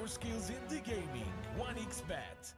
your skills in the gaming. 1xBet.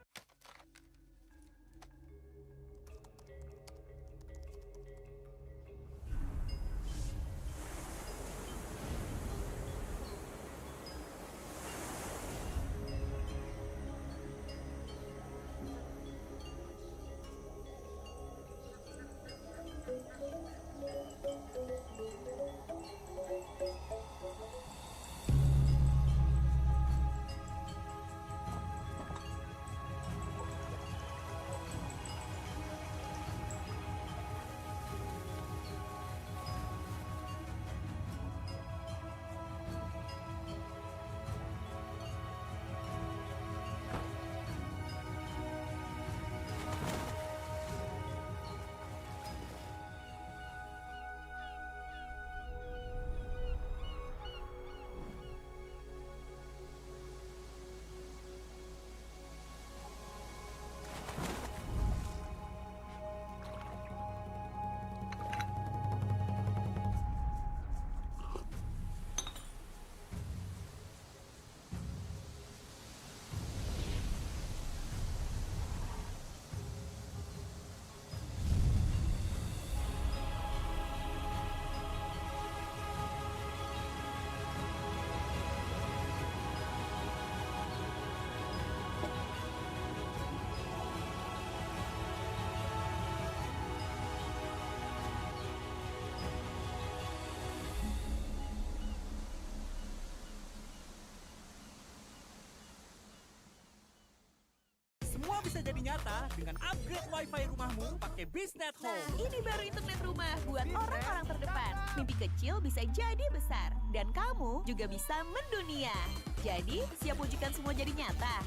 Semua bisa jadi nyata dengan upgrade WiFi rumahmu pakai Beastnet Home. Nah, ini baru internet rumah buat orang-orang terdepan. Mimpi kecil bisa jadi besar. Dan kamu juga bisa mendunia. Jadi, siap wujudkan semua jadi nyata?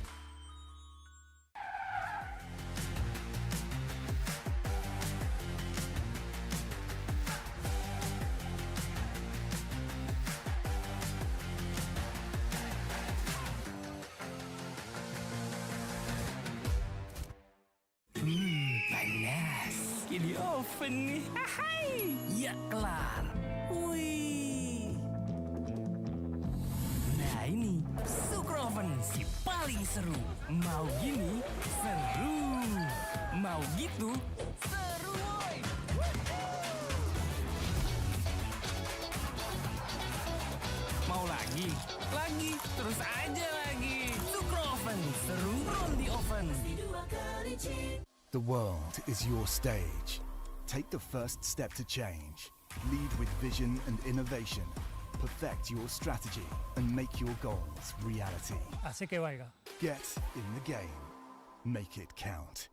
Panas. Di oven nih. Hai. Ya kelar. Wih. Nah ini Sukroven si paling seru. Mau gini seru. Mau gitu seru woy. Mau lagi, terus aja lagi. Sukroven seru roll di oven. The world is your stage. Take the first step to change. Lead with vision and innovation. Perfect your strategy and make your goals reality. Así que vaya. Get in the game. Make it count.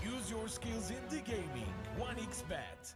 Use your skills in the gaming. 1xBet.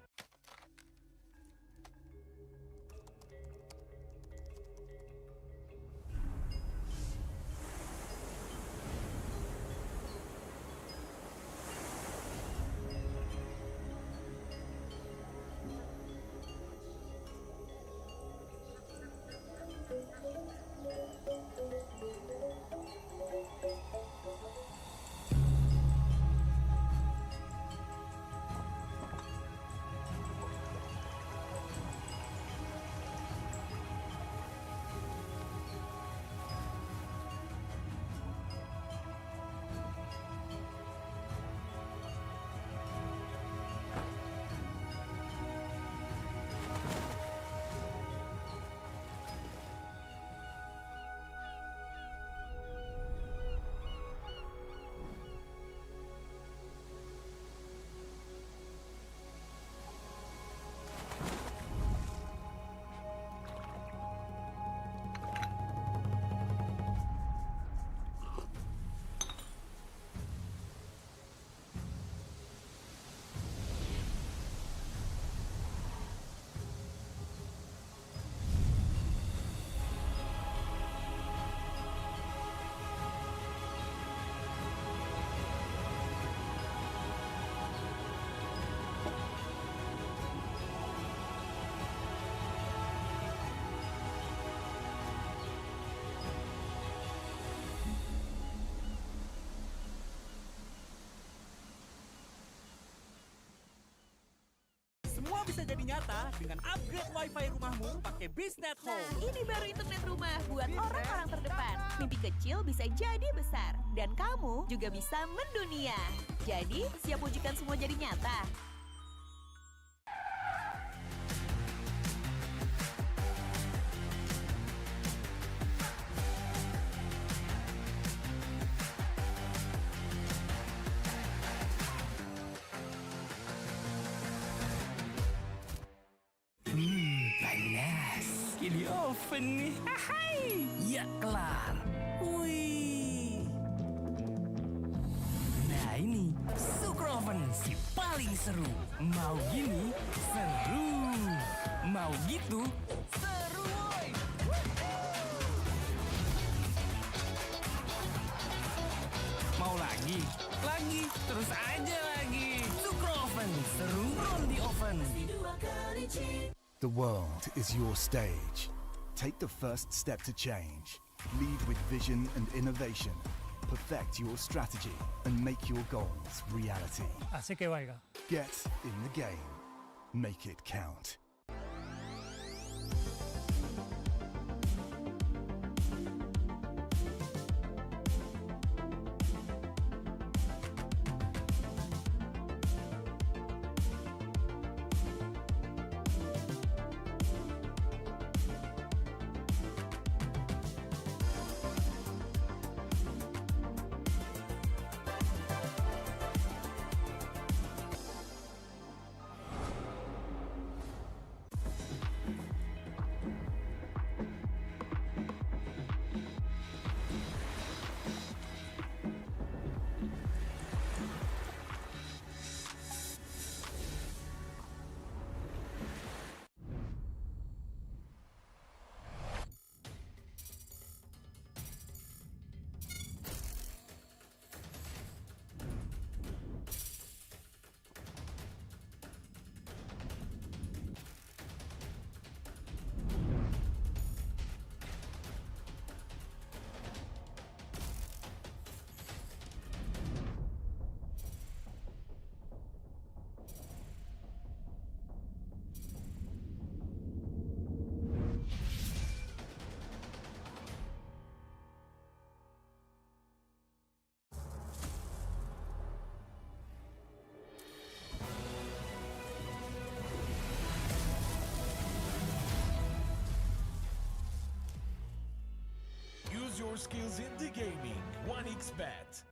jadi nyata dengan upgrade wifi rumahmu pakai BeastNet Nah, Home. ini baru internet rumah buat orang-orang terdepan. Mimpi kecil bisa jadi besar. Dan kamu juga bisa mendunia. Jadi, siap wujudkan semua jadi nyata? Panas. Di oven nih. Hai. Ya, kelar. Wih. Nah ini, Sukroven si paling seru. Mau gini, seru. Mau gitu, seru woy. Mau lagi, terus aja lagi. Sukroven, seru roll di oven. The world is your stage. Take the first step to change. Lead with vision and innovation. Perfect your strategy and make your goals reality. Así que vaya. Get in the game. Make it count. Use your skills in the gaming. 1xBet.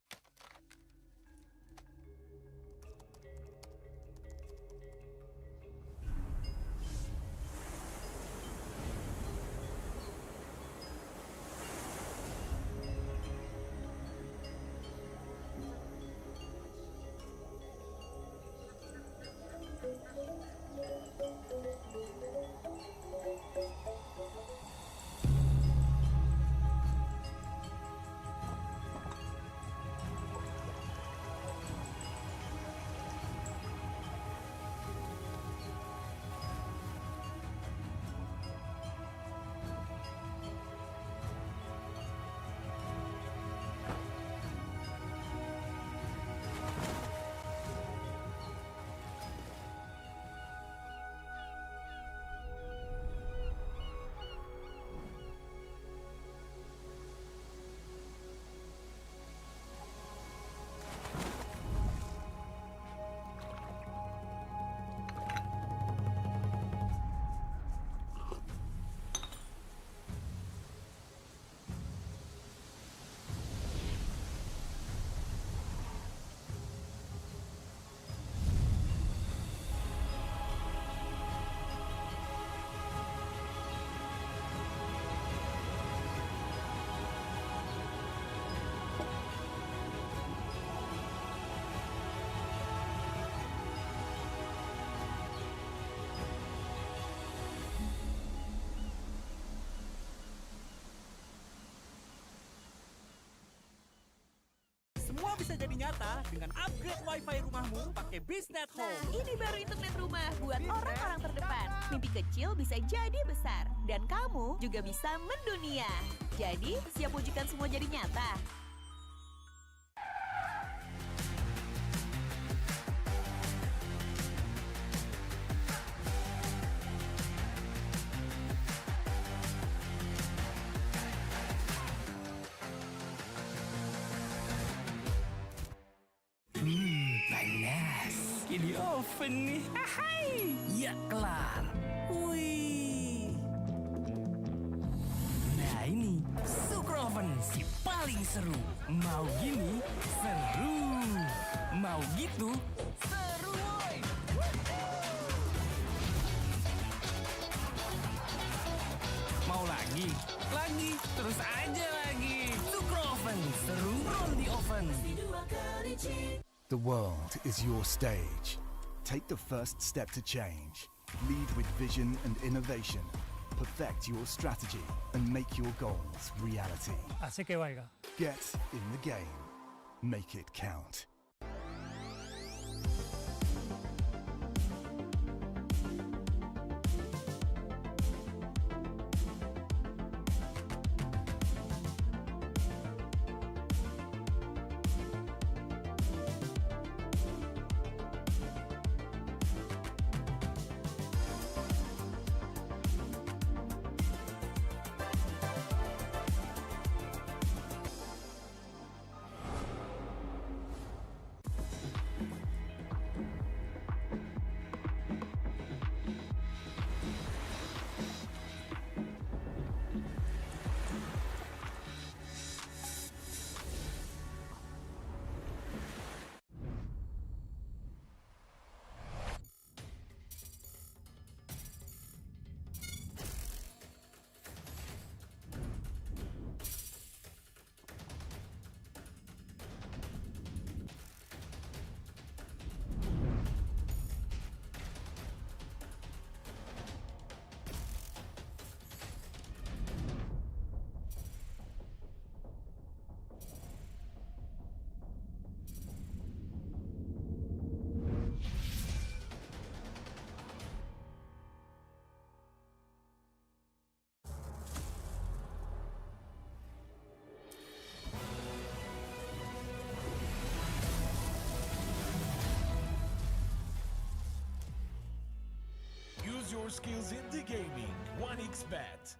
Semua bisa jadi nyata dengan upgrade wifi rumahmu pakai BeastNet Nah, Home. ini baru internet rumah buat orang-orang terdepan. Mimpi kecil bisa jadi besar. Dan kamu juga bisa mendunia. Jadi, siap wujudkan semua jadi nyata? oven nih. Hai. Ya kelar. Wih. Nah ini Sukroven si paling seru. Mau gini seru. Mau gitu seru woy. Mau lagi? Lagi, terus aja lagi. Sukroven seru roll di oven. The world is your stage. Take the first step to change. Lead with vision and innovation. Perfect your strategy and make your goals reality. Así que vaya. Get in the game. Make it count. Use your skills in the gaming. 1xBet.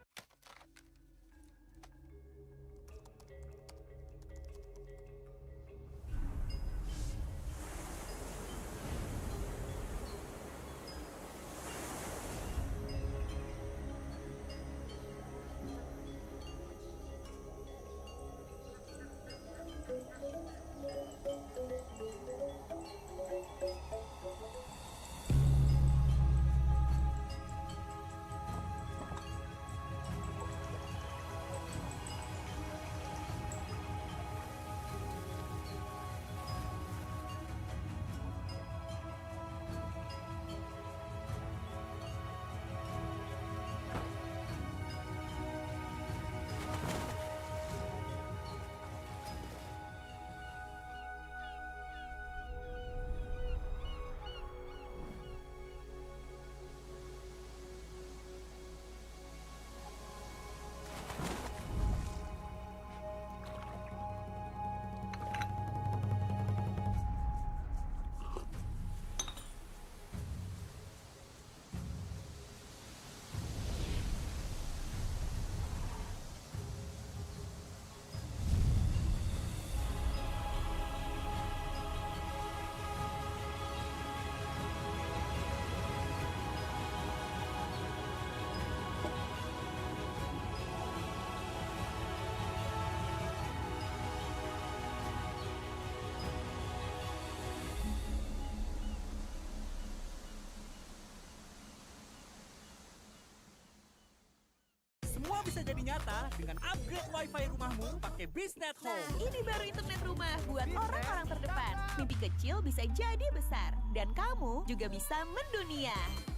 Semua bisa jadi nyata dengan upgrade wifi rumahmu pakai Beastnet Nah, Home. ini baru internet rumah buat orang-orang terdepan. Mimpi kecil bisa jadi besar. Dan kamu juga bisa mendunia.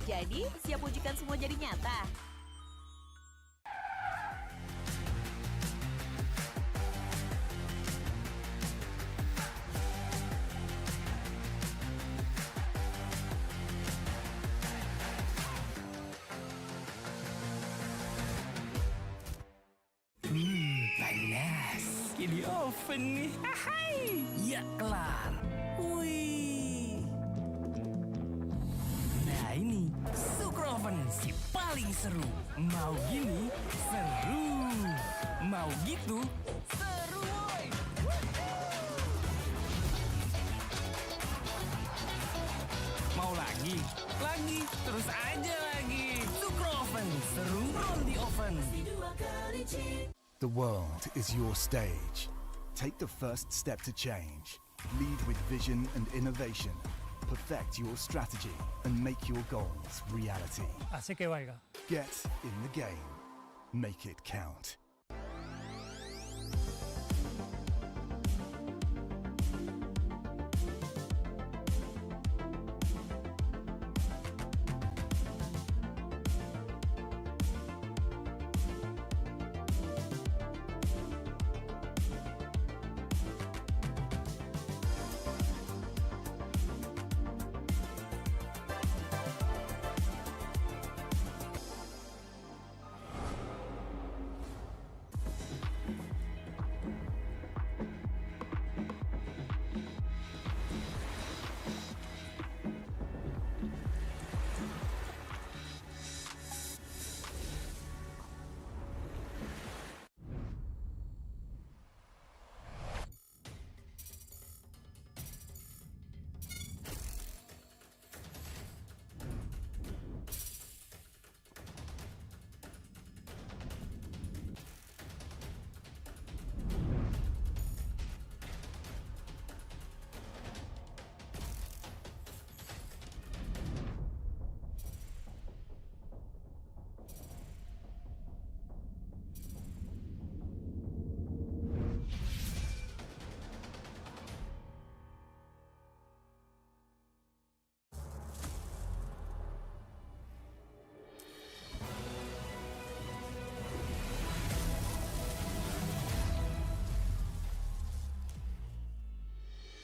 Jadi, siap wujudkan semua jadi nyata? Panas. Ini oven nih. Hai. Ya kelar. Wih. Nah ini Sukroven si paling seru. Mau gini seru. Mau gitu seru woy. Mau lagi, terus aja lagi. Sukroven, seru roll di oven. The world is your stage. Take the first step to change. Lead with vision and innovation. Perfect your strategy and make your goals reality. Asik ya, Waika. Get in the game. Make it count.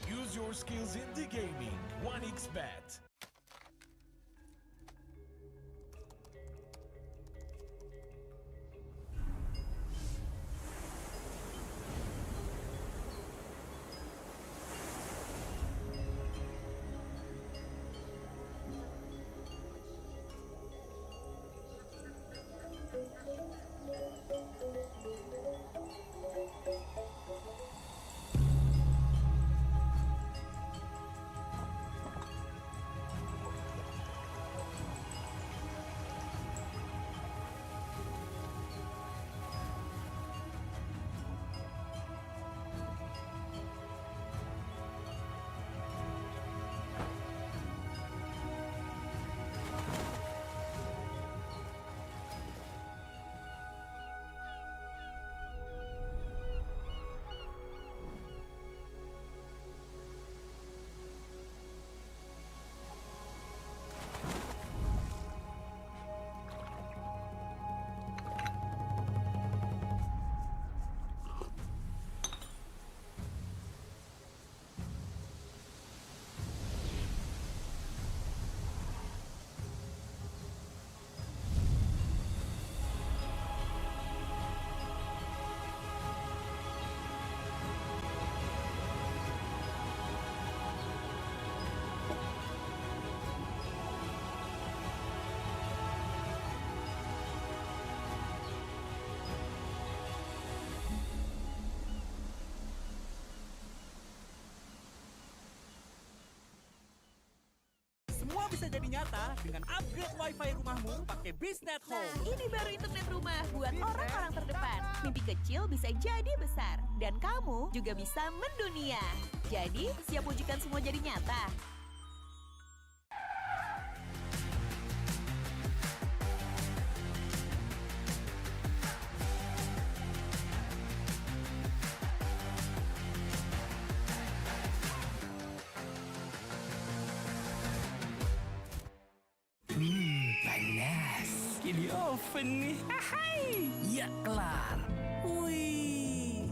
Use your skills in the gaming. 1xBet. Semua bisa jadi nyata dengan upgrade wifi rumahmu pakai BeastNet Nah, Home. ini baru internet rumah buat orang-orang terdepan. Mimpi kecil bisa jadi besar. Dan kamu juga bisa mendunia. Jadi, siap wujudkan semua jadi nyata? Panas. Ini oven nih. Hai. Ya kelar. Wih.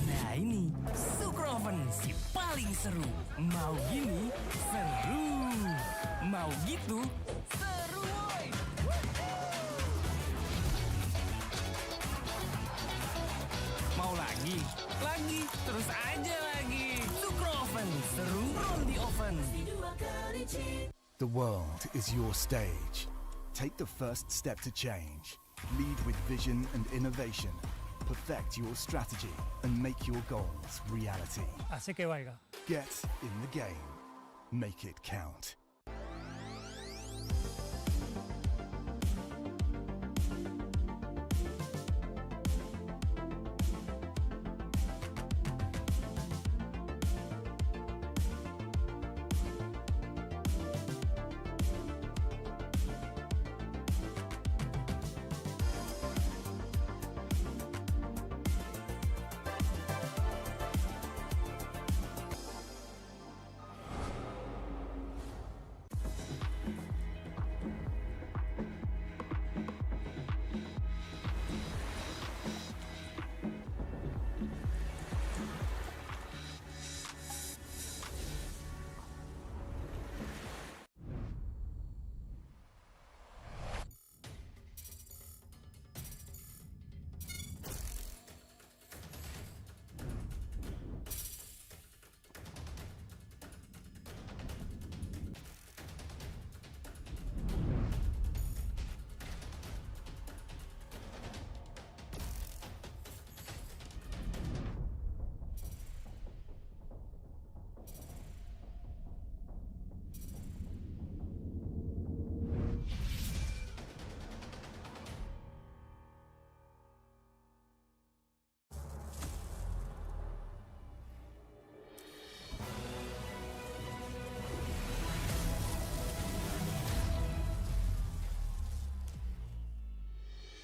Nah ini Sukroven si paling seru. Mau gini seru. Mau gitu seru woy. Mau lagi, terus aja lagi. Sukroven seru roll di oven. The world is your stage. Take the first step to change. Lead with vision and innovation. Perfect your strategy, and make your goals reality. Asik ya, Waika. Get in the game. Make it count.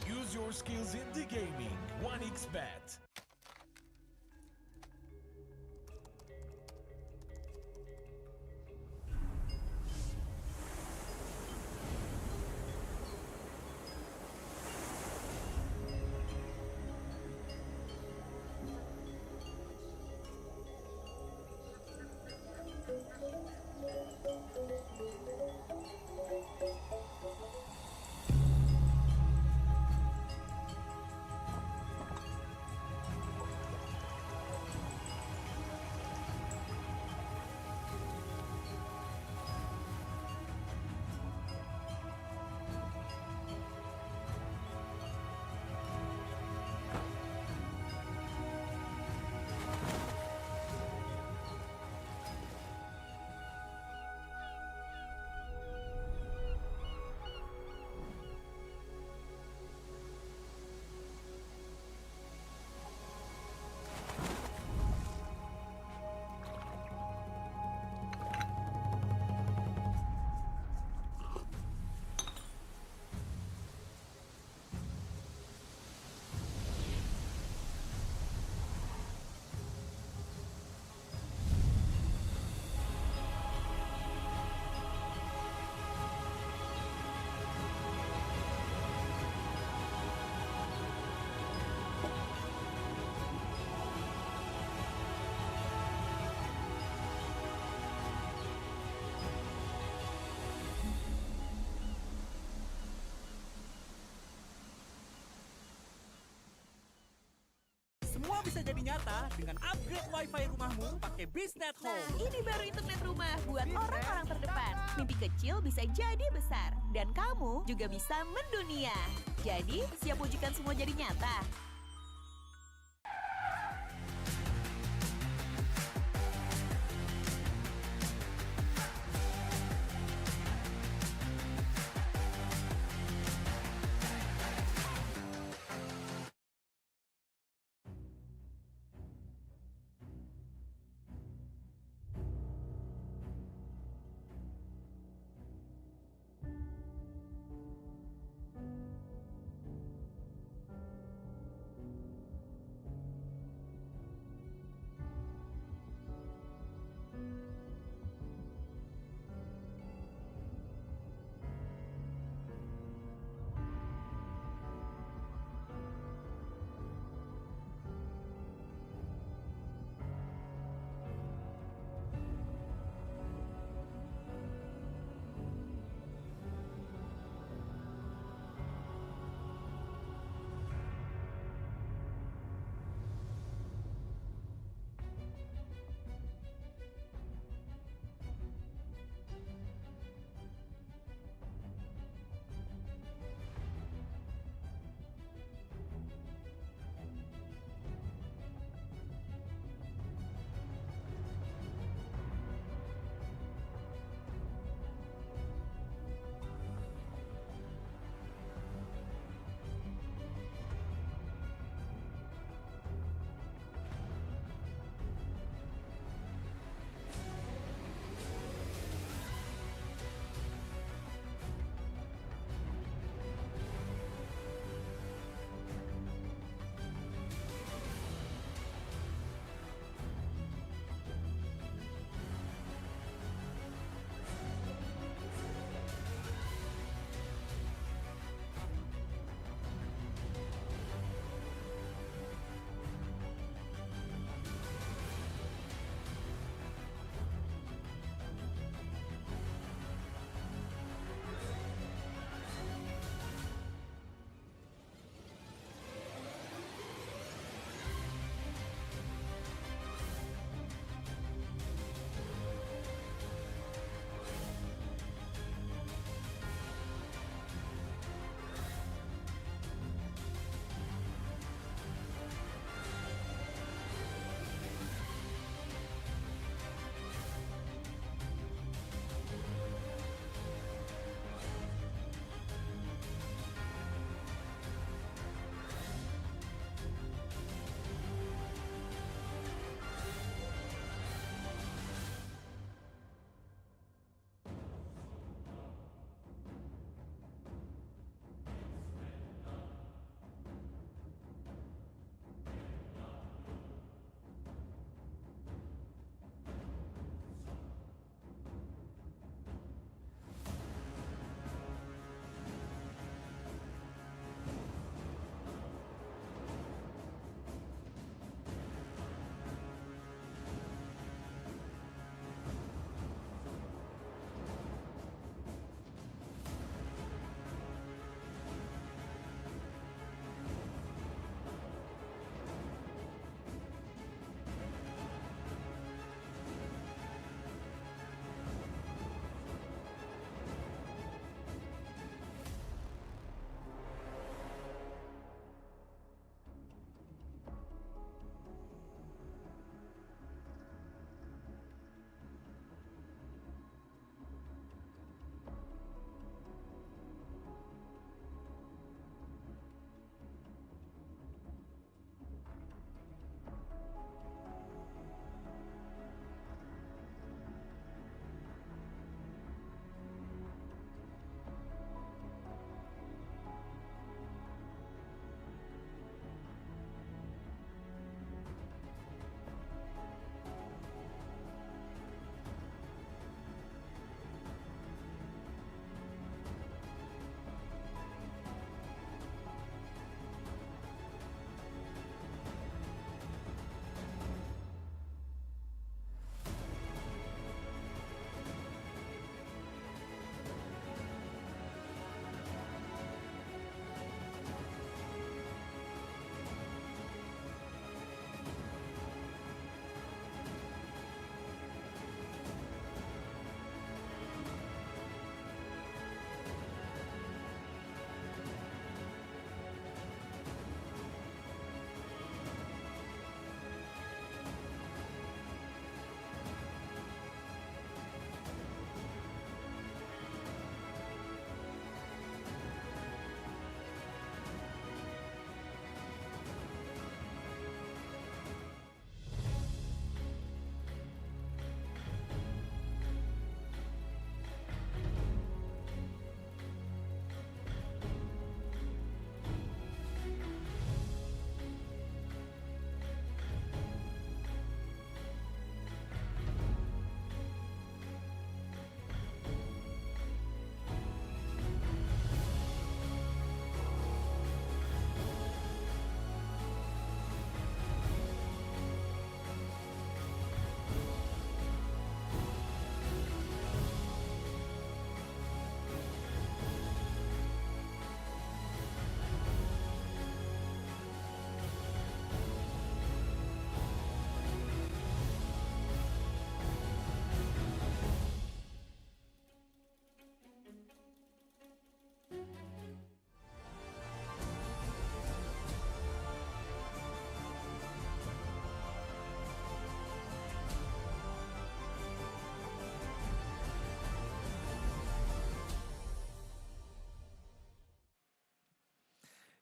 Use your skills in the gaming. 1xBet. Semua bisa jadi nyata dengan upgrade wifi rumahmu pakai BeastNet Nah, Home. ini baru internet rumah buat orang-orang terdepan. Mimpi kecil bisa jadi besar. Dan kamu juga bisa mendunia. Jadi, siap wujudkan semua jadi nyata?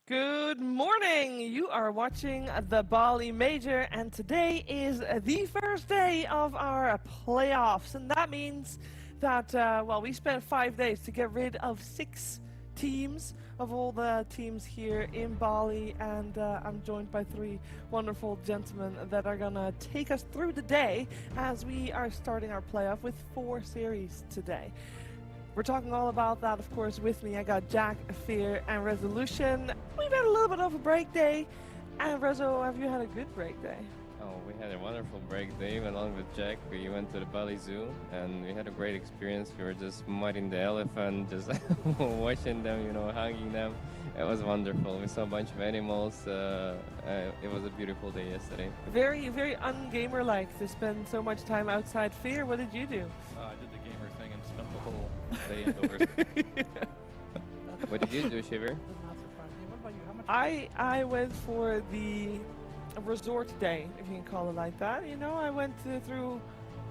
Good morning! You are watching the Bali Major, and today is the first day of our playoffs. And that means that, well, we spent 5 days to get rid of 6 teams of all the teams here in Bali. And I'm joined by 3 wonderful gentlemen that are gonna take us through the day as we are starting our playoff with 4 series today. We're talking all about that, of course. With me, I got Jack, Fear, and Resolution. We've had a little bit of a break day. And Rezo, have you had a good break day? Oh, we had a wonderful break day. Along with Jack, we went to the Bali Zoo, and we had a great experience. We were just mudding the elephant, just watching them, you know, hugging them. It was wonderful. We saw a bunch of animals. It was a beautiful day yesterday. Very, very ungamer-like to spend so much time outside. Fear, what did you do? I did the gamer thing and spent the whole Day indoors. What did you do, Shiver? I went for the resort day, if you can call it like that. You know, I went through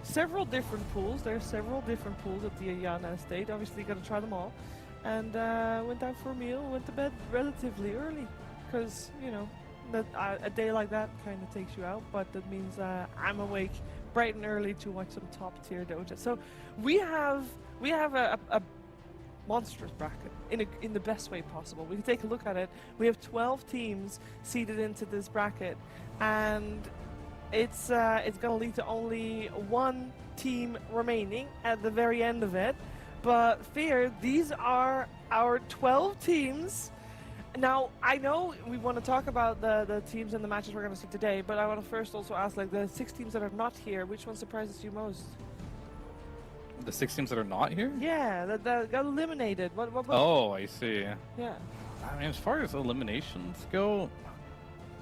several different pools. There are several different pools at the Ayana Estate. Obviously, you got to try them all. And went out for a meal, went to bed relatively early. Because, you know, a day like that kind of takes you out. But that means I'm awake bright and early to watch some top tier Dota. So we have a monstrous bracket in the best way possible. We can take a look at it. We have 12 teams seeded into this bracket, and it's going to lead to only 1 team remaining at the very end of it. But Fear, these are our 12 teams. Now, I know we want to talk about the teams and the matches we're going to see today, but I want to first also ask, like, the 6 teams that are not here, which one surprises you most? the 6 teams that are not here? Yeah, that got eliminated. What Oh, I see. Yeah. I mean, as far as eliminations go,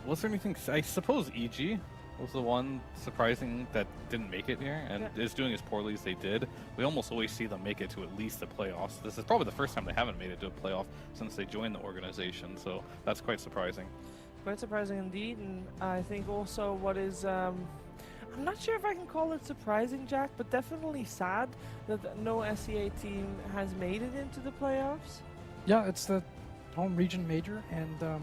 was there anything? I suppose EG was the one surprising that didn't make it here and is doing as poorly as they did. We almost always see them make it to at least the playoffs. This is probably the first time they haven't made it to a playoff since they joined the organization, so that's quite surprising. Quite surprising indeed, and I think also what is, I'm not sure if I can call it surprising, Jack, but definitely sad that no SEA team has made it into the playoffs. Yeah, it's the home region major, and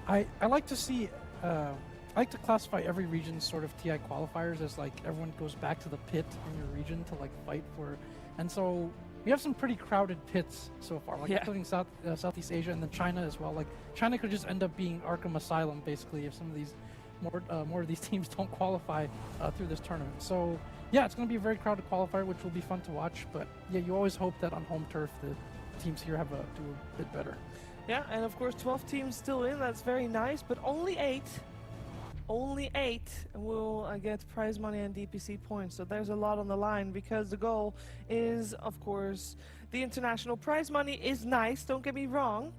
I like to see, I like to classify every region's sort of TI qualifiers as like everyone goes back to the pit in your region to like fight for, and so we have some pretty crowded pits so far, like including Southeast Asia and then China as well. Like China could just end up being Arkham Asylum basically if some of these more of these teams don't qualify through this tournament. So yeah, it's going to be a very crowded qualifier, which will be fun to watch. But yeah, you always hope that on home turf the teams here have do a bit better. Yeah, and of course 12 teams still in. That's very nice, but only 8. Only 8 will get prize money and DPC points, so there's a lot on the line because the goal is, of course, the international prize money is nice, don't get me wrong,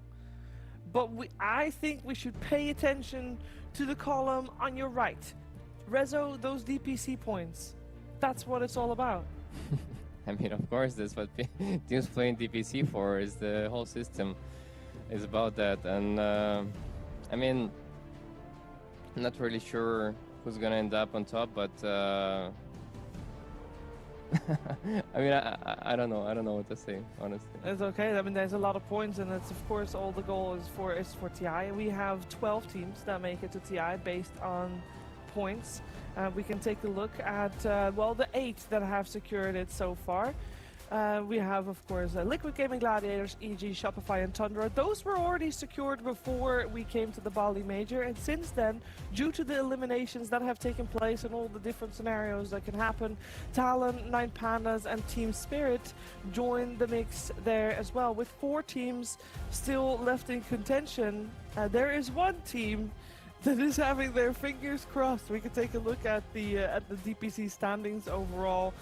but I think we should pay attention to the column on your right. Rezo, those DPC points, that's what it's all about. I mean, of course, that's what teams playing DPC for, is the whole system is about that. And I mean, I'm not really sure who's gonna end up on top, but I mean, I don't know. I don't know what to say, honestly. It's okay. I mean, there's a lot of points, and it's of course all the goal is for TI. We have 12 teams that make it to TI based on points. We can take a look at well, the 8 that have secured it so far. We have, of course, Liquid Gaming, Gladiators, EG, Shopify, and Tundra. Those were already secured before we came to the Bali Major, and since then, due to the eliminations that have taken place and all the different scenarios that can happen, Talon, 9 Pandas, and Team Spirit joined the mix there as well. With 4 teams still left in contention, there is one team that is having their fingers crossed. We can take a look at the DPC standings overall.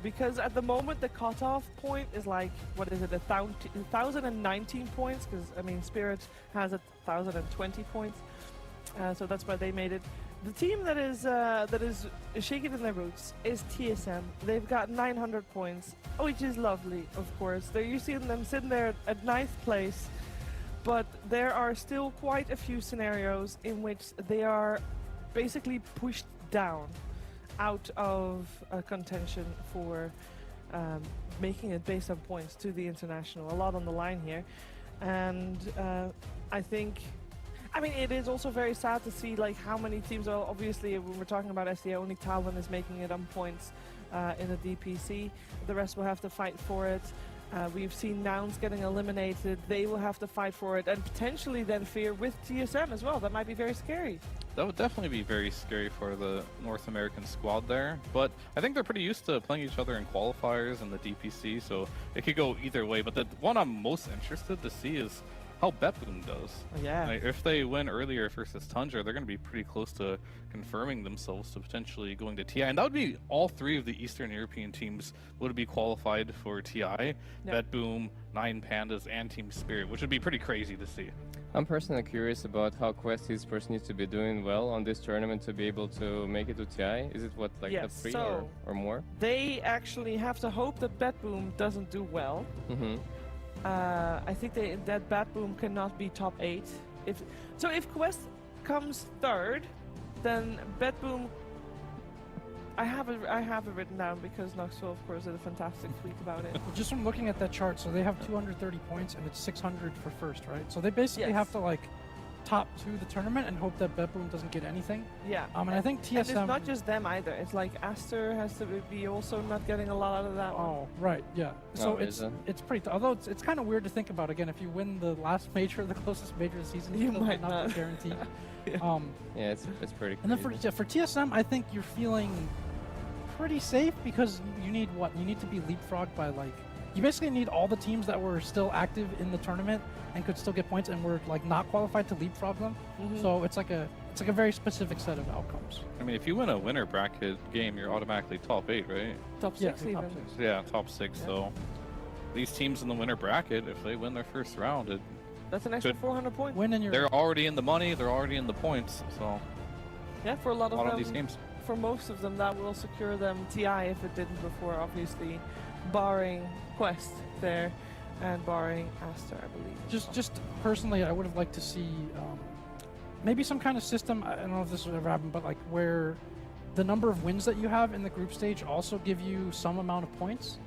Because at the moment the cutoff point is like, what is it, 1,019 points? Because I mean, Spirit has 1,020 points, so that's why they made it. The team that is shaking in their boots is TSM. They've got 900 points, which is lovely, of course. You're seeing them sitting there at 9th place, but there are still quite a few scenarios in which they are basically pushed down out of contention for making it based on points to the international. A lot on the line here, and I think, I mean, it is also very sad to see like how many teams are. Obviously, when we're talking about SDA, only Talon is making it on points in the DPC. The rest will have to fight for it. We've seen Nouns getting eliminated. They will have to fight for it, and potentially then Fear with TSM as well. That might be very scary. That would definitely be very scary for the North American squad there, but I think they're pretty used to playing each other in qualifiers and the DPC, so it could go either way. But the one I'm most interested to see is how Betboom does. Yeah. Like, if they win earlier versus Tundra, they're going to be pretty close to confirming themselves to potentially going to TI. And that would be all three of the Eastern European teams would be qualified for TI. Yep. Betboom, Nine Pandas, and Team Spirit, which would be pretty crazy to see. I'm personally curious about how Quest Esports needs to be doing well on this tournament to be able to make it to TI. Is it what, like top 3 or more? They actually have to hope that Betboom doesn't do well. I think that Betboom cannot be top 8. If Quest comes 3rd, then Betboom. I have it written down because Knoxville, of course, did a fantastic tweet about it. Just from looking at that chart, so they have 230 points and it's 600 for first, right? So they basically have to like top 2 the tournament and hope that Betboom doesn't get anything. Yeah. And I think TSM. And it's not just them either. It's like Aster has to be also not getting a lot out of that one. Oh, right, yeah. So it's pretty. Although it's kind of weird to think about. Again, if you win the last major, the closest major of the season, you might not guarantee. Yeah, it's pretty. And then for TSM, I think you're feeling pretty safe because you need what? You need to be leapfrogged by like. You basically need all the teams that were still active in the tournament and could still get points and were like not qualified to leapfrog them. So it's like a very specific set of outcomes. I mean, if you win a winner bracket game, you're automatically top 8, right? Top 6 even. Top 6. Yeah, top 6. Yeah. So these teams in the winner bracket, if they win their first round, that's an extra 400 points. They're already in the money. They're already in the points. So yeah, for a lot of these games. For most of them, that will secure them TI if it didn't before, obviously, barring Quest there and barring Aster, I believe. Just personally, I would have liked to see maybe some kind of system. I don't know if this would ever happen, but like where the number of wins that you have in the group stage also give you some amount of points,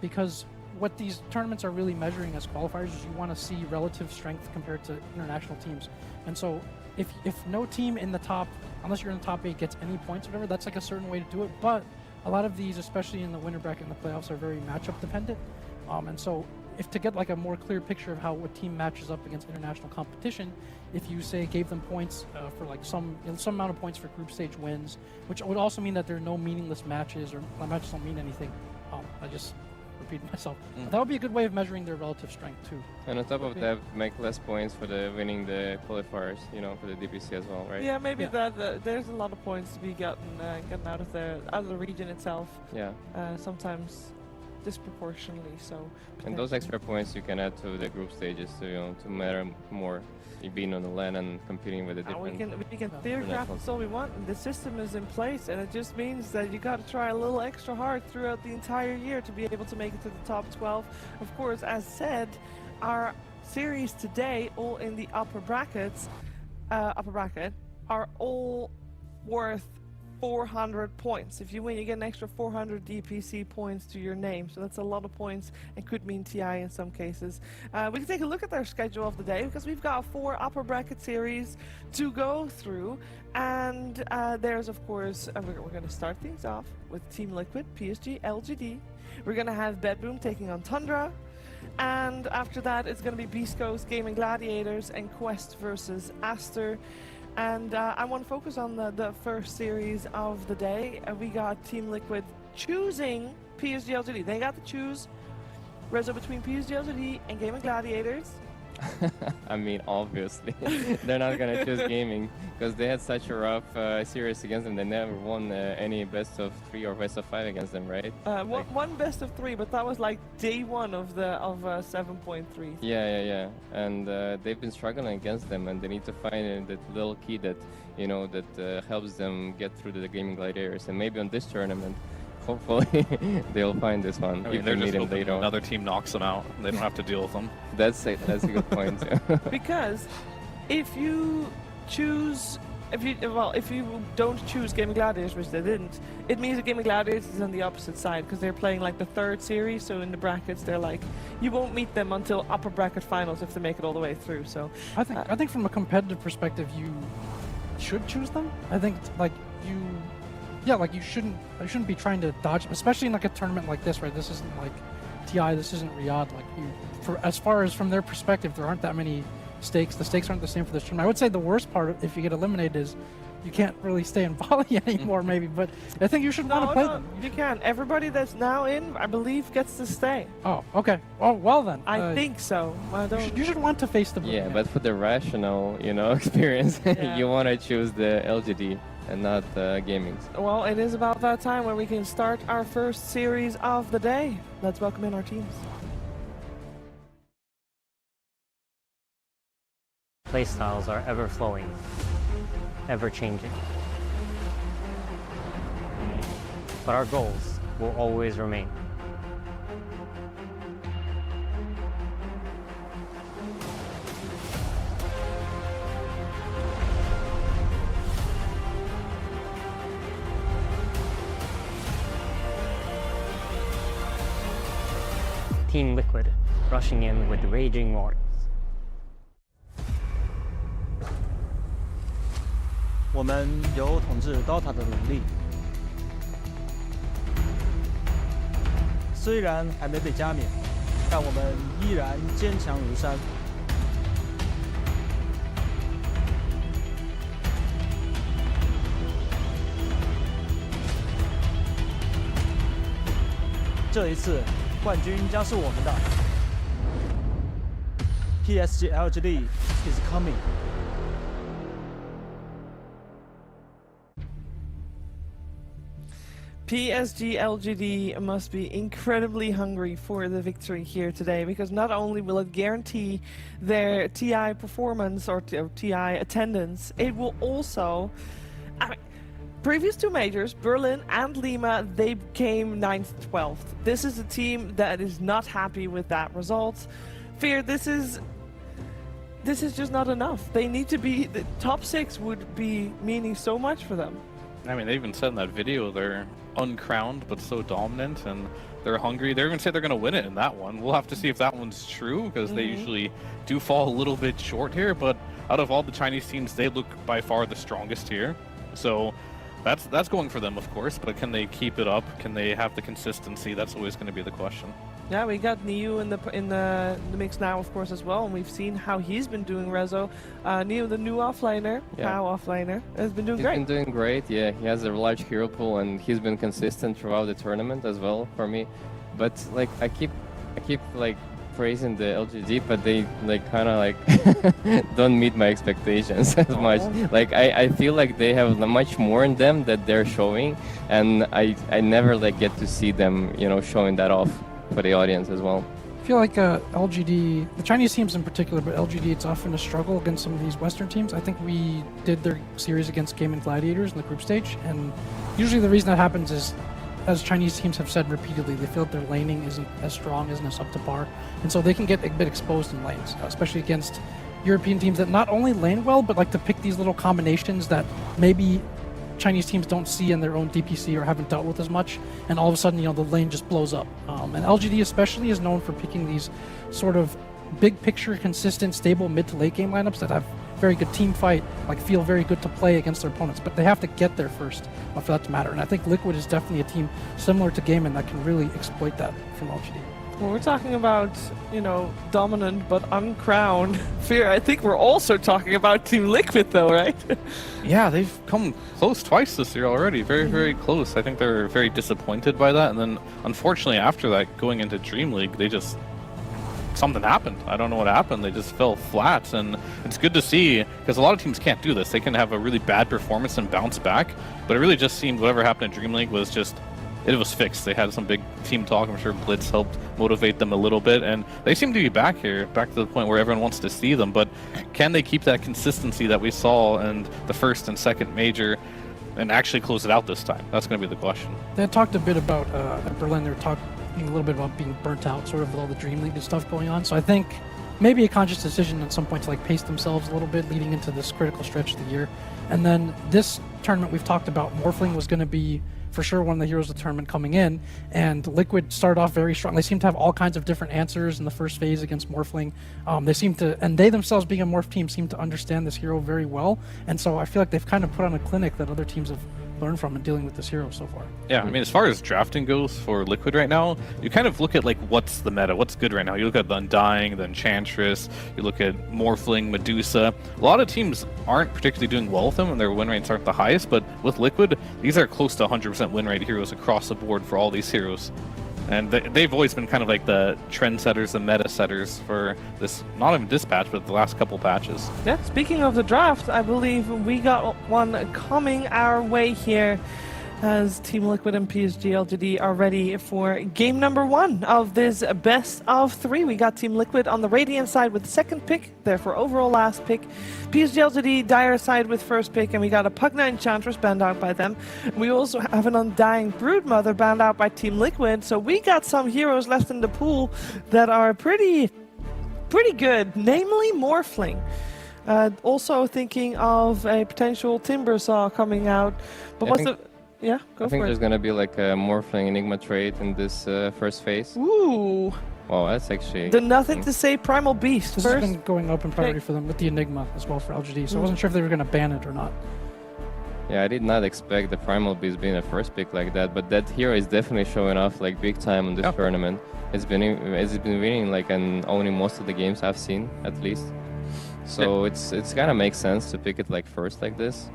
because what these tournaments are really measuring as qualifiers is you want to see relative strength compared to international teams. And so if no team in the top, unless you're in the top 8, gets any points or whatever, that's like a certain way to do it. But a lot of these, especially in the winner bracket and the playoffs, are very matchup dependent. And so if to get like a more clear picture of how a team matches up against international competition, if you say gave them points for like some amount of points for group stage wins, which would also mean that there are no meaningless matches or matches don't mean anything. I just repeated myself. That would be a good way of measuring their relative strength too. And on top of that, make less points for the winning the qualifiers, you know, for the DPC as well, right? Yeah, maybe that there's a lot of points to be gotten out of the region itself. Yeah. Sometimes disproportionately so. And those extra points you can add to the group stages to matter more. Being on the LAN and competing with the different. We can theorycraft this all we want, and the system is in place, and it just means that you got to try a little extra hard throughout the entire year to be able to make it to the top 12. Of course, as said, our series today, all in the upper bracket, are all worth 400 points. If you win, you get an extra 400 DPC points to your name. So that's a lot of points and could mean TI in some cases. We can take a look at our schedule of the day because we've got 4 upper bracket series to go through. And there's, of course, we're going to start things off with Team Liquid, PSG.LGD. We're going to have Betboom taking on Tundra. And after that, it's going to be Beastcoast, Gaimin, Gladiators, and Quest versus Aster. And I want to focus on the first series of the day. We got Team Liquid choosing PSG.LGD. They got to choose Rezo between PSG.LGD and Gaimin Gladiators. I mean, obviously. They're not going to choose gaming because they had such a rough series against them. They never won any best of 3 or best of 5 against them, right? One best of 3, but that was like day 1 of 7.3. Yeah. And they've been struggling against them, and they need to find that little key that, you know, that helps them get through to the Gaimin Gladiators. And maybe on this tournament, hopefully they'll find this one. I mean, they're just hoping another team knocks them out. They don't have to deal with them. That's a good point. Because if you choose if you don't choose Gaimin Gladiators, which they didn't, it means that Gaimin Gladiators is on the opposite side because they're playing like the third series. So in the brackets, they're like you won't meet them until upper bracket finals if they make it all the way through. So I think from a competitive perspective, you should choose them. I think like you shouldn't be trying to dodge, especially in like a tournament like this, right? This isn't like TI, this isn't Riyadh. Like as far as from their perspective, there aren't that many stakes. The stakes aren't the same for this tournament. I would say the worst part, if you get eliminated, is you can't really stay in Bali anymore, maybe. But I think you should want to play them. You can. Everybody that's now in, I believe, gets to stay. Oh, okay. Oh, well then. I think so. You should want to face the blue. Yeah, but for the rational, experience, you want to choose the LGD and not gaming. Well, it is about that time where we can start our first series of the day. Let's welcome in our teams. Playstyles are ever-flowing, ever-changing. But our goals will always remain. Team Liquid rushing in with raging waters. 我们有统治 DOTA 的努力，虽然还没被加冕，但我们依然坚强如山。这一次，冠军将是我们的。PSG.LGD is coming. PSG.LGD must be incredibly hungry for the victory here today, because not only will it guarantee their TI performance or TI attendance, it will also, previous two majors, Berlin and Lima, they came 9th, 12th. This is a team that is not happy with that result. Fear, this is just not enough. They need to be, the top 6 would be meaning so much for them. I mean, they even said in that video they're uncrowned but so dominant and they're hungry. They're even say they're going to win it in that one. We'll have to see if that one's true, because they usually do fall a little bit short here, but out of all the Chinese teams, they look by far the strongest here. So that's going for them, of course, but can they keep it up? Can they have the consistency? That's always going to be the question. Yeah, we got Niu in the mix now, of course, as well, and we've seen how he's been doing Rezo. Niu, the new offlaner, offlaner, has been doing great. He's been doing great, yeah. He has a large hero pool, and he's been consistent throughout the tournament as well for me. But like I keep like praising the LGD, but they like kind of like don't meet my expectations as much. Like I feel like they have much more in them that they're showing, and I never like get to see them, showing that off for the audience as well. I feel like LGD, the Chinese teams in particular, but LGD, it's often a struggle against some of these Western teams. I think we did their series against Gaimin Gladiators in the group stage, and usually the reason that happens is, as Chinese teams have said repeatedly, they feel that their laning isn't as strong, isn't as up to par, and so they can get a bit exposed in lanes, especially against European teams that not only lane well, but like to pick these little combinations that maybe Chinese teams don't see in their own DPC or haven't dealt with as much, and all of a sudden, the lane just blows up. And LGD especially is known for picking these sort of big picture, consistent, stable mid to late game lineups that have very good team fight, like feel very good to play against their opponents, but they have to get there first for that to matter. And I think Liquid is definitely a team similar to Gaimin that can really exploit that from LGD. When we're talking about, dominant but uncrowned Fear, I think we're also talking about Team Liquid though, right? Yeah, they've come close twice this year already. Very, very close. I think they're very disappointed by that. And then, unfortunately, after that, going into Dream League, something happened. I don't know what happened. They just fell flat. And it's good to see, because a lot of teams can't do this. They can have a really bad performance and bounce back. But it really just seemed whatever happened in Dream League was just, it was fixed. They had some big team talk. I'm sure Blitz helped motivate them a little bit, and they seem to be back here, back to the point where everyone wants to see them. But can they keep that consistency that we saw in the first and second major and actually close it out this time? That's going to be the question. They had talked a bit about, at Berlin, they were talking a little bit about being burnt out, sort of with all the Dream League and stuff going on. So I think maybe a conscious decision at some point to like pace themselves a little bit leading into this critical stretch of the year. And then this tournament we've talked about, Morphling was going to be for sure one of the heroes of the tournament coming in, and Liquid started off very strong. They seem to have all kinds of different answers in the first phase against Morphling. They seem to, and they themselves being a Morph team, seem to understand this hero very well, and so I feel like they've kind of put on a clinic that other teams have learned from in dealing with this hero so far. Yeah, I mean, as far as drafting goes for Liquid right now, you kind of look at like what's the meta, what's good right now. You look at the Undying, the Enchantress, you look at Morphling, Medusa. A lot of teams aren't particularly doing well with them and their win rates aren't the highest, but with Liquid, these are close to 100% win rate heroes across the board for all these heroes. And they've always been kind of like the trendsetters, the meta setters for this, not even this patch, but the last couple patches. Yeah, speaking of the draft, I believe we got one coming our way here as Team Liquid and PSG.LGD are ready for game number 1 of this best of 3. We got Team Liquid on the Radiant side with the second pick, therefore overall last pick. PSG.LGD Dire side with first pick, and we got a Pugna Enchantress banned out by them. We also have an Undying Broodmother banned out by Team Liquid, so we got some heroes left in the pool that are pretty good, namely Morphling. Also thinking of a potential Timbersaw coming out, but what's the... Yeah, go for it. I think there's gonna be like a Morphling Enigma trait in this first phase. Ooh. Wow, that's actually... The nothing to say Primal Beast. This has been going up in priority for them with the Enigma as well for LGD, so I wasn't sure if they were going to ban it or not. Yeah, I did not expect the Primal Beast being a first pick like that, but that hero is definitely showing off like big time on this tournament. It's been winning like and owning most of the games I've seen, at least. So it's kind of makes sense to pick it like first like this.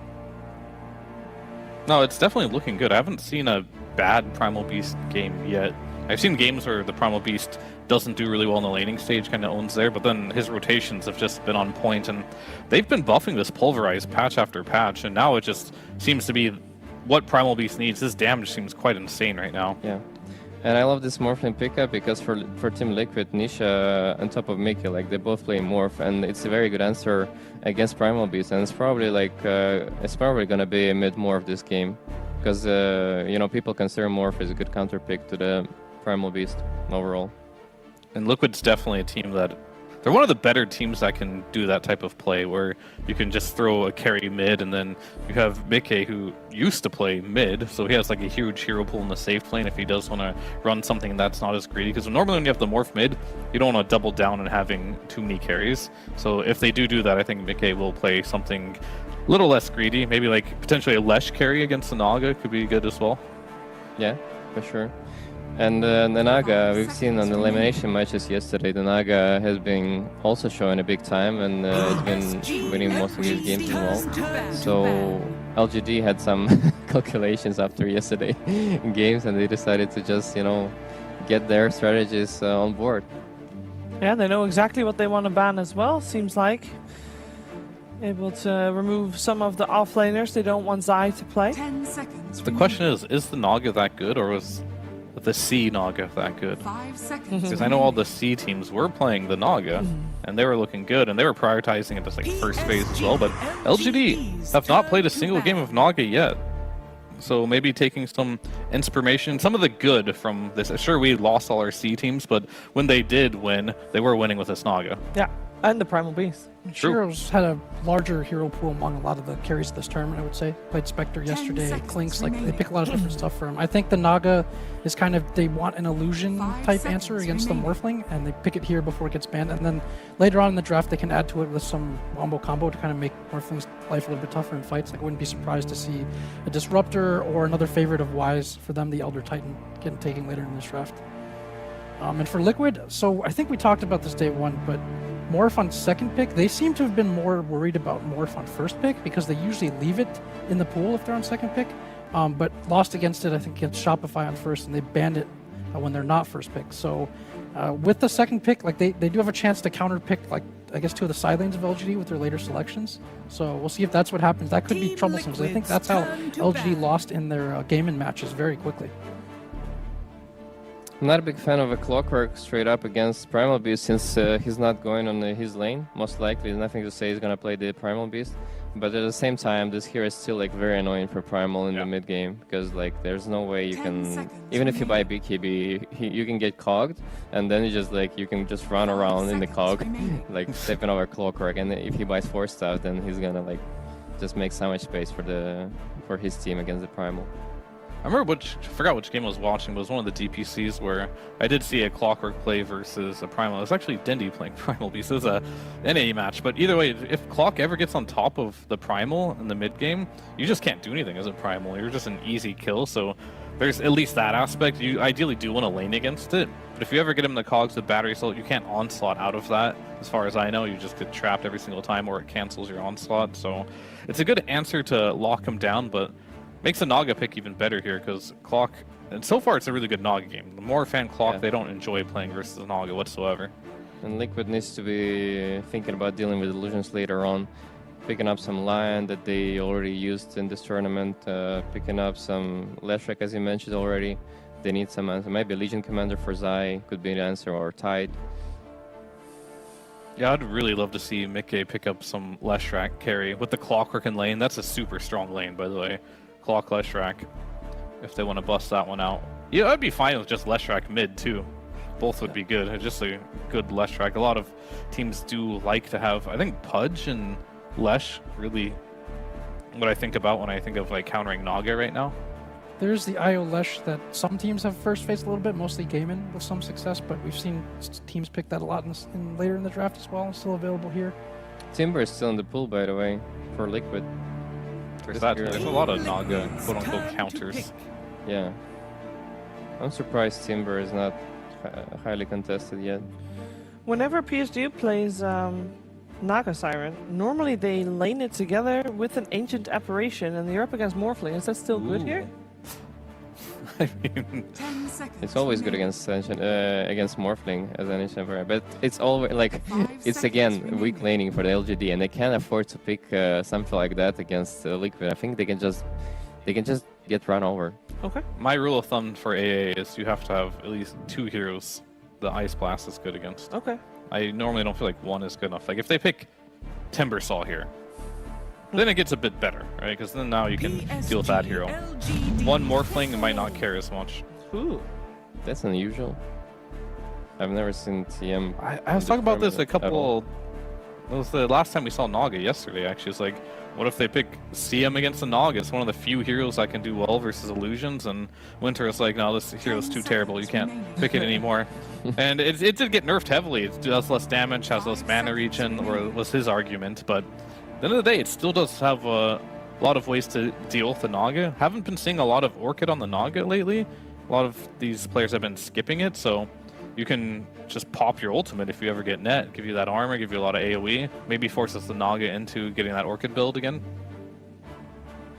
No, it's definitely looking good. I haven't seen a bad Primal Beast game yet. I've seen games where the Primal Beast doesn't do really well in the laning stage, kind of owns there, but then his rotations have just been on point, and they've been buffing this Pulverize patch after patch, and now it just seems to be what Primal Beast needs. His damage seems quite insane right now. Yeah. And I love this Morphling pickup because for Team Liquid, Nisha on top of Mickey, like they both play Morph, and it's a very good answer against Primal Beast, and it's probably like it's probably gonna be a mid Morph this game, because you know, people consider Morph as a good counter pick to the Primal Beast overall. And Liquid's definitely a team that they're one of the better teams that can do that type of play, where you can just throw a carry mid, and then you have Mickey, who used to play mid, so he has like a huge hero pool in the safe lane if he does want to run something that's not as greedy, because normally when you have the Morph mid, you don't want to double down on having too many carries. So if they do that, I think Mickey will play something a little less greedy, maybe like potentially a Lesh carry against the Naga could be good as well. Yeah, for sure. And the Naga, we've seen on the elimination matches yesterday, the Naga has been also showing a big time, and it's been winning most of these games as well. So LGD had some calculations after yesterday in games, and they decided to just, you know, get their strategies on board. Yeah, they know exactly what they want to ban as well, seems like. Able to remove some of the offlaners they don't want Zai to play. 10 seconds. The question is the Naga that good, or was the C Naga that good? 5 seconds. Because I know all the C teams were playing the Naga, and they were looking good, and they were prioritizing it as like first phase as well, but LGD have not played a single game of Naga yet. So maybe taking some inspiration, some of the good from this. Sure, we lost all our C teams, but when they did win, they were winning with this Naga. Yeah, and the Primal Beast. Heroes had a larger hero pool among a lot of the carries of this tournament, I would say. Played Spectre yesterday, Clinks, like they pick a lot of different stuff for him. I think the Naga is kind of, they want an illusion type answer against the Morphling, and they pick it here before it gets banned, and then later on in the draft they can add to it with some wombo combo to kind of make Morphling's life a little bit tougher in fights. Like, I wouldn't be surprised to see a Disruptor or another favorite of Wise for them, the Elder Titan, taken later in this draft. And for Liquid, so I think we talked about this day one, but Morph on second pick, they seem to have been more worried about Morph on first pick because they usually leave it in the pool if they're on second pick, but lost against it, I think, against Shopify on first, and they banned it when they're not first pick. So with the second pick, like they do have a chance to counter pick, like, I guess, two of the side lanes of LGD with their later selections. So we'll see if that's what happens. That could be troublesome. I think that's how LGD lost in their Gaimin matches very quickly. I'm not a big fan of a Clockwork straight up against Primal Beast since he's not going on his lane. Most likely, there's nothing to say he's gonna play the Primal Beast. But at the same time, this hero is still like very annoying for Primal in the mid game because like there's no way you can, even if you buy BKB, you can get cogged, and then you can just run around in the cog, like stepping over Clockwork. And if he buys 4-star, then he's gonna like just make so much space for his team against the Primal. I remember I forgot which game I was watching, but it was one of the DPCs where I did see a Clockwork play versus a Primal. It was actually Dindy playing Primal Beast. It was a NA match, but either way, if Clock ever gets on top of the Primal in the mid game, you just can't do anything as a Primal. You're just an easy kill, so there's at least that aspect. You ideally do want to lane against it, but if you ever get him the cogs with battery assault, you can't onslaught out of that. As far as I know, you just get trapped every single time or it cancels your onslaught, so it's a good answer to lock him down, but makes the Naga pick even better here because Clock, and so far it's a really good Naga game. The more fan Clock, they don't enjoy playing versus Naga whatsoever. And Liquid needs to be thinking about dealing with illusions later on, picking up some Lion that they already used in this tournament, picking up some Leshrac as you mentioned already. They need some answer. Maybe Legion Commander for Zai could be the answer, or Tide. Yeah, I'd really love to see Mickey pick up some Leshrac carry with the Clockwork in lane. That's a super strong lane, by the way. Clock Leshrac, if they want to bust that one out. Yeah, I'd be fine with just Leshrac mid too. Both would be good. Just a good Leshrac. A lot of teams do like to have, I think Pudge and Lesh really what I think about when I think of like countering Naga right now. There's the IO Lesh that some teams have first faced a little bit, mostly Gaimin with some success, but we've seen teams pick that a lot later in the draft as well. Still available here. Timber is still in the pool, by the way, for Liquid. There's a lot of Naga quote-unquote counters. Yeah. I'm surprised Timber is not highly contested yet. Whenever PSG plays Naga Siren, normally they lane it together with an Ancient Apparition, and you're up against Morphling. Is that still good here? I mean, it's always good against against Morphling as an Ancient Apparition, but it's always like it's again weak laning for the LGD, and they can't afford to pick something like that against Liquid. I think they can just get run over. Okay. My rule of thumb for AA is you have to have at least 2 heroes the Ice Blast is good against. Okay. I normally don't feel like one is good enough. Like if they pick Timbersaw here, then it gets a bit better, right? Because then now you can deal with that hero. One Morphling might not care as much. Ooh, that's unusual. I've never seen TM. I was talking about this a couple. It was the last time we saw Naga yesterday. Actually, it's like, what if they pick CM against the Naga? It's one of the few heroes that can do well versus illusions. And Winter is like, no, this hero's too terrible. You can't pick it anymore. And it did get nerfed heavily. It does less damage, has less mana regen, or was his argument. But at the end of the day, it still does have a lot of ways to deal with the Naga. Haven't been seeing a lot of Orchid on the Naga lately. A lot of these players have been skipping it, so you can just pop your ultimate if you ever get net, give you that armor, give you a lot of AoE, maybe forces the Naga into getting that Orchid build again.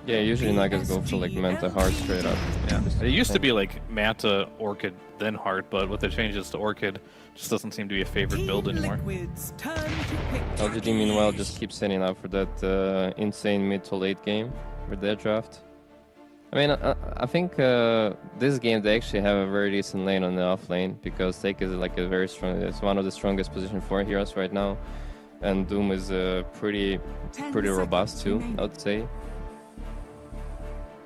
Yeah, usually Nagas go for like Manta Hard straight up. Yeah, it used to be like Manta, Orchid, then Hard, but with the changes to Orchid, just doesn't seem to be a favorite build anymore. LGD meanwhile just keeps setting up for that insane mid to late game with their draft. I mean, I think this game they actually have a very decent lane on the off lane because Take is like a very strong. It's one of the strongest position 4 heroes right now, and Doom is pretty robust too. I would say.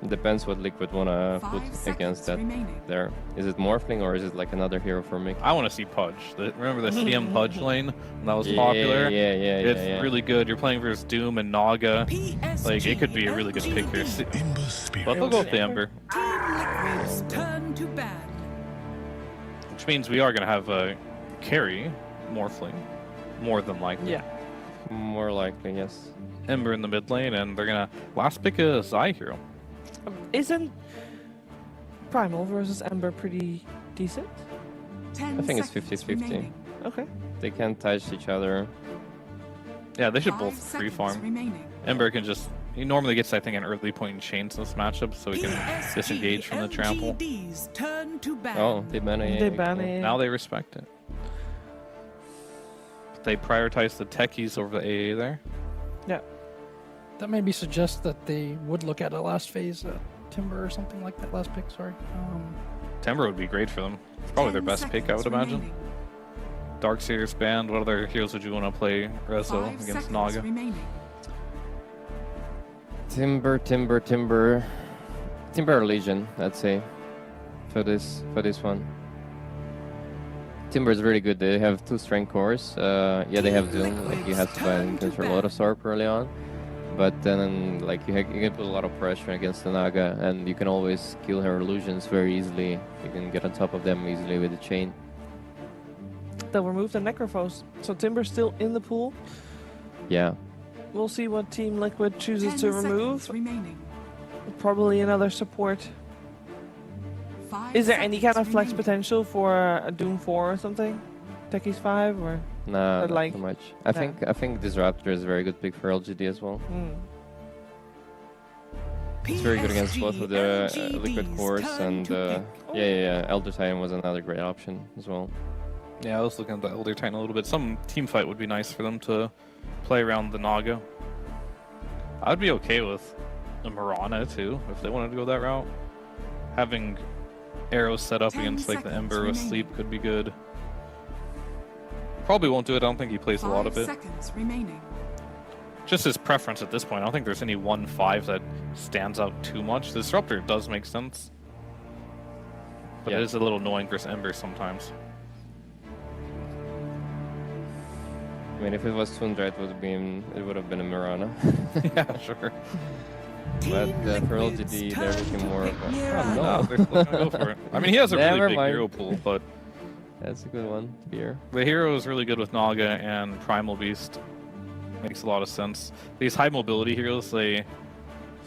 It depends what Liquid wanna put against that. There is it Morphling or is it like another hero for me? I want to see Pudge. Remember the CM Pudge lane? That was popular. Yeah. It's really good. You're playing versus Doom and Naga. Like it could be a really good pick here. But they'll go with the Ember. Which means we are gonna have a carry Morphling, more than likely. Yeah. More likely, yes. Ember in the mid lane, and they're gonna last pick a Zai hero. Isn't Primal versus Ember pretty decent? I think it's 50-50. Okay. They can't touch each other. Yeah, they should both free farm. Ember can just, he normally gets, I think, an early point in chains in this matchup, so he can disengage from the trample. Oh, they ban it. They ban it. Now they respect it. They prioritize the techies over the AA there. Yeah. That maybe suggests that they would look at a last phase Timber or something like that. Last pick, sorry. Timber would be great for them. It's probably their best pick, I would imagine. Darkseer's banned. What other heroes would you want to play Rezo against Naga? Timber or Legion, I'd say, for this one. Timber is really good. They have 2 strength cores. Yeah, they have Doom. Like you have to buy against a lot of Sorp early on, but then like you can put a lot of pressure against the Naga, and you can always kill her illusions very easily. You can get on top of them easily with the chain. They'll remove the Necrophos, so Timber's still in the pool. Yeah. We'll see what Team Liquid chooses to remove. Probably another support. Is there any kind of flex potential for a Doom 4 or something? Techies 5 or? No, not like, so much. I think Disruptor is a very good pick for LGD as well. It's very good against both of the Liquid cores, and yeah, Elder Titan was another great option as well. Yeah, I was looking at the Elder Titan a little bit. Some team fight would be nice for them to play around the Naga. I'd be okay with a Mirana too, if they wanted to go that route. Having arrows set up against like the Ember with Sleep could be good. Probably won't do it. I don't think he plays a lot of it. Just his preference at this point. I don't think there's any 1-5 that stands out too much. The Disruptor does make sense, but it is a little annoying versus Ember sometimes. I mean, if it was Tundra, it would have been a Mirana. Yeah, sure. But for LGD, they're looking more of a... No, they're still gonna go for it. I mean, he has a really big hero pool, but... That's a good one to be here. The hero is really good with Naga and Primal Beast. Makes a lot of sense. These high mobility heroes, they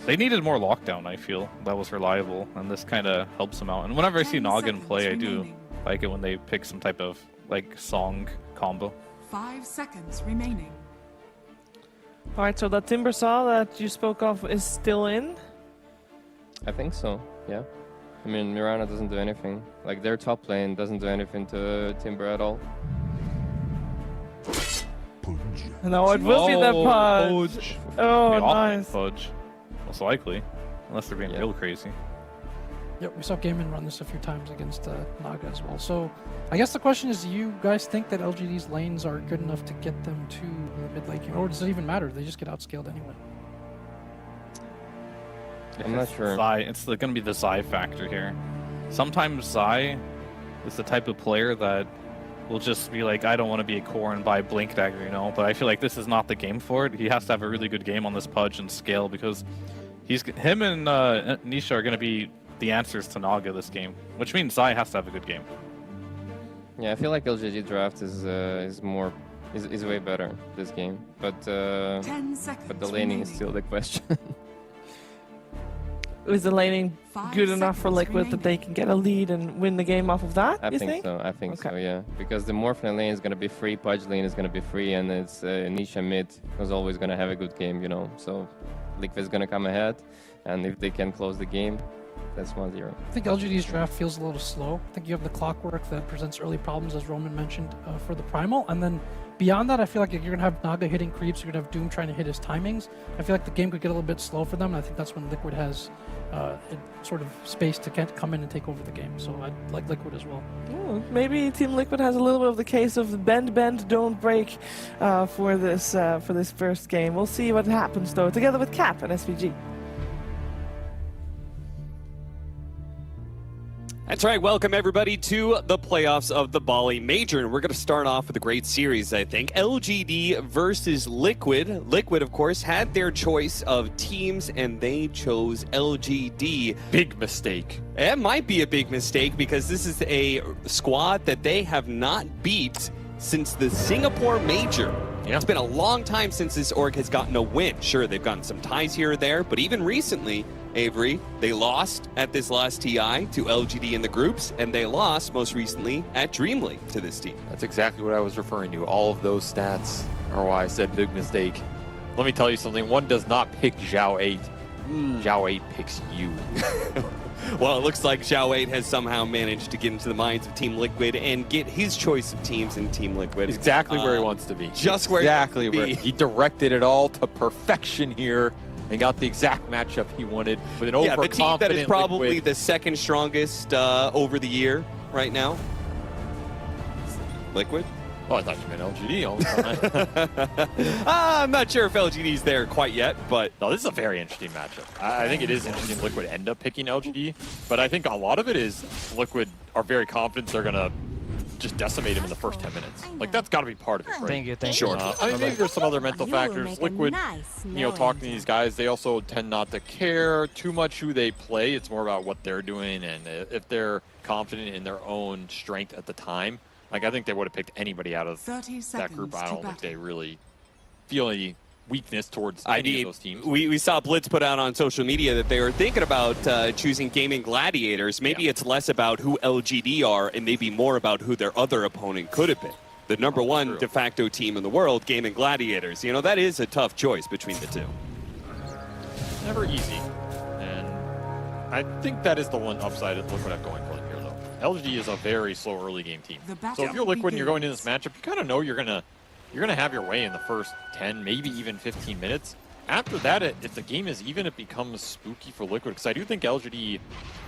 needed more lockdown, I feel. That was reliable, and this kind of helps them out. And whenever I see Naga in play, I do like it when they pick some type of, like, song combo. 5 seconds remaining. Alright, so that Timber Saw that you spoke of is still in? I think so, yeah. I mean, Mirana doesn't do anything. Like, their top lane doesn't do anything to Timber at all. No, it will be the Pudge. Oh, nice. Pudge. Most likely. Unless they're being real crazy. Yep, we saw Gaimin run this a few times against Naga as well. So, I guess the question is, do you guys think that LGD's lanes are good enough to get them to the mid lane game? Or does it even matter? They just get outscaled anyway. I'm not sure. It's going to be the Zai factor here. Sometimes Zai is the type of player that will just be like, I don't want to be a core and buy Blink Dagger, you know? But I feel like this is not the game for it. He has to have a really good game on this Pudge and scale, because him and Nisha are going to be the answers to Naga this game, which means Zai has to have a good game. Yeah, I feel like LGD draft is way better this game, but the laning is still the question. Is the laning good enough for Liquid that they can get a lead and win the game off of that? I think so. I think so. Yeah, because the Morphling lane is going to be free, Pudge lane is going to be free, and it's Nisha mid who's always going to have a good game, you know. So Liquid is going to come ahead, and if they can close the game, that's 1-0. I think LGD's draft feels a little slow. I think you have the clockwork that presents early problems, as Roman mentioned, for the Primal. And then beyond that, I feel like you're going to have Naga hitting creeps, you're going to have Doom trying to hit his timings. I feel like the game could get a little bit slow for them, and I think that's when Liquid has sort of space to come in and take over the game. So I like Liquid as well. Oh, maybe Team Liquid has a little bit of the case of the bend, don't break for this first game. We'll see what happens, though, together with Cap and SVG. That's right. Welcome, everybody, to the playoffs of the Bali Major. And we're going to start off with a great series, I think. LGD versus Liquid. Liquid, of course, had their choice of teams, and they chose LGD. Big mistake. It might be a big mistake, because this is a squad that they have not beat since the Singapore Major. Yeah. It's been a long time since this org has gotten a win. Sure, they've gotten some ties here or there, but even recently, Avery, they lost at this last TI to LGD in the groups, and they lost most recently at Dream League to this team. That's exactly what I was referring to. All of those stats are why I said big mistake. Let me tell you something. One does not pick Zhao 8. Zhao 8 picks you. Well, it looks like Zhao 8 has somehow managed to get into the minds of Team Liquid and get his choice of teams in Team Liquid. Exactly where he wants to be. Just where he directed it all to perfection here. and got the exact matchup he wanted with an Yeah, the team that is probably Liquid. the second strongest over the year right now. Liquid? Oh, I thought you meant LGD all the time. I'm not sure if LGD's there quite yet, but... No, this is a very interesting matchup. I think it is interesting Liquid end up picking LGD, but I think a lot of it is Liquid are very confident they're going to just decimate him in the first 10 minutes. Like, that's got to be part of it, right? Thank you. Sure. I mean, maybe there's some other mental factors. Liquid, talking to these guys, they also tend not to care too much who they play. It's more about what they're doing, and if they're confident in their own strength at the time. Like, I think they would have picked anybody out of that group. I don't think they really feel any weakness towards any of those teams. We saw Blitz put out on social media that they were thinking about choosing Gaimin Gladiators. Maybe it's less about who LGD are and maybe more about who their other opponent could have been. The number one de facto team in the world, Gaimin Gladiators. You know, that is a tough choice between the two. Never easy. And I think that is the one upside that Liquid have going for them here, though. LGD is a very slow early game team. So if you're Liquid and you're going into this matchup, you kind of know you're gonna have your way in the first 10, maybe even 15 minutes. After that, if the game is even, it becomes spooky for Liquid, because I do think LGD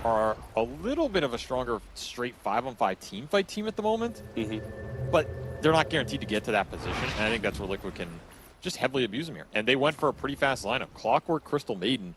are a little bit of a stronger straight 5-on-5 team fight team at the moment. But they're not guaranteed to get to that position, and I think that's where Liquid can just heavily abuse them here. And they went for a pretty fast lineup. Clockwork, Crystal Maiden.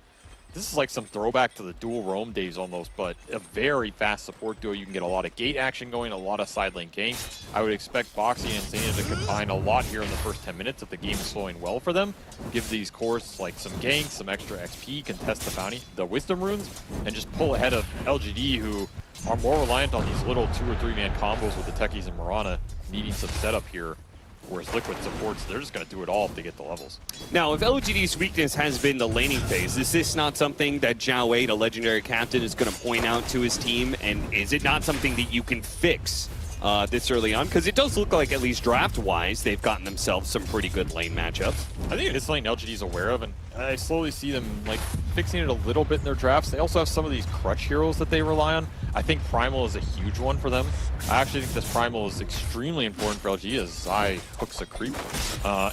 This is like some throwback to the dual roam days almost, but a very fast support duo. You can get a lot of gate action going, a lot of side lane gank. I would expect Boxy and Zayna to combine a lot here in the first 10 minutes if the game is slowing well for them. Give these cores like some ganks, some extra XP, contest the bounty, the wisdom runes, and just pull ahead of LGD, who are more reliant on these little 2 or 3 man combos with the Techies and Mirana needing some setup here. Whereas Liquid supports, they're just going to do it all if they get the levels. Now, if LGD's weakness has been the laning phase, is this not something that Zhao 8, a legendary captain, is going to point out to his team? And is it not something that you can fix this early on? Because it does look like, at least draft-wise, they've gotten themselves some pretty good lane matchups. I think it is something LGD's aware of, and I slowly see them like fixing it a little bit in their drafts. They also have some of these crutch heroes that they rely on. I think Primal is a huge one for them. I actually think this Primal is extremely important for LG as Zai hooks a creep.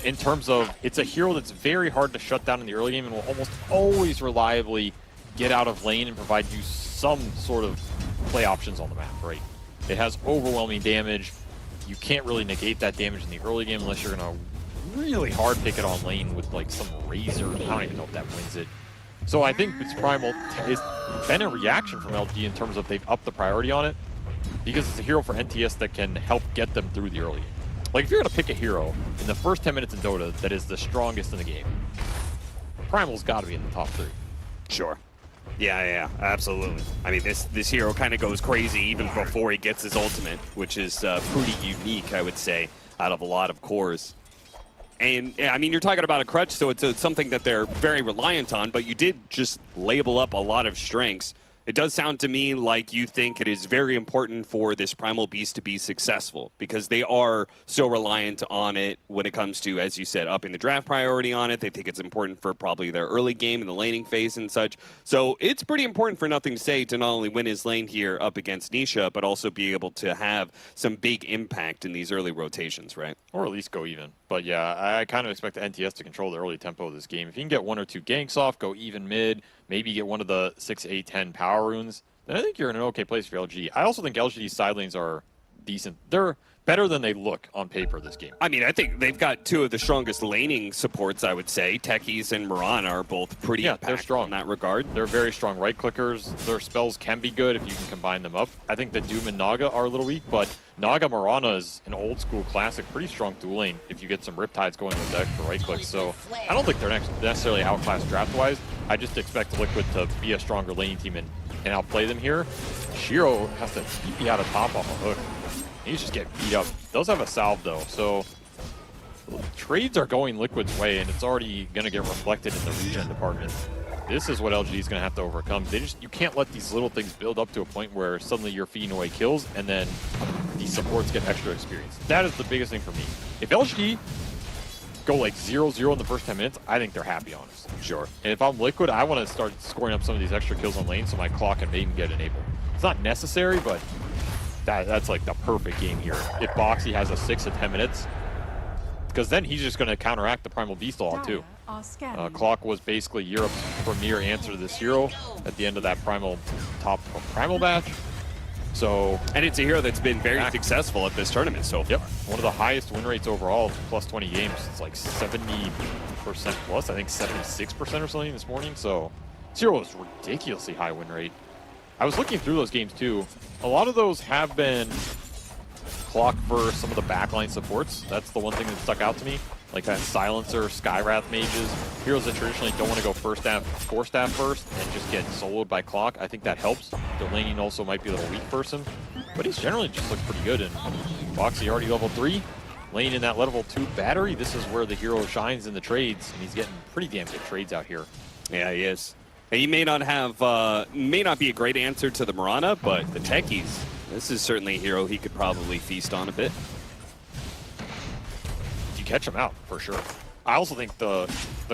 In terms of, it's a hero that's very hard to shut down in the early game and will almost always reliably get out of lane and provide you some sort of play options on the map, right? It has overwhelming damage. You can't really negate that damage in the early game unless you're going to really hard pick it on lane with like some Razor. I don't even know if that wins it. So I think this Primal has been a reaction from LG in terms of they've upped the priority on it, because it's a hero for NTS that can help get them through the early game. Like, if you're going to pick a hero in the first 10 minutes in Dota that is the strongest in the game, Primal's got to be in the top 3. Sure. Yeah, absolutely. I mean, this hero kind of goes crazy even before he gets his ultimate, which is pretty unique, I would say, out of a lot of cores. And, I mean, you're talking about a crutch, so it's something that they're very reliant on, but you did just label up a lot of strengths. It does sound to me like you think it is very important for this Primal Beast to be successful, because they are so reliant on it when it comes to, as you said, upping the draft priority on it. They think it's important for probably their early game in the laning phase and such. So it's pretty important for Nothing to Say to not only win his lane here up against Nisha, but also be able to have some big impact in these early rotations, right? Or at least go even. But yeah, I kind of expect the NTS to control the early tempo of this game. If you can get 1 or 2 ganks off, go even mid, maybe get one of the 6, 8, 10 power runes, then I think you're in an okay place for LG. I also think LGD's side lanes are decent. They're better than they look on paper this game. I mean, I think they've got 2 of the strongest laning supports, I would say. Techies and Mirana are both pretty they're strong in that regard. They're very strong right clickers. Their spells can be good if you can combine them up. I think the Doom and Naga are a little weak, but Naga Mirana is an old school classic, pretty strong dual lane if you get some Riptides going with the extra right clicks. So I don't think they're necessarily outclassed draft-wise. I just expect Liquid to be a stronger laning team and outplay them here. Shiro has to TP out of top off a hook. He's just getting beat up. Does have a salve though, so trades are going Liquid's way, and it's already going to get reflected in the regen department. This is what LG is going to have to overcome. You can't let these little things build up to a point where suddenly you're feeding away kills, and then these supports get extra experience. That is the biggest thing for me. If LG go like 0-0 in the first 10 minutes, I think they're happy, honestly. Sure. And if I'm Liquid, I want to start scoring up some of these extra kills on lane so my clock and Maiden get enabled. It's not necessary, but that's like the perfect game here. If Boxy has a 6 to 10 minutes, because then he's just going to counteract the Primal Beast all too. Clock was basically Europe's premier answer to this hero at the end of that primal batch. So, and it's a hero that's been very successful at this tournament so far. Yep, one of the highest win rates overall, plus 20 games. It's like 70% plus, I think 76% or something this morning. So, this hero is ridiculously high win rate. I was looking through those games too. A lot of those have been Clock for some of the backline supports. That's the one thing that stuck out to me. Like that Silencer, Skywrath mages, heroes that traditionally don't want to go core staff first and just get soloed by Clock. I think that helps. The laning also might be a little weak for him, but he's generally just looked pretty good. And Boxy already level 3, laying in that level 2 battery. This is where the hero shines in the trades, and he's getting pretty damn good trades out here. Yeah, he is. He may not have, may not be a great answer to the Mirana, but the techies, this is certainly a hero he could probably feast on a bit. Catch him out for sure. I also think the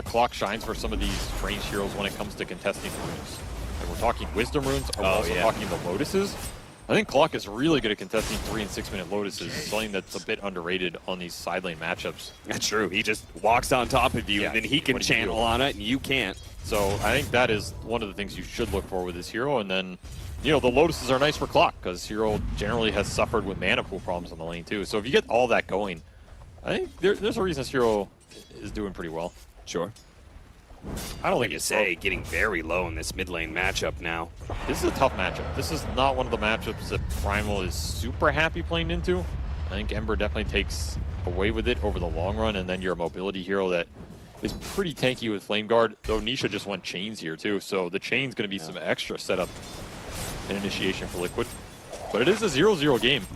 Clock shines for some of these ranged heroes when it comes to contesting runes. Like we're talking Wisdom runes, we're also talking the Lotuses. I think Clock is really good at contesting 3 and 6 minute Lotuses, something that's a bit underrated on these side lane matchups. That's true. He just walks on top of you and then he can channel on it and you can't. So I think that is one of the things you should look for with this hero. And then, you know, the Lotuses are nice for Clock because hero generally has suffered with mana pool problems on the lane too. So if you get all that going, I think there's a reason this hero is doing pretty well. Sure. I don't think you say getting very low in this mid lane matchup now. This is a tough matchup. This is not one of the matchups that Primal is super happy playing into. I think Ember definitely takes away with it over the long run, and then you're a mobility hero that is pretty tanky with Flame Guard, though Nisha just went chains here too, so the chain's going to be some extra setup and initiation for Liquid. But it is a 0-0 game.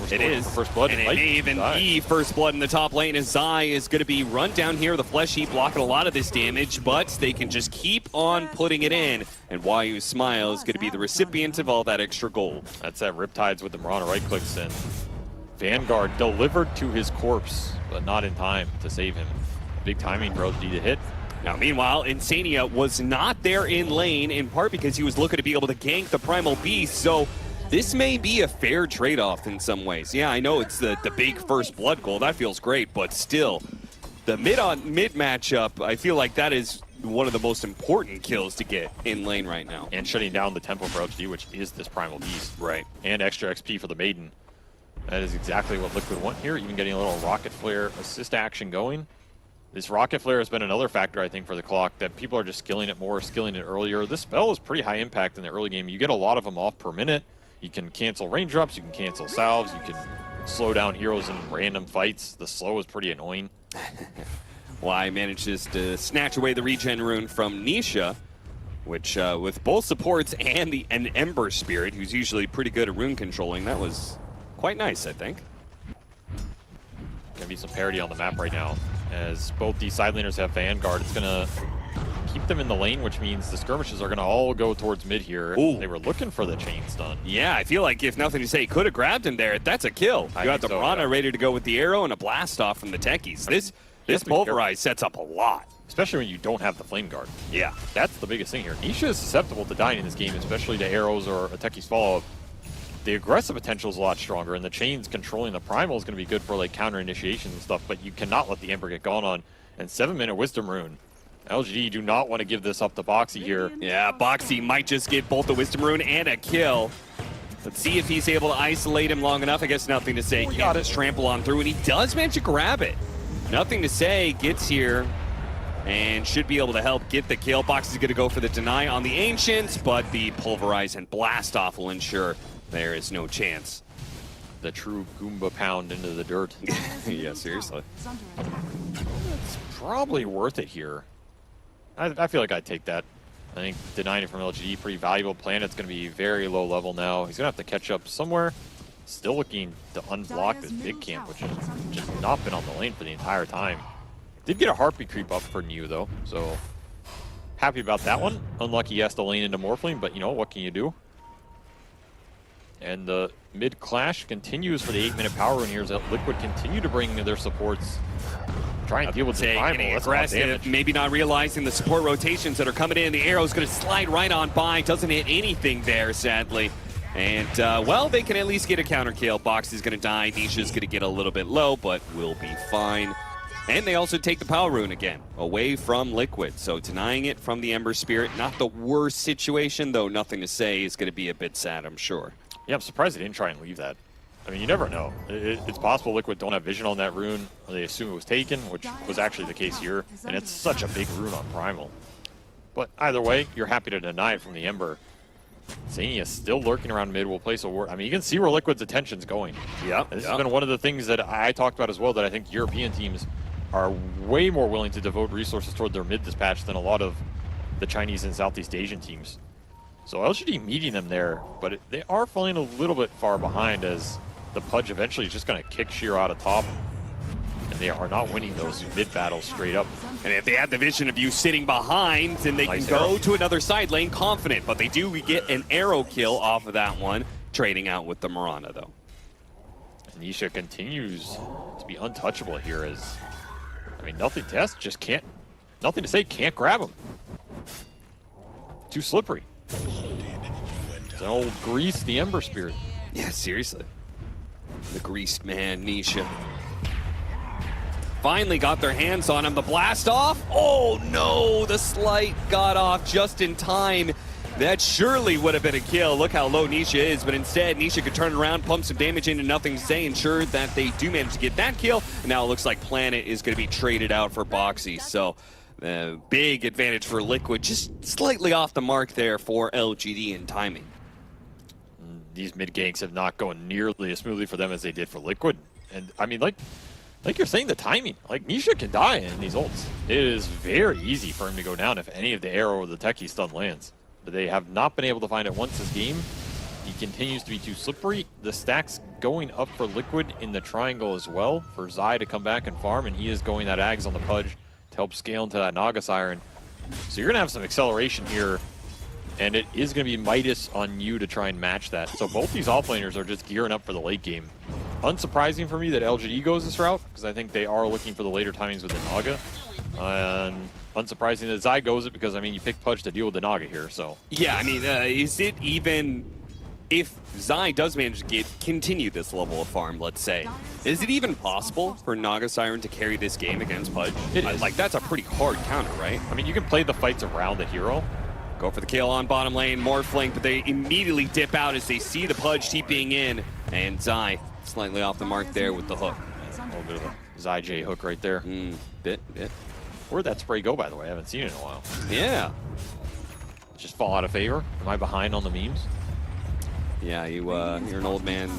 It is. First blood, and it may even be first blood in the top lane as Zai is going to be run down here. The Flesh Heap blocking a lot of this damage, but they can just keep on putting it in. And Wyu Smile is going to be the recipient of all that extra gold. That's that Riptides with the Mirana right clicks, and Vanguard delivered to his corpse, but not in time to save him. Big timing for LGD to hit. Now, meanwhile, Insania was not there in lane, in part because he was looking to be able to gank the Primal Beast, so this may be a fair trade-off in some ways. Yeah, I know it's the big first blood goal. That feels great, but still, the mid matchup, I feel like that is one of the most important kills to get in lane right now. And shutting down the tempo for LGD, which is this Primal Beast. Right. And extra XP for the Maiden. That is exactly what Liquid want here, even getting a little Rocket Flare assist action going. This Rocket Flare has been another factor, I think, for the Clock, that people are just skilling it more, skilling it earlier. This spell is pretty high impact in the early game. You get a lot of them off per minute. You can cancel raindrops, you can cancel salves, you can slow down heroes in random fights. The slow is pretty annoying. Y manages to snatch away the regen rune from Nisha, which with both supports and an Ember Spirit, who's usually pretty good at rune controlling, that was quite nice, I think. Gonna be some parity on the map right now. As both these side laners have Vanguard, it's gonna keep them in the lane, which means the skirmishes are going to all go towards mid here. Ooh. They were looking for the chain stun. Yeah, I feel like if nothing to say, could have grabbed him there. That's a kill. You got the Mirana ready to go with the arrow and a blast off from the techies. This pulverize sets up a lot. Especially when you don't have the Flame Guard. Yeah. That's the biggest thing here. Nisha is susceptible to dying in this game, especially to arrows or a techie's follow-up. The aggressive potential is a lot stronger, and the chains controlling the Primal is going to be good for like counter initiation and stuff, but you cannot let the Ember get gone on. And 7-minute Wisdom Rune. LGD do not want to give this up to Boxy here. Yeah, Boxy might just get both the Wisdom Rune and a kill. Let's see if he's able to isolate him long enough. I guess nothing to say. Can't just trample on through, and he does manage to grab it. Nothing to say, gets here, and should be able to help get the kill. Boxy's going to go for the deny on the Ancients, but the Pulverize and Blast Off will ensure there is no chance. The true Goomba pound into the dirt. Yeah, seriously. It's probably worth it here. I feel like I'd take that. I think denying it from LGD, pretty valuable. Planet's going to be very low level now. He's going to have to catch up somewhere. Still looking to unblock this big camp, which has just not been on the lane for the entire time. Did get a heartbeat creep up for New, though, so happy about that one. Unlucky he has to lane into Morphling, but you know, what can you do? And the mid clash continues for the 8-minute power rune here as Liquid continue to bring their supports. Try and deal with the Primal. That's aggressive, maybe not realizing the support rotations that are coming in. The arrow's going to slide right on by. Doesn't hit anything there, sadly. And, well, they can at least get a counter kill. Box is going to die. Nisha's going to get a little bit low, but will be fine. And they also take the Power Rune again, away from Liquid. So denying it from the Ember Spirit, not the worst situation, though nothing to say is going to be a bit sad, I'm sure. Yeah, I'm surprised they didn't try and leave that. I mean, you never know. It's possible Liquid don't have vision on that rune, or they assume it was taken, which was actually the case here. And it's such a big rune on Primal. But either way, you're happy to deny it from the Ember. Zania is still lurking around mid, will place a ward. I mean, you can see where Liquid's attention's going. Yeah. This has been one of the things that I talked about as well, that I think European teams are way more willing to devote resources toward their mid dispatch than a lot of the Chinese and Southeast Asian teams. So LGD meeting them there, but they are falling a little bit far behind as the Pudge eventually is just going to kick Shiro out of top. And they are not winning those mid battles straight up. And if they have the vision of you sitting behind, then they can go to another side lane confident. But they do get an arrow kill off of that one, trading out with the Mirana, though. Nisha continues to be untouchable here as, I mean, nothing Test just can't, nothing to say, can't grab him. Too slippery. It's an old grease, the Ember Spirit. Yeah, seriously. The greased man, Nisha. Finally got their hands on him. The blast off. Oh no, the slight got off just in time. That surely would have been a kill. Look how low Nisha is, but instead Nisha could turn around, pump some damage into nothing to say, ensure that they do manage to get that kill. And now it looks like Planet is going to be traded out for Boxy. So big advantage for Liquid, just slightly off the mark there for LGD in timing. These mid ganks have not gone nearly as smoothly for them as they did for Liquid. And I mean, like you're saying, the timing. Like, Nisha can die in these ults. It is very easy for him to go down if any of the arrow or the techie stun lands. But they have not been able to find it once this game. He continues to be too slippery. The stacks going up for Liquid in the triangle as well for Zai to come back and farm, and he is going that Ags on the Pudge to help scale into that Naga Siren. So you're going to have some acceleration here, and it is going to be Midas on you to try and match that. So both these offlaners are just gearing up for the late game. Unsurprising for me that LGD goes this route, because I think they are looking for the later timings with the Naga. And unsurprising that Zai goes it, because, I mean, you pick Pudge to deal with the Naga here, so. Yeah, I mean, is it even, if Zai does manage to continue this level of farm, let's say, is it even possible for Naga Siren to carry this game against Pudge? It is. Like, that's a pretty hard counter, right? I mean, you can play the fights around the hero. Go for the kill on bottom lane, more flank, but they immediately dip out as they see the Pudge TPing in, and Zai slightly off the mark there with the hook. A little bit of a Zai J hook right there. Bit. Where'd that spray go, by the way? I haven't seen it in a while. Yeah. Just fall out of favor? Am I behind on the memes? Yeah, you're an old man.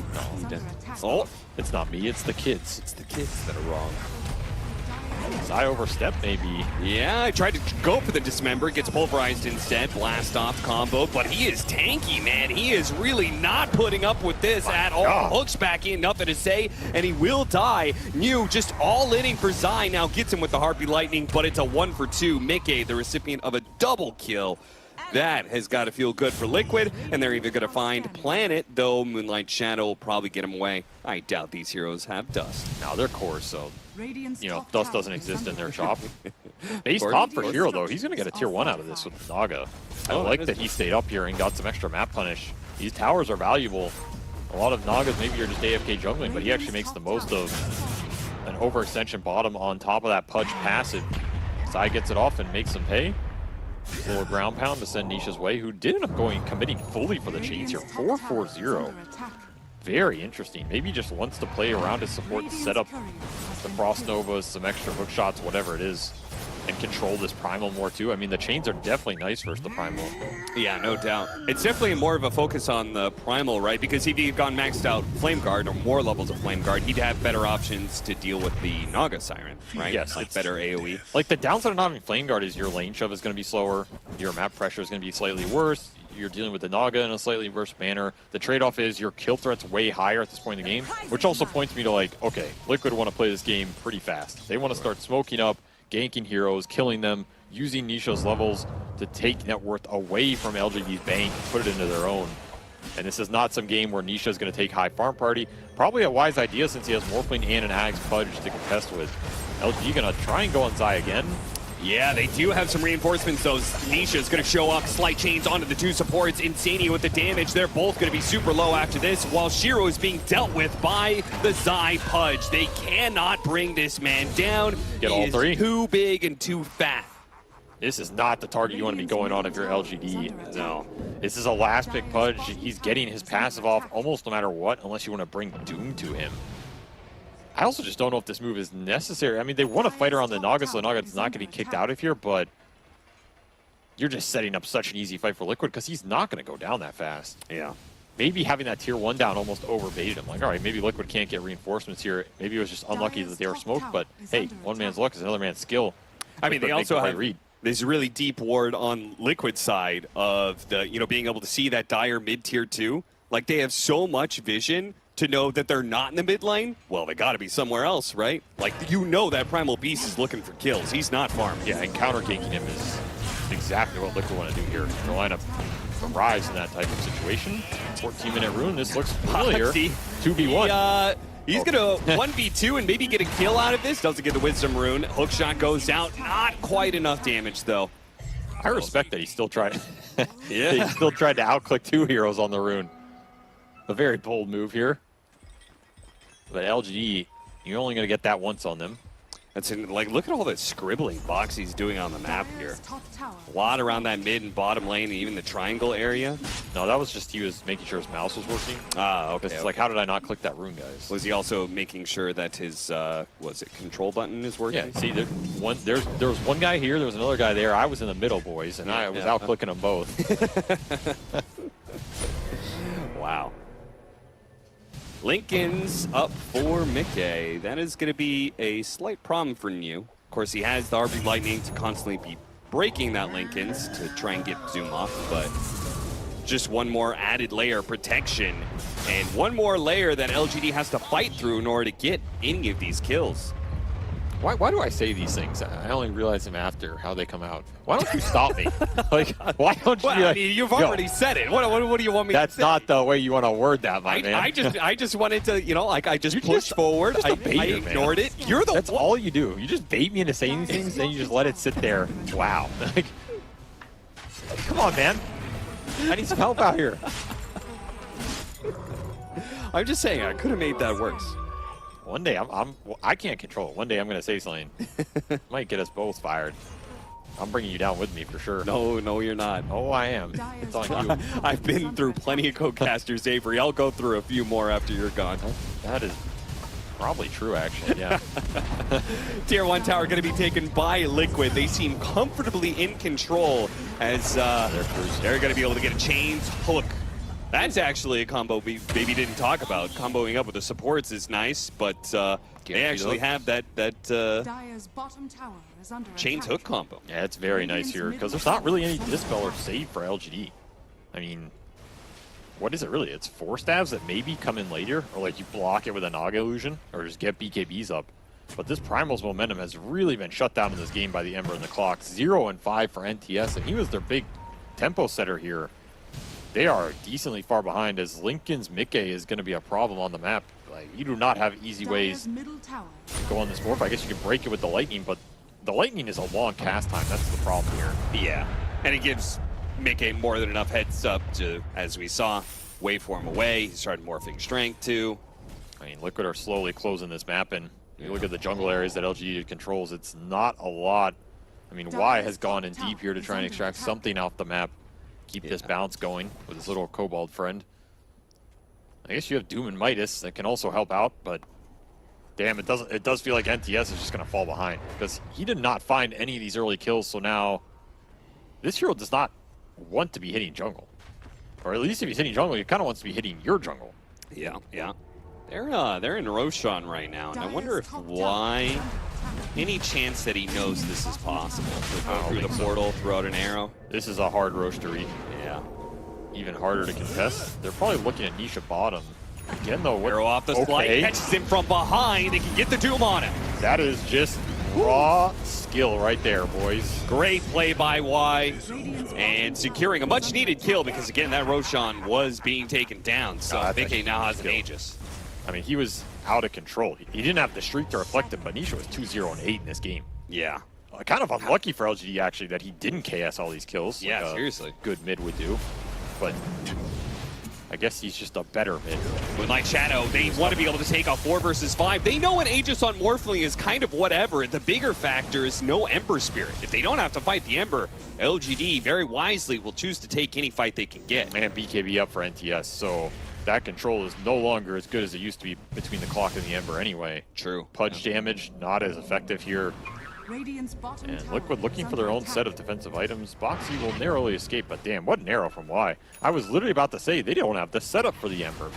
Oh, it's not me, it's the kids. It's the kids that are wrong. Zai overstepped, maybe. Yeah, I tried to go for the dismember, gets pulverized instead, blast off combo, but he is tanky, man. He is really not putting up with this at all. Hooks back in, nothing to say, and he will die. New just all-inning for Zai, now gets him with the Harpy Lightning, but it's a 1 for 2. Mickey, the recipient of a double kill. That has got to feel good for Liquid, and they're even going to find Planet, though Moonlight Shadow will probably get him away. I doubt these heroes have dust. No, they're cores, so, you know, dust doesn't exist in their shop. Base top for Hero, though. He's going to get a tier 1 out of this with Naga. I like that he stayed up here and got some extra map punish. These towers are valuable. A lot of Nagas, maybe you're just AFK jungling, but he actually makes the most of an overextension bottom on top of that Pudge passive. Zai gets it off and makes him pay. Little ground pound to send Nisha's way, who did end up committing fully for the chains here. 4-4-0. Very interesting. Maybe he just wants to play around his support to set up the Frost Novas, some extra hook shots, whatever it is, and control this Primal more too. I mean, the chains are definitely nice versus the Primal. Yeah, no doubt. It's definitely more of a focus on the Primal, right? Because if he'd gone maxed out Flame Guard or more levels of Flame Guard, he'd have better options to deal with the Naga Siren, right? Yes. Like better AoE. Like, the downside of not having Flame Guard is your lane shove is going to be slower, your map pressure is going to be slightly worse, you're dealing with the Naga in a slightly worse manner. The trade-off is your kill threat's way higher at this point in the game, which also points me to, like, okay, Liquid want to play this game pretty fast. They want to start smoking up, ganking heroes, killing them, using Nisha's levels to take net worth away from LGD's bank and put it into their own. And this is not some game where Nisha's going to take high farm party. Probably a wise idea since he has Morphling and an Ags Pudge to contest with. LG going to try and go on Zai again. Yeah, they do have some reinforcements, though. Nisha's going to show up, slight chains onto the two supports. Insania with the damage. They're both going to be super low after this, while Shiro is being dealt with by the Zai Pudge. They cannot bring this man down. Get all three. Too big and too fat. This is not the target you want to be going on if you're LGD. No. This is a last pick Pudge. He's getting his passive off almost no matter what, unless you want to bring Doom to him. I also just don't know if this move is necessary. I mean, they want to fight around the Naga, so the Naga's not going to be kicked out of here, but you're just setting up such an easy fight for Liquid because he's not going to go down that fast. Yeah. Maybe having that tier 1 down almost overbaited him. Like, all right, maybe Liquid can't get reinforcements here. Maybe it was just unlucky that they were smoked, but hey, one man's luck is another man's skill. I mean, they also have this really deep ward on Liquid side of the, being able to see that dire mid-tier 2. Like, they have so much vision to know that they're not in the mid lane. Well, they got to be somewhere else, right? Like, that Primal Beast is looking for kills. He's not farming. Yeah, and counter-ganking him is exactly what Liquid want to do here. The lineup arrives in that type of situation. 14-minute rune. This looks familiar. 2v1. He's going to 1v2 and maybe get a kill out of this. Doesn't get the Wisdom rune. Hookshot goes out. Not quite enough damage, though. I respect that he still tried. Yeah. He still tried to outclick 2 heroes on the rune. A very bold move here. But LGD, you're only going to get that once on them. Look at all the scribbling Boxy's doing on the map here. A lot around that mid and bottom lane, and even the triangle area. No, that was just he was making sure his mouse was working. Ah, okay. It's like, how did I not click that rune, guys? Was he also making sure that his, control button is working? Yeah, see, there was one guy here, there was another guy there. I was in the middle, boys, and I was out clicking them both. Wow. Lincoln's up for Mickey. That is going to be a slight problem for New. Of course, he has the RB Lightning to constantly be breaking that Lincoln's to try and get Zoom off, but just one more added layer of protection and one more layer that LGD has to fight through in order to get any of these kills. Why do I say these things? I only realize them after how they come out. Why don't you stop me? Like, why don't you? Well, I mean, you've already said it. What do you want me to say? That's not the way you want to word that, my man. I just wanted to, I just pushed forward. I ignored it. You're the That's all you do. You just bait me into saying these things, and you just let it sit there. Wow. Like, come on, man. I need some help out here. I'm just saying, I could have made that worse. One day, I can't control it. One day I'm going to say something. Might get us both fired. I'm bringing you down with me for sure. No, you're not. Oh, I am. It's on you. I've been through plenty of co-casters, Avery. I'll go through a few more after you're gone. That is probably true, actually, yeah. Tier 1 tower going to be taken by Liquid. They seem comfortably in control as they're going to be able to get a chains hook. That's actually a combo we maybe didn't talk about. Comboing up with the supports is nice, but they actually have that chains hook combo. Yeah, it's very nice here because there's not really any dispel or save for LGD. I mean, what is it really? It's 4 stabs that maybe come in later, or like you block it with a Naga illusion, or just get BKBs up. But this Primal's momentum has really been shut down in this game by the Ember and the Clock. 0 and 5 for NTS, and he was their big tempo setter here. They are decently far behind as Lincoln's Mickey is going to be a problem on the map. Like, you do not have easy ways to go on this morph. I guess you can break it with the Lightning, but the Lightning is a long cast time. That's the problem here. Yeah, and it gives Mickey more than enough heads up to, as we saw, waveform away. He started morphing strength too. I mean, Liquid are slowly closing this map, and you look at the jungle areas that LGD controls, it's not a lot. I mean, Y has gone in deep here to try and extract something off the map. Keep this bounce going with his little kobold friend. I guess you have Doom and Midas that can also help out, but damn, it does feel like NTS is just going to fall behind because he did not find any of these early kills, so now this hero does not want to be hitting jungle. Or at least if he's hitting jungle, he kind of wants to be hitting your jungle. Yeah. They're in Roshan right now, and I wonder if Y, any chance that he knows this is possible to go through the portal, throw out an arrow? This is a hard Rosh to read. Yeah. Even harder to contest. They're probably looking at Nisha bottom. Again, though, arrow off the slide, catches him from behind. They can get the Doom on him. That is just raw skill right there, boys. Great play by Y, and securing a much-needed kill because, again, that Roshan was being taken down. So I think he now has an Aegis. I mean, he was out of control. He didn't have the streak to reflect him, but Nisha was 2-0 and 8 in this game. Yeah. kind of unlucky for LGD, actually, that he didn't KS all these kills. Yeah, like seriously. Good mid would do. But I guess he's just a better mid. Moonlight Shadow, they want to be able to take a 4 versus 5. They know an Aegis on Morphling is kind of whatever. The bigger factor is no Ember Spirit. If they don't have to fight the Ember, LGD very wisely will choose to take any fight they can get. And BKB up for NTS, so that control is no longer as good as it used to be between the Clock and the Ember anyway. True. Pudge damage, not as effective here. And Liquid looking for their own set of defensive items. Boxy will narrowly escape, but damn, what an arrow from Y. I was literally about to say they don't have the setup for the Ember.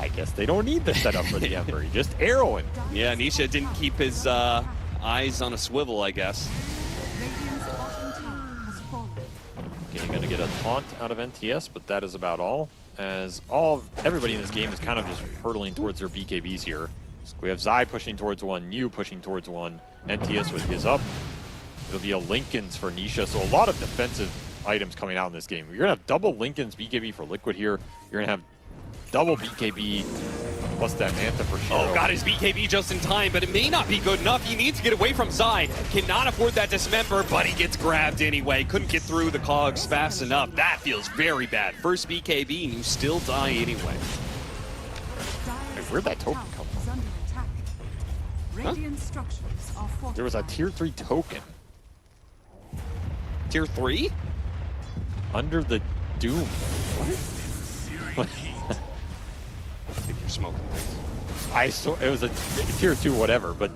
I guess they don't need the setup for the Ember. You just arrow him. Yeah, Nisha didn't keep his eyes on a swivel, I guess. Okay, gonna get a taunt out of NTS, but that is about all. As everybody in this game is kind of just hurtling towards their BKBs here. So we have Zai pushing towards one, Yu pushing towards one, NTS with his up. It'll be a Linken's for Nisha, so a lot of defensive items coming out in this game. You're gonna have double Linken's BKB for Liquid here. You're gonna have double BKB plus that Manta for Shiro. Oh, got his BKB just in time, but it may not be good enough. He needs to get away from Zai. Cannot afford that Dismember, but he gets grabbed anyway. Couldn't get through the cogs fast enough. That feels very bad. First BKB, and you still die anyway. Hey, where'd that token come from? Huh? There was a tier 3 token. Tier 3? Under the Doom. What? I think you're smoking things. I saw it was a tier 2 whatever, but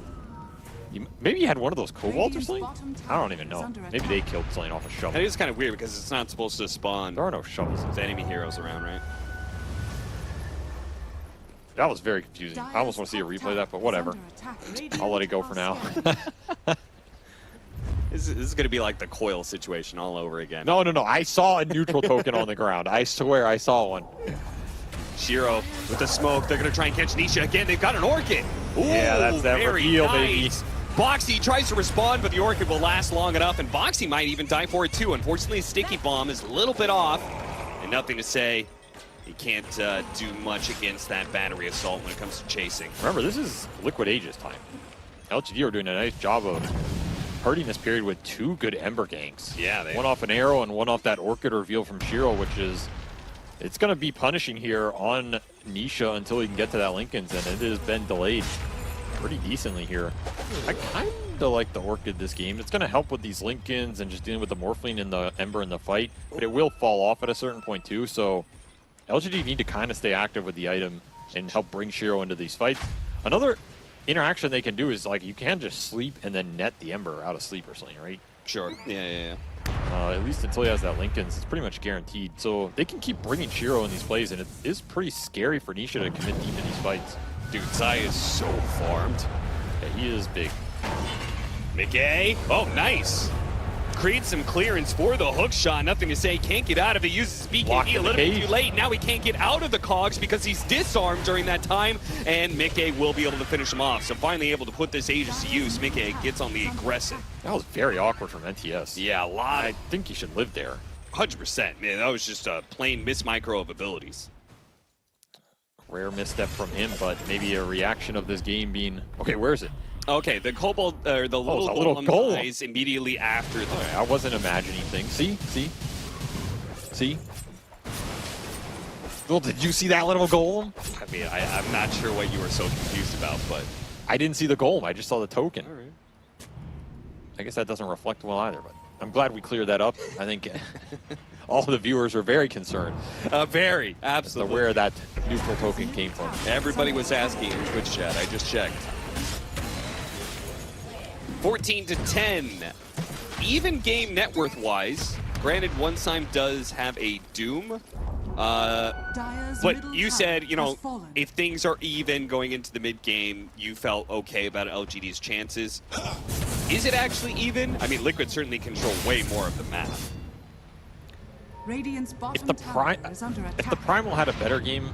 maybe you had one of those kobolds or something? I don't even know. Maybe they killed something off a shovel. That is kind of weird because it's not supposed to spawn. There are no shovels. There's enemy heroes around, right? That was very confusing. I almost want to see a replay of that, but whatever. I'll let it go for now. This is going to be like the coil situation all over again. No. I saw a neutral token on the ground. I swear I saw one. Shiro with the smoke. They're going to try and catch Nisha again. They've got an Orchid. Ooh, yeah, that's that reveal, baby. Boxy tries to respond, but the Orchid will last long enough, and Boxy might even die for it too. Unfortunately, his Sticky Bomb is a little bit off, and nothing to say. He can't do much against that battery assault when it comes to chasing. Remember, this is Liquid Aegis time. LGD are doing a nice job of hurting this period with 2 good Ember ganks. Yeah, one off an arrow and one off that Orchid reveal from Shiro, which is, it's going to be punishing here on Nisha until he can get to that Linken's, and it has been delayed pretty decently here. I kind of like the Orchid this game. It's going to help with these Linken's and just dealing with the Morphling and the Ember in the fight, but it will fall off at a certain point too, so LGD need to kind of stay active with the item and help bring Shiro into these fights. Another interaction they can do is, like, you can just sleep and then net the Ember out of sleep or something, right? Sure. Yeah. At least until he has that Linken's, it's pretty much guaranteed. So they can keep bringing Shiro in these plays, and it is pretty scary for Nisha to commit deep in these fights. Dude, Zai is so farmed. Yeah, he is big. Mickey. Oh, nice. Creates some clearance for the hook shot. Nothing to say. Can't get out of it. Uses BKB a little bit too late. Now he can't get out of the cogs because he's disarmed during that time. And Mickey will be able to finish him off. So finally able to put this Aegis to use. Mickey gets on the aggressive. That was very awkward from NTS. Yeah, a lot. I think he should live there. 100%. Man, that was just a plain mismicro of abilities. Rare misstep from him, but maybe a reaction of this game being... Okay, where is it? Okay, the Kobold, or the little golem dies immediately after the... Okay, I wasn't imagining things. See? Well, did you see that little golem? I mean, I'm not sure what you were so confused about, but... I didn't see the golem, I just saw the token. All right. I guess that doesn't reflect well either, but I'm glad we cleared that up. I think all the viewers are very concerned. Very, absolutely. Where that neutral token came from. Everybody was asking in Twitch chat, I just checked. 14-10. Even game net worth wise. Granted, One Time does have a Doom. But you said, you know, if things are even going into the mid game, you felt okay about LGD's chances. Is it actually even? I mean, Liquid certainly control way more of the map. If the Primal had a better game,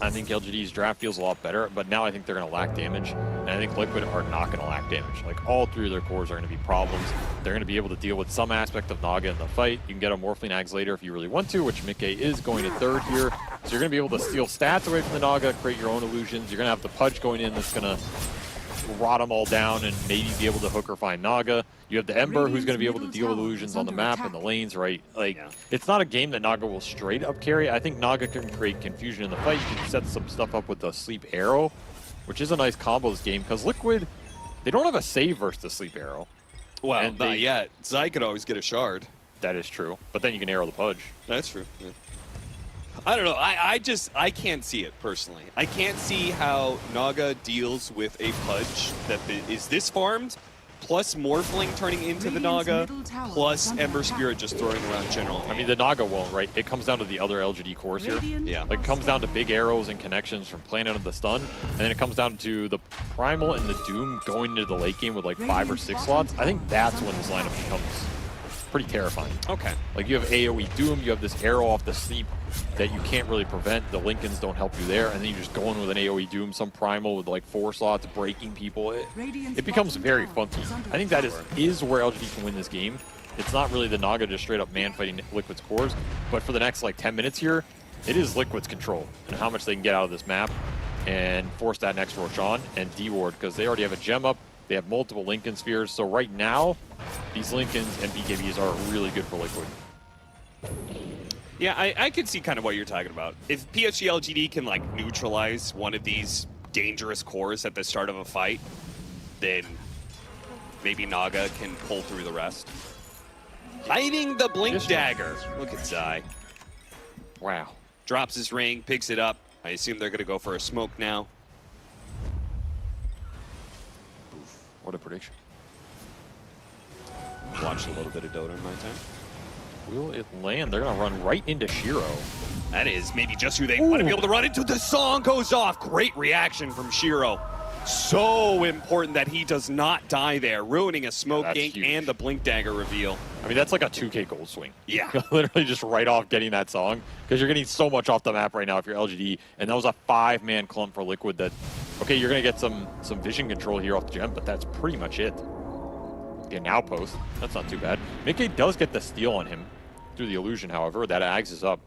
I think LGD's draft feels a lot better, but now I think they're going to lack damage, and I think Liquid are not going to lack damage. Like, all 3 of their cores are going to be problems. They're going to be able to deal with some aspect of Naga in the fight. You can get a Morphling Ags later if you really want to, which Mickey is going to 3rd here. So you're going to be able to steal stats away from the Naga, create your own illusions. You're going to have the Pudge going in that's going to rot them all down and maybe be able to hook or find Naga. You have the Ember, who's going to be able to deal with illusions on the map and the lanes, right? Like, it's not a game that Naga will straight up carry. I think Naga can create confusion in the fight. You can set some stuff up with the Sleep Arrow, which is a nice combo this game, because Liquid, they don't have a save versus the Sleep Arrow. Well, and not yet. Zai could always get a shard. That is true. But then you can arrow the Pudge. That's true. Yeah. I don't know. I can't see it, personally. I can't see how Naga deals with a Pudge that is this farmed, plus Morphling turning into the Naga, plus Ember Spirit just throwing around general. I mean, the Naga won't, right? It comes down to the other LGD cores here. Yeah. Like, it comes down to big arrows and connections from playing under the stun, and then it comes down to the Primal and the Doom going into the late game with like 5 or 6 slots. I think that's when this lineup becomes pretty terrifying. Okay. Like, you have AoE Doom, you have this arrow off the sleep that you can't really prevent. The Lincolns don't help you there, and then you just go in with an AoE Doom, some Primal with like 4 slots, breaking people. It becomes very funky. I think that is where LGD can win this game. It's not really the Naga just straight up man fighting Liquid's cores, but for the next like 10 minutes here, it is Liquid's control and how much they can get out of this map and force that next Roshan and D-Ward, because they already have a gem up. They have multiple Lincoln spheres, so right now, these Lincolns and BKBs are really good for Liquid. Yeah, I could see kind of what you're talking about. If PSG.LGD can like neutralize one of these dangerous cores at the start of a fight, then maybe Naga can pull through the rest. Hiding the Blink Dagger. Look at Zai. Wow. Drops his ring, picks it up. I assume they're going to go for a smoke now. What a prediction. Watched a little bit of Dota in my time. Will it land? They're going to run right into Shiro. That is maybe just who they want to be able to run into. The song goes off. Great reaction from Shiro. So important that he does not die there, ruining a smoke gank and the Blink Dagger reveal. I mean, that's like a 2K gold swing. Yeah. Literally just right off getting that song, because you're getting so much off the map right now if you're LGD, and that was a 5-man clump for Liquid that, okay, you're going to get some vision control here off the gem, but that's pretty much it. Get an outpost. That's not too bad. Mickey does get the steal on him through the illusion, however. That Ags is up.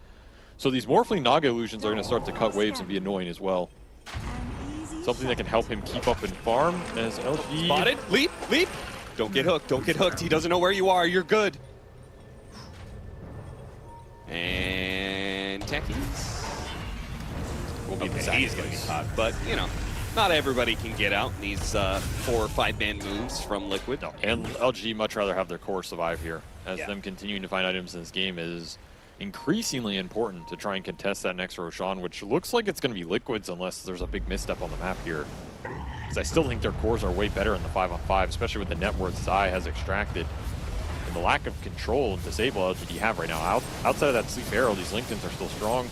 So these Morphling Naga illusions are going to start to cut waves and be annoying as well. Something that can help him keep up and farm as LG. Spotted. Leap, leap. Don't get hooked. Don't get hooked. He doesn't know where you are. You're good. And Techies. Will be he's going to be hot. But, you know, not everybody can get out in these 4 or 5-man moves from Liquid. No, and LG much rather have their core survive here, as them continuing to find items in this game is increasingly important to try and contest that next Roshan, which looks like it's going to be Liquid's unless there's a big misstep on the map here. Because I still think their cores are way better in the 5-on-5, especially with the net worth Zai has extracted. And the lack of control and disable LGD have right now. Outside of that Sleep Arrow, these Lincolns are still strong.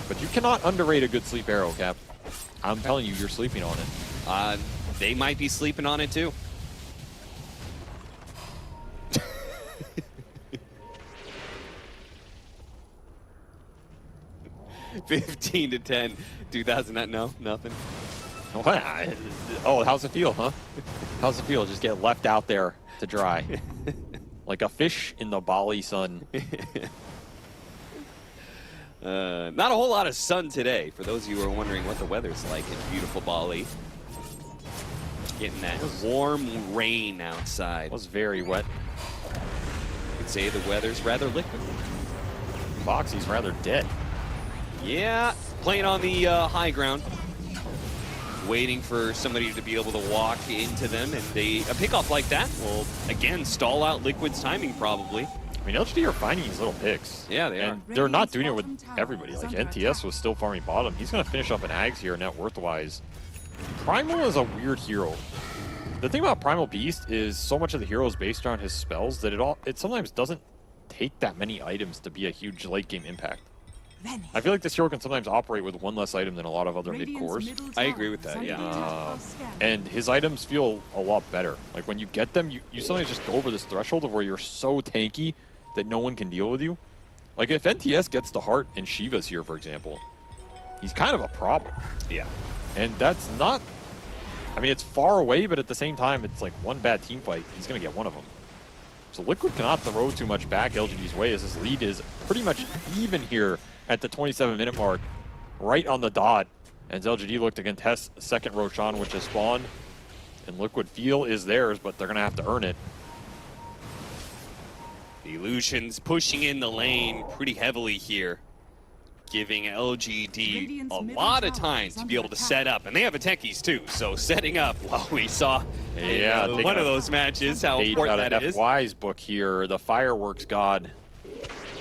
But you cannot underrate a good Sleep Arrow, Cap. I'm telling you, you're sleeping on it. They might be sleeping on it too. 15 to 10, 2000. No, nothing. Oh, how's it feel, huh? How's it feel? Just get left out there to dry, like a fish in the Bali sun. Not a whole lot of sun today. For those of you who are wondering what the weather's like in beautiful Bali, getting that warm rain outside. It was very wet. You could say the weather's rather liquid. Foxy's rather dead. Yeah, playing on the high ground, waiting for somebody to be able to walk into them, and a pickoff like that will, again, stall out Liquid's timing probably. I mean, LGD are finding these little picks. Yeah, they are. They're not doing it with everybody. Like, NTS was still farming bottom. He's going to finish up an Ags here, net worth-wise. Primal is a weird hero. The thing about Primal Beast is so much of the hero is based around his spells that it sometimes doesn't take that many items to be a huge late-game impact. I feel like this hero can sometimes operate with 1 less item than a lot of other mid-cores. I agree with that, yeah. And his items feel a lot better. Like, when you get them, you sometimes just go over this threshold of where you're so tanky that no one can deal with you. Like, if NTS gets the heart and Shiva's here, for example, he's kind of a problem. Yeah. And that's not... I mean, it's far away, but at the same time, it's like one bad team fight. He's going to get one of them. So Liquid cannot throw too much back LGD's way, as his lead is pretty much even here at the 27-minute mark, right on the dot. As LGD looked to contest second Roshan, which has spawned. And Liquid feel is theirs, but they're going to have to earn it. The Illusions pushing in the lane pretty heavily here, giving LGD a lot of time to be able to set up. And they have a techies too, so setting up, well, we saw one of those matches, how important that is. FY's book here, the Fireworks God,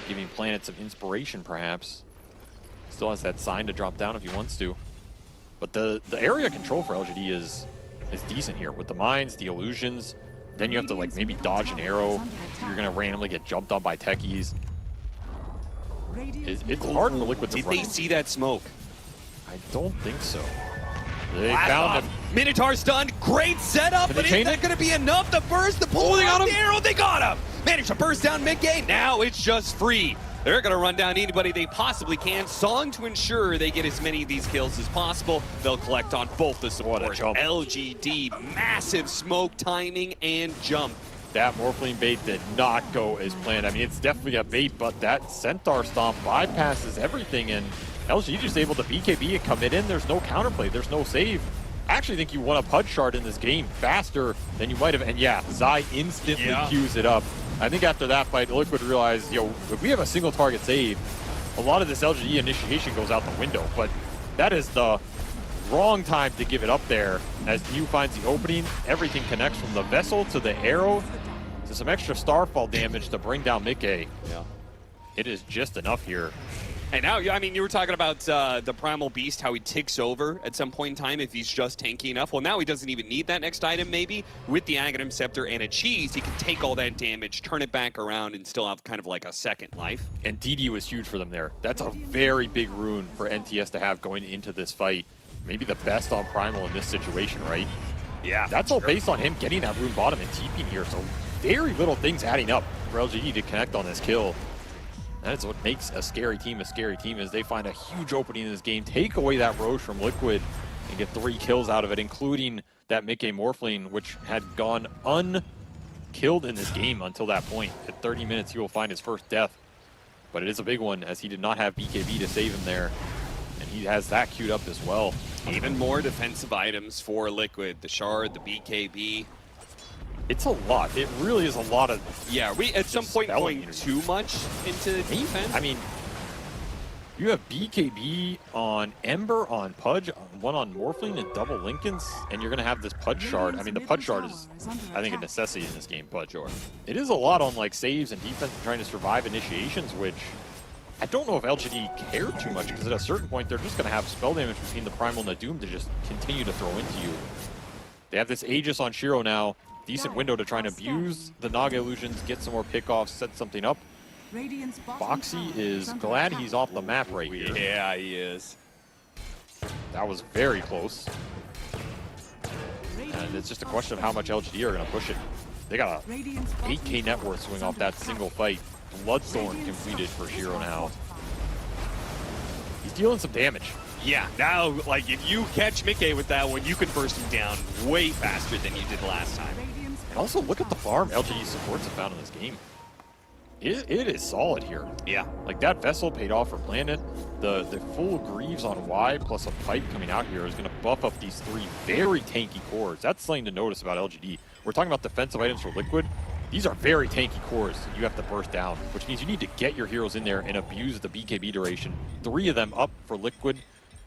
giving Planet some inspiration perhaps. Still has that sign to drop down if he wants to. But the area control for LGD is decent here with the mines, the illusions. Then you have to like maybe dodge an arrow. You're gonna randomly get jumped on by techies. It's hard for Liquid to run. Did they see that smoke? I don't think so. They found him. Minotaur stunned. Great setup, but is that going to be enough to burst the pull? They got him. The arrow. They got him. Managed to burst down mid-game. Now it's just free. They're going to run down anybody they possibly can. Song to ensure they get as many of these kills as possible. They'll collect on both the supports. LGD, massive smoke timing and jump. That Morphling bait did not go as planned. I mean, it's definitely a bait, but that Centaur Stomp bypasses everything, and LG just able to BKB and commit in. There's no counterplay. There's no save. I actually think you won a Pudge Shard in this game faster than you might have. And yeah, Zai instantly queues it up. I think after that fight, Liquid realized, yo, if we have a single target save, a lot of this LGD initiation goes out the window. But that is the wrong time to give it up there. As Mew finds the opening, everything connects from the vessel to the arrow to some extra Starfall damage to bring down Mickey. Yeah. It is just enough here. And now, I mean, you were talking about the Primal Beast, how he ticks over at some point in time if he's just tanky enough. Well, now he doesn't even need that next item, maybe. With the Aghanim Scepter and a cheese, he can take all that damage, turn it back around, and still have kind of like a second life. And DD was huge for them there. That's a very big rune for NTS to have going into this fight. Maybe the best on Primal in this situation, right? Yeah. That's all based on him getting that rune bottom and TPing here, so very little things adding up for LGD to connect on this kill. That is what makes a scary team, is they find a huge opening in this game, take away that Roche from Liquid, and get 3 kills out of it, including that Mickey Morphling, which had gone unkilled in this game until that point. At 30 minutes, he will find his first death. But it is a big one, as he did not have BKB to save him there. And he has that queued up as well. Even more defensive items for Liquid. The Shard, the BKB. It's a lot. It really is a lot of... Yeah, we at some point going too much into defense. I mean, you have BKB on Ember, on Pudge, one on Morphling, and double Lincolns, and you're going to have this Pudge Shard. I mean, the Pudge Shard is, I think, a necessity in this game, Pudge. It is a lot on like saves and defense and trying to survive initiations, which I don't know if LGD cared too much, because at a certain point, they're just going to have spell damage between the Primal and the Doom to just continue to throw into you. They have this Aegis on Shiro now. Decent window to try and abuse the Naga illusions, get some more pickoffs, set something up. Boxy is glad he's off the map right here. Yeah, he is. That was very close. And it's just a question of how much LGD are going to push it. They got a 8K net worth swing off that single fight. Bloodthorn completed for Shiro now. He's dealing some damage. Yeah, now, like, if you catch Mickey with that one, you can burst him down way faster than you did last time. And also, look at the farm LGD supports have found in this game. It is solid here. Yeah. Like, that Vessel paid off for Planet. The full Greaves on Y plus a Pipe coming out here is going to buff up these 3 very tanky cores. That's something to notice about LGD. We're talking about defensive items for Liquid. These are very tanky cores that you have to burst down, which means you need to get your heroes in there and abuse the BKB duration. 3 of them up for Liquid.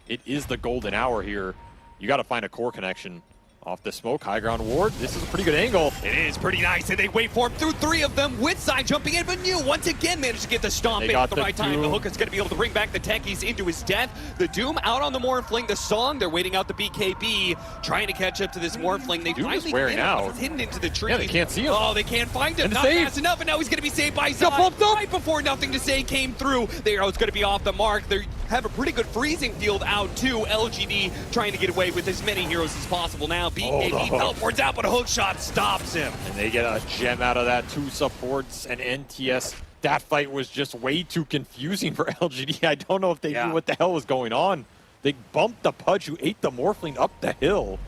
It is the golden hour here. You got to find a core connection. Off the smoke, high ground ward. This is a pretty good angle. It is pretty nice, and they wait for him through 3 of them with side jumping in, but Mew once again managed to get the stomp in at the right time. The Hook is going to be able to bring back the techies into his death. The Doom out on the Morphling, the Song, they're waiting out the BKB, trying to catch up to this Morphling. They Doom finally is wearing out. He's hidden into the tree. Yeah, they can't see him. Oh, they can't find him. And Not fast enough, and now he's going to be saved by Zai. Right before Nothing to Say came through. The arrow's going to be off the mark. They have a pretty good freezing field out too. LGD trying to get away with as many heroes as possible now. BKB teleports out, but a hook shot stops him. And they get a gem out of that. 2 supports and NTS. That fight was just way too confusing for LGD. I don't know if they knew what the hell was going on. They bumped the Pudge who ate the Morphling up the hill.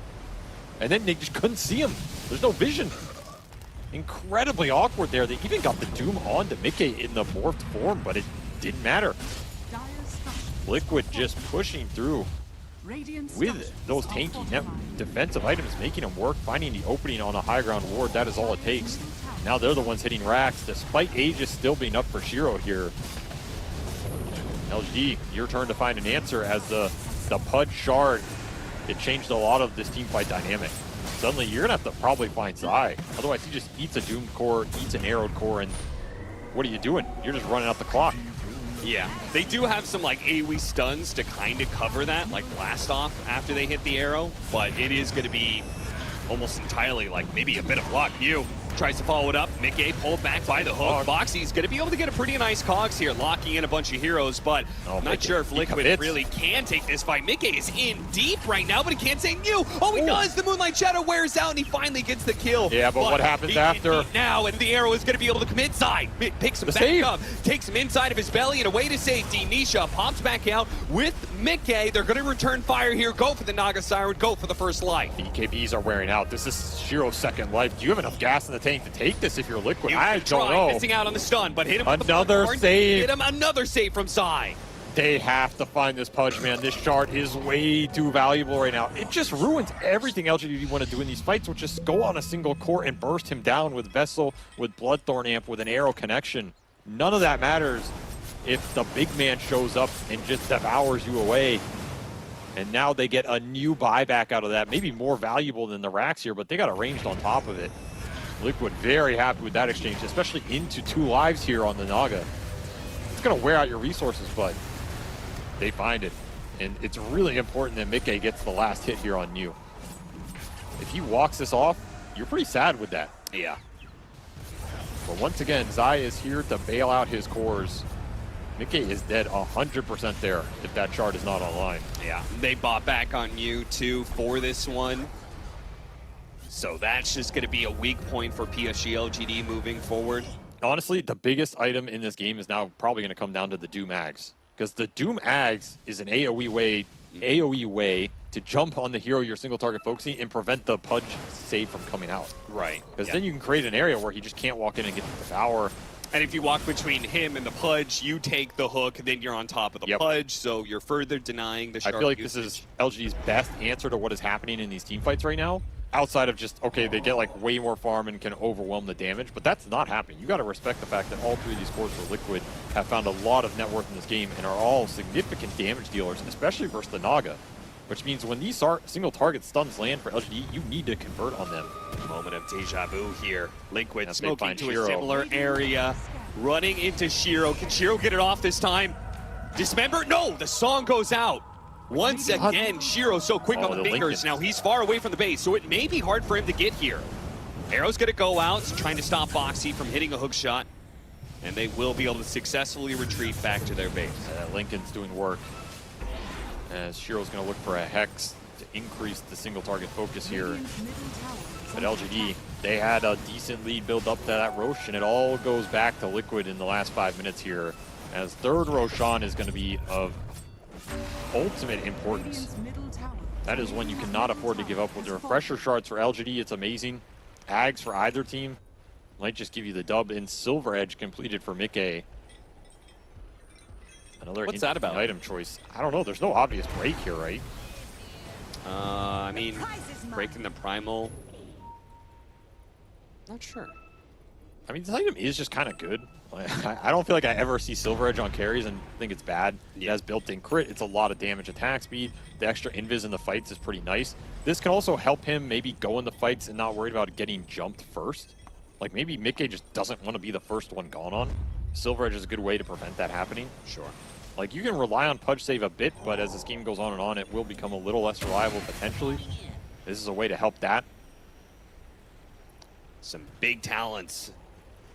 And then they just couldn't see him. There's no vision. Incredibly awkward there. They even got the Doom onto Mickey in the morphed form, but it didn't matter. Liquid just pushing through. with those tanky net defensive items, making them work, finding the opening on a high ground ward. That is all it takes. Now they're the ones hitting racks, despite Aegis still being up for Shiro here. LGD, your turn to find an answer as the Pudge shard. It changed a lot of this team fight dynamic. Suddenly, you're going to have to probably find Zai. Otherwise, he just eats a Doomed core, eats an Arrowed core, and what are you doing? You're just running out the clock. Yeah, they do have some like AoE stuns to kind of cover that, like blast off after they hit the arrow, but it is going to be almost entirely like maybe a bit of luck. You tries to follow it up. Mickey pulled back by the hook. Boxy's going to be able to get a pretty nice cogs here, locking in a bunch of heroes, but I'm not sure if Liquid really can take this fight. Mickey is in deep right now, but he can't say new. Oh, he does. The Moonlight Shadow wears out, and he finally gets the kill. Yeah, but what happens after? Now, and the arrow is going to be able to commit side. Picks him back up, takes him inside of his belly, and a way to safety. Nisha pops back out with Mickey. They're going to return fire here. Go for the Naga Siren. Go for the first life. The EKBs are wearing out. This is Shiro's second life. Do you have enough gas in the tank to take this if you're Liquid? I don't know. Missing out on the stun, but hit him with another the save. Hit him another save from Zai. They have to find this Pudge, man. This shard is way too valuable right now. It just ruins everything LGD want to do in these fights, which is go on a single core and burst him down with Vessel, with Bloodthorn Amp, with an arrow connection. None of that matters if the big man shows up and just devours you away. And now they get a new buyback out of that, maybe more valuable than the racks here, but they got arranged on top of it. Liquid very happy with that exchange, especially into 2 lives here on the Naga. It's going to wear out your resources, but they find it. And it's really important that Mickey gets the last hit here on you. If he walks this off, you're pretty sad with that. Yeah. But once again, Zai is here to bail out his cores. Mickey is dead 100% there if that shard is not online. Yeah, they bought back on you too for this one. So that's just going to be a weak point for PSG.LGD moving forward. Honestly, the biggest item in this game is now probably going to come down to the Doom Ags. Because the Doom Ags is an AoE way to jump on the hero you're single target focusing and prevent the Pudge save from coming out. Right. Because then you can create an area where he just can't walk in and get the devour. And if you walk between him and the Pudge, you take the hook, then you're on top of the Pudge, so you're further denying the shard I feel like usage. This is LGD's best answer to what is happening in these team fights right now. Outside of just, okay, they get like way more farm and can overwhelm the damage, but that's not happening. You got to respect the fact that all 3 of these cores for Liquid have found a lot of net worth in this game and are all significant damage dealers, especially versus the Naga. Which means when these single target stuns land for LGD, you need to convert on them. Moment of deja vu here. Liquid As smoking to Shiro. a similar area, running into Shiro. Can Shiro get it off this time? Dismember? No, the song goes out. Once again, Shiro so quick on the fingers. Now he's far away from the base, so it may be hard for him to get here. Arrow's gonna go out, trying to stop Boxy from hitting a hook shot, and they will be able to successfully retreat back to their base. Lincoln's doing work, as Shiro's gonna look for a Hex to increase the single target focus here. But LGD, they had a decent lead build up to that Rosh, and it all goes back to Liquid in the last 5 minutes here, as third Roshan is gonna be of ultimate importance. That is one you cannot afford to give up with the refresher shards for LGD. It's amazing. Ags for either team might just give you the dub. In Silver Edge completed for Mickey. Another What's that about? Item choice. I don't know. There's no obvious break here, right? I mean, breaking the primal. Not sure. I mean, this item is just kind of good. I don't feel like I ever see Silver Edge on carries and think it's bad. It has built-in crit. It's a lot of damage attack speed. The extra invis in the fights is pretty nice. This can also help him maybe go in the fights and not worry about getting jumped first. Like maybe Mickey just doesn't want to be the first one gone on. Silver Edge is a good way to prevent that happening. Sure. Like you can rely on Pudge save a bit, but as this game goes on and on, it will become a little less reliable potentially. This is a way to help that. Some big talents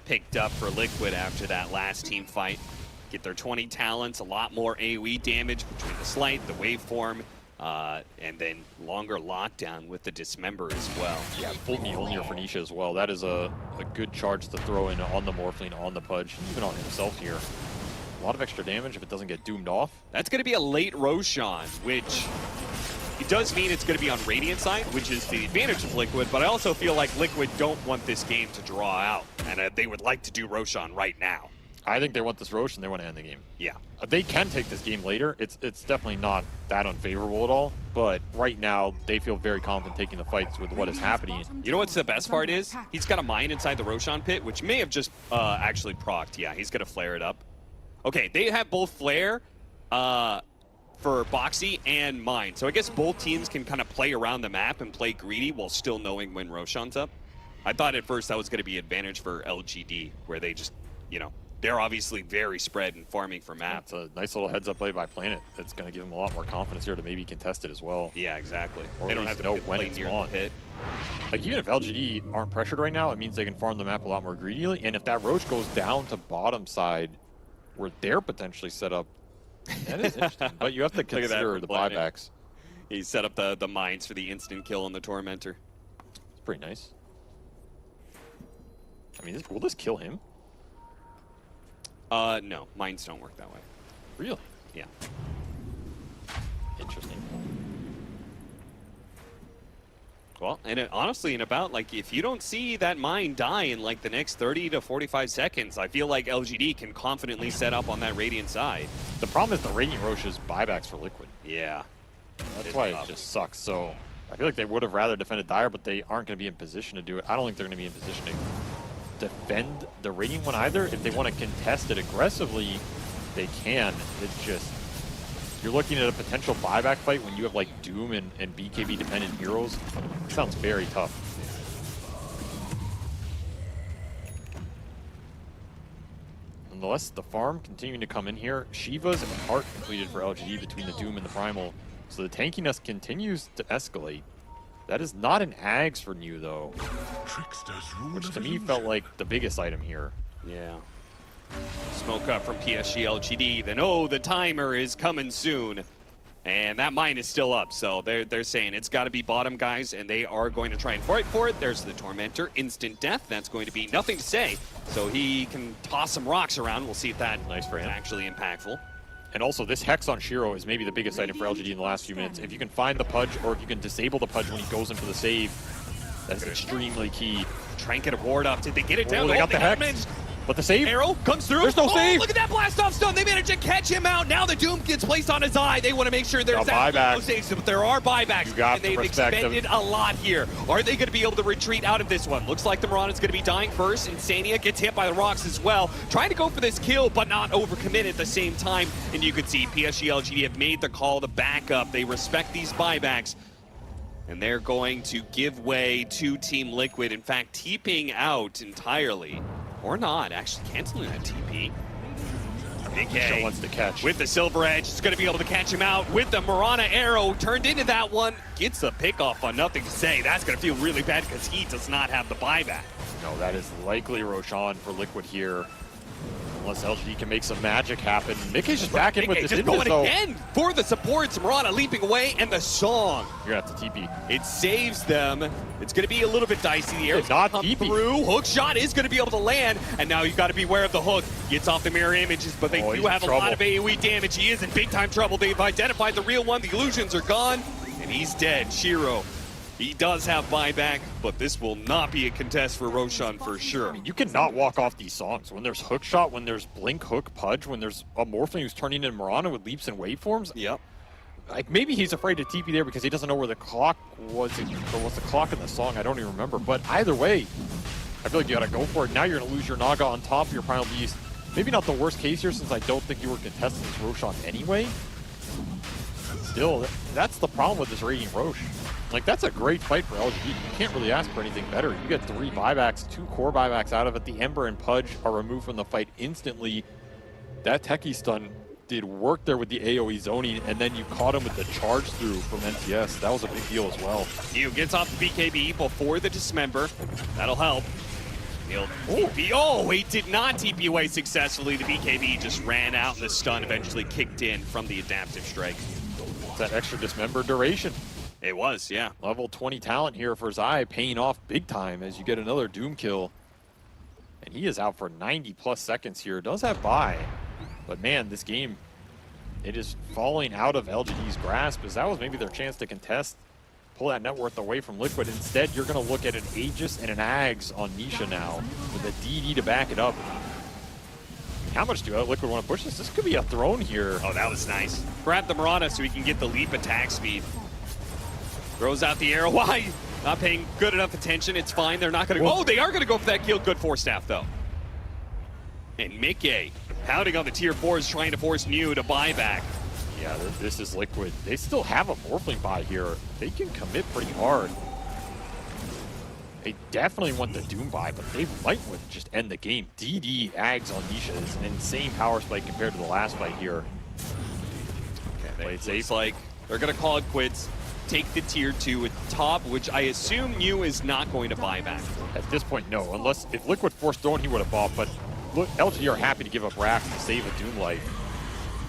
picked up for Liquid after that last team fight. Get their 20 talents, a lot more AoE damage between the Slight, the Waveform, and then longer lockdown with the Dismember as well. Yeah, full Mjolnir for Nisha as well. That is a good charge to throw in on the Morphling, on the Pudge, and even on himself here. A lot of extra damage if it doesn't get doomed off. That's going to be a late Roshan, which it does mean it's going to be on Radiant side, which is the advantage of Liquid, but I also feel like Liquid don't want this game to draw out, and they would like to do Roshan right now. I think they want this Roche and they want to end the game. Yeah. They can take this game later. It's definitely not that unfavorable at all. But right now, they feel very confident taking the fights with what is happening. You know what's the best part is? He's got a mine inside the Roshan pit, which may have just actually procced. Yeah, he's going to flare it up. Okay, they have both flare for Boxy and mine. So I guess both teams can kind of play around the map and play greedy while still knowing when Roshan's up. I thought at first that was going to be advantage for LGD, where they just, you know, they're obviously very spread and farming for map. It's a nice little heads-up play by Planet. That's going to give them a lot more confidence here to maybe contest it as well. Yeah, exactly. Or they don't have to know when it's on. Like, even if LGD aren't pressured right now, it means they can farm the map a lot more greedily. And if that Roach goes down to bottom side, where they're potentially set up, that is interesting. But you have to consider the buybacks. He set up the mines for the instant kill on the Tormentor. It's pretty nice. I mean, will this kill him? No, mines don't work that way. Really? Yeah. Interesting. Well, and honestly, in about, like, if you don't see that mine die in, like, the next 30 to 45 seconds, I feel like LGD can confidently set up on that Radiant side. The problem is the Radiant Roche's buybacks for Liquid. Yeah. That's why it just sucks. So I feel like they would have rather defended Dire, but they aren't going to be in position to do it. I don't think they're going to be in position to defend the Radiant one either. If they want to contest it aggressively, they can. It's just, you're looking at a potential buyback fight when you have like Doom and BKB dependent heroes. It sounds very tough. Nonetheless, the farm continuing to come in here. Shiva's and Heart completed for LGD between the Doom and the Primal. So the tankiness continues to escalate. That is not an Ags for New, though. Which to me felt like the biggest item here. Yeah. Smoke up from PSG.LGD. Then, oh, the timer is coming soon. And that mine is still up. So they're saying it's got to be bottom, guys. And they are going to try and fight for it. There's the Tormentor. Instant death. That's going to be nothing to say. So he can toss some rocks around. We'll see if that nice for him. Is actually impactful. And also, this Hex on Shiro is maybe the biggest item for LGD in the last few minutes. If you can find the Pudge, or if you can disable the Pudge when he goes in for the save, that's extremely key. Try and get a ward up. Did they get it down? They got the Hex. But the save? Arrow comes through. There's no save. Look at that blast off stun. They managed to catch him out. Now the Doom gets placed on his eye. They want to make sure there's no saves, but there are buybacks. You got and they've expended a lot here. Are they going to be able to retreat out of this one? Looks like the Mirana's going to be dying first. Insania gets hit by the rocks as well. Trying to go for this kill, but not overcommit at the same time. And you can see PSG.LGD have made the call to back up. They respect these buybacks. And they're going to give way to Team Liquid. In fact, TPing out entirely. Or not, actually canceling that TP. Big A wants to catch. With the Silver Edge, it's going to be able to catch him out with the Mirana arrow. Turned into that one. Gets a pick off on nothing to say. That's going to feel really bad because he does not have the buyback. No, that is likely Roshan for Liquid here. Unless LGD can make some magic happen. Mickey's just back in with this just going again for the supports. Mirana leaping away, and the song. You're going to have to TP. It saves them. It's going to be a little bit dicey. The air's not come TP. through. Hook shot is going to be able to land, and now you've got to beware of the hook. Gets off the mirror images, but they do have a lot of AoE damage. He is in big time trouble. They've identified the real one. The illusions are gone, and he's dead. Shiro. He does have buyback, but this will not be a contest for Roshan for sure. I mean, you cannot walk off these songs. When there's hook shot, when there's blink, hook, pudge, when there's a Morphling who's turning into Mirana with leaps and waveforms. Yep. Like, maybe he's afraid to TP there because he doesn't know where the clock was, or what's the clock in the song, I don't even remember. But either way, I feel like you gotta go for it. Now you're gonna lose your Naga on top of your Primal Beast. Maybe not the worst case here, since I don't think you were contesting this Roshan anyway. Still, that's the problem with this Radiant Roche. Like, that's a great fight for LGD. You can't really ask for anything better. You get 3 buybacks, 2 core buybacks out of it. The Ember and Pudge are removed from the fight instantly. That Techie stun did work there with the AoE zoning, and then you caught him with the charge through from NTS. That was a big deal as well. Yu gets off the BKB before the Dismember. That'll help. TP. Oh, he did not TP away successfully. The BKB just ran out, and the stun eventually kicked in from the Adaptive Strike. It's that extra Dismember duration. It was, yeah. Level 20 talent here for Zai, paying off big time as you get another Doom kill. And he is out for 90+ seconds here. Does have buy, but man, this game, it is falling out of LGD's grasp, as that was maybe their chance to contest, pull that net worth away from Liquid. Instead, you're going to look at an Aegis and an Ags on Nisha now, with a DD to back it up. How much do Liquid want to push this? This could be a throne here. Oh, that was nice. Grab the Mirana so he can get the leap attack speed. Throws out the arrow. Why? Not paying good enough attention. It's fine. They're not going to go. Oh, they are going to go for that kill. Good force staff, though. And Mickey, pounding on the tier 4s, trying to force New to buy back. Yeah, this is Liquid. They still have a Morphling buy here. They can commit pretty hard. They definitely want the Doom buy, but they might want to just end the game. DD Ags on Nisha is an insane power spike compared to the last fight here. Okay, it's like they're going to call it quits. Take the tier 2 at top, which I assume New is not going to buy back. At this point, no. Unless if Liquid forced throne, he would have bought. But look, LGD are happy to give up racks to save a Doom life.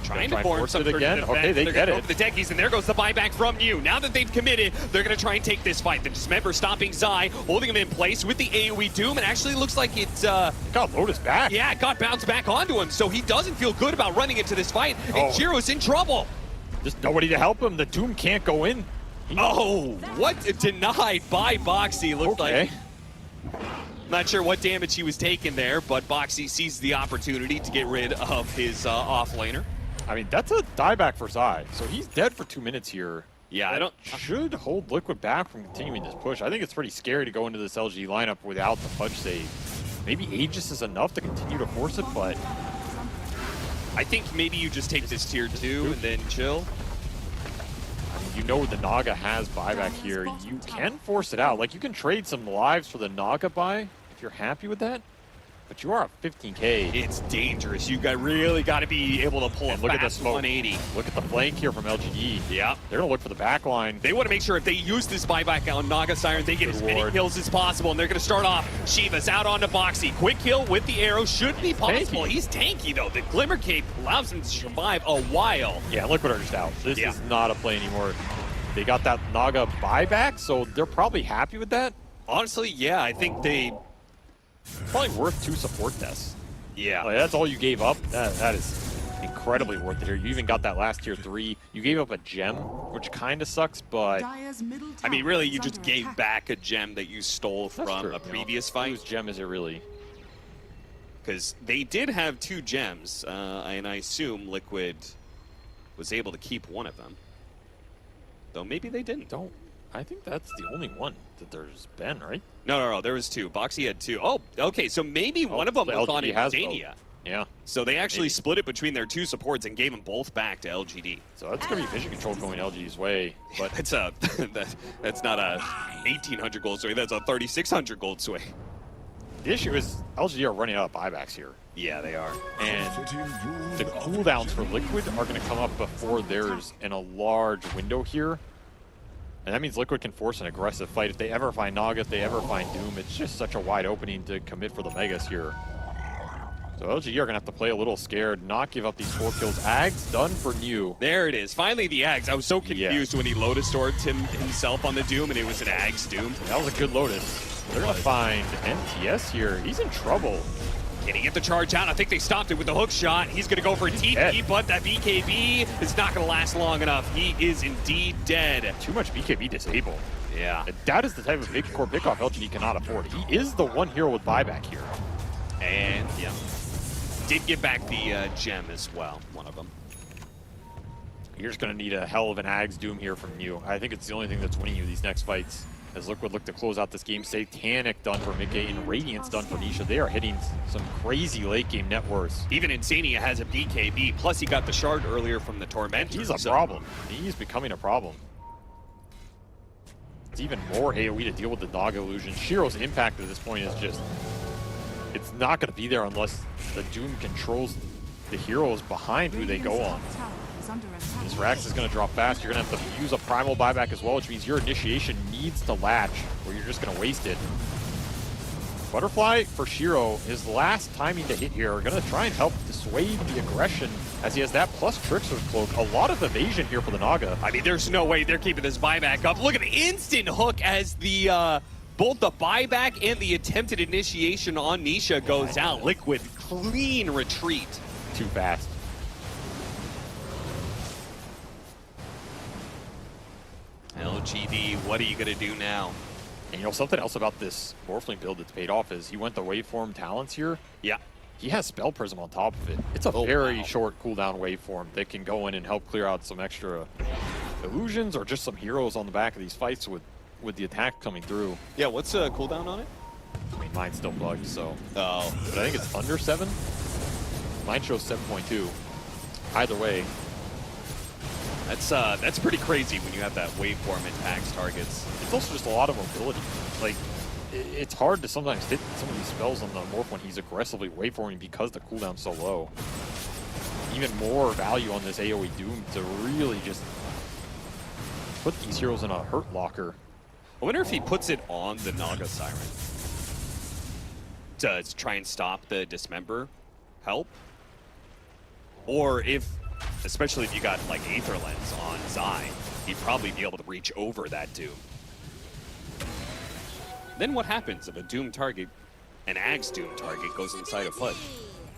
Trying to form some it again. Okay, they get it. Over the techies, and there goes the buyback from New. Now that they've committed, they're going to try and take this fight. The Dismember stopping Zai, holding him in place with the AoE Doom, and actually looks like it's got Lotus back. Yeah, it got bounced back onto him, so he doesn't feel good about running into this fight. And Jiro's in trouble. There's nobody to help him. The Doom can't go in. Oh, what? Denied by Boxy, looked like. Not sure what damage he was taking there, but Boxy sees the opportunity to get rid of his offlaner. I mean, that's a dieback for Zai, so he's dead for 2 minutes here. Yeah, I don't... Should hold Liquid back from continuing this push. I think it's pretty scary to go into this LG lineup without the fudge save. Maybe Aegis is enough to continue to force it, but... I think maybe you just take this tier 2 and then chill. I mean, you know the Naga has buyback here. You can force it out. Like, you can trade some lives for the Naga buy if you're happy with that. But you are at 15k. It's dangerous. You really got to be able to pull a fast 180. Look at the flank here from LGD. Yeah. They're going to look for the back line. They want to make sure if they use this buyback on Naga Siren, they get as many kills as possible. And they're going to start off. Shiva's out onto Boxy. Quick kill with the arrow should be possible. He's tanky, though. The Glimmer Cape allows him to survive a while. Yeah, Liquid are just out. This is not a play anymore. They got that Naga buyback, so they're probably happy with that. Honestly, yeah, I think they... Probably worth 2 support deaths. Yeah. Like, that's all you gave up. That is incredibly worth it here. You even got that last tier 3. You gave up a gem, which kind of sucks, but... I mean, really, you just gave back a gem that you stole from a previous fight. Whose gem is it really? Because they did have 2 gems, and I assume Liquid was able to keep one of them. Though maybe they didn't. I think that's the only one that there's been, right? No, there was 2. Boxy had 2. Oh, okay, so maybe one of them was on Indonesia. Yeah. So they actually split it between their 2 supports and gave them both back to LGD. So that's going to be vision control going LGD's way. But that's not a 1,800 gold sway, that's a 3,600 gold sway. The issue is LGD are running out of buybacks here. Yeah, they are. And the cooldowns for Liquid are going to come up before theirs in a large window here. And that means Liquid can force an aggressive fight. If they ever find Naga, if they ever find Doom, it's just such a wide opening to commit for the Megas here. So LGD are going to have to play a little scared, not give up these 4 kills. Ags done for New. There it is. Finally the Ags. I was so confused when he Lotus Stored himself on the Doom and it was an Ags Doom. That was a good Lotus. They're going to find MTS here. He's in trouble. Can he get the charge out? I think they stopped it with the hook shot. He's going to go for a TP, but that BKB is not going to last long enough. He is indeed dead. Too much BKB disable. Yeah. That is the type of big core pickoff LGD cannot afford. He is the one hero with buyback here. And, yeah. Did get back the gem as well, one of them. You're just going to need a hell of an Ags Doom here from you. I think it's the only thing that's winning you these next fights. As Liquid look to close out this game, Satanic done for Mickey and Radiance done for Nisha. They are hitting some crazy late game net worths. Even Insania has a BKB, plus he got the shard earlier from the Tormentor. He's a problem. He's becoming a problem. It's even more AoE to deal with the Naga illusion. Shiro's impact at this point is just... It's not going to be there unless the Doom controls the heroes behind who they go on. This Rax is going to drop fast. You're going to have to use a primal buyback as well, which means your initiation needs to latch, or you're just going to waste it. Butterfly for Shiro, his last timing to hit here, are going to try and help dissuade the aggression as he has that plus Trickster's Cloak. A lot of evasion here for the Naga. I mean, there's no way they're keeping this buyback up. Look at the instant hook as the both the buyback and the attempted initiation on Nisha goes out. Liquid, clean retreat. Too fast. LGD, what are you going to do now? And you know, something else about this Morphling build that's paid off is he went the waveform talents here. Yeah. he has Spell Prism on top of it. It's a very short cooldown waveform that can go in and help clear out some extra illusions or just some heroes on the back of these fights with the attack coming through. Yeah, what's the cooldown on it? I mean, mine's still bugged, so. Oh. But I think it's under 7. Mine shows 7.2. Either way. That's pretty crazy when you have that waveform in tax targets. It's also just a lot of mobility. Like, it's hard to sometimes hit some of these spells on the Morph when he's aggressively waveforming because the cooldown's so low. Even more value on this AoE Doom to really just put these heroes in a hurt locker. I wonder if he puts it on the Naga Siren to try and stop the Dismember help. Or if, especially if you got like Aether Lens on Zai, he'd probably be able to reach over that Doom. Then what happens if a Doom target, an Ag's Doom target, goes inside a Pudge?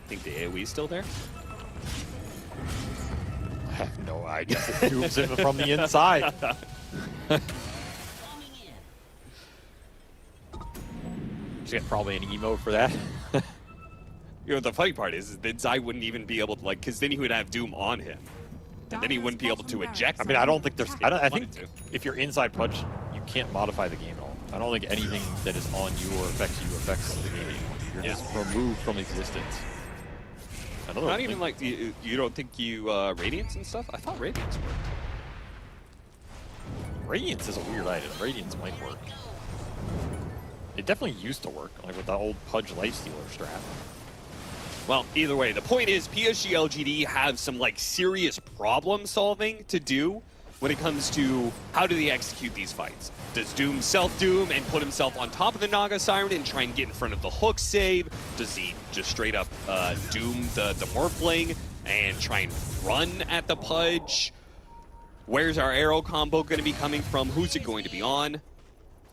Think the AoE's still there? I have no idea. Doom's in from the inside. Just get probably an emote for that. You know, the funny part is that Zai wouldn't even be able to, like, because then he would have Doom on him. And then he wouldn't be able to eject. I mean, I don't think there's, I think if you're inside Pudge, you can't modify the game at all. I don't think anything that is on you or affects you affects the game. You're just removed from existence. Not even like, you don't think you, Radiance and stuff? I thought Radiance worked. Radiance is a weird item. Radiance might work. It definitely used to work, like with the old Pudge Lifestealer strat. Well, either way, the point is PSG.LGD have some like serious problem solving to do when it comes to how do they execute these fights. Does Doom self-Doom and put himself on top of the Naga Siren and try and get in front of the hook save? Does he just straight up Doom the Morphling and try and run at the Pudge? Where's our arrow combo going to be coming from? Who's it going to be on?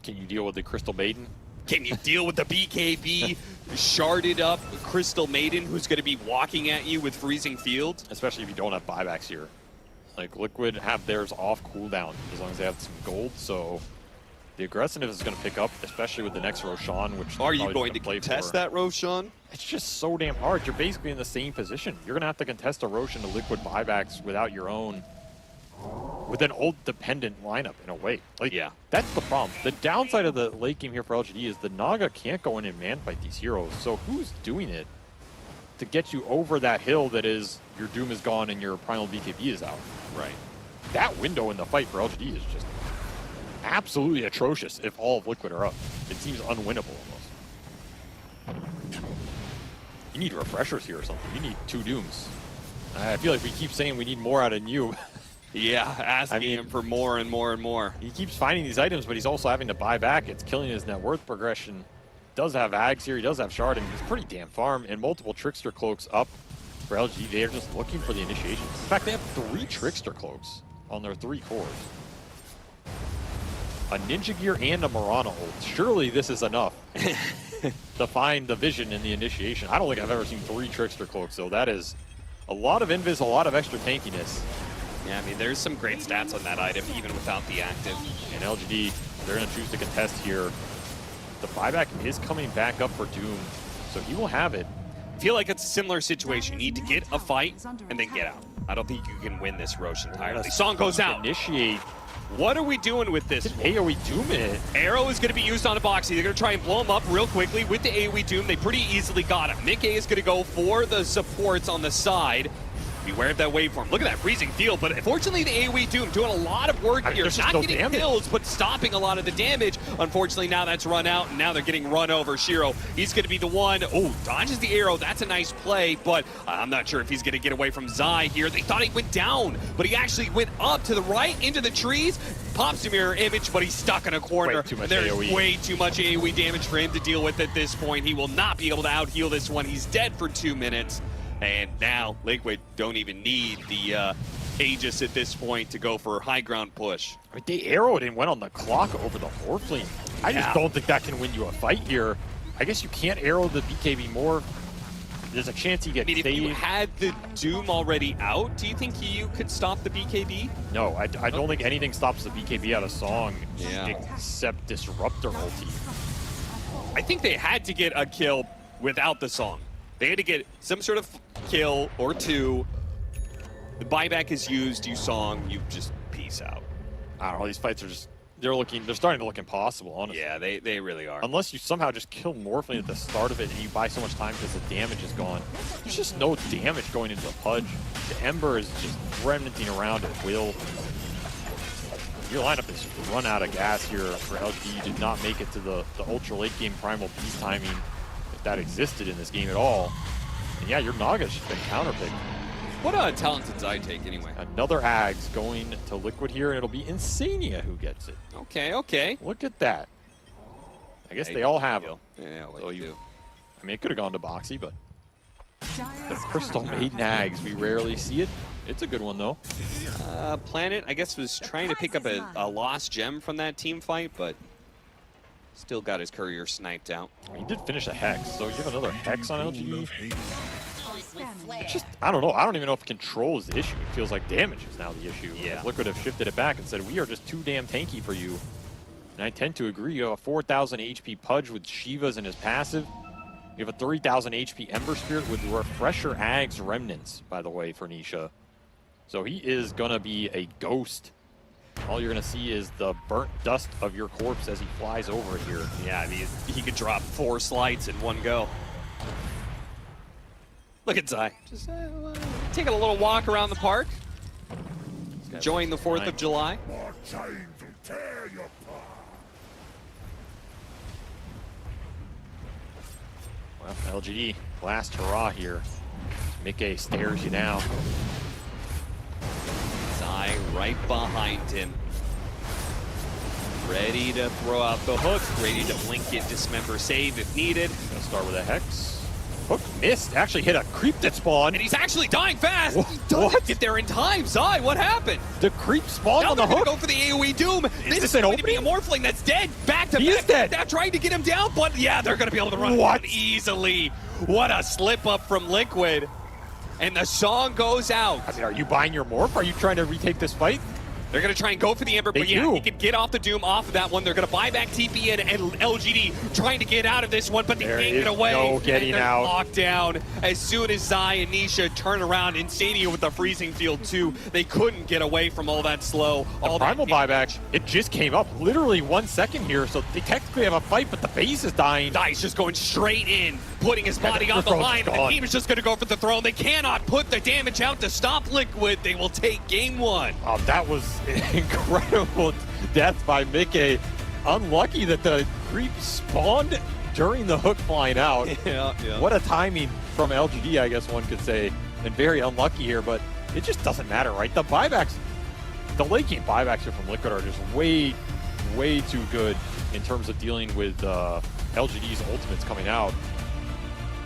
Can you deal with the Crystal Maiden? Can you deal with the BKB sharded up Crystal Maiden who's going to be walking at you with Freezing Field? Especially if you don't have buybacks here. Like, Liquid have theirs off cooldown as long as they have some gold, so the aggressiveness is going to pick up, especially with the next Roshan, which are you going to contest that Roshan? It's just so damn hard. You're basically in the same position. You're going to have to contest a Roshan to Liquid buybacks without your own, with an ult-dependent lineup in a way. Like, yeah, that's the problem. The downside of the late game here for LGD is the Naga can't go in and man-fight these heroes, so who's doing it to get you over that hill that is your Doom is gone and your Primal BKB is out? Right. That window in the fight for LGD is just absolutely atrocious if all of Liquid are up. It seems unwinnable almost. You need refreshers here or something. You need 2 Dooms. I feel like we keep saying we need more out of you. Yeah, asking him for more and more and more. He keeps finding these items, but he's also having to buy back. It's killing his net worth progression. Does have Ags here, he does have Shard, and he's pretty damn farm, and multiple Trickster Cloaks up for LG. They're just looking for the initiations. In fact, they have 3 Trickster Cloaks on their 3 cores. A Ninja Gear and a Mirana ult. Surely this is enough to find the vision in the initiation. I don't think I've ever seen 3 Trickster Cloaks, though. That is a lot of invis, a lot of extra tankiness. Yeah, I mean, there's some great stats on that item, even without the active. And LGD, they're going to choose to contest here. The buyback is coming back up for Doom, so he will have it. I feel like it's a similar situation. You need to get a fight and then get out. I don't think you can win this Rosh entirely. Song goes out. Initiate. What are we doing with this? AoE Doom it. Arrow is going to be used on a Boxy. They're going to try and blow him up real quickly with the AoE Doom. They pretty easily got him. Nick A is going to go for the supports on the side. Beware of that waveform. Look at that Freezing Field, but unfortunately the AoE Doom doing a lot of work here. Not getting kills, but stopping a lot of the damage. Unfortunately, now that's run out, and now they're getting run over. Shiro, he's going to be the one. Oh, dodges the arrow. That's a nice play, but I'm not sure if he's going to get away from Zai here. They thought he went down, but he actually went up to the right into the trees. Pops a mirror image, but he's stuck in a corner. Way too much There's AoE. way too much AoE damage for him to deal with at this point. He will not be able to out-heal this one. He's dead for 2 minutes. And now Liquid don't even need the Aegis at this point to go for high ground push. I mean, they arrowed and went on the clock over the Morphling. I just don't think that can win you a fight here. I guess you can't arrow the BKB more. There's a chance you get saved. If you had the Doom already out, do you think you could stop the BKB? No, I don't think anything stops the BKB out of Song except Disruptor ulti. I think they had to get a kill without the Song. They had to get some sort of kill or two. The buyback is used, you song, you just peace out. I don't know, these fights are just, they're starting to look impossible, honestly. Yeah, they really are. Unless you somehow just kill Morphling at the start of it and you buy so much time because the damage is gone. There's just no damage going into the Pudge. The Ember is just remnanting around it. Your lineup is run out of gas here for LGD. You did not make it to the ultra late game primal beast timing, if that existed in this game at all. And yeah, your Naga's just been counterpicked. What a talented Zai take anyway. Another Ags going to Liquid here, and it'll be Insania who gets it. Okay, okay. Look at that. I guess they all have them. Yeah, so I mean, it could have gone to Boxy, but the Crystal Maiden Ags, we rarely see it. It's a good one, though. Planet, I guess, was trying to pick up a lost gem from that team fight, but still got his courier sniped out. He did finish a Hex, so you have another Hex on LGD. It's just, I don't know. I don't even know if control is the issue. It feels like damage is now the issue. Yeah. Liquid have shifted it back and said, we are just too damn tanky for you. And I tend to agree. You have a 4,000 HP Pudge with Shivas in his passive. You have a 3,000 HP Ember Spirit with Refresher Ags Remnants, by the way, for Nisha. So he is going to be a ghost. All you're going to see is the burnt dust of your corpse as he flies over it here. Yeah, I mean, he could drop 4 slides in one go. Look at Zai. Just taking a little walk around the park. Enjoying the 4th of July. More time to tear your Well, LGD, last hurrah here. Mickey stares you now. Zai right behind him. Ready to throw out the hook, ready to blink it, dismember, save if needed. Gonna start with a Hex. Hook missed, actually hit a creep that spawned. And he's actually dying fast. He doesn't get there in time. Zai, what happened? The creep spawned on the hook. Go for the AoE Doom. Is this an opening? To be a Morphling that's dead. Back to back. He's dead. They're trying to get him down, but yeah, they're going to be able to run him easily. What a slip up from Liquid. And the song goes out. I mean, are you buying your Morph? Are you trying to retake this fight? They're going to try and go for the Ember, but yeah, he can get off the Doom off of that one. They're going to buy back TP in, and LGD trying to get out of this one, but they can't get away. No getting out. Locked down. As soon as Zai and Nisha turn around, Insania with the freezing field too, they couldn't get away from all that slow. All the primal buyback, it just came up literally 1 second here, so they technically have a fight, but the base is dying. Zai's just going straight in, putting his body on the line. The team is just going to go for the throne. They cannot put the damage out to stop Liquid. They will take game 1. Oh, that was incredible death by Mickey. Unlucky that the creep spawned during the hook flying out. Yeah. What a timing from LGD, I guess one could say, and very unlucky here, but it just doesn't matter, right? The buybacks, the late game buybacks here from Liquid are just way too good in terms of dealing with LGD's ultimates coming out.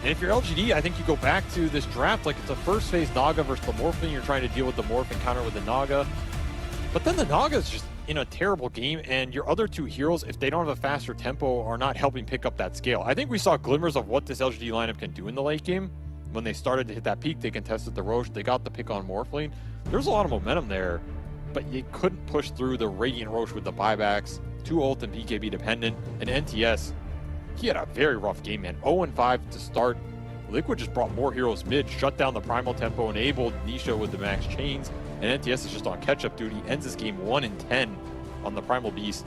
And if you're LGD, I think you go back to this draft like it's a first phase Naga versus the Morphling. You're trying to deal with the Morph and counter with the Naga. But then the Naga is just in a terrible game, and your other 2 heroes, if they don't have a faster tempo, are not helping pick up that scale. I think we saw glimmers of what this LGD lineup can do in the late game. When they started to hit that peak, they contested the Roche, they got the pick on Morphling. There's a lot of momentum there, but you couldn't push through the Radiant Roche with the buybacks, 2 ult and BKB dependent, and NTS, he had a very rough game, man. 0-5 to start. Liquid just brought more heroes mid, shut down the primal tempo, enabled Nisha with the max chains, and NTS is just on catch-up duty. Ends this game 1-10 on the primal beast.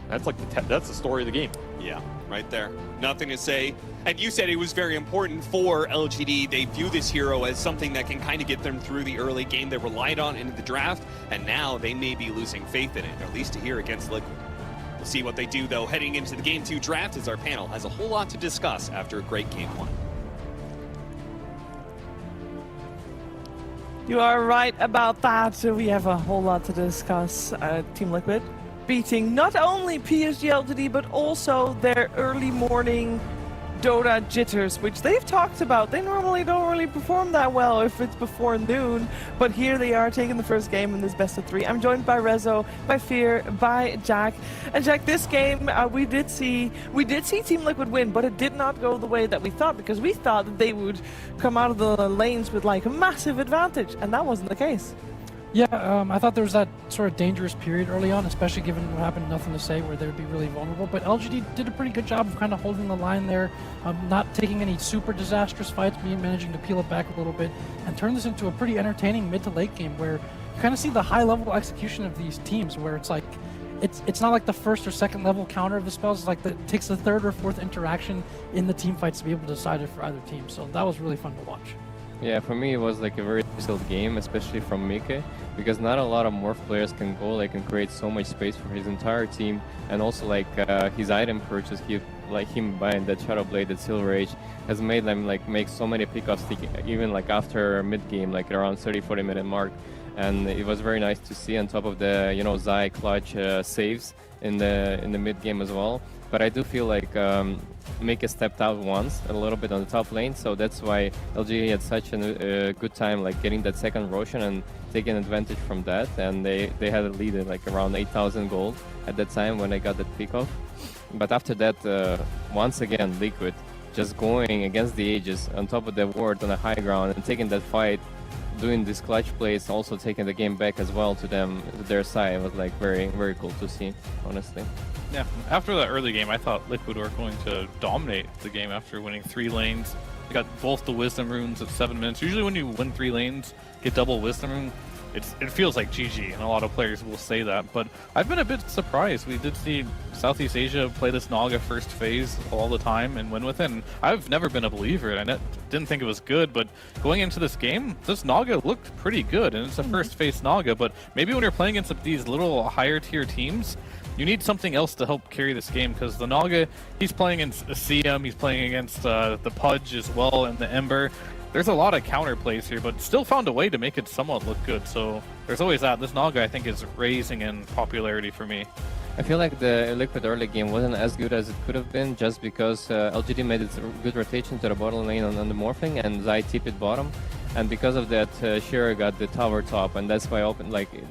That's like that's the story of the game. Yeah, right there. Nothing to say. And you said it was very important for LGD. They view this hero as something that can kind of get them through the early game they relied on into the draft, and now they may be losing faith in it, at least here against Liquid. We'll see what they do, though, heading into the Game 2 draft, as our panel has a whole lot to discuss after a great Game 1. You are right about that. We have a whole lot to discuss. Team Liquid beating not only PSG.LGD, but also their early morning Dota jitters, which they've talked about. They normally don't really perform that well if it's before noon, but here they are taking the first game in this best of 3. I'm joined by Rezo, by Fear, by Jack. And Jack, this game we did see Team Liquid win, but it did not go the way that we thought, because we thought that they would come out of the lanes with like a massive advantage, and that wasn't the case. Yeah, I thought there was that sort of dangerous period early on, especially given what happened, Nothing to Say, where they would be really vulnerable. But LGD did a pretty good job of kind of holding the line there, not taking any super disastrous fights, managing to peel it back a little bit, and turn this into a pretty entertaining mid to late game where you kind of see the high level execution of these teams, where it's like, it's not like the first or second level counter of the spells. It's like it takes the third or fourth interaction in the team fights to be able to decide it for either team. So that was really fun to watch. Yeah, for me it was like a very difficult game, especially from Mike, because not a lot of Morph players can go like and create so much space for his entire team, and also like his item purchase, him buying that Shadow Blade, that Silver Age, has made them like make so many pickoffs even like after mid game, like around 30-40 minute mark, and it was very nice to see on top of the Zai clutch saves in the mid game as well. But I do feel like Mika stepped out once a little bit on the top lane, so that's why LGD had such a good time like getting that second Roshan and taking advantage from that, and they had a lead at like around 8,000 gold at that time when they got that pick off. But after that, once again Liquid just going against the Aegis on top of the ward on the high ground and taking that fight, doing this clutch plays, also taking the game back as well to their side. It was like very, very cool to see, honestly. Yeah, after that early game, I thought Liquid were going to dominate the game after winning 3 lanes. They got both the Wisdom runes at 7 minutes. Usually when you win 3 lanes, get double Wisdom rune, it feels like GG, and a lot of players will say that. But I've been a bit surprised. We did see Southeast Asia play this Naga first phase all the time and win with it. And I've never been a believer. I didn't think it was good, but going into this game, this Naga looked pretty good, and it's a first phase Naga. But maybe when you're playing against these little higher tier teams, you need something else to help carry this game, because the Naga, he's playing against CM, he's playing against the Pudge as well, and the Ember. There's a lot of counter plays here, but still found a way to make it somewhat look good. So there's always that. This Naga, I think, is raising in popularity for me. I feel like the Liquid early game wasn't as good as it could have been, just because LGD made its good rotation to the bottom lane on the morphing, and Zai tipped bottom. And because of that, Shira got the tower top, and that's why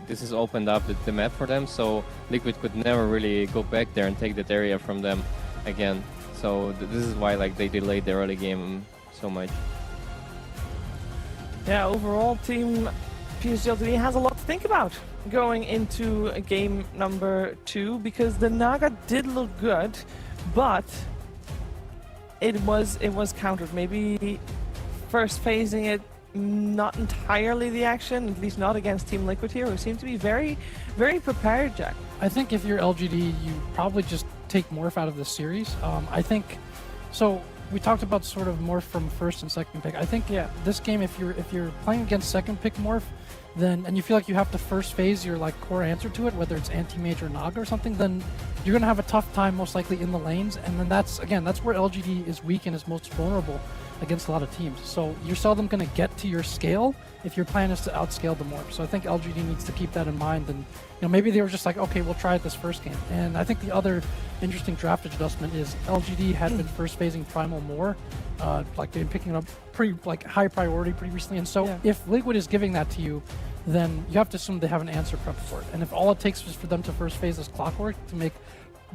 this has opened up the map for them, so Liquid could never really go back there and take that area from them again. So this is why like they delayed the early game so much. Yeah, overall, Team PSG.LGD has a lot to think about going into game number 2, because the Naga did look good, but it was countered. Maybe first phasing it, not entirely the action, at least not against Team Liquid here, who seem to be very, very prepared, Jack. I think if you're LGD, you probably just take Morph out of this series. I think, so we talked about sort of Morph from first and second pick. I think this game, if you're playing against second pick Morph, then and you feel like you have to first phase your like core answer to it, whether it's anti-mage or Naga or something, then you're gonna have a tough time most likely in the lanes, and then that's where LGD is weak and is most vulnerable against a lot of teams. So you're seldom going to get to your scale if your plan is to outscale the Morph. So I think LGD needs to keep that in mind, and maybe they were just like, okay, we'll try it this first game. And I think the other interesting draft adjustment is LGD had been first phasing Primal more, like they've been picking up pretty high priority pretty recently. And so if Liquid is giving that to you, then you have to assume they have an answer prepped for it. And if all it takes is for them to first phase this Clockwork to make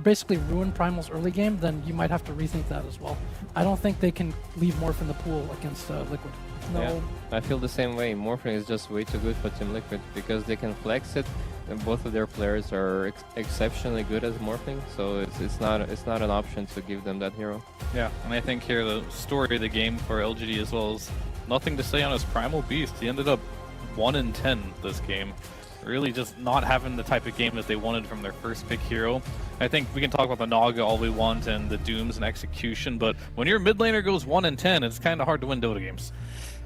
basically ruin Primal's early game, then you might have to rethink that as well. I don't think they can leave Morph in the pool against Liquid. No. Yeah, I feel the same way. Morphing is just way too good for Team Liquid, because they can flex it, and both of their players are exceptionally good at morphing, so it's not an option to give them that hero. Yeah, and I think here the story of the game for LGD as well is Nothing to Say on his Primal Beast. He ended up 1-10 this game. Really just not having the type of game that they wanted from their first pick hero. I think we can talk about the Naga all we want and the Dooms and execution, but when your mid laner goes 1-10, it's kind of hard to win Dota games.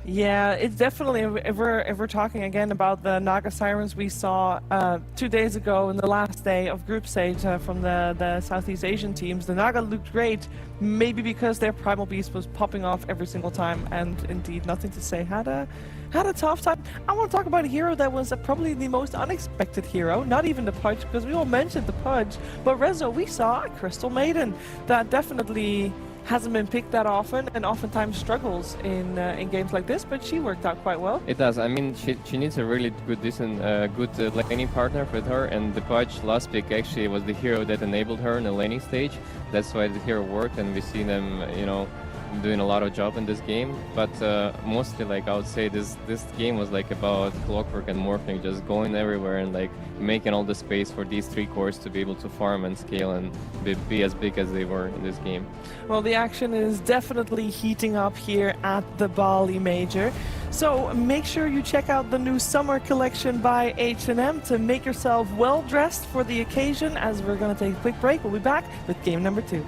Yeah, it's definitely, if we're talking again about the Naga Sirens we saw 2 days ago in the last day of group stage from the Southeast Asian teams, the Naga looked great, maybe because their Primal Beast was popping off every single time, and indeed Nothing to Say had a tough time. I want to talk about a hero that was probably the most unexpected hero, not even the Pudge, because we all mentioned the Pudge, but Rezo, we saw a Crystal Maiden that definitely hasn't been picked that often and oftentimes struggles in games like this, but she worked out quite well. It does. I mean, she needs a really good, decent, good laning partner with her, and the Pudge last pick actually was the hero that enabled her in the laning stage. That's why the hero worked, and we see them, doing a lot of job in this game, but mostly like I would say this game was like about Clockwork and Morphling just going everywhere and like making all the space for these 3 cores to be able to farm and scale and be as big as they were in this game. Well, the action is definitely heating up here at the Bali Major. So make sure you check out the new summer collection by H&M to make yourself well dressed for the occasion, as we're going to take a quick break. We'll be back with game number 2.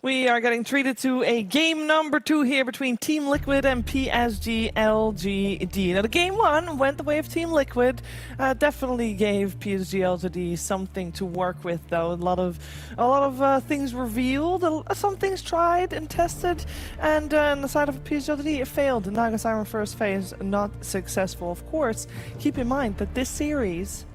We are getting treated to a game number 2 here between Team Liquid and PSG.LGD. Now, the game 1 went the way of Team Liquid. Definitely gave PSG.LGD something to work with, though. A lot of things revealed, some things tried and tested, and on the side of PSG.LGD, it failed. The Naga Siren first phase not successful. Of course, keep in mind that this series,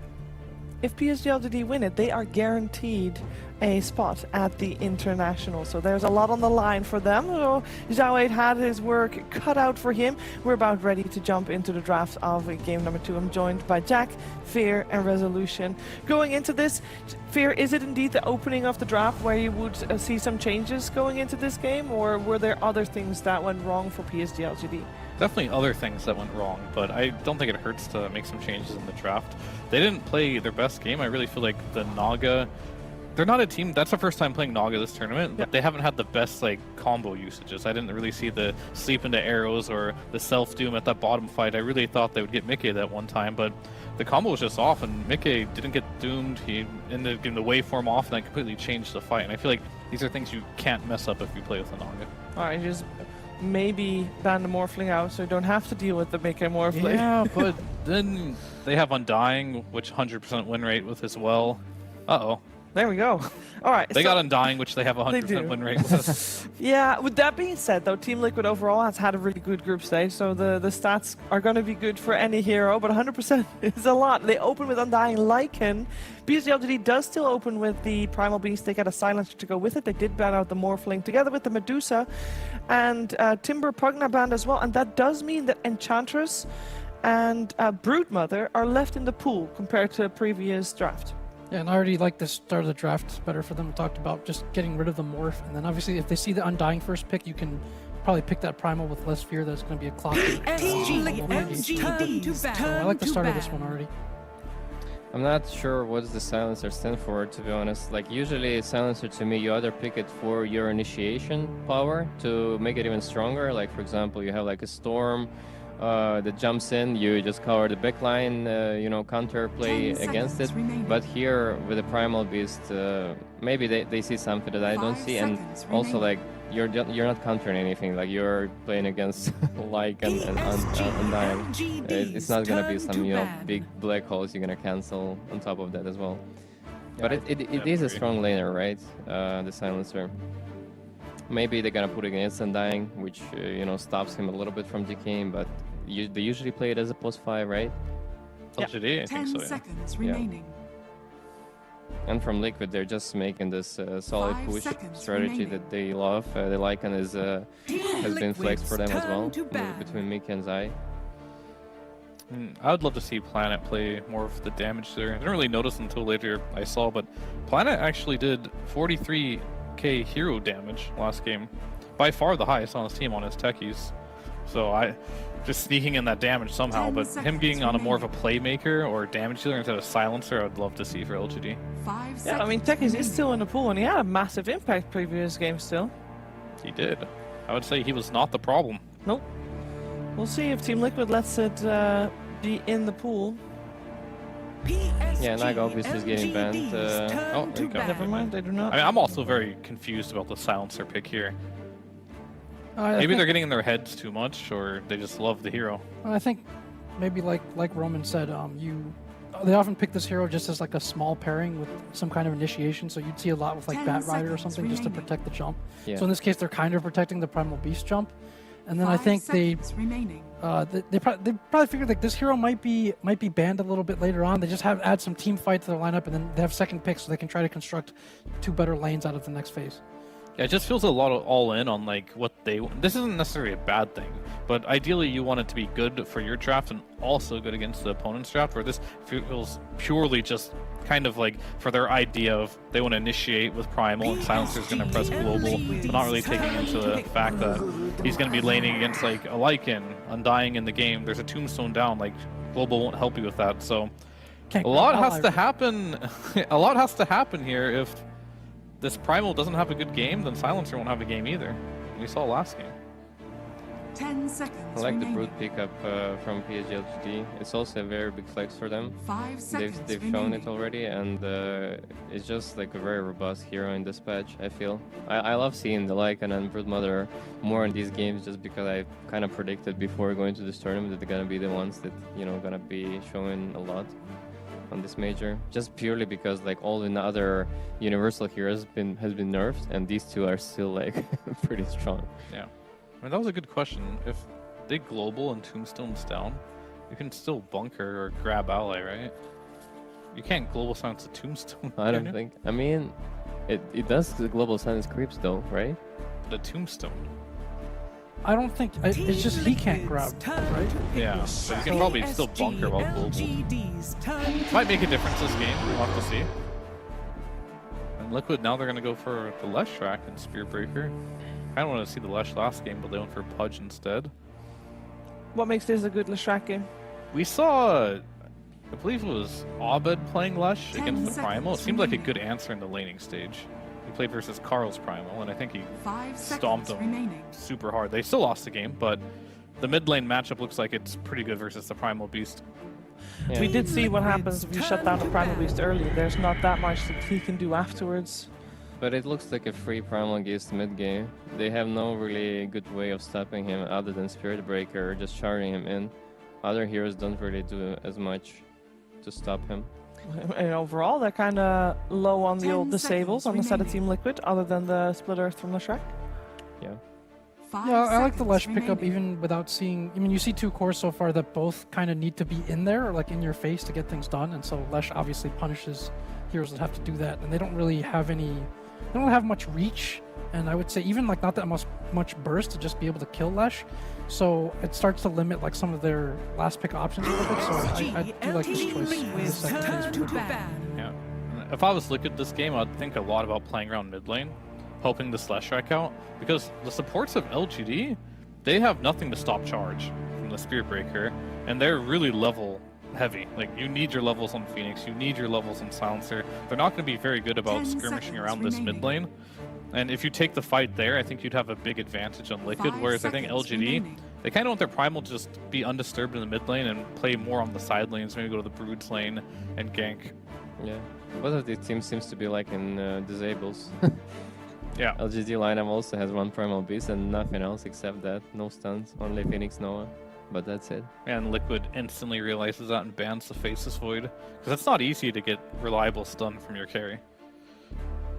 if PSG.LGD win it, they are guaranteed a spot at the International. So there's a lot on the line for them. So Zhao had his work cut out for him. We're about ready to jump into the draft of game number 2. I'm joined by Jack, Fear, and Resolution. Going into this, Fear, is it indeed the opening of the draft where you would see some changes going into this game, or were there other things that went wrong for PSG.LGD? Definitely other things that went wrong, but I don't think it hurts to make some changes in the draft. They didn't play their best game. I really feel like the Naga, they're not a team, that's the first time playing Naga this tournament, but they haven't had the best like combo usages. I didn't really see the sleep into arrows or the self-doom at that bottom fight. I really thought they would get Mickey that one time, but the combo was just off and Mickey didn't get doomed. He ended up getting the waveform off and that completely changed the fight. And I feel like these are things you can't mess up if you play with the Naga. Alright, just maybe ban the Morphling out so you don't have to deal with the Mickey Morphling. Yeah, but then they have Undying, which 100% win rate with as well. Uh-oh. There we go. All right. They got Undying, which they have 100% win rate with. Yeah, with that being said, though, Team Liquid overall has had a really good group stage, so the stats are going to be good for any hero, but 100% is a lot. They open with Undying Lycan. PSG.LGD does still open with the Primal Beast. They get a Silencer to go with it. They did ban out the Morphling together with the Medusa and Timber Pugna banned as well, and that does mean that Enchantress and Broodmother are left in the pool compared to a previous draft. Yeah, and I already like the start of the draft better for them. We talked about just getting rid of the Morph, and then obviously if they see the Undying first pick, you can probably pick that Primal with less fear that it's going to be a clock. So I like the start of this one already. I'm not sure what does the Silencer stand for, to be honest. Like, usually Silencer to me, you either pick it for your initiation power to make it even stronger. Like, for example, you have like a Storm that jumps in, you just cover the backline, you know, counter play against it. But here with the Primal Beast, maybe they see something that I don't see, and also like you're not countering anything. Like you're playing against Lycan and Undying. It's not gonna be some big black holes you're gonna cancel on top of that as well. But it is a strong laner, right? The Silencer. Maybe they're gonna put it against Undying, which stops him a little bit from decaying, but they usually play it as a +5, right? LGD, I think so, 10 seconds remaining. And from Liquid, they're just making this solid push strategy that they love. The Lycan has been flexed for them as well, between Mickey and Zai. I would love to see Planet play more of the damage there. I didn't really notice until later I saw, but Planet actually did 43k hero damage last game. By far the highest on his team on his techies. So just sneaking in that damage somehow, but him being on a more of a playmaker or damage dealer instead of Silencer, I would love to see for LGD. Yeah, I mean, Techies is still in the pool, and he had a massive impact previous game still. He did. I would say he was not the problem. Nope. We'll see if Team Liquid lets it be in the pool. Yeah, Naga obviously is getting banned. Oh, there you go. Never mind, they do not. I mean, I'm also very confused about the Silencer pick here. Maybe they're getting in their heads too much, or they just love the hero. I think maybe like Roman said, they often pick this hero just as like a small pairing with some kind of initiation, so you'd see a lot with like Bat Rider or something just to protect the jump. Yeah. So in this case, they're kind of protecting the Primal Beast jump. And then I think they probably figured like this hero might be banned a little bit later on. They just add some team fight to their lineup, and then they have second picks so they can try to construct 2 better lanes out of the next phase. Yeah, it just feels a lot of all in on like what they. This isn't necessarily a bad thing, but ideally you want it to be good for your draft and also good against the opponent's draft. Where this feels purely just kind of like for their idea of they want to initiate with Primal and Silencer's going to press global, but not really taking into the fact that he's going to be laning against like a Lycan, Undying in the game. There's a Tombstone down. Like global won't help you with that. So a lot has to happen. A lot has to happen here if this Primal doesn't have a good game, then Silencer won't have a game either. We saw last game. 10 seconds I like the remaining. brute pickup from PSG.LGD. It's also a very big flex for them. 5 seconds They've shown remaining. it already, and it's just like a very robust hero in this patch, I feel. I love seeing the Lycan and Brood Mother more in these games just because I kind of predicted before going to this tournament that they're gonna be the ones that, you know, gonna be showing a lot on this major. Just purely because like all the other universal heroes has been nerfed, and these two are still like pretty strong. Yeah. I mean, that was a good question. If they global and tombstones down, you can still bunker or grab ally, right? You can't global silence a tombstone. I don't think. I mean, it does the global silence creeps though, right? But a tombstone. I don't think it's just he can't grab, right? Yeah, but you can probably still bunker while global. Might make a difference this game. We'll have to see. And Liquid now they're gonna go for the Leshrac and Spearbreaker. I don't want to see the Lesh last game, but they went for Pudge instead. What makes this a good Leshrac game? We saw, I believe it was Abed playing Lesh against the Primal. It seemed like a good answer in the laning stage. He played versus Carl's Primal, and I think he stomped him super hard. They still lost the game, but the mid lane matchup looks like it's pretty good versus the Primal Beast. Yeah. We did see what happens if you shut down the Primal Beast early. There's not that much that he can do afterwards. But it looks like a free Primal against mid game. They have no really good way of stopping him other than Spirit Breaker or just charging him in. Other heroes don't really do as much to stop him. And overall, they're kind of low on the old disables on the side of Team Liquid, other than the Split Earth from Leshrac. Yeah. Yeah, I like the Lesh pickup even without seeing... I mean, you see two cores so far that both kind of need to be in there, like in your face to get things done, and so Lesh obviously punishes heroes that have to do that, and they don't really have any... They don't have much reach, and I would say even like not that much burst to just be able to kill Lesh, so it starts to limit like some of their last pick options a little bit, so I do like this choice. This second phase. Yeah. If I was Liquid this game, I'd think a lot about playing around mid lane, helping the Leshrac out, because the supports of LGD, they have nothing to stop charge from the Spirit Breaker, and they're really level heavy. Like, you need your levels on Phoenix, you need your levels on Silencer. They're not going to be very good about skirmishing around this mid lane. And if you take the fight there, I think you'd have a big advantage on Liquid, whereas I think LGD, they kind of want their Primal just be undisturbed in the mid lane and play more on the side lanes, maybe go to the Brood's lane and gank. Yeah. Both of these teams seems to be like in disables. Yeah. LGD lineup also has one Primal Beast and nothing else except that. No stuns, only Phoenix Nova. But that's it. And Liquid instantly realizes that and bans the Faceless Void. Because it's not easy to get reliable stun from your carry.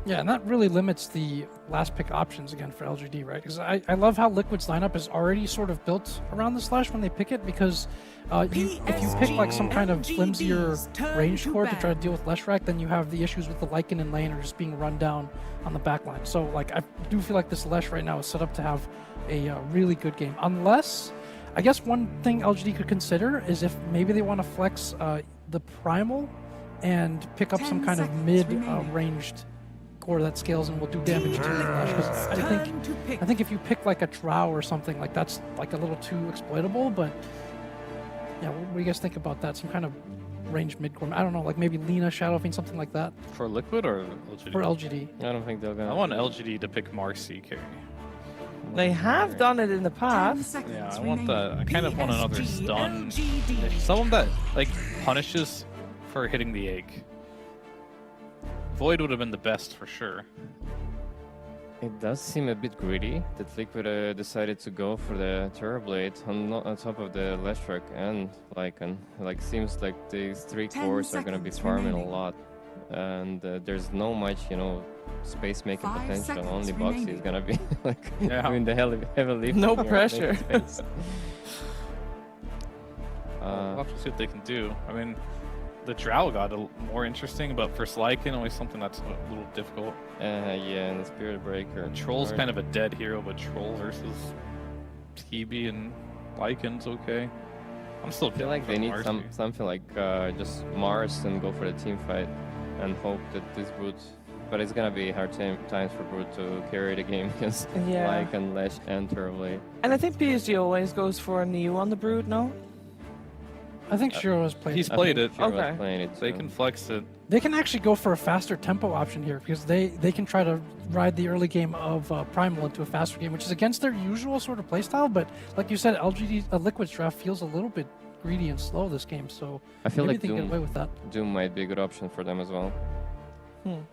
Yeah, and that really limits the last pick options again for LGD, right? Because I love how Liquid's lineup is already sort of built around the Slash when they pick it, because if you pick like some kind of flimsier range core to try to deal with Leshrac, then you have the issues with the Lycan and lane or just being run down on the backline. So like I do feel like this Lesh right now is set up to have a really good game. Unless, I guess one thing LGD could consider is if maybe they want to flex the Primal and pick up some kind of mid-ranged core that scales and will do damage to the Lesh. Because I think if you pick like a Drow or something, like that's like a little too exploitable, but yeah, what do you guys think about that? Some kind of ranged mid-core? I don't know, like maybe Lina, Shadow Fiend, something like that? For Liquid or LGD? For LGD. I don't think they'll go. I want LGD to pick Marcy carry. They have done it in the past. Yeah, I want that. I kind of want another stun. Someone that like punishes for hitting the egg. Void would have been the best for sure. It does seem a bit greedy that Liquid decided to go for the Terrorblade on top of the Leshrac and Lycan. Like, seems like these three cores are going to be farming a lot. And there's no much, you know, space making potential. Only Boxy is going to be like doing the heavy lift. No pressure. We'll have to see what they can do. I mean, the Drow got more interesting, but for Lycan, always something that's a little difficult. Yeah, and the Spirit Breaker. Troll's kind of a dead hero, but Troll versus TB and Lycan's okay. I'm still I feel like they need something like just Mars and go for the team fight and hope that this Brood. But it's gonna be hard times for Brood to carry the game against Lycan, Lesh, and Terrorblade. And I think PSG always goes for a Neo on the Brood, no? I think Shiro has played He's it. played it. Okay. They can flex it. They can actually go for a faster tempo option here because they can try to ride the early game of Primal into a faster game, which is against their usual sort of playstyle. But like you said, LGD Liquid's draft feels a little bit greedy and slow this game, so I feel maybe like they can get away with that. Doom might be a good option for them as well. I'm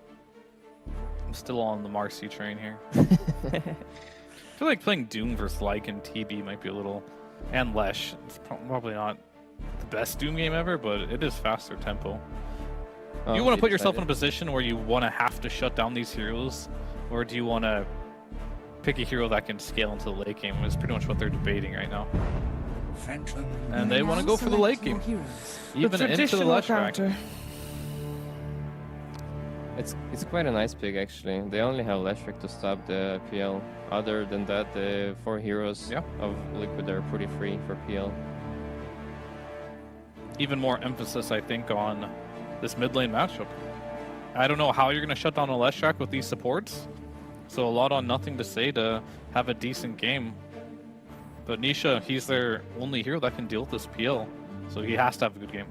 still on the Marcy train here. I feel like playing Doom versus Lycan and TB might be a little... And Lesh. It's probably not the best Doom game ever, but it is faster tempo. You want to put yourself in a position where you want to have to shut down these heroes, or do you want to pick a hero that can scale into the late game? Is pretty much what they're debating right now. And they want to go for the late game, even into the Lesh rack. It's quite a nice pick actually. They only have Leshrack to stop the PL. Other than that, the 4 heroes of Liquid are pretty free for PL. Even more emphasis, I think, on this mid lane matchup. I don't know how you're going to shut down a Leshrack with these supports. So a lot on nothing to say to have a decent game. But Nisha, he's their only hero that can deal with this PL. So he has to have a good game.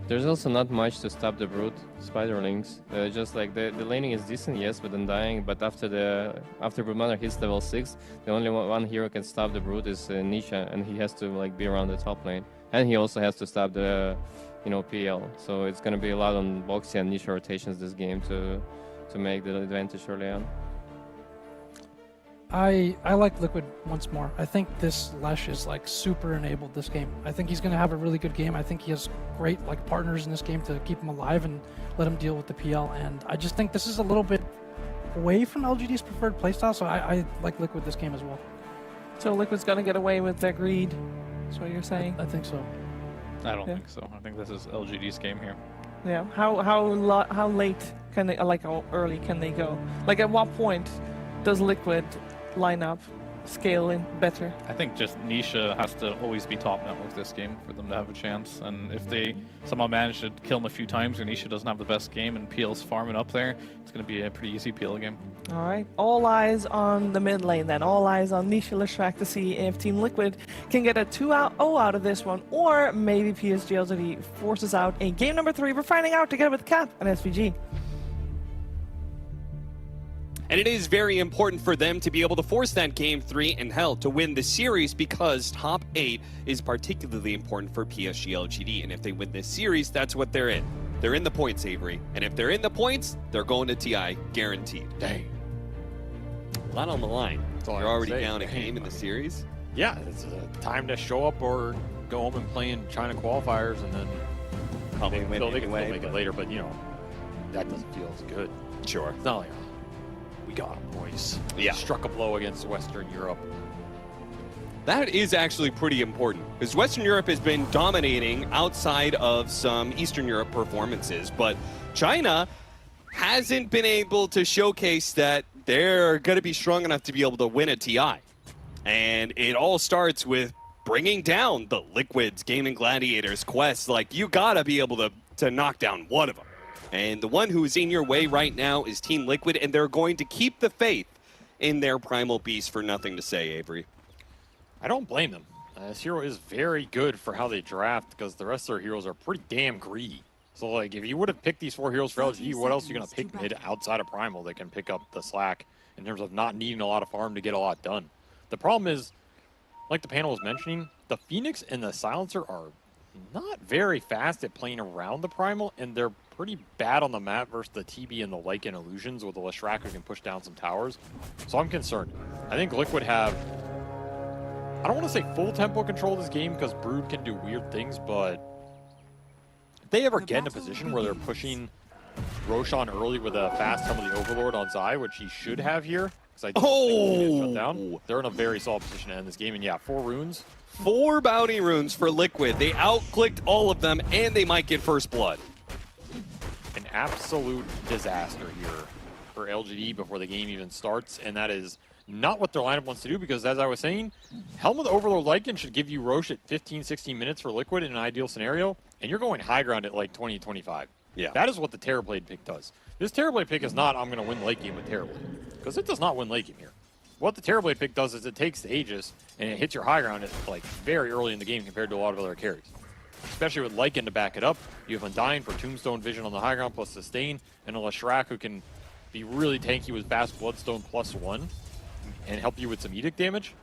There's also not much to stop the Brute Spiderlings. Just like the laning is decent, yes, with Undying, but after Broodmother hits level 6, the only one hero can stop the Brute is Nisha, and he has to like be around the top lane. And he also has to stop the PL. So it's gonna be a lot on Boxy and Nisha rotations this game to make the advantage early on. I like Liquid once more. I think this Lesh is like super enabled this game. I think he's going to have a really good game. I think he has great like partners in this game to keep him alive and let him deal with the PL. And I just think this is a little bit away from LGD's preferred playstyle, so I like Liquid this game as well. So Liquid's going to get away with their greed. That's what you're saying? I think so. I don't think so. I think this is LGD's game here. Yeah. How late can they, like how early can they go? Like at what point does Liquid line up, scale in better? I think just Nisha has to always be top network this game for them to have a chance. And if they somehow manage to kill him a few times or Nisha doesn't have the best game and PL's farming up there, it's going to be a pretty easy PL game. All right. All eyes on the mid lane then. All eyes on Nisha Leshrack to see if Team Liquid can get a 2-0 out of this one, or maybe PSG.LGD forces out a game number 3. We're finding out together with Cap and SVG. And it is very important for them to be able to force that game 3 and hell to win the series, because top 8 is particularly important for PSG.LGD. And if they win this series, that's what they're in. They're in the points, Avery. And if they're in the points, they're going to TI, guaranteed. Dang. A lot on the line. You're already down a game in the series. Yeah, it's a time to show up or go home and play in China qualifiers, and then probably they win can anyway, make it later. But that doesn't feel as good. Sure. It's not like, we got him, boys. Yeah. Struck a blow against Western Europe. That is actually pretty important, because Western Europe has been dominating outside of some Eastern Europe performances, but China hasn't been able to showcase that they're going to be strong enough to be able to win a TI. And it all starts with bringing down the Liquid's Gaimin Gladiators quest. Like, you got to be able to knock down one of them. And the one who's in your way right now is Team Liquid, and they're going to keep the faith in their Primal Beast for nothing to say, Avery. I don't blame them. This hero is very good for how they draft, because the rest of their heroes are pretty damn greedy. So, like, if you would have picked these 4 heroes for LGD, what else are you going to pick mid outside of Primal that can pick up the slack in terms of not needing a lot of farm to get a lot done? The problem is, like the panel was mentioning, the Phoenix and the Silencer are not very fast at playing around the Primal, and they're pretty bad on the map versus the TB and the Lycan Illusions with the Leshrack who can push down some towers. So I'm concerned. I think Liquid have, I don't want to say full tempo control of this game, because Brood can do weird things, but if they ever get in a position where they're pushing Roshan early with a fast Summon the Overlord on Zai, which he should have here, because I don't think he gets shut down, they're in a very solid position to end this game. And yeah, 4 runes. 4 bounty runes for Liquid. They outclicked all of them, and they might get first blood. An absolute disaster here for LGD before the game even starts, and that is not what their lineup wants to do, because as I was saying, Helm of the Overlord Lycan should give you Rosh at 15-16 minutes for Liquid in an ideal scenario, and you're going high ground at like 20-25. Yeah. That is what the Terrorblade pick does. This Terrorblade pick is not, I'm going to win late game with Terrorblade, because it does not win late game here. What the Terrorblade pick does is it takes the Aegis and it hits your high ground at like very early in the game compared to a lot of other carries. especially with Lycan to back it up. You have Undying for Tombstone Vision on the high ground plus Sustain, and a Leshrac who can be really tanky with Fast Bloodstone +1 and help you with some Edict damage.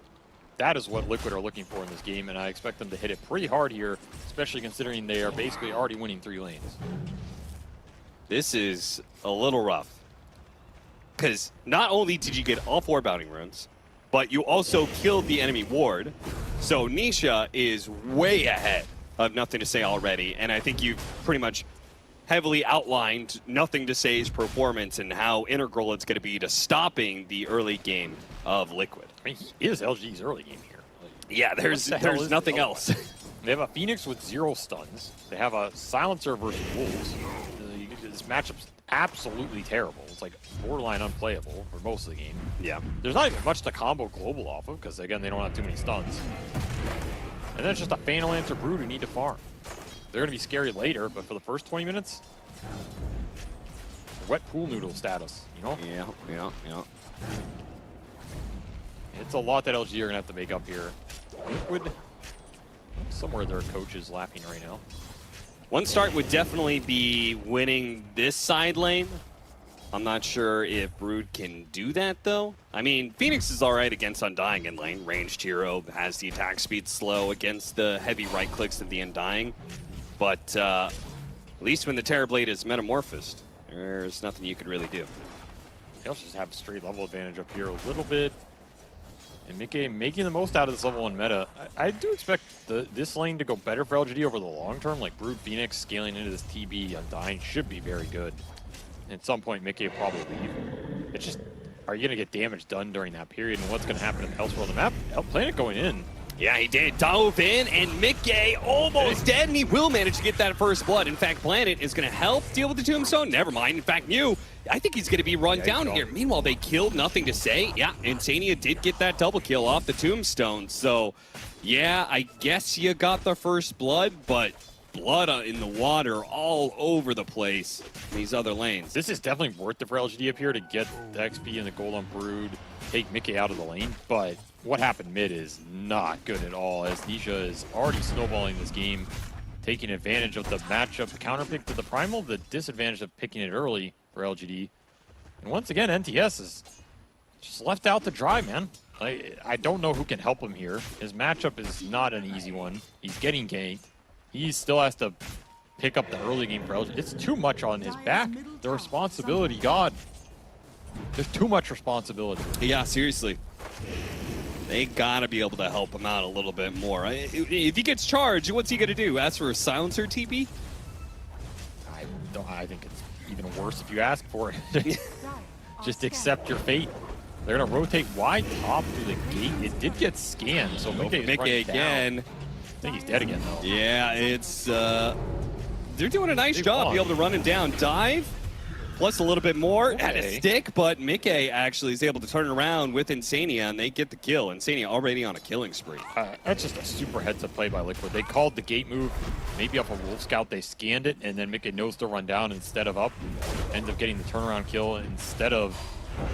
That is what Liquid are looking for in this game, and I expect them to hit it pretty hard here, especially considering they are basically already winning 3 lanes. This is a little rough, because not only did you get all 4 bounty runes, but you also killed the enemy ward. So Nisha is way ahead of Nothing to Say already, and I think you've pretty much heavily outlined Nothing to Say's performance and how integral it's going to be to stopping the early game of Liquid. I mean, he is LG's early game here. Yeah, there's nothing else. They have a Phoenix with 0 stuns. They have a Silencer versus Wolves. This matchup's absolutely terrible. It's like borderline unplayable for most of the game. Yeah. There's not even much to combo Global off of, because again, they don't have too many stuns. And then it's just a Phantom Brood who need to farm. They're going to be scary later, but for the first 20 minutes, wet pool noodle status, you know? Yeah. It's a lot that LG are going to have to make up here. Liquid, somewhere their coach is laughing right now. One start would definitely be winning this side lane. I'm not sure if Brood can do that, though. I mean, Phoenix is all right against Undying in lane. Ranged hero, has the attack speed slow against the heavy right clicks of the Undying. But at least when the Terrorblade is metamorphosed, there's nothing you could really do. They also just have straight level advantage up here a little bit. And making the most out of this level 1 meta. I do expect this lane to go better for LGD over the long term. Like Brood Phoenix scaling into this TB Undying should be very good. At some point, Mickey will probably leave. It's just, are you going to get damage done during that period? And what's going to happen elsewhere on the map? Planet going in. Yeah, he did. Dove in, and Mickey almost dead, and he will manage to get that first blood. In fact, Planet is going to help deal with the Tombstone. Never mind. In fact, I think he's going to be run down here. Meanwhile, they killed Nothing to Say. Yeah, Insania did get that double kill off the Tombstone. So, yeah, I guess you got the first blood, but blood in the water all over the place in these other lanes. This is definitely worth it for LGD up here to get the XP and the gold on Brood, take Mickey out of the lane, but what happened mid is not good at all, as Nisha is already snowballing this game, taking advantage of the matchup counterpick to the Primal, the disadvantage of picking it early for LGD. And once again, NTS is just left out to dry, man. I don't know who can help him here. His matchup is not an easy one. He's getting ganked. He still has to pick up the early game for LGD. It's too much on his back. The responsibility, God. There's too much responsibility. Yeah, seriously. They gotta be able to help him out a little bit more. If he gets charged, what's he gonna do? Ask for a silencer TP? I think it's even worse if you ask for it. Just accept your fate. They're gonna rotate wide top to the gate. It did get scanned, so Mickey again. Down. I think he's dead again, though. Yeah, it's they're doing a nice job being able to run him down. Dive, plus a little bit more at a stick, but Mickey actually is able to turn it around with Insania, and they get the kill. Insania already on a killing spree. That's just a super heads-up play by Liquid. They called the gate move, maybe off a Wolf Scout. They scanned it, and then Mickey knows to run down instead of up. Ends up getting the turnaround kill instead of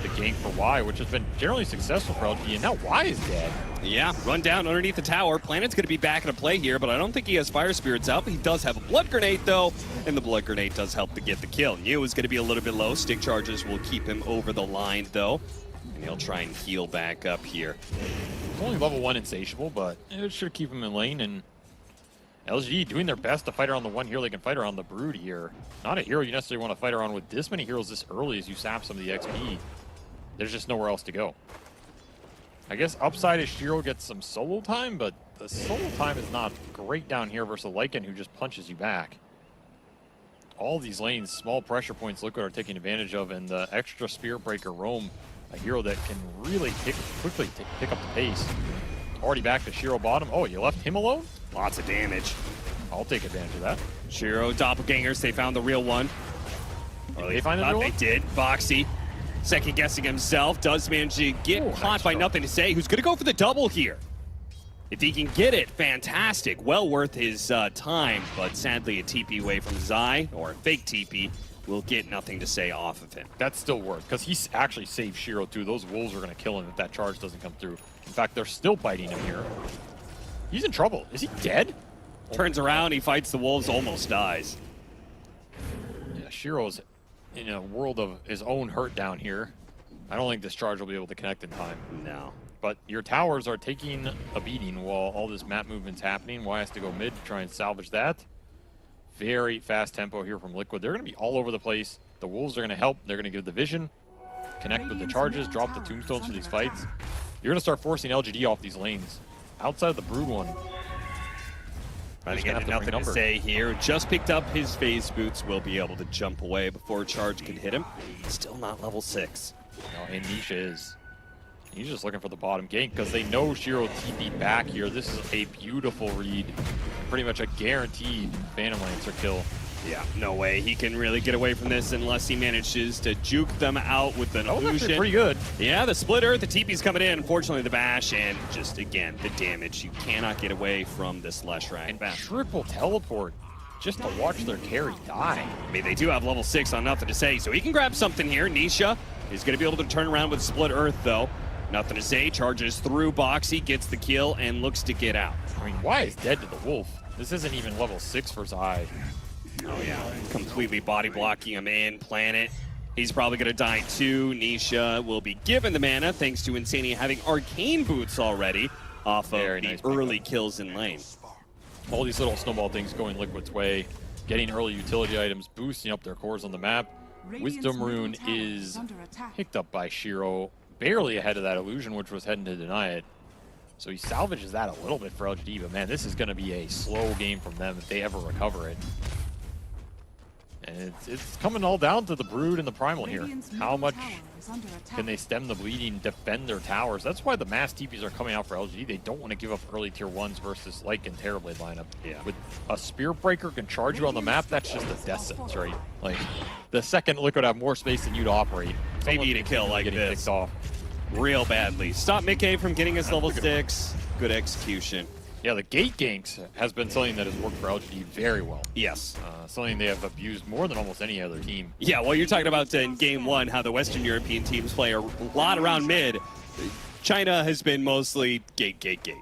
the gank for Y, which has been generally successful for LG, and now Y is dead. Yeah, run down underneath the tower. Planet's going to be back into play here, but I don't think he has Fire Spirits out. But he does have a Blood Grenade, though, and the Blood Grenade does help to get the kill. New is going to be a little bit low. Stick charges will keep him over the line, though, and he'll try and heal back up here. It's only level 1 Insatiable, but it should keep him in lane, and LG doing their best to fight around the one hero they can fight around, the Brood here. Not a hero you necessarily want to fight around with this many heroes this early as you sap some of the XP. There's just nowhere else to go. I guess upside is Shiro gets some solo time, but the solo time is not great down here versus Lycan, who just punches you back. All these lanes, small pressure points Liquid are taking advantage of, and the extra Spirit Breaker Roam, a hero that can really quickly pick up the pace. Already back to Shiro bottom. Oh, you left him alone? Lots of damage. I'll take advantage of that. Shiro, doppelgangers, they found the real one. Did they find the real one? They did. Foxy, second guessing himself, does manage to get caught by Nothing to Say, who's going to go for the double here. If he can get it, fantastic. Well worth his time, but sadly a TP away from Zai, or a fake TP, will get Nothing to Say off of him. That's still worth, because he's actually saved Shiro too. Those wolves are going to kill him if that charge doesn't come through. In fact, they're still biting him here. He's in trouble. Is he dead? Turns around, he fights the wolves, almost dies. Yeah, Shiro's in a world of his own hurt down here. I don't think this charge will be able to connect in time. No. But your towers are taking a beating while all this map movement's happening. Y has to go mid to try and salvage that. Very fast tempo here from Liquid. They're going to be all over the place. The wolves are going to help. They're going to give the vision, connect with the charges, drop the tombstones for these fights. You're going to start forcing LGD off these lanes. Outside of the Brood one. I think nothing to say here. Just picked up his phase boots. Will be able to jump away before a charge can hit him. Still not level 6. No, and Nisha is. He's just looking for the bottom gank because they know Shiro TP'd back here. This is a beautiful read. Pretty much a guaranteed Phantom Lancer kill. Yeah, no way he can really get away from this unless he manages to juke them out with an illusion. Pretty good. Yeah, the splitter, the TP's coming in. Unfortunately, the bash, and just, again, the damage. You cannot get away from this Leshrac bash. Triple teleport just to watch their carry die. I mean, they do have level 6 on nothing to say, so he can grab something here. Nisha is going to be able to turn around with Split Earth, though. Nothing to say, charges through Boxy, gets the kill, and looks to get out. I mean, Y is dead to the Wolf. This isn't even level 6 for Zai. Oh yeah, completely body blocking him in, Planet. He's probably going to die too. Nisha will be given the mana thanks to Insania having arcane boots already off of the early kills in lane. All these little snowball things going Liquid's way, getting early utility items, boosting up their cores on the map. Wisdom Rune is picked up by Shiro, barely ahead of that illusion, which was heading to deny it. So he salvages that a little bit for LGD, but man, this is going to be a slow game from them if they ever recover it. And it's coming all down to the Brood and the Primal here. How much can they stem the bleeding, defend their towers? That's why the mass TPs are coming out for LGD. They don't want to give up early tier 1s versus like in Terrorblade lineup. Yeah. With a Spear Breaker can charge you on the map, that's just a death sentence, right? Like, the second Liquid have more space than you to operate. They need a kill like this real badly. Stop Mickey from getting his level 6. Good execution. Yeah, the gate ganks has been something that has worked for LGD very well. Yes. Something they have abused more than almost any other team. Yeah, well, you're talking about in Game 1, how the Western European teams play a lot around mid. China has been mostly gate, gate, gate.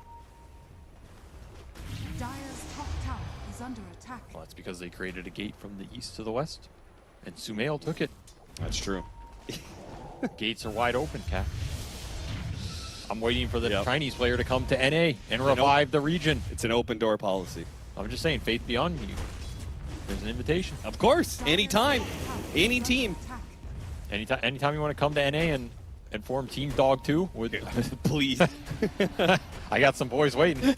Dire's top tower is under attack. Well, that's because they created a gate from the east to the west, and Sumail took it. That's true. Gates are wide open, Cap. I'm waiting for the Chinese player to come to NA and revive the region. It's an open door policy. I'm just saying, faith beyond you. There's an invitation. Of course, anytime, any team. Anytime you want to come to NA and form Team Dog 2, please. I got some boys waiting.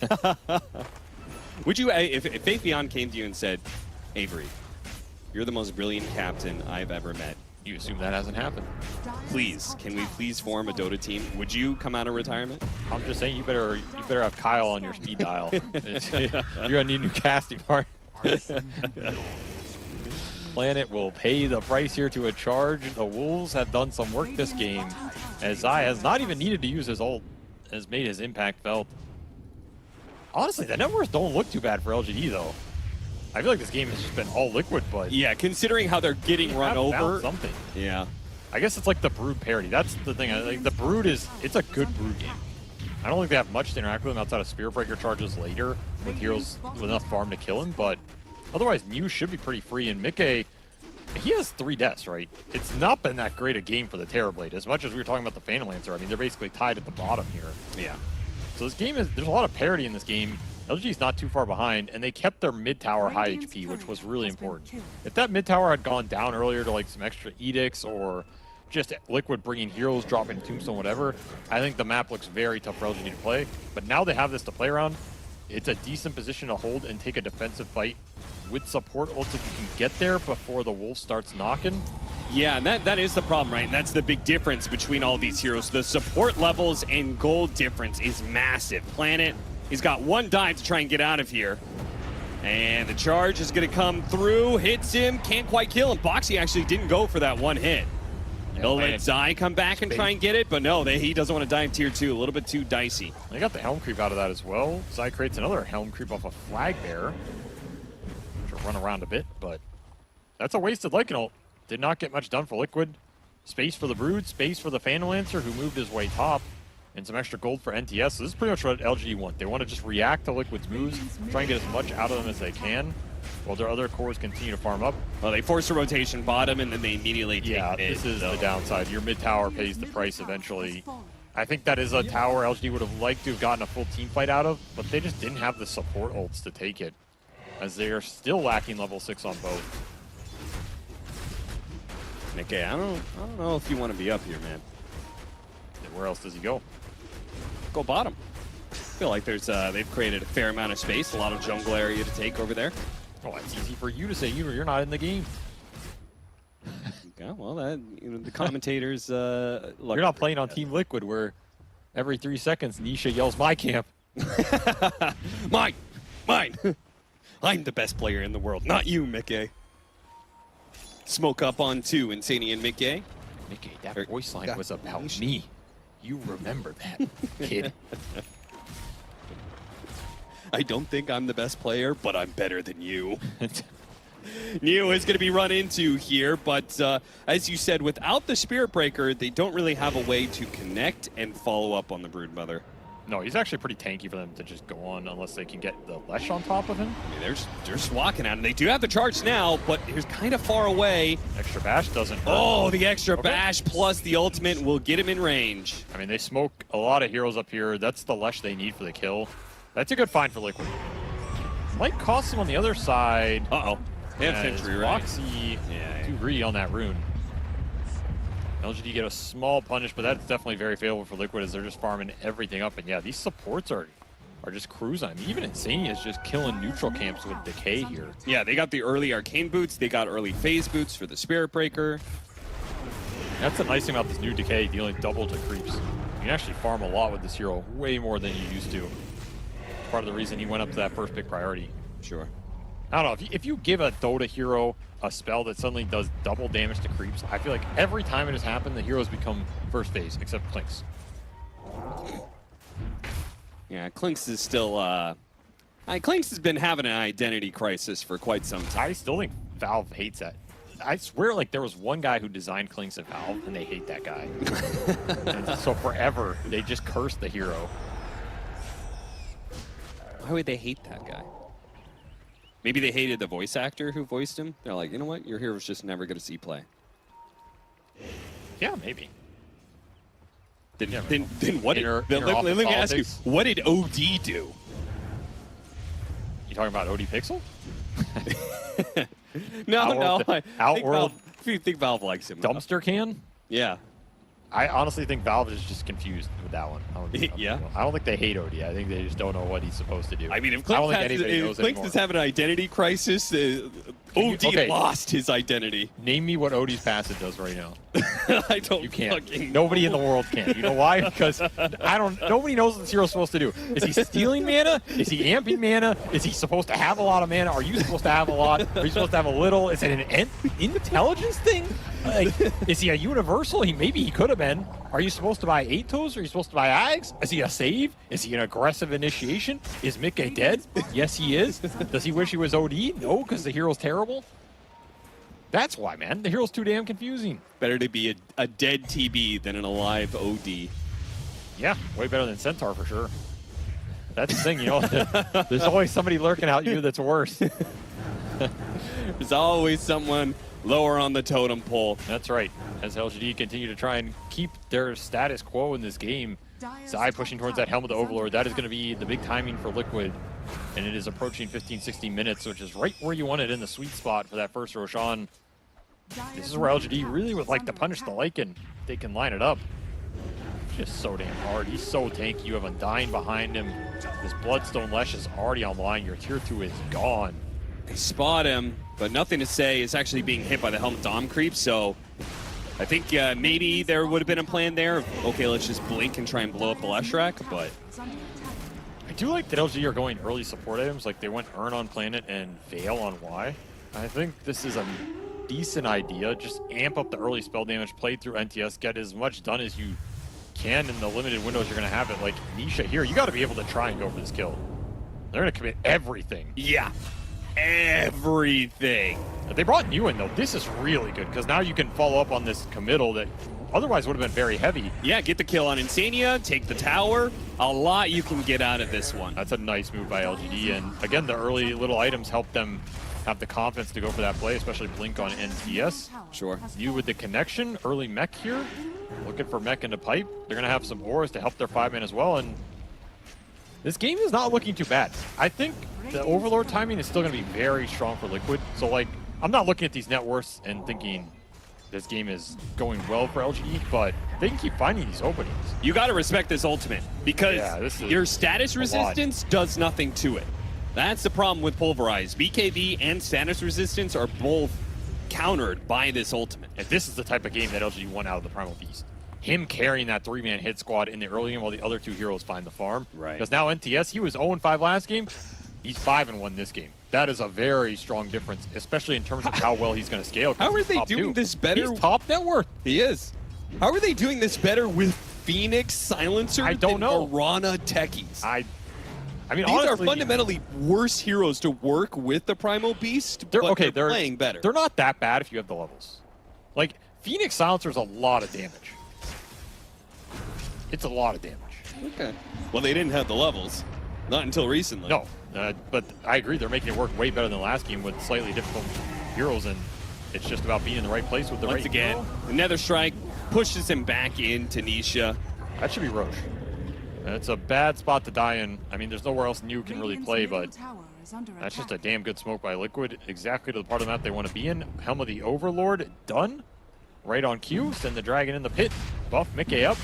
Would you, if Faith Beyond came to you and said, Avery, you're the most brilliant captain I've ever met. You assume that hasn't happened. Please, can we please form a Dota team? Would you come out of retirement? I'm just saying you better have Kyle on your speed dial. You're gonna need a new casting partner. Planet will pay the price here to a charge. The Wolves have done some work this game, as Zai has not even needed to use his ult, has made his impact felt. Honestly, the numbers don't look too bad for LGD though. I feel like this game has just been all Liquid, but yeah, considering how they're getting run over. Something. Yeah. I guess it's like the Brood parity. That's the thing. Like the Brood it's a good Brood game. I don't think they have much to interact with him outside of Spear Breaker charges later with heroes with enough farm to kill him, but otherwise Mew should be pretty free. And Mickey, he has 3 deaths, right? It's not been that great a game for the Terrorblade. As much as we were talking about the Phantom Lancer, I mean, they're basically tied at the bottom here. Yeah. So this game there's a lot of parity in this game. LG's not too far behind, and they kept their mid-tower high HP, which was really important. If that mid-tower had gone down earlier to like some extra edicts or just Liquid bringing heroes, dropping Tombstone, whatever, I think the map looks very tough for LG to play. But now they have this to play around. It's a decent position to hold and take a defensive fight with support ults if you can get there before the Wolf starts knocking. Yeah, and that is the problem, right? And that's the big difference between all these heroes. The support levels and gold difference is massive. Planet, he's got 1 dive to try and get out of here. And the charge is going to come through, hits him, can't quite kill him. Boxy actually didn't go for that 1 hit. He'll let Zai come back and try and get it, but no, he doesn't want to die in tier 2. A little bit too dicey. They got the Helm Creep out of that as well. Zai creates another Helm Creep off a Flag Bearer. Which will run around a bit, but that's a wasted Lycan ult. Did not get much done for Liquid. Space for the Brood, space for the Phantom Lancer, who moved his way top. and some extra gold for NTS. So this is pretty much what LGD want. They want to just react to Liquid's moves, try and get as much out of them as they can, while their other cores continue to farm up. Well, they force a rotation bottom, and then they immediately take Yeah, mid, this is so. the downside. Your mid tower pays the price eventually. I think that is a tower LGD would have liked to have gotten a full team fight out of, but they just didn't have the support ults to take it, as they are still lacking level 6 on both. Okay, I don't know if you want to be up here, man. Yeah, where else does he go? Go bottom. I feel like there's they've created a fair amount of space, a lot of jungle area to take over there. Oh, it's easy for you to say. You're not in the game. Yeah, well, that the commentators. You're not playing on Team Liquid, where every 3 seconds Nisha yells, "My camp." Mine. I'm the best player in the world, not you, Mickey. Smoke up on 2, Insani and Mickey. Mickey, that voice line was about me. You remember that, kid. I don't think I'm the best player, but I'm better than you. Neo is going to be run into here, but as you said, without the Spirit Breaker, they don't really have a way to connect and follow up on the Broodmother. No, he's actually pretty tanky for them to just go on unless they can get the Lesh on top of him. I mean, they're swacking at him. They do have the charge now, but he's kind of far away. Extra bash doesn't hurt. Oh, the extra bash plus the ultimate will get him in range. I mean, they smoke a lot of heroes up here. That's the Lesh they need for the kill. That's a good find for Liquid. Might cost them on the other side. Uh-oh. They have Sentry, right? Foxy too greedy on that rune. LGD get a small punish, but that's definitely very favorable for Liquid as they're just farming everything up. And yeah, these supports are just cruising. I mean, even Insani is just killing neutral camps with Decay here. Yeah, they got the early Arcane boots. They got early Phase boots for the Spirit Breaker. That's the nice thing about this new Decay, dealing double to creeps. You can actually farm a lot with this hero, way more than you used to. Part of the reason he went up to that first pick priority. Sure. I don't know, if you give a Dota hero a spell that suddenly does double damage to creeps, I feel like every time it has happened, the heroes become first phase, except Clinks. Yeah, Clinks is still, Clinks has been having an identity crisis for quite some time. I still think Valve hates that. I swear, like, there was one guy who designed Clinks at Valve, and they hate that guy. And so forever, they just curse the hero. Why would they hate that guy? Maybe they hated the voice actor who voiced him. They're like, you know what? Your hero's just never going to see play. Yeah, maybe. Then what did... Let me ask you, what did OD do? You talking about OD Pixel? No. Outworld. I think Valve likes him. Dumpster can? Yeah. I honestly think Valve is just confused with that one. Yeah. I don't think they hate OD. I think they just don't know what he's supposed to do. I mean, if Clinks is having an identity crisis, OD lost his identity. Name me what OD's passive does right now. I don't. You can't. Nobody in the world can. You know why? Because nobody knows what this hero's supposed to do. Is he stealing mana? Is he amping mana? Is he supposed to have a lot of mana? Are you supposed to have a lot? Are you supposed to have a little? Is it an intelligence thing? Like, is he a universal? Maybe he could have been. Are you supposed to buy 8 toes? Are you supposed to buy Ags? Is he a save? Is he an aggressive initiation? Is Mickey dead? Yes, he is. Does he wish he was OD? No, because the hero's terrible. That's why, man. The hero's too damn confusing. Better to be a dead TB than an alive OD. Yeah, way better than Centaur for sure. That's the thing, you know. There's always somebody lurking out you that's worse. There's always someone lower on the totem pole. That's right. As LGD continue to try and keep their status quo in this game, Zai pushing towards that Helmet of Overlord. That is going to be the big timing for Liquid. And it is approaching 15-16 minutes, which is right where you want it in the sweet spot for that first Roshan. This is where LGD really would like to punish the Lycan. They can line it up. Just so damn hard. He's so tanky. You have Undying behind him. This Bloodstone Lesh is already online. Your tier 2 is gone. They spot him, but nothing to say. It's actually being hit by the Helmet Dom creep, so I think maybe there would have been a plan there. Okay, let's just blink and try and blow up the Leshrac, but... I do like that LG are going early support items, like they went Earn on Planet and Veil on Y. I think this is a decent idea. Just amp up the early spell damage, play through NTS, get as much done as you can in the limited windows you're going to have it. Like Nisha here, you got to be able to try and go for this kill. They're going to commit everything. Yeah. Everything. They brought you in, though. This is really good, because now you can follow up on this committal that otherwise would have been very heavy. Yeah, get the kill on Insania, take the tower. A lot you can get out of this one. That's a nice move by LGD, and again, the early little items help them have the confidence to go for that play, especially Blink on NTS. Sure. You with the connection, early mech here, looking for mech into pipe. They're gonna have some auras to help their 5-man as well, and this game is not looking too bad. I think the Overlord timing is still gonna be very strong for Liquid, so like, I'm not looking at these net worths and thinking this game is going well for LGD, but they can keep finding these openings. You gotta respect this ultimate, because your status resistance does nothing to it. That's the problem with Pulverize. BKB and status resistance are both countered by this ultimate. And this is the type of game that LGD won out of the Primal Beast. Him carrying that 3-man hit squad in the early game while the other 2 heroes find the farm. Right. Because now NTS, he was 0-5 last game. He's 5-1 this game. That is a very strong difference, especially in terms of how well he's going to scale. How are they doing this better? He's top net worth. He is. How are they doing this better with Phoenix Silencer than Piranha Techies? I mean, these honestly, are fundamentally worse heroes to work with the Primal Beast, but they're playing better. They're not that bad if you have the levels. Like, Phoenix Silencer's a lot of damage. It's a lot of damage. Okay. Well, they didn't have the levels. Not until recently. No, but I agree. They're making it work way better than last game with slightly difficult heroes, and it's just about being in the right place with the right hero. Once again, Nether Strike pushes him back into Nisha. That should be Roche. It's a bad spot to die in. I mean, there's nowhere else New can really play, but that's just a damn good smoke by Liquid. Exactly to the part of the map they want to be in. Helm of the Overlord done. Right on cue. Send the Dragon in the pit. Buff Mickey up.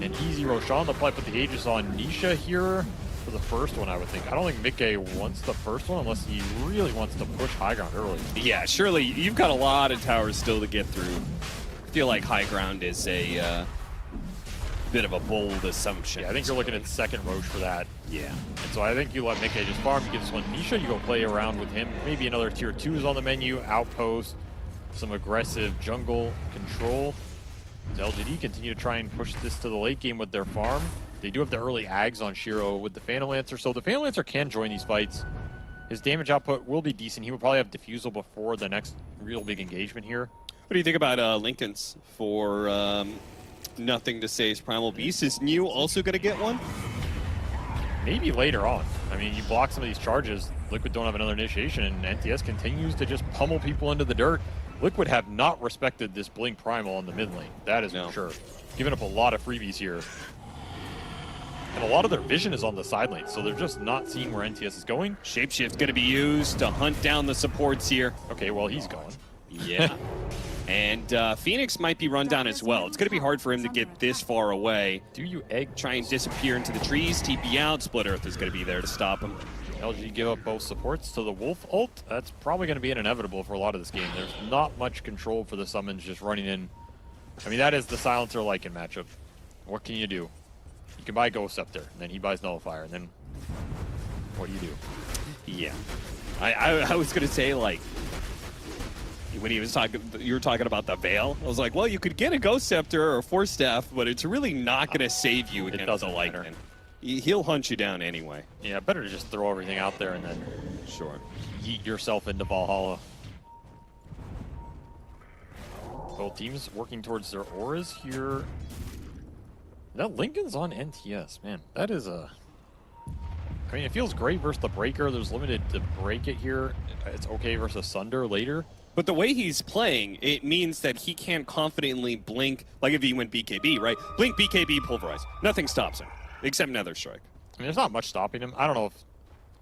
And easy Roshan. They'll probably put the Aegis on Nisha here for the first one, I would think. I don't think Mickey wants the first one unless he really wants to push high ground early. Yeah, surely you've got a lot of towers still to get through. I feel like high ground is a bit of a bold assumption. Yeah, I think you're looking at second Roche for that. Yeah. And so I think you let Mickey just farm. You give this one Nisha, you go play around with him. Maybe another tier 2s on the menu, outpost, some aggressive jungle control. As LGD continue to try and push this to the late game with their farm. They do have the early ags on Shiro with the Phantom Lancer, so the Phantom Lancer can join these fights. His damage output will be decent. He will probably have Diffusal before the next real big engagement here. What do you think about Lincoln's for nothing to say? Primal Beast? Is New also going to get one? Maybe later on. I mean, you block some of these charges. Liquid don't have another initiation, and NTS continues to just pummel people into the dirt. Liquid have not respected this Blink Primal on the mid lane. That is for sure. Giving up a lot of freebies here. And a lot of their vision is on the side lane, so they're just not seeing where NTS is going. Shapeshift's going to be used to hunt down the supports here. Okay, well, he's gone. Yeah. And Phoenix might be run down as well. It's going to be hard for him to get this far away. Do you egg? Try and disappear into the trees, TP out. Split Earth is going to be there to stop him. LG give up both supports to the Wolf ult. That's probably going to be an inevitable for a lot of this game. There's not much control for the summons just running in. I mean, that is the Silencer-like in matchup. What can you do? You can buy Ghost Scepter, and then he buys Nullifier, and then what do you do? Yeah. I was going to say, like, when he was talking, you were talking about the Veil. I was like, well, you could get a Ghost Scepter or a Force Staff, but it's really not going to save you against the Lightning. He'll hunt you down anyway. Yeah, better to just throw everything out there and then yeet yourself into Valhalla. Both teams working towards their auras here. That Lincoln's on NTS, man. That is a... I mean, it feels great versus the Breaker. There's limited to break it here. It's okay versus Sunder later. But the way he's playing, it means that he can't confidently blink, like if he went BKB, right? Blink, BKB, Pulverize. Nothing stops him, except Nether Strike. I mean, there's not much stopping him. I don't know if...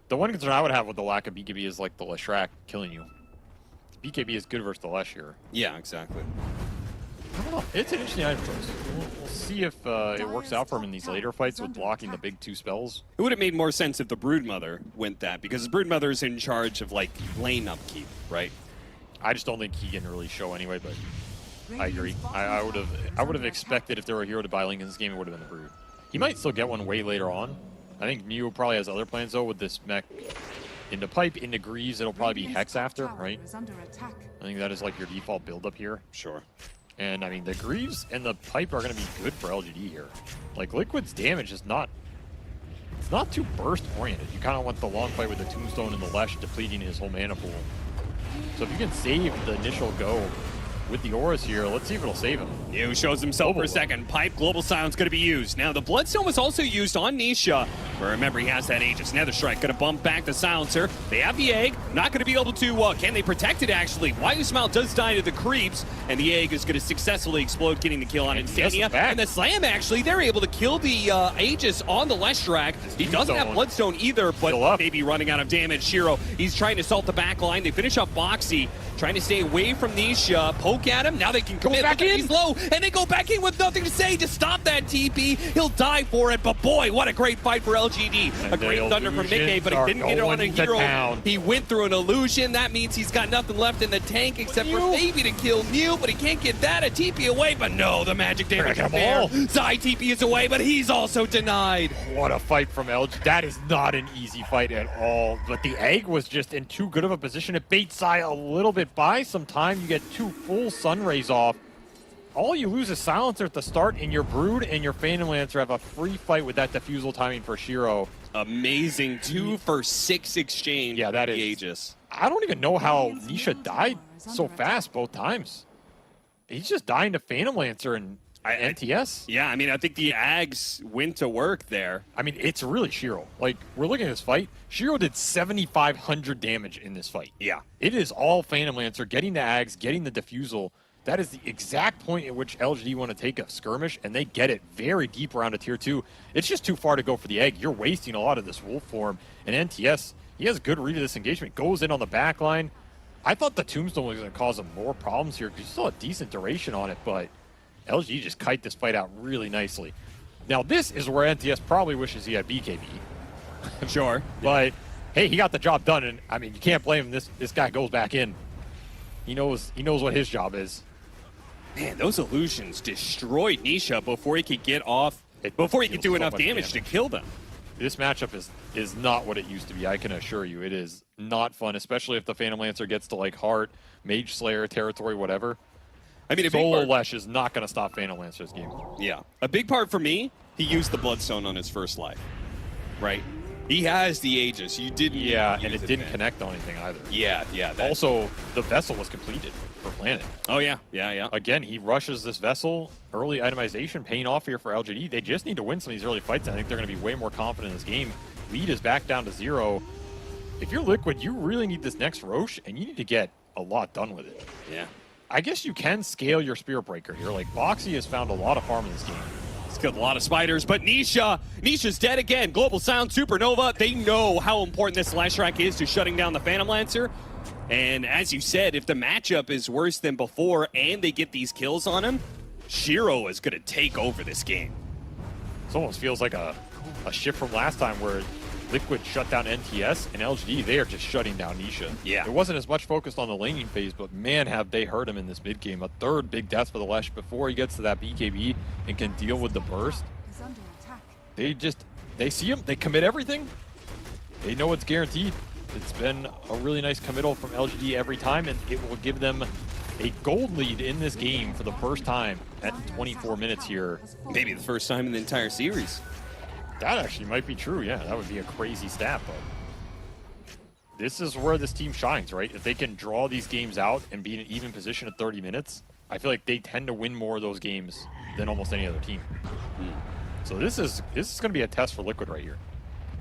The one concern I would have with the lack of BKB is like the Leshrac killing you. BKB is good versus the Lesh here. Yeah, exactly. I don't know. It's an interesting item choice. We'll see if it works out for him in these later fights with blocking the big 2 spells. It would have made more sense if the Broodmother went that, because Broodmother is in charge of, like, lane upkeep, right? I just don't think he can really show anyway, but I agree. I would have expected if there were a hero to buy Link in this game, it would have been the Brood. He might still get one way later on. I think Mew probably has other plans, though, with this mech into Pipe, into Greaves. It'll probably be Hex after, right? I think that is like your default build-up here. Sure. And, I mean, the Greaves and the Pipe are going to be good for LGD here. Like, Liquid's damage is not... It's not too burst-oriented. You kind of want the long fight with the Tombstone and the Lesh depleting his whole mana pool. So if you can save the initial go with the auras here. Let's see if it'll save him. New shows himself for a second. Pipe, Global Silence going to be used. Now, the Bloodstone was also used on Nisha. But remember, he has that Aegis. Nether Strike going to bump back the Silencer. They have the Egg. Not going to be able to, can they protect it, actually? Why Smile does die to the creeps, and the Egg is going to successfully explode, getting the kill on Insania. And the Slam, actually, they're able to kill the Aegis on the Leshrac. He doesn't have Bloodstone either, but maybe running out of damage. Shiro, he's trying to assault the back line. They finish up Boxy, trying to stay away from Nisha. Poke at him. Now they can go back in. He's low, and they go back in with nothing to say to stop that TP. He'll die for it, but boy, what a great fight for LGD. And a great thunder from Nikkei, but he didn't get it on a hero. He went through an illusion. That means he's got nothing left in the tank except for maybe to kill Mew, but he can't get that. A TP away, but no, the magic damage is there. Zai TP is away, but he's also denied. What a fight from LG. That is not an easy fight at all, but the Egg was just in too good of a position. It bait Zai a little bit by some time. You get 2 full sun rays off. All you lose is Silencer at the start, and your Brood and your Phantom Lancer have a free fight with that defusal timing for Shiro. Amazing 2 for 6 exchange. Yeah, that is Aegis. I don't even know how Nisha died so fast both times. He's just dying to Phantom Lancer and NTS. Yeah, I mean, I think the Ags went to work there. I mean, it's really Shiro. Like, we're looking at this fight. Shiro did 7,500 damage in this fight. Yeah. It is all Phantom Lancer, getting the Ags, getting the defusal. That is the exact point at which LGD want to take a skirmish, and they get it very deep around a tier 2. It's just too far to go for the Egg. You're wasting a lot of this wolf form. And NTS, he has a good read of this engagement, goes in on the back line. I thought the Tombstone was going to cause him more problems here because you still have decent duration on it, but LG just kite this fight out really nicely. Now, this is where NTS probably wishes he had BKB. Sure. But, hey, he got the job done, and, I mean, you can't blame him. This guy goes back in. He knows what his job is. Man, those illusions destroyed Nisha before he could get off, before he could do enough damage to kill them. This matchup is not what it used to be, I can assure you. It is not fun, especially if the Phantom Lancer gets to, like, Heart, Mage Slayer, Territory, whatever. I mean, Solo Lesh is not going to stop Phantom Lancer's game. Yeah. A big part for me, he used the Bloodstone on his first life, right? He has the Aegis. You didn't. Yeah, and it didn't connect on anything either. Yeah. Also, the vessel was completed for Planet. Oh, yeah. Again, he rushes this vessel. Early itemization paying off here for LGD. They just need to win some of these early fights. I think they're going to be way more confident in this game. Lead is back down to 0. If you're Liquid, you really need this next Roche, and you need to get a lot done with it. Yeah. I guess you can scale your Spirit Breaker here. Like, Boxy has found a lot of harm in this game. He's killed a lot of spiders, but Nisha's dead again. Global Sound, Supernova, they know how important this Leshrac is to shutting down the Phantom Lancer. And as you said, if the matchup is worse than before and they get these kills on him, Shiro is going to take over this game. This almost feels like a shift from last time where Liquid shut down NTS, and LGD, they are just shutting down Nisha. Yeah. It wasn't as much focused on the laning phase, but man, have they hurt him in this mid game. A third big death for the Lesh before he gets to that BKB and can deal with the burst. They see him, they commit everything. They know it's guaranteed. It's been a really nice committal from LGD every time, and it will give them a gold lead in this game for the first time at 24 minutes here. Maybe the first time in the entire series. That actually might be true, yeah. That would be a crazy stat, but this is where this team shines, right? If they can draw these games out and be in an even position at 30 minutes, I feel like they tend to win more of those games than almost any other team. So this is going to be a test for Liquid right here.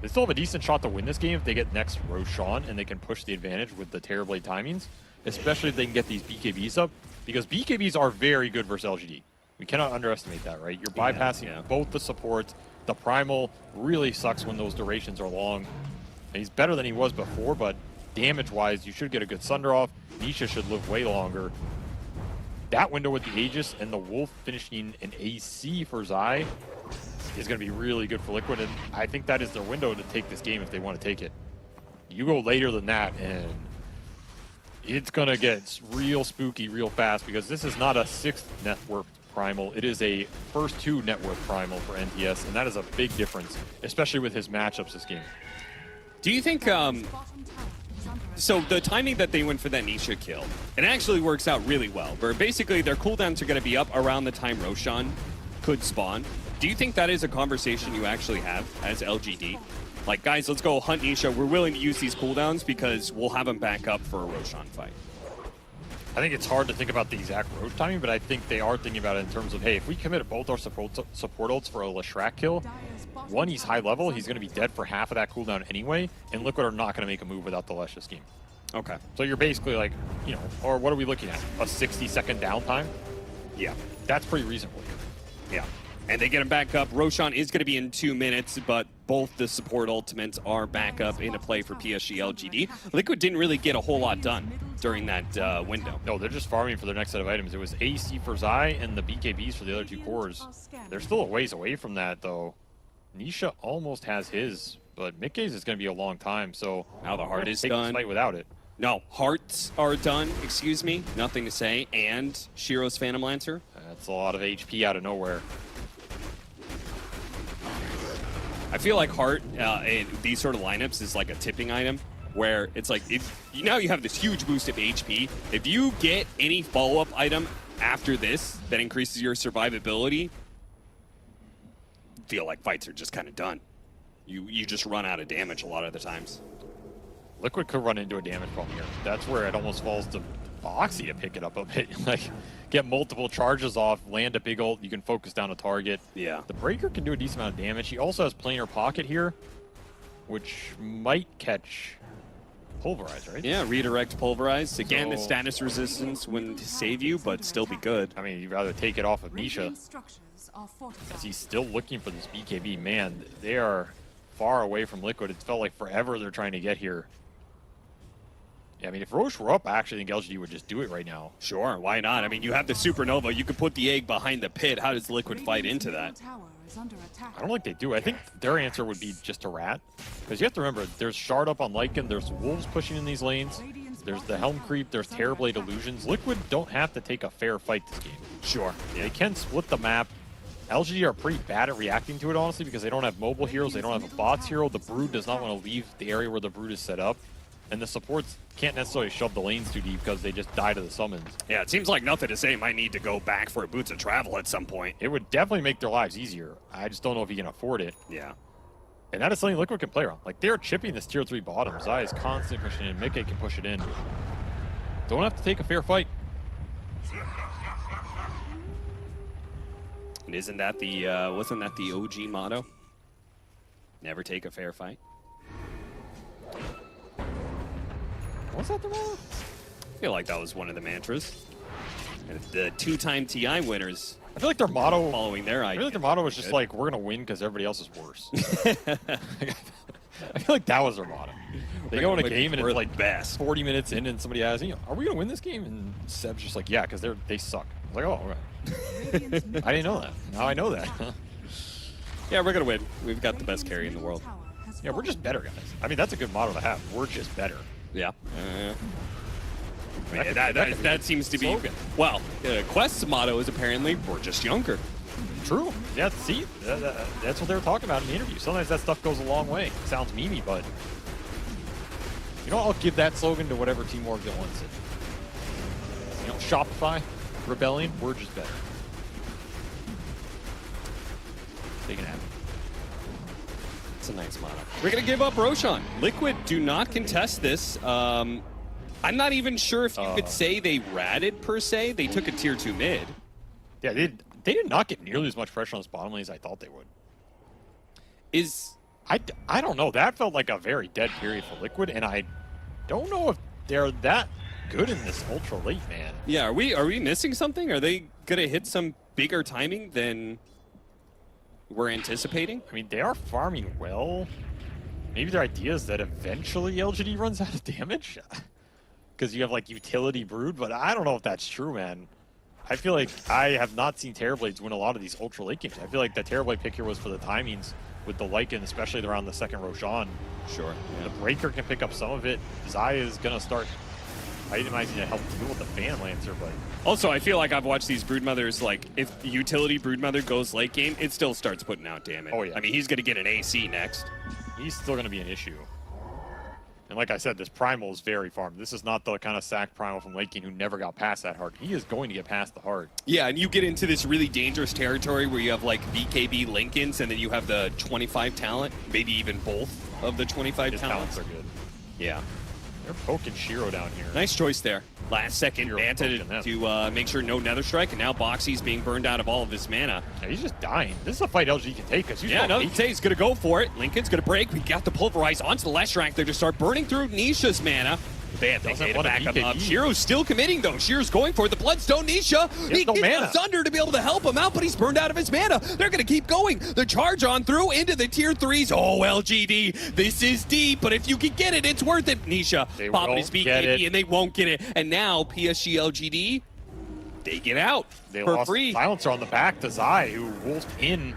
They still have a decent shot to win this game if they get next Roshan and they can push the advantage with the Terrorblade timings, especially if they can get these BKBs up, because BKBs are very good versus LGD. We cannot underestimate that, right? You're bypassing both the supports. The Primal really sucks when those durations are long. And he's better than he was before, but damage-wise, you should get a good Sunder off. Nisha should live way longer. That window with the Aegis and the Wolf finishing an AC for Zai is going to be really good for Liquid, and I think that is their window to take this game if they want to take it. You go later than that, and it's going to get real spooky real fast, because this is not a 6th net worth Primal. It is a first 2 net worth Primal for NTS, and that is a big difference, especially with his matchups this game. Do you think, so the timing that they went for that Nisha kill, it actually works out really well, where basically their cooldowns are going to be up around the time Roshan could spawn. Do you think that is a conversation you actually have as LGD? Like, guys, let's go hunt Nisha. We're willing to use these cooldowns because we'll have them back up for a Roshan fight. I think it's hard to think about the exact road timing, but I think they are thinking about it in terms of, hey, if we commit both our support ults for a Leshrac kill, one, he's high level, he's going to be dead for half of that cooldown anyway, and Liquid are not going to make a move without the Lesha scheme. Okay. So you're basically like, you know, or what are we looking at? A 60-second downtime? Yeah. That's pretty reasonable here. Yeah. And they get him back up. Roshan is going to be in 2 minutes, but both the support ultimates are back up into play for PSG.LGD. Liquid didn't really get a whole lot done during that window. No, they're just farming for their next set of items. It was AC for Zai and the BKBs for the other 2 cores. They're still a ways away from that, though. Nisha almost has his, but Mickey's is going to be a long time, so now the heart is take done. Fight without it. No, hearts are done, excuse me. Nothing to say. And Shiro's Phantom Lancer. That's a lot of HP out of nowhere. I feel like heart in these sort of lineups is like a tipping item, where it's like, now you have this huge boost of HP. If you get any follow-up item after this that increases your survivability, I feel like fights are just kind of done. You just run out of damage a lot of the times. Liquid could run into a damage problem here. That's where it almost falls to Oxy to pick it up a bit. Like, get multiple charges off, land a big ult, you can focus down a target. Yeah. The Breaker can do a decent amount of damage. He also has Planar Pocket here, which might catch Pulverize, right? Yeah, redirect Pulverize. Again, the status resistance wouldn't save you, but still be good. I mean, you'd rather take it off of Nisha. As he's still looking for this BKB. Man, they are far away from Liquid. It's felt like forever they're trying to get here. Yeah, I mean, if Roche were up, I actually think LGD would just do it right now. Sure, why not? I mean, you have the Supernova. You could put the egg behind the pit. How does Liquid fight into that? I don't think they do. I think their answer would be just a rat. Because you have to remember, there's Shard up on Lycan, there's Wolves pushing in these lanes, there's the Helm Creep, there's Terrorblade Illusions. Liquid don't have to take a fair fight this game. Sure. Yeah. They can split the map. LGD are pretty bad at reacting to it, honestly, because they don't have mobile heroes, they don't have a bots hero. The Brood does not want to leave the area where the Brood is set up. And the supports can't necessarily shove the lanes too deep because they just die to the summons. Yeah, it seems like Nothing to Say might need to go back for a Boots of Travel at some point. It would definitely make their lives easier. I just don't know if he can afford it. Yeah. And that is something Liquid can play around. Like, they're chipping this tier 3 bottom. Zai is constantly pushing in. Mickey can push it in. Don't have to take a fair fight. And isn't that the, wasn't that the OG motto? Never take a fair fight. Was that the motto? I feel like that was one of the mantras. And the 2-time TI winners. I feel like their motto, following their idea. I feel like their motto was just like, we're going to win because everybody else is worse. I feel like that was their motto. They go in a game and it's like best. 40 minutes in and somebody asks, you know, are we going to win this game? And Seb's just like, yeah, because they suck. I was like, oh, okay. I didn't know that. Now I know that. Yeah, we're going to win. We've got the best carry in the world. Yeah, we're just better, guys. I mean, that's a good motto to have. We're just better. Yeah. I mean, that seems to be... Slogan. Well, Quest's motto is apparently, we're just younger. True. Yeah, see, that's what they were talking about in the interview. Sometimes that stuff goes a long way. It sounds memey, but... You know, I'll give that slogan to whatever team org that wants it. You know, Shopify, Rebellion, we're just better. They can have it. It's a nice motto. We're going to give up Roshan. Liquid do not contest this. I'm not even sure if you could say they ratted, per se. They took a tier 2 mid. Yeah, they did not get nearly as much pressure on this bottom lane as I thought they would. I don't know. That felt like a very dead period for Liquid, and I don't know if they're that good in this ultra late, man. Yeah, are we missing something? Are they going to hit some bigger timing than we're anticipating? I mean, they are farming well. Maybe their idea is that eventually LGD runs out of damage because you have like utility Brood, but I don't know if that's true, man. I feel like I have not seen Terrorblades win a lot of these ultra late games. I feel like the Terrorblade pick here was for the timings with the Lycan, especially around the second Roshan. Sure. Yeah. The Breaker can pick up some of it. Zai is going to start itemizing to help deal with the Phantom Lancer, but... Also, I feel like I've watched these Broodmothers, like, if the utility Broodmother goes late game, it still starts putting out damage. Oh, yeah. I mean, he's going to get an AC next. He's still going to be an issue. And like I said, this Primal is very farmed. This is not the kind of sack Primal from Late Game who never got past that heart. He is going to get past the heart. Yeah, and you get into this really dangerous territory where you have, like, BKB Linkins, and then you have the 25 talent, maybe even both of the 25 His talents. are good. Yeah. They're poking Shiro down here. Nice choice there. Last second Manta to make sure no Nether Strike, and now Boxy's being burned out of all of his mana. Yeah, he's just dying. This is a fight LG can take us. He's going to go for it. Lincoln's going to break. We got the Pulverize onto the last rank. They're going to start burning through Nisha's mana. They have to back him up. Shiro's still committing, though. Shiro's going for it. The Bloodstone Nisha. He gets under to be able to help him out, but he's burned out of his mana. They're going to keep going. The charge on through into the tier 3s. Oh, LGD. This is deep, but if you can get it, it's worth it. Nisha popping his BKB, and they won't get it. And now PSG.LGD, they get out for free. Silencer on the back to Zai, who wolfed in.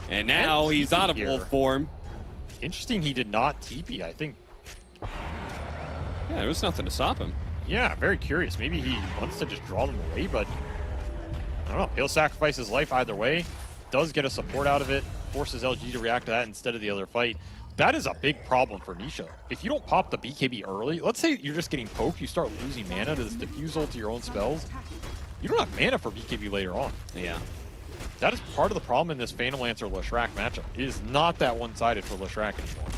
And now he's out of wolf form. Interesting he did not TP, I think. Yeah, there was nothing to stop him. Yeah, very curious. Maybe he wants to just draw them away, but I don't know. He'll sacrifice his life either way. Does get a support out of it. Forces LG to react to that instead of the other fight. That is a big problem for Nisha. If you don't pop the BKB early, let's say you're just getting poked, you start losing mana to this diffusal to your own spells. You don't have mana for BKB later on. Yeah. That is part of the problem in this Phantom Lancer Leshrac matchup. It is not that one-sided for Leshrac anymore.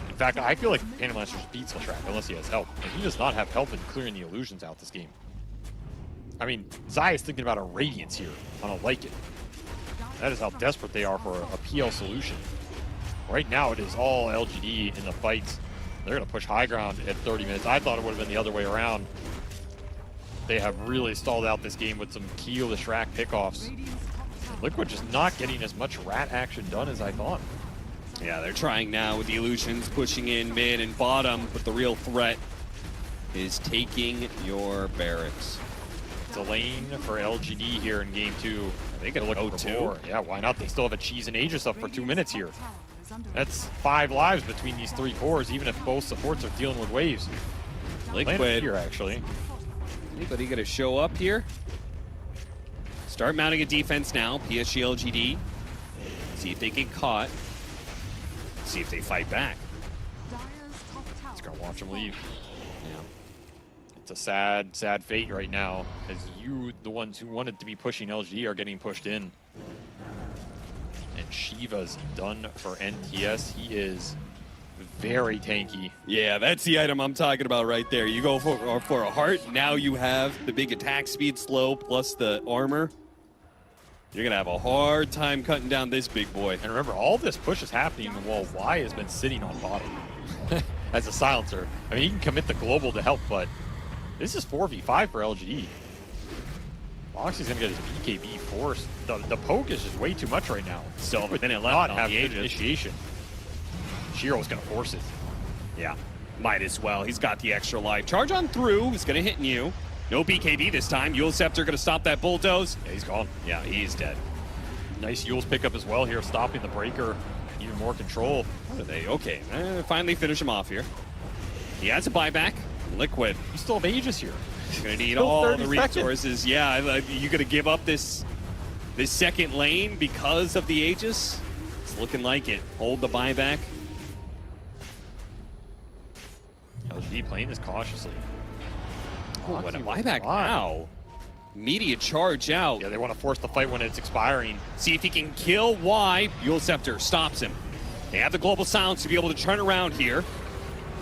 In fact, I feel like Phantom Lancer just beats Leshrac unless he has help. And he does not have help in clearing the illusions out this game. I mean, Zai is thinking about a Radiance here on a Lycan. That is how desperate they are for a PL solution. Right now, it is all LGD in the fights. They're going to push high ground at 30 minutes. I thought it would have been the other way around. They have really stalled out this game with some key Leshrac pickoffs. Liquid just not getting as much rat action done as I thought. Yeah, they're trying now with the illusions, pushing in mid and bottom, but the real threat is taking your barracks. It's a lane for LGD here in game 2. They can look for more. Yeah, why not? They still have a Cheese and Aegis up for 2 minutes here. That's 5 lives between these 3 cores, even if both supports are dealing with waves. Liquid here, actually. Anybody gonna show up here? Start mounting a defense now, PSG.LGD. See if they get caught. See if they fight back. Just gonna watch them leave. Yeah. It's a sad, sad fate right now, as you, the ones who wanted to be pushing LG, are getting pushed in. And Shiva's done for NTS. He is very tanky. Yeah, that's the item I'm talking about right there. You go for a heart, now you have the big attack speed slow plus the armor. You're going to have a hard time cutting down this big boy. And remember, all this push is happening while Y has been sitting on bottom as a silencer. I mean, he can commit the global to help, but this is 4v5 for LGD. Boxy's going to get his BKB forced. The poke is just way too much right now. Still have a minute left on the Aegis. Initiation. Shiro's going to force it. Yeah, might as well. He's got the extra life. Charge on through. He's going to hit you. No BKB this time. Yule's Scepter going to stop that bulldoze. Yeah, he's gone. Yeah, he's dead. Nice Yule's pickup as well here, stopping the breaker. Even more control. What are they? Okay, finally finish him off here. He has a buyback. Liquid. You still have Aegis here. You're going to need all the resources. Yeah, you're going to give up this second lane because of the Aegis? It's looking like it. Hold the buyback. LG playing this cautiously. Oh, what a buyback now. Immediate charge out. Yeah, they want to force the fight when it's expiring. See if he can kill Y. Yule's Scepter stops him. They have the global silence to be able to turn around here.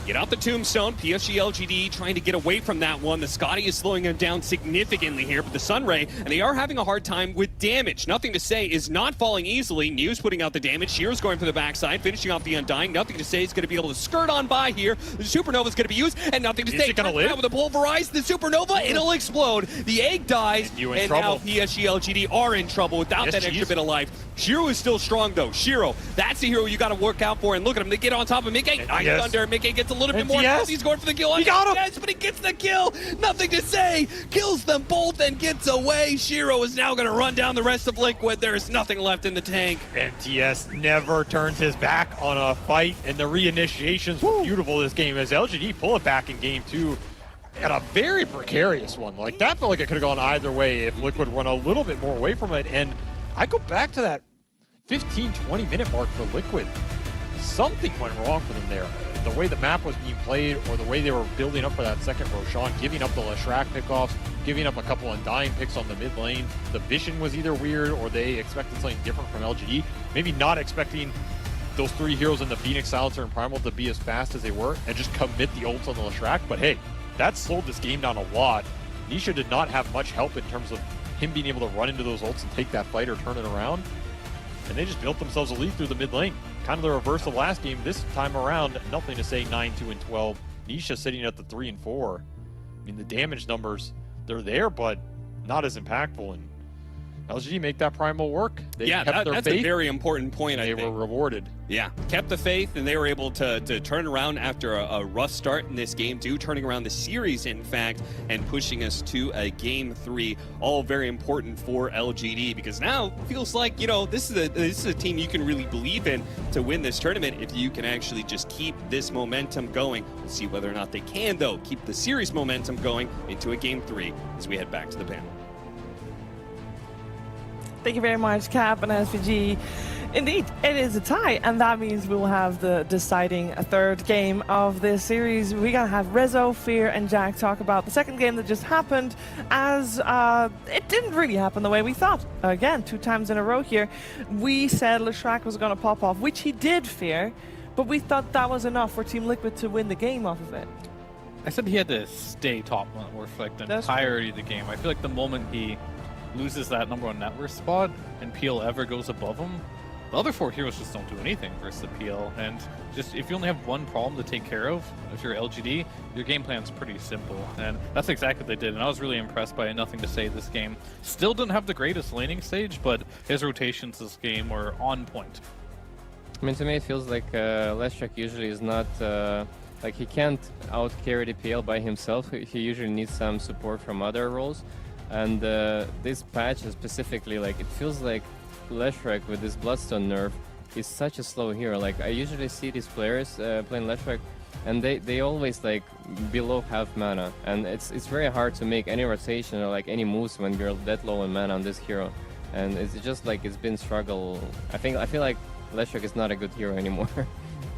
Get out the Tombstone. PSG.LGD trying to get away from that one. The Scotty is slowing him down significantly here, but the Sunray, and they are having a hard time with damage. Nothing to say is not falling easily. New's putting out the damage. Shiro's going for the backside, finishing off the Undying. Nothing to say is going to be able to skirt on by here. The Supernova's going to be used, and nothing to say. Is it going to live? With a Pulverize, the Supernova, it'll explode. The egg dies, and now PSG.LGD are in trouble without that extra bit of life. Shiro is still strong, though. Shiro, that's the hero you got to work out for, and look at him. They get on top of Mickey. Nice Thunder. Mickey gets a little bit more. He's going for the kill. He got him. Yes, but he gets the kill. Nothing to say. Kills them both and gets away. Shiro is now going to run down the rest of Liquid. There is nothing left in the tank. NTS never turns his back on a fight, and the reinitiations were beautiful this game as LGD pull it back in game 2 at a very precarious one. Like, that felt like it could have gone either way if Liquid went a little bit more away from it. And I go back to that 15-20 minute mark for Liquid. Something went wrong for them there. The way the map was being played, or the way they were building up for that second Roshan, giving up the Leshrac pickoffs, giving up a couple Undying picks on the mid lane. The vision was either weird, or they expected something different from LGD. Maybe not expecting those 3 heroes in the Phoenix, Silencer, and Primal to be as fast as they were and just commit the ults on the Leshrac. But hey, that slowed this game down a lot. Nisha did not have much help in terms of him being able to run into those ults and take that fight or turn it around. And they just built themselves a lead through the mid lane. Kind of the reverse of last game. This time around, nothing to say 9-2 and 12. Nisha sitting at the 3 and 4. I mean, the damage numbers, they're there, but not as impactful. And LGD make that Primal work. They kept their that's faith. a very important point. They were rewarded. Yeah, kept the faith, and they were able to turn around after a rough start in this game, too, turning around the series, in fact, and pushing us to a Game 3. All very important for LGD, because now it feels like, you know, this is a team you can really believe in to win this tournament if you can actually just keep this momentum going. We'll see whether or not they can, though, keep the series momentum going into a Game 3 as we head back to the panel. Thank you very much, Cap and SVG. Indeed, it is a tie, and that means we will have the deciding third game of this series. We're going to have Rezo, Fear, and Jack talk about the second game that just happened, as it didn't really happen the way we thought. Again, 2 times in a row here. We said Leshrac was going to pop off, which he did, Fear, but we thought that was enough for Team Liquid to win the game off of it. I said he had to stay top for like the entirety of the game. I feel like the moment he loses that #1 net worth spot and PL ever goes above him, the other 4 heroes just don't do anything versus the PL. And just if you only have one problem to take care of, if you're LGD, your game plan's pretty simple. And that's exactly what they did. And I was really impressed by Nothing to Say this game. Still didn't have the greatest laning stage, but his rotations this game were on point. I mean, to me, it feels like Leshrac usually is not... like, he can't out-carry the PL by himself. He usually needs some support from other roles. And this patch specifically, like, it feels like Leshrac with this Bloodstone nerf is such a slow hero. Like, I usually see these players playing Leshrac, and they always, like, below half mana. And it's very hard to make any rotation or, like, any moves when you're that low in mana on this hero. And it's just, like, it's been struggle. I feel like Leshrac is not a good hero anymore.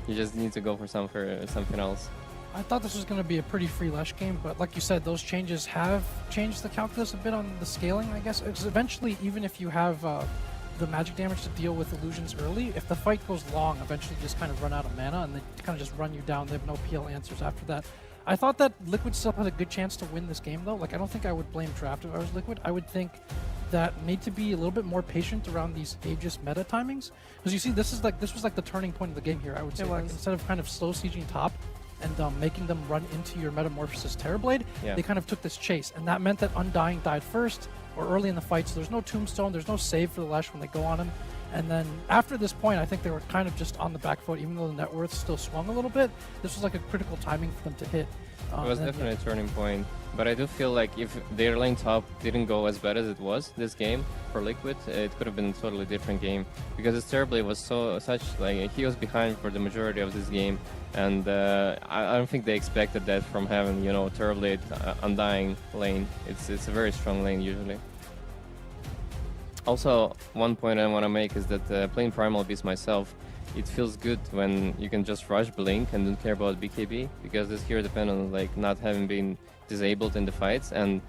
You just need to go for something else. I thought this was going to be a pretty free Lesh game, but like you said, those changes have changed the calculus a bit on the scaling, I guess. Because eventually, even if you have the magic damage to deal with illusions early, if the fight goes long, eventually you just kind of run out of mana and they kind of just run you down. They have no PL answers after that. I thought that Liquid still had a good chance to win this game, though. Like, I don't think I would blame Draft if I was Liquid. I would think that need to be a little bit more patient around these Aegis meta timings. Because you see, this was like the turning point of the game here, I would say. Like, instead of kind of slow sieging top and making them run into your Metamorphosis Terrorblade, they kind of took this chase. And that meant that Undying died first, or early in the fight, so there's no Tombstone, there's no save for the Lesh when they go on him. And then after this point, I think they were kind of just on the back foot, even though the net worth still swung a little bit. This was like a critical timing for them to hit. It was definitely a turning point, but I do feel like if their lane top didn't go as bad as it was this game for Liquid, it could have been a totally different game, because his Terrorblade was such like he was behind for the majority of this game, and I don't think they expected that from having, you know, Terrorblade Undying lane. It's a very strong lane usually. Also, one point I want to make is that playing Primal Beast myself, it feels good when you can just rush Blink and don't care about BKB, because this hero depends on like not having been disabled in the fights, and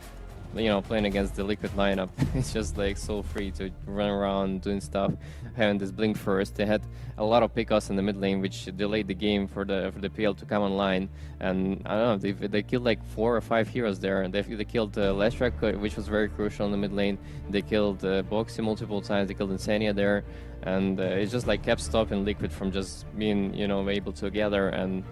you know, playing against the Liquid lineup, it's just like so free to run around doing stuff, having this Blink first. They had a lot of pickoffs in the mid lane, which delayed the game for the PL to come online. And I don't know, they killed like 4 or 5 heroes there. And they killed Leshrac, which was very crucial in the mid lane. They killed Boxy multiple times. They killed Insania there, and it just like kept stopping Liquid from just being, you know, able to gather and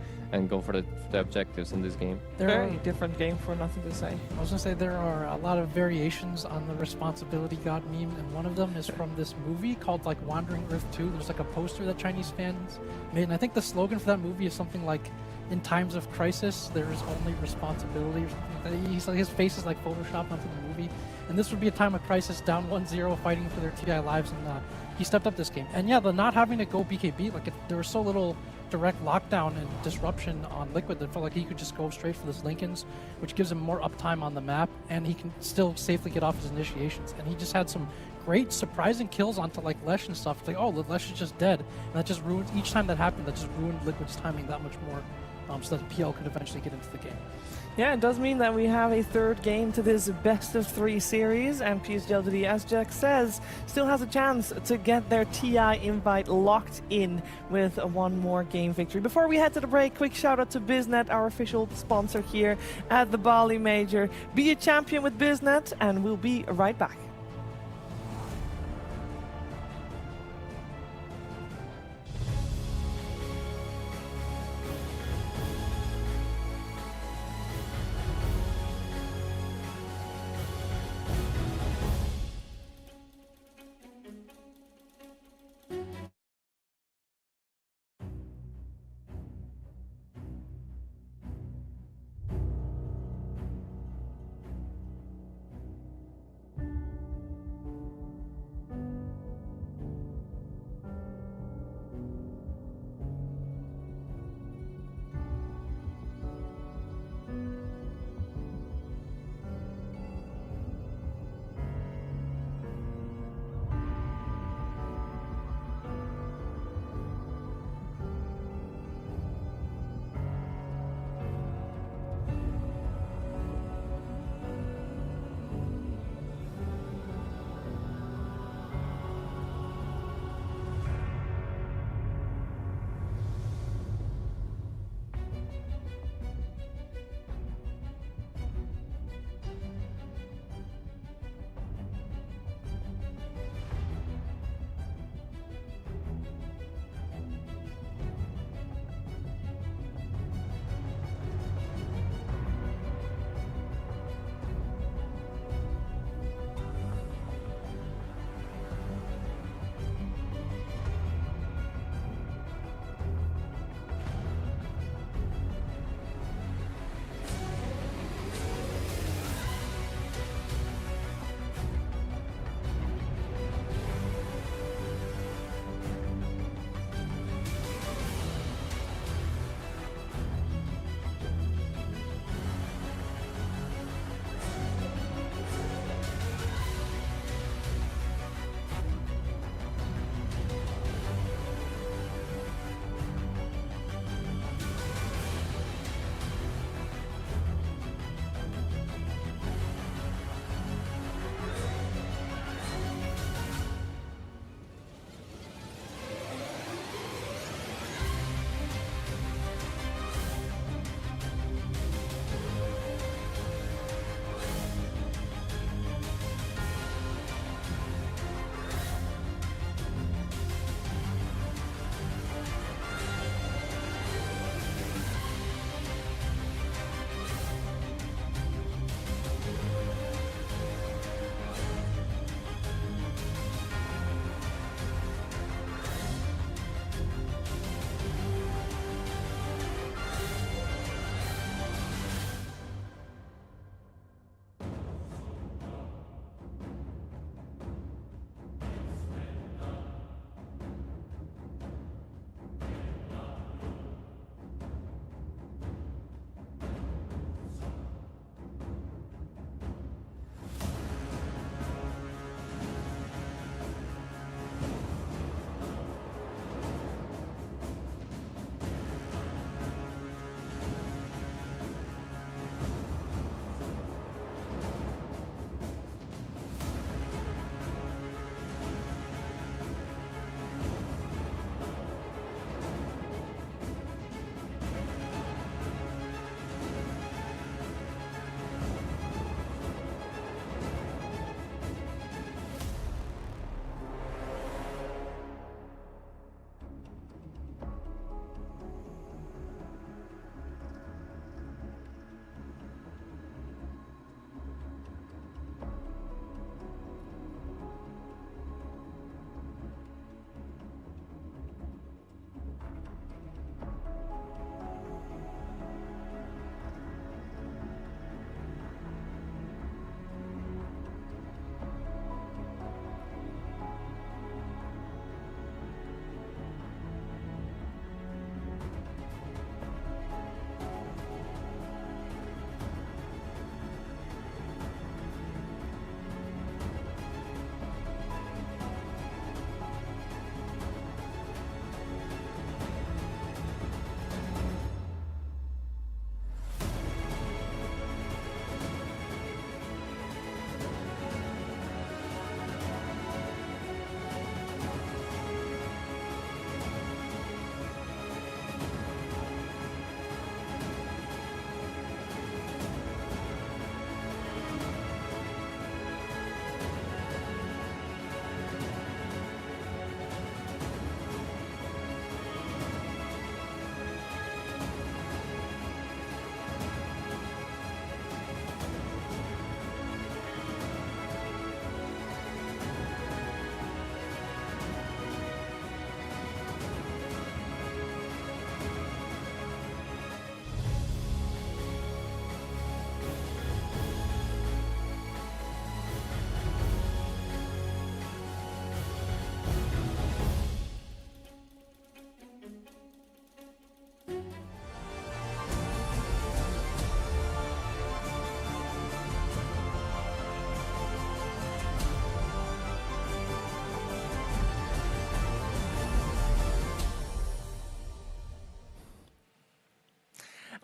go for the objectives in this game. Very different game for Nothing to Say. I was going to say there are a lot of variations on the Responsibility God meme, and one of them is from this movie called like Wandering Earth 2. There's like a poster that Chinese fans made, and I think the slogan for that movie is something like, "In times of crisis, there is only responsibility," or something like that. He's like, his face is like photoshopped onto the movie, and this would be a time of crisis, down 1-0, fighting for their TI lives, and he stepped up this game. And yeah, the not having to go BKB, like there was so little direct lockdown and disruption on Liquid that felt like he could just go straight for this Linken's, which gives him more uptime on the map, and he can still safely get off his initiations. And he just had some great surprising kills onto like Lesh and stuff. It's like, oh, Lesh is just dead, and that just ruined, each time that happened, that just ruined Liquid's timing that much more. so that PL could eventually get into the game. Yeah, it does mean that we have a third game to this best of 3 series, and PSG.LGD, as Jack says, still has a chance to get their TI invite locked in with one more game victory. Before we head to the break, quick shout out to BizNet, our official sponsor here at the Bali Major. Be a champion with BizNet, and we'll be right back.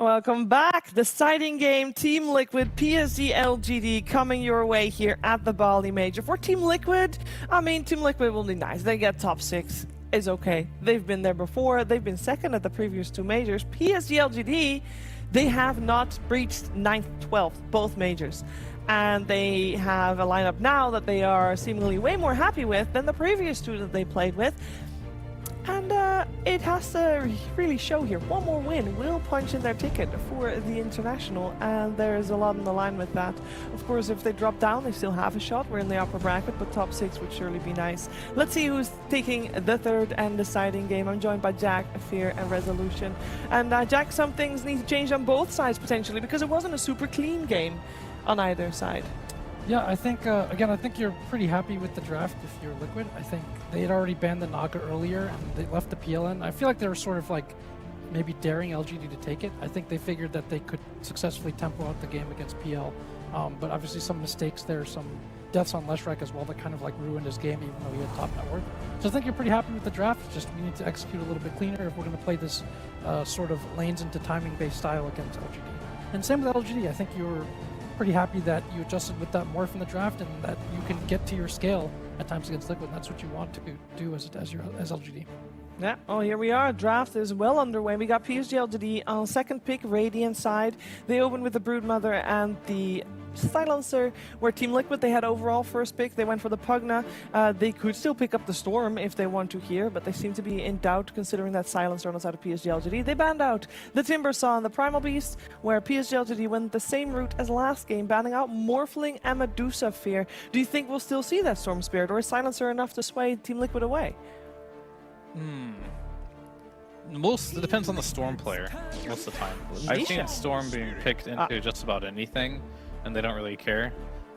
Welcome back. Deciding game, Team Liquid, PSG.LGD coming your way here at the Bali Major. For Team Liquid, I mean, Team Liquid will be nice. They get top 6. Is okay. They've been there before. They've been second at the previous 2 majors. PSG.LGD, they have not breached 9th, 12th, both majors. And they have a lineup now that they are seemingly way more happy with than the previous 2 that they played with. And it has to really show here. One more win will punch in their ticket for the international, and there is a lot on the line with that. Of course, if they drop down, they still have a shot. We're in the upper bracket, but top 6 would surely be nice. Let's see who's taking the third and deciding game. I'm joined by Jack, Fear, and Resolution. And Jack, some things need to change on both sides potentially, because it wasn't a super clean game on either side. Yeah, I think, again, I think you're pretty happy with the draft if you're Liquid. I think they had already banned the Naga earlier, and they left the PLN. I feel like they were sort of like maybe daring LGD to take it. I think they figured that they could successfully tempo out the game against PL. But obviously some mistakes there, some deaths on Leshrac as well that kind of like ruined his game even though he had top net worth. So I think you're pretty happy with the draft. Just we need to execute a little bit cleaner if we're going to play this sort of lanes into timing-based style against LGD. And same with LGD. I think you're pretty happy that you adjusted with that morph in the draft and that you can get to your scale at times against Liquid. That's what you want to do as LGD. Yeah, oh, here we are. Draft is well underway. We got PSG.LGD on second pick, Radiant side. They opened with the Broodmother and the Silencer, where Team Liquid, they had overall first pick. They went for the Pugna. They could still pick up the Storm if they want to here, but they seem to be in doubt considering that Silencer on the side of PSG.LGD. They banned out the Timbersaw and the Primal Beast, where PSG.LGD went the same route as last game, banning out Morphling and Medusa Fear. Do you think we'll still see that Storm Spirit, or is Silencer enough to sway Team Liquid away? It depends on the Storm player, most of the time. I've seen Storm being picked into just about anything, and they don't really care.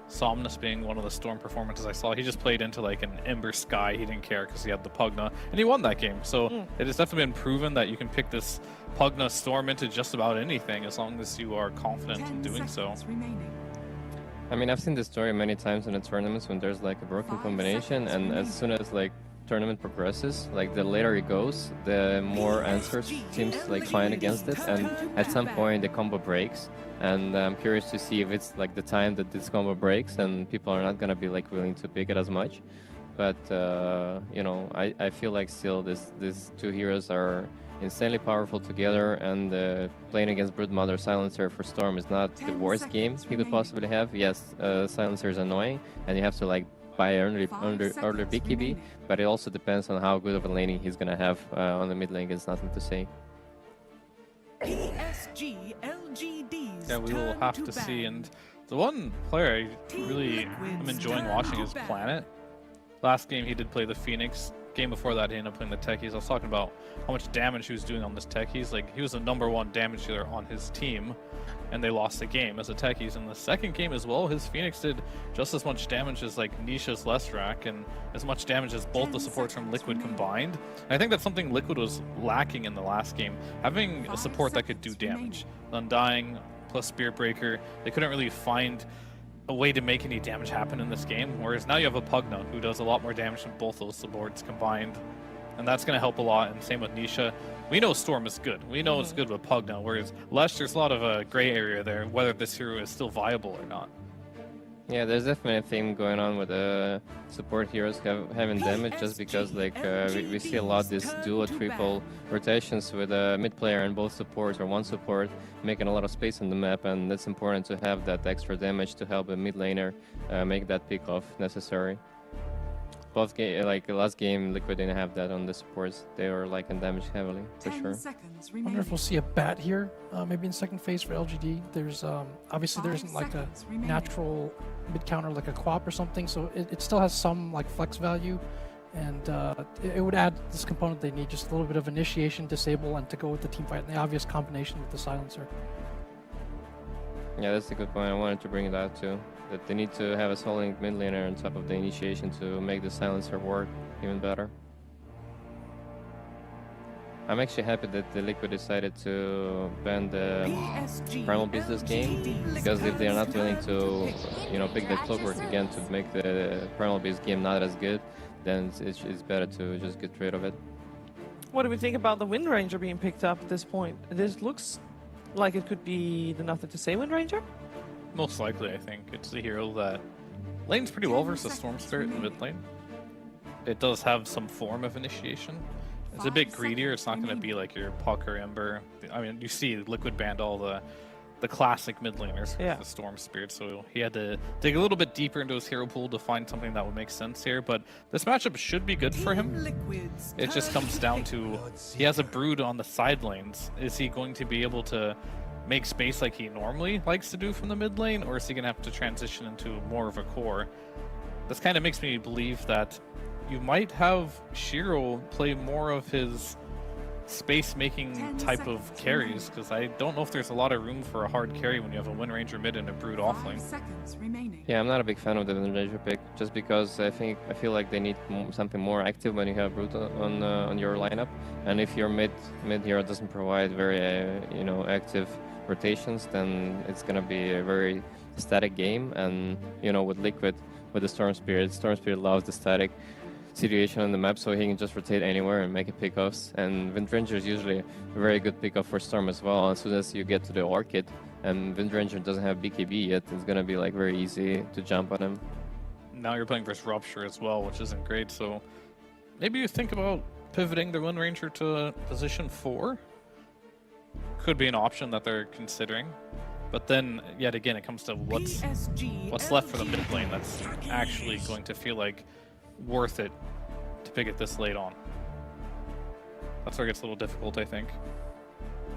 Somnus being one of the Storm performances I saw, he just played into like an Ember Sky, he didn't care because he had the Pugna, and he won that game. So it has definitely been proven that you can pick this Pugna Storm into just about anything as long as you are confident in doing so. I mean, I've seen this story many times in the tournaments when there's like a broken combination, and as soon as like tournament progresses, like the later it goes, the more answers teams like find against it, and at some point the combo breaks. And I'm curious to see if it's like the time that this combo breaks and people are not gonna be like willing to pick it as much. But you know, I feel like still these 2 heroes are insanely powerful together, and playing against Broodmother Silencer for Storm is not the worst game he could possibly have. Yes, Silencer is annoying, and you have to like buy early BKB, but it also depends on how good of a laning he's gonna have on the mid lane. There's nothing to say. Yeah, we will have to see. And the one player I really am enjoying watching is Planet. Last game he did play the Phoenix. Game before that he ended up playing the Techies. I was talking about how much damage he was doing on this Techies. Like, he was the #1 damage dealer on his team, and they lost the game as a Techies. In the second game as well, his Phoenix did just as much damage as like Nisha's Leshrac, and as much damage as both the supports from Liquid combined. And I think that's something Liquid was lacking in the last game, having a support that could do damage. Undying plus Spirit Breaker, they couldn't really find a way to make any damage happen in this game, whereas now you have a Pugna who does a lot more damage than both those supports combined, and that's going to help a lot. And same with Nisha. We know Storm is good. We know it's good with Pugna, whereas Lesh, there's a lot of a gray area there, whether this hero is still viable or not. Yeah, there's definitely a theme going on with support heroes having damage, just because like we see a lot this duo, triple rotations with a mid player and both supports or one support making a lot of space on the map, and it's important to have that extra damage to help a mid laner make that pick off necessary. Both like last game, Liquid didn't have that on the supports. They were like in damage heavily, for sure. I wonder if we'll see a bat here, maybe in second phase for LGD. There's obviously there isn't like a natural mid counter like a Quap or something, so it still has some like flex value, and it would add this component they need, just a little bit of initiation, disable, and to go with the team fight, and the obvious combination with the Silencer. Yeah, that's a good point. I wanted to bring it out too. That they need to have a solid mid laner on top of the initiation to make the Silencer work even better. I'm actually happy that the Liquid decided to ban the Primal Beast this game, because if they are not willing to, you know, pick the Clockwork again to make the Primal Beast game not as good, then it's better to just get rid of it. What do we think about the Wind Ranger being picked up at this point? This looks Like it could be the Nothing to Say Wind Ranger? Most likely, I think. It's a hero that lanes pretty well versus Storm Spirit in the mid lane. It does have some form of initiation. It's a bit greedier. It's not going to be like your Puck or Ember. I mean, you see Liquid banned all the classic mid laners for the Storm Spirit, so he had to dig a little bit deeper into his hero pool to find something that would make sense here. But this matchup should be good for him. It just comes down to he has a Brood on the side lanes. Is he going to be able to make space like he normally likes to do from the mid lane, or is he going to have to transition into more of a core? This kind of makes me believe that you might have Shiro play more of his space-making type of carries, because I don't know if there's a lot of room for a hard carry when you have a Wind Ranger mid and a Brood offlane. Yeah, I'm not a big fan of the Wind Ranger pick, just because I feel like they need something more active when you have Brood on your lineup, and if your mid hero doesn't provide very active rotations, then it's gonna be a very static game. And with Liquid, with the Storm Spirit loves the static situation on the map, so he can just rotate anywhere and make it pickoffs. And Wind Ranger is usually a very good pickoff for Storm as well. As soon as you get to the Orchid and Wind Ranger doesn't have BKB yet, it's gonna be like very easy to jump on him. Now you're playing versus Rupture as well, which isn't great, so maybe you think about pivoting the Wind Ranger to position 4. Could be an option that they're considering. But then, yet again, it comes to what's left for the mid lane that's actually going to feel like worth it to pick it this late on. That's where it gets a little difficult, I think.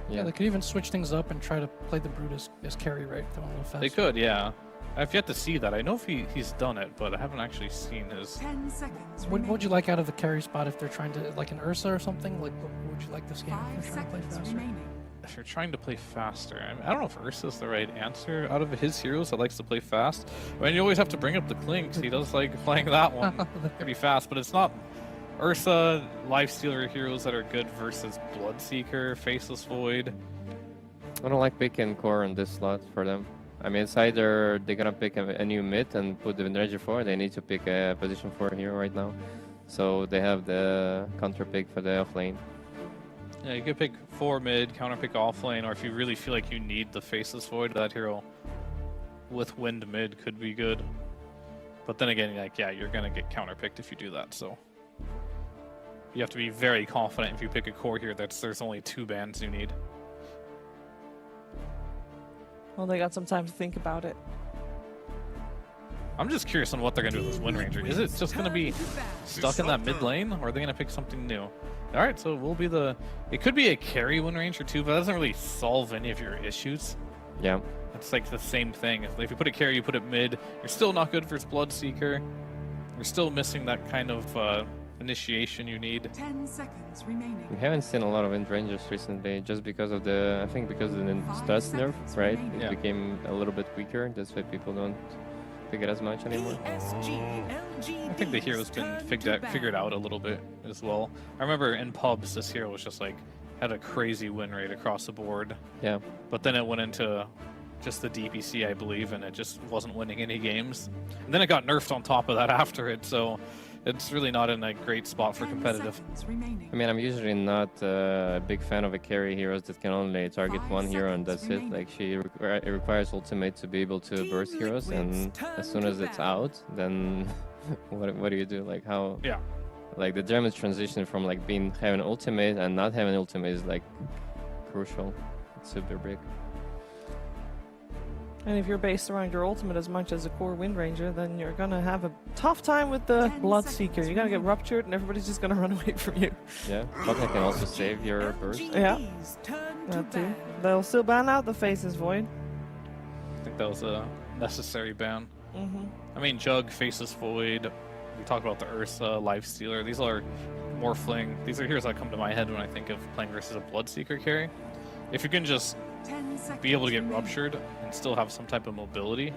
Yeah, they could even switch things up and try to play the Brood as carry, right? Going a little faster. They could, yeah. I've yet to see that. I know if he's done it, but I haven't actually seen his... 10 seconds. What would you like out of the carry spot if they're trying to, like an Ursa or something? Like, what would you like this game if they're trying to play faster? If you're trying to play faster, I don't know if Ursa's the right answer out of his heroes that likes to play fast. I mean, you always have to bring up the Kling, because he does like playing that one pretty fast, but it's not Ursa, Lifestealer heroes that are good versus Bloodseeker, Faceless Void. I don't like picking core in this slot for them. I mean, it's either they're gonna pick a new mid and put the Wind Ranger 4, they need to pick a position 4 hero right now. So they have the counter pick for the off lane. Yeah, you could pick 4 mid, counter pick off lane, or if you really feel like you need the Faceless Void, that hero with Wind mid could be good. But then again, like, yeah, you're gonna get counter picked if you do that, so you have to be very confident if you pick a core here that there's only 2 bans you need. Well, they got some time to think about it. I'm just curious on what they're gonna do with this Wind Ranger. Is it just gonna be stuck in that mid lane, or are they gonna pick something new? All right, so it will be it could be a carry Wind Ranger too, but that doesn't really solve any of your issues. Yeah. It's like the same thing. If you put a carry, you put it mid, you're still not good versus Bloodseeker. You're still missing that kind of initiation you need. 10 seconds remaining. We haven't seen a lot of Wind Rangers recently, just because of I think because of the stats nerf, right? It became a little bit weaker, that's why people don't pick it as much anymore. I think the hero's been figured out a little bit as well. I remember in pubs, this hero was just like, had a crazy win rate across the board. Yeah. But then it went into just the DPC, I believe, and it just wasn't winning any games. And then it got nerfed on top of that after it, so it's really not in a great spot for competitive. I mean, I'm usually not a big fan of a carry heroes that can only target one hero and that's it. Like, it requires ultimate to be able to burst heroes, and as soon as it's out, then what do you do? Like, how? Yeah. Like, the damage transition from like having ultimate and not having ultimate is like crucial. It's super big. And if you're based around your ultimate as much as a core Wind Ranger, then you're gonna have a tough time with the Bloodseeker. You're gonna get ruptured and everybody's just gonna run away from you. Yeah, but they can also save your burst. Yeah, that too. They'll still ban out the Faceless Void. I think that was a necessary ban. Mm-hmm. I mean, Jug, Faceless Void, we talked about the Ursa, Lifestealer. These are Morphling. These are heroes that come to my head when I think of playing versus a Bloodseeker carry. If you can just be able to get ruptured and still have some type of mobility,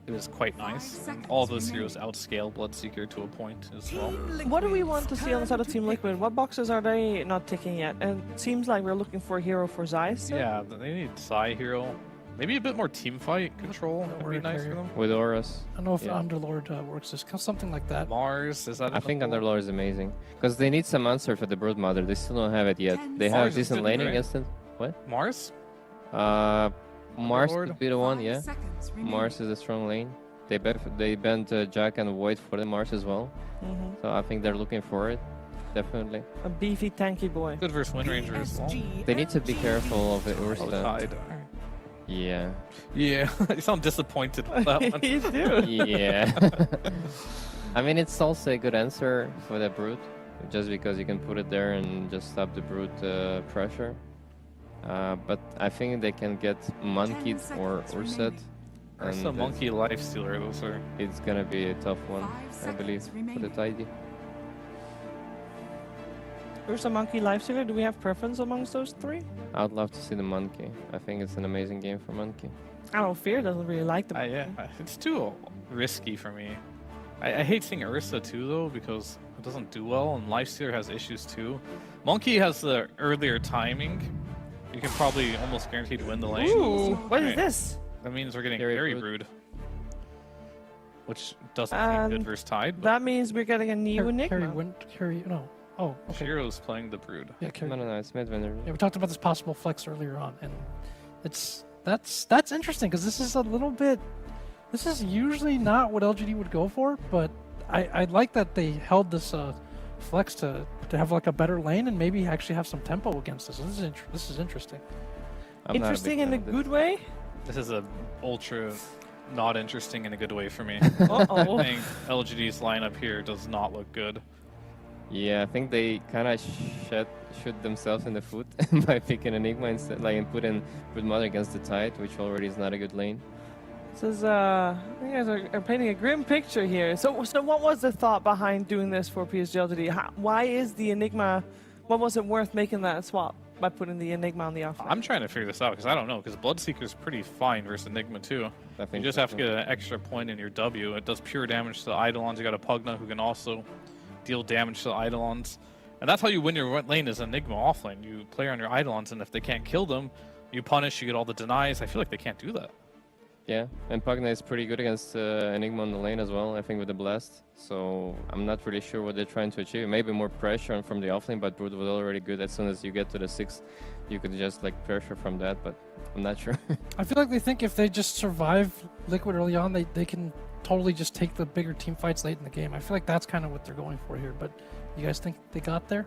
it is quite nice. And all those heroes outscale Bloodseeker to a point as well. What do we want to see on the side of Team Liquid? What boxes are they not ticking yet? And it seems like we're looking for a hero for Zeiss. Yeah, they need Psy hero. Maybe a bit more teamfight control would be nice for them. With auras. I don't know if Underlord works, something like that. Mars, is that? I think Underlord is amazing. Because they need some answer for the Broodmother. They still don't have it yet. They have decent laning against it. What? Mars? Mars Lord. could be the one, yeah. Seconds remaining. Mars is a strong lane. They banned Jack and Void for the Mars as well. So I think they're looking for it, definitely. A beefy, tanky boy. Good versus Wind Ranger as well. They need to be careful of the Ursa. Tide. Yeah. Yeah, you sound disappointed with that one. You do. Yeah. I mean, it's also a good answer for the Brute, just because you can put it there and just stop the Brute pressure. But I think they can get Monkeyed or Urset. That's a Monkey Life Stealer, those are. It's gonna be a tough one, I believe, for the Tidy. Ursa, Monkey, Lifestealer. Do we have preference amongst those three? I'd love to see the Monkey. I think it's an amazing game for Monkey. I don't fear doesn't really like the Monkey. Yeah, it's too risky for me. I hate seeing Ursa too, though, because it doesn't do well, and Lifestealer has issues too. Monkey has the earlier timing. You can probably almost guaranteed win the lane. Ooh, what is this? That means we're getting Fairy Fairy Brood. Brood, which doesn't seem good versus Tide. But That means we're getting a new Enigma. No. Oh, okay. Shiro's playing the Brood. Yeah, No, it's mid-winner. Yeah, we talked about this possible flex earlier on, and that's interesting because this is a little bit. This is usually not what LGD would go for, but I like that they held this flex to have like a better lane and maybe actually have some tempo against this. This is interesting. Interesting in a good way. This is a ultra not interesting in a good way for me. Uh-oh. I think LGD's lineup here does not look good. Yeah, I think they kind of shoot themselves in the foot by picking Enigma instead, like, and putting Broodmother against the Tide, which already is not a good lane. This is, you guys are painting a grim picture here. So what was the thought behind doing this for PSG.LGD? Why is the Enigma, what was it worth making that swap by putting the Enigma on the offlane? I'm trying to figure this out because I don't know, because Bloodseeker's pretty fine versus Enigma too. You just have to get an extra point in your W. It does pure damage to the Eidolons. You got a Pugna who can also deal damage to the Eidolons. And that's how you win your lane is Enigma offlane. You play on your Eidolons, and if they can't kill them, you punish, you get all the denies. I feel like they can't do that. Yeah, and Pugna is pretty good against Enigma on the lane as well, I think, with the Blast. So I'm not really sure what they're trying to achieve. Maybe more pressure from the offlane, but Brood was already good. As soon as you get to the 6th, you could just like pressure from that, but I'm not sure. I feel like they think if they just survive Liquid early on, they can totally just take the bigger team fights late in the game. I feel like that's kind of what they're going for here, but you guys think they got there?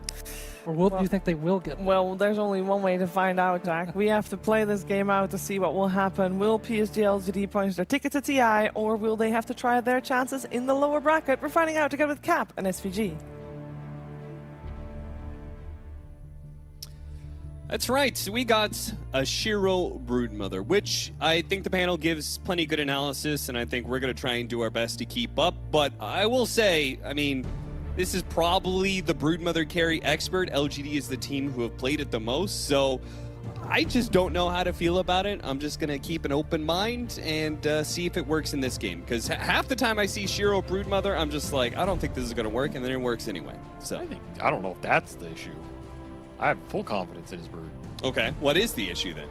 Or do you think they will get there? Well, there's only one way to find out, Jack. We have to play this game out to see what will happen. Will PSG.LGD punch their ticket to TI, or will they have to try their chances in the lower bracket? We're finding out together with Cap and SVG. That's right. We got a Shiro Broodmother, which I think the panel gives plenty good analysis, and I think we're going to try and do our best to keep up. But I will say, I mean, this is probably the Broodmother carry expert. LGD is the team who have played it the most, so I just don't know how to feel about it. I'm just going to keep an open mind and see if it works in this game. Because half the time I see Shiro Broodmother, I'm just like, I don't think this is going to work, and then it works anyway. So I don't know if that's the issue. I have full confidence in his Brood. Okay, what is the issue then?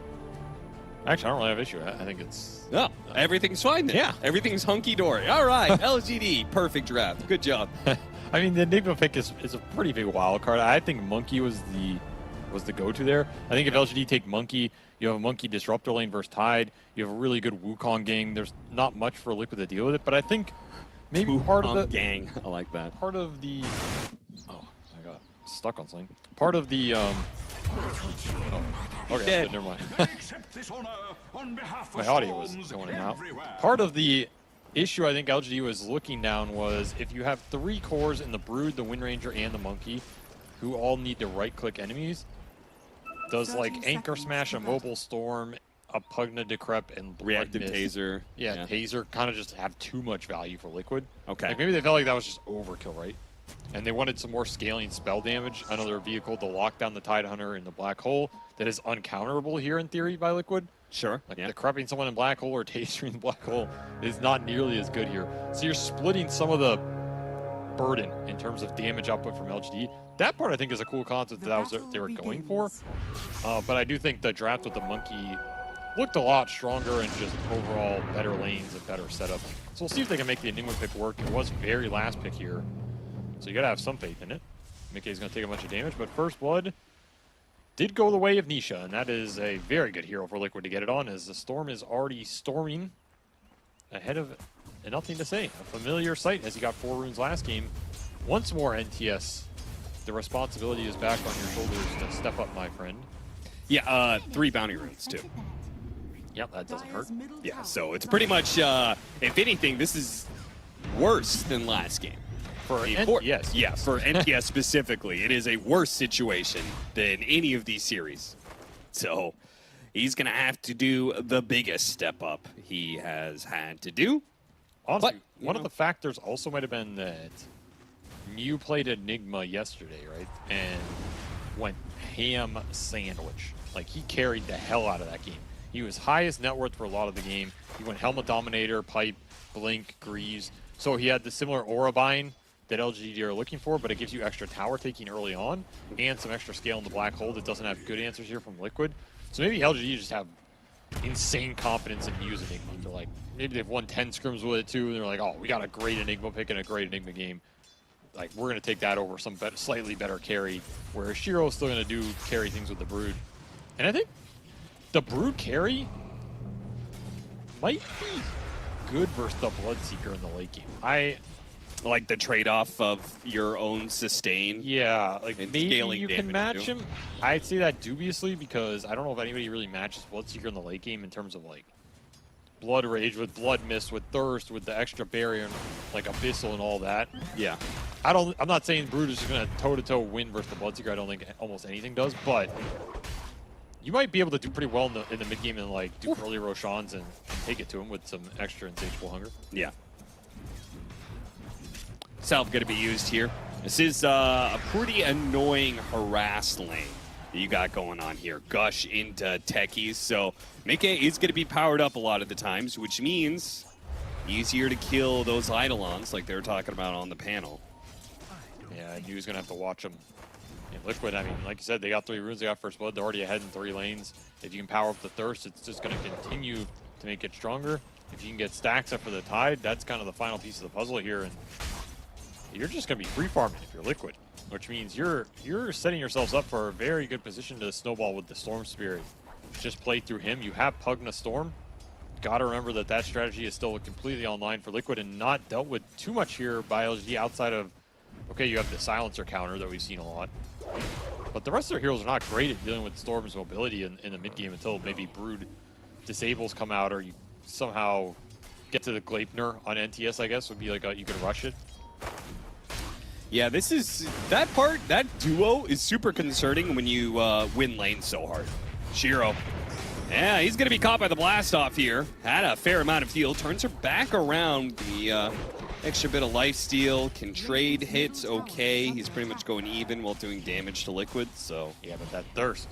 Actually, I don't really have an issue. I think it's... No, everything's fine then. Yeah. Everything's hunky-dory. All right, LGD, perfect draft. Good job. I mean, the Enigma pick is a pretty big wild card. I think Monkey was the go-to there. I think if LGD take Monkey, you have a Monkey Disruptor lane versus Tide. You have a really good Wukong gang. There's not much for Liquid to deal with it, but I think maybe part of the... gang. I like that. Part of the... Oh, I got stuck on something. Part of the... okay, never mind. My audio was going in and out. Part of the issue I think LGD was looking down was if you have 3 cores in the Brood, the Wind Ranger, and the Monkey, who all need to right-click enemies, does like Anchor Smash, a Mobile Storm, a Pugna Decrep, and Reactive Mist. Taser. Yeah, Taser kind of just have too much value for Liquid. Okay. Like maybe they felt like that was just overkill, right? And they wanted some more scaling spell damage. Another vehicle to lock down the Tide Hunter in the Black Hole that is uncounterable here in theory by Liquid. Sure. Like decrepping someone in Black Hole or tasering the Black Hole is not nearly as good here. So you're splitting some of the burden in terms of damage output from LGD. That part I think is a cool concept that they were going for. But I do think the draft with the Monkey looked a lot stronger and just overall better lanes and better setup. So we'll see if they can make the Enigma pick work. It was very last pick here. So you gotta have some faith in it. Mickey's gonna take a bunch of damage, but First Blood did go the way of Nisha, and that is a very good hero for Liquid to get it on, as the Storm is already storming ahead of Nothing to Say. A familiar sight as he got 4 runes last game. Once more, NTS, the responsibility is back on your shoulders to step up, my friend. Yeah, 3 bounty runes, too. Yep, that doesn't hurt. Yeah, so it's pretty much, if anything, this is worse than last game. For NTS. Yeah, for NTS specifically, it is a worse situation than any of these series. So he's going to have to do the biggest step up he has had to do. Honestly, one of the factors also might have been that Mew played Enigma yesterday, right? And went ham sandwich. Like, he carried the hell out of that game. He was highest net worth for a lot of the game. He went Helmet Dominator, Pipe, Blink, Greaves. So he had the similar aura bind that LGD are looking for, but it gives you extra tower taking early on and some extra scale in the black hole that doesn't have good answers here from Liquid. So maybe LGD just have insane confidence in Mew's Enigma. They're like, maybe they've won 10 scrims with it too, and they're like, oh, we got a great Enigma pick and a great Enigma game. Like, we're going to take that over some slightly better carry, where Shiro's still going to carry things with the Brood. And I think the Brood carry might be good versus the Bloodseeker in the late game. I like the trade-off of your own sustain. Yeah, like maybe you can match too. him. I'd say that dubiously, because I don't know if anybody really matches Bloodseeker in the late game in terms of like Blood Rage with Blood Mist, with Thirst, with the extra barrier, and like Abyssal and all that. Yeah. I'm not saying Brood is just going to toe-to-toe win versus the Bloodseeker. I don't think almost anything does, but you might be able to do pretty well in the mid-game and like do early Roshans and take it to him with some extra Insatiable Hunger. Yeah. Self going to be used here. This is a pretty annoying harass lane that you got going on here. Gush into techies, so Mickey is going to be powered up a lot of the times, which means easier to kill those Eidolons like they were talking about on the panel. Yeah, he was going to have to watch them. Liquid, I mean, like you said, they got 3 runes, they got First Blood, they're already ahead in 3 lanes. If you can power up the Thirst, it's just going to continue to make it stronger. If you can get stacks up for the Tide, that's kind of the final piece of the puzzle here, and you're just going to be free farming if you're Liquid, which means you're setting yourselves up for a very good position to snowball with the Storm Spirit. Just play through him. You have Pugna Storm. Got to remember that that strategy is still completely online for Liquid and not dealt with too much here by LGD outside of, okay, you have the Silencer counter that we've seen a lot. But the rest of their heroes are not great at dealing with Storm's mobility in the mid-game until maybe Brood disables come out, or you somehow get to the Gleipnir on NTS, I guess, would be like you could rush it. Yeah, that duo is super concerning when you win lane so hard. Shiro. Yeah, he's going to be caught by the blast off here. Had a fair amount of heal. Turns her back around. The extra bit of lifesteal. Can trade hits okay. He's pretty much going even while doing damage to Liquid, so. Yeah, but that Thirst.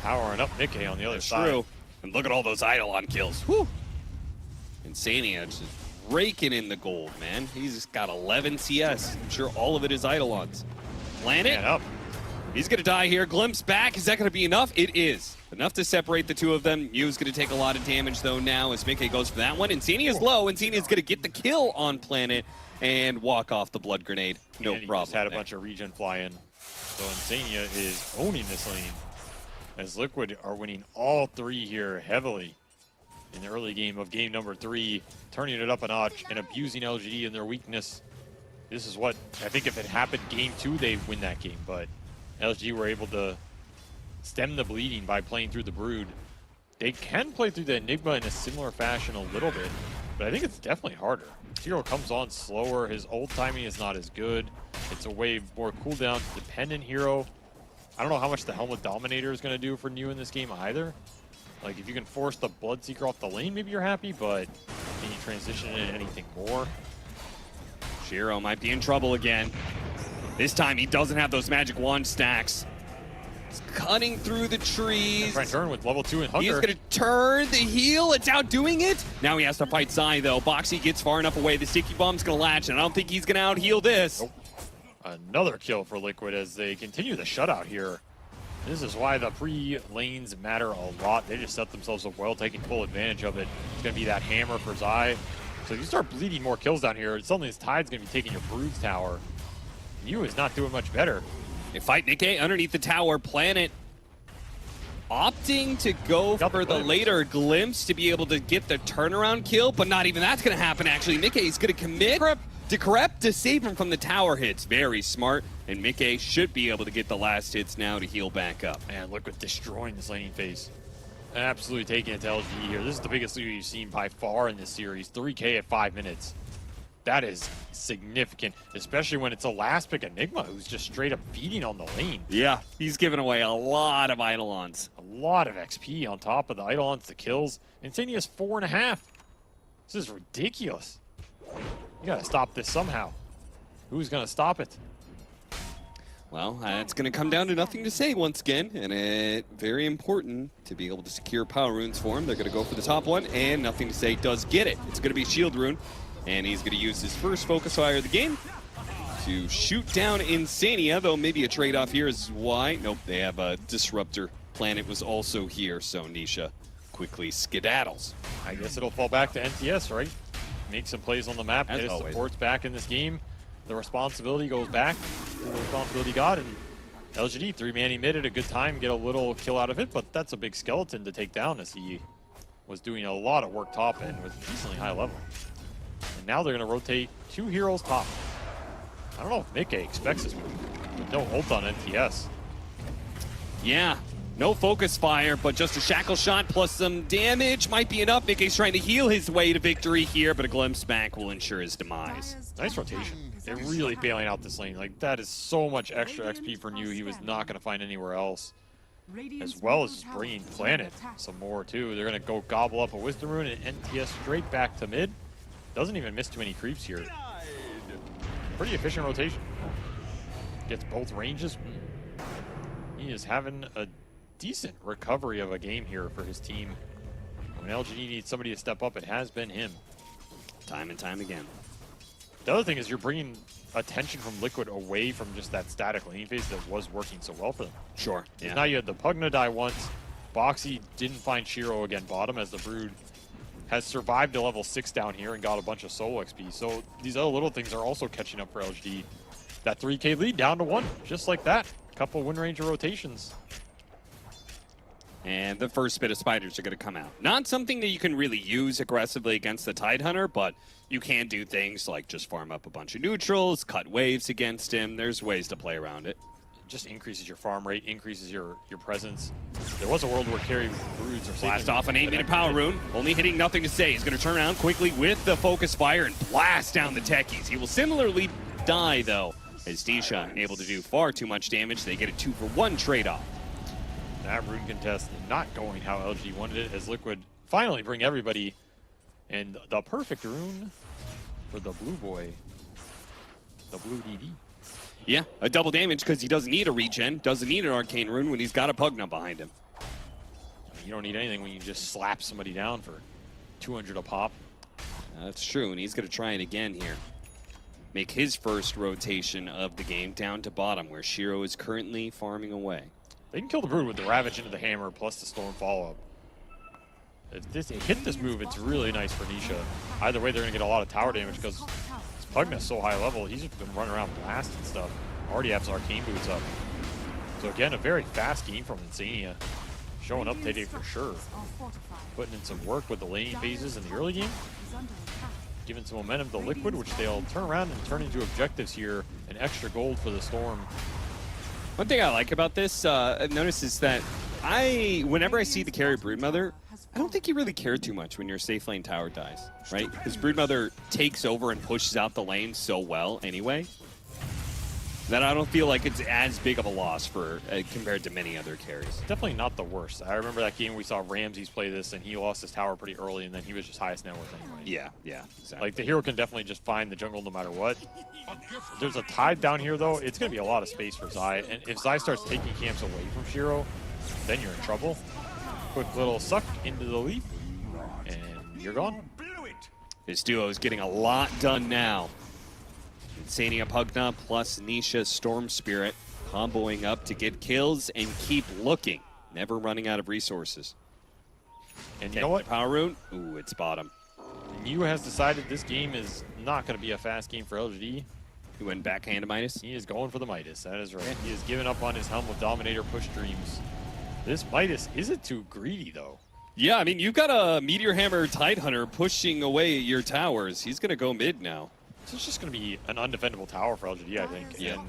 Powering up Nikkei on the other side. True. And look at all those Eidolon kills. Whew. Insania just raking in the gold, man. He's got 11 CS. I'm sure all of it is Eidolons. Planet. Up. He's going to die here. Glimpse back. Is that going to be enough? It is. Enough to separate the two of them. Mew's going to take a lot of damage, though, now as Mickey goes for that one. Insania's low. Insania's going to get the kill on Planet and walk off the blood grenade. No problem. Just had a bunch of regen fly in. So Insania is owning this lane, as Liquid are winning all 3 here heavily in the early game of game number 3, turning it up a notch and abusing LGD in their weakness. This is what, I think if it happened game 2, they win that game, but LGD were able to stem the bleeding by playing through the Brood. They can play through the Enigma in a similar fashion a little bit, but I think it's definitely harder. Hero comes on slower, his ult timing is not as good. It's a way more cooldown dependent hero. I don't know how much the Helmet Dominator is going to do for New in this game either. Like, if you can force the Bloodseeker off the lane, maybe you're happy, but can you transition into anything more? Shiro might be in trouble again. This time he doesn't have those magic wand stacks. He's cutting through the trees. Trying to turn with level 2 and Hunger. He's going to turn the heal. It's outdoing it. Now he has to fight Zai, though. Boxy gets far enough away. The Sticky Bomb's going to latch, and I don't think he's going to out-heal this. Nope. Another kill for Liquid as they continue the shutout here. This is why the pre-lanes matter a lot. They just set themselves up well, taking full advantage of it. It's going to be that hammer for Zai. So if you start bleeding more kills down here, suddenly this Tide's going to be taking your Brood's tower. Yu is not doing much better. They fight Nikkei underneath the tower. Planet opting to go for the later glimpse to be able to get the turnaround kill, but not even that's going to happen, actually. Mickey's going to commit to Crep to save him from the tower hits. Very smart, and Mickey should be able to get the last hits now to heal back up. Man, look at destroying this laning phase. Absolutely taking it to LGD here. This is the biggest lead you've seen by far in this series. 3K at 5 minutes. That is significant, especially when it's a last pick Enigma who's just straight up feeding on the lane. Yeah, he's giving away a lot of Eidolons. A lot of XP on top of the Eidolons, the kills. Insania's 4.5. This is ridiculous. You gotta stop this somehow. Who's gonna stop it? Well, it's going to come down to nothing to say once again, and very important to be able to secure power runes for him. They're going to go for the top one, and nothing to say does get it. It's going to be shield rune, and he's going to use his first focus fire of the game to shoot down Insania, though maybe a trade-off here is why. Nope, they have a Disruptor. Planet was also here, so Nisha quickly skedaddles. I guess it'll fall back to NTS, right? Make some plays on the map, get his supports back in this game. The responsibility goes back to the responsibility got, and LGD 3-man he mid at a good time, get a little kill out of it, but that's a big skeleton to take down as he was doing a lot of work top end with decently high level. And now they're going to rotate 2 heroes top. I don't know if Mickey expects this move, with no ult on NTS. Yeah, no focus fire, but just a shackle shot plus some damage might be enough. Mickey's trying to heal his way to victory here, but a glimpse back will ensure his demise. Nice rotation. They're really bailing out this lane. Like, that is so much extra XP for New he was not going to find anywhere else. As well as just bringing Planet some more, too. They're going to go gobble up a Wisdom Rune and NTS straight back to mid. Doesn't even miss too many creeps here. Pretty efficient rotation. Gets both ranges. He is having a decent recovery of a game here for his team. When LGD needs somebody to step up, it has been him. Time and time again. The other thing is you're bringing attention from Liquid away from just that static lane phase that was working so well for them. Sure, yeah. Now you had the Pugna die once. Boxy didn't find Shiro again bottom as the Brood has survived to level 6 down here and got a bunch of solo XP. So these other little things are also catching up for LGD. That 3K lead down to 1, just like that. A couple Wind Ranger rotations. And the first bit of spiders are going to come out. Not something that you can really use aggressively against the Tidehunter, but you can do things like just farm up a bunch of neutrals, cut waves against him. There's ways to play around it. It just increases your farm rate, increases your presence. There was a world where carry Broods are blast off an 8-minute power rune, only hitting nothing to say. He's going to turn around quickly with the focus fire and blast down the techies. He will similarly die, though, as Nisha able to do far too much damage. They get a 2-for-1 trade-off. That rune contest not going how LG wanted it, as Liquid finally bring everybody. And the perfect rune for the blue boy, the blue DD. Yeah, a double damage because he doesn't need a regen, doesn't need an arcane rune when he's got a Pugna behind him. You don't need anything when you just slap somebody down for 200 a pop. That's true, and he's going to try it again here. Make his first rotation of the game down to bottom, where Shiro is currently farming away. They can kill the Brood with the Ravage into the Hammer plus the Storm follow-up. If they hit this move, it's really nice for Nisha. Either way, they're going to get a lot of tower damage because Pugna's so high level. He's just been running around blasting stuff. Already has Arcane Boots up. So again, a very fast game from Insania. Showing up today for sure. Putting in some work with the laning phases in the early game. Giving some momentum to Liquid, which they'll turn around and turn into objectives here. An extra gold for the Storm. One thing I like about this, I've noticed is that whenever I see the carry Broodmother, I don't think you really care too much when your safe lane tower dies, right? Because Broodmother takes over and pushes out the lane so well anyway, that I don't feel like it's as big of a loss for compared to many other carries. Definitely not the worst. I remember that game we saw Ramses play this, and he lost his tower pretty early, and then he was just highest net worth anyway. Yeah, exactly. Like, the hero can definitely just find the jungle no matter what. If there's a Tide down here, though, it's going to be a lot of space for Zai, and if Zai starts taking camps away from Shiro, then you're in trouble. Quick little suck into the leaf, and you're gone. This duo is getting a lot done now. Insania Pugna plus Nisha Storm Spirit comboing up to get kills and keep looking. Never running out of resources. And you know what? Power rune. Ooh, it's bottom. Yu has decided this game is not going to be a fast game for LGD. He went backhand to Midas? He is going for the Midas. That is right. He has given up on his Helm of Dominator push dreams. This Midas isn't too greedy, though. Yeah, I mean, you've got a Meteor Hammer Tidehunter pushing away your towers. He's going to go mid now. This is just going to be an undefendable tower for LGD, I think. Yeah.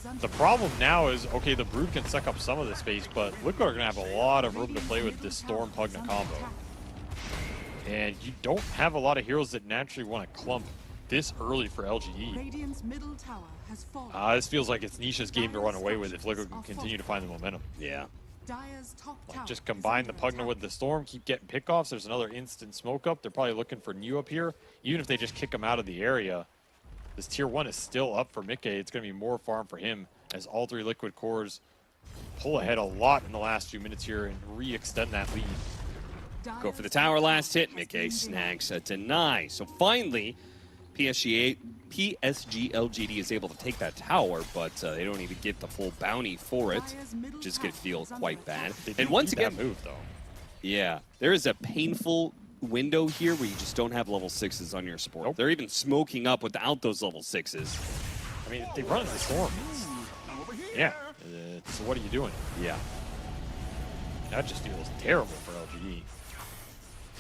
And the problem now is, okay, the Brood can suck up some of the space, but Liquid are going to have a lot of room to play with this Storm Pugna combo. And you don't have a lot of heroes that naturally want to clump this early for LGD. Radiant's middle tower has fallen. This feels like it's Nisha's game to run away with if Liquid can continue to find the momentum. Yeah. Dire's top tower Just combine the Pugna with the Storm, keep getting pickoffs. There's another instant smoke up. They're probably looking for New up here. Even if they just kick him out of the area, this tier 1 is still up for Mickey. It's going to be more farm for him as all 3 Liquid cores pull ahead a lot in the last few minutes here and re-extend that lead. Go for the tower last hit. Mickey snags a deny. So finally, PSG.LGD is able to take that tower, but they don't even get the full bounty for it, which is going to feel quite bad. And once again, move though. Yeah, there is a painful window here where you just don't have level 6s on your support. Nope. They're even smoking up without those level 6s. I mean, they run the Storm. Yeah. So what are you doing? Yeah. That just feels terrible for LGD.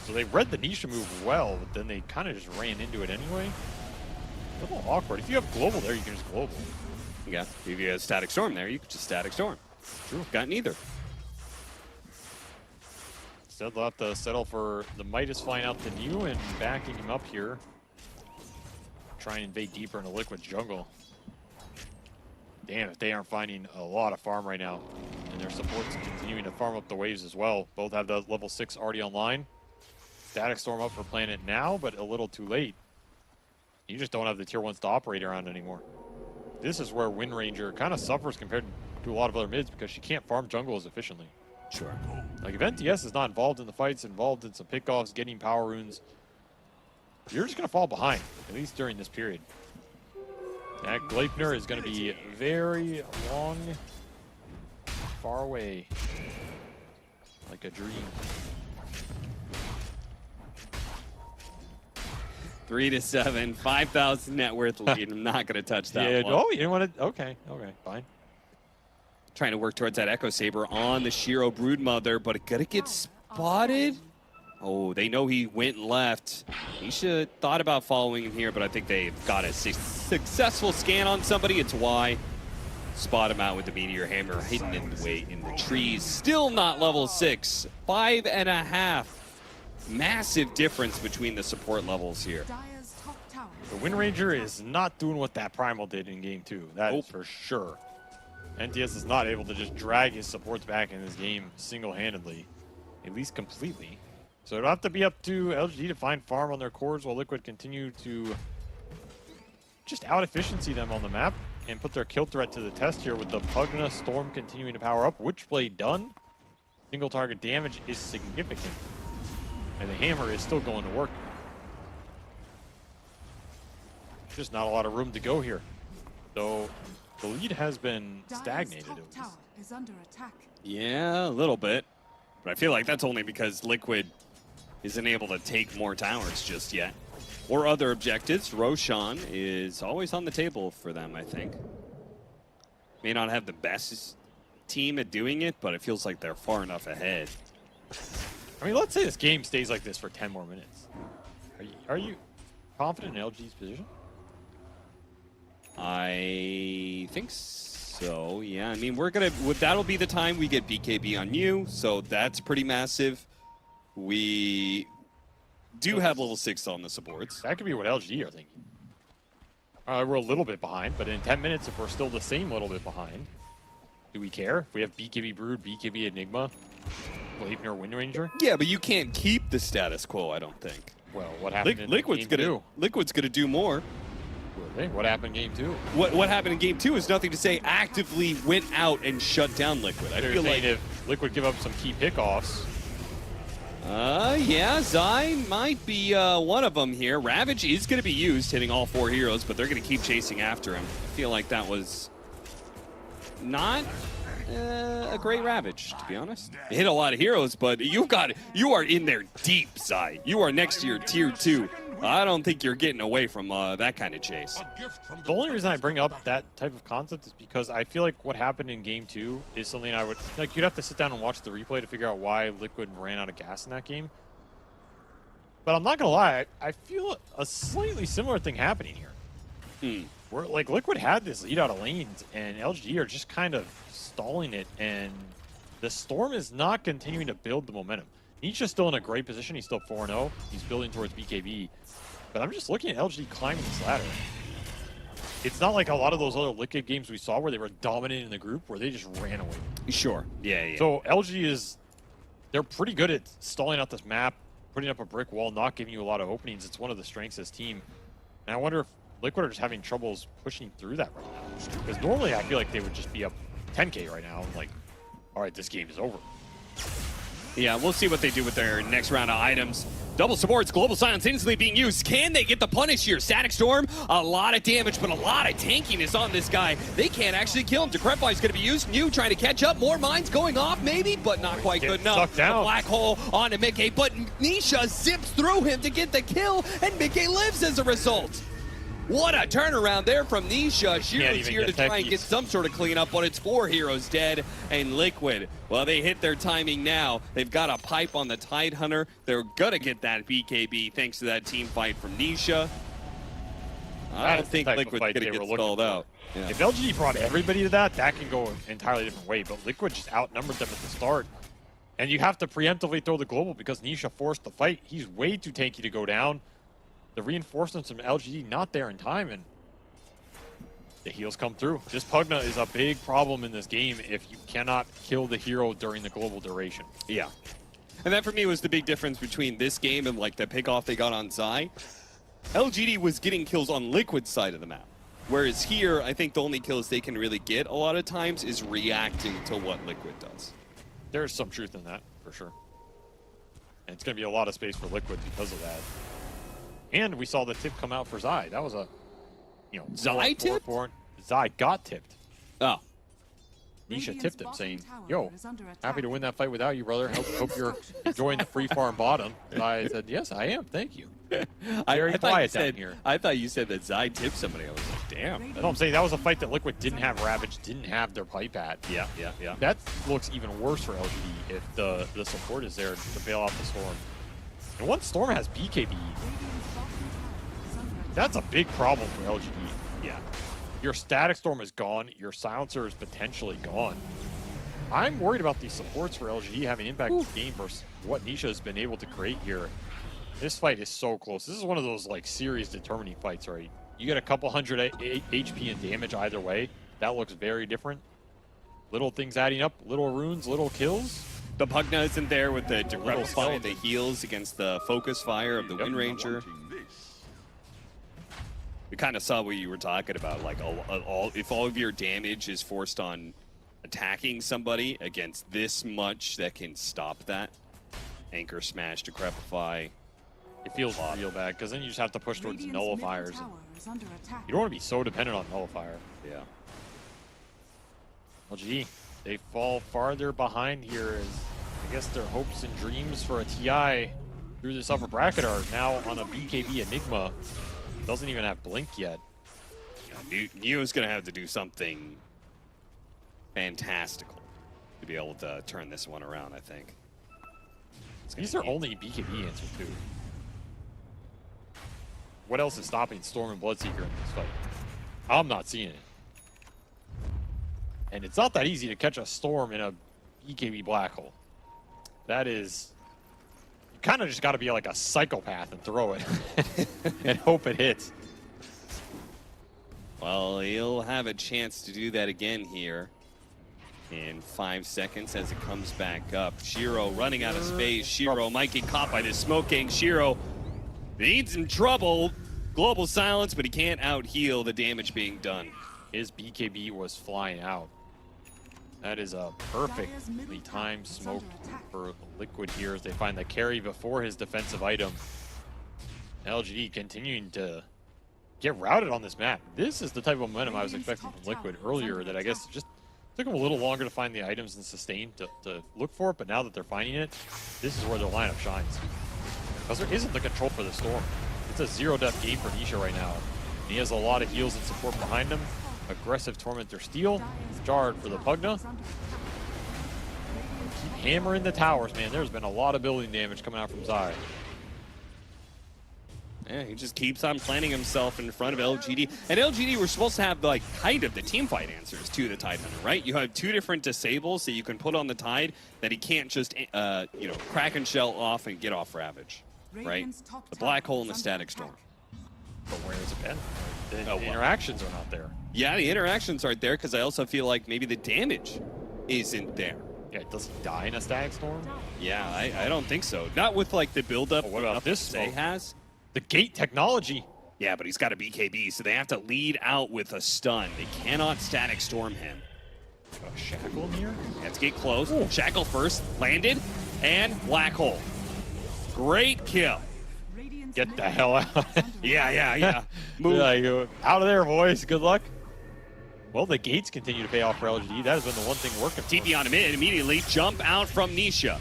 So they read the Nisha move well, but then they kind of just ran into it anyway. A little awkward. If you have global there, you can just global. Yeah, if you have static storm there, you could just static storm. True. Got neither. Instead, they'll have to settle for the Midas flying out to New and backing him up here. Try and invade deeper into Liquid jungle. Damn, if they aren't finding a lot of farm right now. And their support's continuing to farm up the waves as well. Both have the level 6 already online. Static Storm up for Planet now, but a little too late. You just don't have the tier 1s to operate around anymore. This is where Wind Ranger kind of suffers compared to a lot of other mids because she can't farm jungle as efficiently. Sure. Like, if NTS is not involved in the fights, involved in some pickoffs, getting power runes, you're just going to fall behind, at least during this period. That Gleipnir is going to be very long, far away, like a dream. 3-7, 5,000 net worth lead. I'm not going to touch that one. Oh, you didn't want to? Okay, fine. Trying to work towards that Echo Saber on the Shiro Broodmother, but it gotta get spotted. Oh, they know he went left. He should have thought about following him here, but I think they've got a successful scan on somebody. It's why. Spot him out with the Meteor Hammer hidden in the trees. Still not level 6. 5.5. Massive difference between the support levels here. The Wind Ranger is not doing what that Primal did in game 2. That is for sure. NTS is not able to just drag his supports back in this game single-handedly, at least completely. So it'll have to be up to LGD to find farm on their cores while Liquid continue to just out-efficiency them on the map and put their kill threat to the test here with the Pugna Storm continuing to power up. Witchblade done. Single target damage is significant. And the hammer is still going to work. Just not a lot of room to go here. So the lead has been stagnated. Tower is under attack. Yeah, a little bit. But I feel like that's only because Liquid isn't able to take more towers just yet. Or other objectives. Roshan is always on the table for them, I think. May not have the best team at doing it, but it feels like they're far enough ahead. I mean, let's say this game stays like this for 10 more minutes. Are you confident in LG's position? I think so, yeah. I mean, that'll be the time we get BKB on you, so that's pretty massive. We do have level 6 on the supports. That could be what LG are thinking. We're a little bit behind, but in 10 minutes, if we're still the same little bit behind, do we care? If we have BKB Brood, BKB Enigma, Gleipnir, Wind Ranger? Yeah, but you can't keep the status quo, I don't think. Well, what happened in Liquid's game 2? Liquid's gonna do more. What happened in game 2? What happened in game 2 is nothing to say. Actively went out and shut down Liquid. I feel like if Liquid give up some key pickoffs. Yeah, Zai might be one of them here. Ravage is going to be used, hitting all 4 heroes, but they're going to keep chasing after him. I feel like that was not a great Ravage, to be honest. It hit a lot of heroes, but you are in there deep, Zai. You are next to your tier 2. I don't think you're getting away from that kind of chase. The only reason I bring up that type of concept is because I feel like what happened in Game 2 is something I would... Like, you'd have to sit down and watch the replay to figure out why Liquid ran out of gas in that game. But I'm not going to lie, I feel a slightly similar thing happening here. Where, like, Liquid had this lead out of lanes, and LGD are just kind of stalling it, and the Storm is not continuing to build the momentum. Nisha's still in a great position. He's still 4-0. He's building towards BKB. But I'm just looking at LGD climbing this ladder. It's not like a lot of those other Liquid games we saw where they were dominating the group, where they just ran away. Sure. Yeah. So LGD is... They're pretty good at stalling out this map, putting up a brick wall, not giving you a lot of openings. It's one of the strengths of this team. And I wonder if Liquid are just having troubles pushing through that right now. Because normally I feel like they would just be up 10K right now. Like, all right, this game is over. Yeah, we'll see what they do with their next round of items. Double supports, Global Silence instantly being used. Can they get the punish here? Static Storm, a lot of damage, but a lot of tankiness on this guy. They can't actually kill him. Decrepify is going to be used. New trying to catch up. More mines going off, maybe, but not quite good enough. The black hole onto Mickey, but Nisha zips through him to get the kill, and Mickey lives as a result. What a turnaround there from Nisha. Shiro's here to try and get some sort of cleanup, but it's 4 heroes dead, and Liquid, well, they hit their timing now. They've got a pipe on the Tidehunter. They're going to get that BKB thanks to that team fight from Nisha. I don't think Liquid's going to get stalled out. Yeah. If LGD brought everybody to that, that can go an entirely different way, but Liquid just outnumbered them at the start. And you have to preemptively throw the global because Nisha forced the fight. He's way too tanky to go down. The reinforcements from LGD not there in time, and the heals come through. This Pugna is a big problem in this game if you cannot kill the hero during the global duration. Yeah. And that for me was the big difference between this game and like the pickoff they got on Zai. LGD was getting kills on Liquid's side of the map. Whereas here, I think the only kills they can really get a lot of times is reacting to what Liquid does. There's some truth in that, for sure. And it's going to be a lot of space for Liquid because of that. And we saw the tip come out for Zai. That was a, Zai tipped? Zai got tipped. Oh. Nisha tipped him saying, yo, happy to win that fight without you, brother. Hope you're enjoying the free farm bottom. Zai said, yes, I am. Thank you. Very quiet down here. I thought you said that Zai tipped somebody. I was like, damn. No, I'm saying that was a fight that Liquid didn't have Ravage, didn't have their pipe at. Yeah. That looks even worse for LGD if the support is there to bail out the Storm. And once Storm has BKB, that's a big problem for LGD. Yeah. Your Static Storm is gone. Your Silencer is potentially gone. I'm worried about these supports for LGD having impact in the game versus what Nisha has been able to create here. This fight is so close. This is one of those like series determining fights, right? You get a couple hundred HP and damage either way. That looks very different. Little things adding up, little runes, little kills. The Pugna isn't there with the Decrepify, the heals against the focus fire of the Wind Ranger. We kind of saw what you were talking about, like if all of your damage is forced on attacking somebody against this much that can stop that. Anchor Smash, Decrepify. It feels real bad, because then you just have to push towards nullifiers. You don't want to be so dependent on nullifier. Yeah. LGD, they fall farther behind here as I guess their hopes and dreams for a TI through this upper bracket are now on a BKB Enigma. Doesn't even have Blink yet. Yeah, Neo's going to have to do something fantastical to be able to turn this one around, I think. These are only BKB answers, too. What else is stopping Storm and Bloodseeker in this fight? I'm not seeing it. And it's not that easy to catch a Storm in a BKB black hole. That is... You kind of just got to be like a psychopath and throw it and hope it hits. Well, he'll have a chance to do that again here in 5 seconds as it comes back up. Shiro running out of space. Shiro might get caught by this smoking. Shiro needs in trouble. Global silence, but he can't out-heal the damage being done. His BKB was flying out. That is a perfectly timed smoke for Liquid here as they find the carry before his defensive item. LGD continuing to get routed on this map. This is the type of momentum I was expecting from Liquid earlier that I guess just took them a little longer to find the items and sustain to look for it, but now that they're finding it, this is where their lineup shines. Because there isn't the control for the Storm. It's It's a zero-death game for Nisha right now. He has a lot of heals and support behind him. Aggressive Tormentor Steel. Jarred for the Pugna. Keep hammering the towers, man. There's been a lot of building damage coming out from Zai. Yeah, he just keeps on planting himself in front of LGD. And LGD were supposed to have, like, kind of the team fight answers to the Tidehunter, right? You have 2 different disables that you can put on the Tide that he can't just, you know, crack and shell off and get off Ravage, right? The Black Hole and the Static Storm. But where has it been? The interactions are not there. Yeah, the interactions aren't there because I also feel like maybe the damage isn't there. Yeah, does he die in a Static Storm? Yeah, I don't think so. Not with, like, the build-up. What about this Zay has? The gate technology. Yeah, but he's got a BKB, so they have to lead out with a stun. They cannot Static Storm him. Got a Shackle in here? Let's get close. Ooh. Shackle first, landed, and Black Hole. Great kill. Get the hell out. Yeah. Move. Yeah, out of there, boys. Good luck. Well, the gates continue to pay off for LGD. That has been the one thing working for TP on him immediately. Jump out from Nisha.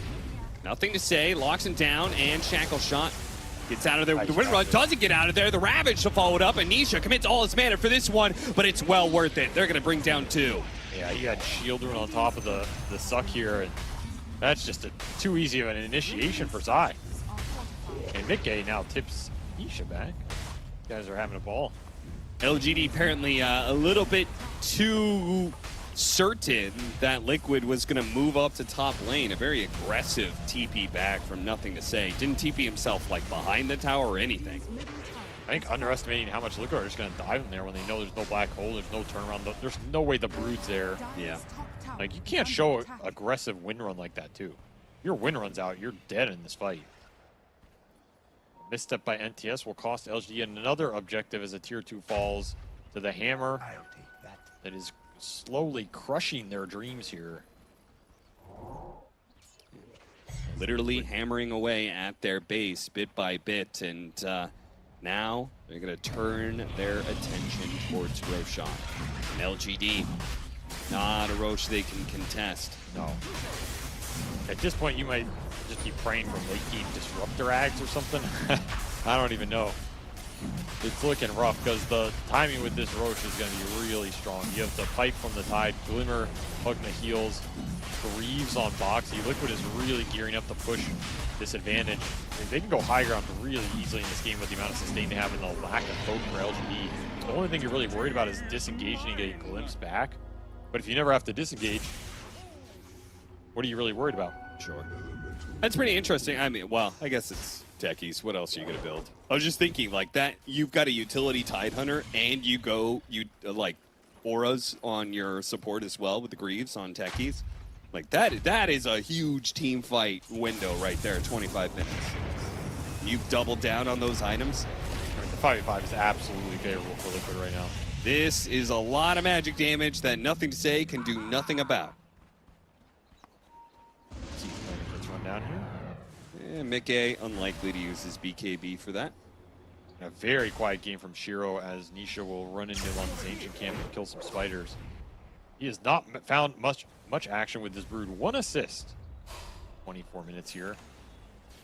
Nothing to say. Locks him down, and Shackle shot. Gets out of there. The wind run doesn't get out of there. The Ravage to follow it up, and Nisha commits all his mana for this one, but it's well worth it. They're going to bring down 2. Yeah, he had Shield Rune on top of the suck here, and that's just too easy of an initiation for Zai. And Mickey now tips Nisha back. You guys are having a ball. LGD apparently a little bit too certain that Liquid was going to move up to top lane. A very aggressive TP back from Nothing to Say. Didn't TP himself like behind the tower or anything. I think underestimating how much Liquid are just going to dive in there when they know there's no Black Hole, there's no turnaround, there's no way the Brood's there. Yeah. Like, you can't show aggressive win run like that, too. If your win run's out, you're dead in this fight. Misstep by NTS will cost LGD another objective as a tier 2 falls to the hammer. That is slowly crushing their dreams here. Literally hammering away at their base bit by bit, and now they're going to turn their attention towards Roshan. And LGD, not a Roche they can contest. No. At this point, you might just be praying for late game disruptor ags or something. I don't even know. It's looking rough because the timing with this Roche is going to be really strong. You have the pipe from the Tide, Glimmer, Pugna heals, Greaves on Boxy. Liquid is really gearing up to push this advantage. They can go high ground really easily in this game with the amount of sustain they have and the lack of poke for LGD. The only thing you're really worried about is disengaging and getting glimpsed back. But if you never have to disengage, what are you really worried about? Sure. That's pretty interesting. I mean, well, I guess it's techies. What else are you going to build? I was just thinking, like, that you've got a utility Tidehunter and you like, auras on your support as well with the Greaves on techies. Like, that is a huge team fight window right there, 25 minutes. You've doubled down on those items. The 5v5 is absolutely favorable for Liquid right now. This is a lot of magic damage that Nothing to Say can do nothing about. Let's run down here. Yeah, Mickey unlikely to use his BKB for that. A very quiet game from Shiro as Nisha will run into London's Ancient Camp and kill some spiders. He has not found much action with this Brood. 1 assist. 24 minutes here.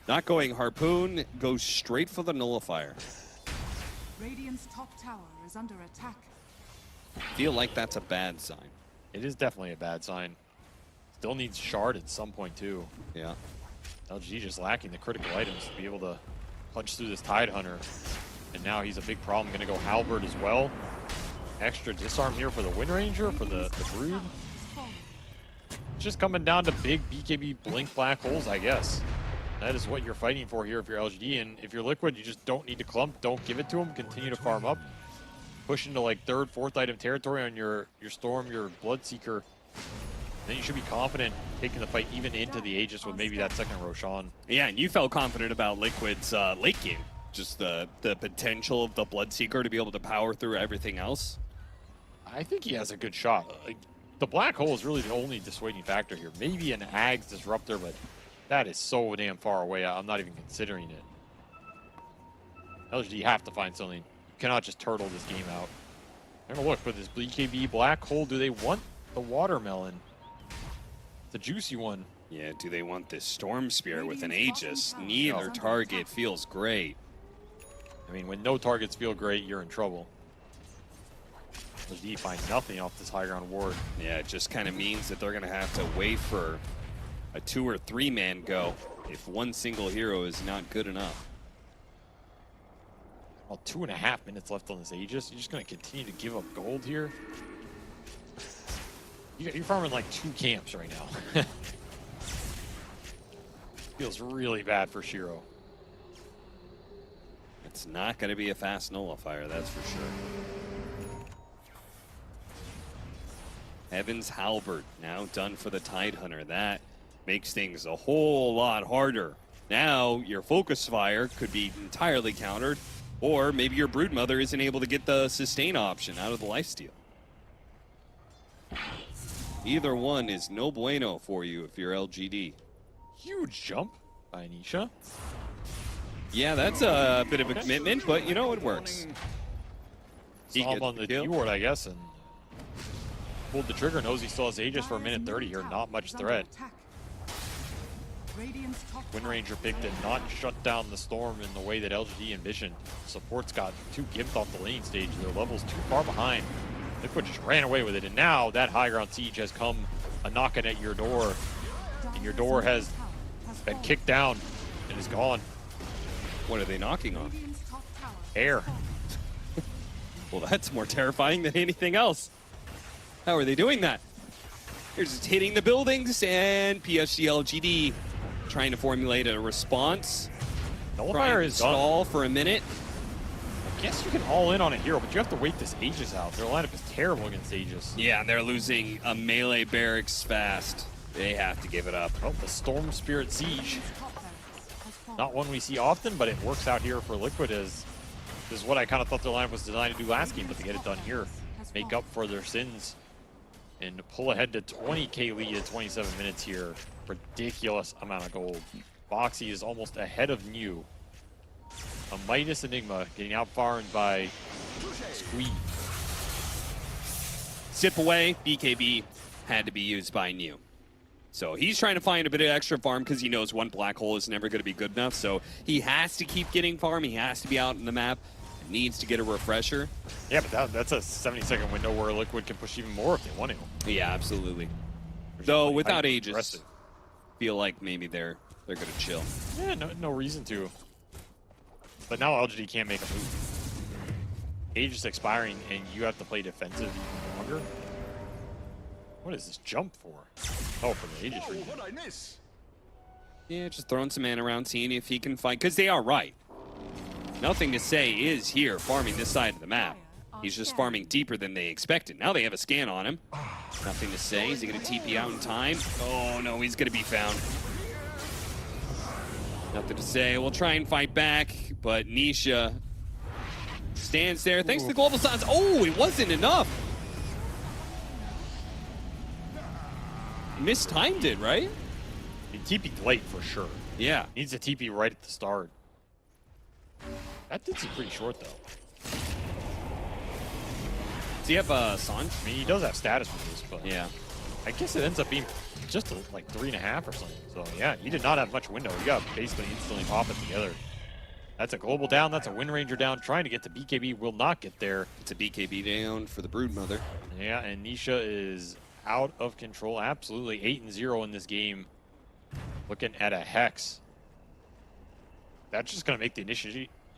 Not going Harpoon, goes straight for the Nullifier. Radiant's top tower is under attack. Feel like that's a bad sign. It is definitely a bad sign. Still needs Shard at some point too. Yeah. LG just lacking the critical items to be able to punch through this Tidehunter. And now he's a big problem. Gonna go Halberd as well. Extra disarm here for the Wind Ranger, for the Brood. Just coming down to big BKB blink Black Holes, I guess. That is what you're fighting for here if you're LGD. And if you're Liquid, you just don't need to clump. Don't give it to him. Continue to farm up. Push into like 3rd, 4th item territory on your Storm, your Bloodseeker. Then you should be confident taking the fight even into the Aegis with maybe that second Roshan. Yeah, and you felt confident about Liquid's late game. Just the potential of the Bloodseeker to be able to power through everything else. I think he has a good shot. Like, the Black Hole is really the only dissuading factor here. Maybe an Ags Disruptor, but that is so damn far away. I'm not even considering it. LGD have to find something. You cannot just turtle this game out. They're gonna look for this BKB Black Hole. Do they want the Watermelon? The juicy one. Yeah, do they want this Storm Spear with an Aegis? Neither target feels great. I mean, when no targets feel great, you're in trouble. LGD find nothing off this high ground ward. Yeah, it just kind of means that they're going to have to wait for a 2 or 3 man go if one single hero is not good enough. Well, 2.5 minutes left on this Aegis. You're just going to continue to give up gold here? You're farming like 2 camps right now. Feels really bad for Shiro. It's not going to be a fast nullifier, that's for sure. Evans Halbert now done for the Tidehunter. That makes things a whole lot harder. Now your focus fire could be entirely countered, or maybe your Broodmother isn't able to get the sustain option out of the lifesteal. Either one is no bueno for you if you're LGD. Huge jump by Anisha. Yeah, that's a bit of a commitment, but you know, it works. He gets on the D-ward, I guess, and pulled the trigger. Knows he still has Aegis for a minute 30 here. Not much threat. Wind Ranger pick did not shut down the storm in the way that LGD envisioned. Support's got 2 gimps off the lane stage. Their level's too far behind. Liquid just ran away with it, and now that high ground siege has come a knocking at your door, and your door has been kicked down and is gone. What are they knocking on? Air. Well, that's more terrifying than anything else. How are they doing that? They're just hitting the buildings, and PSG.LGD trying to formulate a response. Nullifier is stall for a minute. I guess you can all in on a hero, but you have to wait this Aegis out. Their lineup is terrible against Aegis. Yeah, they're losing a melee barracks fast. They have to give it up. Oh, the Storm Spirit Siege. Not one we see often, but it works out here for Liquid as this is what I kind of thought their lineup was designed to do last game, but to get it done here, make up for their sins, and pull ahead to 20k lead at 27 minutes here. Ridiculous amount of gold. Boxy is almost ahead of New. A Midas Enigma getting out-farmed by Squeeze. Zip away, BKB had to be used by New. So he's trying to find a bit of extra farm because he knows one black hole is never going to be good enough. So he has to keep getting farm. He has to be out in the map. Needs to get a refresher. Yeah, but that's a 70-second window where Liquid can push even more if they want to. Yeah, absolutely. Though without Aegis, feel like maybe they're going to chill. Yeah, no reason to. But now LGD can't make a move. Aegis expiring, and you have to play defensive even longer. What is this jump for? Oh, for the Aegis region. What I miss? Yeah, just throwing some mana around, seeing if he can fight. Because they are right. Nothing to say is here farming this side of the map. He's just farming deeper than they expected. Now they have a scan on him. Nothing to say. Is he going to TP out in time? Oh, no, he's going to be found. Nothing to say. We'll try and fight back, but Nisha stands there. Thanks to the global silence. Oh, it wasn't enough. Mistimed it, right? He TP'd late for sure. Yeah. Needs a TP right at the start. That did seem pretty short, though. Does he have a Sanj? I mean, he does have status with this, but yeah. I guess it ends up being just like 3.5 or something. So yeah, he did not have much window. He got basically instantly pop it together. That's a global down. That's a Wind Ranger down. Trying to get to BKB. Will not get there. It's a BKB down for the Broodmother. Yeah, and Nisha is out of control. Absolutely 8-0 in this game. Looking at a Hex. That's just going to make the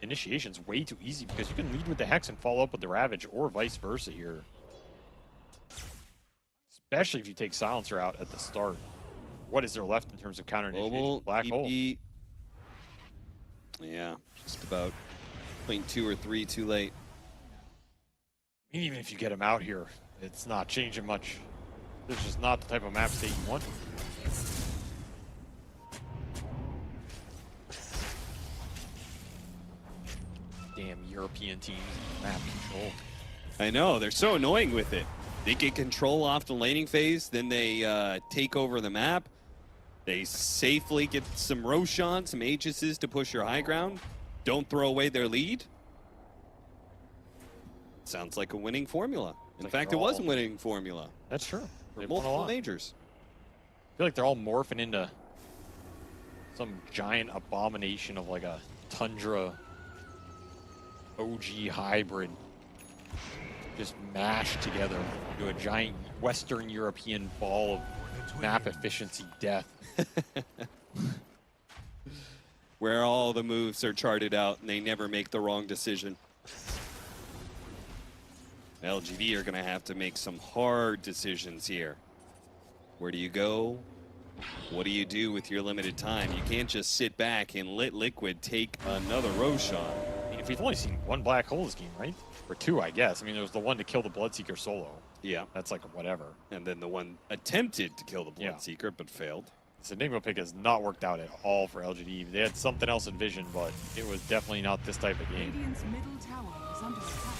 initiations way too easy because you can lead with the Hex and follow up with the Ravage or vice versa here. Especially if you take Silencer out at the start. What is there left in terms of counter initiation? Black hole. Yeah, just about 0.2 or 3 too late. I mean, even if you get him out here, it's not changing much. This is just not the type of map state you want. Damn European teams, map control. I know, they're so annoying with it. They get control off the laning phase, then they take over the map. They safely get some Roshan, some Aegises to push your high ground. Don't throw away their lead. Sounds like a winning formula. In fact, it was a winning formula. That's true. For multiple majors. I feel like they're all morphing into some giant abomination of like a Tundra OG hybrid just mashed together into a giant Western European ball of map efficiency death. Where all the moves are charted out and they never make the wrong decision. LGD are going to have to make some hard decisions here. Where do you go? What do you do with your limited time? You can't just sit back and let Liquid take another Roshan. I mean, if we've only seen one black hole this game, right? Or two, I guess. I mean, there was the one to kill the Bloodseeker solo. Yeah. That's like whatever. And then the one attempted to kill the Bloodseeker, but failed. This Enigma pick has not worked out at all for LGD. They had something else envisioned, but it was definitely not this type of game. Radiant's middle tower is under attack.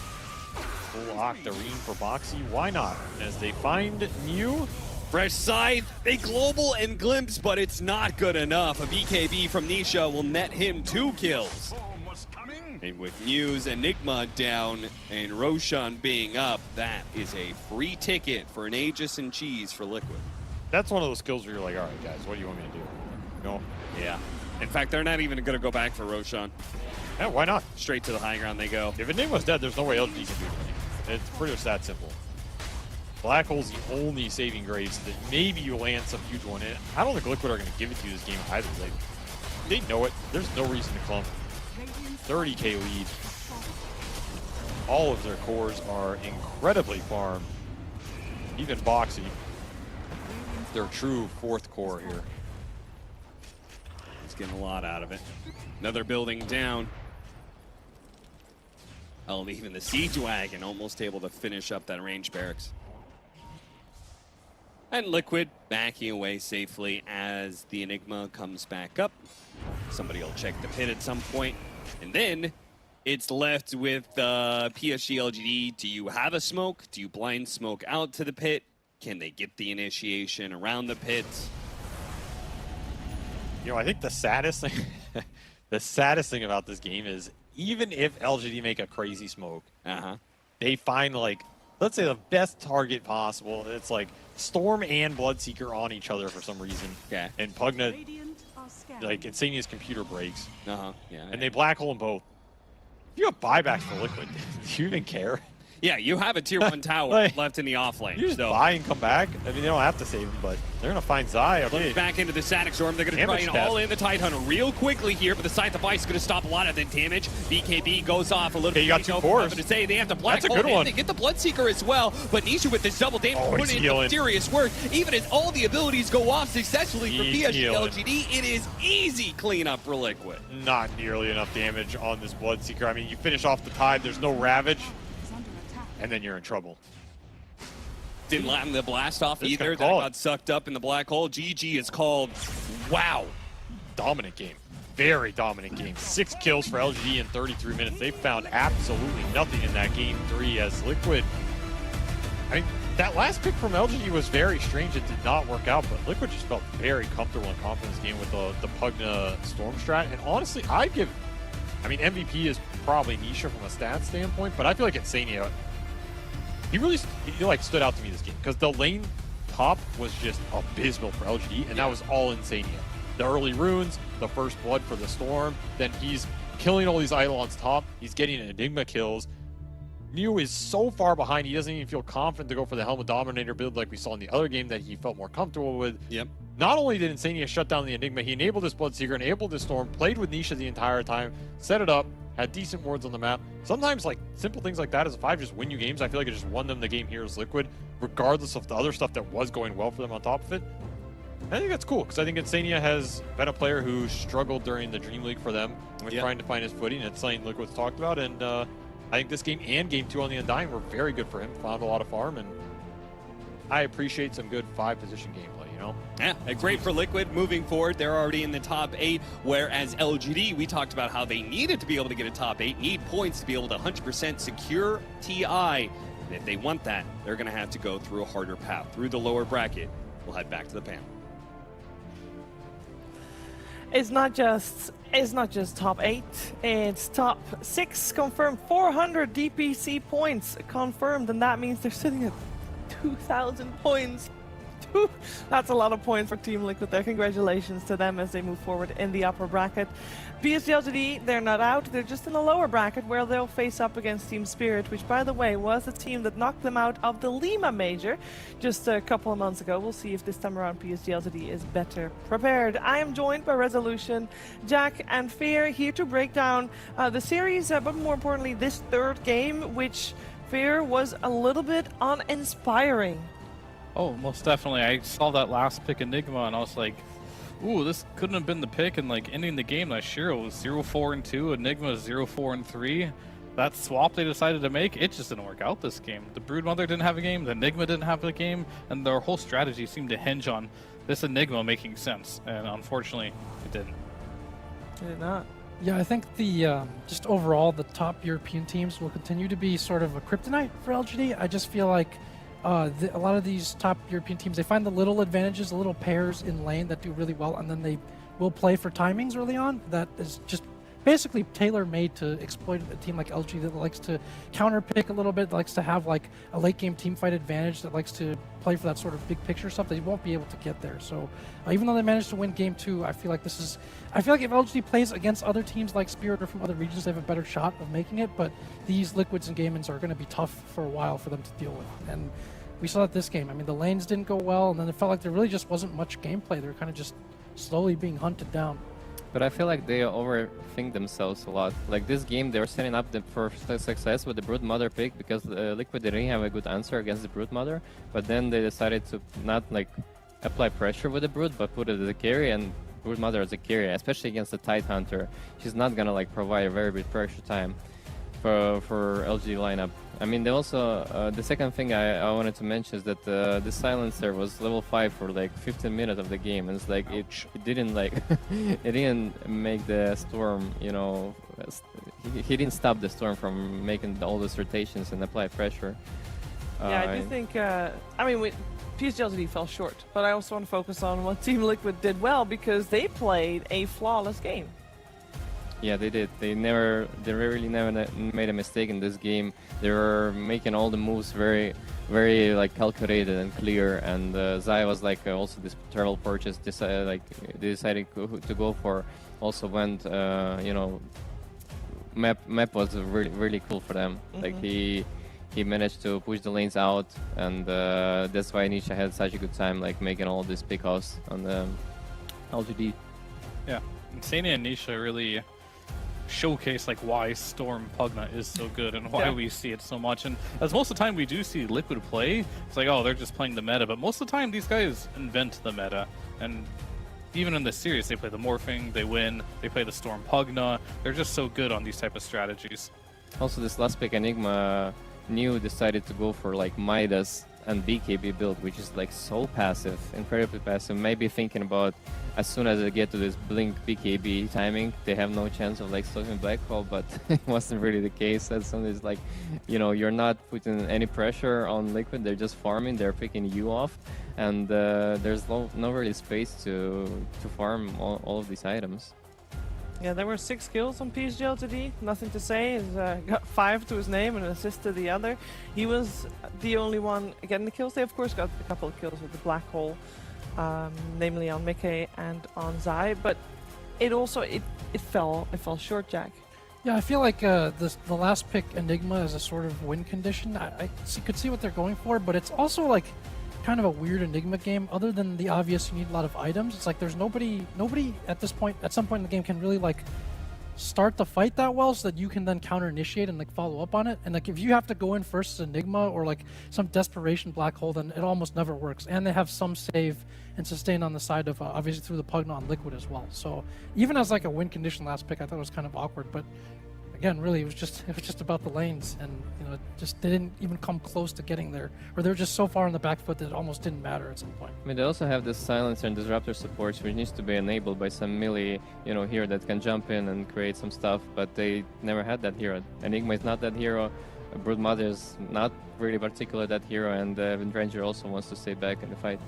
Full Octarine for Boxy. Why not? As they find Mew. Fresh Scythe, they global and glimpse, but it's not good enough. A BKB from Nisha will net him 2 kills. And with Mew's Enigma down and Roshan being up, that is a free ticket for an Aegis and Cheese for Liquid. That's one of those skills where you're like, all right, guys, what do you want me to do? No? Yeah. In fact, they're not even going to go back for Roshan. Yeah, why not? Straight to the high ground they go. If Enigma's dead, there's no way LGD can do anything. It's pretty much that simple. Black Hole's the only saving grace that maybe you land some huge one in. I don't think Liquid are going to give it to you this game either. They know it. There's no reason to clump. 30k lead. All of their cores are incredibly farmed. Even Boxy, their true 4th core here. He's getting a lot out of it. Another building down. Oh, even the Siege Wagon almost able to finish up that range barracks. And Liquid backing away safely as the Enigma comes back up. Somebody will check the pit at some point. And then it's left with PSG.LGD. Do you have a smoke? Do you blind smoke out to the pit? Can they get the initiation around the pit? You know, I think the saddest thing, the saddest thing about this game is even if LGD make a crazy smoke, they find like, let's say the best target possible. It's like Storm and Bloodseeker on each other for some reason. Okay. And Pugna, like Insania's computer breaks. Yeah. And they black hole them both. If you have buybacks for Liquid, do you even care? Yeah, you have a tier 1 tower like, left in the off lane. You just buy and come back. I mean, they don't have to save him, but they're going to find Zai. Back into the Static Storm. They're going to try and all in the Tidehunter real quickly here, but the Scythe of Ice is going to stop a lot of the damage. BKB goes off a little bit. You got 2 cores. To say they have to black That's a good one. They get the Bloodseeker as well, but Nisha with this double damage put in some serious work. Even as all the abilities go off successfully for PSG.LGD, it is easy cleanup for Liquid. Not nearly enough damage on this Bloodseeker. I mean, you finish off the Tide, there's no Ravage. And then you're in trouble. Didn't land the blast off either. That got sucked up in the black hole. GG is called. Wow. Dominant game. Very dominant game. 6 kills for LGD in 33 minutes. They found absolutely nothing in that game 3 as Liquid. I mean, that last pick from LGD was very strange. It did not work out, but Liquid just felt very comfortable and confident in this game with the Pugna Storm strat. And honestly, I mean, MVP is probably Nisha from a stats standpoint, but I feel like Insania, he really like stood out to me this game because the lane top was just abysmal for LGD, and that was all Insania. The early runes, the first blood for the Storm, then he's killing all these Eidolons top, he's getting Enigma kills. Mew is so far behind, he doesn't even feel confident to go for the Helmet Dominator build like we saw in the other game that he felt more comfortable with. Yep. Not only did Insania shut down the Enigma, he enabled his Bloodseeker, enabled his Storm, played with Nisha the entire time, set it up, had decent wards on the map. Sometimes, like, simple things like that as a 5 just win you games. I feel like it just won them the game here as Liquid, regardless of the other stuff that was going well for them on top of it. I think that's cool, because I think Insania has been a player who struggled during the Dream League for them with trying to find his footing. It's something Liquid's talked about, and I think this game and Game 2 on the Undying were very good for him. Found a lot of farm, and I appreciate some good 5-position gameplay, you know? Yeah, great for Liquid moving forward. They're already in the top 8, whereas LGD, we talked about how they needed to be able to get a top 8, need points to be able to 100% secure TI. And if they want that, they're going to have to go through a harder path, through the lower bracket. We'll head back to the panel. It's not just top 8, it's top 6 confirmed. 400 DPC points confirmed, and that means they're sitting at 2,000 points. That's a lot of points for Team Liquid there. Congratulations to them as they move forward in the upper bracket. PSG.LGD, they're not out. They're just in the lower bracket where they'll face up against Team Spirit, which, by the way, was the team that knocked them out of the Lima Major just a couple of months ago. We'll see if this time around PSG.LGD is better prepared. I am joined by Resolution, Jack, and Fear here to break down the series, but more importantly, this third game, which Fear was a little bit uninspiring. Oh, most definitely. I saw that last pick Enigma and I was like, ooh, this couldn't have been the pick, and like ending the game that Shiro was 0-4-2, Enigma 0-4-3. That swap they decided to make, it just didn't work out this game. The Broodmother didn't have a game, the Enigma didn't have a game, and their whole strategy seemed to hinge on this Enigma making sense, and unfortunately, it didn't. It did not. Yeah, I think the just overall the top European teams will continue to be sort of a kryptonite for LGD. I just feel like a lot of these top European teams, they find the little advantages, the little pairs in lane that do really well, and then they will play for timings early on. That is just basically tailor-made to exploit a team like LG that likes to counter-pick a little bit, that likes to have like a late-game team fight advantage, that likes to play for that sort of big picture stuff. They won't be able to get there. So even though they managed to win Game 2, I feel like if LG plays against other teams like Spirit or from other regions, they have a better shot of making it. But these Liquids and Gaimins are going to be tough for a while for them to deal with. And we saw that this game. I mean, the lanes didn't go well, and then it felt like there really just wasn't much gameplay. They were kind of just slowly being hunted down. But I feel like they overthink themselves a lot. Like this game, they were setting up for success with the Broodmother pick because Liquid didn't have a good answer against the Broodmother. But then they decided to not like apply pressure with the Brood, but put it as a carry, and Broodmother as a carry, especially against the Tidehunter. She's not gonna like provide a very big pressure time for LG lineup. I mean, they also the second thing I wanted to mention is that the silencer was level 5 for like 15 minutes of the game, and it's like it didn't like it didn't make the storm, you know, he didn't stop the storm from making all those rotations and apply pressure. Yeah, I do think I mean PSG.LGD fell short, but I also want to focus on what Team Liquid did well because they played a flawless game. Yeah, they did. They really never made a mistake in this game. They were making all the moves very, very like calculated and clear. And Zai was like also this turtle purchase. They decided to go for. Also went, you know, map was really really cool for them. Mm-hmm. Like he managed to push the lanes out, and that's why Nisha had such a good time, like making all these pickoffs on the LGD. Yeah, Insania and Nisha really showcase like why Storm Pugna is so good and why we see it so much. And as most of the time we do see Liquid play, it's like, oh, they're just playing the meta, but most of the time these guys invent the meta. And even in this series, they play the Morphing, they win, they play the Storm Pugna. They're just so good on these type of strategies. Also, this last pick Enigma decided to go for like Midas and BKB build, which is like so passive, incredibly passive. Maybe thinking about as soon as they get to this blink BKB timing, they have no chance of like stopping Black Hole, but it wasn't really the case. As soon as like, you know, you're not putting any pressure on Liquid, they're just farming, they're picking you off, and there's no really space to farm all of these items. Yeah, there were 6 kills on PSG.LGD. Nothing to say. He's got 5 to his name and an assist to the other. He was the only one getting the kills. They, of course, got a couple of kills with the Black Hole, namely on Mickey and on Zai. But it also it fell short, Jack. Yeah, I feel like the last pick Enigma is a sort of win condition. I could see what they're going for, but it's also like kind of a weird Enigma game. Other than the obvious, you need a lot of items. It's like there's nobody at this point, at some point in the game, can really like start the fight that well, so that you can then counter initiate and like follow up on it. And like if you have to go in first as Enigma or like some desperation Black Hole, then it almost never works. And they have some save and sustain on the side of obviously through the Pugna on Liquid as well. So even as like a win condition last pick, I thought it was kind of awkward, but again, really, it was just about the lanes, and you know, they didn't even come close to getting there, or they were just so far on the back foot that it almost didn't matter at some point. I mean, they also have this silencer and disruptor supports, which needs to be enabled by some melee, you know, hero that can jump in and create some stuff, but they never had that hero. Enigma is not that hero. Broodmother is not really particular that hero, and Vendranger also wants to stay back in the fight.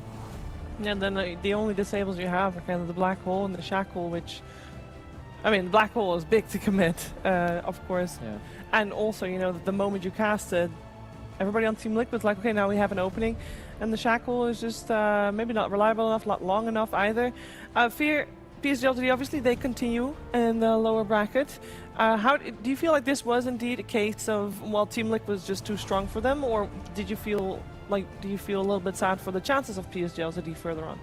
Yeah, and then the only disables you have are kind of the Black Hole and the Shackle, which, I mean, the Black Hole is big to commit, of course. Yeah. And also, you know, the moment you cast it, everybody on Team Liquid's like, okay, now we have an opening, and the Shackle is just maybe not reliable enough, not long enough either. PSG.LGD, obviously they continue in the lower bracket. How do you feel like this was indeed a case of, well, Team Liquid was just too strong for them, or do you feel a little bit sad for the chances of PSG.LGD further on?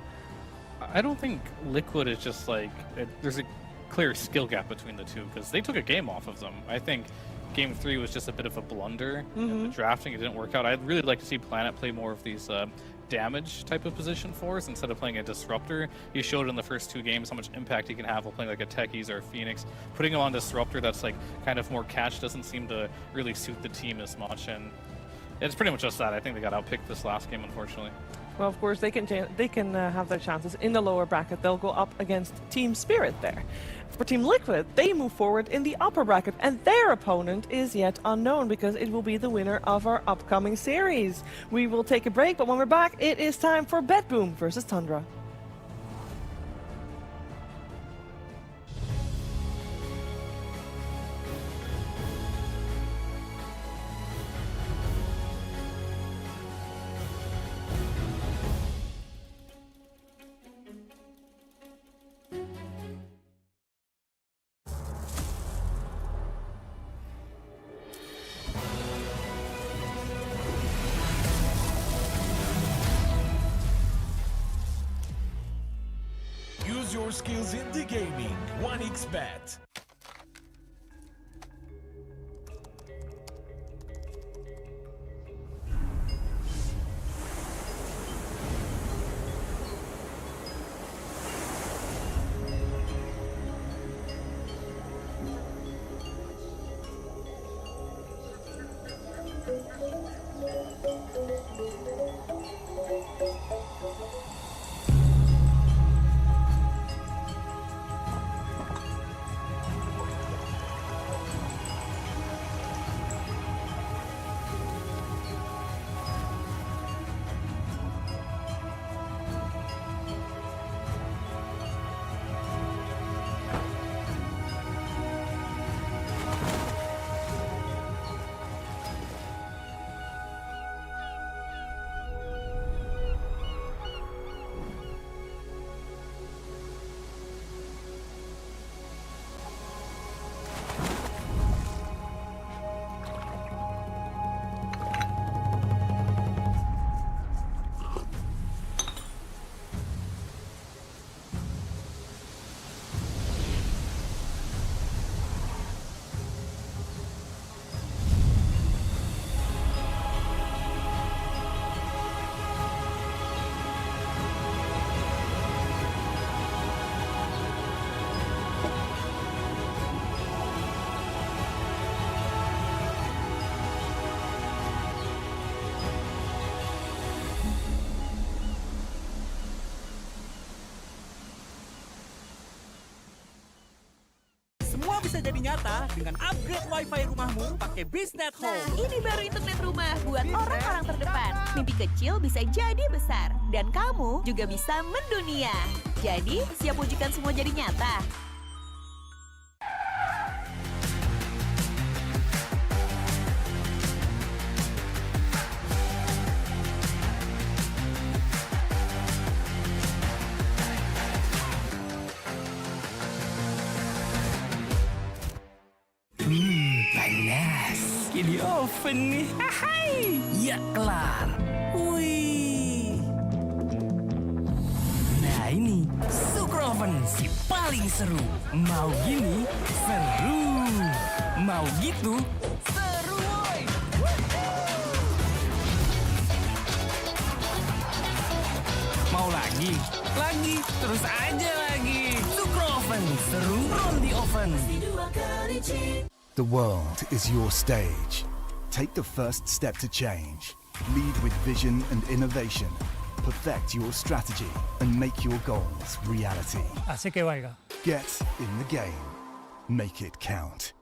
I don't think Liquid is just like there's a clear skill gap between the two, because they took a game off of them. I think Game 3 was just a bit of a blunder in the drafting. It didn't work out. I'd really like to see Planet play more of these damage type of position for us instead of playing a Disruptor. He showed in the first 2 games how much impact he can have while playing like a Techies or a Phoenix. Putting him on Disruptor that's like kind of more catch doesn't seem to really suit the team as much, and it's pretty much just that. I think they got outpicked this last game, unfortunately. Well, of course, they can have their chances in the lower bracket. They'll go up against Team Spirit there. For Team Liquid, they move forward in the upper bracket, and their opponent is yet unknown because it will be the winner of our upcoming series. We will take a break, but when we're back, it is time for Betboom versus Tundra. Use your skills in the gaming. 1xBet. Semua bisa jadi nyata dengan upgrade wifi rumahmu pakai BeastNet Home. Nah, ini baru internet rumah buat orang-orang terdepan. Mimpi kecil bisa jadi besar. Dan kamu juga bisa mendunia. Jadi, siap wujudkan semua jadi nyata? Panas. Di oven nih. Hai. Ya kelar. Wih. Nah ini Super Oven si paling seru. Mau gini seru. Mau gitu seru woy. Mau lagi? Lagi. Terus aja lagi. Super Oven seru from the oven. The world is your stage. Take the first step to change. Lead with vision and innovation. Perfect your strategy and make your goals reality. Get in the game. Make it count.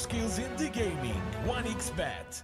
skills in the gaming. 1xBet.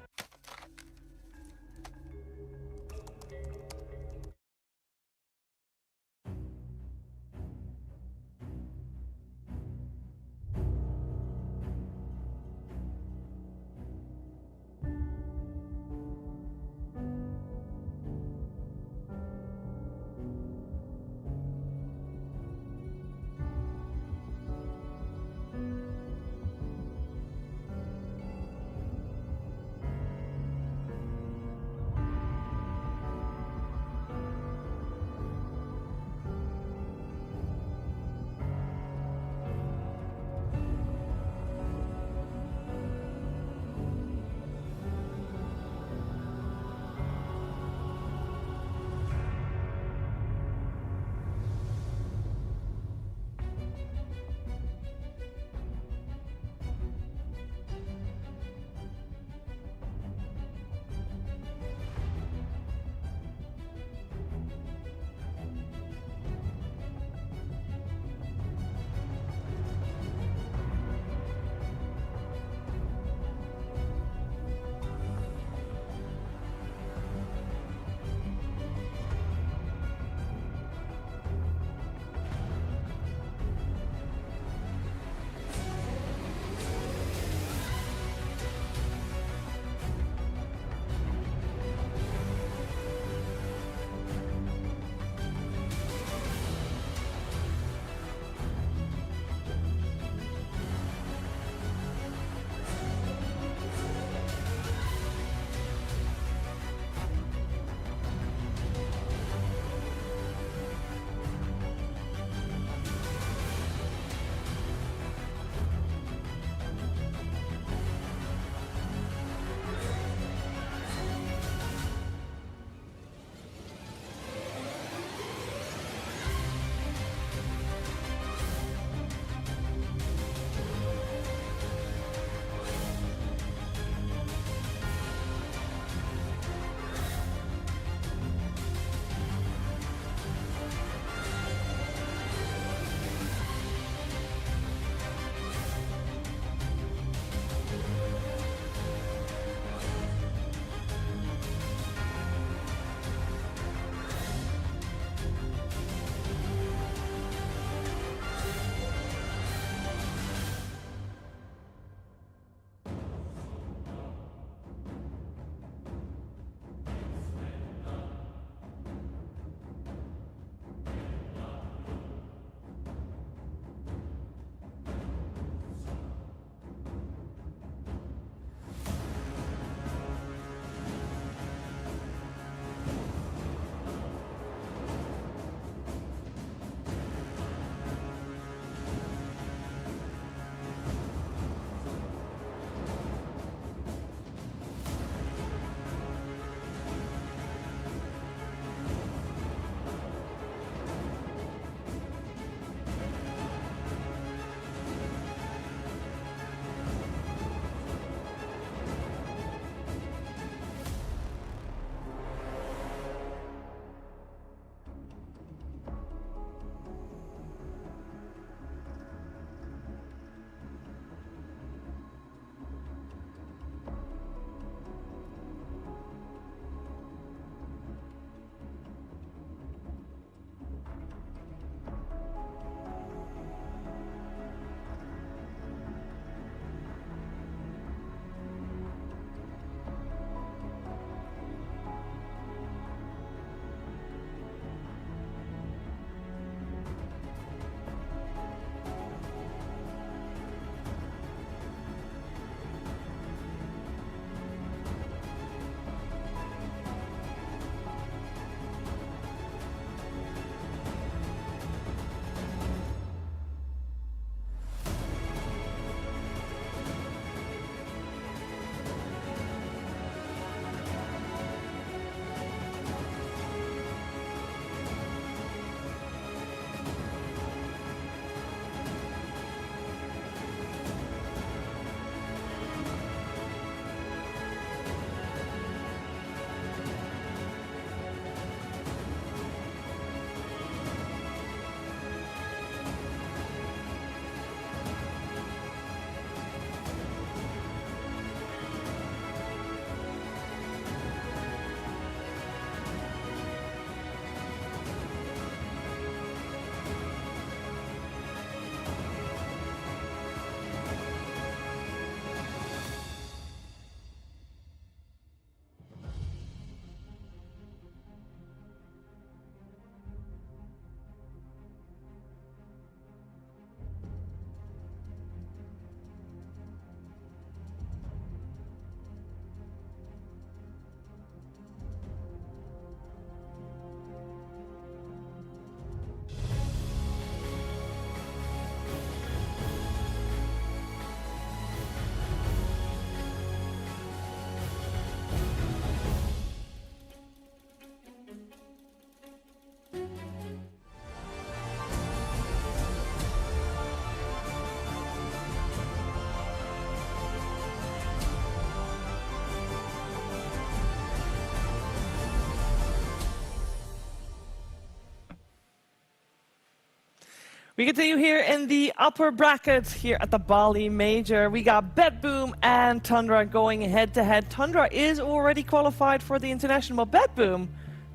We continue here in the upper bracket here at the Bali Major. We got Betboom and Tundra going head-to-head. Tundra is already qualified for the international, but Betboom,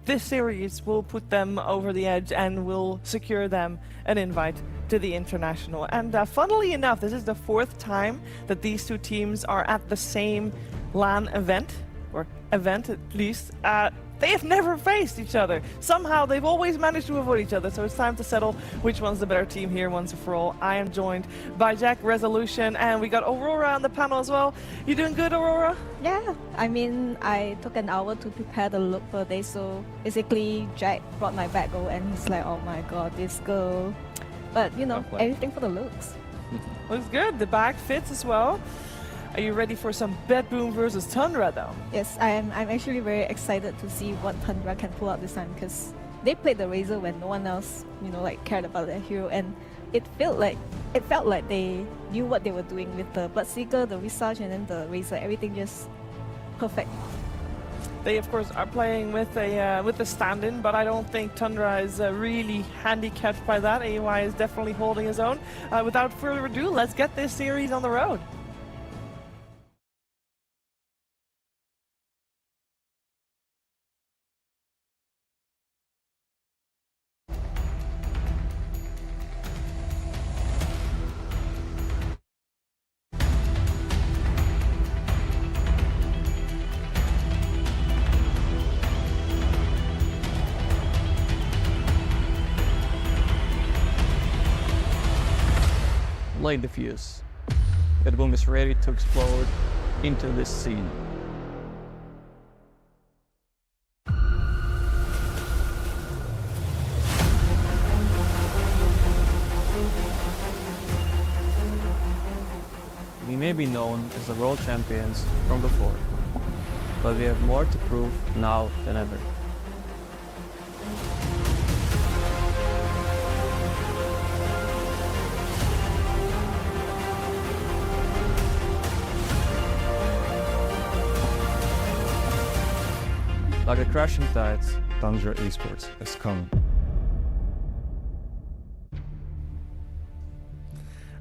this series will put them over the edge and will secure them an invite to the international. And funnily enough, this is the 4th time that these two teams are at the same LAN event, or event at least. They have never faced each other. Somehow they've always managed to avoid each other, so it's time to settle which one's the better team here once and for all. I am joined by Jack, Resolution, and we got Aurora on the panel as well. You doing good, Aurora? Yeah, I mean, I took an hour to prepare the look for this, so basically Jack brought my back goal and he's like, oh my god, this girl. But you know, everything for the looks. Looks good, the bag fits as well. Are you ready for some Betboom versus Tundra though? Yes, I'm actually very excited to see what Tundra can pull out this time, because they played the Razor when no one else, you know, like cared about their hero, and it felt like they knew what they were doing with the Bloodseeker, the Visage, and then the Razor. Everything just perfect. They of course are playing with a stand-in, but I don't think Tundra is really handicapped by that. AY is definitely holding his own. Without further ado, let's get this series on the road. Light the fuse. Betboom is ready to explode into this scene. We may be known as the world champions from before, but we have more to prove now than ever. Like a crashing tides, Tundra Esports is coming.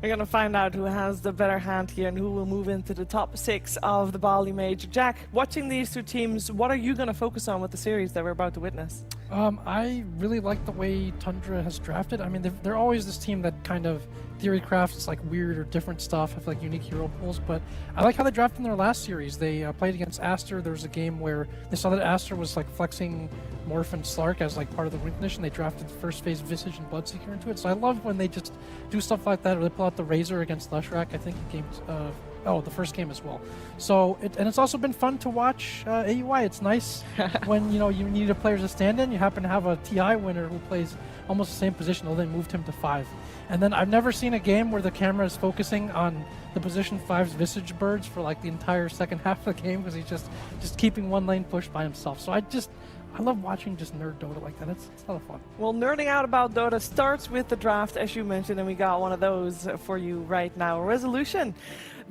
We're going to find out who has the better hand here and who will move into the top 6 of the Bali Major. Jack, watching these two teams, what are you going to focus on with the series that we're about to witness? I really like the way Tundra has drafted. I mean, they're always this team that kind of theory crafts like weird or different stuff, have like unique hero pools, but I like how they drafted in their last series. They played against Aster. There was a game where they saw that Aster was like flexing Morph and Slark as like part of the win condition. They drafted first phase Visage and Bloodseeker into it. So I love when they just do stuff like that, or they pull out the Razor against Leshrac, I think in games the first game as well. So it's also been fun to watch AUI. It's nice when you need a player to stand in. You happen to have a TI winner who plays almost the same position, although they moved him to 5. And then I've never seen a game where the camera is focusing on the position 5's Visage birds for like the entire second half of the game, because he's just keeping one lane pushed by himself. So I love watching just nerd Dota like that. It's a lot of fun. Well, nerding out about Dota starts with the draft, as you mentioned, and we got one of those for you right now. Resolution.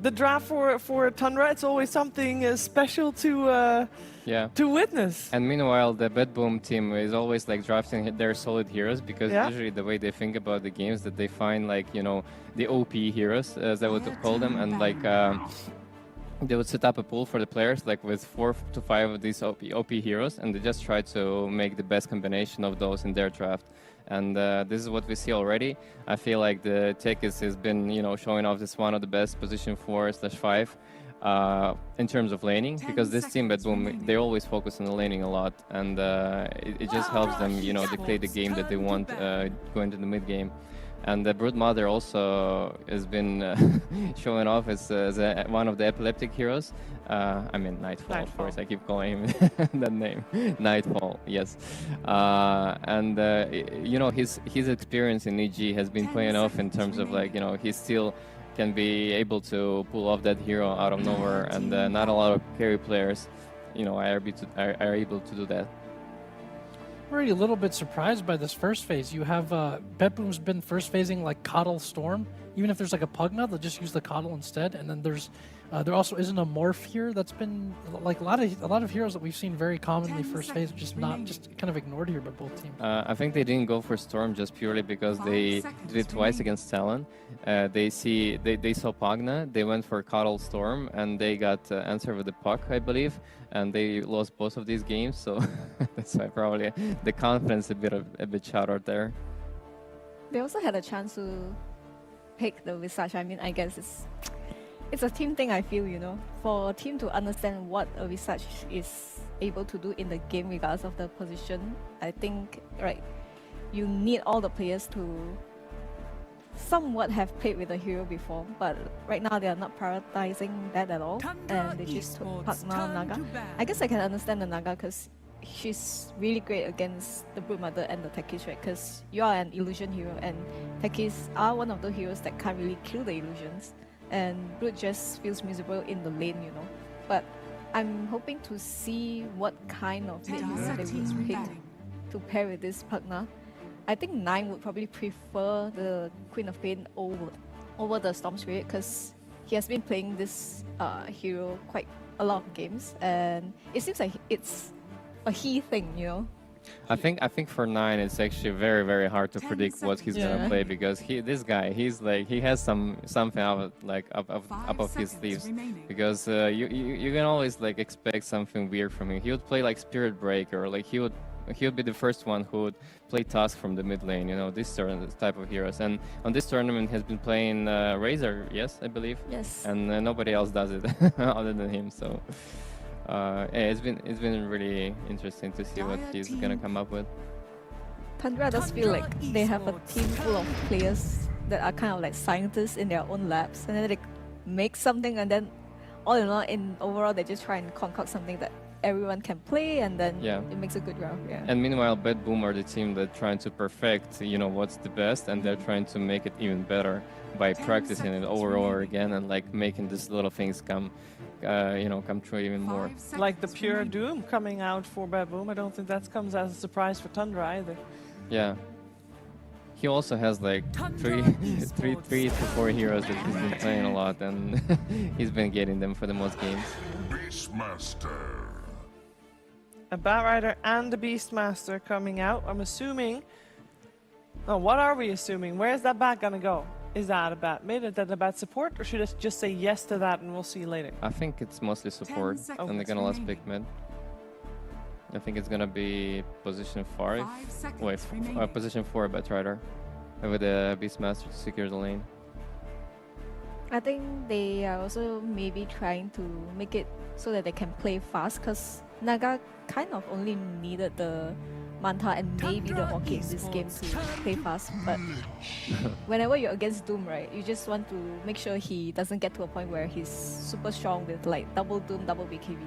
The draft for Tundra, it's always something special to witness. And meanwhile, the Betboom team is always like drafting their solid heroes, because usually the way they think about the games, that they find like, the OP heroes, as I would call them, and like they would set up a pool for the players like with 4 to 5 of these OP heroes, and they just try to make the best combination of those in their draft. And this is what we see already. I feel like the Tekis has been, showing off this one of the best position 4/5 in terms of laning, because this team Betboom, they always focus on the laning a lot, and it just helps them, dictate the game that they want going to the mid game. And the Broodmother also has been showing off as one of the epileptic heroes. I mean, Nightfall, of course. I keep calling him that name. Nightfall, yes. And his experience in EG has been paying off in terms of like, he still can be able to pull off that hero out of nowhere, and not a lot of carry players, are able to do that. I'm already a little bit surprised by this first phase. You have Betboom's been first phasing like Coddle Storm, even if there's like a Pugna, they'll just use the Coddle instead. And then there also isn't a Morph here that's been like a lot of heroes that we've seen very commonly first phase, just kind of ignored here by both teams. I think they didn't go for Storm just purely because they did it twice against Talon. They saw Pugna, they went for Coddle Storm, and they got answer with the Puck, I believe, and they lost both of these games. So that's why probably the confidence a bit shattered there. They also had a chance to pick the Visage. I mean, I guess it's a team thing, I feel, you know. For a team to understand what a Visage is able to do in the game regardless of the position, I think, right, you need all the players to somewhat have played with a hero before, but right now they are not prioritizing that at all, and they just took Pugna Naga. I guess I can understand the Naga because she's really great against the Broodmother and the Techies, right? Because you are an illusion hero, and Techies are one of the heroes that can't really kill the illusions, and Brood just feels miserable in the lane, you know. But I'm hoping to see what kind of mid hero they will pick to pair with this Pugna. I think 9 would probably prefer the Queen of Pain over the Storm Spirit because he has been playing this hero quite a lot of games, and it seems like it's a he thing, you know. I think for 9 it's actually very, very hard to predict what he's gonna play because this guy he has something up of his sleeves because you can always like expect something weird from him. He would play like Spirit Breaker, like he would be the first one who would play Tusk from the mid lane, you know, this type of heroes. And on this tournament he has been playing Razor, yes, I believe. Yes. And nobody else does it other than him. So it's been really interesting to see what he's gonna come up with. Tundra does feel like they have a team full of players that are kind of like scientists in their own labs, and then they make something, and then all in all, overall they just try and concoct something that everyone can play, and then it makes a good round. Yeah. And meanwhile, Betboom are the team that trying to perfect, you know, what's the best, and they're trying to make it even better by practicing it over and over again, and like making these little things come true even more. Like the pure Doom coming out for Betboom, I don't think that comes as a surprise for Tundra either. Yeah. He also has like three to four heroes that he's been playing a lot, and he's been getting them for the most games. Beastmaster. A Batrider and a Beastmaster coming out. I'm assuming. Oh, what are we assuming? Where's that bat gonna go? Is that a bat mid? Is that a bat support? Or should I just say yes to that and we'll see later? I think it's mostly support, and they're gonna last pick mid. I think it's gonna be position 5. Wait, position 4 Batrider with the Beastmaster to secure the lane. I think they are also maybe trying to make it so that they can play fast, because Naga kind of only needed the Manta and maybe the Hockey in this game to play fast, but whenever you're against Doom, right, you just want to make sure he doesn't get to a point where he's super strong with like double Doom, double BKB.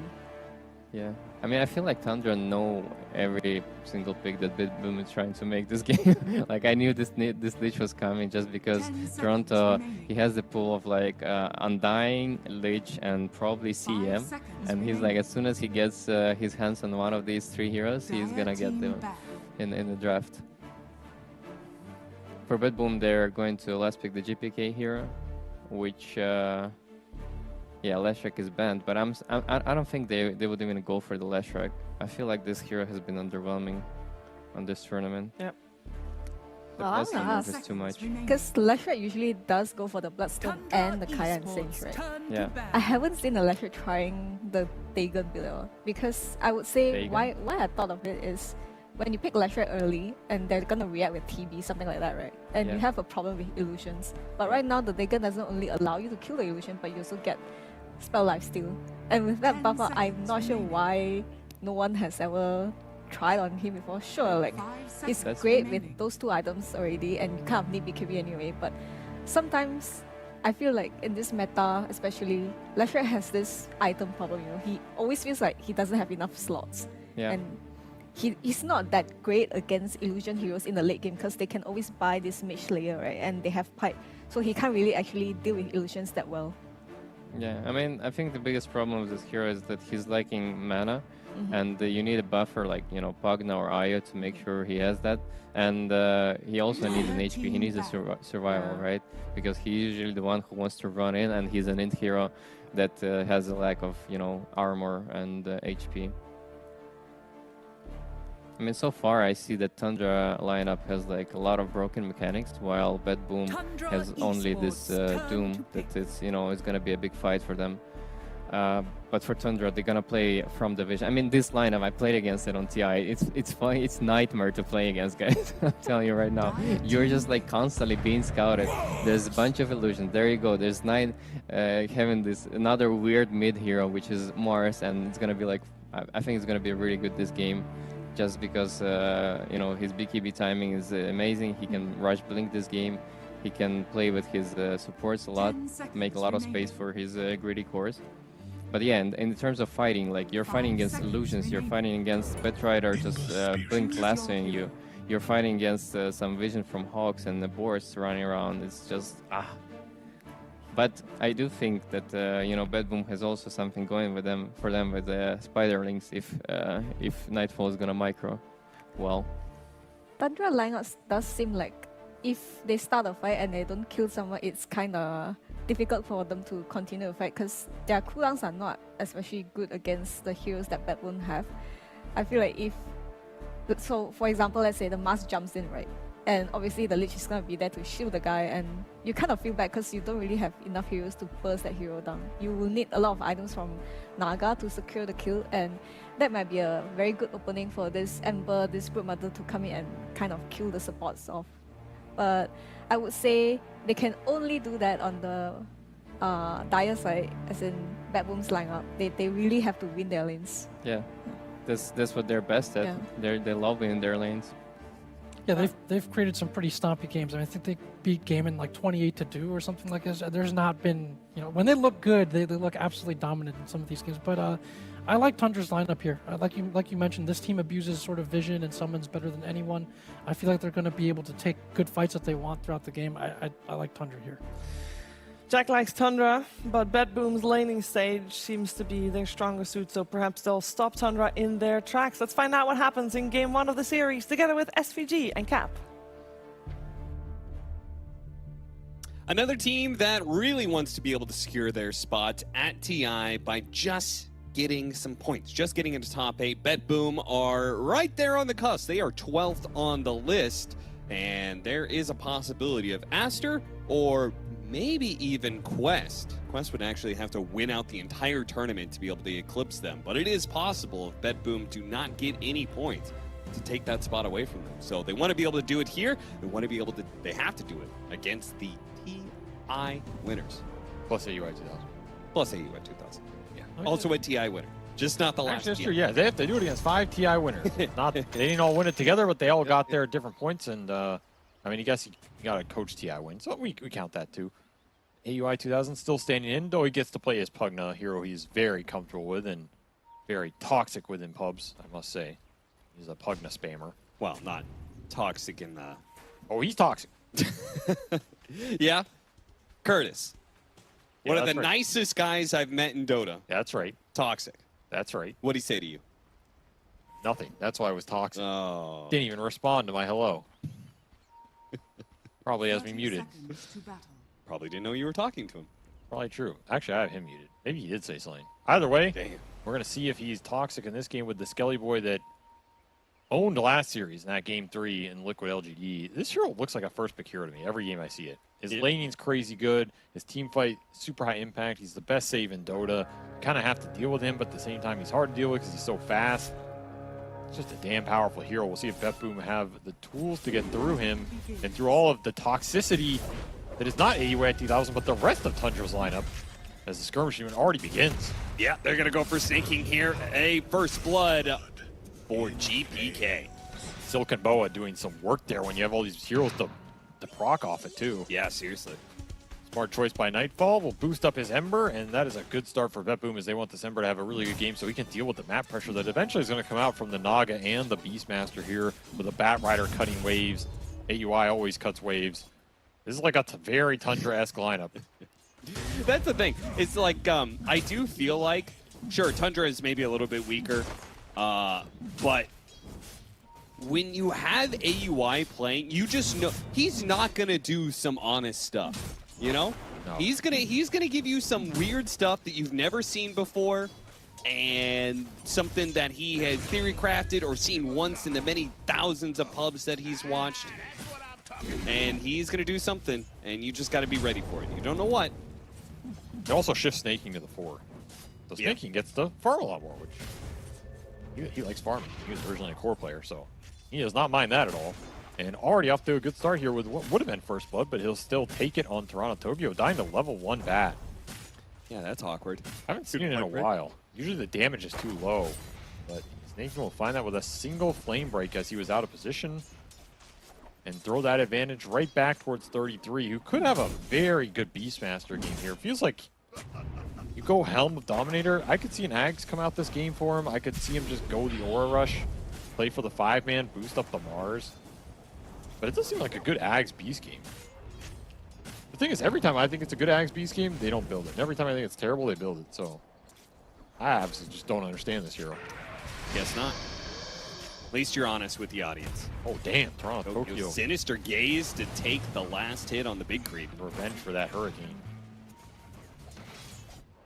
Yeah, I mean, I feel like Tundra know every single pick that Betboom is trying to make this game. Like, I knew this Lich was coming just because Toronto, he has the pool of like Undying, Lich, and probably CM. And he's like, as soon as he gets his hands on one of these 3 heroes, he's gonna get them in the draft. For Betboom, they're going to last pick the GPK hero, which... yeah, Leshrac is banned, but I don't think they would even go for the Leshrac. I feel like this hero has been underwhelming on this tournament. Yep. The plus move is too much. Because Leshrac usually does go for the Bloodstone and the Kaya and Sage, right? Yeah. I haven't seen a Leshrac trying the Dagon below, because I would say why I thought of it is when you pick Leshrac early and they're gonna react with TB, something like that, right? And you have a problem with illusions. But right now the Dagon doesn't only allow you to kill the illusion, but you also get spell lifesteal. And with that buffer, I'm not sure why no one has ever tried on him before. Sure, like it's great with those 2 items already, and you kind of need BKB anyway, but sometimes I feel like in this meta especially, Leshrac has this item problem, you know. He always feels like he doesn't have enough slots. Yeah. And he's not that great against illusion heroes in the late game because they can always buy this Mage Slayer, right? And they have pipe, so he can't really actually deal with illusions that well. Yeah, I mean, I think the biggest problem with this hero is that he's lacking mana, and you need a buffer like, you know, Pugna or Io to make sure he has that. And he also needs an HP, he needs a survival, right? Because he's usually the one who wants to run in, and he's an int hero that has a lack of, you know, armor and HP. I mean, so far I see that Tundra lineup has like a lot of broken mechanics, while Betboom has only this Doom that it's, you know, it's gonna be a big fight for them. But for Tundra, they're gonna play from the vision. I mean, this lineup, I played against it on TI. It's fun. It's nightmare to play against, guys. I'm telling you right now. You're just like constantly being scouted. There's a bunch of illusions. There you go. There's 9 having this another weird mid hero, which is Mars, and it's gonna be like, I think it's gonna be really good this game. Just because, you know, his BKB timing is amazing. He can rush blink this game. He can play with his supports a lot, make a lot of space for his greedy cores. But yeah, in terms of fighting, like you're fighting against illusions, you're fighting against Betrider just blink lassoing you. You're fighting against some vision from Hawks and the Boars running around. It's just, But I do think that you know, Betboom has also something going with them for them with Spiderlings if Nightfall is gonna micro well. Tundra lineups does seem like if they start a fight and they don't kill someone, it's kind of difficult for them to continue the fight because their cooldowns are not especially good against the heroes that Betboom have. I feel like if, so for example, let's say the Mars jumps in, right? And obviously the Lich is going to be there to shield the guy, and you kind of feel bad because you don't really have enough heroes to burst that hero down. You will need a lot of items from Naga to secure the kill, and that might be a very good opening for this Ember, this Broodmother to come in and kind of kill the supports off. But I would say they can only do that on the dire side, as in Betboom's lineup. They really have to win their lanes. Yeah, that's what they're best at. Yeah. They love winning their lanes. Yeah, they've created some pretty stompy games. I mean, I think they beat Gaimin like 28-2 or something like this. There's not been, you know, when they look good, they look absolutely dominant in some of these games. But I like Tundra's lineup here. Like you mentioned, this team abuses sort of vision and summons better than anyone. I feel like they're going to be able to take good fights that they want throughout the game. I like Tundra here. Jack likes Tundra, but Betboom's laning stage seems to be their stronger suit, so perhaps they'll stop Tundra in their tracks. Let's find out what happens in Game 1 of the series, together with SVG and Cap. Another team that really wants to be able to secure their spot at TI by just getting some points, just getting into top 8. Betboom are right there on the cusp. They are 12th on the list, and there is a possibility of Aster or maybe even Quest. Quest would actually have to win out the entire tournament to be able to eclipse them, but it is possible if Betboom do not get any points to take that spot away from them. So they want to be able to do it here. They want to be able to, they have to do it against the TI winners. Plus AUI 2000. Plus AUI 2000. Yeah. Okay. Also a TI winner. Just not the last. Actually, that's true. Yeah, they have to do it against 5 TI winners. Not they didn't all win it together, but they all got their different points. And I mean, I guess you got a coach TI win, so we count that too. AUI 2000 still standing in, though he gets to play as Pugna, a hero he's very comfortable with and very toxic with in pubs, I must say. He's a Pugna spammer. Well, not toxic in the... Oh, he's toxic. Yeah. Curtis. Yeah, one of the nicest guys I've met in Dota. That's right. Toxic. That's right. What'd he say to you? Nothing. That's why I was toxic. Oh. Didn't even respond to my hello. Probably has me muted. Probably didn't know you were talking to him. Probably true. Actually, I have him muted. Maybe he did say something. Either way, we're going to see if he's toxic in this game with the Skelly Boy that owned last series in that Game 3 in Liquid LGD. This hero looks like a first pick hero to me every game I see it. His laning's crazy good. His team fight, super high impact. He's the best save in Dota. Kind of have to deal with him, but at the same time, he's hard to deal with because he's so fast. It's just a damn powerful hero. We'll see if Betboom have the tools to get through him and through all of the toxicity that is not AUI 2000, but the rest of Tundra's lineup as the skirmishing already begins. Yeah, they're going to go for sinking here. A first blood for GPK. Silken Boa doing some work there when you have all these heroes to proc off it too. Yeah, seriously. Smart choice by Nightfall will boost up his Ember, and that is a good start for Betboom as they want this Ember to have a really good game so he can deal with the map pressure that eventually is going to come out from the Naga and the Beastmaster here with a Bat Rider cutting waves. AUI always cuts waves. This is like a very Tundra-esque lineup. That's the thing. It's like, I do feel like, sure, Tundra is maybe a little bit weaker, but when you have AUI playing, you just know he's not gonna do some honest stuff. You know, no. He's gonna give you some weird stuff that you've never seen before, and something that he has theory crafted or seen once in the many thousands of pubs that he's watched. And he's gonna do something, and you just gotta be ready for it. You don't know what. They also shift snaking to the 4. So snaking gets to farm a lot more, which he likes farming. He was originally a core player, so he does not mind that at all. And already off to a good start here with what would have been first blood, but he'll still take it on Toronto Tokyo, dying to level 1 bat. Yeah, that's awkward. I haven't seen it in a while. Usually the damage is too low, but Snaking will find that with a single flame break as he was out of position and throw that advantage right back towards 33, who could have a very good Beastmaster game here. It feels like you go Helm of Dominator. I could see an Ags come out this game for him. I could see him just go the Aura Rush, play for the 5-man, boost up the Mars. But it does seem like a good Ags Beast game. The thing is, every time I think it's a good Ags Beast game, they don't build it. And every time I think it's terrible, they build it. So I absolutely just don't understand this hero. Guess not. At least you're honest with the audience. Oh, damn. Toronto Tokyo. Sinister Gaze to take the last hit on the big creep. Revenge for that Hurricane.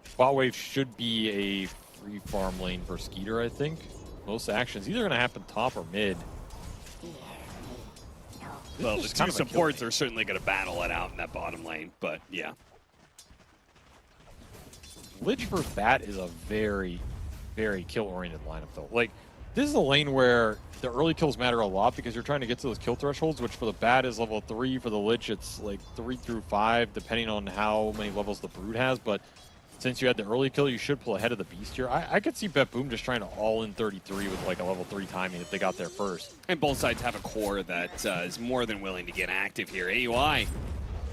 Spot Wave should be a free farm lane for Skeeter, I think. Most actions either going to happen top or mid. Well, the two supports are certainly going to battle it out in that bottom lane, but yeah. Lich versus Bat is a very, very kill-oriented lineup, though. Like, this is a lane where the early kills matter a lot because you're trying to get to those kill thresholds, which for the Bat is level 3. For the Lich, it's like 3 through 5, depending on how many levels the Brood has. But since you had the early kill, you should pull ahead of the Beast here. I could see Betboom just trying to all-in 33 with like a level 3 timing if they got there first. And both sides have a core that is more than willing to get active here. AUI,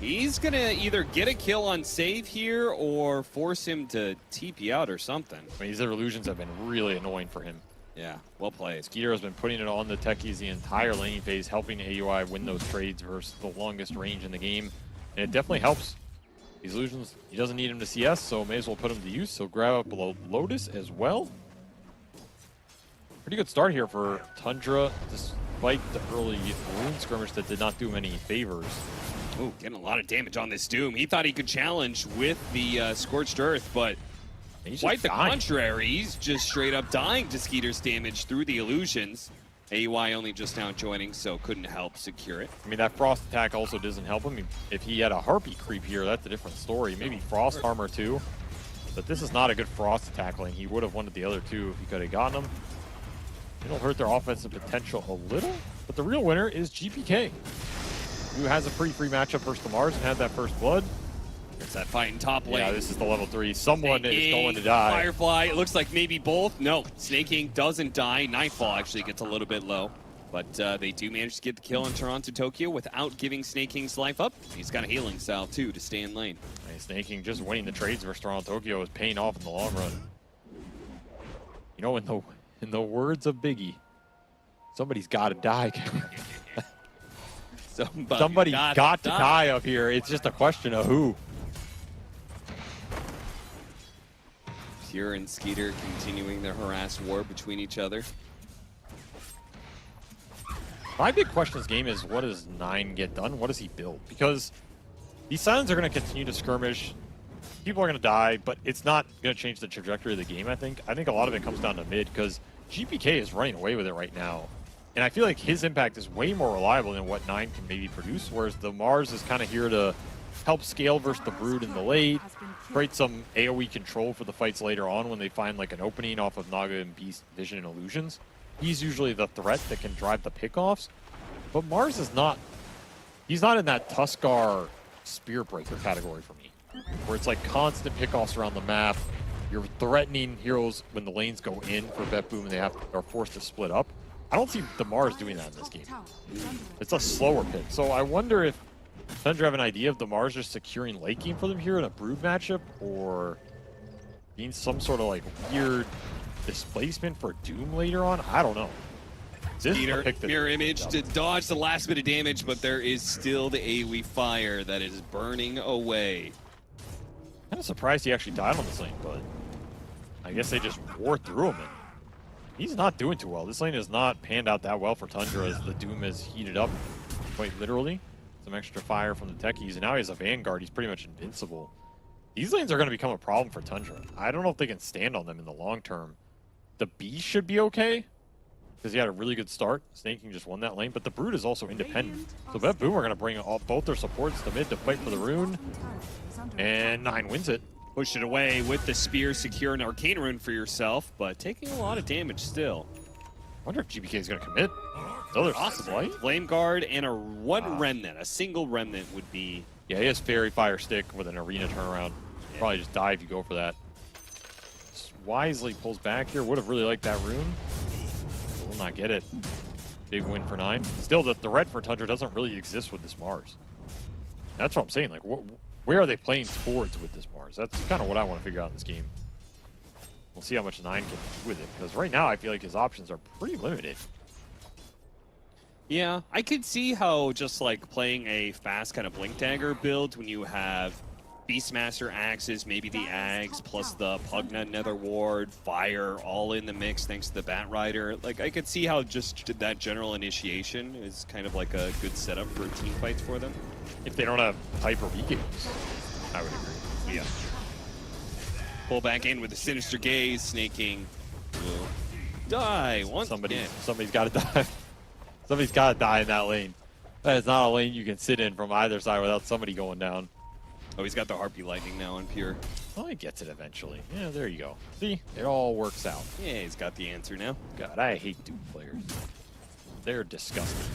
he's going to either get a kill on save here or force him to TP out or something. I mean, these illusions have been really annoying for him. Yeah, well played. Skeeter has been putting it on the techies the entire laning phase, helping AUI win those trades versus the longest range in the game. And it definitely helps. These illusions, he doesn't need him to CS, so may as well put him to use. So grab up below Lotus as well. Pretty good start here for Tundra, despite the early rune skirmish that did not do him any favors. Ooh, getting a lot of damage on this Doom. He thought he could challenge with the Scorched Earth, but quite the contrary. He's just straight up dying to Skeeter's damage through the illusions. AUI only just now joining, so couldn't help secure it. I mean, that Frost attack also doesn't help him. If he had a Harpy creep here, that's a different story. Maybe Frost armor too. But this is not a good Frost attack lane. He would have wanted the other two if he could have gotten them. It'll hurt their offensive potential a little, but the real winner is GPK, who has a pretty free matchup versus the Mars and had that first blood. It's that fight in top lane. Yeah, this is the level 3. Someone is going to die. Firefly, it looks like maybe both. No, Snaking doesn't die. Nightfall actually gets a little bit low. But they do manage to get the kill on Toronto Tokyo without giving Snaking's life up. He's got a healing salve too to stay in lane. Hey, Snaking just winning the trades versus Toronto Tokyo is paying off in the long run. You know, in the words of Biggie, somebody's got to die. Somebody got to die up here. It's just a question of who. Pure and Skeeter continuing their harass war between each other. My big question this game is, what does 9 get done? What does he build? Because these Silens are going to continue to skirmish. People are going to die, but it's not going to change the trajectory of the game, I think. I think a lot of it comes down to mid, because GPK is running away with it right now. And I feel like his impact is way more reliable than what 9 can maybe produce, whereas the Mars is kind of here to help scale versus the Brood in the late, create some AoE control for the fights later on when they find like an opening off of Naga and Beast Vision and Illusions. He's usually the threat that can drive the pickoffs, but Mars is not, he's not in that Tuskar Spear Breaker category for me, where it's like constant pickoffs around the map. You're threatening heroes when the lanes go in for Betboom and they are forced to split up. I don't see the Mars doing that in this game. It's a slower pick, so I wonder if Tundra have an idea of the Mars just securing late game for them here in a Brood matchup, or being some sort of like weird displacement for Doom later on. I don't know. Skeeter, mirror image to dodge the last bit of damage, but there is still the AoE fire that is burning away. I'm surprised he actually died on this lane, but I guess they just wore through him. And he's not doing too well. This lane has not panned out that well for Tundra as the Doom has heated up, quite literally. Some extra fire from the techies, and now he has a Vanguard. He's pretty much invincible. These lanes are going to become a problem for Tundra. I don't know if they can stand on them in the long term. The Beast should be okay, because he had a really good start. Snake King just won that lane, but the Brood is also independent. So Betboom are going to bring both their supports to mid to fight for the rune, and 9 wins it. Push it away with the spear, secure an Arcane Rune for yourself, but taking a lot of damage still. I wonder if GBK is going to commit. It's possible, right? Flame Guard and a Remnant, a single Remnant would be... Yeah, he has Fairy Fire Stick with an Arena turnaround. Yeah. Probably just die if you go for that. Wisely pulls back here. Would have really liked that rune. Will not get it. Big win for 9. Still, the threat for Tundra doesn't really exist with this Mars. That's what I'm saying. Like, where are they playing towards with this Mars? That's kind of what I want to figure out in this game. We'll see how much 9 can do with it, because right now I feel like his options are pretty limited. Yeah, I could see how just like playing a fast kind of Blink Dagger build when you have Beastmaster axes, maybe the Ags, plus the Pugna Nether Ward, Fire, all in the mix thanks to the Bat Rider. Like, I could see how just that general initiation is kind of like a good setup for team fights for them. If they don't have hyper weakens, I would agree. Yeah. Pull back in with the Sinister Gaze. Snake King will die once again. Somebody's got to die. Somebody's got to die in that lane. That is not a lane you can sit in from either side without somebody going down. Oh, he's got the Harpy Lightning now on Pure. Oh, he gets it eventually. Yeah, there you go. See? It all works out. Yeah, he's got the answer now. God, I hate Doom players. They're disgusting.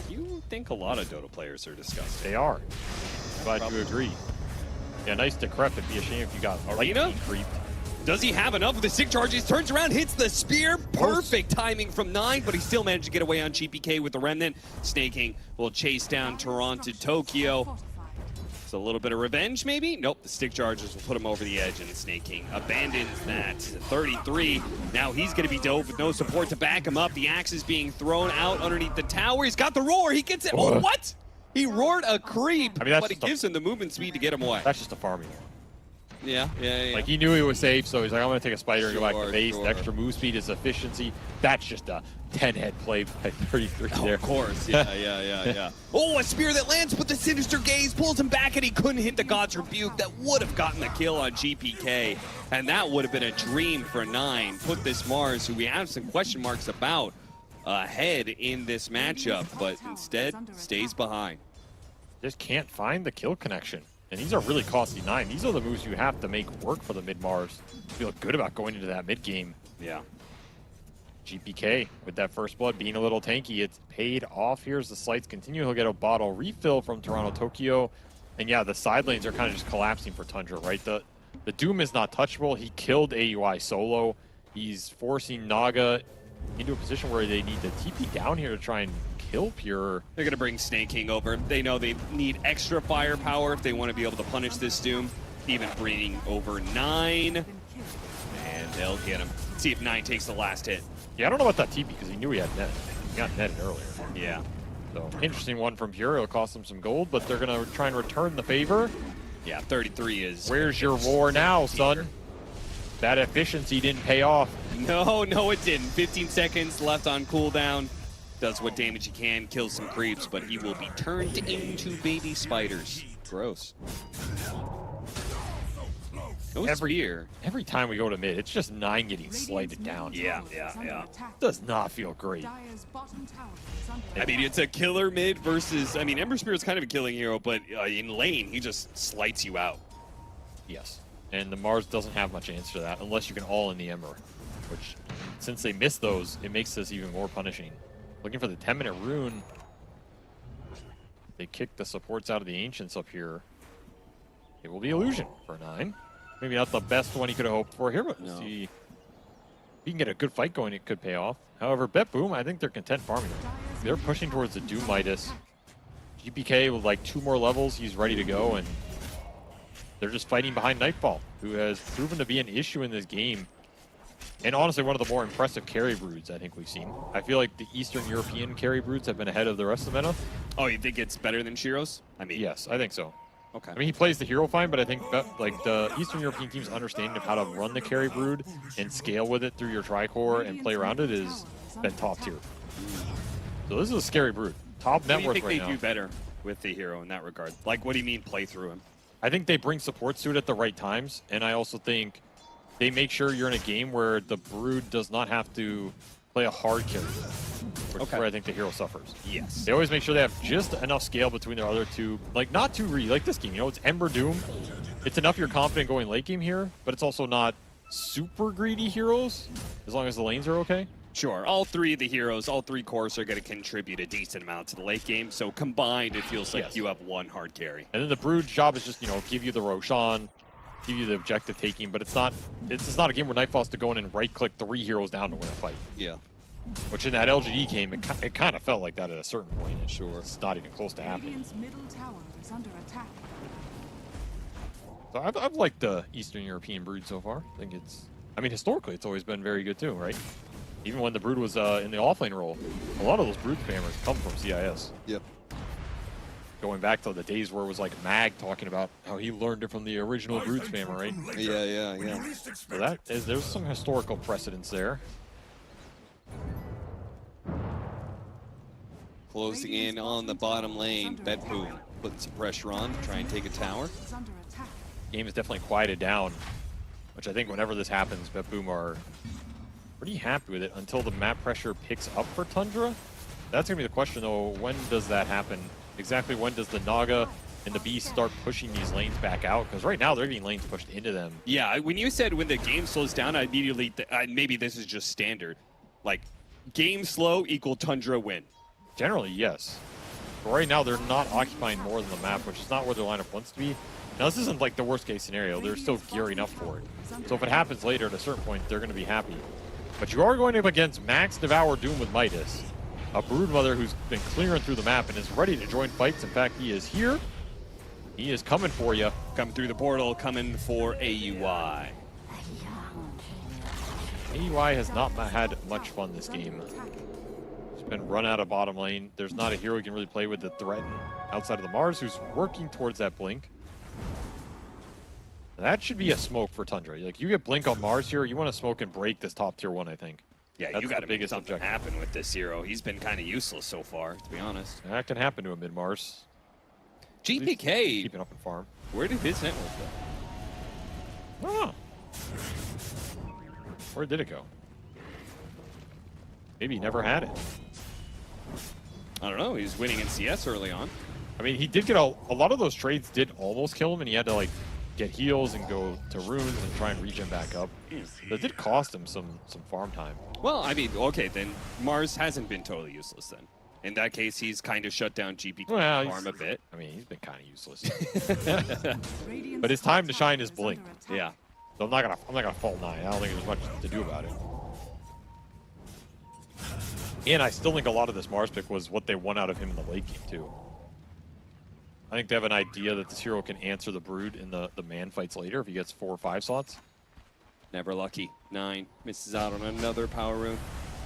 You think a lot of Dota players are disgusting. They are. Glad you agree. Yeah, nice decrepit. Be a shame if you got Arena creeped. Does he have enough with the Sick Charges? Turns around, hits the spear. Perfect timing from 9, but he still managed to get away on GPK with the Remnant. Snake King will chase down Toronto Tokyo. It's a little bit of revenge, maybe? Nope, the Stick Charges will put him over the edge, and the Snake King abandons that. 33. Now he's going to be dove with no support to back him up. The axe is being thrown out underneath the tower. He's got the roar. He gets it. Oh, what? He roared a creep, but it gives him the movement speed to get him away. That's just a farming one. Yeah. Like, he knew he was safe, so he's like, I'm going to take a spider and go back to base. The extra move speed is efficiency. That's just a 10-head play by 33 there. Of course. Yeah. Oh, a spear that lands, but the Sinister Gaze pulls him back, and he couldn't hit the God's Rebuke. That would have gotten the kill on GPK, and that would have been a dream for 9. Put this Mars, who we have some question marks about, ahead in this matchup, but instead stays behind. Just can't find the kill connection. And these are really costly 9. These are the moves you have to make work for the mid-Mars. Feel good about going into that mid-game. Yeah. GPK with that first blood being a little tanky. It's paid off. Here's the slights continue. He'll get a bottle refill from Toronto Tokyo. And yeah, the side lanes are kind of just collapsing for Tundra, right? The Doom is not touchable. He killed AUI solo. He's forcing Naga into a position where they need to TP down here to try and kill Pure. They're going to bring Snake King over. They know they need extra firepower if they want to be able to punish this Doom. Even bringing over 9. And they'll get him. See if 9 takes the last hit. Yeah, I don't know about that TP because he knew he had net. He got netted earlier. Yeah. So, interesting one from Pure. It'll cost them some gold, but they're going to try and return the favor. Yeah, 33 is... Where's your roar now, son? That efficiency didn't pay off. No, it didn't. 15 seconds left on cooldown. Does what damage he can, kills some creeps, but he will be turned into baby spiders. Gross. Every time we go to mid, it's just 9 getting slighted down. Yeah. Does not feel great. I mean, it's a killer mid versus... I mean, Ember Spirit's kind of a killing hero, but in lane, he just slights you out. Yes. And the Mars doesn't have much answer to that, unless you can all in the Ember. Which, since they missed those, it makes this even more punishing. Looking for the 10-minute rune. They kick the supports out of the Ancients up here. It will be Illusion for 9. Maybe not the best one he could have hoped for here, but we'll see. If he can get a good fight going, it could pay off. However, Betboom, I think they're content farming. They're pushing towards the Doom Midas. GPK with like 2 more levels, he's ready to go, and they're just fighting behind Nightfall, who has proven to be an issue in this game. And honestly, one of the more impressive carry broods I think we've seen. I feel like the Eastern European carry broods have been ahead of the rest of the meta. Oh, you think it's better than Shiro's? I mean, yes, I think so. Okay. I mean, he plays the hero fine, but I think that, like the Eastern European team's understanding of how to run the carry brood and scale with it through your tricore and play around it has been top tier. So this is a scary brood. Top net worth right now. What do you think they do better with the hero in that regard? Like, what do you mean play through him? I think they bring supports to it at the right times, and I also think they make sure you're in a game where the brood does not have to play a hard carry, which is where I think the hero suffers. Yes. They always make sure they have just enough scale between their other two, like not too greedy, like this game, you know, it's Ember Doom. It's enough you're confident going late game here, but it's also not super greedy heroes, as long as the lanes are okay. Sure, all three of the heroes, all three cores are going to contribute a decent amount to the late game, so combined it feels like you have one hard carry. And then the brood's job is just, you know, give you the Roshan, give you the objective taking, but it's not a game where Nightfall has to go in and right-click 3 heroes down to win a fight. Yeah. Which in that LGD game, it kind of felt like that at a certain point. Sure. It's not even close to happening. Radiant's middle tower is under attack. So I've liked the Eastern European brood so far. I think I mean, historically, it's always been very good too, right? Even when the brood was in the offlane role, a lot of those brood spammers come from CIS. Yep. Going back to the days where it was like Mag talking about how he learned it from the original brood spammer, right? Yeah. So there's some historical precedence there. Closing in on the bottom lane, Betboom putting some pressure on to try and take a tower. Game is definitely quieted down, which I think whenever this happens, Betboom are pretty happy with it until the map pressure picks up for Tundra. That's going to be the question, though. When does that happen? Exactly when does the Naga and the Beast start pushing these lanes back out? Because right now, they're getting lanes pushed into them. Yeah, when you said when the game slows down, I immediately, maybe this is just standard. Like, game slow equal Tundra win. Generally, yes. But right now, they're not occupying more than the map, which is not where their lineup wants to be. Now, this isn't like the worst case scenario. They're still gearing up for it. So if it happens later, at a certain point, they're going to be happy. But you are going up against Max Devour Doom with Midas, a Broodmother who's been clearing through the map and is ready to join fights. In fact, he is here. He is coming for you. Coming through the portal, coming for AUI. AUI has not had much fun this game. He's been run out of bottom lane. There's not a hero he can really play with to threaten outside of the Mars, who's working towards that blink. That should be a smoke for Tundra. Like, you get blink on Mars here, you want to smoke and break this top tier 1, I think. Yeah, that's you got to make something objective. happen with this hero. He's been kind of useless so far, to be honest. That can happen to a mid-Mars. GPK. Keeping up in farm. Where did his network go? I don't know. Where did it go? Maybe he never had it. I don't know. He was winning in CS early on. I mean, he did get a lot of those trades did almost kill him, and he had to, like, get heals and go to runes and try and regen back up. That did cost him some farm time. Well, I mean, okay, then Mars hasn't been totally useless then. In that case, he's kind of shut down GP farm a bit. I mean, he's been kind of useless. But his time to shine is blink. Yeah. So I'm not gonna fault 9. I don't think there's much to do about it. And I still think a lot of this Mars pick was what they won out of him in the late game too. I think they have an idea that this hero can answer the Brood in the man fights later if he gets 4 or 5 slots. Never lucky. 9 misses out on another power rune.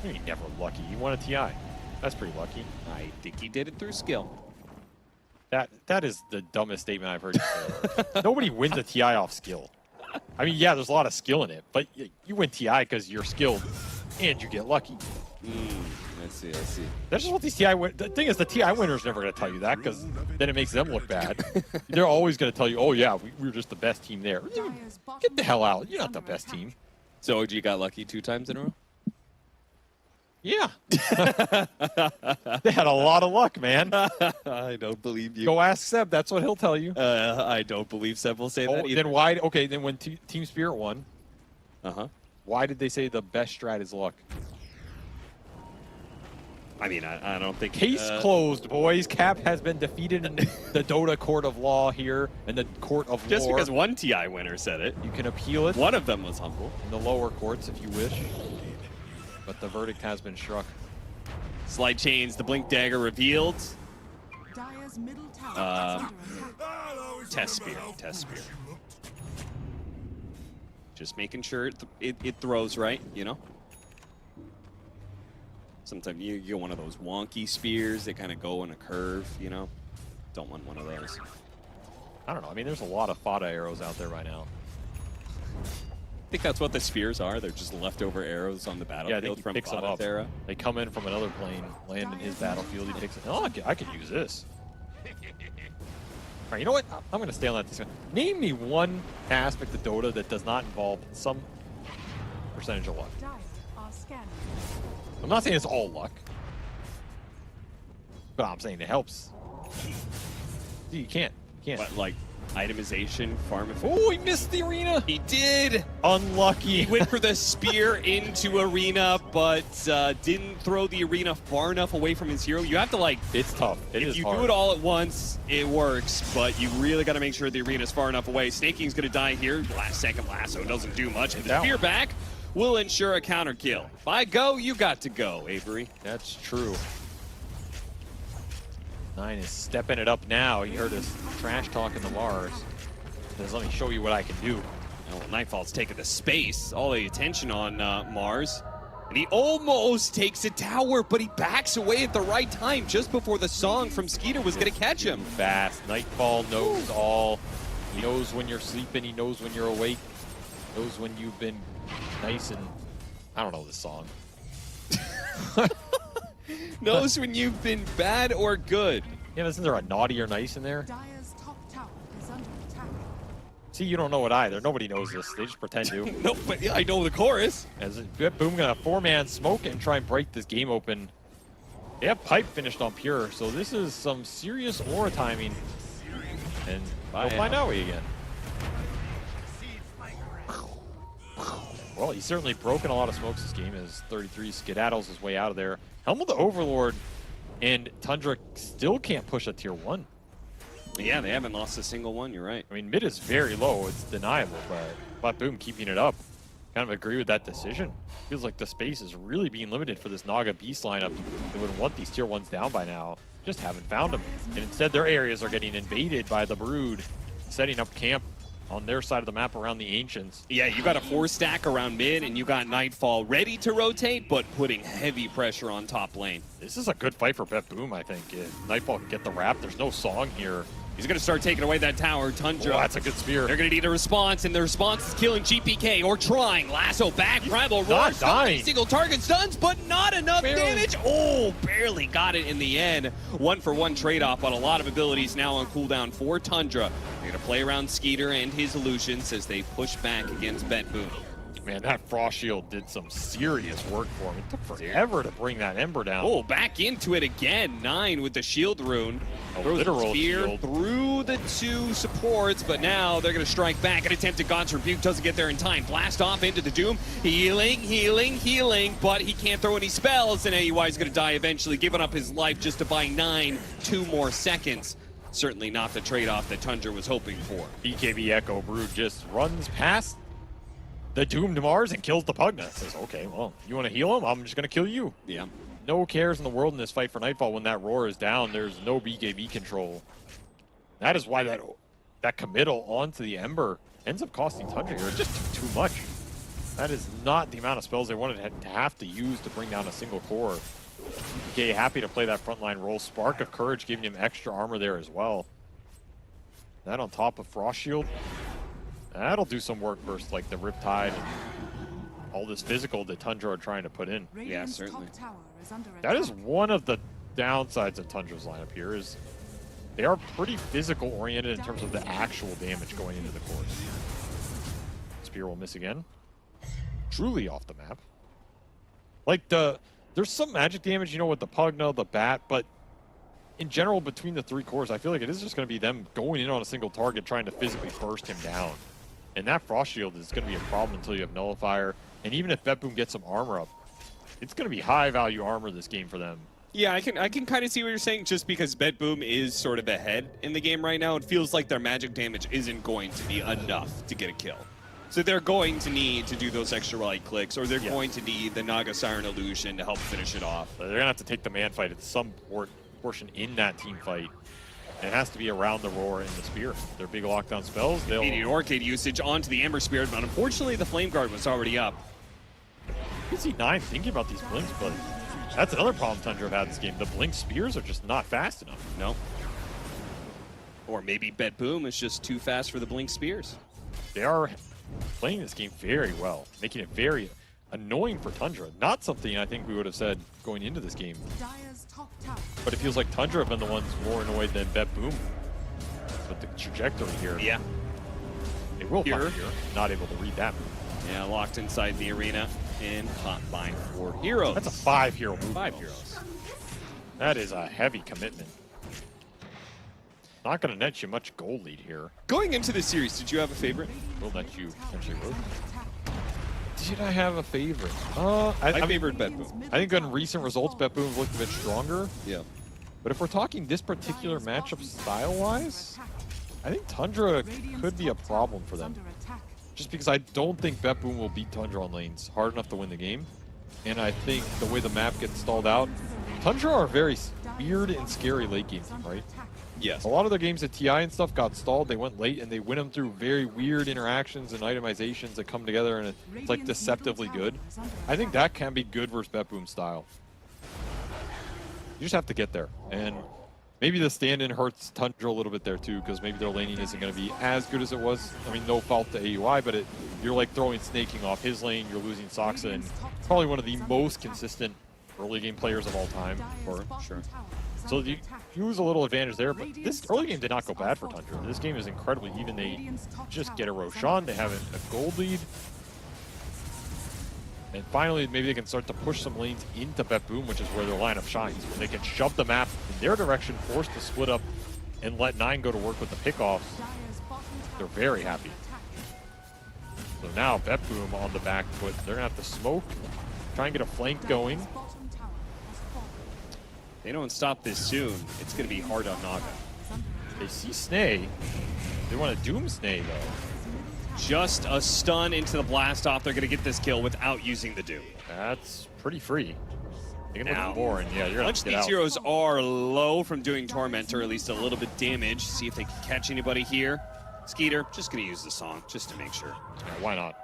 He never lucky. He won a TI. That's pretty lucky. I think he did it through skill. That is the dumbest statement I've heard you say. Nobody wins a TI off skill. I mean, yeah, there's a lot of skill in it, but you win TI because you're skilled and you get lucky. I see. That's just what these TI win. The thing is, the TI winner's never going to tell you that because then it makes them look bad. They're always going to tell you, oh, yeah, we were just the best team there. Get the hell out. You're not the best team. So OG got lucky 2 times in a row? Yeah. They had a lot of luck, man. I don't believe you. Go ask Seb. That's what he'll tell you. I don't believe Seb will say that either. Then why? Okay, then when Team Spirit won, why did they say the best strat is luck? I mean, I don't think... Case closed, boys. Cap has been defeated in the Dota Court of Law here and the Court of Just Lore. because one TI winner said it. You can appeal it. One of them was humble. In the lower courts, if you wish. But the verdict has been struck. Slide chains, the Blink Dagger revealed. Dire's middle tower Test Spear. Just making sure it throws right, you know? Sometimes you get one of those wonky spears that kind of go in a curve, you know? Don't want one of those. I don't know. I mean, there's a lot of Fada arrows out there right now. I think that's what the spears are. They're just leftover arrows on the battlefield from picks them up. Terra. They come in from another plane, land in his battlefield. He picks it. Oh, I could use this. All right, you know what? I'm going to stay on that. Name me one aspect of Dota that does not involve some percentage of luck. I'm not saying it's all luck, but I'm saying it helps. You can't. But like itemization, farm. Oh, he missed the arena. He did. Unlucky. He went for the spear into arena, but didn't throw the arena far enough away from his hero. You have to like. It's tough. If you do it all at once, it works, but you really got to make sure the arena is far enough away. Snaking's going to die here. Last second lasso doesn't do much. And the spear back will ensure a counter kill. If I go, you got to go, Avery. That's true. 9 is stepping it up now. He heard us trash talking the Mars. Says, let me show you what I can do. Oh, Nightfall's taking the space, all the attention on Mars. And he almost takes a tower, but he backs away at the right time just before the song from Skeeter was going to catch him. Fast. Nightfall knows all. He knows when you're sleeping. He knows when you're awake. Knows when you've been nice and... I don't know this song. Knows when you've been bad or good. Yeah, isn't there a naughty or nice in there? Dire's top tower is under attack. See, you don't know it either. Nobody knows this. They just pretend to. No, but yeah, I know the chorus. As Betboom gonna 4-man smoke it and try and break this game open. They have pipe finished on Pure, so this is some serious aura timing. And we'll find out again. Well, he's certainly broken a lot of smokes this game as 33 skedaddles his way out of there. Helm of the Overlord and Tundra still can't push a tier 1. Yeah, they haven't lost a single one, you're right. I mean, mid is very low, it's deniable, but Boom keeping it up. Kind of agree with that decision. Feels like the space is really being limited for this Naga Beast lineup. They would want these tier 1s down by now, just haven't found them. And instead their areas are getting invaded by the Brood, setting up camp on their side of the map around the Ancients. Yeah, you got a 4-stack around mid, and you got Nightfall ready to rotate, but putting heavy pressure on top lane. This is a good fight for Betboom, I think. If Nightfall can get the wrap, there's no song here. He's going to start taking away that tower. Tundra. Oh, that's a good spear. They're going to need a response, and the response is killing GPK, or trying. Lasso back, Primal Roar. Not dying. Single target stuns, but not enough damage. Oh, barely got it in the end. 1-for-1 trade-off on a lot of abilities now on cooldown for Tundra. They're going to play around Skeeter and his illusions as they push back against Betboom. Man, that Frost Shield did some serious work for him. It took forever to bring that Ember down. Oh, back into it again. 9 with the shield rune. Throws literal the spear shield through the 2 supports, but now they're going to strike back. An attempt at God's Rebuke doesn't get there in time. Blast off into the Doom. Healing, healing, healing, but he can't throw any spells, and AUI is going to die eventually, giving up his life just to buy 9, 2 more seconds. Certainly not the trade-off that Tundra was hoping for. BKB Echo Brood just runs past the doomed Mars and kills the Pugna. Says, okay, well, you want to heal him? I'm just going to kill you. Yeah. No cares in the world in this fight for Nightfall. When that Roar is down, there's no BKB control. That is why that committal onto the Ember ends up costing Tundra here. It's just too much. That is not the amount of spells they wanted to have to use to bring down a single core. BK happy to play that frontline role. Spark of Courage giving him extra armor there as well. That on top of Frost Shield. That'll do some work versus like the Riptide and all this physical that Tundra are trying to put in. Yeah, certainly. That is one of the downsides of Tundra's lineup here is they are pretty physical oriented in terms of the actual damage going into the course. Spear will miss again. Truly off the map. Like there's some magic damage, you know, with the Pugna, the Bat, but in general between the 3 cores, I feel like it is just going to be them going in on a single target trying to physically burst him down. And that Frost Shield is going to be a problem until you have Nullifier. And even if Betboom gets some armor up, it's going to be high value armor this game for them. Yeah, I can kind of see what you're saying just because Betboom is sort of ahead in the game right now. It feels like their magic damage isn't going to be enough to get a kill. So they're going to need to do those extra right clicks, or they're going to need the Naga Siren Illusion to help finish it off. They're going to have to take the man fight at some portion in that team fight. It has to be around the Roar and the Spear. They're big lockdown spells. They'll immediate Orchid usage onto the Ember Spirit, but unfortunately the Flame Guard was already up. You can see 9 thinking about these blinks, but that's another problem Tundra have had this game. The blink spears are just not fast enough. No. Or maybe Betboom is just too fast for the Blink Spears. They are playing this game very well, making it very annoying for Tundra. Not something I think we would have said going into this game. But it feels like Tundra have been the ones more annoyed than Betboom with the trajectory here. Yeah. They will fight here. Not able to read that move. Yeah, locked inside the arena in hotline for heroes. That's a 5-hero move. 5 heroes. That is a heavy commitment. Not going to net you much gold lead here. Going into this series, did you have a favorite? Will net you potentially road. Did I have a favorite? I favored Betboom. I think on recent results, Betboom looked a bit stronger. Yeah. But if we're talking this particular matchup style-wise, I think Tundra could be a problem for them. Just because I don't think Betboom will beat Tundra on lanes hard enough to win the game. And I think the way the map gets stalled out, Tundra are a very weird and scary late game team, right? Yes. A lot of their games at TI and stuff got stalled. They went late and they win them through very weird interactions and itemizations that come together, and it's like deceptively good. I think that can be good versus Betboom style. You just have to get there. And maybe the stand-in hurts Tundra a little bit there too, because maybe their laning isn't going to be as good as it was. I mean, no fault to AUI, but you're like throwing Snaking off his lane, you're losing Soxa, and probably one of the most consistent early game players of all time, for sure. So you lose a little advantage there, but this early game did not go bad for Tundra. This game is incredibly even. They just get a Roshan, they have a gold lead. And finally, maybe they can start to push some lanes into Betboom, which is where their lineup shines. When they can shove the map in their direction, force to split up, and let 9 go to work with the pickoffs, they're very happy. So now Betboom on the back foot. They're going to have to smoke, try and get a flank going. They don't stop this soon, it's going to be hard on Naga. They see Snay. They want to doom Snay, though. Just a stun into the blast off. They're going to get this kill without using the doom. That's pretty free. They can look more, and yeah, you're bunch of these heroes are low from doing Torment, or at least a little bit damage. See if they can catch anybody here. Skeeter, just going to use the song just to make sure. Yeah, why not?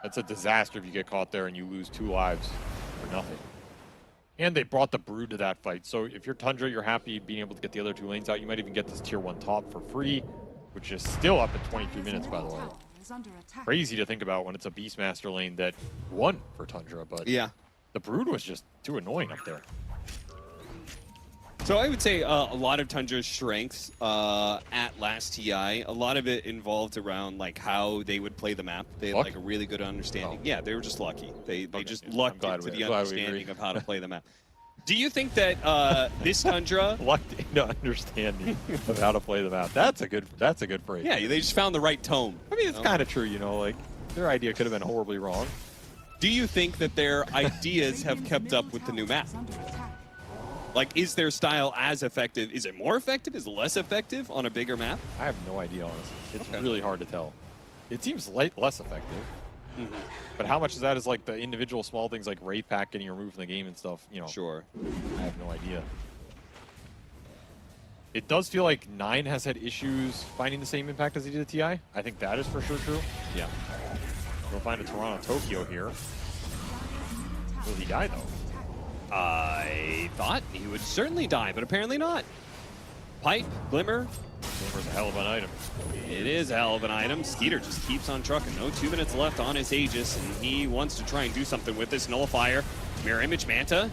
That's a disaster if you get caught there and you lose 2 lives for nothing. And they brought the Brood to that fight. So if you're Tundra, you're happy being able to get the other 2 lanes out. You might even get this tier 1 top for free, which is still up at 23 minutes, by the way. Crazy to think about when it's a Beastmaster lane that won for Tundra, but yeah, the Brood was just too annoying up there. So I would say a lot of Tundra's strengths at last TI, a lot of it involved around like how they would play the map. They had like a really good understanding. Yeah, they were just lucky. They just lucked into the understanding of how to play the map. Do you think that this Tundra lucked into understanding of how to play the map? That's a good phrase. Yeah, they just found the right tone. I mean, it's kind of true, you know, like their idea could have been horribly wrong. Do you think that their ideas have kept up with the new map? Like, is their style as effective? Is it more effective? Is it less effective on a bigger map? I have no idea, honestly. It's really hard to tell. It seems less effective. Mm-hmm. But how much of that is like the individual small things like Wraith Pack getting removed from the game and stuff, you know? Sure. I have no idea. It does feel like 9 has had issues finding the same impact as he did at TI. I think that is for sure true. Yeah. We'll find a Toronto Tokyo here. Will he die, though? I thought he would certainly die, but apparently not. Pipe, Glimmer. Glimmer's a hell of an item. It is a hell of an item. Skeeter just keeps on trucking. No 2 minutes left on his Aegis, and he wants to try and do something with this Nullifier. Mirror Image Manta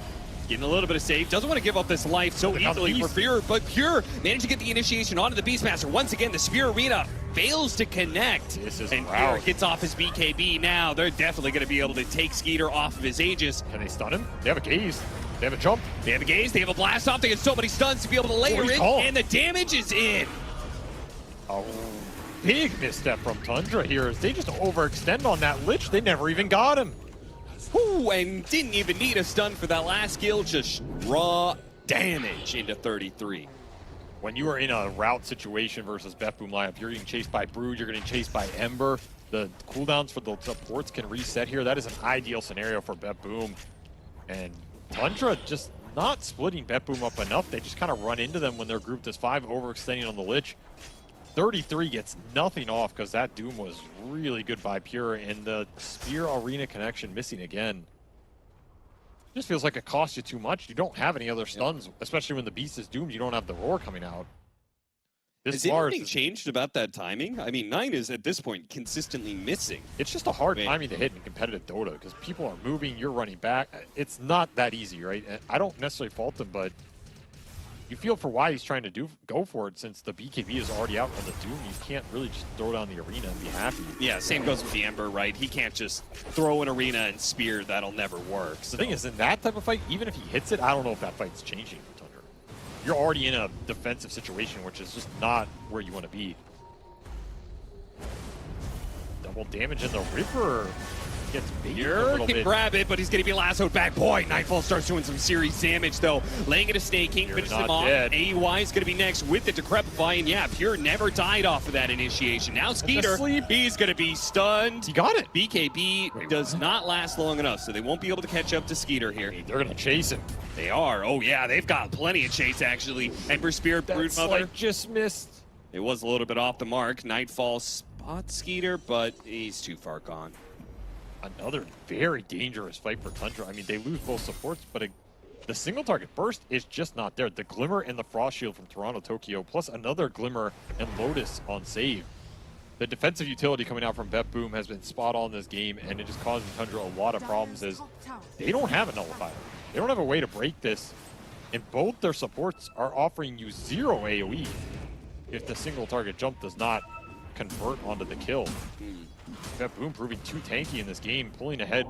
getting a little bit of save. Doesn't want to give up this life so easily for Pure, but Pure managed to get the initiation onto the Beastmaster. Once again, the Spear Arena fails to connect. And Pure gets off his BKB now. They're definitely going to be able to take Skeeter off of his Aegis. Can they stun him? They have a gaze. They have a jump. They have a gaze. They have a blast off. They get so many stuns to be able to layer in, and the damage is in. Oh, big misstep from Tundra here as they just overextend on that Lich. They never even got him. Ooh, and didn't even need a stun for that last kill. Just raw damage into 33. When you are in a route situation versus Betboom lineup, you're getting chased by Brood, you're getting chased by Ember. The cooldowns for the supports can reset here. That is an ideal scenario for Betboom. And Tundra just not splitting Betboom up enough. They just kind of run into them when they're grouped as 5, overextending on the Lich. 33 gets nothing off because that Doom was really good by Pure, and the Spear Arena connection missing again. Just feels like it costs you too much. You don't have any other stuns, especially when the Beast is doomed. You don't have the Roar coming out. Has anything changed about that timing? I mean, 9 is at this point consistently missing. It's just a hard timing to hit in competitive Dota because people are moving, you're running back. It's not that easy, right? And I don't necessarily fault him, but you feel for why he's trying to go for it since the BKB is already out on the Doom. You can't really just throw down the arena and be happy. Yeah, same goes with the Ember, right? He can't just throw an arena and spear. That'll never work. The thing is, in that type of fight, even if he hits it, I don't know if that fight's changing for Tundra. You're already in a defensive situation, which is just not where you want to be. Double damage in the Ripper. Gets baited a little can bit. grab it, but he's going to be lassoed back. Boy, Nightfall starts doing some serious damage, though. Laying it a Snaking, finishes him off. Dead. AUI is going to be next with the Decrepify, and yeah, Pure never died off of that initiation. Now Skeeter, he's going to be stunned. He got it. BKB does not last long enough, so they won't be able to catch up to Skeeter here. They're going to chase him. They are. Oh, yeah, they've got plenty of chase, actually. Ember Spear, Broodmother. Like just missed. It was a little bit off the mark. Nightfall spots Skeeter, but he's too far gone. Another very dangerous fight for Tundra. I mean, they lose both supports, but the single target burst is just not there. The Glimmer and the Frost Shield from Toronto, Tokyo, plus another Glimmer and Lotus on save. The defensive utility coming out from Betboom has been spot on this game, and it is causing Tundra a lot of problems as they don't have a nullifier. They don't have a way to break this, and both their supports are offering you 0 AoE if the single target jump does not convert onto the kill. Betboom proving too tanky in this game, pulling ahead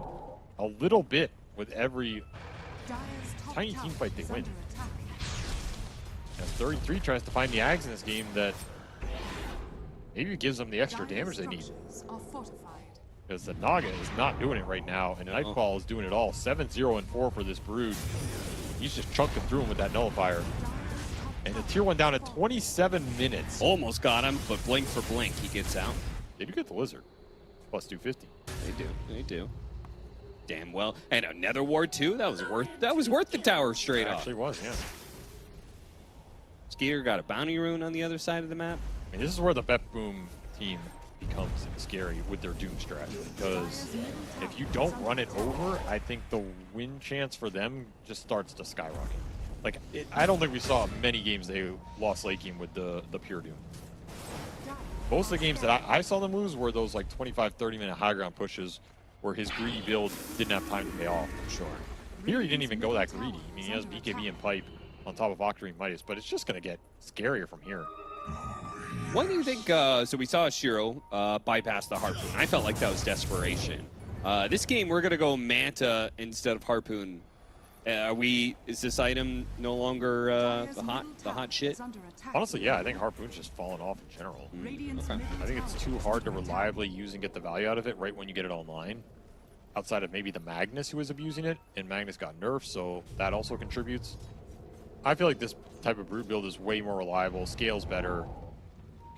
a little bit with every tiny team fight they win. As 33 tries to find the Ags in this game that maybe gives them the extra damage they need. Because the Naga is not doing it right now, and Nightfall is doing it all. 7-0 and 4 for this Brood. He's just chunking through him with that nullifier. And the tier 1 down at 27 minutes. Almost got him, but blink for blink, he gets out. They do get the Lizard. Plus 250. They do. Damn well. And another ward too? That was worth the tower straight off. Actually was, yeah. Skeeter got a bounty rune on the other side of the map. I mean, this is where the Betboom team becomes scary with their Doom strat, because if you don't run it over, I think the win chance for them just starts to skyrocket. Like, I don't think we saw many games they lost late game with the Pure Doom. Most of the games that I saw them lose were those like 25, 30-minute high ground pushes where his greedy build didn't have time to pay off. Sure. Here he didn't even go that greedy. I mean, he has BKB and Pipe on top of Octarine Midas, but it's just going to get scarier from here. What do you think? So we saw Shiro bypass the Harpoon. I felt like that was desperation. This game, we're going to go Manta instead of Harpoon. Is this item no longer the hot shit? Honestly, yeah, I think Harpoon's just fallen off in general. Okay. I think it's too hard to reliably use and get the value out of it right when you get it online. Outside of maybe the Magnus who was abusing it, and Magnus got nerfed, so that also contributes. I feel like this type of Brood build is way more reliable, scales better.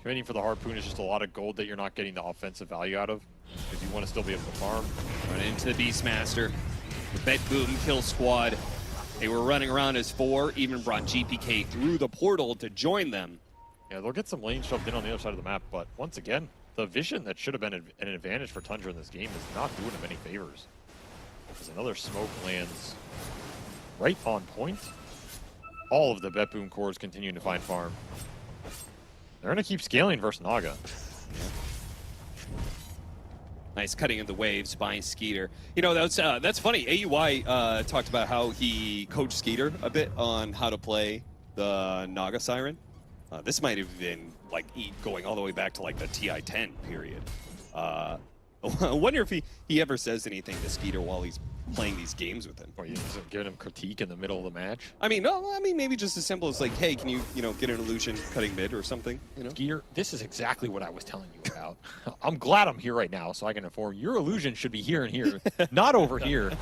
Committing for the Harpoon is just a lot of gold that you're not getting the offensive value out of if you want to still be able to farm. Run into the Beastmaster. The Betboom kill squad. They were running around as 4, even brought GPK through the portal to join them. Yeah, they'll get some lanes shoved in on the other side of the map, but once again, the vision that should have been an advantage for Tundra in this game is not doing them any favors. As another smoke lands right on point. All of the Betboom cores continuing to find farm. They're going to keep scaling versus Naga. Nice cutting of the waves by Skeeter. You know, that's funny. AUI talked about how he coached Skeeter a bit on how to play the Naga Siren. This might have been like going all the way back to like the TI-10 period. I wonder if he ever says anything to Skeeter while he's playing these games with him. Or you just giving him critique in the middle of the match? I mean, no. I mean, maybe just as simple as like, hey, can you get an illusion cutting mid or something? You know? Skeeter, this is exactly what I was telling you about. I'm glad I'm here right now, so I can inform your illusion should be here and here, not over here.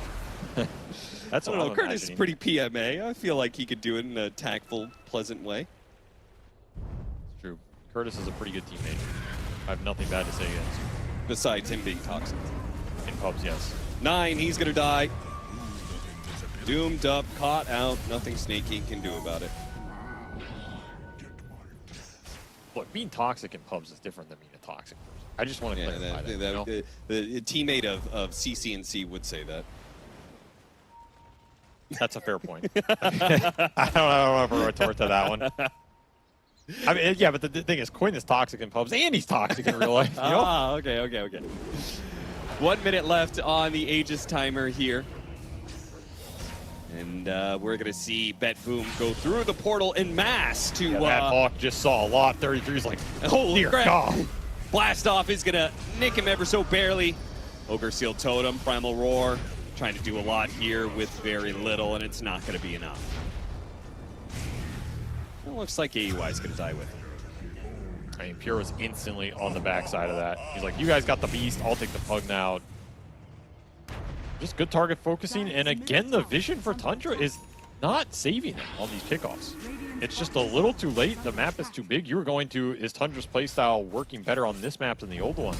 That's what I don't know. Curtis is pretty PMA. I feel like he could do it in a tactful, pleasant way. It's true. Curtis is a pretty good teammate. I have nothing bad to say against him. Besides him being toxic. In pubs, yes. 9, he's gonna die. Doomed up, caught out, nothing Snaky can do about it. Look, being toxic in pubs is different than being a toxic person. I just want to clarify that. The teammate of CCNC would say that. That's a fair point. I don't have a retort to that one. I mean, yeah, but the thing is, Coin is toxic in pubs, and he's toxic in real life. You know? Ah, okay. 1 minute left on the Aegis timer here. And we're going to see Betboom go through the portal en masse to... Yeah, that Hawk just saw a lot. 33's like, holy dear crap. God. Blast off is going to nick him ever so barely. Ogre Seal Totem, Primal Roar, trying to do a lot here with very little, and it's not going to be enough. It looks like AUI is going to die with it. I mean, Pure was instantly on the backside of that. He's like, you guys got the beast, I'll take the pug now. Just good target focusing, and again, the vision for Tundra is not saving him on these pickoffs. It's just a little too late. The map is too big. You were going to, is Tundra's playstyle working better on this map than the old one?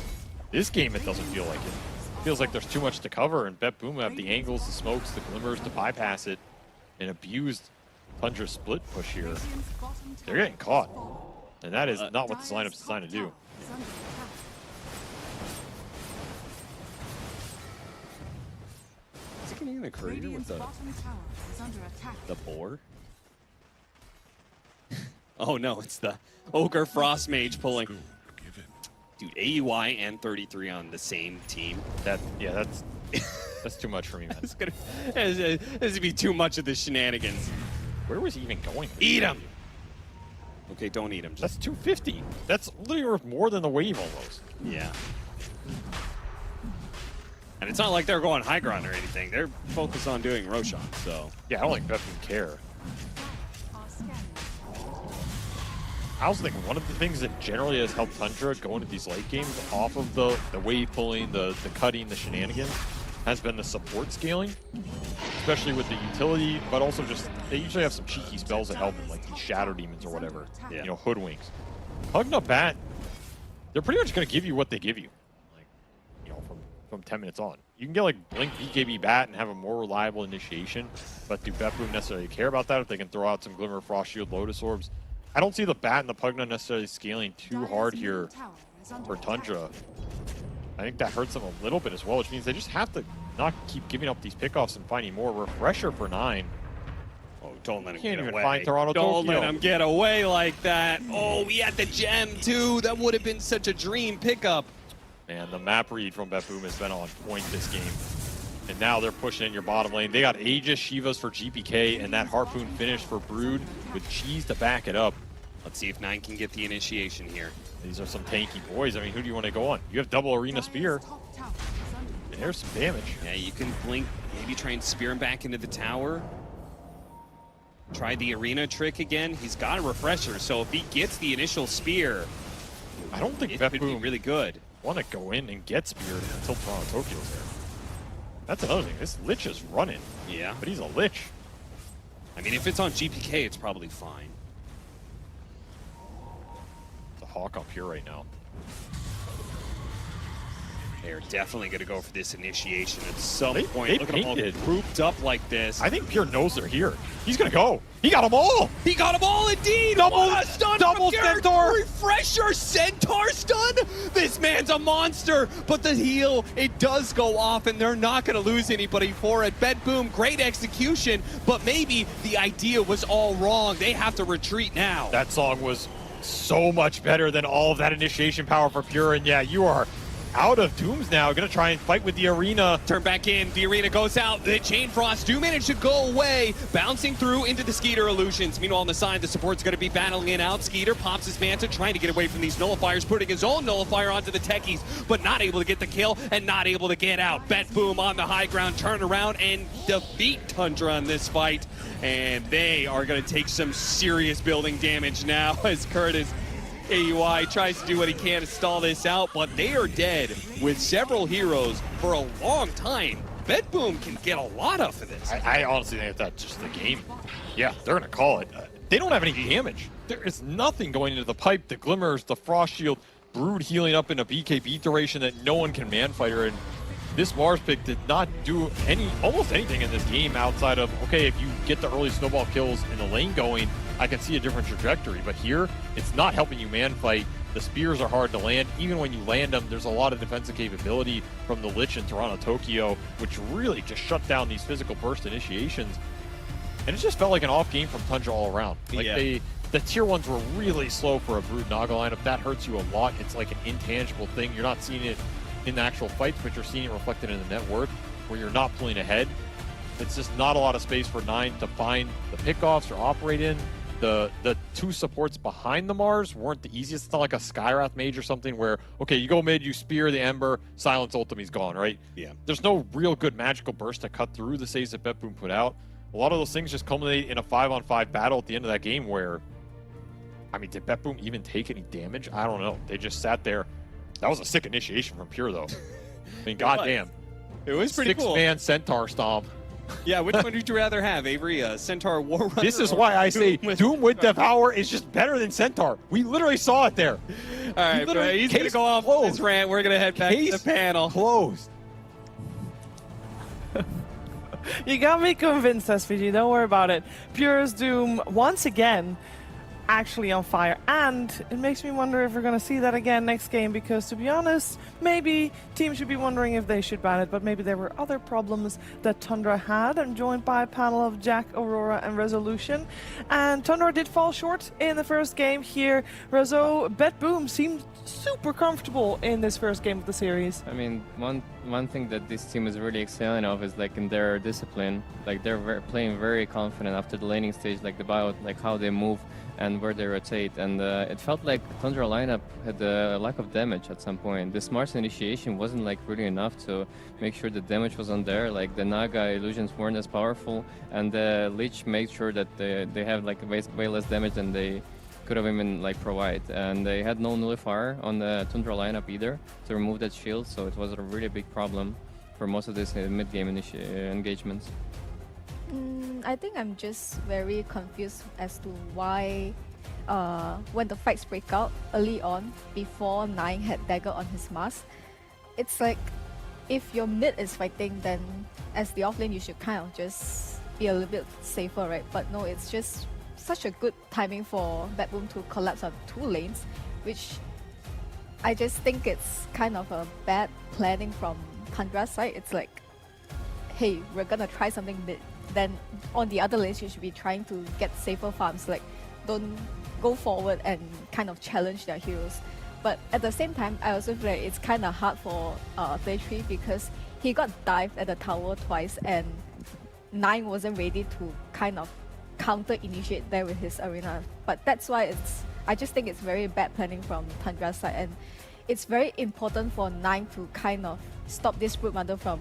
This game, it doesn't feel like it. It feels like there's too much to cover, and Betboom have the angles, the smokes, the glimmers to bypass it, and abused Tundra's split push here. They're getting caught, and that is not what this lineup's designed to do. Is he getting in a career with the boar? Oh no, it's the Ogre Frost Mage pulling. Dude, AUI and 33 on the same team. That's too much for me, man. This is gonna be too much of the shenanigans. Where was he even going? Eat him! Okay, don't eat him. That's 250. That's literally worth more than the wave almost. Yeah. And it's not like they're going high ground or anything. They're focused on doing Roshan, so. Yeah, I don't think Betboom care. I also think one of the things that generally has helped Tundra go into these late games off of the wave pulling, the cutting, the shenanigans, has been the support scaling, especially with the utility, but also just, they usually have some cheeky spells that help them, like these Shadow Demons or whatever, you know, Hoodwinks. Pugna Bat, they're pretty much going to give you what they give you, like, you know, from 10 minutes on. You can get like Blink BKB Bat and have a more reliable initiation, but do Betboom necessarily care about that if they can throw out some Glimmer, Frost Shield, Lotus Orbs? I don't see the Bat and the Pugna necessarily scaling too hard here for Tundra. I think that hurts them a little bit as well, which means they just have to not keep giving up these pickoffs and finding more. Refresher for 9. Oh, don't let him Can't get even away. find Toronto Don't Tokyo. let him get away like that. Oh, we had the gem too. That would have been such a dream pickup. Man, the map read from Betboom has been on point this game. And now they're pushing in your bottom lane. They got Aegis, Shivas for GPK, and that Harpoon finish for Brood with Cheese to back it up. Let's see if 9 can get the initiation here. These are some tanky boys. I mean, who do you want to go on? You have double Arena Spear. And there's some damage. Yeah, you can blink, maybe try and spear him back into the tower. Try the arena trick again. He's got a refresher, so if he gets the initial spear, I don't think Betboom could be really good. Want to go in and get speared until Toronto Tokyo's there. That's another thing. This Lich is running. Yeah. But he's a Lich. I mean, if it's on GPK, it's probably fine. It's a Hawk up here right now. They're definitely going to go for this initiation at some point. They Look at them all grouped up like this. I think Pure knows they're here. He's going to go. He got them all. He got them all indeed. Double Centaur. Refresher Centaur stun. This man's a monster. But the heal, it does go off, and they're not going to lose anybody for it. Betboom, great execution, but maybe the idea was all wrong. They have to retreat now. That song was so much better than all of that initiation power for Pure, and yeah, you are out of Dooms now. Gonna try and fight with the arena. Turn back in. The arena goes out. The Chain Frost do manage to go away, bouncing through into the Skeeter illusions. Meanwhile, on the side, the support's gonna be battling it out. Skeeter pops his Manta, trying to get away from these nullifiers, putting his own nullifier onto the techies, but not able to get the kill and not able to get out. Betboom on the high ground, turn around and defeat Tundra in this fight. And they are gonna take some serious building damage now as Curtis AUI tries to do what he can to stall this out, but they are dead with several heroes for a long time. Betboom can get a lot off of this. I honestly think that's just the game. Yeah, they're going to call it. They don't have any damage. There is nothing going into the pipe, the Glimmers, the Frost Shield, Brood healing up in a BKB duration that no one can man-fighter. And this Mars pick did not do almost anything in this game outside of, okay, if you get the early snowball kills in the lane going, I can see a different trajectory, but here, it's not helping you man-fight. The spears are hard to land. Even when you land them, there's a lot of defensive capability from the Lich in Toronto Tokyo, which really just shut down these physical burst initiations. And it just felt like an off game from Tundra all around. Like the tier 1s were really slow for a Brood Naga lineup. That hurts you a lot. It's like an intangible thing. You're not seeing it in the actual fights, but you're seeing it reflected in the net worth, where you're not pulling ahead. It's just not a lot of space for 9 to find the pickoffs or operate in. The two supports behind the Mars weren't the easiest. It's not like a Skywrath Mage or something where, okay, you go mid, you spear the Ember, silence ultimate's gone, right? Yeah. There's no real good magical burst to cut through the saves that Betboom put out. A lot of those things just culminate in a 5-on-5 battle at the end of that game where, I mean, did Betboom even take any damage? I don't know. They just sat there. That was a sick initiation from Pure, though. I mean, goddamn. It was pretty cool. 6-man Centaur Stomp. Yeah, which one would you rather have, Avery? Centaur War Runner? This is why I say Doom with Devour is just better than Centaur. We literally saw it there. All right, but he's going to go off his rant. We're going to head back to the panel. Closed. You got me convinced, SVG. Don't worry about it. Pure's Doom, once again, actually on fire. And it makes me wonder if we're going to see that again next game, because to be honest, maybe teams should be wondering if they should ban it, but maybe there were other problems that Tundra had. I'm joined by a panel of Jack, Aurora, and Resolution. And Tundra did fall short in the first game here. Rezo, Betboom seemed super comfortable in this first game of the series. I mean, one thing that this team is really excelling of is like in their discipline. Like they're playing very confident after the laning stage, like about like how they move and where they rotate, and it felt like Tundra lineup had a lack of damage at some point. The Smart's initiation wasn't like really enough to make sure the damage was on there. Like the Naga illusions weren't as powerful, and the Lich made sure that they have like way less damage than they could have even like provide. And they had no nullifier on the Tundra lineup either to remove that shield, so it was a really big problem for most of these mid-game engagements. I think I'm just very confused as to why when the fights break out early on, before 9 had dagger on his mask, it's like if your mid is fighting, then as the offlane you should kind of just be a little bit safer, right? But no, it's just such a good timing for Betboom to collapse on 2 lanes, which I just think it's kind of a bad planning from Tundra's side. It's like, hey, we're gonna try something mid. Then on the other lanes, you should be trying to get safer farms. Like, don't go forward and kind of challenge their heroes. But at the same time, I also feel like it's kind of hard for Play3 because he got dived at the tower twice and 9 wasn't ready to kind of counter-initiate there with his arena. But that's why I just think it's very bad planning from Tundra's side, and it's very important for 9 to kind of stop this Brood Mother from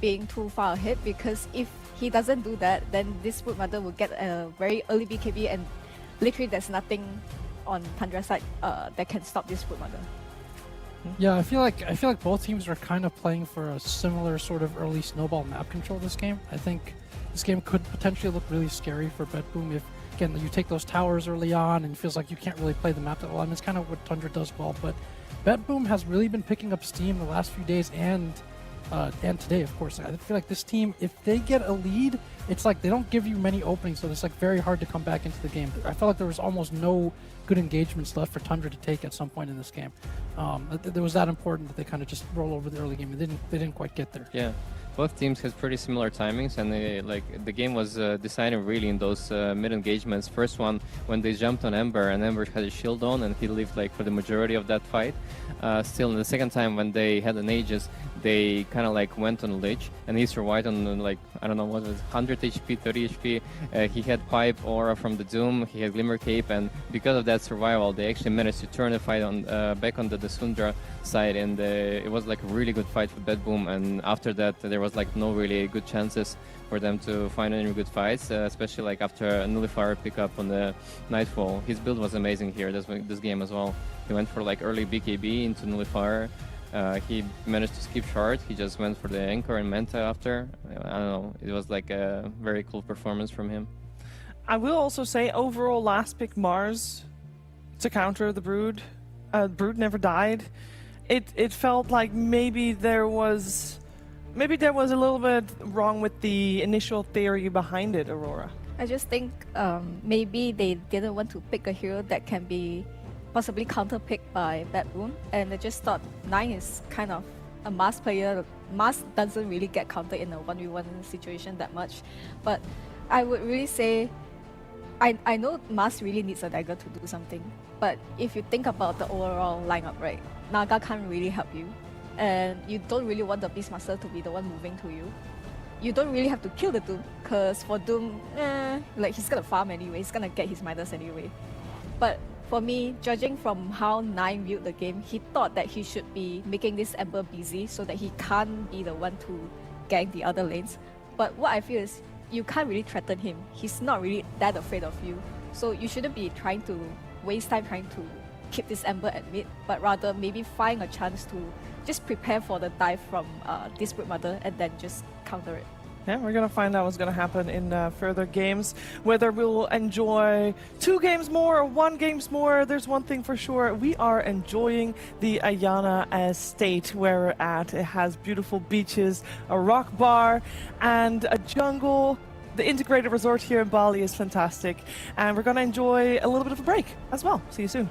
being too far ahead, because if he doesn't do that, then this Brood Mother will get a very early BKB, and literally there's nothing on Tundra's side that can stop this Brood Mother. Yeah, I feel like both teams are kind of playing for a similar sort of early snowball map control this game. I think this game could potentially look really scary for Betboom if, again, you take those towers early on and it feels like you can't really play the map that well. I mean, it's kind of what Tundra does well, but Betboom has really been picking up steam the last few days and today, of course. I feel like this team, if they get a lead, it's like they don't give you many openings, so it's like very hard to come back into the game. I felt like there was almost no good engagements left for Tundra to take at some point in this game. It was that important that they kind of just roll over the early game. They didn't quite get there. Yeah. Both teams had pretty similar timings, and the game was decided really in those mid engagements. First one when they jumped on Ember, and Ember had a shield on, and he lived like for the majority of that fight. Still, in the second time when they had an Aegis, they kind of like went on Lich, and he survived on like, I don't know what was 100 HP, 30 HP. He had Pipe, Aura from the Doom, he had Glimmer Cape, and because of that survival, they actually managed to turn the fight on back on the Tundra side, and it was like a really good fight for Betboom. And after that, there was like no really good chances for them to find any good fights, especially like after a nullifier pickup on the Nightfall. His build was amazing here this game as well. He went for like early BKB into nullifier. He managed to skip shard. He just went for the Anchor and Manta after. I don't know. It was like a very cool performance from him. I will also say overall last pick Mars to counter the Brood. Brood never died. It felt like maybe there was a little bit wrong with the initial theory behind it, Aurora. I just think maybe they didn't want to pick a hero that can be possibly counter-picked by Betboom, and they just thought 9 is kind of a Mars player. Mars doesn't really get countered in a 1v1 situation that much, but I would really say I know Mas really needs a dagger to do something, but if you think about the overall lineup, right, Naga can't really help you, and you don't really want the Beastmaster to be the one moving to you. You don't really have to kill the Doom, because for Doom, like he's gonna farm anyway, he's gonna get his Midas anyway. But for me, judging from how Nine viewed the game, he thought that he should be making this Ember busy so that he can't be the one to gank the other lanes. But what I feel is, you can't really threaten him. He's not really that afraid of you. So you shouldn't be trying to waste time trying to keep this Ember at mid, but rather maybe find a chance to just prepare for the dive from this Broodmother and then just counter it. Yeah, we're going to find out what's going to happen in further games. Whether we'll enjoy 2 games more or 1 games more, there's one thing for sure. We are enjoying the Ayana Estate where we're at. It has beautiful beaches, a rock bar, and a jungle. The integrated resort here in Bali is fantastic. And we're going to enjoy a little bit of a break as well. See you soon.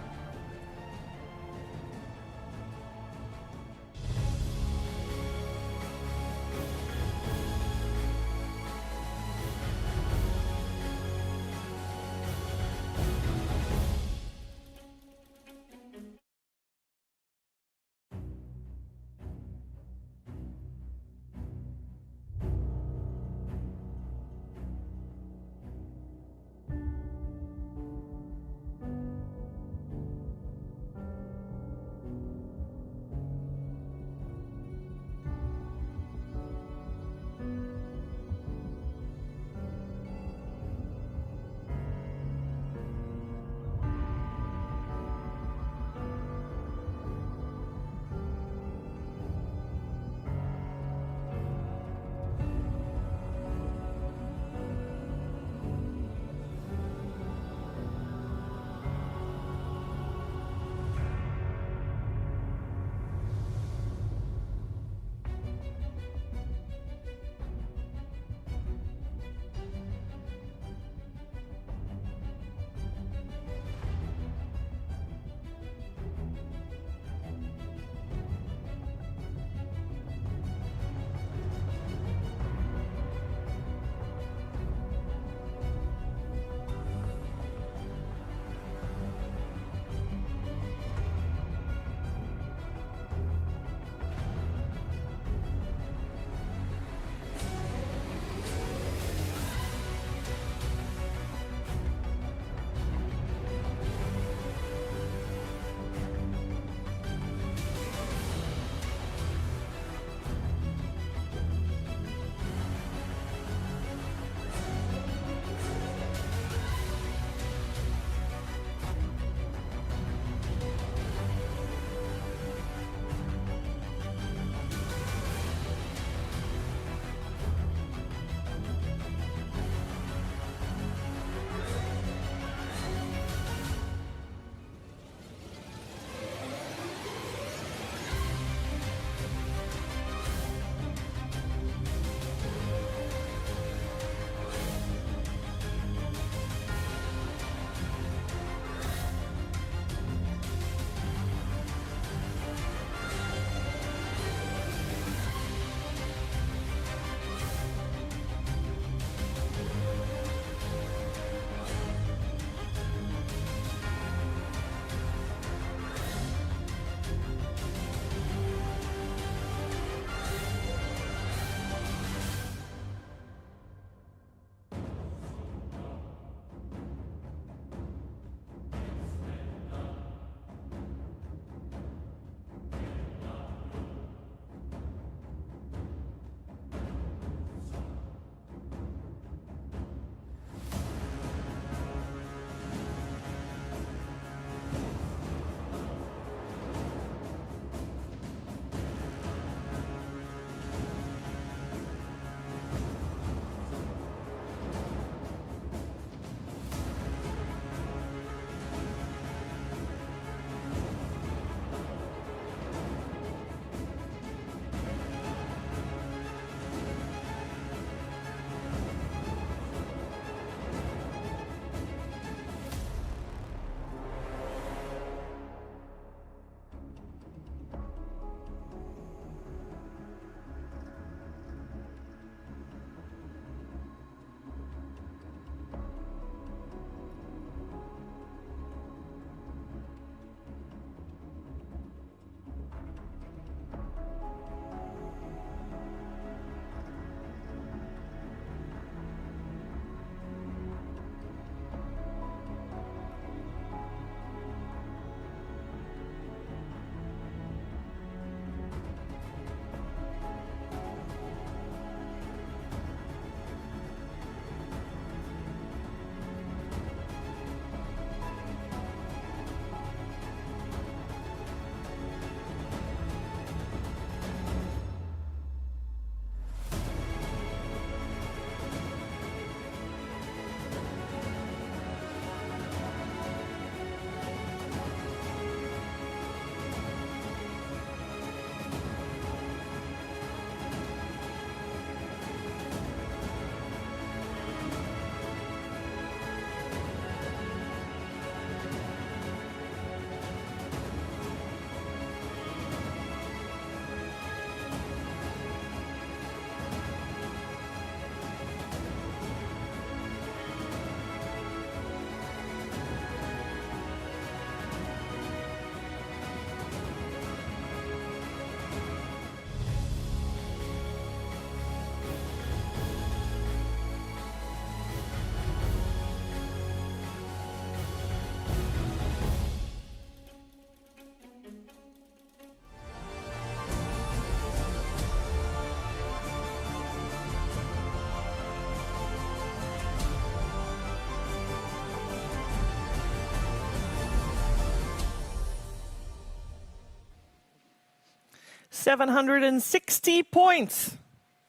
760 points.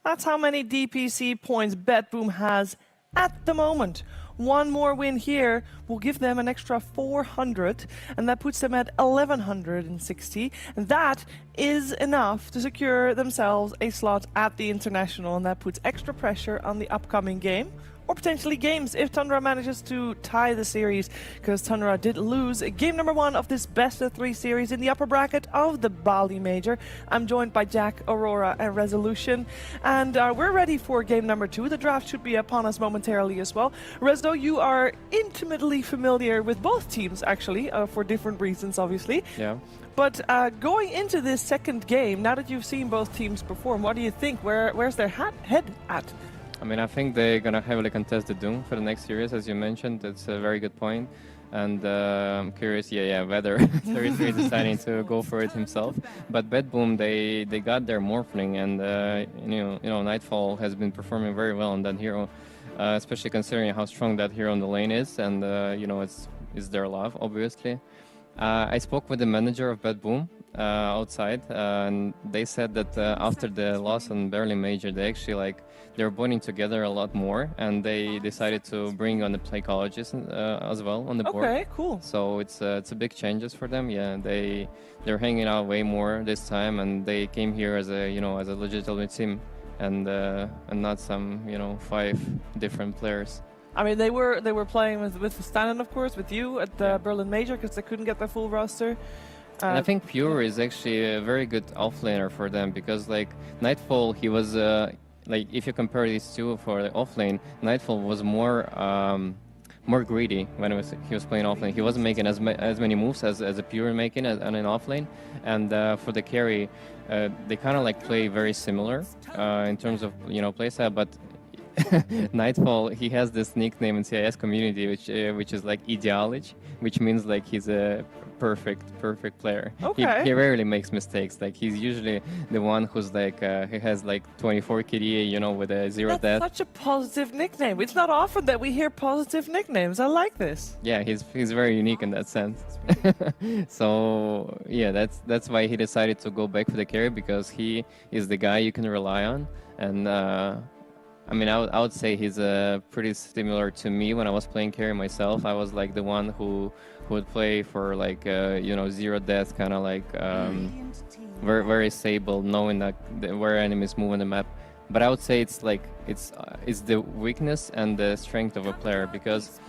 That's how many DPC points Betboom has at the moment. One more win here will give them an extra 400, and that puts them at 1160. And that is enough to secure themselves a slot at the International, and that puts extra pressure on the upcoming game. Or potentially games if Tundra manages to tie the series, because Tundra did lose game number 1 of this best-of-3 series in the upper bracket of the Bali Major. I'm joined by Jack, Aurora, and Resolution, and we're ready for game number 2. The draft should be upon us momentarily as well. Resdo, you are intimately familiar with both teams, actually, for different reasons, obviously. Yeah. But going into this second game, now that you've seen both teams perform, what do you think? Where's their head at? I mean, I think they're going to heavily contest the Doom for the next series, as you mentioned. That's a very good point. And I'm curious, whether Series 3 is deciding to go for it himself. But Betboom, they got their Morphling, and Nightfall has been performing very well on that hero, especially considering how strong that hero on the lane is. And, it's their love, obviously. I spoke with the manager of Betboom outside, and they said that after the loss on Bali Major, they actually they're bonding together a lot more, and they decided to bring on the psychologist as well on the board. Okay, cool. So it's a big changes for them. Yeah, they're hanging out way more this time, and they came here as a as a legitimate team, and not some 5 different players. I mean, they were playing with Stanon, of course, with you at the Berlin Major, because they couldn't get their full roster. And I think Pure is actually a very good offlaner for them, because Nightfall, he was if you compare these two for the offlane, Nightfall was more greedy when he was playing offlane. He wasn't making as many moves as a Pure making on an offlane. And for the carry, they kind of play very similar in terms of playstyle, but Nightfall, he has this nickname in CIS community, which is Ideology, which means he's a perfect player. Okay. He rarely makes mistakes. He's usually the one who's he has 24 KDA, with a 0 death. That's such a positive nickname. It's not often that we hear positive nicknames. I like this. Yeah, he's very unique in that sense. So yeah, that's why he decided to go back for the carry, because he is the guy you can rely on. And I mean, I would say he's pretty similar to me when I was playing carry myself. I was the one who would play for 0 death, kind of very very stable, knowing where enemies move on the map. But I would say it's the weakness and the strength of a player, because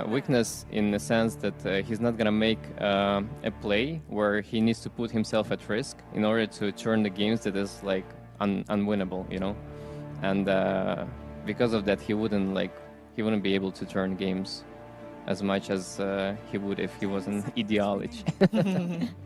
weakness in the sense that he's not gonna make a play where he needs to put himself at risk in order to turn the games that is unwinnable, and because of that he wouldn't be able to turn games as much as he would if he was an Ideology.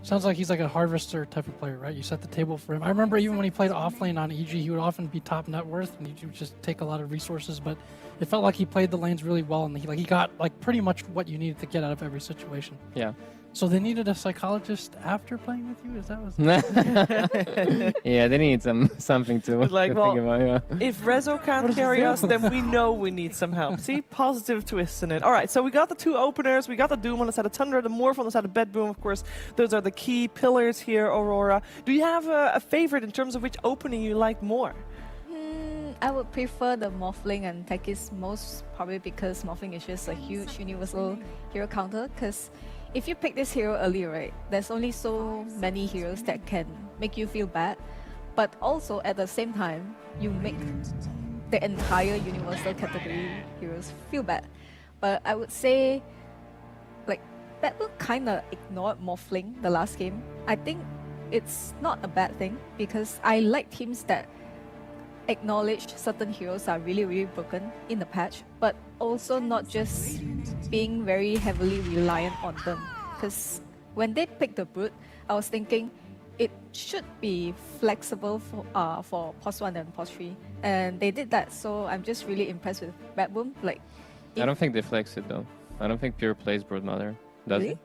Sounds like he's a harvester type of player, right? You set the table for him. I remember even when he played offlane on EG, he would often be top net worth, and he would just take a lot of resources, but it felt like he played the lanes really well, and he got pretty much what you needed to get out of every situation. Yeah. So they needed a psychologist after playing with you? Is that what? Yeah, they need something to think about. Yeah. If Rezo can't carry us, then we know we need some help. See, positive twist in it. All right, so we got the 2 openers. We got the Doom on the side of Tundra, the Morph on the side of Betboom, of course. Those are the key pillars here, Aurora. Do you have a favorite in terms of which opening you like more? I would prefer the Morphling and Tekis most, probably because Morphling is just a huge universal hero counter. Because if you pick this hero early, right, there's only so many heroes that can make you feel bad, but also at the same time, you make the entire universal category heroes feel bad. But I would say, Betboom kind of ignored Morphling the last game. I think it's not a bad thing, because I like teams that acknowledge certain heroes are really, really broken in the patch, but also not just being very heavily reliant on them. Because when they picked the Brute, I was thinking it should be flexible for POS 1 and POS 3, and they did that, so I'm just really impressed with Betboom. I don't think they flex it though. I don't think Pure plays Brood Mother. Does really? it?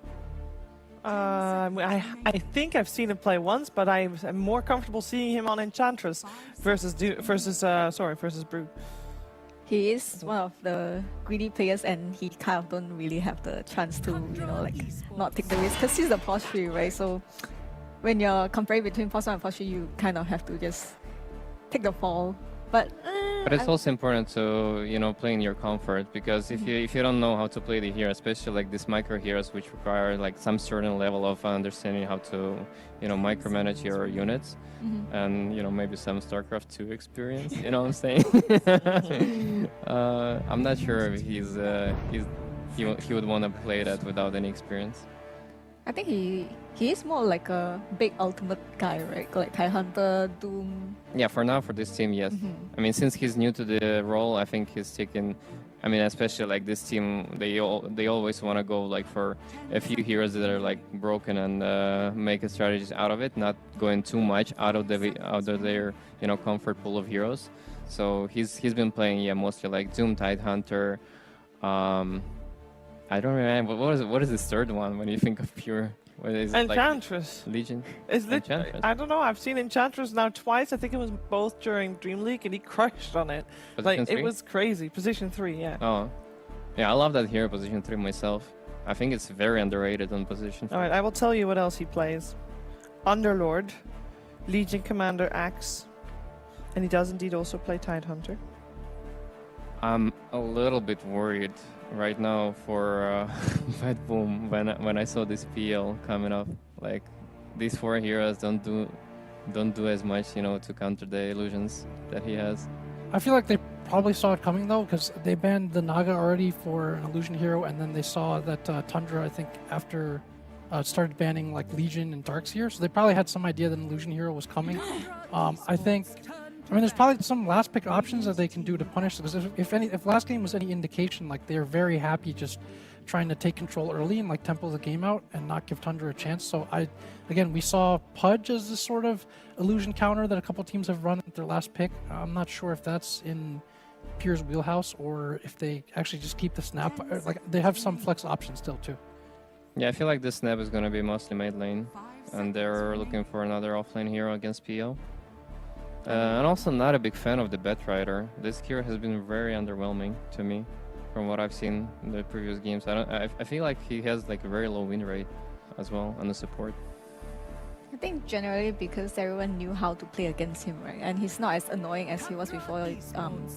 I think I've seen him play once, but I'm more comfortable seeing him on Enchantress versus Brood. He is one of the greedy players, and he kind of don't really have the chance to, not take the risk, because he's the POS 3, right? So when you're comparing between Force 1 and Force 3, you kind of have to just take the fall. But it's also important to, you know, play in your comfort, because if you don't know how to play the hero, especially like these micro heroes, which require like some certain level of understanding how to, you know, micromanage your units, and you know, maybe some StarCraft 2 experience. You know what I'm saying? I'm not sure if he would want to play that without any experience. I think he is more like a big ultimate guy, right? Like Tidehunter, Doom. Yeah, for now, for this team, yes. I mean, since he's new to the role, I think he's taken. I mean, especially like this team, they always want to go like for a few heroes that are like broken and make a strategy out of it, not going too much out of their you know comfort pool of heroes. So he's been playing mostly like Doom, Tidehunter. I don't remember what is the third one when you think of pure. What is it, Enchantress. Like Legion. Is it? I don't know. I've seen Enchantress now twice. I think it was both during Dream League, and he crushed on it. Position 3? It was crazy. Position 3, yeah. Oh, yeah. I love that hero, position 3 myself. I think it's very underrated on position 3. All right, I will tell you what else he plays. Underlord, Legion Commander Axe, and he does indeed also play Tidehunter. I'm a little bit worried right now for Betboom when I saw this PL coming up. Like these 4 heroes don't do as much, you know, to counter the illusions that he has. I feel like they probably saw it coming though, because they banned the Naga already for an illusion hero, and then they saw that Tundra, I think, after started banning like Legion and Darkseer, so they probably had some idea that an illusion hero was coming. I mean, there's probably some last pick options that they can do to punish, because if last game was any indication, like they're very happy just trying to take control early and like tempo the game out and not give Tundra a chance. So again, we saw Pudge as this sort of illusion counter that a couple teams have run at their last pick. I'm not sure if that's in Pierre's wheelhouse or if they actually just keep the snap. Like they have some flex options still too. Yeah, I feel like this snap is going to be mostly mid lane, and they're looking for another offlane hero against PL. And also not a big fan of the Betrider. This hero has been very underwhelming to me from what I've seen in the previous games. I feel like he has like a very low win rate as well on the support. I think generally because everyone knew how to play against him, right? And he's not as annoying as he was before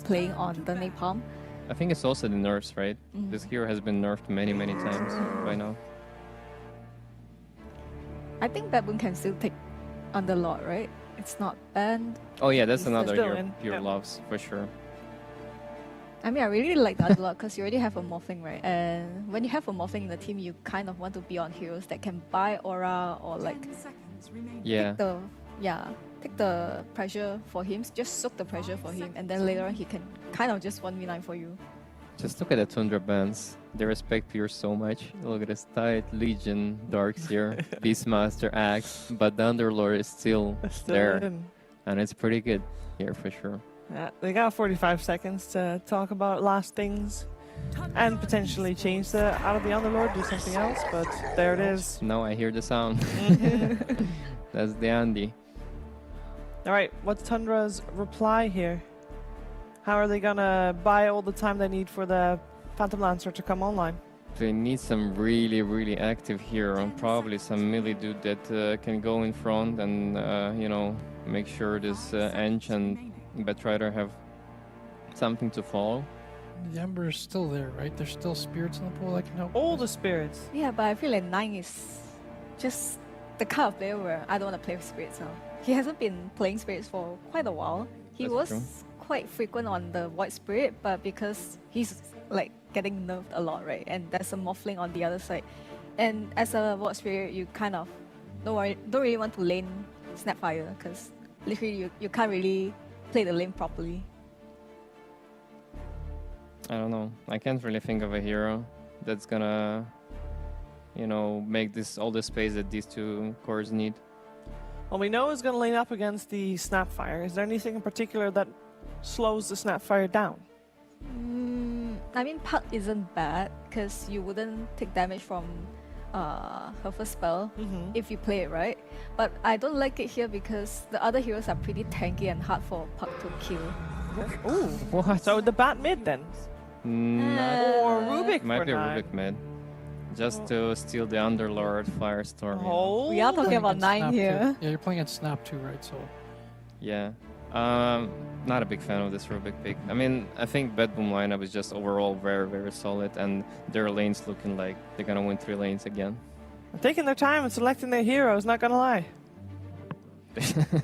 playing on the Napalm. I think it's also the nerfs, right? This hero has been nerfed many times by now. I think Betboom can still take Underlord, right? It's not banned. Oh yeah, that's another still hero Pierre loves, for sure. I mean, I really like the Underlord because you already have a Morphling, right? And when you have a Morphling in the team, you kind of want to be on heroes that can buy aura or like take the pressure for him, just soak the pressure for him, and then later on he can kind of just 1v9 for you. Just look at the Tundra bans. They respect Pierre so much. Look at this Tide, Legion, Darkseer, Beastmaster, Axe, but the Underlord is still there. And it's pretty good here for sure. Yeah, they got 45 seconds to talk about last things and potentially change out of the Underlord, do something else, but there it is. Now I hear the sound. That's the Andy. Alright, what's Tundra's reply here? How are they gonna buy all the time they need for the Phantom Lancer to come online? They need some really active hero, probably some melee dude that can go in front and you know, make sure this ENG and Betrider have something to follow. The Ember is still there, right? There's still spirits in the pool that can help. All the spirits. Yeah, but I feel like 9 is just the kind of player where I don't want to play with spirits now. He hasn't been playing spirits for quite a while. He was quite frequent on the Void Spirit, but because he's like getting nerfed a lot, right? And there's a Morphling on the other side. And as a Void Spirit, you kind of don't really want to lane Snapfire because literally you can't really play the lane properly. I don't know. I can't really think of a hero that's gonna, you know, make all the space that these two cores need. Well, we know he's gonna lane up against the Snapfire. Is there anything in particular that slows the Snapfire down? I mean, Puck isn't bad because you wouldn't take damage from her first spell if you play it right. But I don't like it here because the other heroes are pretty tanky and hard for Puck to kill. Ooh, what? So the bat mid then? Or Rubik might for be 9. Rubik mid. just to steal the Underlord Firestorm. Oh, we are talking about 9 Snap here. too. Yeah, you're playing at Snap too, right? So Yeah. Not a big fan of this Rubik pick. I mean, I think Betboom lineup is just overall very, very solid, and their lanes looking like they're gonna win 3 lanes again. They're taking their time and selecting their heroes, not gonna lie.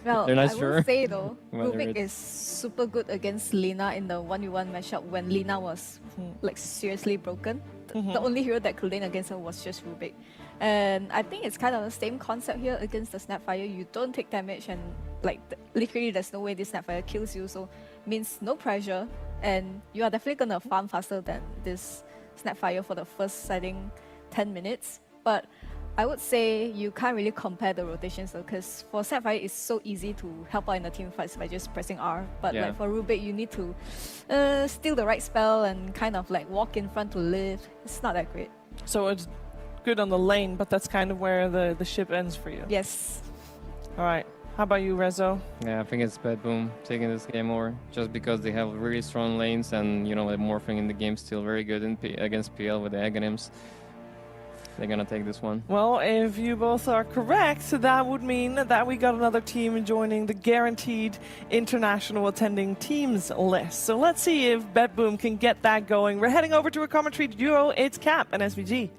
Well, They're not I sure will say though, whether Rubik it's- is super good against Lina in the 1v1 matchup when Lina was like seriously broken. The only hero that could lane against her was just Rubik. And I think it's kind of the same concept here against the Snapfire. You don't take damage and like literally there's no way this Snapfire kills you, so means no pressure and you are definitely gonna farm faster than this Snapfire for the first, I think, 10 minutes. But I would say you can't really compare the rotations though, because for Snapfire it's so easy to help out in the team fights by just pressing R. But Yeah. like for Rubik, you need to steal the right spell and kind of like walk in front to live. It's not that great. So it's good on the lane, but that's kind of where the ship ends for you. Yes. All right. How about you, Rezo? Yeah, I think it's Betboom taking this game over, just because they have really strong lanes, and you know, the morphing in the game still very good against PL with the Aghanims. They're gonna take this one. Well, if you both are correct, that would mean that we got another team joining the guaranteed international attending teams list. So let's see if Betboom can get that going. We're heading over to a commentary duo. It's Cap and SVG.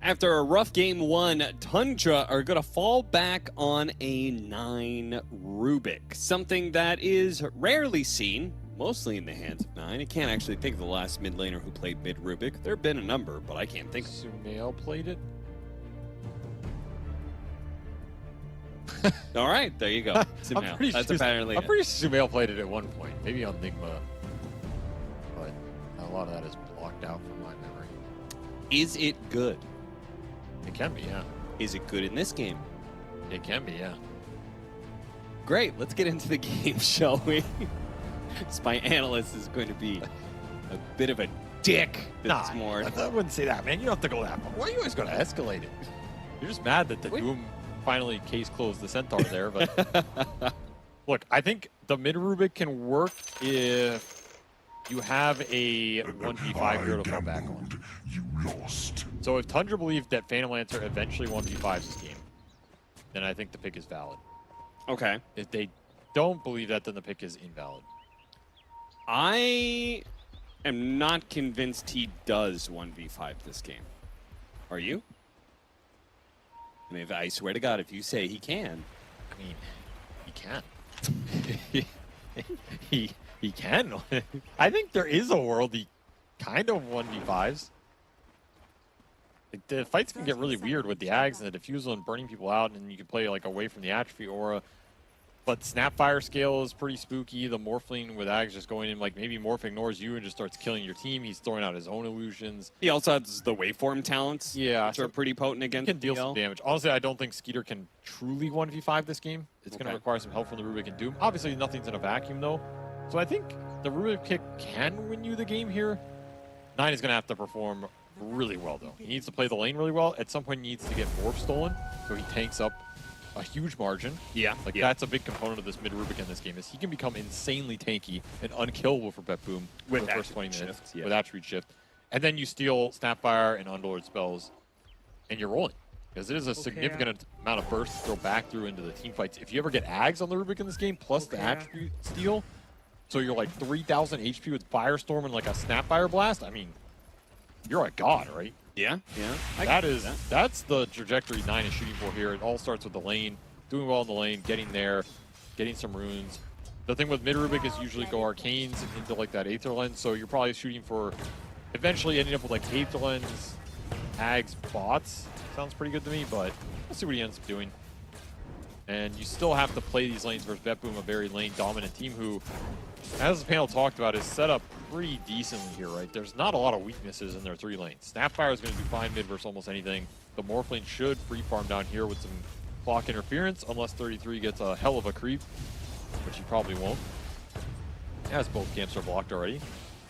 After a rough game 1, Tundra are going to fall back on a 9 Rubik, something that is rarely seen, mostly in the hands of 9. I can't actually think of the last mid laner who played mid Rubik. There have been a number, but I can't think of Sumail played it. All right, there you go. Sumail. That's apparently I'm pretty sure Sumail played it at one point, maybe on Nigma, but a lot of that is blocked out from my memory. Is it good? It can be, yeah. Is it good in this game? It can be, yeah. Great, let's get into the game, shall we? My analyst is going to be a bit of a dick this morning. I wouldn't say that, man. You don't have to go that far. Why are you always going to escalate it? You're just mad that the Doom finally case closed the Centaur there, but look, I think the mid Rubik can work if you have a 1v5 hero to fall back on. You lost. So if Tundra believed that Phantom Lancer eventually 1v5s this game, then I think the pick is valid. Okay. If they don't believe that, then the pick is invalid. I am not convinced he does 1v5 this game. Are you? I mean, I swear to God, if you say he can. I mean, he can. He can. I think there is a world he kind of 1v5s. Like, the fights can get really weird with the Ags and the Diffusal and burning people out, and you can play like away from the Atrophy Aura. But Snapfire scale is pretty spooky. The Morphling with Ags just going in, like maybe Morph ignores you and just starts killing your team. He's throwing out his own illusions. He also has the waveform talents, yeah, which are pretty potent against he can deal PL. some damage. Honestly, I don't think Skeeter can truly 1v5 this game. It's going to require some help from the Rubik and Doom. Obviously, nothing's in a vacuum, though. So I think the Rubik pick can win you the game here. 9 is going to have to perform really well, though. He needs to play the lane really well. At some point, he needs to get Morph stolen, so he tanks up a huge margin. Yeah. Like, that's a big component of this mid Rubik in this game, is he can become insanely tanky and unkillable for Betboom With for the first 20 attribute minutes. shift, yeah. With attribute shift. And then you steal Snapfire and Underlord spells, and you're rolling. Because it is a significant amount of burst to throw back through into the team fights. If you ever get Ags on the Rubik in this game, plus the attribute steal, so you're like 3,000 HP with Firestorm and like a Snapfire Blast, I mean, you're a god, right? Yeah, yeah. That's the trajectory 9 is shooting for here. It all starts with the lane, doing well in the lane, getting there, getting some runes. The thing with mid Rubik is usually go arcanes into like that Aether Lens, so you're probably shooting for eventually ending up with like Aether Lens, Ags, bots. Sounds pretty good to me, but we'll see what he ends up doing. And you still have to play these lanes versus Betboom, a very lane dominant team who, as the panel talked about, is set up pretty decently here, right? There's not a lot of weaknesses in their 3 lanes. Snapfire is going to do fine mid versus almost anything. The Morphling should free farm down here with some clock interference, unless 33 gets a hell of a creep, which he probably won't. As both camps are blocked already.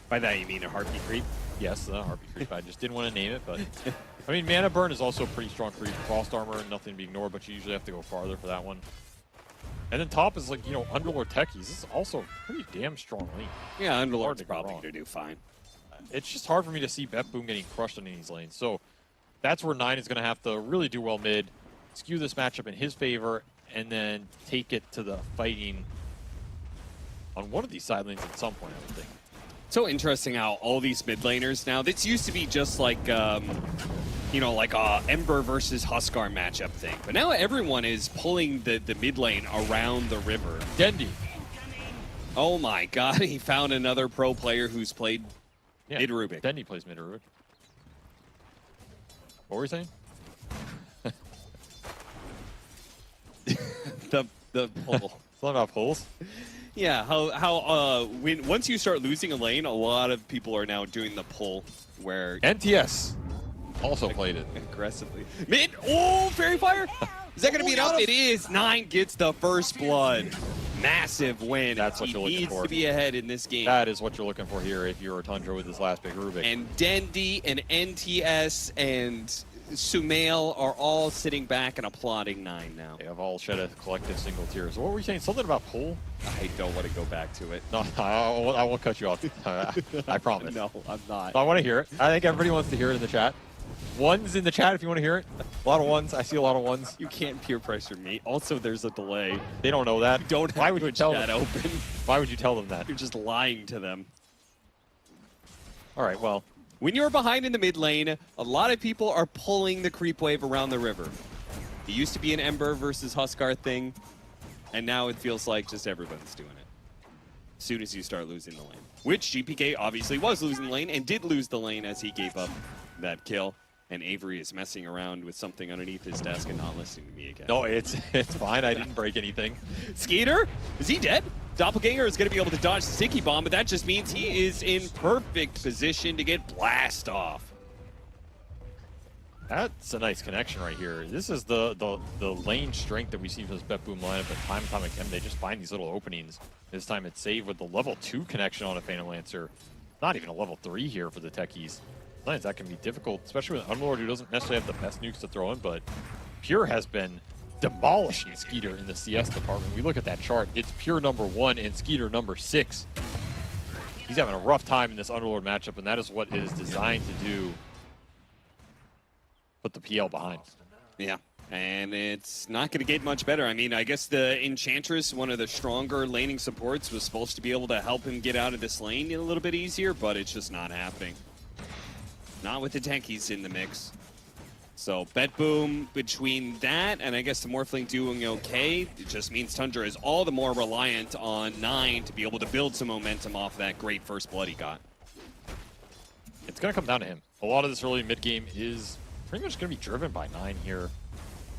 By that you mean a heartbeat creep? Yes, the heartbeat creep. I just didn't want to name it, but I mean, Mana Burn is also a pretty strong creep. Frost Armor, nothing to be ignored, but you usually have to go farther for that one. And then top is like, you know, Underlord Techies. This is also a pretty damn strong lane. Yeah, Underlord's probably going to do fine. it's just hard for me to see Betboom getting crushed in these lanes. So that's where 9 is going to have to really do well mid, skew this matchup in his favor, and then take it to the fighting on one of these side lanes at some point, I would think. So interesting how all these mid laners now, this used to be just like, you know, like a Ember versus Huskar matchup thing. But now everyone is pulling the mid lane around the river. Dendi. Oh my god, he found another pro player who's played mid Rubik. Dendi plays mid Rubik. What were you saying? the pull. It's not about pulls. Yeah, how once you start losing a lane, a lot of people are now doing the pull where NTS also played it aggressively. Mid, oh, Fairy Fire! Is that going to be enough? It is. 9 gets the first blood. Massive win. That's what you're looking for. He needs to be ahead in this game. That is what you're looking for here if you're a Tundra with this last big Rubik. And Dendi and NTS and Sumail are all sitting back and applauding 9 now. They have all shed a collective single tear. So what were you saying? Something about pull? I don't want to go back to it. No, I won't cut you off. I promise. No, I'm not. I want to hear it. I think everybody wants to hear it in the chat. Ones in the chat if you want to hear it. A lot of ones. I see a lot of ones. You can't peer pressure me. Also, there's a delay. They don't know that. You don't have Why would you tell chat them? open. Why would you tell them that? You're just lying to them. All right, well. When you're behind in the mid lane, a lot of people are pulling the creep wave around the river. It used to be an Ember versus Huskar thing, and now it feels like just everyone's doing it. As soon as you start losing the lane. Which GPK obviously was losing the lane, and did lose the lane as he gave up that kill. And Avery is messing around with something underneath his desk and not listening to me again. No, it's fine. I didn't break anything. Skeeter? Is he dead? Doppelganger is going to be able to dodge the sticky bomb, but that just means he is in perfect position to get blast off. That's a nice connection right here. This is the lane strength that we see from this Betboom lineup, but time and time again, they just find these little openings. This time it's saved with the level 2 connection on a Phantom Lancer. Not even a level 3 here for the techies. Sometimes that can be difficult, especially with Unlord, who doesn't necessarily have the best nukes to throw in, but Pure has been demolishing Skeeter in the CS department. We look at that chart, it's Pure #1 and Skeeter #6. He's having a rough time in this Underlord matchup, and that is what it is designed to do. Put the PL behind. Yeah, and it's not going to get much better. I mean, I guess the Enchantress, one of the stronger laning supports, was supposed to be able to help him get out of this lane a little bit easier, but it's just not happening. Not with the tankies in the mix. So Betboom, between that and I guess the Morphling doing okay, it just means Tundra is all the more reliant on 9 to be able to build some momentum off that great first blood he got. It's going to come down to him. A lot of this early mid-game is pretty much going to be driven by 9 here.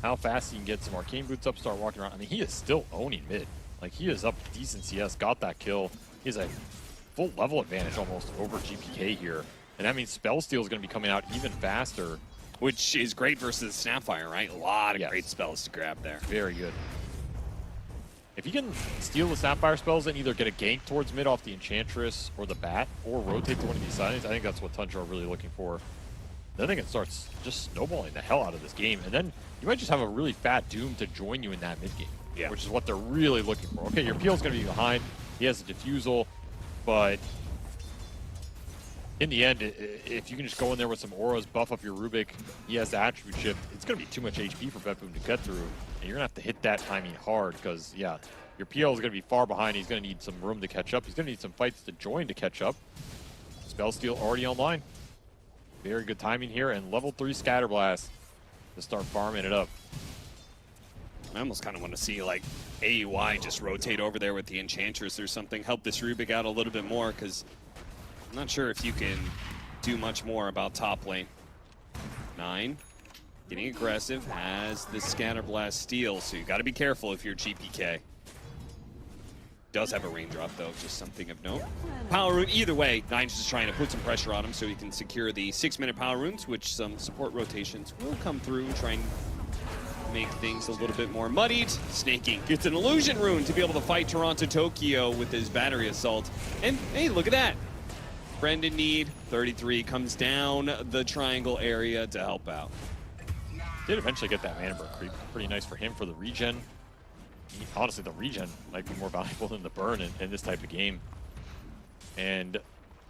How fast he can get some arcane boots up, start walking around. I mean, he is still owning mid. Like, he is up decent CS, got that kill. He has a full level advantage almost over GPK here. And that means Spell Steal is going to be coming out even faster. Which is great versus Snapfire, right? A lot of great spells to grab there. Very good. If you can steal the Snapfire spells and either get a gank towards mid off the Enchantress or the Bat, or rotate to one of these sides, I think that's what Tundra are really looking for. Then they can start just snowballing the hell out of this game. And then you might just have a really fat Doom to join you in that mid game, which is what they're really looking for. Okay, your PL is going to be behind. He has a Diffusal, but in the end, if you can just go in there with some auras, buff up your Rubik, he has the attribute shift, it's going to be too much HP for Betboom to cut through. And you're going to have to hit that timing hard because, yeah, your PL is going to be far behind. He's going to need some room to catch up. He's going to need some fights to join to catch up. Spell Steal already online. Very good timing here. And level 3 Scatterblast to start farming it up. I almost kind of want to see, like, AUI just rotate over there with the Enchantress or something. Help this Rubik out a little bit more because I'm not sure if you can do much more about top lane. 9, getting aggressive, has the Scatterblast steal, so you got to be careful if you're GPK. Does have a raindrop though, just something of note. Power rune, either way, 9's just trying to put some pressure on him so he can secure the 6-minute power runes, which some support rotations will come through, trying to make things a little bit more muddied. Snaking gets an illusion rune to be able to fight Toronto Tokyo with his battery assault. And hey, look at that. Friend in need, 33, comes down the triangle area to help out. Did eventually get that mana burn creep. Pretty nice for him for the regen. Honestly, the regen might be more valuable than the burn in this type of game. And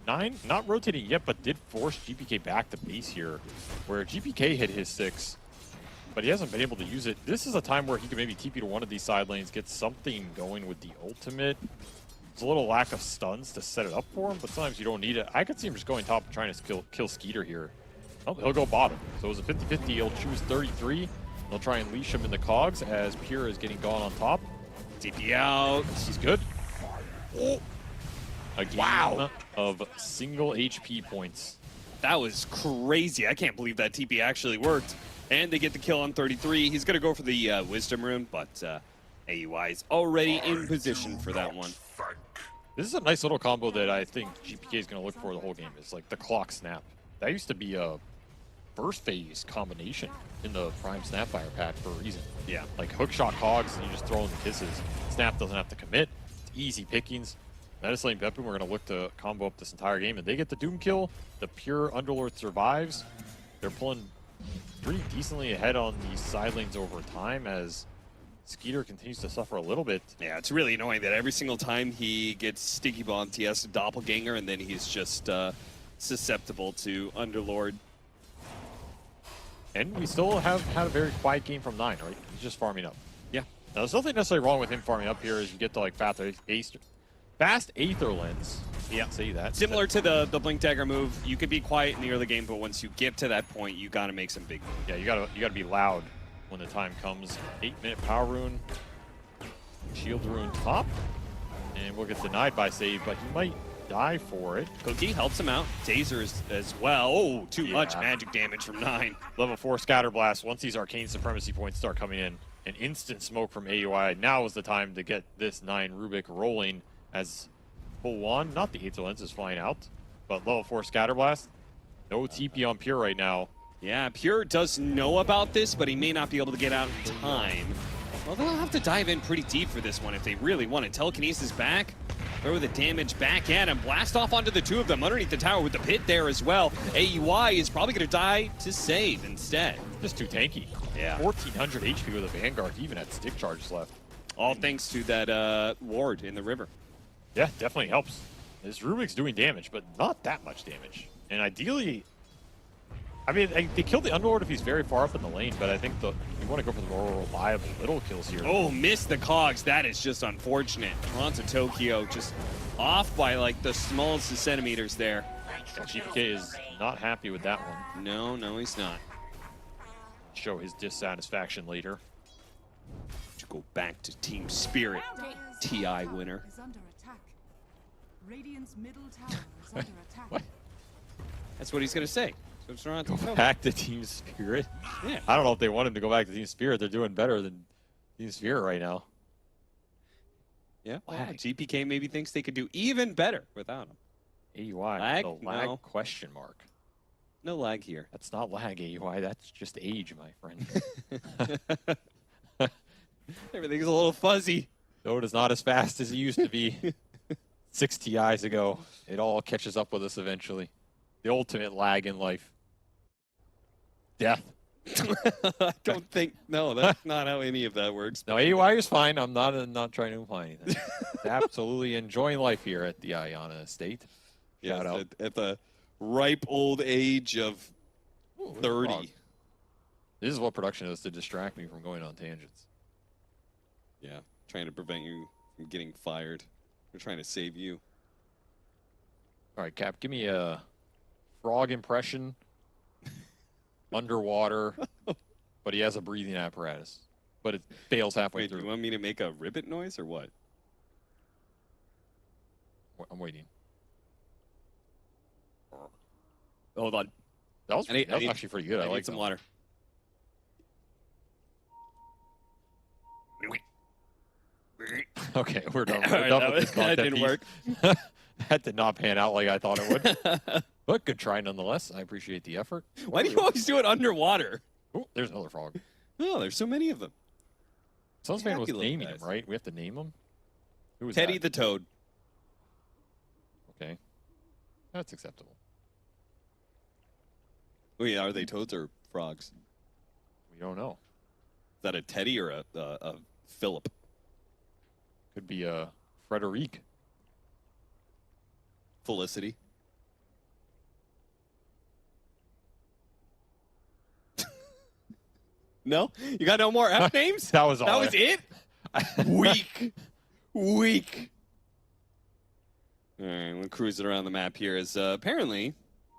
9 not rotating yet, but did force GPK back to base here, where GPK hit his 6, but he hasn't been able to use it. This is a time where he could maybe TP to one of these side lanes, get something going with the ultimate. There's a little lack of stuns to set it up for him, but sometimes you don't need it. I could see him just going top and trying to kill Skeeter here. Oh, he'll go bottom. So it was a 50-50. He'll choose 33. They'll try and leash him in the cogs as Pure is getting gone on top. TP out. He's good. Oh. A game of single HP points. That was crazy. I can't believe that TP actually worked. And they get the kill on 33. He's going to go for the Wisdom Rune, but AUI is already in position for that one. This is a nice little combo that I think GPK is going to look for the whole game. It's like the clock snap. That used to be a first phase combination in the Prime Snapfire pack for a reason. Yeah. Like hookshot cogs and you just throw in the kisses. Snap doesn't have to commit. It's easy pickings. Menace Lane Betboom are going to look to combo up this entire game, and they get the Doom kill. The Pure Underlord survives. They're pulling pretty decently ahead on these side lanes over time as Skeeter continues to suffer a little bit. Yeah, it's really annoying that every single time he gets Sticky Bombed, he has a Doppelganger, and then he's just susceptible to Underlord. And we still have had a very quiet game from 9, right? He's just farming up. Yeah. Now, there's nothing necessarily wrong with him farming up here as you get to like Fast Aether Lens. Yeah. Say that. Similar to the Blink Dagger move, you could be quiet in the early game, but once you get to that point, you got to make some big moves. Yeah, you gotta be loud when the time comes. 8-minute Power Rune. Shield Rune top. And we'll get denied by save, but he might die for it. Cookie helps him out. Taser as well. Oh, too much magic damage from 9. Level 4 Scatter Blast. Once these Arcane Supremacy points start coming in, an instant smoke from AUI. Now is the time to get this 9 Rubik rolling as full one. Not the Aether Lens is flying out, but level 4 Scatter Blast. No TP on Pure right now. Yeah, Pure does know about this, but he may not be able to get out in time. Well, they'll have to dive in pretty deep for this one if they really want it. Telekinesis back. Throw the damage back at him. Blast off onto the two of them underneath the tower with the pit there as well. AUI is probably going to die to save instead. Just too tanky. Yeah. 1400 HP with a Vanguard. He even had stick charges left. All thanks to that ward in the river. Yeah, definitely helps. This Rubik's doing damage, but not that much damage. And ideally, I mean, they kill the Underlord if he's very far up in the lane, but I think you want to go for the more reliable little kills here. Oh, missed the cogs. That is just unfortunate. Toronto Tokyo just off by like the smallest of centimeters there. Well, GPK is not happy with that one. No, he's not. Show his dissatisfaction later. To go back to Team Spirit, TI winner. Radiant's middle tower is under attack. What? That's what he's going to say. So go back to Team Spirit? Yeah. I don't know if they want him to go back to Team Spirit. They're doing better than Team Spirit right now. Yeah, well, GPK maybe thinks they could do even better without him. AUI, lag? the lag No. question mark. No lag here. That's not lag, AUI. That's just age, my friend. Everything's a little fuzzy. No, it is not as fast as it used to be 6 TIs ago. It all catches up with us eventually. The ultimate lag in life. Death. I don't think, no, that's not how any of that works. No, AUI is fine. I'm not trying to imply anything. Absolutely enjoying life here at the Ayana Estate. Shout out. At the ripe old age of 30. This is what production is to distract me from going on tangents. Yeah, trying to prevent you from getting fired. We're trying to save you. All right, Cap, give me a frog impression. Underwater, but he has a breathing apparatus. But it fails halfway through. Do you want me to make a ribbit noise or what? I'm waiting. Hold on. That was actually pretty good. I like some water. Okay, we're done. We're done with this content. That didn't work. That did not pan out like I thought it would. But good try nonetheless. I appreciate the effort. Why do you always do it underwater? Oh, there's another frog. Oh, there's so many of them. Someone's fan was naming them, right? We have to name them? Who was Teddy that? the Toad. Okay. That's acceptable. Wait, are they toads or frogs? We don't know. Is that a Teddy or a Philip? Could be a Frederique. Felicity. No? You got no more F names? That was all. That was it? Weak. Weak. All right, we're cruising around the map here as apparently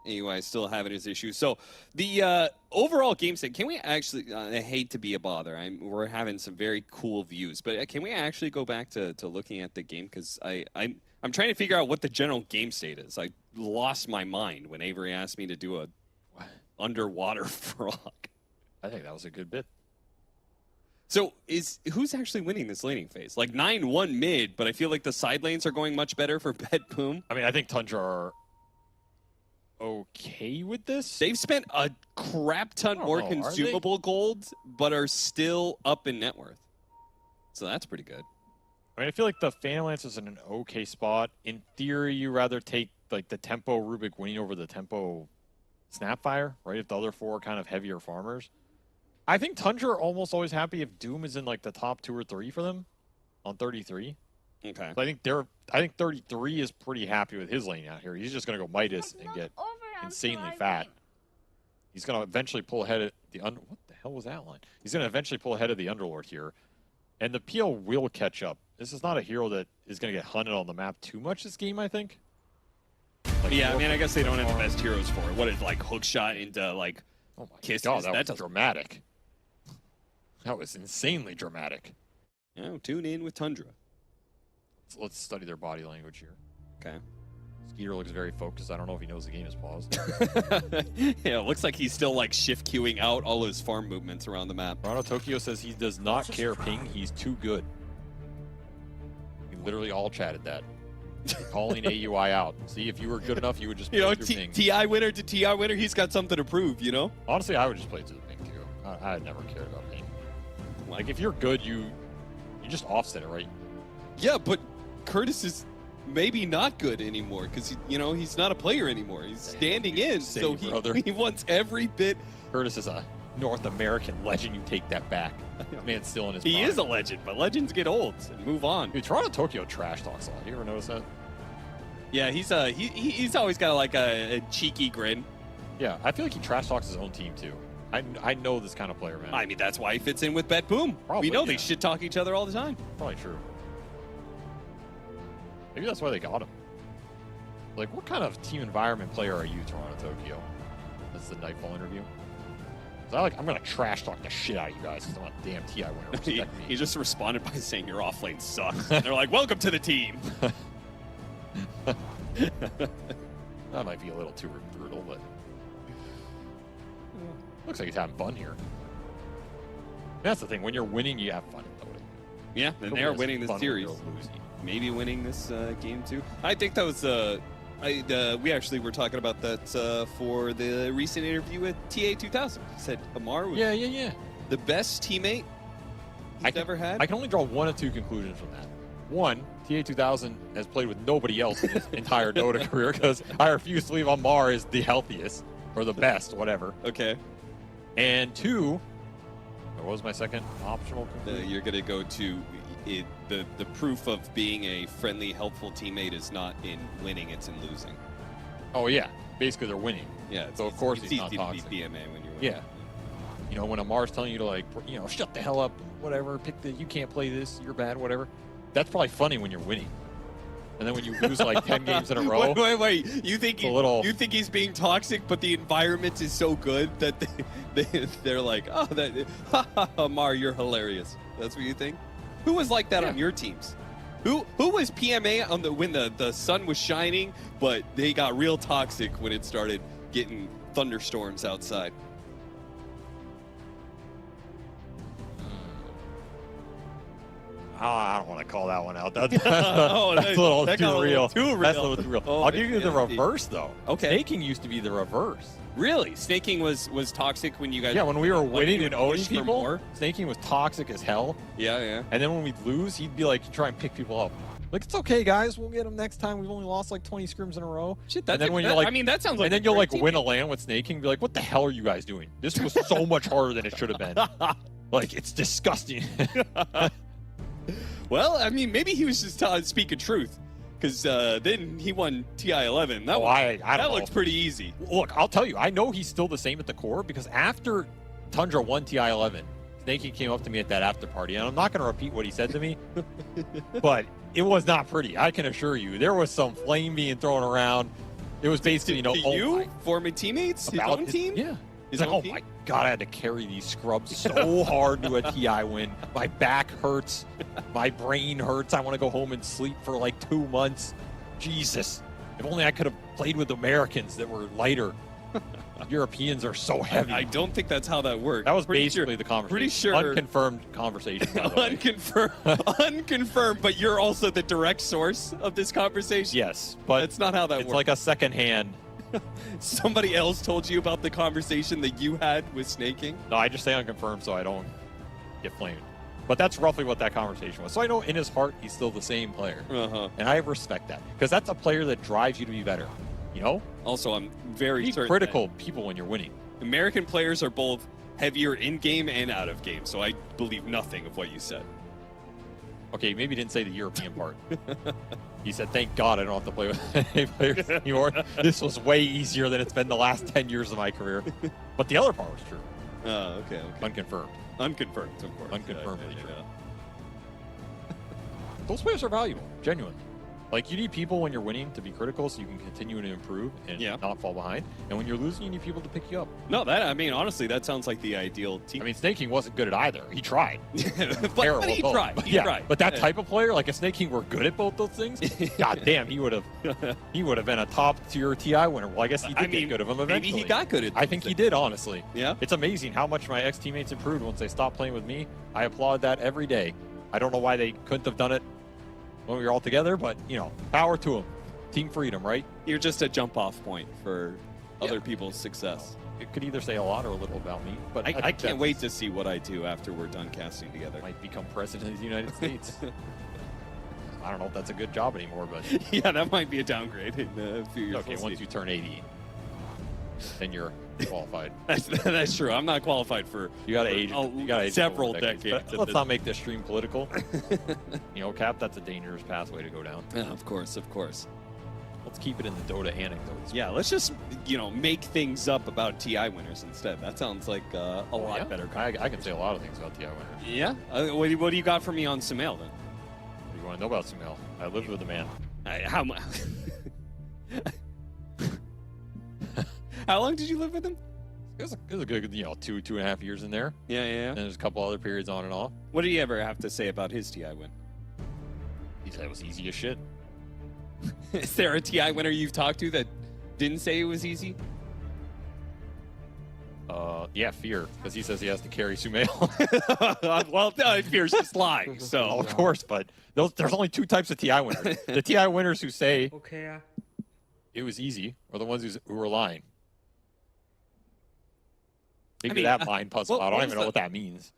AUI is still having his issues. So the overall game state, can we actually, I hate to be a bother, we're having some very cool views, but can we actually go back to looking at the game? Because I'm trying to figure out what the general game state is. I lost my mind when Avery asked me to do a underwater frog. I think that was a good bit. So who's actually winning this laning phase? Like 9-1 mid, but I feel like the side lanes are going much better for Betboom. I mean, I think Tundra are okay with this. They've spent a crap ton more consumable gold, but are still up in net worth. So that's pretty good. I mean, I feel like the Phantom Lance is in an okay spot. In theory, you rather take like the tempo Rubik winning over the tempo Snapfire, right? If the other four are kind of heavier farmers. I think Tundra are almost always happy if Doom is in like the top 2 or 3 for them on 33. Okay. So I think 33 is pretty happy with his lane out here. He's just gonna go Midas and get insanely fat. He's gonna eventually pull ahead of the what the hell was that line? He's gonna eventually pull ahead of the Underlord here. And the PL will catch up. This is not a hero that is gonna get hunted on the map too much this game, I think. Like, yeah, I mean, I guess they don't have the best heroes for it. What is like hook shot into like kisses? God, that was dramatic. That was insanely dramatic. Oh, tune in with Tundra. Let's study their body language here. Okay. Skeeter looks very focused. I don't know if he knows the game is paused. Yeah, it looks like he's still like shift queuing out all his farm movements around the map. Toronto Tokyo says he does not care ping. He's too good. We literally all chatted that. Calling AUI out. See, if you were good enough, you would just play through ping. TI winner to TI winner, he's got something to prove, you know? Honestly, I would just play through the ping too. I never cared about ping. Like, if you're good, you just offset it, right? Yeah, but Curtis is maybe not good anymore because, you know, he's not a player anymore. He's standing in, so he wants every bit. Curtis is a North American legend. You take that back. This man's still in his prime. He is a legend, but legends get old and move on. Dude, Toronto Tokyo trash talks a lot. You ever notice that? Yeah, he's always got like a cheeky grin. Yeah, I feel like he trash talks his own team too. I know this kind of player, man. I mean, that's why he fits in with Betboom. We know they shit talk each other all the time. Probably true. Maybe that's why they got him. Like, what kind of team environment player are you, Toronto Tokyo? That's the Nightfall interview. I'm going to trash talk the shit out of you guys because I'm a damn TI winner. He just responded by saying your offlane sucks. And they're like, welcome to the team. That might be a little too brutal, but looks like he's having fun here. That's the thing. When you're winning, you have fun. Yeah, and they are winning this series. Maybe winning this game too. I think that was we actually were talking about that for the recent interview with TA 2000. He said Amar was the best teammate he's ever had. I can only draw one of two conclusions from that. One, TA 2000 has played with nobody else in his entire Dota career because I refuse to believe Amar is the healthiest or the best, whatever. Okay. And two, what was my second optional conclusion? You're going to go to the proof of being a friendly, helpful teammate is not in winning, it's in losing. Oh, yeah. Basically, they're winning. Yeah. So, of course, it's he's not easy toxic. to be PMA when you're winning. Yeah. You know, when Amar's telling you to, like, you know, shut the hell up, whatever, you can't play this, you're bad, whatever. That's probably funny when you're winning. And then when you lose, like, 10 games in a row. Wait. You think he's being toxic, but the environment is so good that they're like, oh, Amar, you're hilarious. That's what you think? Who was like that on your teams? Who was PMA on when the sun was shining, but they got real toxic when it started getting thunderstorms outside? Oh, I don't want to call that one out. That's a little too real. That's a little too real. I'll give you the reverse, though. Okay. Snaking used to be the reverse. Really? Snaking was toxic when you guys... Yeah, when we were winning and owning people, snaking was toxic as hell. Yeah. And then when we'd lose, he'd be like, try and pick people up. Like, it's okay, guys. We'll get them next time. We've only lost like 20 scrims in a row. Shit, and then when you're like, I mean, that sounds like... And then you'll like win a LAN with snaking and be like, what the hell are you guys doing? This was so much harder than it should have been. Like, it's disgusting. Well, I mean, maybe he was just speaking truth. Because then he won TI-11. That looks pretty easy. Look, I'll tell you, I know he's still the same at the core because after Tundra won TI-11, Snakey came up to me at that after party, and I'm not going to repeat what he said to me, but it was not pretty. I can assure you. There was some flame being thrown around. It was basically, former teammates, his own team? Yeah. He's like, oh my God, I had to carry these scrubs so hard to a TI win. My back hurts. My brain hurts. I want to go home and sleep for like 2 months. Jesus. If only I could have played with Americans that were lighter. Europeans are so heavy. I don't think that's how that worked. That was basically the conversation. Pretty sure. Unconfirmed conversation, by the way. Unconfirmed, but you're also the direct source of this conversation? Yes, but that's not how that works. It's like a second hand. Somebody else told you about the conversation that you had with Snaking? No, I just say unconfirmed so I don't get flamed. But that's roughly what that conversation was. So I know in his heart, he's still the same player. And I respect that. Because that's a player that drives you to be better. You know? Also, I'm very certain critical people when you're winning. American players are both heavier in-game and out of game, so I believe nothing of what you said. Okay, maybe you didn't say the European part. He said, thank God I don't have to play with any players anymore. This was way easier than it's been the last 10 years of my career. But the other part was true. Oh, okay. Unconfirmed. Unconfirmed, of course. Unconfirmed. Those players are valuable, genuinely. Like, you need people when you're winning to be critical so you can continue to improve and not fall behind. And when you're losing, you need people to pick you up. No, I mean, honestly, that sounds like the ideal team. I mean, Snaking wasn't good at either. He tried. but he tried. He tried. But that type of player, like if Snaking were good at both those things, god damn, he would have been a top tier TI winner. Well, I guess he did get good of them eventually. Maybe he got good at I think he did, honestly. Yeah. It's amazing how much my ex-teammates improved once they stopped playing with me. I applaud that every day. I don't know why they couldn't have done it when we were all together, but, you know, power to them. Team freedom, right? You're just a jump-off point for other people's success. It could either say a lot or a little about me. But I can't wait to see what I do after we're done casting together. Might become president of the United States. I don't know if that's a good job anymore, but... yeah, that might be a downgrade in a few years. Okay, once you turn 80, then you're qualified. That's true. I'm not qualified for you got to age several decades. Let's not make this stream political. You know, Cap, that's a dangerous pathway to go down. Yeah, of course, of course. Let's keep it in the Dota anecdotes. Yeah, let's just, you know, make things up about TI winners instead. That sounds like a lot better. I can say a lot of things about TI winners. Yeah? What do you got for me on Sumail, then? What do you want to know about Sumail? I lived with the man. How much? How long did you live with him? It was a good, 2.5 years in there. Yeah. And there's a couple other periods on and off. What did you ever have to say about his TI win? He said it was easy as shit. Is there a TI winner you've talked to that didn't say it was easy? Yeah, Fear, because he says he has to carry Sumail. Well, Fear's just lying. So of course, but there's only two types of TI winners. The TI winners who say it was easy, or the ones who were lying. Figure that mind puzzle out. I don't even know what that means.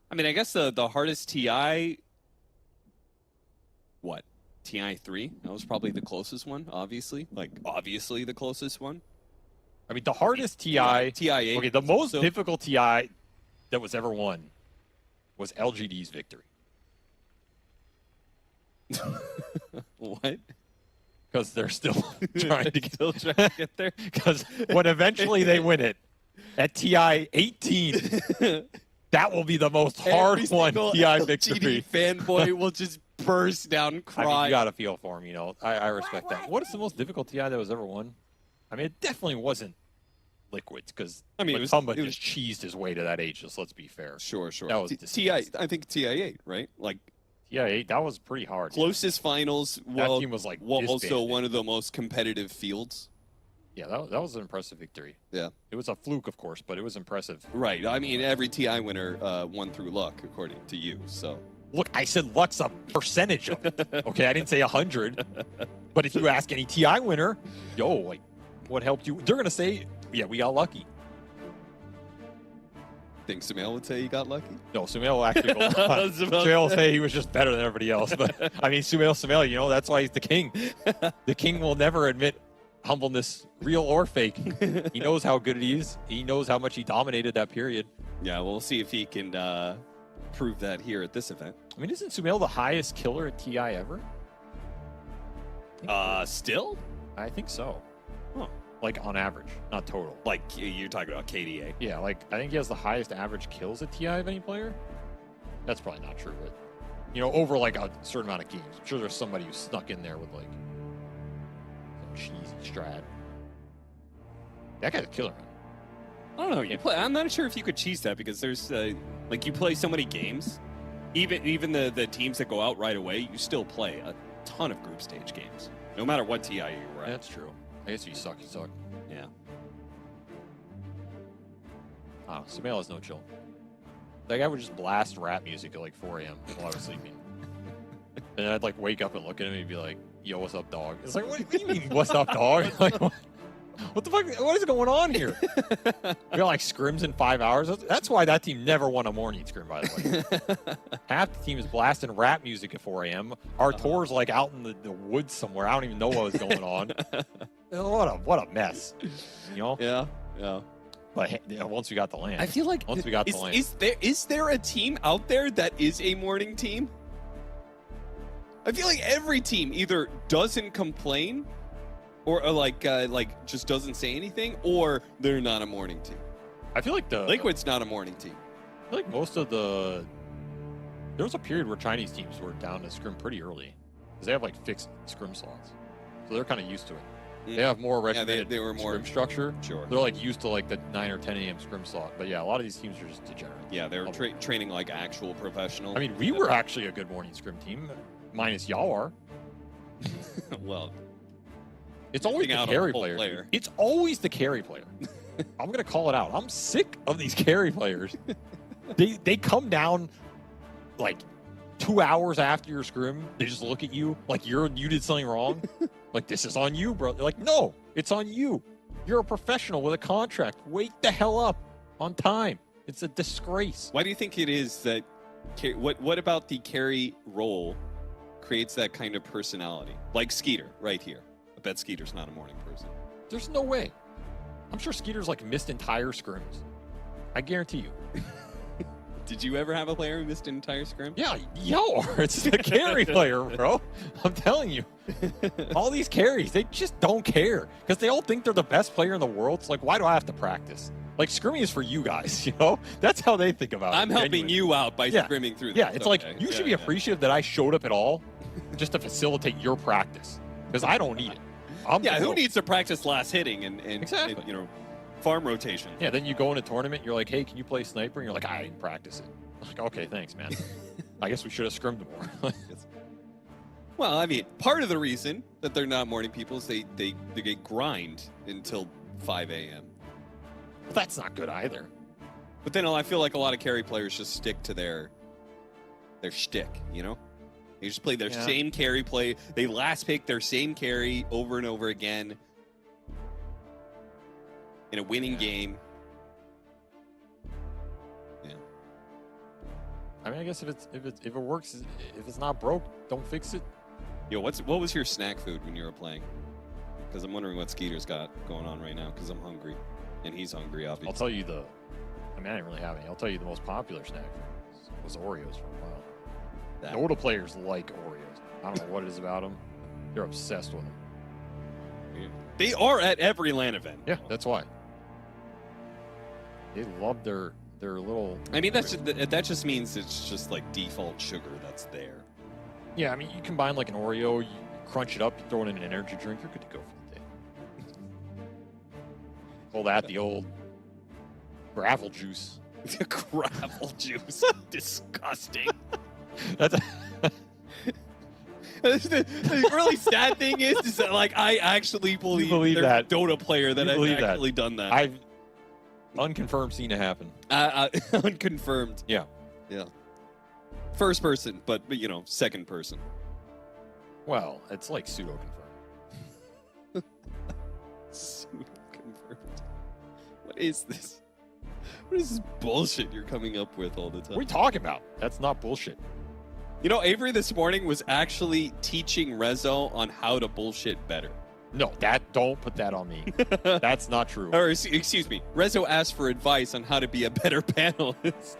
I mean, I guess the hardest TI, what? TI 3? That was probably the closest one, obviously. Like, obviously the closest one. I mean, the hardest TI... TI 8. Okay, the most difficult TI that was ever won was LGD's victory. What? Because they're still trying to get there? Because when eventually they win it, at TI 18, that will be the most hard-won TI victory. Fanboy will just burst down and cry. I mean, you got to feel for him, you know. I respect that. What is the most difficult TI that was ever won? I mean, it definitely wasn't Liquids, because Matumba just cheesed his way to that age, just let's be fair. Sure. That was I think TI 8, right? Like TI 8, that was pretty hard. Closest finals. That team was like also one of the most competitive fields. Yeah, that was an impressive victory. Yeah. It was a fluke, of course, but it was impressive. Right. I mean, every TI winner won through luck, according to you. So. Look, I said luck's a percentage of it. Okay, I didn't say 100. But if you ask any TI winner, like, what helped you? They're going to say, yeah, we got lucky. Think Sumail would say he got lucky? No, Sumail will actually go Sumail will say he was just better than everybody else. But, I mean, Sumail, you know, that's why he's the king. The king will never admit humbleness, real or fake. He knows how good he is. He knows how much he dominated that period. Yeah, we'll see if he can prove that here at this event. I mean, isn't Sumail the highest killer at TI ever? Still? I think so. Huh. Like on average, not total. Like you're talking about KDA. Yeah, like I think he has the highest average kills at TI of any player. That's probably not true, but you know, over like a certain amount of games. I'm sure there's somebody who snuck in there with like some cheesy strat. That guy's a killer, man. I don't know. You play. I'm not sure if you could cheese that because there's like you play so many games. Even the teams that go out right away, you still play a ton of group stage games, no matter what TI you're at. That's true. I guess if you suck, you suck. Yeah. Oh, Sumail has no chill. That guy would just blast rap music at like 4 a.m. while I was sleeping. And I'd like wake up and look at him and he'd be like, yo, what's up, dog? It's like, what do you mean, what's up, dog? Like, what the fuck? What is going on here? We got like scrims in 5 hours. That's why that team never won a morning scrim, by the way. Half the team is blasting rap music at 4 a.m. Our tour's like out in the woods somewhere. I don't even know what was going on. What a mess. You know? Yeah. Yeah. But once we got the land, I feel like once we got the land, is there a team out there that is a morning team? I feel like every team either doesn't complain, or like just doesn't say anything, or they're not a morning team. I feel like Liquid's not a morning team. I feel like most of there was a period where Chinese teams were down to scrim pretty early because they have like fixed scrim slots, so they're kind of used to it. They have more regimented they were more scrim structure. Sure. They're like used to like the 9 or 10 a.m. scrim slot. But yeah, a lot of these teams are just degenerate. Yeah, they were training like actual professional. I mean, we were actually a good morning scrim team, minus y'all are. Well, it's always the carry player. It's always the carry player. I'm gonna call it out. I'm sick of these carry players. They come down like 2 hours after your scrim. They just look at you like you did something wrong. Like, this is on you, bro. They're like, no, it's on you. You're a professional with a contract. Wake the hell up on time. It's a disgrace. Why do you think it is that what about the carry role creates that kind of personality? Like Skeeter right here. I bet Skeeter's not a morning person. There's no way. I'm sure Skeeter's like missed entire scrims. I guarantee you. Did you ever have a player who missed an entire scrim? Yeah, y'all are. It's the carry player, bro. I'm telling you. All these carries, they just don't care. Because they all think they're the best player in the world. It's like, why do I have to practice? Like, scrimming is for you guys, you know? That's how they think about it. I'm helping you out by scrimming through this. Yeah, it's like, you should be appreciative that I showed up at all just to facilitate your practice. Because I don't need it. Who needs to practice last hitting and exactly. you know, farm rotation? Yeah, then you go in a tournament, you're like, hey, can you play sniper? And you're like, I didn't practice it. I'm like, okay, thanks, man. I guess we should have scrimmed more. Well, I mean, part of the reason that they're not morning people is they grind until 5 a.m. Well, that's not good either. But then I feel like a lot of carry players just stick to their shtick, you know? They just play their same carry play. They last pick their same carry over and over again in a winning game. Yeah. I mean, I guess if it works, if it's not broke, don't fix it. Yo, what was your snack food when you were playing? Because I'm wondering what Skeeter's got going on right now. Because I'm hungry, and he's hungry. Obviously, I'll tell you I mean, I didn't really have any. I'll tell you the most popular snack was Oreos for a while. Dota players like Oreos. I don't know what it is about them. They're obsessed with them. They are at every LAN event. Yeah, that's why. They love their little. I mean, that just means it's just like default sugar that's there. Yeah, I mean, you combine like an Oreo, you crunch it up, you throw it in an energy drink, you're good to go for the day. Call that the old gravel juice. Gravel juice. Disgusting. That's the really sad thing is that like I actually believe there's that a Dota player that has actually done that. I've unconfirmed seen it happen. Unconfirmed. Yeah. Yeah. First person, but you know, second person. Well, it's like pseudo confirmed. Pseudo confirmed. What is this? What is this bullshit you're coming up with all the time? What are you talking about? That's not bullshit. You know, Avery this morning was actually teaching Rezo on how to bullshit better. No, don't put that on me. That's not true. Or excuse me, Rezo asked for advice on how to be a better panelist.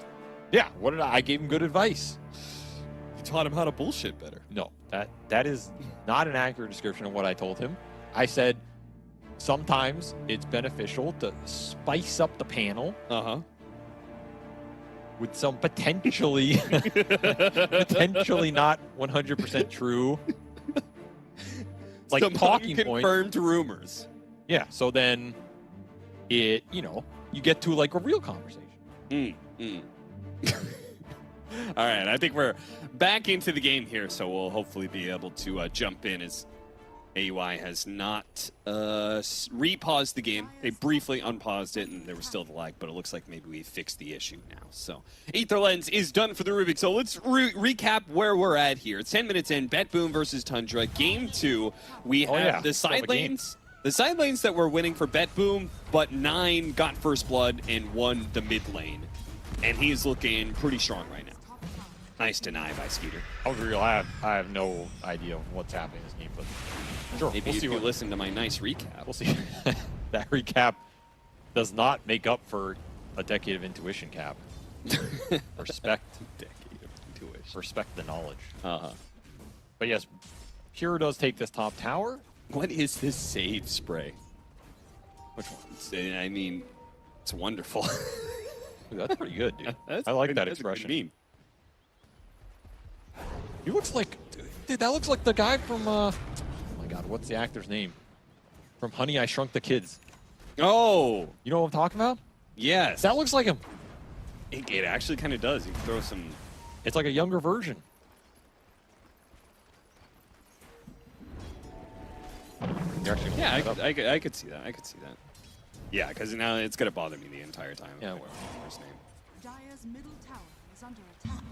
Yeah, I gave him good advice. You taught him how to bullshit better. No, that is not an accurate description of what I told him. I said, sometimes it's beneficial to spice up the panel. With some potentially not 100% true like some talking points. Confirmed rumors. Yeah, so then it, you know, you get to like a real conversation. All right, I think we're back into the game here, so we'll hopefully be able to jump in as AUI has not repaused the game. They briefly unpaused it, and there was still the lag, but it looks like maybe we fixed the issue now. So Aether Lens is done for the Rubik. So let's recap where we're at here. It's 10 minutes in. Betboom versus Tundra. Game 2. We have the side lanes. The side lanes that were winning for Betboom, but 9 got first blood and 1 the mid lane. And he's looking pretty strong right now. Nice deny by Skeeter. I'll be real, I have no idea what's happening in this game, but sure, maybe if you listen to my nice recap. We'll see. That recap does not make up for a decade of intuition, Cap. Respect. Decade of intuition. Respect the knowledge. But yes, Pure does take this top tower. What is this save spray? Which one? I mean, it's wonderful. That's pretty good, dude. I like that expression. He looks like, dude, that looks like the guy from, oh my God, what's the actor's name? From Honey, I Shrunk the Kids. Oh! You know what I'm talking about? Yes. That looks like him. It actually kind of does. You can throw some... It's like a younger version. Yeah, I could see that. I could see that. Yeah, because now it's going to bother me the entire time. Yeah. First name. Dire's middle tower is under attack.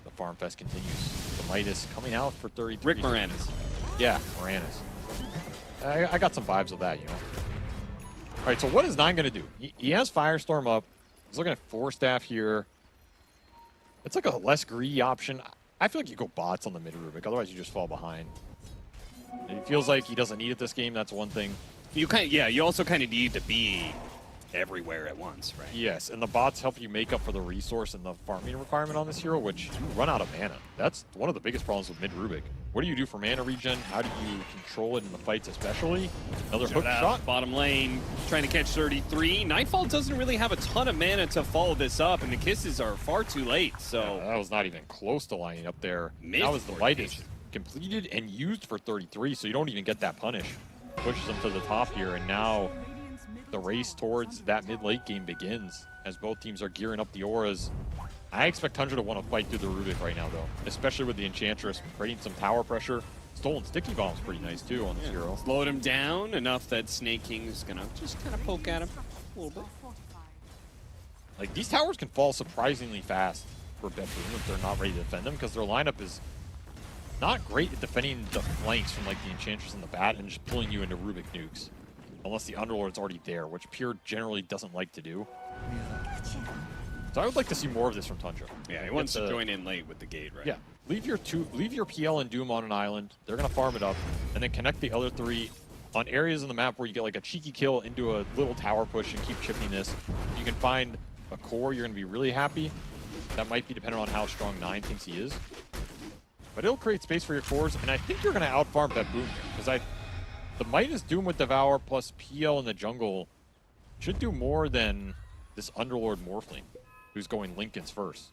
The Farm Fest continues. The Midas coming out for 33. Rick Moranis. Yeah, Moranis. I got some vibes of that, you know. All right, so what is 9 going to do? He has Firestorm up. He's looking at 4 staff here. It's like a less greedy option. I feel like you go bots on the mid Rubik, otherwise you just fall behind. And it feels like he doesn't need it this game. That's one thing. You you also kind of need to be everywhere at once, right? Yes, and the bots help you make up for the resource and the farming requirement on this hero, which you run out of mana. That's one of the biggest problems with mid Rubik. What do you do for mana regen? How do you control it in the fights especially? Another hook shot. Bottom lane, trying to catch 33. Nightfall doesn't really have a ton of mana to follow this up, and the kisses are far too late, so... Yeah, that was not even close to lining up there. That was the lightest. Completed and used for 33, so you don't even get that punish. Pushes them to the top here, and now the race towards that mid-late game begins as both teams are gearing up the auras. I expect Tundra to want to fight through the Rubik right now, though, especially with the Enchantress creating some tower pressure. Stolen Sticky Bomb's pretty nice, too, on this hero. Slowed him down enough that Snake King is going to just kind of poke at him a little bit. Like, these towers can fall surprisingly fast for Betboom if they're not ready to defend them, because their lineup is not great at defending the flanks from, like, the Enchantress and the Bat and just pulling you into Rubik nukes. Unless the Underlord's already there, which Pure generally doesn't like to do. So I would like to see more of this from Tundra. Yeah, he wants to join in late with the gate, right? Yeah. Leave your PL and Doom on an island. They're going to farm it up, and then connect the other 3 on areas in the map where you get like a cheeky kill into a little tower push and keep chipping this. If you can find a core, you're going to be really happy. That might be dependent on how strong 9 thinks he is. But it'll create space for your cores, and I think you're going to outfarm Betboom here, because the Midas Doom with Devour plus PL in the jungle should do more than this Underlord Morphling, who's going Linken's first.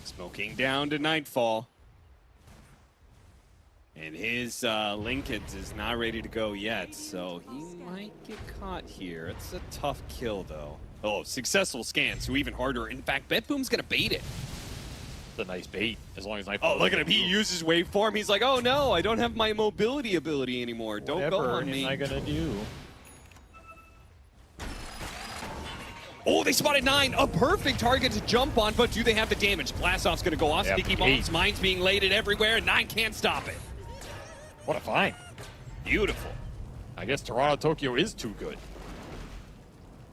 Smoking down to Nightfall. And his Linken's is not ready to go yet, so he might get caught here. It's a tough kill, though. Oh, successful scan, so even harder. In fact, Betboom's going to bait it. It's a nice bait, as long as Nightfall... Oh, look at him. He uses waveform. He's like, oh, no, I don't have my mobility ability anymore. Don't go on me. What am I going to do? Oh, they spotted 9. A perfect target to jump on, but do they have the damage? Blast-off's going to go off. Sticky bombs. Mine's being laid everywhere, and 9 can't stop it. What a find. Beautiful. I guess Toronto Tokyo is too good.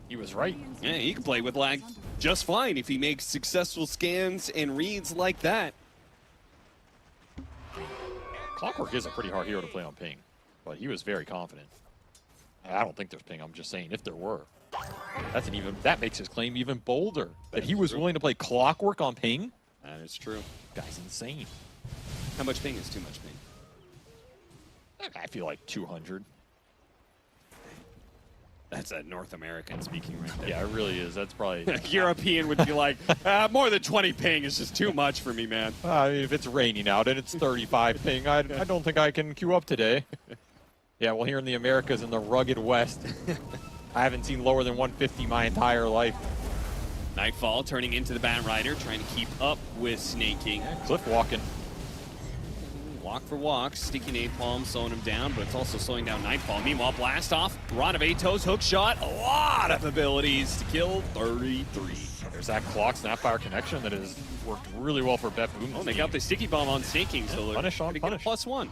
He was right. Yeah, he can play with lag just fine if he makes successful scans and reads like that. Clockwork is a pretty hard hero to play on ping, but he was very confident. I don't think there's ping. I'm just saying if there were. That makes his claim even bolder. That he was willing to play Clockwork on ping? That is true. Guy's insane. How much ping is too much ping? feel like 200. That's a North American speaking right there. Yeah, it really is. That's probably... European would be like, more than 20 ping is just too much for me, man. I mean, if it's raining out and it's 35 ping, I don't think I can queue up today. Yeah, well, here in the Americas, in the rugged West, I haven't seen lower than 150 my entire life. Nightfall turning into the Bat Rider, trying to keep up with Snaking. Cliff walking. Walk for walk, sticky napalm slowing him down, but it's also slowing down Nightfall. Meanwhile, blast off, Rod of Atos, hook shot, a lot of abilities to kill 33. There's that clock snapfire connection that has worked really well for Betboom. Oh, they got the sticky bomb on Snaking, so punish on punish. +1.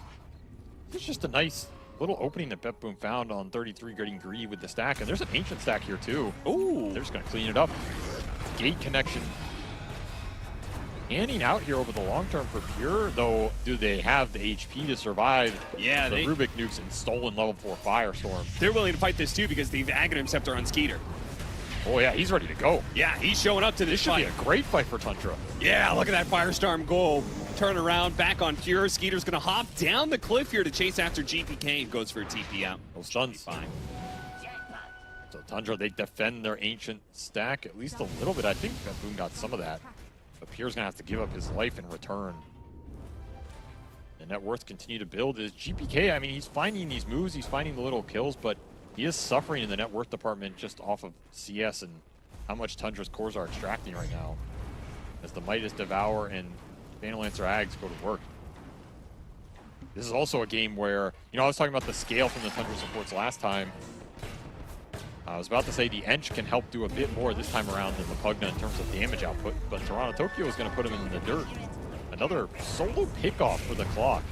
It's just a nice little opening that Betboom found on 33, getting greedy with the stack, and there's an ancient stack here too. Ooh, they're just gonna clean it up. Gate connection. Panning out here over the long term for Pure, though. Do they have the HP to survive? Yeah, the Rubik nukes and stolen level 4 Firestorm. They're willing to fight this too because they've Aghanim Scepter on Skeeter. Oh yeah, he's ready to go. Yeah, he's showing up to this should fight. Be a great fight for Tundra. Yeah, look at that Firestorm go. Turn around, back on Pure. Skeeter's gonna hop down the cliff here to chase after GPK and goes for a TP out. Those stuns. Fine. So Tundra, they defend their ancient stack at least a little bit. I think Betboom got some of that. But Pierre's gonna have to give up his life in return. The net worth continue to build. Is GPK, I mean, he's finding these moves, he's finding the little kills, but he is suffering in the net worth department just off of CS and how much Tundra's cores are extracting right now. As the Midas Devour and Phantomlancer Ags go to work. This is also a game where, you know, I was talking about the scale from the Tundra supports last time. I was about to say the ENG can help do a bit more this time around than the Pugna in terms of damage output, but Toronto Tokyo is going to put him in the dirt. Another solo pickoff for the clock.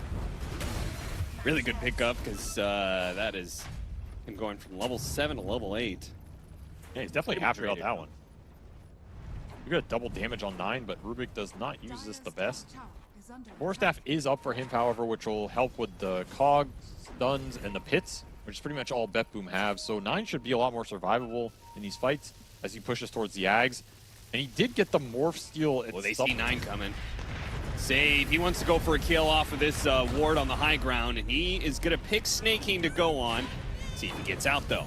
Really good pickup because that is him going from level 7 to level 8. Yeah, he's definitely happy about that one. We got double damage on 9, but Rubik does not use this the best. Core Staff is up for him, however, which will help with the cog, stuns, and the pits, which is pretty much all Betboom have. So 9 should be a lot more survivable in these fights as he pushes towards the Ags. And he did get the Morph Steal. Well, they see 9 coming. Save. He wants to go for a kill off of this ward on the high ground, and he is going to pick Snaking to go on. See if he gets out, though.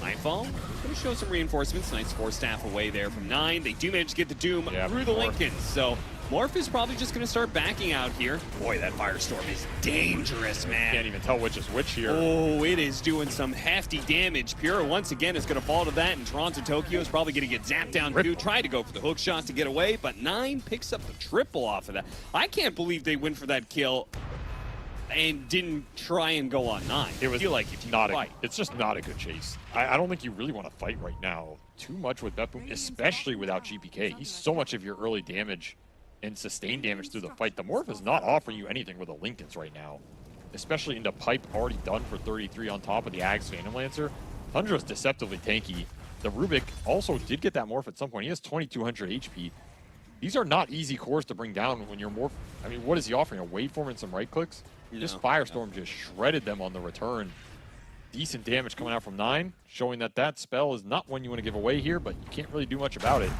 Nightfall, going to show some reinforcements. Nice 4 staff away there from 9. They do manage to get the Doom through the Lincolns. So Morph is probably just going to start backing out here. Boy, that Firestorm is dangerous, man. Can't even tell which is which here. Oh, it is doing some hefty damage. Pure, once again, is going to fall to that, and Toronto Tokyo is probably going to get zapped down too. Try to go for the hook shot to get away, but 9 picks up the triple off of that. I can't believe they went for that kill and didn't try and go on 9. It was I feel like if you not fight. It's just not a good chase. I don't think you really want to fight right now too much with Betboom, especially without GPK. He's so much of your early damage and sustained damage through the fight. The Morph is not offering you anything with the Lincolns right now, especially into Pipe already done for 33 on top of the Ags Phantomlancer. Tundra's deceptively tanky. The Rubik also did get that Morph at some point. He has 2200 HP. These are not easy cores to bring down when you're Morph. I mean, what is he offering? A waveform and some right clicks? This Firestorm just shredded them on the return. Decent damage coming out from 9, showing that that spell is not one you want to give away here, but you can't really do much about it.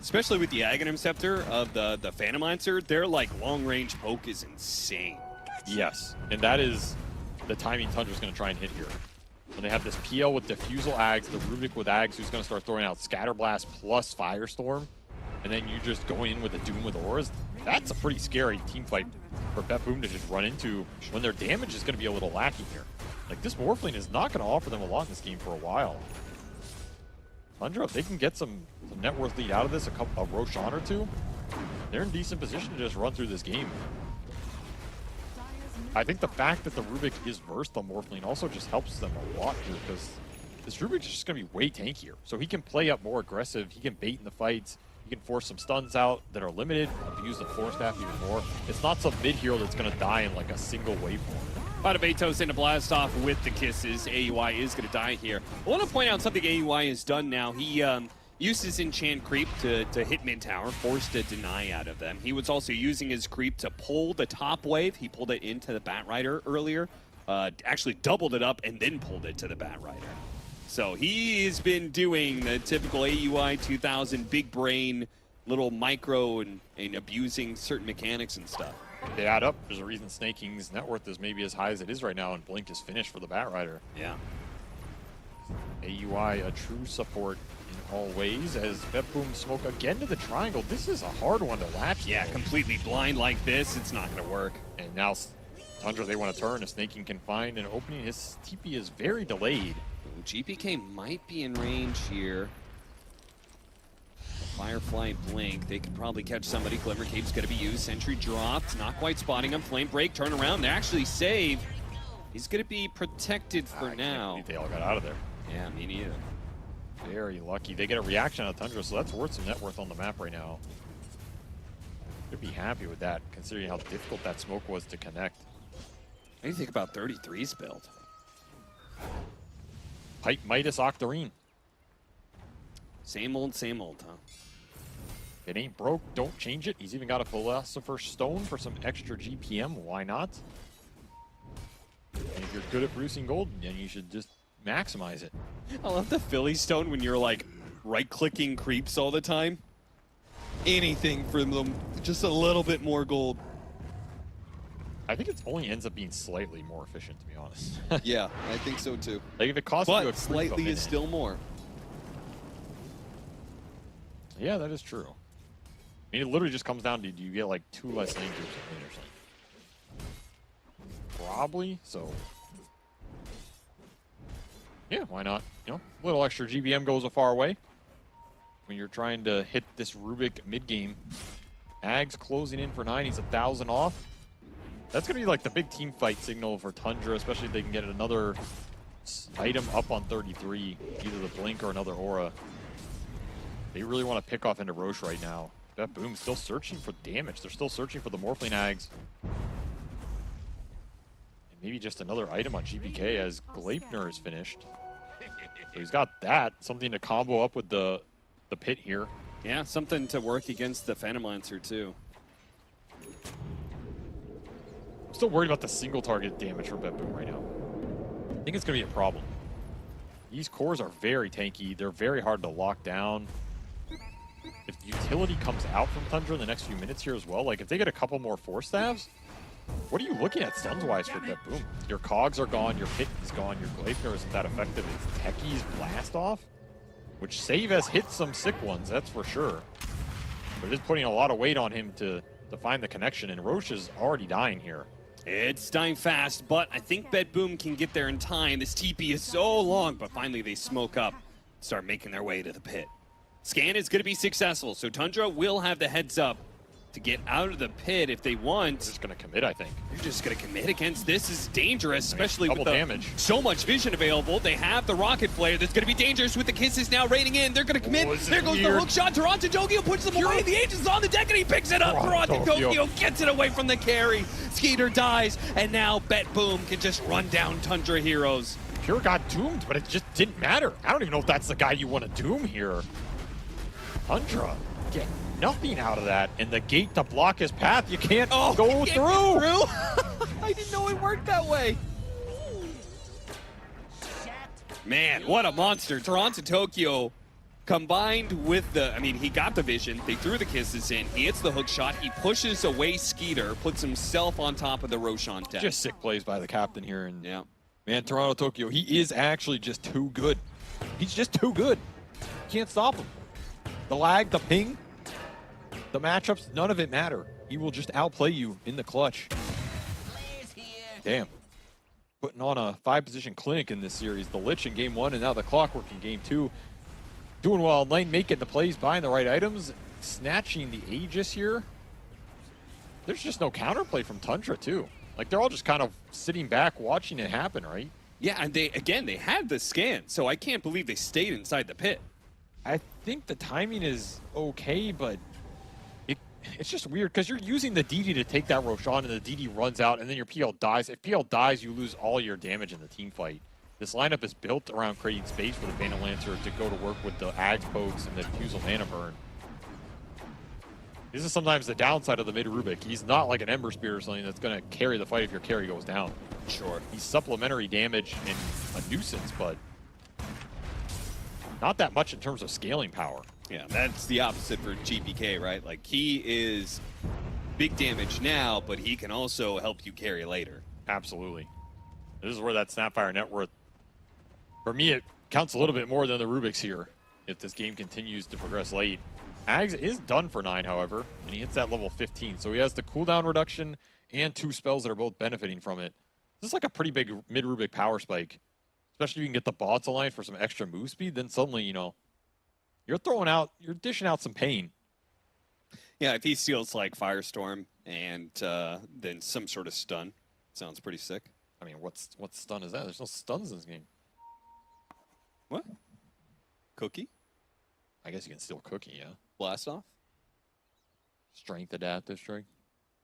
Especially with the Aghanim Scepter of the Phantomlancer, their like long-range poke is insane. Yes, and that is the timing Tundra's going to try and hit here. When they have this PL with Diffusal Ags, the Rubik with Ags, who's going to start throwing out Scatterblast plus Firestorm, and then you just going in with the Doom with Auras, that's a pretty scary team fight for Betboom to just run into when their damage is going to be a little lacking here. Like, this Morphling is not going to offer them a lot in this game for a while. Tundra, if they can get some net worth lead out of this, a Roshan or two, they're in decent position to just run through this game. I think the fact that the Rubik is versed on Morphling also just helps them a lot here, because this Rubik is just going to be way tankier. So he can play up more aggressive, he can bait in the fights, he can force some stuns out that are limited, use the 4 staff even more. It's not some mid-hero that's going to die in like a single waveform. Bada Betos into blast off with the kisses. AUI is going to die here. I want to point out something AUI has done now. He used his enchant creep to hit mid tower, forced a deny out of them. He was also using his creep to pull the top wave. He pulled it into the Bat Rider earlier, actually doubled it up and then pulled it to the Bat Rider. So he's been doing the typical AUI 2000 big brain, little micro and abusing certain mechanics and stuff. They add up. There's a reason Snaking's net worth is maybe as high as it is right now, and Blink is finished for the Batrider. Yeah. AUI, a true support in all ways, as Betboom smoke again to the triangle. This is a hard one to latch. Yeah, completely blind like this, it's not going to work. And now Tundra, they want to turn. If Snaking can find an opening, his TP is very delayed. Ooh, GPK might be in range here. Firefly Blink, they could probably catch somebody. Glimmer Cape's going to be used. Sentry dropped, not quite spotting him. Flame Break, turn around, they actually save. He's going to be protected for now. They all got out of there. Yeah, me neither. Very lucky. They get a reaction out of Tundra, so that's worth some net worth on the map right now. Could be happy with that, considering how difficult that smoke was to connect. What do you think about 33's build? Pipe Midas Octarine. Same old, huh? It ain't broke, don't change it. He's even got a Philosopher's Stone for some extra GPM. Why not? And if you're good at producing gold, then you should just maximize it. I love the Philly Stone when you're like right-clicking creeps all the time. Anything for them, just a little bit more gold. I think it only ends up being slightly more efficient, to be honest. Yeah, I think so too. Like if it costs you a But slightly is still more. Yeah, that is true. I mean, it literally just comes down to, do you get like 2 less lane groups or something? Probably, so. Yeah, why not? You know, a little extra GBM goes a far way when you're trying to hit this Rubik mid-game. Ags closing in for 9, he's 1,000 off. That's going to be like the big team fight signal for Tundra, especially if they can get another item up on 33, either the Blink or another Aura. They really want to pick off into Roche right now. Betboom still searching for damage. They're still searching for the Morphling Ags. And maybe just another item on GPK as Gleipnir is finished. So he's got that. Something to combo up with the pit here. Yeah, something to work against the Phantom Lancer too. I'm still worried about the single target damage for Betboom right now. I think it's going to be a problem. These cores are very tanky. They're very hard to lock down. If utility comes out from Tundra in the next few minutes here as well, like if they get a couple more Force Staves, what are you looking at stuns-wise for Betboom? Your Cogs are gone, your Pit is gone, your Gleipnir isn't that effective. It's Techie's Blast Off, which Save has hit some sick ones, that's for sure. But it is putting a lot of weight on him to find the connection, and Roche is already dying here. It's dying fast, but I think Betboom can get there in time. This TP is so long, but finally they smoke up, start making their way to the pit. Scan is going to be successful, so Tundra will have the heads up to get out of the pit if they want. They're just going to commit, I think. They're just going to commit against this. Is dangerous, especially with the damage. So much vision available. They have the Rocket Flare. That's going to be dangerous with the Kisses now raining in. They're going to commit. There goes the hook shot. Toronto Tokyo pushes them away. The Agent's on the deck and he picks it up. Toronto Tokyo gets it away from the carry. Skeeter dies, and now Betboom can just run down Tundra heroes. Pure got doomed, but it just didn't matter. I don't even know if that's the guy you want to doom here. Tundra get nothing out of that, and the gate to block his path, you can't go through. I didn't know it worked that way. Man, what a monster. Toronto Tokyo combined with the, I mean, he got the vision. They threw the Kisses in. He hits the hook shot. He pushes away Skeeter, puts himself on top of the Roshan deck. Just sick plays by the captain here. And yeah, man, Toronto Tokyo, he is actually just too good. He's just too good. Can't stop him. The lag, the ping, the matchups, none of it matter. He will just outplay you in the clutch. Damn. Putting on a 5-position clinic in this series. The Lich in game 1 and now the Clockwork in game 2. Doing well in lane, making the plays, buying the right items, snatching the Aegis here. There's just no counterplay from Tundra too. Like they're all just kind of sitting back watching it happen, right? Yeah, and they had the scan, so I can't believe they stayed inside the pit. I think the timing is okay, but it's just weird because you're using the DD to take that Roshan and the DD runs out and then your PL dies. If PL dies, you lose all your damage in the team fight. This lineup is built around creating space for the Phantom Lancer to go to work with the Ags pokes and the Fusel Mana Burn. This is sometimes the downside of the mid Rubik. He's not like an Ember Spear or something that's going to carry the fight if your carry goes down. Sure. He's supplementary damage and a nuisance, but not that much in terms of scaling power. Yeah, that's the opposite for GPK, right? Like, he is big damage now, but he can also help you carry later. Absolutely. This is where that Snapfire net worth, for me, it counts a little bit more than the Rubik's here if this game continues to progress late. Ags is done for 9, however, and he hits that level 15. So he has the cooldown reduction and 2 spells that are both benefiting from it. This is like a pretty big mid-Rubik power spike. Especially if you can get the bots aligned for some extra move speed, then suddenly, you know, you're dishing out some pain. Yeah, if he steals like Firestorm and then some sort of stun, sounds pretty sick. I mean, what stun is that? There's no stuns in this game. What? Cookie? I guess you can steal Cookie, yeah. Blast off? Strength adaptive strike.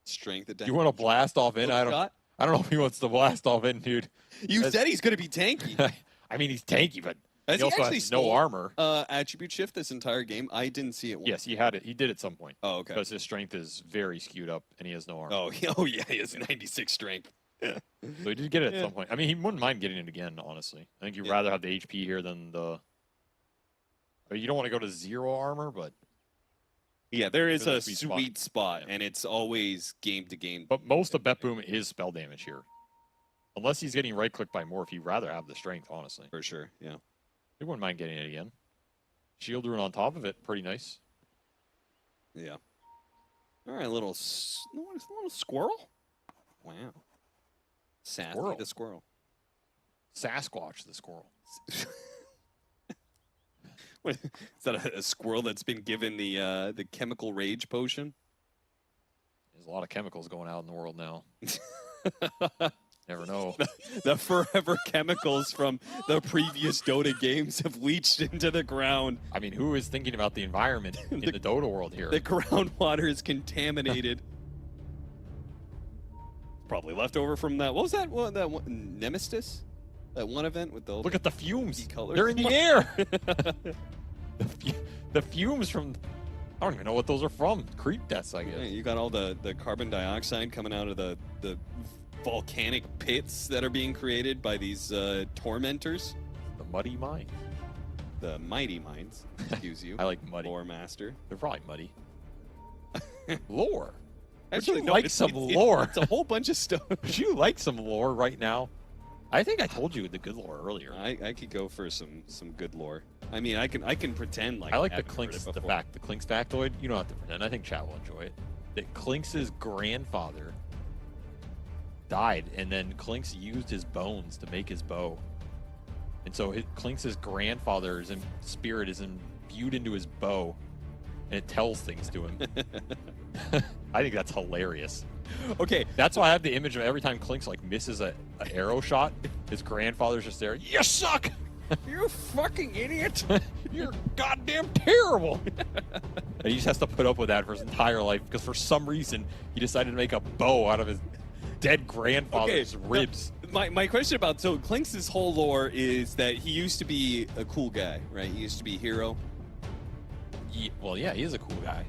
Strength adaptive. You want to blast off in? I don't know if he wants to blast off in, dude. You said he's going to be tanky. I mean, he's tanky, but Has he also actually has no armor. Attribute shift this entire game? I didn't see it once. Yes, he had it. He did at some point. Oh, okay. Because his strength is very skewed up, and he has no armor. Oh yeah, he has 96 strength. So he did get it at some point. I mean, he wouldn't mind getting it again, honestly. I think you'd rather have the HP here than the... I mean, you don't want to go to 0 armor, but... Yeah, there is a sweet spot, and it's always game to game. But most of Betboom is spell damage here. Unless he's getting right-clicked by Morph, he'd rather have the strength, honestly. For sure, yeah. He wouldn't mind getting it again. Shield rune on top of it, pretty nice. Yeah. All right, little squirrel? Wow. Sassy the squirrel. Sasquatch the squirrel. What, is that a squirrel that's been given the chemical rage potion? There's a lot of chemicals going out in the world now. Never know. The forever chemicals from the previous Dota games have leached into the ground. I mean, who is thinking about the environment in the Dota world here? The groundwater is contaminated. Probably left over from that. What was that? What, that one, Nemesis? That one event with the... Look at the fumes. Colors. They're in the air. The fumes from... I don't even know what those are from. Creep deaths, I guess. Yeah, you got all the carbon dioxide coming out of the volcanic pits that are being created by these tormentors. The muddy mine. The mighty mines, excuse you. I like muddy. Lore master. They're probably muddy. Lore. Actually, Would you like some lore? It's a whole bunch of stuff. Would you like some lore right now? I think I told you the good lore earlier. I could go for some good lore. I mean, I can pretend like I like the Clinks, the Clinks factoid. You don't have to pretend. I think chat will enjoy it. That Clinks' grandfather died, and then Clinks used his bones to make his bow. And so Clinks' grandfather's spirit is imbued into his bow, and it tells things to him. I think that's hilarious. Okay, that's why I have the image of every time Clinks like misses an arrow shot, his grandfather's just there. You suck! You fucking idiot! You're goddamn terrible! And he just has to put up with that for his entire life because for some reason he decided to make a bow out of his dead grandfather's ribs. My question about Clinks' whole lore is that he used to be a cool guy, right? He used to be a hero. Well, yeah, he is a cool guy.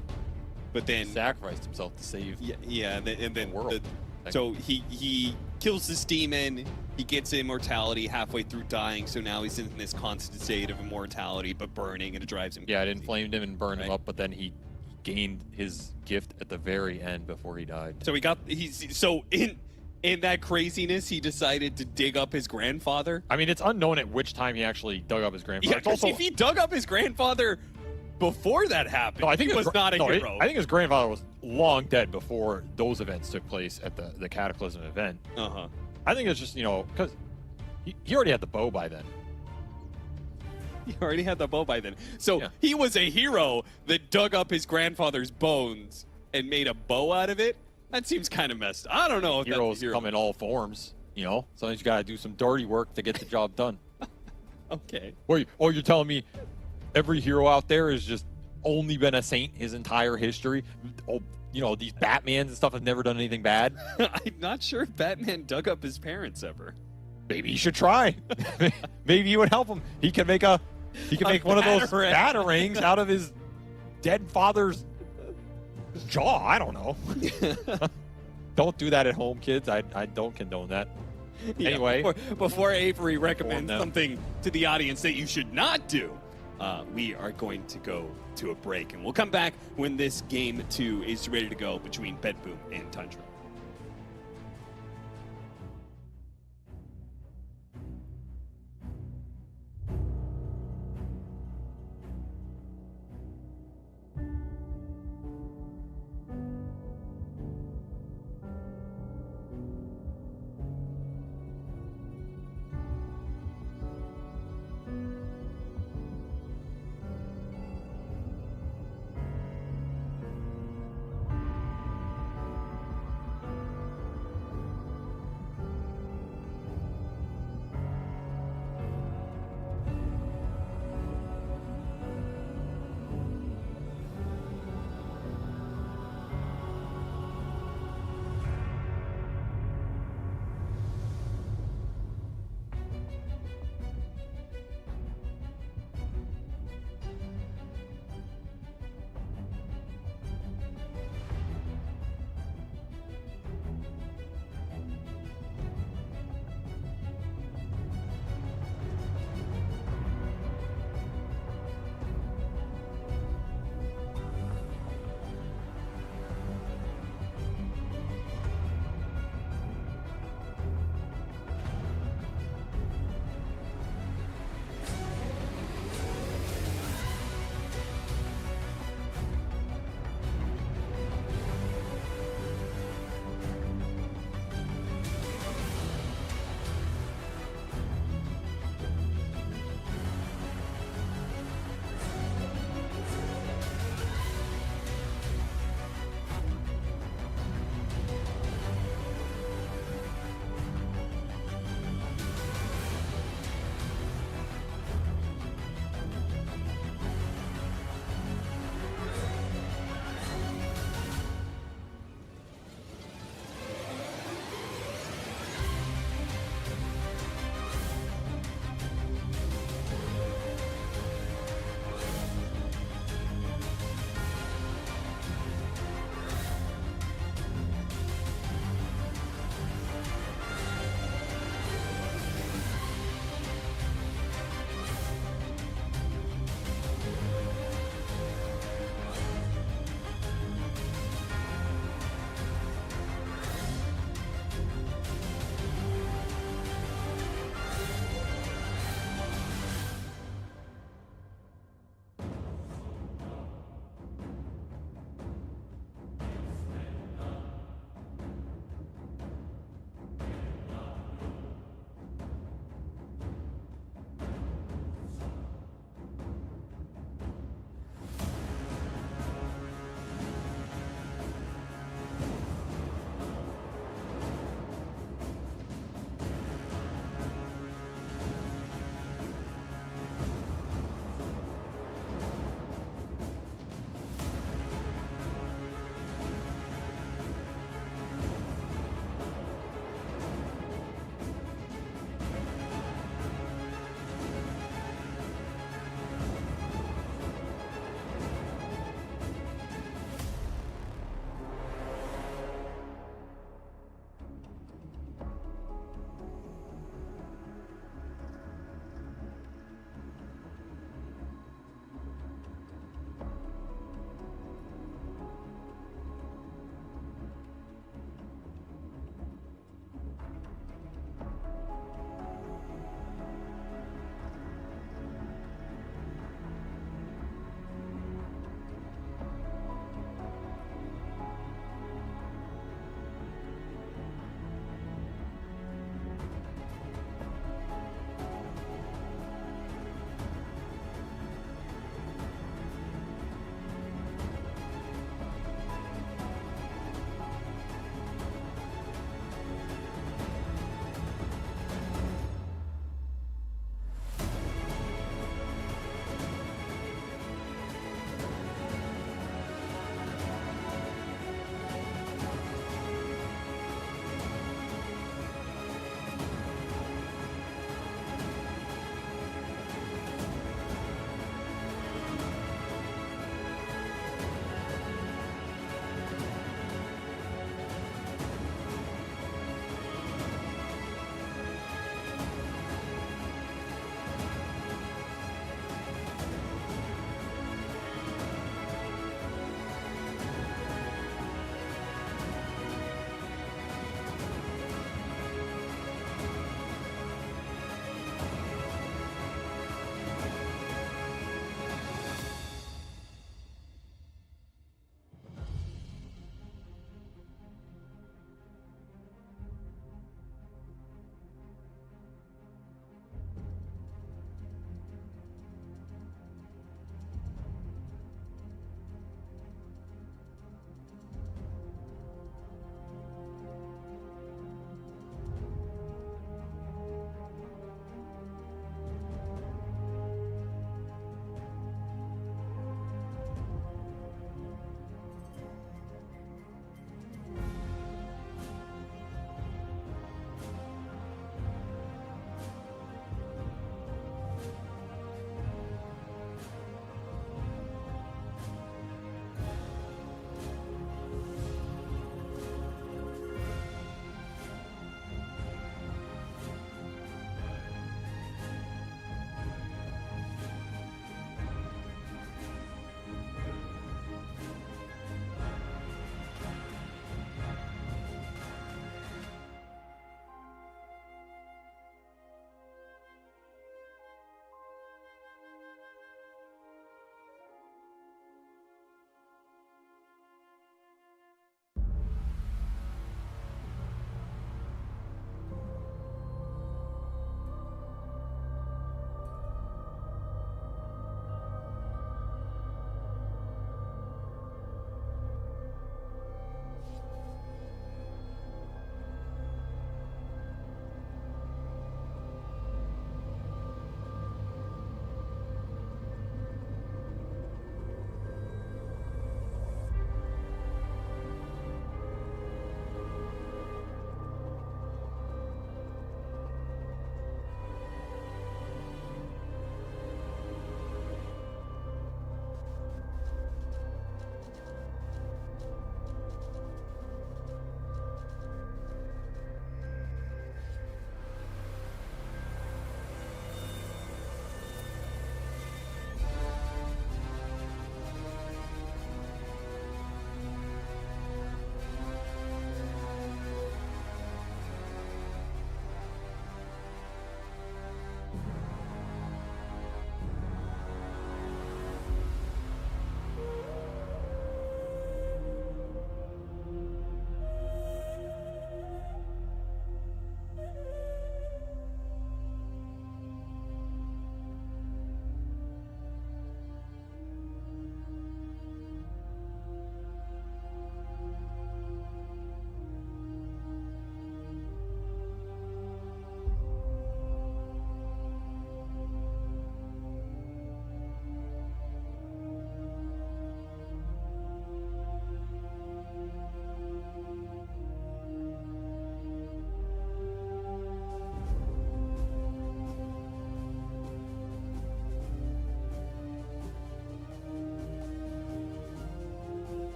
But then sacrificed himself to save and then the world. So he kills this demon, he gets immortality halfway through dying, so now he's in this constant state of immortality but burning, and it drives him crazy. It inflamed him and burned him up, but then he gained his gift at the very end before he died. So in that craziness, he decided to dig up his grandfather. I mean, it's unknown at which time he actually dug up his grandfather. Yeah, also, if he dug up his grandfather before that happened, no, I think he was not a hero. I think his grandfather was long dead before those events took place at the Cataclysm event. I think it's just, because he already had the bow by then. He already had the bow by then. So he was a hero that dug up his grandfather's bones and made a bow out of it. That seems kind of messed. I don't know if heroes come in all forms. Sometimes you got to do some dirty work to get the job done. Okay. Or you're telling me every hero out there has just only been a saint his entire history? Oh, these Batmans and stuff have never done anything bad? I'm not sure if Batman dug up his parents ever. Maybe you should try. Maybe you would help him. He could make one of those batarangs out of his dead father's jaw. I don't know. Don't do that at home, kids. I don't condone that. Anyway, before Avery recommends something to the audience that you should not do, we are going to go to a break, and we'll come back when this game 2 is ready to go between Betboom and Tundra.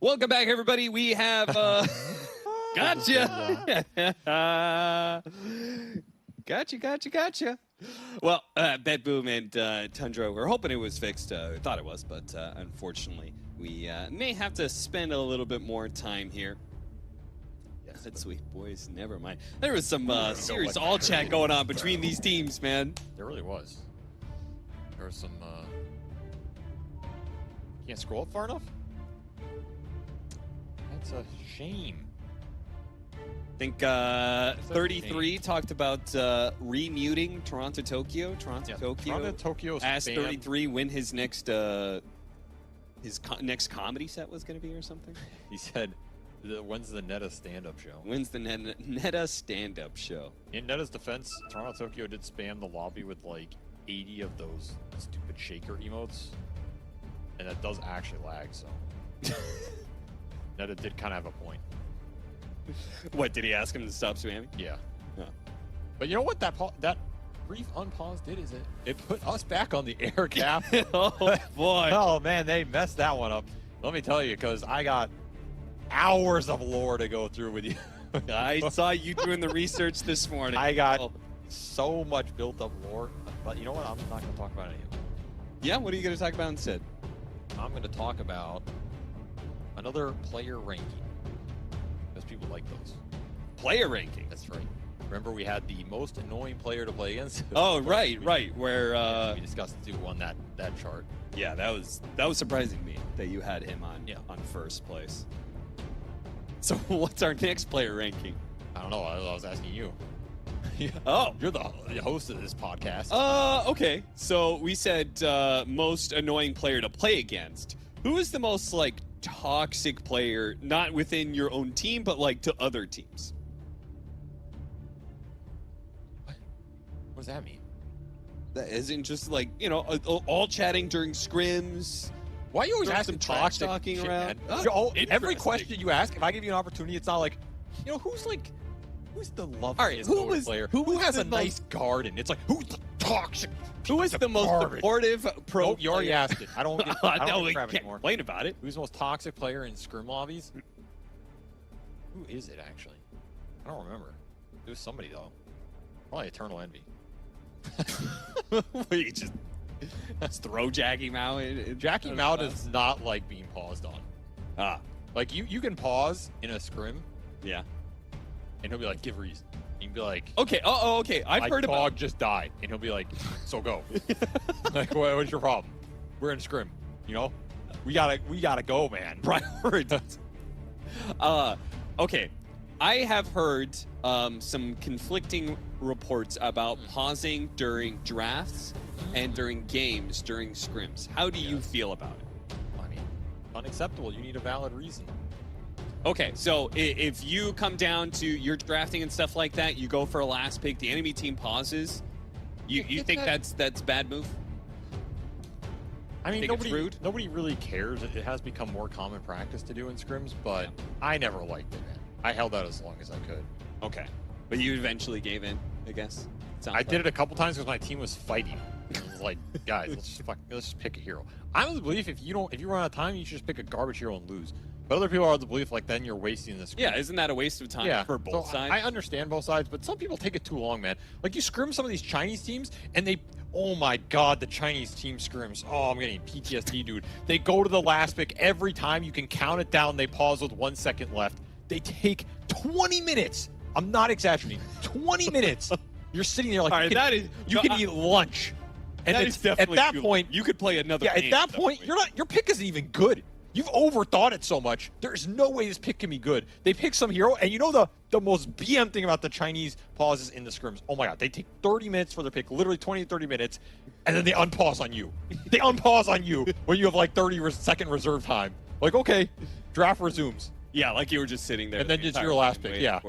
Welcome back, everybody. We have gotcha. Gotcha. Well, Betboom and Tundra, we're hoping it was fixed. We thought it was, but unfortunately, we may have to spend a little bit more time here. Yes, that's sweet, boys. Never mind. There was some serious all chat going on between these teams, man. There really was. There was some. Can't scroll up far enough. That's a shame. I think 33 talked about remuting Toronto Tokyo. Tokyo asked 33 when his next next comedy set was going to be or something. He said, when's the Neta stand-up show? When's the Neta stand-up show? In Neta's defense, Toronto Tokyo did spam the lobby with like 80 of those stupid shaker emotes. And that does actually lag, so. Neta did kind of have a point. What, did he ask him to stop spamming? Yeah. But you know what that brief unpause did is it put us back on the air cap. Oh, boy. Oh, man, they messed that one up. Let me tell you, because I got hours of lore to go through with you. I saw you doing the research this morning. I got so much built-up lore. But you know what? I'm not going to talk about it anymore. Yeah, what are you going to talk about instead? I'm going to talk about another player ranking. Because people like those. Player ranking? That's right. Remember we had the most annoying player to play against? Oh, right. Where we discussed too on that chart. Yeah, that was surprising to me that you had him on first place. So what's our next player ranking? I don't know. I was asking you. Oh, you're the host of this podcast. Okay. So we said most annoying player to play against. Who is the most like toxic player, not within your own team, but like to other teams? What does that mean? That isn't just like, you know, all chatting during scrims. Why are you always asking toxic talking shit, around? Oh, every question you ask, if I give you an opportunity, it's not like, you know, who's the loveliest player? Who has a nice garden? It's like, who's the toxic? Who is the most supportive pro? Nope, you already asked it. I don't get we crap can't anymore. complain about it. Who's the most toxic player in scrim lobbies? Who is it actually? I don't remember. It was somebody though. Probably Eternal Envy. You just throw Jackie Mao in. Jackie Mao does not like being paused on. Like you can pause in a scrim. Yeah. And he'll be like, give reason. You can be like, okay, okay. I've heard about. My dog just died, and he'll be like, so go. Like, what's your problem? We're in scrim. You know, we gotta go, man. Priorities. Okay. I have heard some conflicting reports about pausing during drafts and during games during scrims. How do you feel about it? I mean, unacceptable. You need a valid reason. Okay, so if you come down to your drafting and stuff like that, you go for a last pick, the enemy team pauses, you think that's bad move? I mean, nobody really cares. It has become more common practice to do in scrims, but I never liked it, man. I held out as long as I could. Okay, but you eventually gave in, I guess. I did it a couple times because my team was fighting. It was like, guys, let's just pick a hero. I'm of the belief if you run out of time, you should just pick a garbage hero and lose. But other people are of the belief like then you're wasting the scrim. Yeah, isn't that a waste of time for both sides? I understand both sides, but some people take it too long, man. Like you scrim some of these Chinese teams and they, oh my God, the Chinese team scrims. Oh, I'm getting PTSD, dude. They go to the last pick every time. You can count it down. They pause with 1 second left. They take 20 minutes. I'm not exaggerating. 20 minutes. You're sitting there like you can eat lunch. And that is definitely at that point you could play another game. At that point, your pick isn't even good. You've overthought it so much. There's no way this pick can be good. They pick some hero, and you know the most BM thing about the Chinese pauses in the scrims? Oh my God, they take 30 minutes for their pick, literally 20 to 30 minutes, and then they unpause on you. They unpause on you when you have like 30-second reserve time. Like, okay, draft resumes. Yeah, like you were just sitting there. And then it's your last pick, yeah.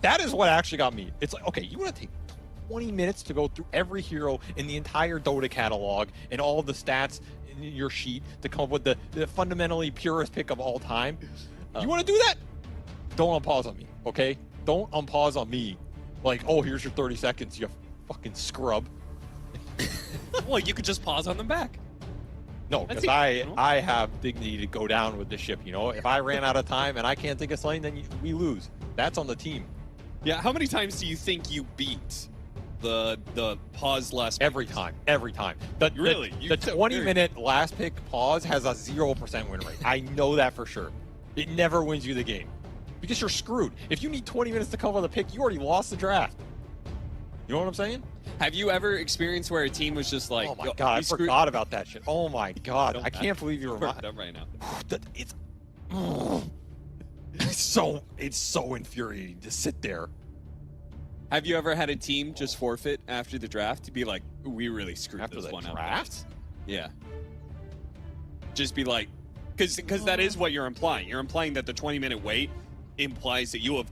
That is what actually got me. It's like, okay, you want to take 20 minutes to go through every hero in the entire Dota catalog and all of the stats in your sheet to come up with the fundamentally purest pick of all time. You want to do that? Don't unpause on me, okay? Don't unpause on me. Like, oh, here's your 30 seconds, you fucking scrub. Well, you could just pause on them back. No, because I have dignity to go down with the ship, you know? If I ran out of time and I can't think of something, then we lose. That's on the team. Yeah, how many times do you think you beat the pause last pick? Every time. Every time. The 20-minute last pick pause has a 0% win rate. I know that for sure. It never wins you the game. Because you're screwed. If you need 20 minutes to come up with a pick, you already lost the draft. You know what I'm saying? Have you ever experienced where a team was just like, oh my God, I forgot about that shit. Oh my God, I can't believe you reminded me right now. It's so infuriating to sit there. Have you ever had a team just forfeit after the draft to be like, we really screwed after this the one draft? up? Yeah. Just be like, because that is what you're implying. You're implying that the 20-minute wait implies that you have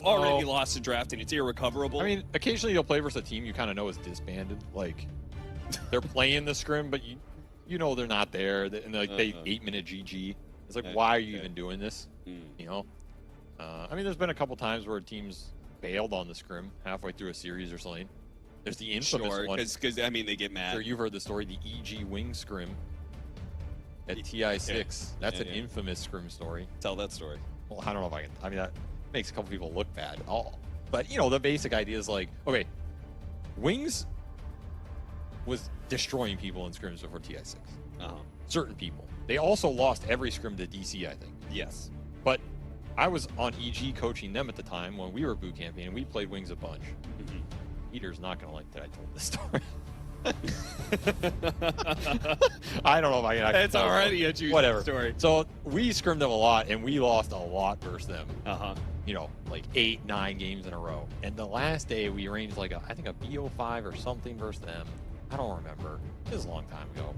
already lost the draft and it's irrecoverable. I mean, occasionally you'll play versus a team you kind of know is disbanded. Like, they're playing the scrim, but you know they're not there. And like they 8-minute GG. It's like, why are you even doing this? You know? I mean, there's been a couple times where teams bailed on the scrim halfway through a series or something. There's the infamous one. Because, I mean, they get mad. Sure, you've heard the story, the EG wing scrim at TI6. That's an infamous scrim story. Tell that story. Well, I don't know if I can. I mean, that makes a couple people look bad at all. But, you know, the basic idea is like, okay, Wings was destroying people in scrims before TI6. Certain people. They also lost every scrim to DC, I think. Yes. But I was on EG coaching them at the time when we were boot camping, and we played Wings a bunch. Peter's not going to like that I told this story. I don't know if I can. It's already a juicy story. So we scrimmed them a lot, and we lost a lot versus them. You know, like 8-9 games in a row. And the last day we arranged like I think a BO5 or something versus them. I don't remember. It was a long time ago.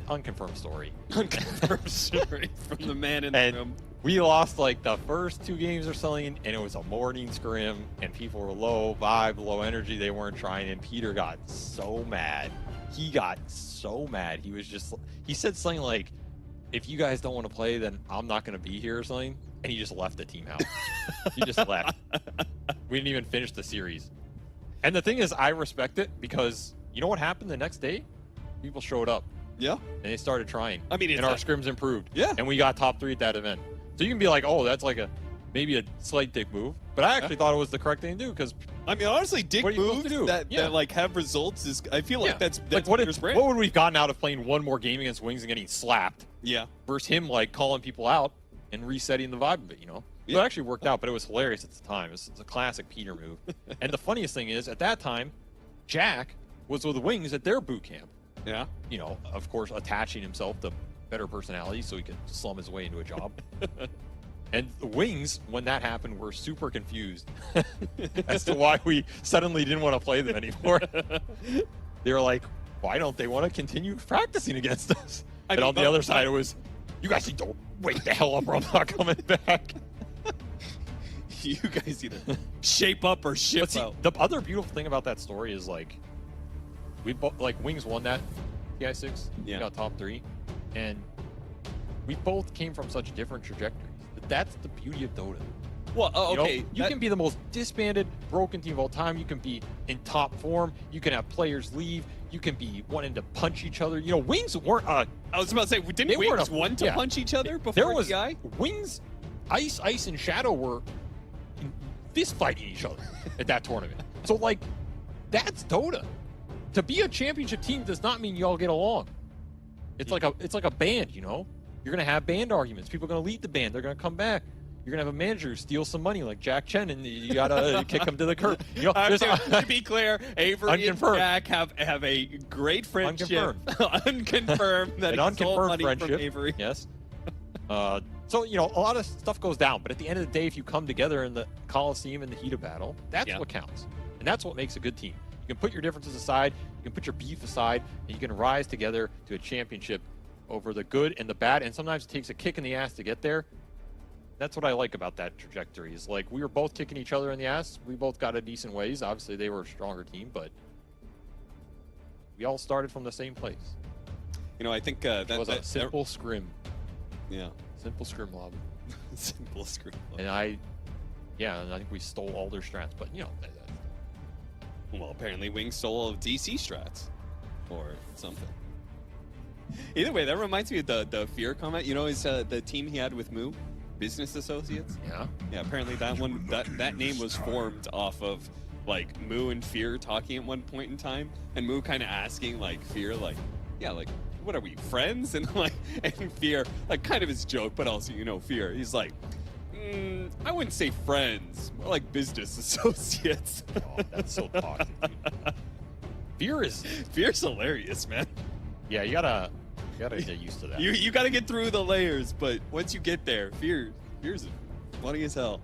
Unconfirmed story. Unconfirmed story from the man in the room. We lost like the first 2 games or something, and it was a morning scrim, and people were low vibe, low energy. They weren't trying, and Peter got so mad. He got so mad. He said something like, if you guys don't want to play, then I'm not going to be here or something. And he just left the team house. He just left. We didn't even finish the series. And the thing is, I respect it because you know what happened the next day? People showed up. Yeah. And they started trying. I mean, and our scrims improved. Yeah. And we got top 3 at that event. So you can be like, oh, that's like maybe a slight dick move. But I actually thought it was the correct thing to do because I mean, honestly, dick moves that like have results is I feel like that's like what would we have gotten out of playing one more game against Wings and getting slapped? Yeah. Versus him like calling people out and resetting the vibe of it, you know? So it actually worked out, but it was hilarious at the time. It's a classic Peter move. And the funniest thing is, at that time, Jack was with Wings at their boot camp. Yeah. You know, of course, attaching himself to better personality so he could slum his way into a job. And the Wings, when that happened, were super confused as to why we suddenly didn't want to play them anymore. They were like, why don't they want to continue practicing against us? And on the other side, it was, you guys need to wake the hell up or I'm not coming back. You guys either shape up or ship out. The other beautiful thing about that story is like, we both Wings won that TI6. We got top 3, and we both came from such different trajectories. But that's the beauty of Dota. Well, okay, you know, you can be the most disbanded, broken team of all time. You can be in top form. You can have players leave. You can be wanting to punch each other. You know, Wings weren't. I was about to say, didn't Wings want to punch each other before there was TI? Wings, Ice, and Shadow were fist fighting each other at that tournament. So like, that's Dota. To be a championship team does not mean you all get along. It's like a band, you know? You're going to have band arguments. People are going to leave the band. They're going to come back. You're going to have a manager who steals some money like Jack Chen, and you got to kick him to the curb. You know, to be clear, Avery and Jack have a great friendship. Unconfirmed. That An unconfirmed money friendship. From Avery. Yes. So, you know, a lot of stuff goes down, but at the end of the day, if you come together in the Coliseum in the heat of battle, that's what counts. And that's what makes a good team. You can put your differences aside, you can put your beef aside, and you can rise together to a championship over the good and the bad, and sometimes it takes a kick in the ass to get there. That's what I like about that trajectory, is like we were both kicking each other in the ass. We both got a decent ways. Obviously, they were a stronger team, but we all started from the same place. You know, I think that was a simple scrim. Yeah. Simple scrim lob. Simple scrim lob. And I think we stole all their strats, but you know. Well, apparently Wings stole all of DC strats or something. Either way, that reminds me of the Fear comment. You know, his the team he had with Moo, Business Associates. Yeah. Yeah. Apparently that one that name was formed off of like Moo and Fear talking at one point in time, and Moo kind of asking like Fear like, yeah, like what are we, friends? And like and Fear like kind of his joke, but also Fear. He's like, I wouldn't say friends, more like business associates. Oh, that's so toxic. Fear's hilarious, man. Yeah, you gotta get used to that. You gotta get through the layers, but once you get there, Fear's funny as hell.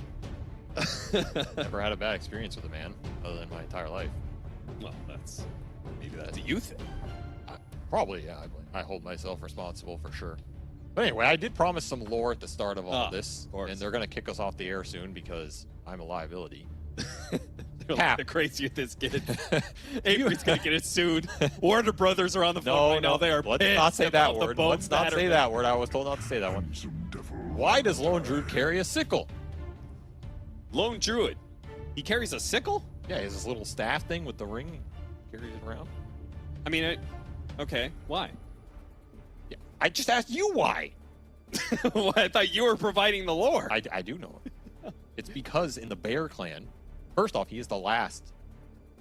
Never had a bad experience with a man, other than my entire life. Well, maybe that's a you thing. Probably, yeah. I hold myself responsible for sure. But anyway, I did promise some lore at the start of all of this, and they're gonna kick us off the air soon because I'm a liability. They're crazy with this kid. Avery's gonna get it sued. Warner Brothers are on the phone right now. They are Let's not say that word. Let's not say that word. I was told not to say that one. Why does Lone Druid carry a sickle? Lone Druid? He carries a sickle? Yeah, he has this little staff thing with the ring. He carries it around. I mean, okay. Why? Yeah, I just asked you why. Well, I thought you were providing the lore. I do know it. It's because in the Bear Clan, first off, he is the last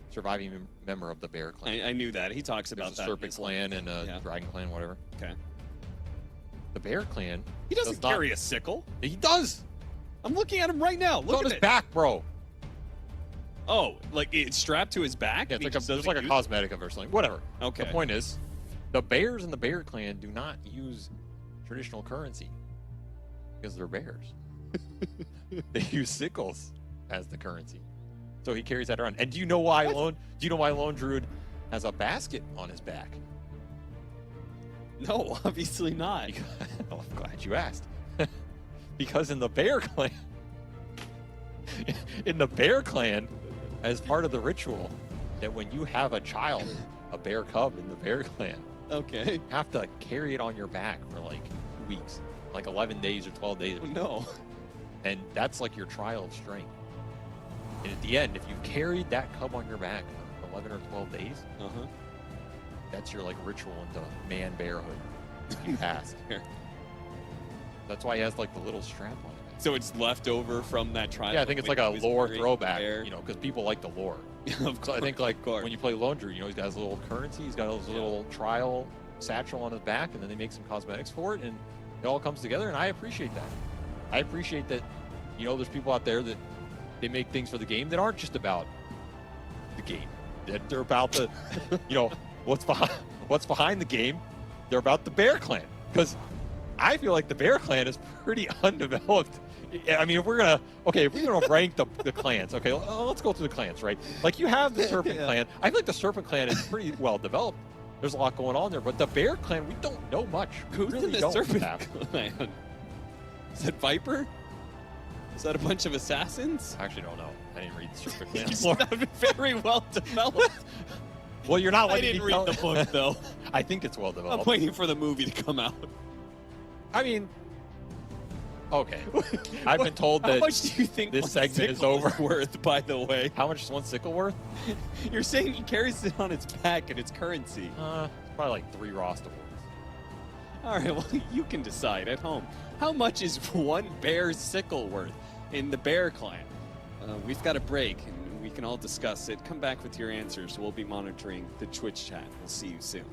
surviving member of the Bear Clan. I knew that. He talks about that. Serpent Clan and Dragon Clan, whatever. Okay. The Bear Clan. He doesn't carry a sickle. He does. I'm looking at him right now. Look at at his back, bro. Oh, like it's strapped to his back? Yeah, it's like a cosmetic or something. Whatever. Okay. The point is, the bears in the Bear Clan do not use traditional currency because they're bears. They use sickles as the currency. So he carries that around. And do you know why Lone Druid has a basket on his back? No, obviously not. Oh, I'm glad you asked. Because in the Bear Clan, as part of the ritual, that when you have a child, a bear cub in the Bear Clan, okay, you have to carry it on your back for like 2 weeks, like 11 days or 12 days. No. And that's like your trial of strength. And at the end, if you've carried that cub on your back for 11 or 12 days, that's your like ritual into man bearhood. You pass. That's why he has like the little strap on it. So it's left over from that trial. Yeah, I think it's like a lore throwback, because people like the lore. So I think like when you play Lone Druid, he's got his little currency, he's got his little trial satchel on his back, and then they make some cosmetics for it, and it all comes together, and I appreciate that. I appreciate that, there's people out there that they make things for the game that aren't just about the game. That they're about the, what's behind the game. They're about the Bear Clan, because I feel like the Bear Clan is pretty undeveloped. I mean, if we're gonna rank the clans, okay, let's go through the clans, right? Like you have the Serpent Clan. I feel like the Serpent Clan is pretty well developed. There's a lot going on there, but the Bear Clan, we don't know much. Who's really in the Serpent Clan? Is that Viper? Is that a bunch of assassins? I actually don't know. I didn't read the Serpent Clan. It's not very well developed. Well, you're not. I didn't read the book though. I think it's well developed. I'm waiting for the movie to come out. I mean, okay. I've been told that. How much do you think this segment is over? Worth, by the way. How much is one sickle worth? You're saying he carries it on its back and it's currency. Probably like 3 roster points. All right, well, you can decide at home. How much is one bear sickle worth in the Bear Clan? We've got a break, and we can all discuss it. Come back with your answers. We'll be monitoring the Twitch chat. We'll see you soon.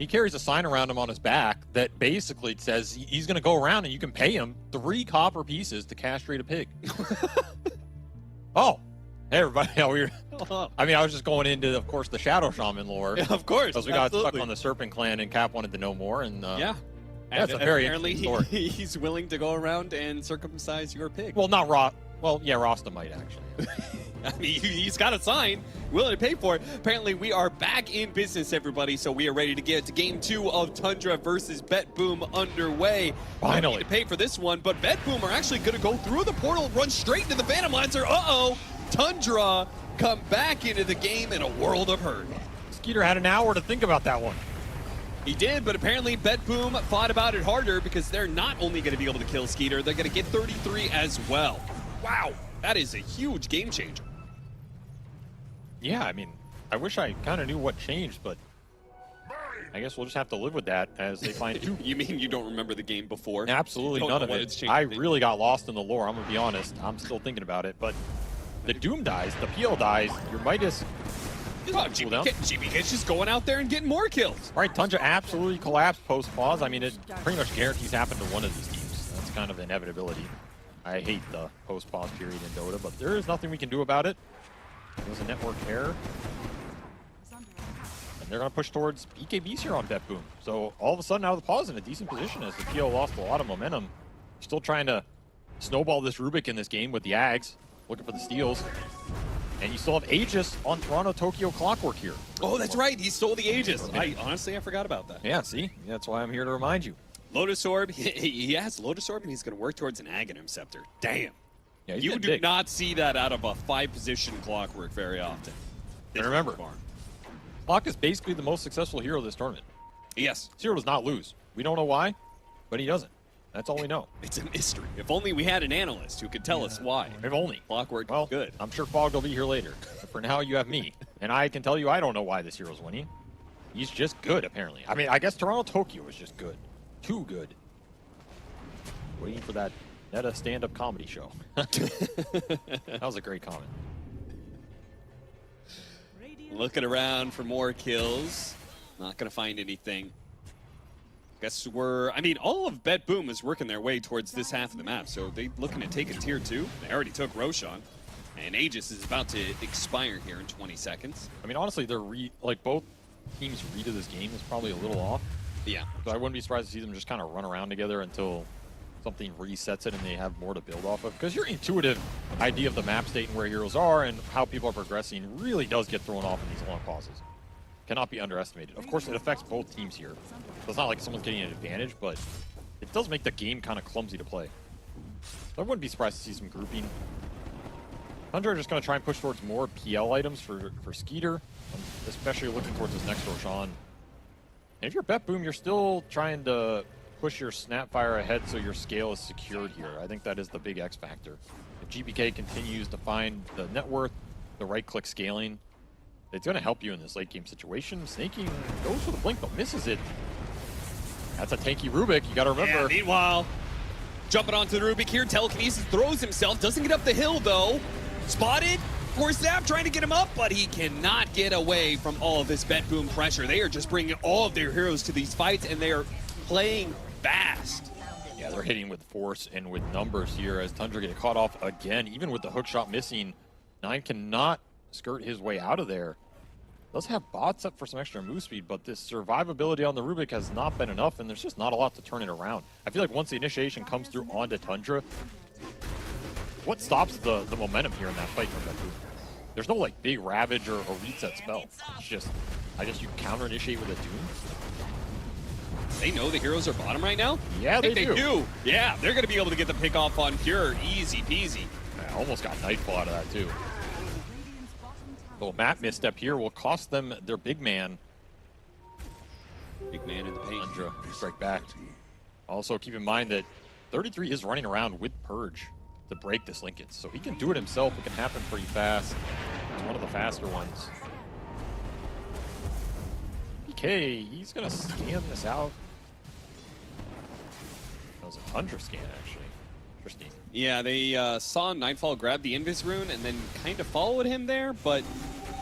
He carries a sign around him on his back that basically says he's going to go around and you can pay him 3 copper pieces to castrate a pig. Oh, hey everybody. I mean, I was just going into, of course, the Shadow Shaman lore. Yeah, of course. Because we got stuck on the Serpent Clan and Cap wanted to know more. And yeah. That's a very apparently interesting story. he's willing to go around and circumcise your pig. Well, not Well, yeah, Rasta might actually. I mean, he's got a sign, willing to pay for it. Apparently, we are back in business, everybody, so we are ready to get to Game 2 of Tundra versus Betboom underway. Finally. We need to pay for this one, but Betboom are actually going to go through the portal, run straight into the Phantom Lancer. Uh-oh! Tundra come back into the game in a world of hurt. Skeeter had an hour to think about that one. He did, but apparently Betboom thought about it harder because they're not only going to be able to kill Skeeter, they're going to get 33 as well. Wow, that is a huge game changer. Yeah, I mean, I wish I kind of knew what changed, but I guess we'll just have to live with that as they find two. You mean you don't remember the game before? Absolutely none of it. I really got lost in the lore, I'm going to be honest. I'm still thinking about it, but the Doom dies, the PL dies, your Midas... GBK's just going out there and getting more kills. All right, Tundra absolutely collapsed post-pause. I mean, it pretty much guarantees happen to one of these teams. That's kind of an inevitability. I hate the post-pause period in Dota, but there is nothing we can do about it. It was a network error. And they're going to push towards BKBs here on Betboom. So all of a sudden, out of the pause in a decent position as the PO lost a lot of momentum. Still trying to snowball this Rubik in this game with the Ags, looking for the steals. And you still have Aegis on Toronto Tokyo Clockwork here. Oh, that's right. He stole the Aegis. Honestly, I forgot about that. Yeah, see? That's why I'm here to remind you. Lotus Orb. He has Lotus Orb, and he's going to work towards an Aghanim Scepter. Damn. Yeah, you do not see that out of a 5-position Clockwork very often. And remember, Clock is basically the most successful hero of this tournament. Yes. This hero does not lose. We don't know why, but he doesn't. That's all we know. It's a mystery. If only we had an analyst who could tell us why. If only. Clockwork, well, good. I'm sure Fog will be here later. But for now, you have me. And I can tell you I don't know why this hero's winning. He's just good, apparently. I mean, I guess Toronto Tokyo is just good. Too good. Waiting for that Neta stand-up comedy show. That was a great comment. Looking around for more kills. Not going to find anything. Guess I mean, all of Betboom is working their way towards this half of the map, so they're looking to take a tier 2. They already took Roshan, and Aegis is about to expire here in 20 seconds. I mean, honestly, they're both teams' read of this game is probably a little off. Yeah. So I wouldn't be surprised to see them just kind of run around together until something resets it and they have more to build off of. Because your intuitive idea of the map state and where heroes are and how people are progressing really does get thrown off in these long pauses. Cannot be underestimated. Of course, it affects both teams here. So it's not like someone's getting an advantage, but it does make the game kind of clumsy to play. So I wouldn't be surprised to see some grouping. Tundra are just going to try and push towards more PL items for Skeeter, especially looking towards this next Roshan. And if you're Betboom, you're still trying to push your Snapfire ahead so your scale is secured here. I think that is the big X factor. If GBK continues to find the net worth, the right-click scaling, it's going to help you in this late-game situation. Snaking goes for the blink, but misses it. That's a tanky Rubik, you got to remember. Yeah, meanwhile, jumping onto the Rubik here, Telekinesis throws himself, doesn't get up the hill though. Spotted, Force Snap trying to get him up, but he cannot get away from all of this Betboom pressure. They are just bringing all of their heroes to these fights, and they are playing fast. Yeah, they're hitting with force and with numbers here as Tundra get caught off again. Even with the hook shot missing, Nine cannot skirt his way out of there. Does have bots up for some extra move speed, but this survivability on the Rubik has not been enough, and there's just not a lot to turn it around. I feel like once the initiation comes through onto Tundra, what stops the momentum here in that fight from Betboom? There's no like big Ravage or reset spell. It's just, I guess you counter initiate with a Doom. They know the heroes are bottom right now? Yeah, they do. Yeah, they're going to be able to get the pick off on Pure. Easy peasy. I almost got Nightfall out of that too. Little map misstep here will cost them their big man. Big man in the paint. Tundra strike back. Also keep in mind that 33 is running around with Purge to break this linkage. So he can do it himself. It can happen pretty fast. It's one of the faster ones. PK, he's going to scan this out. That was a Tundra scan, actually. Interesting. Yeah, they saw Nightfall grab the Invis rune and then kind of followed him there, but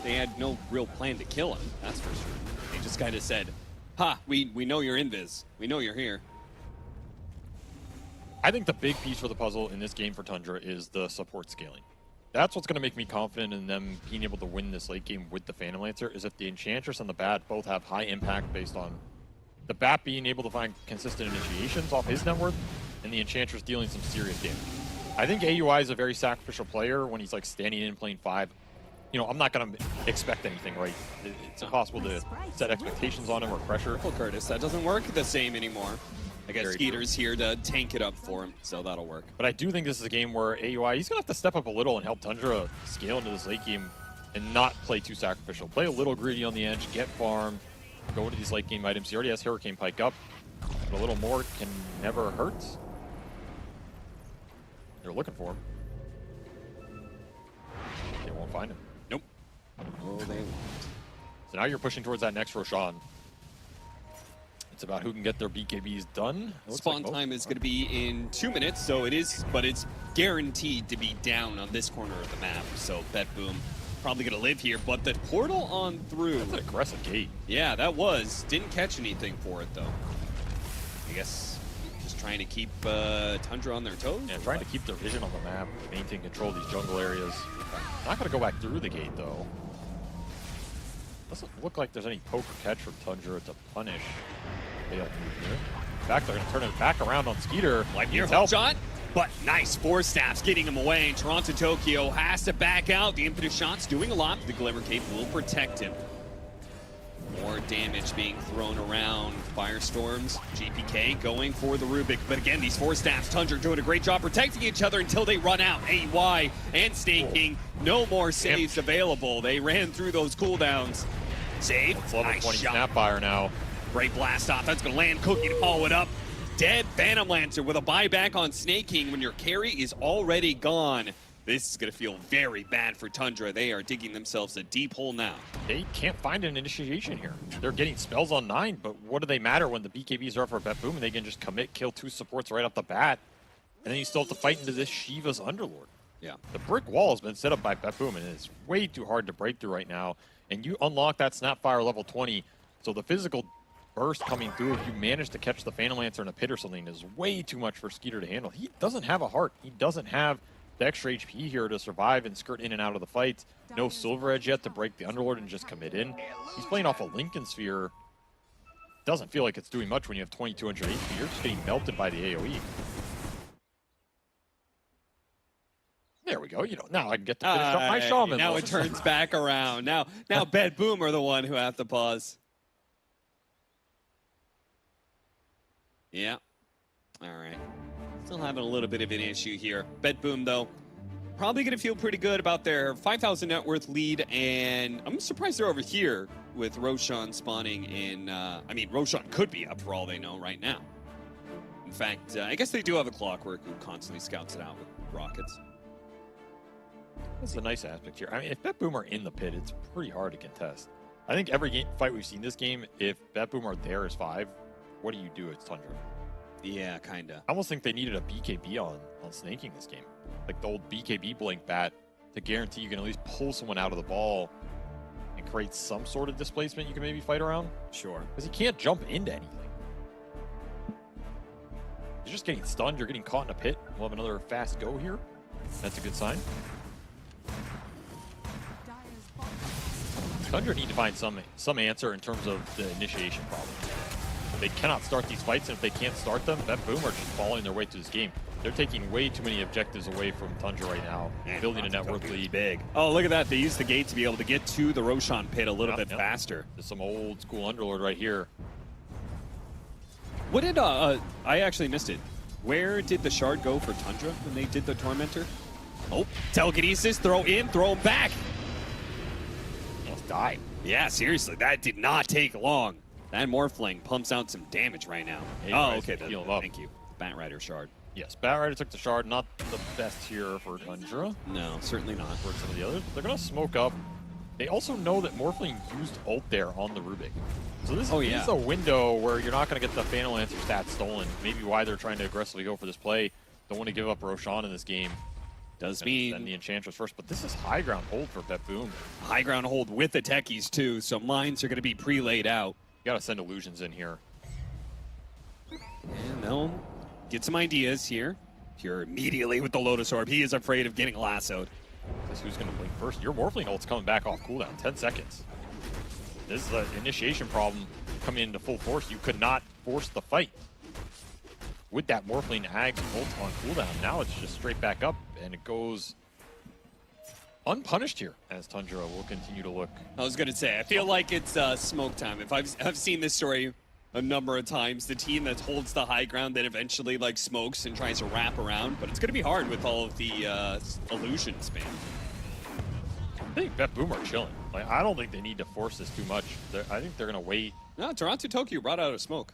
they had no real plan to kill him, that's for sure. They just kind of said, Ha, we know you're invis. We know you're here. I think the big piece for the puzzle in this game for Tundra is the support scaling. That's what's going to make me confident in them being able to win this late game with the Phantom Lancer, is if the Enchantress and the Bat both have high impact based on the Bat being able to find consistent initiations off his net worth, and the Enchantress dealing some serious damage. I think AUI is a very sacrificial player when he's like standing in playing 5. You know, I'm not going to expect anything, right? It's impossible to set expectations on him or pressure. Well, Curtis, that doesn't work the same anymore. I guess Skeeter's here to tank it up for him, so that'll work. But I do think this is a game where AUI, he's going to have to step up a little and help Tundra scale into this late game and not play too sacrificial. Play a little greedy on the edge, get farm, go into these late game items. He already has Hurricane Pike up, but a little more can never hurt. They're looking for him. They won't find him. Nope. Oh, they won't. So now you're pushing towards that next Roshan. It's about who can get their BKBs done. Spawn time is going to be in 2 minutes, so it is, but it's guaranteed to be down on this corner of the map. So Betboom probably going to live here, but the portal on through. That's an aggressive gate. Yeah, that was. Didn't catch anything for it, though. I guess just trying to keep Tundra on their toes. Yeah, trying to keep their vision on the map, maintain control of these jungle areas. Not going to go back through the gate, though. Doesn't look like there's any poke or catch from Tundra to punish. They don't move here. In fact, they're going to turn it back around on Skeeter. Like your help shot, but nice Force Staffs getting him away. Toronto Tokyo has to back out. The impetus shot's doing a lot. The Glimmer Cape will protect him. More damage being thrown around. Firestorms, GPK going for the Rubik. But again, these Force Staffs, Tundra doing a great job protecting each other until they run out. AY and Staking, no more saves available. They ran through those cooldowns. Save, it's level nice 20 shot. Snapfire now. Great blast off. That's going to land Cookie to follow it up. Dead Phantom Lancer with a buyback on Snake King when your carry is already gone. This is going to feel very bad for Tundra. They are digging themselves a deep hole now. They can't find an initiation here. They're getting spells on 9, but what do they matter when the BKBs are up for Betboom and they can just commit, kill 2 supports right off the bat, and then you still have to fight into this Shiva's Underlord. Yeah. The brick wall has been set up by Betboom, and it's way too hard to break through right now. And you unlock that Snapfire level 20, so the physical burst coming through, if you manage to catch the Phantom Lancer in a pit or something, is way too much for Skeeter to handle. He doesn't have a heart. He doesn't have the extra HP here to survive and skirt in and out of the fight. No Silver Edge yet to break the Underlord and just commit in. He's playing off a Lincoln Sphere. Doesn't feel like it's doing much when you have 2200 HP. You're just getting melted by the AoE. There we go. You know, now I can get to finish up my Shaman. Now it turns back around. Now Betboom are the one who have to pause. Yeah. All right. Still having a little bit of an issue here. Betboom, though, probably going to feel pretty good about their 5,000 net worth lead, and I'm surprised they're over here with Roshan spawning in. I mean, Roshan could be up for all they know right now. In fact, I guess they do have a Clockwork who constantly scouts it out with rockets. That's a nice aspect here. I mean, if Betboom are in the pit, it's pretty hard to contest. I think every fight we've seen this game, if Betboom are there as 5, what do you do? It's Tundra. Yeah, kind of. I almost think they needed a BKB on snaking this game. Like the old BKB blink bat to guarantee you can at least pull someone out of the ball and create some sort of displacement you can maybe fight around. Sure. Because he can't jump into anything. You're just getting stunned. You're getting caught in a pit. We'll have another fast go here. That's a good sign. Tundra need to find some answer in terms of the initiation problem. They cannot start these fights, and if they can't start them, Betboom are just following their way through this game. They're taking way too many objectives away from Tundra right now, building a net worth lead. Big. Oh, look at that. They used the gate to be able to get to the Roshan pit a little bit faster. There's some old school Underlord right here. What did, I actually missed it. Where did the shard go for Tundra when they did the Tormentor? Oh, telekinesis, throw in, throw him back. Almost died. Yeah, seriously, that did not take long. That Morphling pumps out some damage right now. Oh, okay. Thank you. Bat Rider shard. Yes, Bat Rider took the shard. Not the best here for Tundra. No, certainly not. For some of the others. They're going to smoke up. They also know that Morphling used ult there on the Rubik. So this is a window where you're not going to get the Phantom Lancer stats stolen. Maybe why they're trying to aggressively go for this play. Don't want to give up Roshan in this game. Does mean then the Enchantress first, but this is high ground hold for Betboom. High ground hold with the techies too, so mines are going to be pre-laid out. Gotta send illusions in here. And they'll get some ideas here. Pure immediately with the Lotus Orb. He is afraid of getting lassoed. This who's going to blink first. Your Morphling ult's coming back off cooldown. 10 seconds. This is an initiation problem coming into full force. You could not force the fight with that Morphling Ag's ult on cooldown. Now it's just straight back up, and it goes unpunished here as Tundra will continue to look. I was going to say, I feel like it's smoke time. If I've seen this story a number of times, the team that holds the high ground that eventually like smokes and tries to wrap around, but it's going to be hard with all of the illusion spam. I think Betboom are chilling. Like, I don't think they need to force this too much. I think they're going to wait. No, Toronto Tokyo brought out a smoke.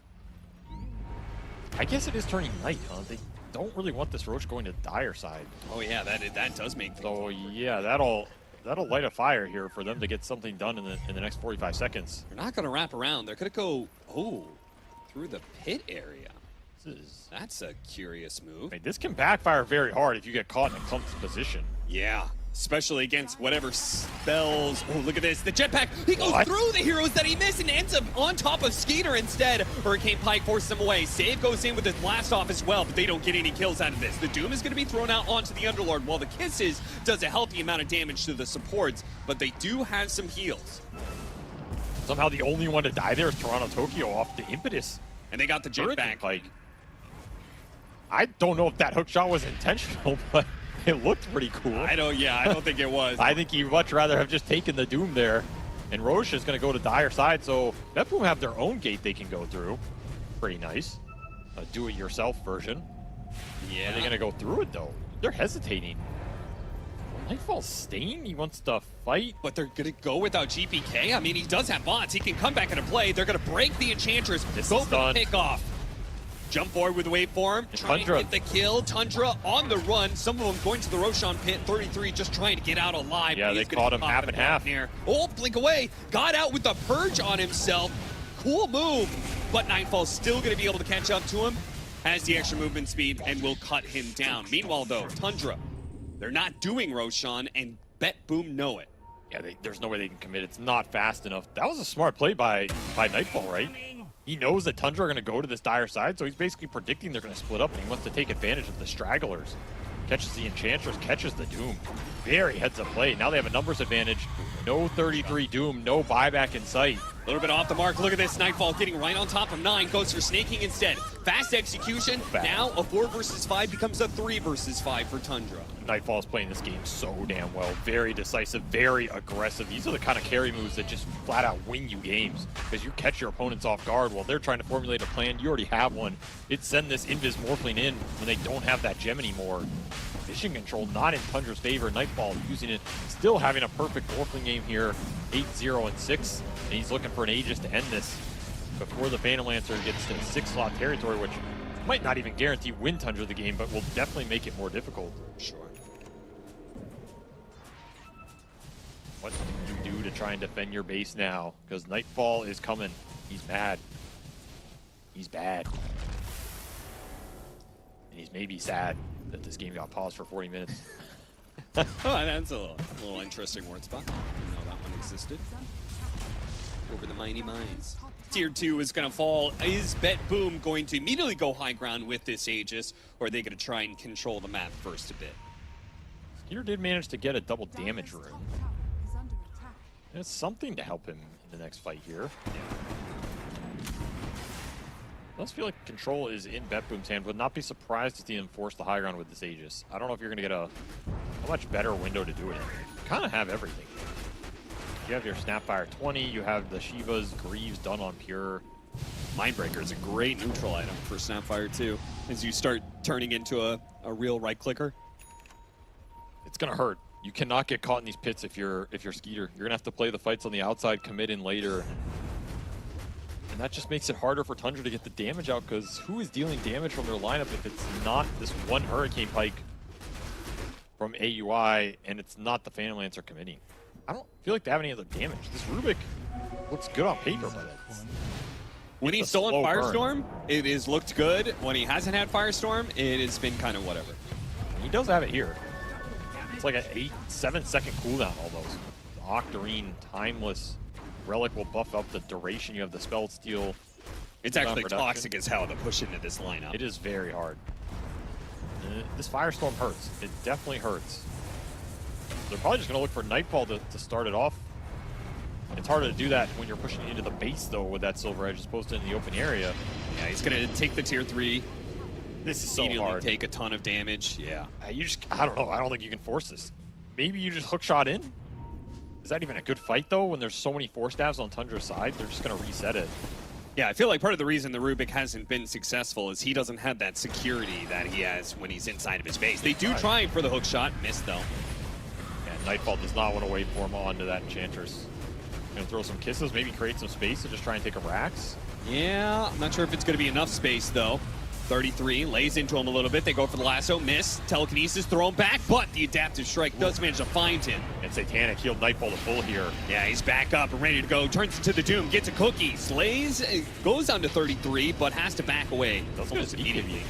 I guess it is turning night, huh? They don't really want this Roach going to dire side. Oh yeah, that does make things. So yeah, that'll light a fire here for them to get something done in the next 45 seconds. They're not going to wrap around. They're going to go through the pit area. That's a curious move. Hey, this can backfire very hard if you get caught in a clumped position. Yeah. Especially against whatever spells. Oh, look at this. The jetpack. He goes through the heroes that he missed and ends up on top of Skeeter instead. Hurricane Pike forces him away. Save goes in with his blast off as well, but they don't get any kills out of this. The Doom is going to be thrown out onto the Underlord, while the Kisses does a healthy amount of damage to the supports, but they do have some heals. Somehow the only one to die there is Toronto Tokyo off the impetus. And they got the jetpack. Pike. I don't know if that hook shot was intentional, but it looked pretty cool. I don't think it was. I think you'd much rather have just taken the Doom there. And Roche is going to go to dire side, so Betboom have their own gate they can go through. Pretty nice. A do-it-yourself version. Yeah. Are they going to go through it, though? They're hesitating. Nightfall's staying. He wants to fight. But they're going to go without GPK? I mean, he does have bots. He can come back into play. They're going to break the Enchantress. Go for the pickoff. Jump forward with waveform, trying to get the kill. Tundra on the run. Some of them going to the Roshan pit. 33 just trying to get out alive. Yeah, they caught him half and half. Here. Oh, blink away. Got out with the purge on himself. Cool move. But Nightfall's still going to be able to catch up to him. Has the extra movement speed and will cut him down. Meanwhile, though, Tundra, they're not doing Roshan, and Betboom know it. Yeah, there's no way they can commit. It's not fast enough. That was a smart play by Nightfall, right? He knows that Tundra are going to go to this dire side, so he's basically predicting they're going to split up, and he wants to take advantage of the stragglers. Catches the Enchantress, catches the Doom. Very heads-up play. Now they have a numbers advantage. No 33 Doom, no buyback in sight. A little bit off the mark. Look at this. Nightfall getting right on top of 9. Goes for snaking instead. Fast execution. Now a 4 versus 5 becomes a 3 versus 5 for Tundra. Nightfall is playing this game so damn well. Very decisive, very aggressive. These are the kind of carry moves that just flat out win you games, because you catch your opponents off guard while they're trying to formulate a plan. You already have one. It's send this Invis Morphling in when they don't have that gem anymore. Vision control not in Tundra's favor. Nightfall using it, still having a perfect Morphling game here. 8-0 and 6, and he's looking for an Aegis to end this before the Phantom Lancer gets to 6-slot territory, which might not even guarantee win Tundra the game, but will definitely make it more difficult. Sure. What do you do to try and defend your base now? Because Nightfall is coming. He's mad. He's bad. And he's maybe sad that this game got paused for 40 minutes. Oh, that's a little interesting word spot. I didn't know that one existed. Over the mighty mines. Tier 2 is going to fall. Is Betboom going to immediately go high ground with this Aegis, or are they going to try and control the map first a bit? Skeeter did manage to get a double damage room. It's something to help him in the next fight here. I also feel like control is in Betboom's hand. Would not be surprised to see him force the high ground with this Aegis. I don't know if you're going to get a much better window to do it in. You kind of have everything. You have your Snapfire 20, you have the Shiva's Greaves done on Pure. Mindbreaker is a great neutral item for Snapfire 2 as you start turning into a real right clicker. It's going to hurt. You cannot get caught in these pits if you're Skeeter. You're going to have to play the fights on the outside, commit in later. And that just makes it harder for Tundra to get the damage out, because who is dealing damage from their lineup if it's not this one Hurricane Pike from AUI and it's not the Phantom Lancer committing? I don't feel like they have any other damage. This Rubik looks good on paper, but when he's stolen Firestorm, it has looked good. When he hasn't had Firestorm, it has been kind of whatever. He does have it here. It's like an 7-second cooldown almost. Octarine, Timeless. Relic will buff up the duration. You have the Spell Steal. It's actually toxic as hell to push into this lineup. It is very hard. This Firestorm hurts. It definitely hurts. They're probably just going to look for Nightfall to start it off. It's harder to do that when you're pushing into the base, though, with that Silver Edge as opposed to in the open area. Yeah, he's going to take the tier 3. This is so hard. Take a ton of damage. Yeah. I don't know. I don't think you can force this. Maybe you just hook shot in? Is that even a good fight, though, when there's so many Force Stabs on Tundra's side? They're just going to reset it. Yeah, I feel like part of the reason the Rubik hasn't been successful is he doesn't have that security that he has when he's inside of his base. They do try for the hook shot, missed though. And Nightfall does not want to wait for him onto that Enchantress. Gonna throw some kisses, maybe create some space to just try and take a Rax. Yeah, I'm not sure if it's gonna be enough space though. 33, lays into him a little bit. They go for the lasso, miss. Telekinesis, throw him back, but the Adaptive Strike does manage to find him. And Satanic healed Nightfall to full here. Yeah, he's back up and ready to go. Turns into the Doom, gets a cookie. Slays, goes down to 33, but has to back away. That's almost immediately.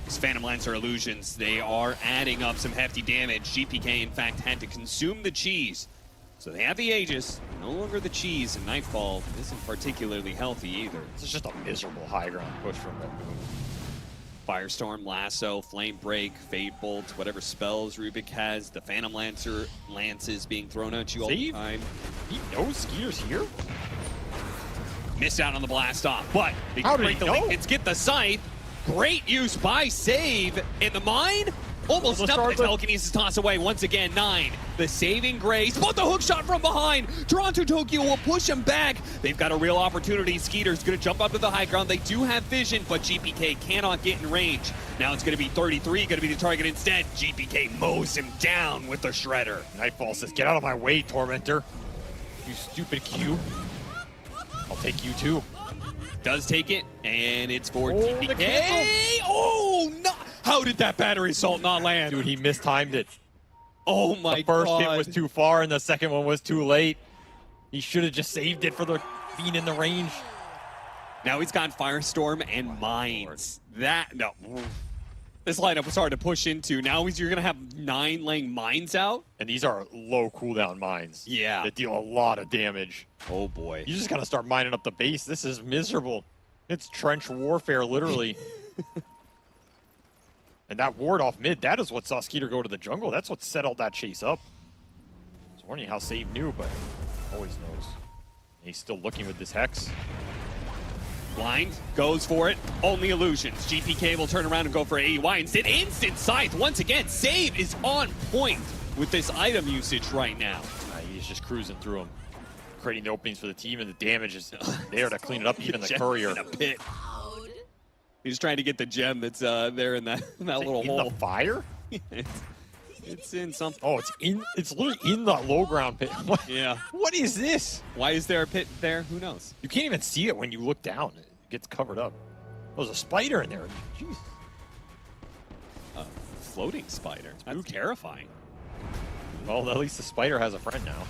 These Phantom Lancer illusions, they are adding up some hefty damage. GPK, in fact, had to consume the cheese. So they have the Aegis, no longer the cheese, and Nightfall isn't particularly healthy either. This is just a miserable high ground push from Betboom. Firestorm, Lasso, Flame Break, Fade Bolt, whatever spells Rubik has, the Phantom Lances being thrown at you all the time. He knows Skeeter's here? Missed out on the blast off, but they How can did break he the know? Let's get the Scythe. Great use by Save in the mine. Almost stumped the Telekinesis toss away once again. 9. The saving grace, but the hook shot from behind. Toronto Tokyo will push him back. They've got a real opportunity. Skeeter's going to jump up to the high ground. They do have vision, but GPK cannot get in range. Now it's going to be 33, going to be the target instead. GPK mows him down with the Shredder. Nightfall says, get out of my way, Tormentor. You stupid Q. I'll take you too. Does take it, and it's for GPK. Oh, no! How did that battery assault not land? Dude, he mistimed it. Oh my god. The first hit was too far, and the second one was too late. He should have just saved it for the being in the range. Now he's got Firestorm and Mines. This lineup was hard to push into. Now you're going to have 9 laying Mines out. And these are low cooldown mines. Yeah. That deal a lot of damage. Oh boy. You just got to start mining up the base. This is miserable. It's trench warfare, literally. And that ward off mid, that is what saw Skeeter go to the jungle. That's what set all that chase up. I was wondering how Save knew, but always knows. And he's still looking with this Hex. Blind, goes for it. Only illusions. GPK will turn around and go for AEY. Instead, instant Scythe. Once again, Save is on point with this item usage right now. He's just cruising through them. Creating the openings for the team, and the damage is there to clean it up, even the courier. In a pit. He's trying to get the gem that's there in that little hole. In the fire? It's in something. Oh, it's literally in the low ground pit. Yeah. What is this? Why is there a pit there? Who knows? You can't even see it when you look down. It gets covered up. There's a spider in there. Jeez. A floating spider. That's terrifying. Well, at least the spider has a friend now.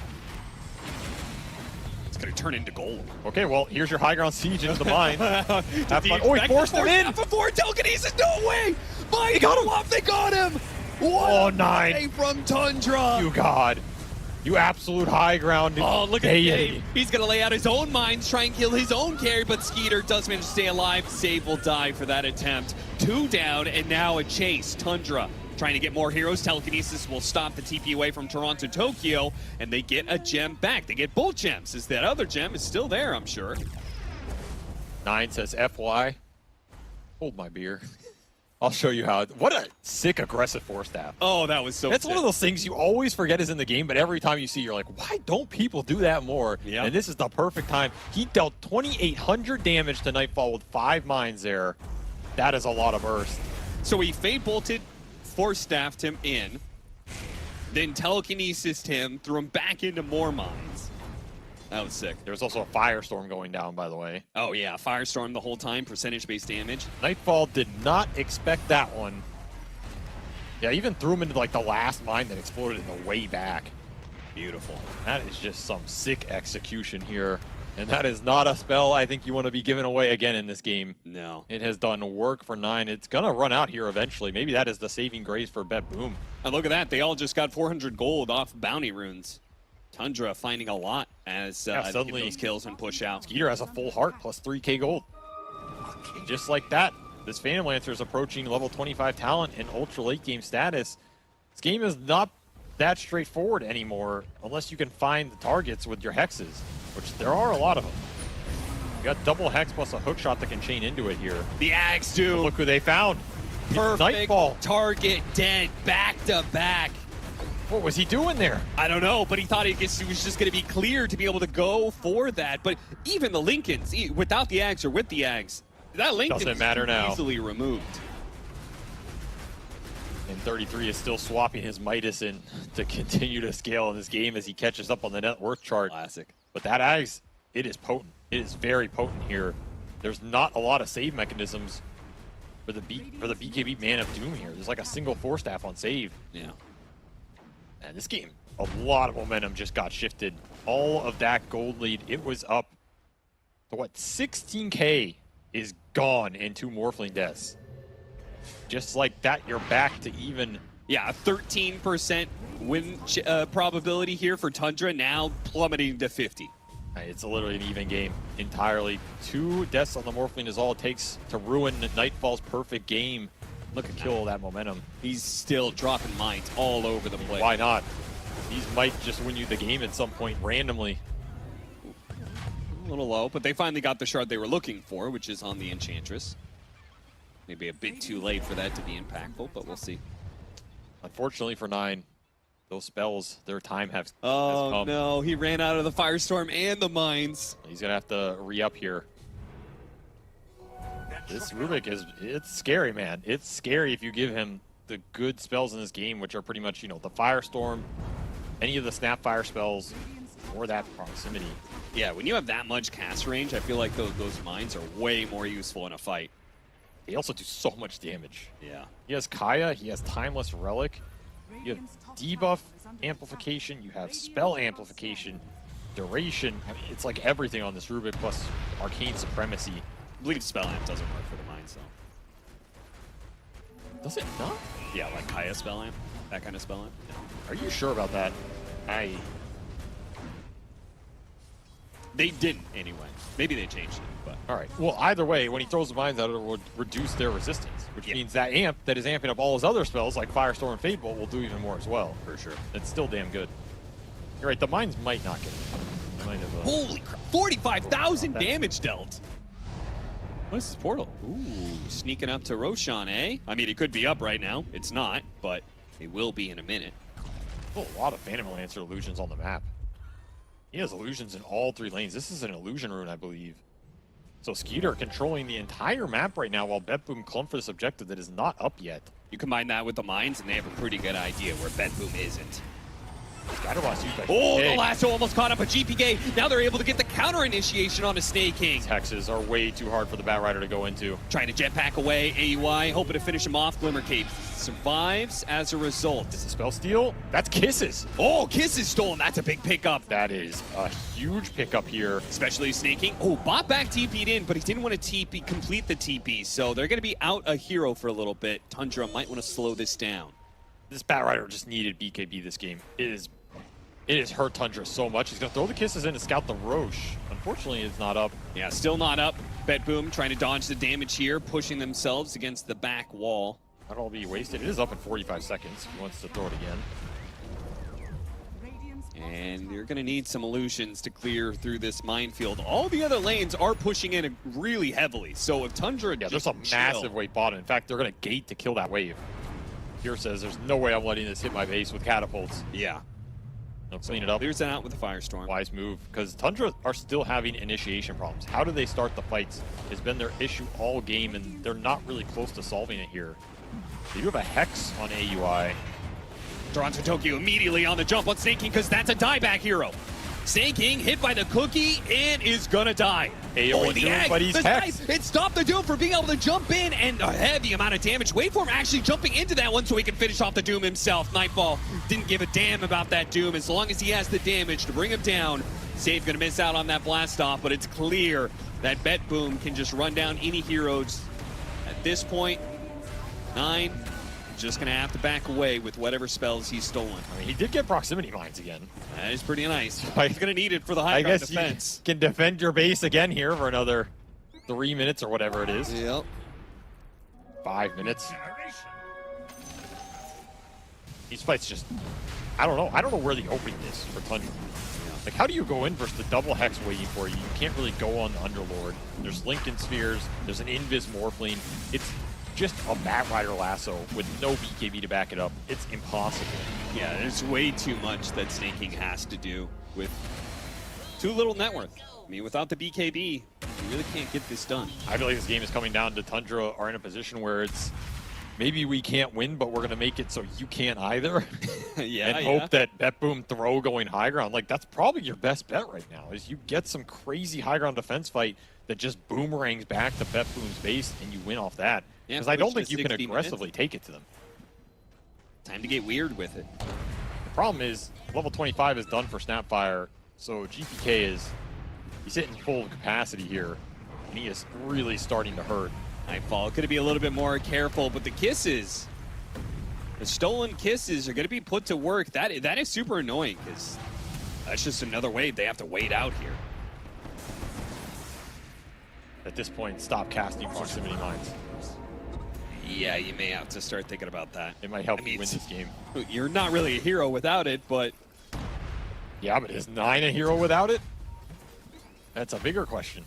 Gonna turn into gold. Okay, well, here's your high ground siege into the mine. Have fun. Oh, he forced him in! Before Telekinesis, no way! Mine got him off, they got him! What 9 from Tundra! You god. You absolute high ground. Oh, look at Save. He's gonna lay out his own mines, try and kill his own carry, but Skeeter does manage to stay alive. Save will die for that attempt. 2 down, and now a chase. Tundra trying to get more heroes. Telekinesis will stop the TP away from Toronto Tokyo, and they get a gem back. They get both gems, as that other gem is still there, I'm sure. 9 says FY. Hold my beer. I'll show you how. What a sick, aggressive Force Staff. Oh, that was so That's sick. one of those things you always forget is in the game, but every time you see, you're like, why don't people do that more? Yeah. And this is the perfect time. He dealt 2,800 damage to Nightfall with 5 mines there. That is a lot of burst. So he Fade Bolted, Force Staffed him in, then Telekinesis him, threw him back into more mines. That was sick. There was also a Firestorm going down, by the way. Oh yeah, Firestorm the whole time, percentage-based damage. Nightfall did not expect that one. Yeah, even threw him into like the last mine that exploded in the way back. Beautiful. That is just some sick execution here. And that is not a spell I think you want to be giving away again in this game. No. It has done work for 9. It's going to run out here eventually. Maybe that is the saving grace for Betboom. And look at that. They all just got 400 gold off bounty runes. Tundra finding a lot as suddenly those kills and push out. Skeeter has a full heart plus 3k gold. And just like that, this Phantom Lancer is approaching level 25 talent and ultra late game status. This game is not that straightforward anymore unless you can find the targets with your hexes, which there are a lot of them. You got double hex plus a hook shot that can chain into it here. The Ags do. But look who they found. Perfect Nightfall. Target dead back to back. What was he doing there? I don't know, but he thought he was just going to be clear to be able to go for that. But even the Lincolns, without the Ags or with the Ags, that Lincoln doesn't matter now. Easily removed. And 33 is still swapping his Midas in to continue to scale in this game as he catches up on the net worth chart. Classic. But that Ags, it is potent. It is very potent here. There's not a lot of save mechanisms for the BKB Man of Doom here. There's like a single 4-staff on save. Yeah. And this game, a lot of momentum just got shifted. All of that gold lead, it was up to what, 16k is gone in 2 Morphling deaths. Just like that, you're back to even. Yeah, a 13% win probability here for Tundra, now plummeting to 50. It's literally an even game entirely. 2 deaths on the Morphling is all it takes to ruin Nightfall's perfect game. Look at kill that momentum. He's still dropping mines all over the place. Why not? These might just win you the game at some point randomly. A little low, but they finally got the shard they were looking for, which is on the Enchantress. Maybe a bit too late for that to be impactful, but we'll see. Unfortunately for 9, those spells, their time has come. Oh no, he ran out of the Firestorm and the mines. He's gonna have to re-up here. This Rubik it's scary, man. It's scary if you give him the good spells in this game, which are pretty much, you know, the Firestorm, any of the Snapfire spells, or that proximity. Yeah, when you have that much cast range, I feel like those mines are way more useful in a fight. They also do so much damage. Yeah. He has Kaya, he has Timeless Relic, you have debuff amplification, you have spell amplification, duration. I mean, it's like everything on this Rubik plus Arcane Supremacy. I believe spell amp doesn't work for the mines, though. Does it not? Yeah, like Kaya spell amp, that kind of spell amp. Yeah. Are you sure about that? They didn't anyway. Maybe they changed it, but all right. Well, either way, when he throws the mines out, it will reduce their resistance, which means that amp that is amping up all his other spells like Firestorm and Fadebolt will do even more as well. For sure. It's still damn good. You're right. The mines might not get it. They might have, holy crap! 45,000 damage dealt. What is this portal? Ooh, sneaking up to Roshan, eh? I mean, it could be up right now. It's not, but it will be in a minute. Oh, a lot of Phantom Lancer illusions on the map. He has illusions in all 3 lanes. This is an illusion rune, I believe. So Skeeter controlling the entire map right now while Betboom clumped for this objective that is not up yet. You combine that with the mines, and they have a pretty good idea where Betboom isn't. Oh, the lasso almost caught up a GPK. Now they're able to get the counter initiation on a Snake King. These hexes are way too hard for the Bat Rider to go into. Trying to jetpack away, AUI, hoping to finish him off. Glimmer Cape survives as a result. Is the spell steal? That's Kisses. Oh, Kisses stolen. That's a big pickup. That is a huge pickup here. Especially Snake King. Oh, bot back TP'd in, but he didn't want to complete the TP, so they're going to be out a hero for a little bit. Tundra might want to slow this down. This Bat Rider just needed BKB this game. It has hurt Tundra so much. He's going to throw the Kisses in to scout the Roche. Unfortunately, it's not up. Yeah, still not up. Betboom trying to dodge the damage here, pushing themselves against the back wall. That'll all be wasted. It is up in 45 seconds. He wants to throw it again. And you're going to need some illusions to clear through this minefield. All the other lanes are pushing in really heavily. So if Tundra there's a massive wave bottom. In fact, they're going to gate to kill that wave. Here says there's no way I'm letting this hit my base with catapults. Yeah. They'll clean it up. Clears that out with the Firestorm. Wise move, because Tundra are still having initiation problems. How do they start the fights has been their issue all game, and they're not really close to solving it here. They do have a Hex on AUI. Toronto Tokyo immediately on the jump on Snake King, because that's a dieback hero. Snake King hit by the cookie and is gonna die. AOE the egg, but he's Hex. It stopped the Doom from being able to jump in, and a heavy amount of damage. Wait for him actually jumping into that one so he can finish off the Doom himself. Nightfall didn't give a damn about that Doom as long as he has the damage to bring him down. Save gonna miss out on that blast off, but it's clear that Betboom can just run down any heroes. At this point, 9 just going to have to back away with whatever spells he's stolen. I mean, he did get proximity mines again. That is pretty nice. He's going to need it for the high ground defense. You can defend your base again here for another 3 minutes or whatever it is. Yep. 5 minutes. These fights just, I don't know. I don't know where the opening is for Tundra. Like, how do you go in versus the double hex waiting for you? You can't really go on the Underlord. There's Lincoln Spheres. There's an Invis Morphling. It's just a Bat Rider lasso with no BKB to back it up. It's impossible. Yeah, there's way too much that snaking has to do with too little net worth. I mean, without the BKB, you really can't get this done. I feel like this game is coming down to Tundra are in a position where it's maybe we can't win, but we're going to make it so you can't either. Yeah, and hope that Betboom throw going high ground. Like, that's probably your best bet right now, is you get some crazy high ground defense fight that just boomerangs back to Betboom's base and you win off that. Because I don't think you can aggressively take it to them. Time to get weird with it. The problem is, level 25 is done for Snapfire, so GPK is, he's hitting full capacity here, and he is really starting to hurt. Nightfall going to be a little bit more careful, but the kisses, the stolen kisses are going to be put to work. That is super annoying, because that's just another way they have to wait out here. At this point, stop casting proximity mines. Yeah, you may have to start thinking about that. It might help you win this game. You're not really a hero without it, but... Yeah, but is 9 a hero without it? That's a bigger question.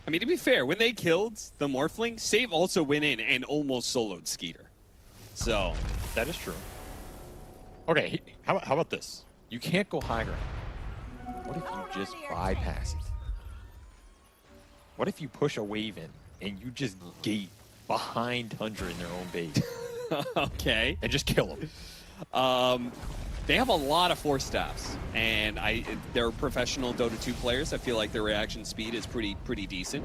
I mean, to be fair, when they killed the Morphling, Save also went in and almost soloed Skeeter. So... That is true. Okay, how about this? You can't go high ground. What if you just bypass it? What if you push a wave in and you just gate behind Tundra in their own base? Okay. And just kill them. They have a lot of Force Staffs, and they're professional Dota 2 players. I feel like their reaction speed is pretty decent.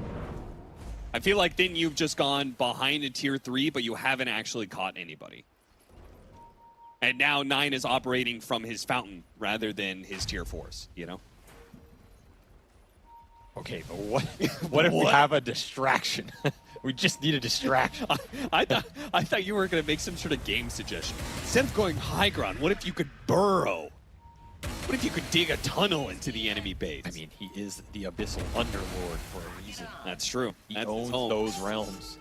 I feel like then you've just gone behind a tier 3, but you haven't actually caught anybody. And now 9 is operating from his fountain rather than his tier 4s, you know? Okay, but what if we have a distraction? We just need a distraction. I thought you were going to make some sort of game suggestion. Instead of going high ground, what if you could burrow? What if you could dig a tunnel into the enemy base? I mean, he is the Abyssal Underlord for a reason. That's true. He owns those realms.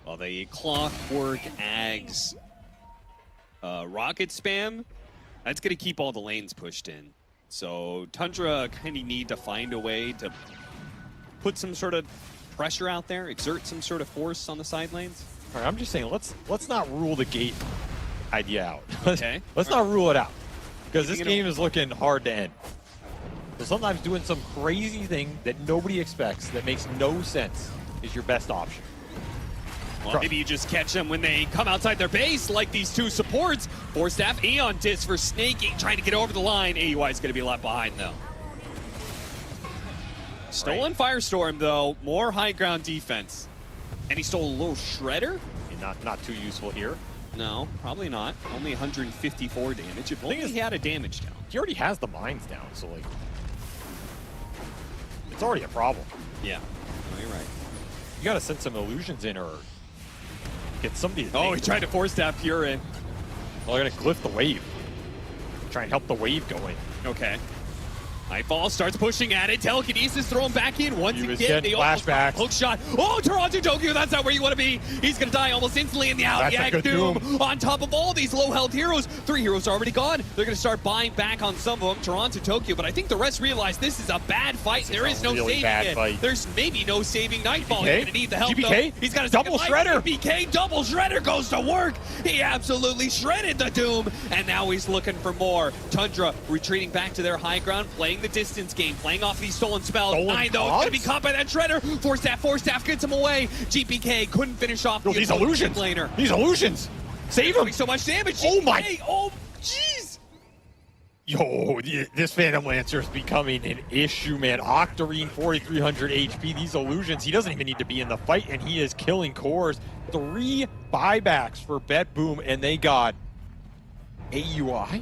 Well, the Clockwork Ags rocket spam, that's going to keep all the lanes pushed in. So Tundra kind of need to find a way to put some sort of pressure out there, exert some sort of force on the side lanes. All right, I'm just saying, let's not rule the gate idea out. Okay. Let's not rule it out, because this game is looking hard to end. So sometimes doing some crazy thing that nobody expects, that makes no sense, is your best option. Well, maybe you just catch them when they come outside their base, like these two supports. Force Staff, Aeon Disc for snaking, trying to get over the line. AUI is going to be left behind, though. Stolen Firestorm, though. More high ground defense. And he stole a little Shredder? Not too useful here. No, probably not. Only 154 damage. If only he had a damage down. He already has the mines down, so, like, it's already a problem. Yeah, no, you're right. You got to send some illusions in, or get somebody to he tried to Force Staff Pure in. Well, they're going to glyph the wave. Try and help the wave go in. Okay. Nightfall starts pushing at it. Telekinesis thrown back in once again. They flashbacks. Hook shot. Oh, Toronto Tokyo, that's not where you want to be. He's going to die almost instantly in the out. That's a good doom. On top of all these low health heroes. 3 heroes are already gone. They're going to start buying back on some of them. Toronto Tokyo, but I think the rest realize this is a bad fight. There is no saving it. There's maybe no saving Nightfall. He's going to need the help, GPK? though. He's got a double shredder. GPK double shredder goes to work. He absolutely shredded the Doom, and now he's looking for more. Tundra retreating back to their high ground, playing the distance game. Playing off these stolen spells. 9, though, it's going to be caught by that Shredder. Force Staff gets him away. GPK couldn't finish off these illusions. Laner. These illusions. Save him. So much damage. Oh, GPK. my. Oh, jeez. Yo, this Phantom Lancer is becoming an issue, man. Octarine, 4,300 HP. These illusions, he doesn't even need to be in the fight, and he is killing cores. 3 buybacks for Betboom, and they got AUI.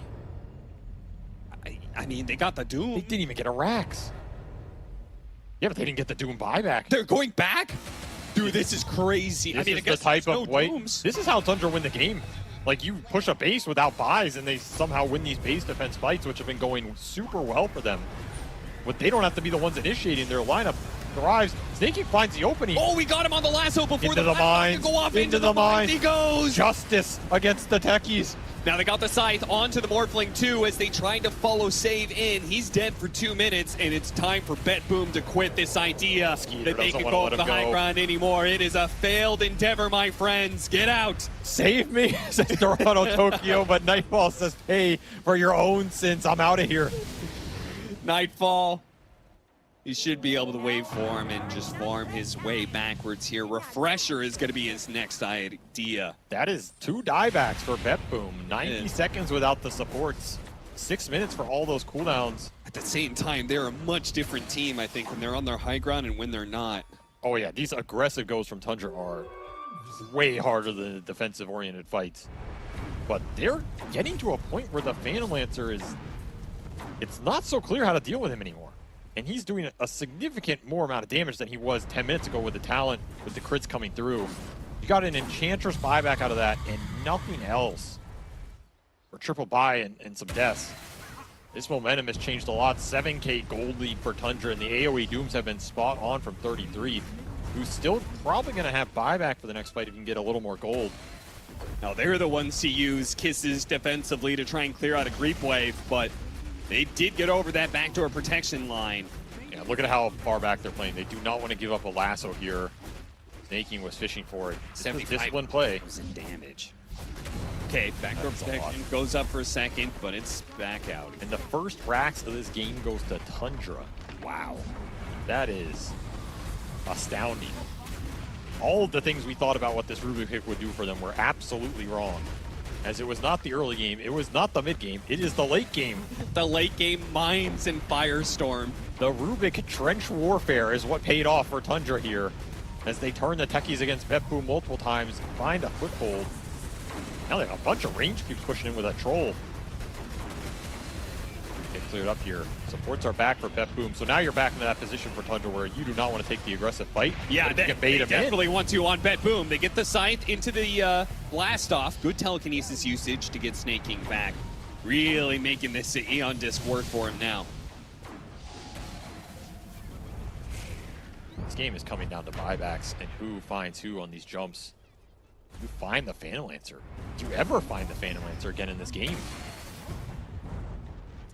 I mean, they got the Doom. They didn't even get a Rax. Yeah, but they didn't get the Doom buyback. They're going back? Dude, this is crazy. This I mean, is I guess the type there's of no way. Dooms. This is how Tundra win the game. Like, you push a base without buys, and they somehow win these base defense fights, which have been going super well for them. But they don't have to be the ones initiating. Their lineup thrives. Snaky finds the opening. Oh, we got him on the lasso before into the mines. go off into the mines. He goes. Justice against the techies. Now they got the scythe onto the Morphling too as they tried to follow save in. He's dead for 2 minutes, and it's time for Betboom to quit this idea that they can go up the high ground anymore. It is a failed endeavor, my friends. Get out. Save me, says Toronto Tokyo, but Nightfall says, hey, for your own sins, I'm out of here. Nightfall. He should be able to wait for him and just farm his way backwards here. Refresher is going to be his next idea. That is 2 diebacks for Betboom. 90 seconds without the supports. 6 minutes for all those cooldowns. At the same time, they're a much different team, I think, when they're on their high ground and when they're not. Oh yeah, these aggressive goes from Tundra are way harder than the defensive-oriented fights. But they're getting to a point where the Phantom Lancer is... It's not so clear how to deal with him anymore. And he's doing a significant more amount of damage than he was 10 minutes ago with the talent, with the crits coming through. You got an Enchantress buyback out of that and nothing else. Or triple buy and some deaths. This momentum has changed a lot. 7k gold lead for Tundra, and the AoE Dooms have been spot on from 33. Who's still probably going to have buyback for the next fight if you can get a little more gold. Now they're the ones to use Kisses defensively to try and clear out a creep wave, but they did get over that backdoor protection line. Yeah, look at how far back they're playing. They do not want to give up a lasso here. Snaking was fishing for it. This is disciplined play. Damage. Okay, backdoor protection goes up for a second, but it's back out. And the first racks of this game goes to Tundra. Wow. That is astounding. All of the things we thought about what this Rubik pick would do for them were absolutely wrong. As it was not the early game, it was not the mid game, it is the late game. The late game mines and Firestorm. The Rubik trench warfare is what paid off for Tundra here, as they turn the techies against Betboom multiple times, find a foothold. Now they have a bunch of range cubes pushing in with a troll. Get cleared up here. Supports are back for Betboom, so now you're back in that position for Tundra where you do not want to take the aggressive fight. Yeah, they bait definitely want to on Betboom. They get the scythe into the blast off. Good telekinesis usage to get Snaking back. Really making this Aeon Disc work for him now. This game is coming down to buybacks and who finds who on these jumps. You find the Phantom Lancer. Do you ever find the Phantom Lancer again in this game?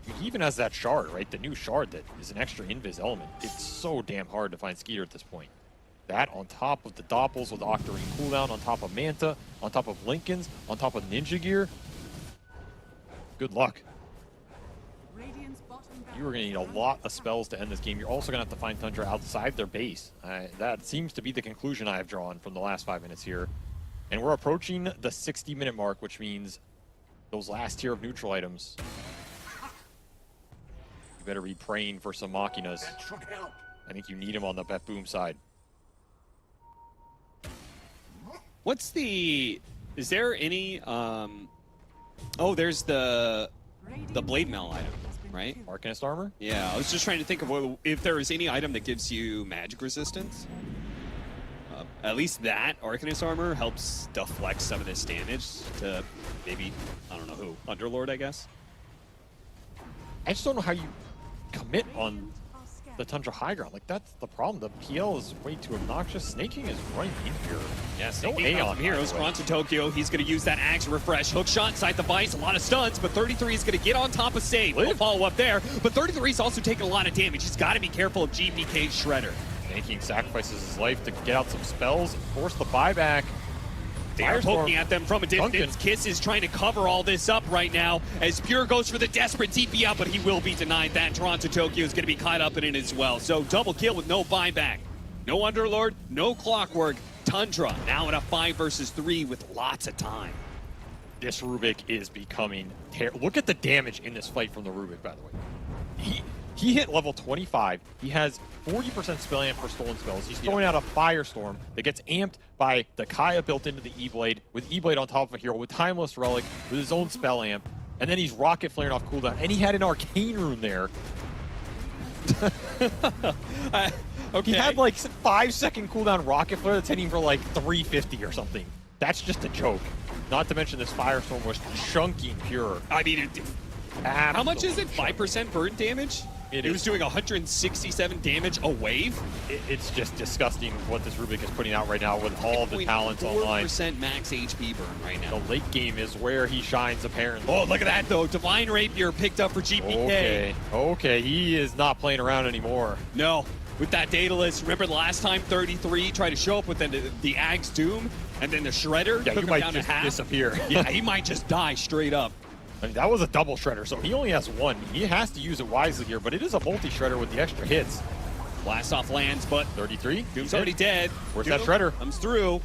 I mean, he even has that shard, right? The new shard that is an extra invis element. It's so damn hard to find Skeeter at this point. That on top of the Doppels with Octarine cooldown, on top of Manta, on top of Lincolns, on top of Ninja Gear. Good luck. You are going to need a lot of spells to end this game. You're also going to have to find Tundra outside their base. That seems to be the conclusion I have drawn from the last 5 minutes here. And we're approaching the 60-minute mark, which means those last tier of neutral items. You better be praying for some Machinas. I think you need them on the Betboom side. What's the... Is there any... Oh, there's the Blade Mail item, right? Arcanist armor? Yeah, I was just trying to think of if there is any item that gives you magic resistance. At least that Arcanist armor helps deflect some of this damage to maybe, I don't know who, Underlord, I guess? I just don't know how you commit on the Tundra high ground. Like, that's the problem. The PL is way too obnoxious. Snaking is right in here. Yeah, Snaking out from heroes. Toronto Tokyo, he's going to use that Axe Refresh. Hook shot inside the Vice, a lot of stuns, but 33 is going to get on top of Save. We'll follow up there, but 33 is also taking a lot of damage. He's got to be careful of GPK Shredder. Snaking sacrifices his life to get out some spells, force the buyback. They are poking at them from a distance. Kiss is trying to cover all this up right now as Pure goes for the desperate TP out, but he will be denied that. Toronto Tokyo is going to be caught up in it as well. So double kill with no buyback. No Underlord, no Clockwork. Tundra now in a 5 versus 3 with lots of time. This Rubik is becoming terrible. Look at the damage in this fight from the Rubik, by the way. He hit level 25. He has 40% spell amp for stolen spells. He's throwing out a Firestorm that gets amped by the Kaya built into the E-Blade, with E-Blade on top of a hero, with Timeless Relic, with his own spell amp, and then he's rocket flaring off cooldown. And he had an Arcane Rune there. Okay. He had like 5-second cooldown rocket flare that's hitting for like 350 or something. That's just a joke. Not to mention this Firestorm was chunking pure. I mean, how much is it? 5% burn damage? It was doing 167 damage a wave? It's just disgusting what this Rubik is putting out right now with all the talents online. 4% max HP burn right now. The late game is where he shines, apparently. Oh, look at that, though. Divine Rapier picked up for GPK. Okay, he is not playing around anymore. No, with that Daedalus. Remember the last time 33 tried to show up with the Ag's Doom, and then the Shredder took him might down just to half? disappear. Yeah, he might just die straight up. I mean, that was a double Shredder, so he only has one. He has to use it wisely here, but it is a multi-Shredder with the extra hits. Blast off lands, but 33. Doom's already dead. Where's Doom that Shredder? Comes through.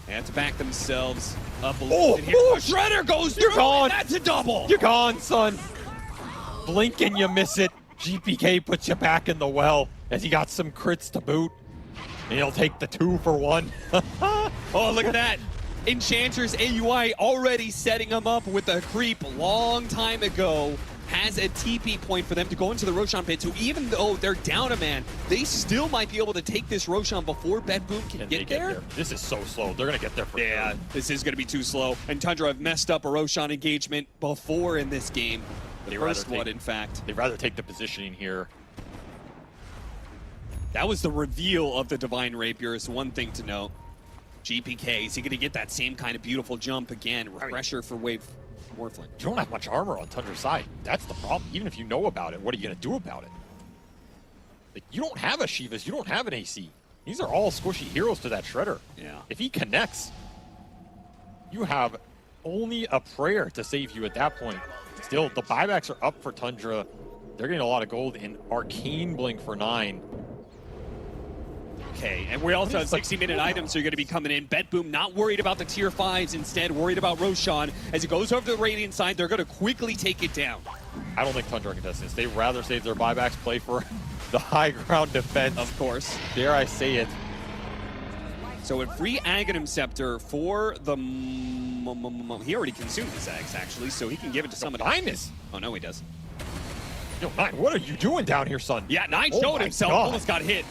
They have to back themselves up a Oh, little bit here. oh, Shredder goes you're through, gone. and that's a double. You're gone, son. Blink and you miss it. GPK puts you back in the well as he got some crits to boot. And he'll take the 2 for 1. Oh, look at that. Enchantress AUI already setting him up with a creep long time ago. Has a TP point for them to go into the Roshan pit. So even though they're down a man, they still might be able to take this Roshan before Betboom can get there. This is so slow. They're going to get there for Yeah, sure. this is going to be too slow. And Tundra have messed up a Roshan engagement before in this game. The first one, in fact. They'd rather take the positioning here. That was the reveal of the Divine Rapier, is one thing to note. GPK, is he going to get that same kind of beautiful jump again? Refresher for Wave Morphling. You don't have much armor on Tundra's side. That's the problem. Even if you know about it, what are you going to do about it? Like, you don't have a Shivas. You don't have an AC. These are all squishy heroes to that Shredder. Yeah. If he connects, you have only a prayer to save you at that point. Still, the buybacks are up for Tundra. They're getting a lot of gold in Arcane Blink for 9. Okay, and we also have 60-minute items, so you're going to be coming in. Betboom not worried about the tier 5s, instead worried about Roshan. As he goes over to the Radiant side, they're going to quickly take it down. I don't think Tundra can test this. They'd rather save their buybacks, play for the high ground defense. Of course. Dare I say it. So a free Aghanim Scepter for the... He already consumed his eggs, actually, so he can give it to someone. Minus. Oh, no, he does. Yo, Nine, what are you doing down here, son? Yeah, Nine Oh showed my himself, God. almost got hit.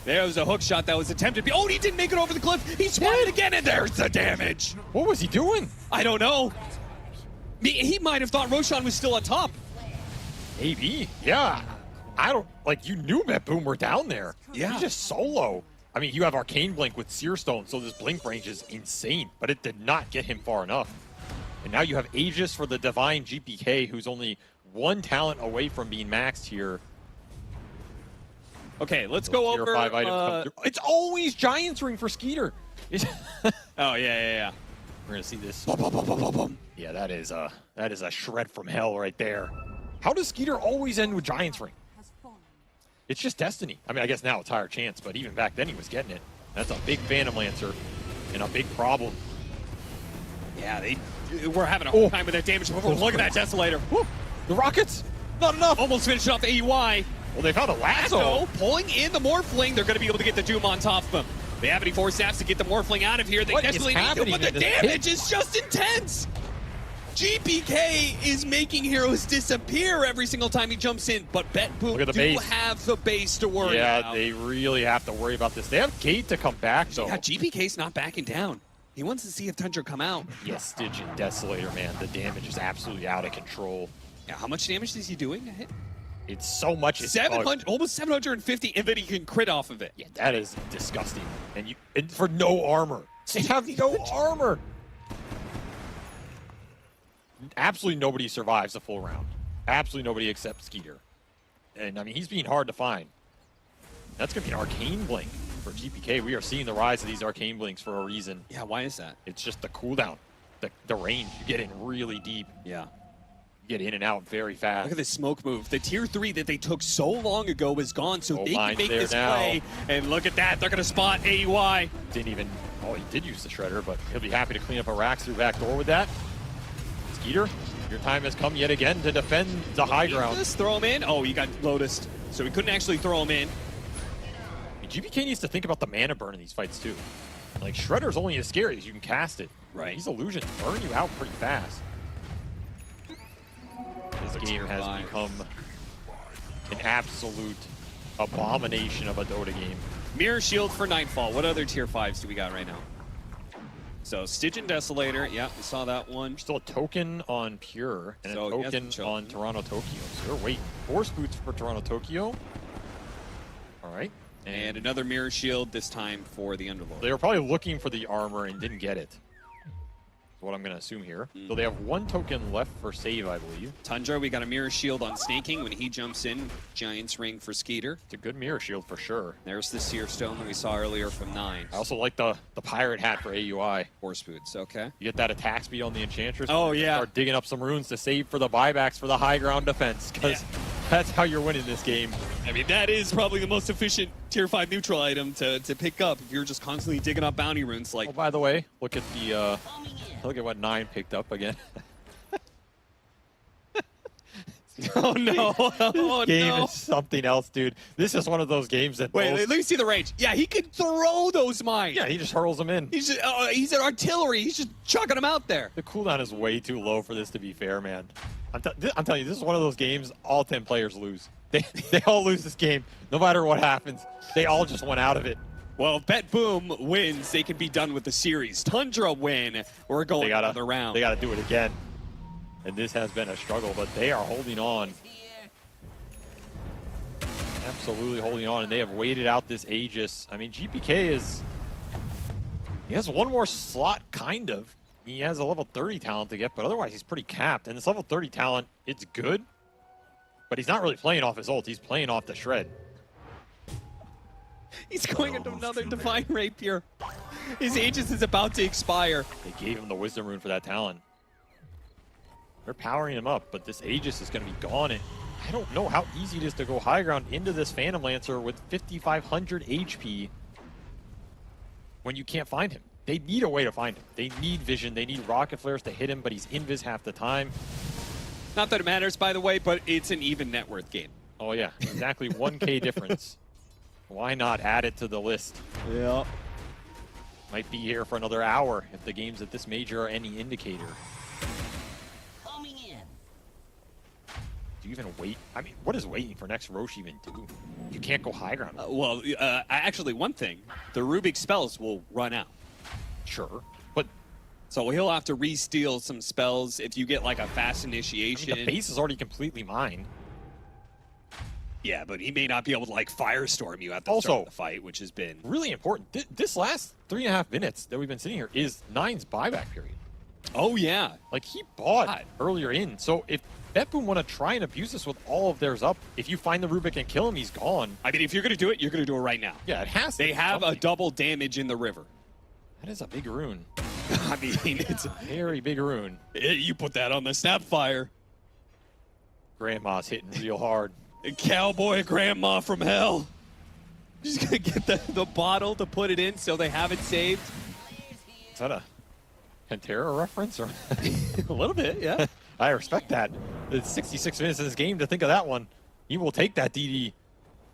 There was a hook shot that was attempted. Oh, he didn't make it over the cliff. He spotted again, and there's the damage. What was he doing? I don't know. He might have thought Roshan was still on top. Maybe. Yeah. I don't, like, you knew Betboom were down there. Yeah. He's just solo. I mean, you have Arcane Blink with Seer Stone, so this Blink range is insane, but it did not get him far enough. And now you have Aegis for the Divine GPK, who's only 1 talent away from being maxed here. Okay, let's go over... 5 items come through. It's always Giant's Ring for Skeeter. Oh, yeah. We're going to see this. Yeah, that is a shred from hell right there. How does Skeeter always end with Giant's Ring? It's just destiny. I mean, I guess now it's higher chance, but even back then he was getting it. That's a big Phantom Lancer and a big problem. Yeah, we're having a hard time with that damage. Look at that Desolator. Woo. The rockets, not enough. Almost finished off AUI. Well, they found a lasso. Pulling in the Morphling. They're going to be able to get the Doom on top of them. They have any force snaps to get the Morphling out of here. They definitely need to, but the damage is just intense. GPK is making heroes disappear every single time he jumps in, but Betboom do have the base to worry about. They really have to worry about this. They have Gate to come back, though. Yeah, GPK's not backing down. He wants to see if Tundra come out. Yes, Stygian Desolator, man. The damage is absolutely out of control. Yeah, how much damage is he doing a hit? It's so much. 700, almost 750, and then he can crit off of it. Yeah, that is disgusting. And for no armor. They have no armor. Absolutely nobody survives a full round. Absolutely nobody except Skeeter. And, I mean, he's being hard to find. That's going to be an Arcane Blink for GPK. We are seeing the rise of these Arcane Blinks for a reason. Yeah, why is that? It's just the cooldown. The range. You get in really deep. Yeah. You get in and out very fast. Look at this smoke move. The tier 3 that they took so long ago is gone, so they can make there this now. play. And look at that. They're going to spot AUI. Didn't even... Oh, he did use the Shredder, but he'll be happy to clean up a Rax through back door with that. Skeeter, your time has come yet again to defend the high ground. Just throw him in. Oh, he got Lotused, so he couldn't actually throw him in. I mean, GPK needs to think about the mana burn in these fights, too. Like, Shredder's only as scary as you can cast it. Right. These illusions burn you out pretty fast. This game has become an absolute abomination of a Dota game. Mirror Shield for Nightfall. What other tier 5s do we got right now? So Stygian Desolator, yeah, we saw that one. Still a token on Pure and a token on Toronto Tokyo. So they're waiting. Force Boots for Toronto Tokyo. All right. And another Mirror Shield, this time for the Underlord. They were probably looking for the armor and didn't get it. That's what I'm going to assume here. So they have one token left for save, I believe. Tundra, we got a Mirror Shield on Snaking when he jumps in. Giant's Ring for Skeeter. It's a good Mirror Shield for sure. There's the Seer Stone that we saw earlier from 9. I also like the Pirate Hat for AUI. Horse Boots, okay. You get that attack speed on the Enchantress. Oh, yeah. Start digging up some runes to save for the buybacks for the high ground defense, because that's how you're winning this game. I mean, that is probably the most efficient tier 5 neutral item to pick up if you're just constantly digging up bounty runes. Like, oh, by the way, look at the look at what 9 picked up again. Oh no! Oh, this game no. is something else, dude. This is one of those games that. Wait, let me see the range. Yeah, he can throw those mines. Yeah, he just hurls them in. He's an artillery. He's just chucking them out there. The cooldown is way too low for this to be fair, man. I'm telling you, this is one of those games all 10 players lose. They all lose this game, no matter what happens. They all just went out of it. Well, if Betboom wins, they can be done with the series. Tundra win, we're going another round. They got to do it again. And this has been a struggle, but they are holding on. Absolutely holding on, and they have waited out this Aegis. I mean, GPK is... He has one more slot, kind of. He has a level 30 talent to get, but otherwise he's pretty capped. And this level 30 talent, it's good, but he's not really playing off his ult. He's playing off the shred. He's going into another Divine Rapier. His Aegis is about to expire. They gave him the Wisdom Rune for that talent. They're powering him up, but this Aegis is going to be gone. And I don't know how easy it is to go high ground into this Phantom Lancer with 5,500 HP when you can't find him. They need a way to find him. They need vision. They need rocket flares to hit him, but he's invis half the time. Not that it matters, by the way, but it's an even net worth game. Oh, yeah. Exactly 1K difference. Why not add it to the list? Yeah. Might be here for another hour if the games at this major are any indicator. Do you even wait? I mean, what does waiting for next Roche even do? You can't go high ground. Actually, one thing. The Rubik spells will run out. Sure. But so he'll have to re-steal some spells if you get like a fast initiation. I mean, the base is already completely mine. Yeah, but he may not be able to like firestorm you at the start of the fight, which has been really important. This last 3.5 minutes that we've been sitting here is 9's buyback period. Oh yeah, like he bought earlier in. So if Betboom want to try and abuse this with all of theirs up, if you find the Rubik and kill him, he's gone. I mean, if you're going to do it, you're going to do it right now. Yeah, it has to. They have a double damage in the river. That is a big rune. I mean, it's a very big rune. You put that on the Snapfire. Grandma's hitting real hard. Cowboy grandma from hell. Just going to get the bottle to put it in so they have it saved. Is that a Pantera reference? Or a little bit, yeah. I respect that. It's 66 minutes in this game to think of that one. He will take that DD.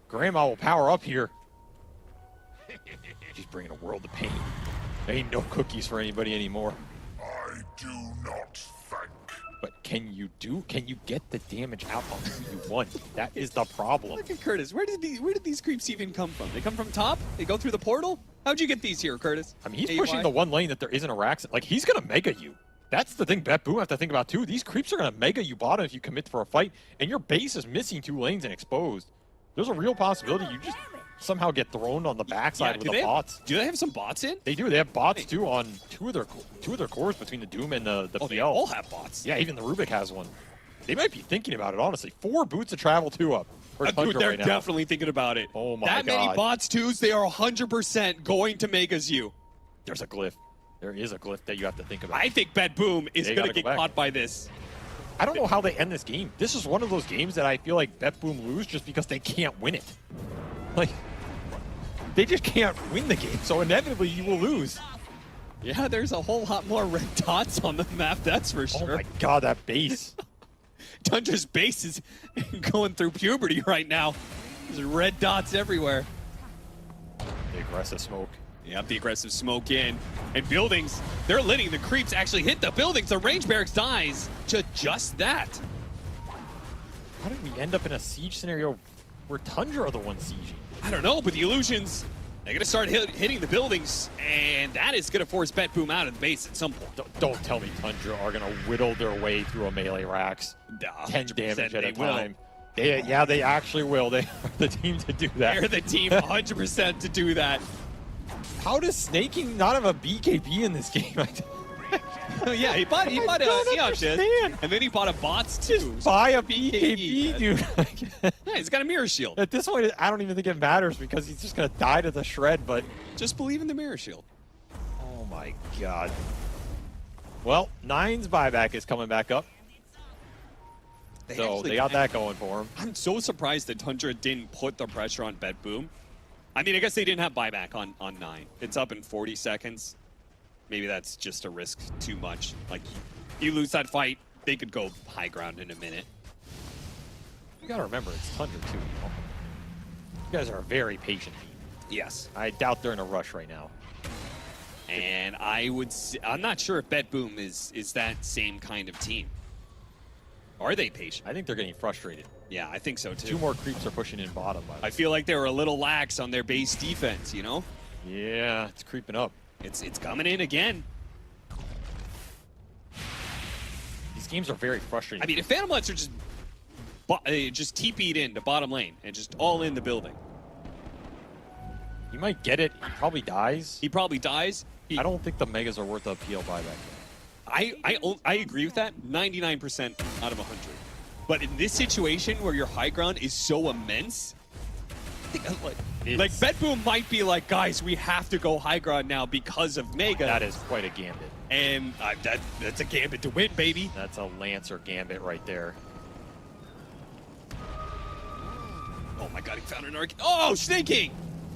Grandma will power up here. She's bringing a world of pain. There ain't no cookies for anybody anymore. I do not thank. But can you get the damage out on who you want? That is the problem. Look at Curtis. Where did these creeps even come from? They come from top? They go through the portal? How'd you get these here, Curtis? I mean, he's pushing the one lane that there isn't a Rax. Like, he's going to mega you. That's the thing Betboom have to think about, too. These creeps are going to mega you bottom if you commit for a fight, and your base is missing 2 lanes and exposed. There's a real possibility you just somehow get thrown on the backside with the bots. Do they have some bots in? They do. They have bots, too, on two of their cores between the Doom and the PL. They all have bots. Yeah, even the Rubik has one. They might be thinking about it, honestly. 4 boots of travel 2 up. Dude, they're definitely thinking about it. Oh, my God. That many bots, twos, they are 100% going to megas you. There's a glyph. There is a glyph that you have to think about. I think Betboom is going to get caught by this. I don't know how they end this game. This is one of those games that I feel like Betboom lose just because they can't win it. Like, they just can't win the game, so inevitably you will lose. Yeah, there's a whole lot more red dots on the map, that's for sure. Oh my God, that base. Tundra's base is going through puberty right now. There's red dots everywhere. The aggressive smoke. Yep, the aggressive smoke in. And buildings, they're letting the creeps actually hit the buildings. The range barracks dies to just that. How did we end up in a siege scenario where Tundra are the ones sieging? I don't know, but the illusions, they're going to start hitting the buildings, and that is going to force Betboom out of the base at some point. Don't tell me Tundra are going to whittle their way through a melee racks. 10 damage at a time. Yeah, they actually will. They are the team to do that. They're the team 100% to do that. How does Snaking not have a BKB in this game? Yeah, he bought a Eon Disc, and then he bought a bots too. Just buy a BKB, dude. Yeah, he's got a mirror shield. At this point, I don't even think it matters because he's just going to die to the shred, but... Just believe in the mirror shield. Oh my god. Well, Nine's buyback is coming back up. So they got that going for him. I'm so surprised that Tundra didn't put the pressure on Betboom. I mean, I guess they didn't have buyback on 9. It's up in 40 seconds. Maybe that's just a risk too much. Like, you lose that fight, they could go high ground in a minute. You gotta remember, it's Tundra too, you know? You guys are a very patient team. Yes. I doubt they're in a rush right now. And I'm not sure if Betboom is that same kind of team. Are they patient? I think they're getting frustrated. Yeah, I think so too. 2 more creeps are pushing in bottom. I feel like they were a little lax on their base defense, you know? Yeah, it's creeping up. It's coming in again. These games are very frustrating. I mean, if Phantom Lights are just TP'd into bottom lane and just all in the building. He might get it. He probably dies. He probably dies. I don't think the Megas are worth the PL buyback. I agree with that 99% out of 100. But in this situation where your high ground is so immense, I think, like Betboom might be like, guys, we have to go high ground now because of Mega. That is quite a gambit. And that's a gambit to win, baby. That's a Lancer gambit right there. Oh my god, he found an Arcane. Oh, Snaking!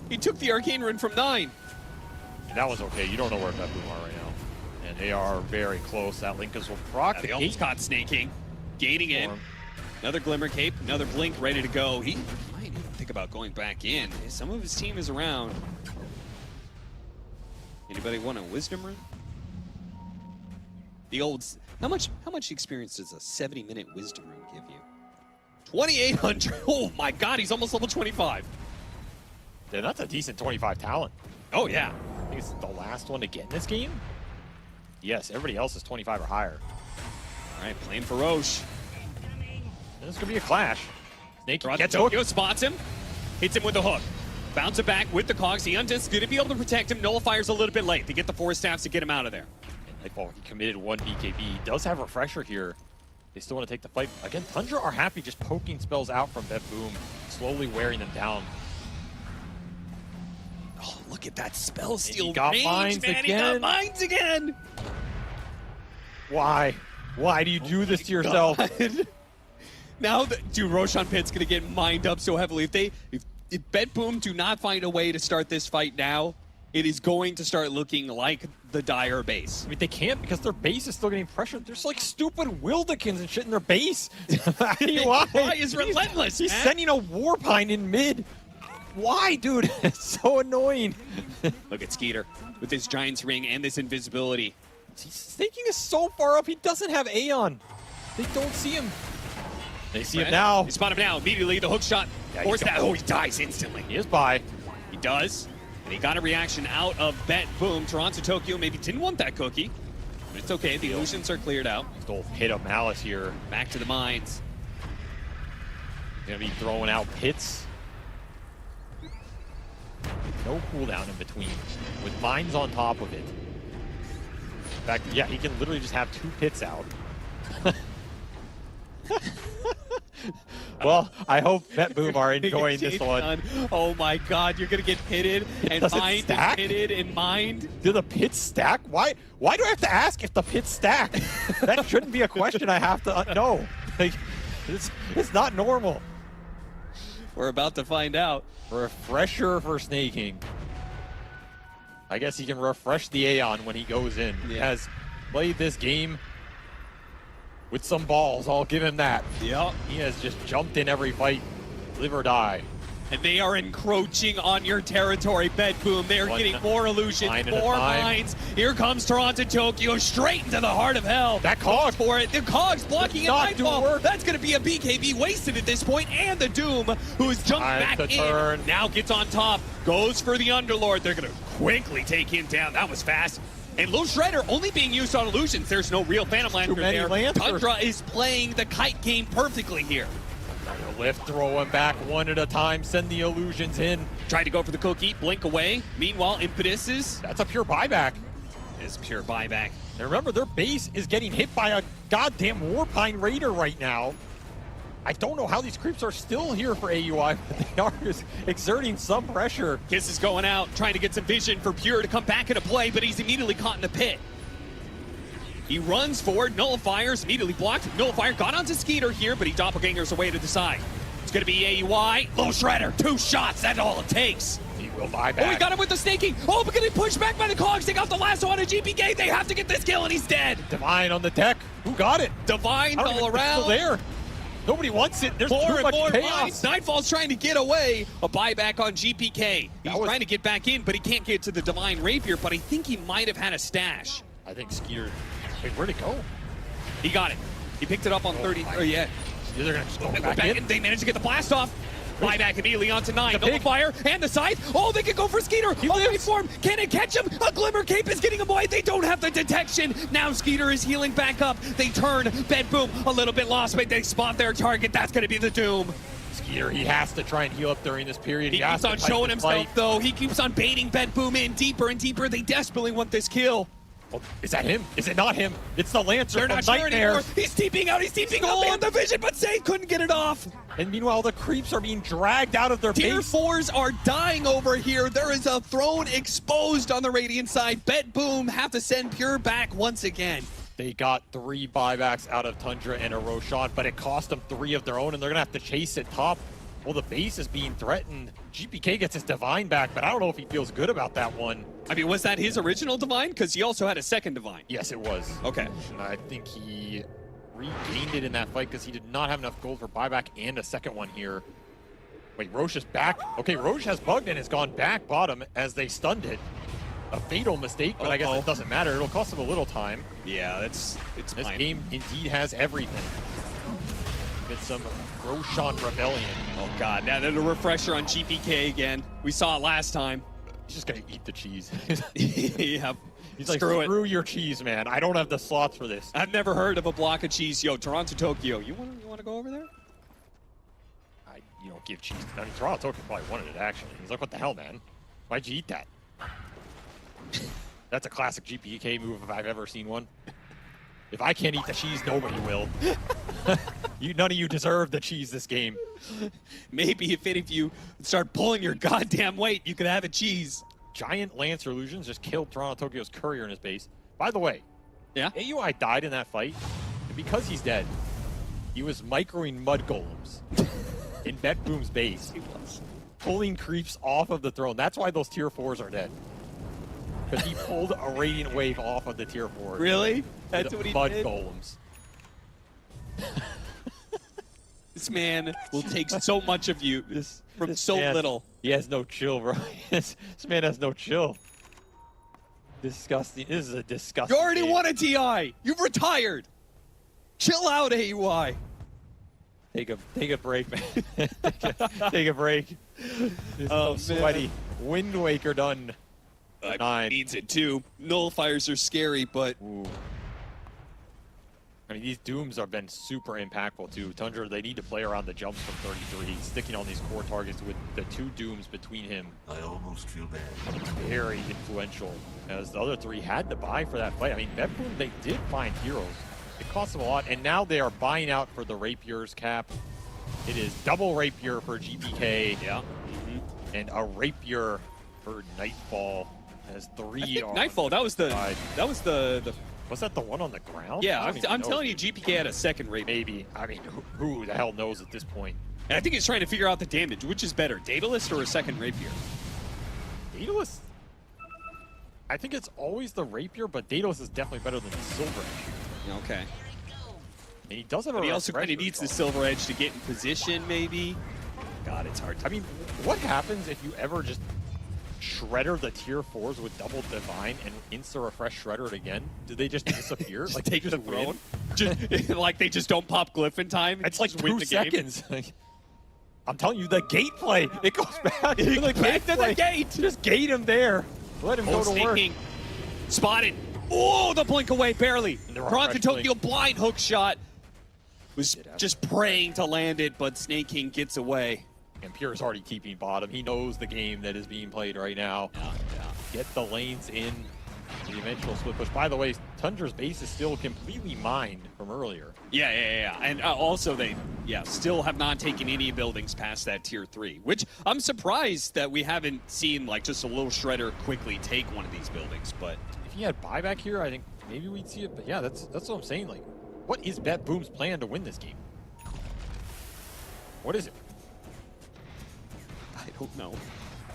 He took the Arcane Rune from 9. And that was okay. You don't know where Betboom are right now. And they are very close. That Linkas will proc. They almost caught Snaking. Gating in. Another Glimmer Cape, another Blink ready to go. He might even think about going back in. Some of his team is around. Anybody want a Wisdom Rune? The old... How much experience does a 70-minute Wisdom Rune give you? 2,800. Oh my god, he's almost level 25. Yeah, that's a decent 25 talent. Oh yeah. I think it's the last one to get in this game. Yes, everybody else is 25 or higher. All right, playing for Roche. This is going to be a clash. Snake gets Tokyo, spots him, hits him with the hook. Bounce it back with the cogs. The Undead's going to be able to protect him. Nullifier's a little bit late. They get the 4 staffs to get him out of there. And Nightfall, he committed 1 BKB. He does have Refresher here. They still want to take the fight. Again, Tundra are happy just poking spells out from Betboom, slowly wearing them down. Oh, look at that spell steal He got range, mines man. again. He got mines again. Why? Why do you do this to yourself? Now, dude, Roshan Pit's going to get mined up so heavily. If Betboom do not find a way to start this fight now, it is going to start looking like the dire base. I mean, they can't because their base is still getting pressured. There's like stupid Wildekins and shit in their base. Why is relentless, He's man. sending a Warpine in mid. Why, dude? It's so annoying. Look at Skeeter with his Giant's Ring and this invisibility. Snaking is so far up, he doesn't have Aeon. They don't see him. They see him now. They spot him now. Immediately, the hook shot. Force that. Oh, he dies instantly. He is by. He does. And he got a reaction out of Betboom. Toronto Tokyo maybe didn't want that cookie. But it's okay. The illusions are cleared out. Still hit of Malice here. Back to the mines. Gonna be throwing out pits. No cooldown in between. With mines on top of it. In fact, yeah, he can literally just have 2 pits out. Well, I hope Betboom are enjoying this one. Oh my god, you're gonna get pitted and mined and pitted and mined. Do the pits stack? Why do I have to ask if the pits stack? That shouldn't be a question I have to know. Like, it's not normal. We're about to find out. Refresher for Snaking. I guess he can refresh the Aeon when he goes in. He has played this game with some balls, I'll give him that. Yep. He has just jumped in every fight, live or die. And they are encroaching on your territory, Betboom. They are getting more illusions, more mines. Here comes Toronto Tokyo straight into the heart of hell. That Cog for it. The Cog's blocking it. Nightfall. That's going to be a BKB wasted at this point. And the Doom, who has jumped back in, now gets on top, goes for the Underlord. They're going to quickly take him down. That was fast. And Low Shredder only being used on illusions. There's no real Phantom Lancer there. Tundra is playing the kite game perfectly here. Lift, throw him back one at a time, send the illusions in. Tried to go for the cookie, blink away. Meanwhile, Impetus That's a pure buyback. It's pure buyback. And remember, their base is getting hit by a goddamn Warpine Raider right now. I don't know how these creeps are still here for AUI, but they are just exerting some pressure. Kiss is going out, trying to get some vision for Pure to come back into play, but he's immediately caught in the pit. He runs forward, Nullifier's immediately blocked. Nullifier got onto Skeeter here, but he doppelgangers away to the side. It's going to be AUI. Low Shredder, 2 shots, that's all it takes. He will buy back. Oh, he got him with the snaking. Oh, but getting pushed back by the Cogs. They got the last one on GPK. They have to get this kill, and he's dead. Divine on the deck. Who got it? Divine all around. Still there. Nobody wants it. There's more too much chaos. Mines. Nightfall's trying to get away. A buyback on GPK. He's trying to get back in, but he can't get to the Divine Rapier, but I think he might have had a stash. I think Skeeter. Wait, where'd it go? He got it. He picked it up on 30. Oh, yeah. They're going to go back in. They managed to get the blast off. Buyback immediately onto 9. Nullifier and the Scythe. Oh, they can go for Skeeter. Oh, form. Can it catch him? A Glimmer Cape is getting him away. They don't have the detection. Now Skeeter is healing back up. They turn. Betboom a little bit lost, but they spot their target. That's going to be the Doom. Skeeter, he has to try and heal up during this period. He keeps on showing himself, though. He keeps on baiting Betboom in deeper and deeper. They desperately want this kill. Oh, is that him? Is it not him? It's the Lancer. They're not sure anymore. He's TPing out. He's TPing out. They had the vision, but Sade couldn't get it off. And meanwhile, the creeps are being dragged out of their Tier base. 4s are dying over here. There is a throne exposed on the Radiant side. Betboom have to send Pure back once again. They got 3 buybacks out of Tundra and a Roshan, but it cost them 3 of their own, and they're going to have to chase it top. Well, the base is being threatened. GPK gets his Divine back, but I don't know if he feels good about that one. I mean, was that his original Divine? Because he also had a second Divine. Yes, it was. Okay. And I think he regained it in that fight because he did not have enough gold for buyback and a second one here. Wait, Roche is back. Okay, Roche has bugged and has gone back bottom as they stunned it. A fatal mistake, but I guess it doesn't matter. It'll cost him a little time. Yeah, it's This game indeed has everything. Get some Roshan Rebellion. Oh god, now they're the refresher on GPK again. We saw it last time. He's just gonna eat the cheese. Yeah. He's like, screw your cheese, man. I don't have the slots for this. I've never heard of a block of cheese. Yo, Toronto Tokyo, you wanna go over there? You don't give cheese. I mean, Toronto Tokyo probably wanted it, actually. He's like, what the hell, man? Why'd you eat that? That's a classic GPK move if I've ever seen one. If I can't eat the cheese, nobody will. None of you deserve the cheese this game. Maybe if any of you start pulling your goddamn weight, you could have a cheese. Giant Lancer Illusions just killed Toronto Tokyo's courier in his base. By the way, yeah, AUI died in that fight, and because he's dead, he was microing mud golems in Betboom's base. He was. Pulling creeps off of the throne. That's why those tier 4s are dead. Because he pulled a Radiant Wave off of the tier 4. Really? That's what he mud did? golems. This man will take so much of you from so little. He has no chill, bro. This man has no chill. Disgusting. This is a disgusting You already game. won a TI. You've retired. Chill out, AUI. Take a break, man. take a break. This Oh, is so sweaty. Wind Waker done. 9 needs it too. Nullifiers are scary, but I mean, these Dooms have been super impactful too. Tundra, they need to play around the jumps from 33, sticking on these core targets with the 2 Dooms between him. I almost feel bad. Very influential, as the other 3 had to buy for that fight. I mean, Betboom, they did find heroes. It cost them a lot, and now they are buying out for the Rapiers cap. It is double Rapier for GPK. Yeah. And a Rapier for Nightfall. Has 3 on Nightfall, that was the Was that the one on the ground? Yeah, I'm telling you, GPK had a second rate. Maybe. I mean, who the hell knows at this point? And I think he's trying to figure out the damage. Which is better, Daedalus or a second Rapier? Daedalus? I think it's always the Rapier, but Daedalus is definitely better than the Silver Edge. Okay. And he does have but he also kind of needs the Silver Edge to get in position, maybe. God, it's hard. I mean, what happens if you ever just Shredder the tier 4s with double Divine and insta-refresh Shredder it again? Do they just disappear? Just like take the throne? Like they just don't pop glyph in time? It's like win 2 the game? seconds. I'm telling you, the gate play, it goes back to the Back to the gate! Just gate him there. Let him go to work. Snaking. Spotted. Oh, the blink away, barely. Toronto Tokyo blind hook shot. Was just praying to land it, but Snake King gets away. And Pure's already keeping bottom. He knows the game that is being played right now. Get the lanes in. The eventual split push. By the way, Tundra's base is still completely mined from earlier. Yeah. And also they, still have not taken any buildings past that tier 3, which I'm surprised that we haven't seen like just a little Shredder quickly take one of these buildings. But if he had buyback here, I think maybe we'd see it. But yeah, that's what I'm saying. Like, what is Betboom's plan to win this game? What is it? I don't know.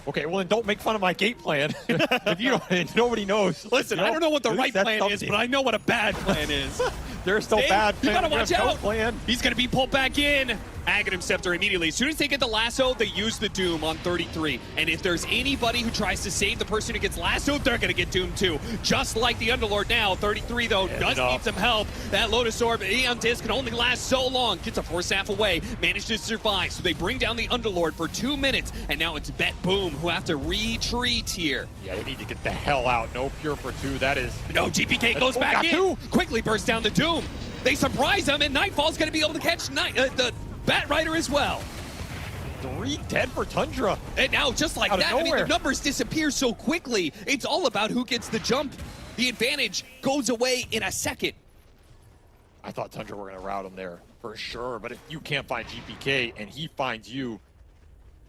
Okay, well then don't make fun of my gate plan. If you don't, nobody knows. Listen, I don't know what the right plan is, but I know what a bad plan is. There's no bad plan. You gotta watch out. Plan. He's gonna be pulled back in. Aghanim Scepter immediately. As soon as they get the lasso, they use the Doom on 33. And if there's anybody who tries to save the person who gets lassoed, they're gonna get doomed too. Just like the Underlord now. 33 though does need some help. That Lotus Orb, Aeon Disc can only last so long. Gets a Force Staff away, managed to survive. So they bring down the Underlord for 2 minutes. And now it's Betboom who have to retreat here. Yeah, they need to get the hell out. No Pure for 2. That is... No, GPK goes back in. Quickly bursts down the Doom. They surprise him, and Nightfall's going to be able to catch the Bat Rider as well. 3 dead for Tundra. And now, just like that, I mean, the numbers disappear so quickly. It's all about who gets the jump. The advantage goes away in a second. I thought Tundra were going to route him there for sure, but if you can't find GPK and he finds you,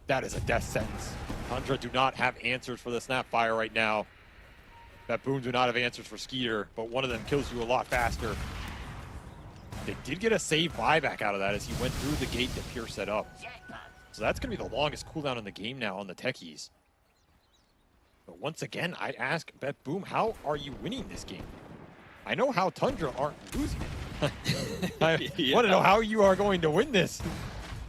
that is a death sentence. Tundra do not have answers for the Snapfire right now. Betboom do not have answers for Skeeter, but one of them kills you a lot faster. They did get a save buyback out of that as he went through the gate that Pure set up. So that's going to be the longest cooldown in the game now on the techies. But once again, I ask Betboom, how are you winning this game? I know how Tundra aren't losing it. I want to know how you are going to win this.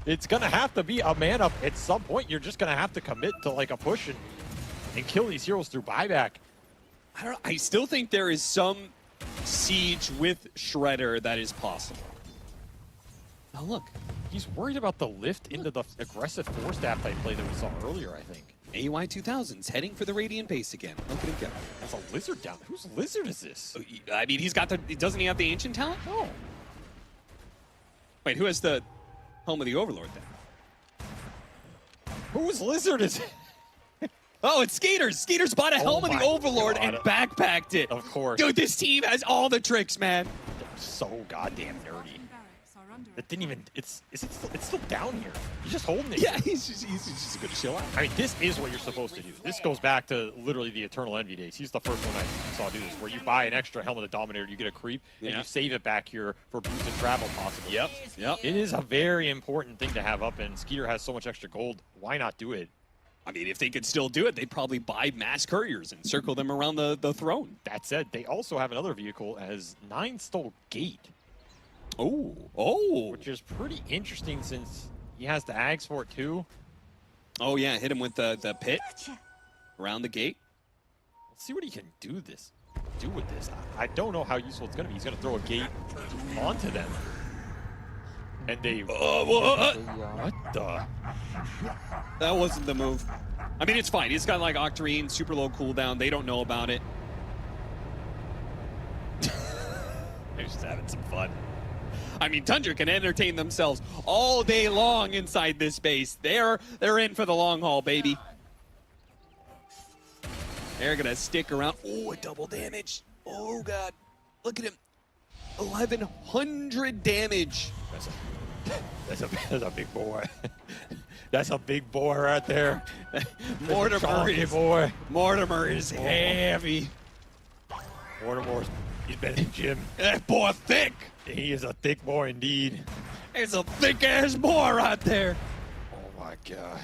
It's going to have to be a man up at some point. You're just going to have to commit to like a push and kill these heroes through buyback. I don't know. I still think there is some siege with Shredder that is possible. Oh, look. He's worried about the lift into the aggressive Force Staff type play that we saw earlier, I think. AY 2000's heading for the Radiant base again. Look at him go. That's a Lizard down. Whose Lizard is this? I mean, he's got the... Doesn't he have the Ancient talent? No. Wait, who has the Home of the Overlord then? Whose Lizard is it? Oh, it's Skeeter's. Skeeter's bought a Helm of the Overlord and backpacked it. Of course. Dude, this team has all the tricks, man. They're so goddamn nerdy. It didn't even, it's still down here. He's just holding it. Yeah, he's just going to chill out. I mean, this is what you're supposed to do. This goes back to literally the Eternal Envy days. He's the first one I saw do this, where you buy an extra Helm of the Dominator, you get a creep, and you save it back here for boosted travel possibly. Yep. It is a very important thing to have up, and Skeeter has so much extra gold. Why not do it? I mean, if they could still do it, they'd probably buy mass couriers and circle them around the throne. That said, they also have another vehicle as 9 stole Gate. Oh. Which is pretty interesting since he has the Ags for it too. Oh yeah, hit him with the pit around the gate. Let's see what he can do with this. I don't know how useful it's going to be. He's going to throw a gate onto them. And they... what the... That wasn't the move. I mean, it's fine. He's got like Octarine, super low cooldown. They don't know about it. They're just having some fun. I mean, Tundra can entertain themselves all day long inside this base. They're in for the long haul, baby. They're gonna stick around. Oh, a double damage. Oh god, look at him. 1100 damage. That's a big boy. That's a big boy right there. Mortimer is heavy. He's better than Jim. That boy thick. He is a thick boy indeed. It's a thick ass boy right there. Oh my god.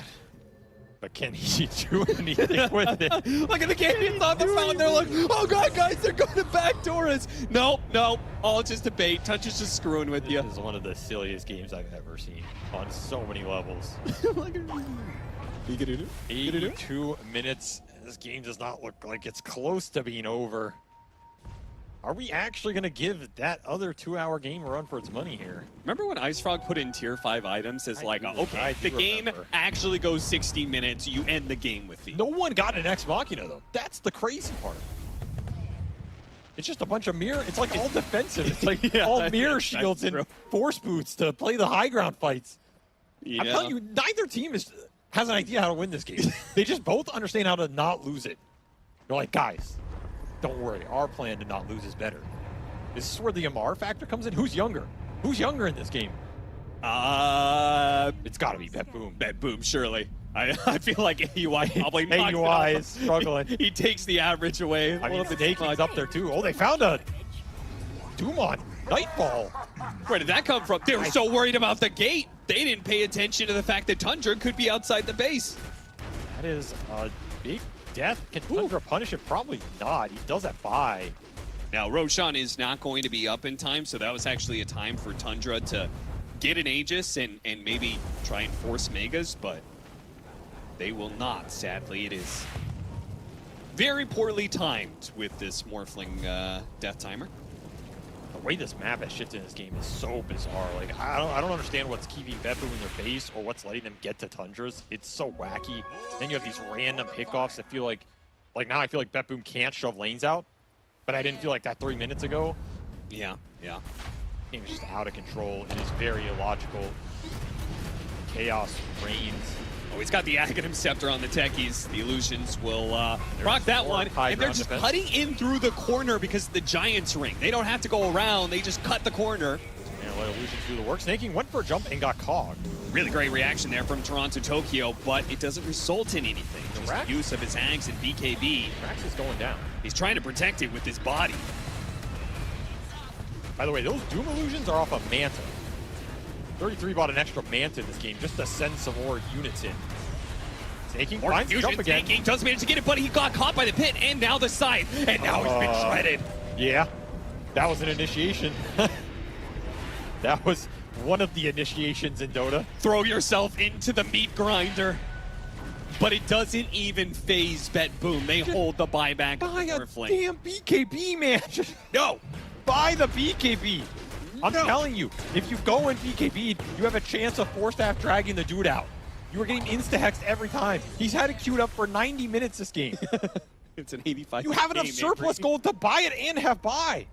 But can he do anything with it? Look at the Gaimin on the fountain. They're like, oh god, guys, they're going to backdoor us. No, all just a bait. Touch is just screwing with you. This is one of the silliest games I've ever seen on so many levels. 82 minutes. This game does not look like it's close to being over. Are we actually going to give that other 2-hour game a run for its money here? Remember when Ice Frog put in tier 5 items as like, okay, if the game actually goes 60 minutes, you end the game with these. No one got an Ex Machina though. That's the crazy part. It's just a bunch of mirror. It's like all defensive. It's like all mirror shields and force boots to play the high ground fights. Yeah. I'm telling you, neither team has an idea how to win this game. They just both understand how to not lose it. They're like, guys, don't worry, our plan to not lose is better. Is this where the Amar factor comes in? Who's younger? Who's younger in this game? It's got to be Betboom. Betboom, surely. I feel like AUI probably AUI is struggling. He takes the average away. I mean, Snaking's up there too. Oh, they found a Doom on Nightfall. Where did that come from? They were so worried about the gate. They didn't pay attention to the fact that Tundra could be outside the base. That is a big death. Can Tundra punish it? Probably not. He does that buy. Now, Roshan is not going to be up in time, so that was actually a time for Tundra to get an Aegis and maybe try and force Megas, but they will not, sadly. It is very poorly timed with this Morphling death timer. The way this map has shifted in this game is so bizarre. Like, I don't understand what's keeping Betboom in their base or what's letting them get to Tundras. It's so wacky. Then you have these random pickoffs that feel like now I feel like Betboom can't shove lanes out, but I didn't feel like that 3 minutes ago. Yeah. The game is just out of control. It is very illogical. Chaos reigns. Oh, he's got the Aghanim Scepter on the techies. The Illusions will rock that one. And they're just cutting in through the corner because of the Giants ring. They don't have to go around. They just cut the corner. And let Illusions do the work. Snaking went for a jump and got caught. Really great reaction there from Toronto Tokyo, but it doesn't result in anything. Just use of his Ags and BKB. Rax is going down. He's trying to protect it with his body. By the way, those Doom Illusions are off of Manta. 33 bought an extra Manta in this game just to send some more units in. Snaking finds the jump again. Snaking does manage to get it, but he got caught by the pit and now the scythe. And now he's been shredded. Yeah, that was an initiation. That was one of the initiations in Dota. Throw yourself into the meat grinder. But it doesn't even phase Betboom. They hold the buyback. Buy a damn BKB, man. No, buy the BKB. I'm telling you, if you go in BKB, you have a chance of Force-Staff dragging the dude out. You are getting insta-hexed every time. He's had it queued up for 90 minutes this game. It's an 85. You have enough surplus gold to buy it and have buy.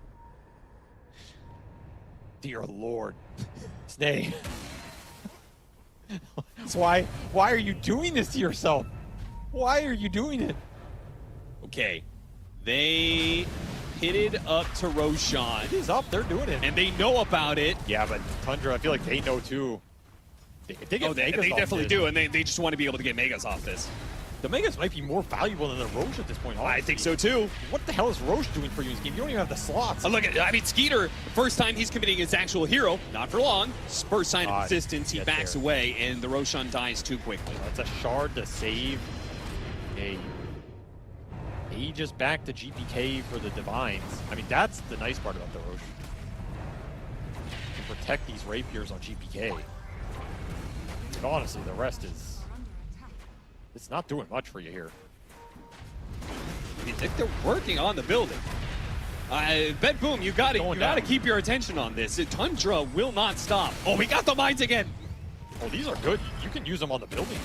Dear Lord. Snake. Why are you doing this to yourself? Why are you doing it? Okay. They pitted up to Roshan. He's up, they're doing it. And they know about it. Yeah, but Tundra, I feel like they know too. They definitely do, and they just want to be able to get Megas off this. The Megas might be more valuable than the Roche at this point. I think so too. What the hell is Roche doing for you in this game? You don't even have the slots. Look at, I mean, Skeeter, first time he's committing his actual hero, not for long. First sign of resistance, he backs away, and the Roshan dies too quickly. That's a shard to save Aegis back to GPK for the Divines. I mean, that's the nice part about the Roche. You can protect these rapiers on GPK. But honestly, the rest is... it's not doing much for you here. I mean, they're working on the building. Betboom, you gotta keep your attention on this. Tundra will not stop. Oh, we got the mines again. Oh, these are good. You can use them on the building.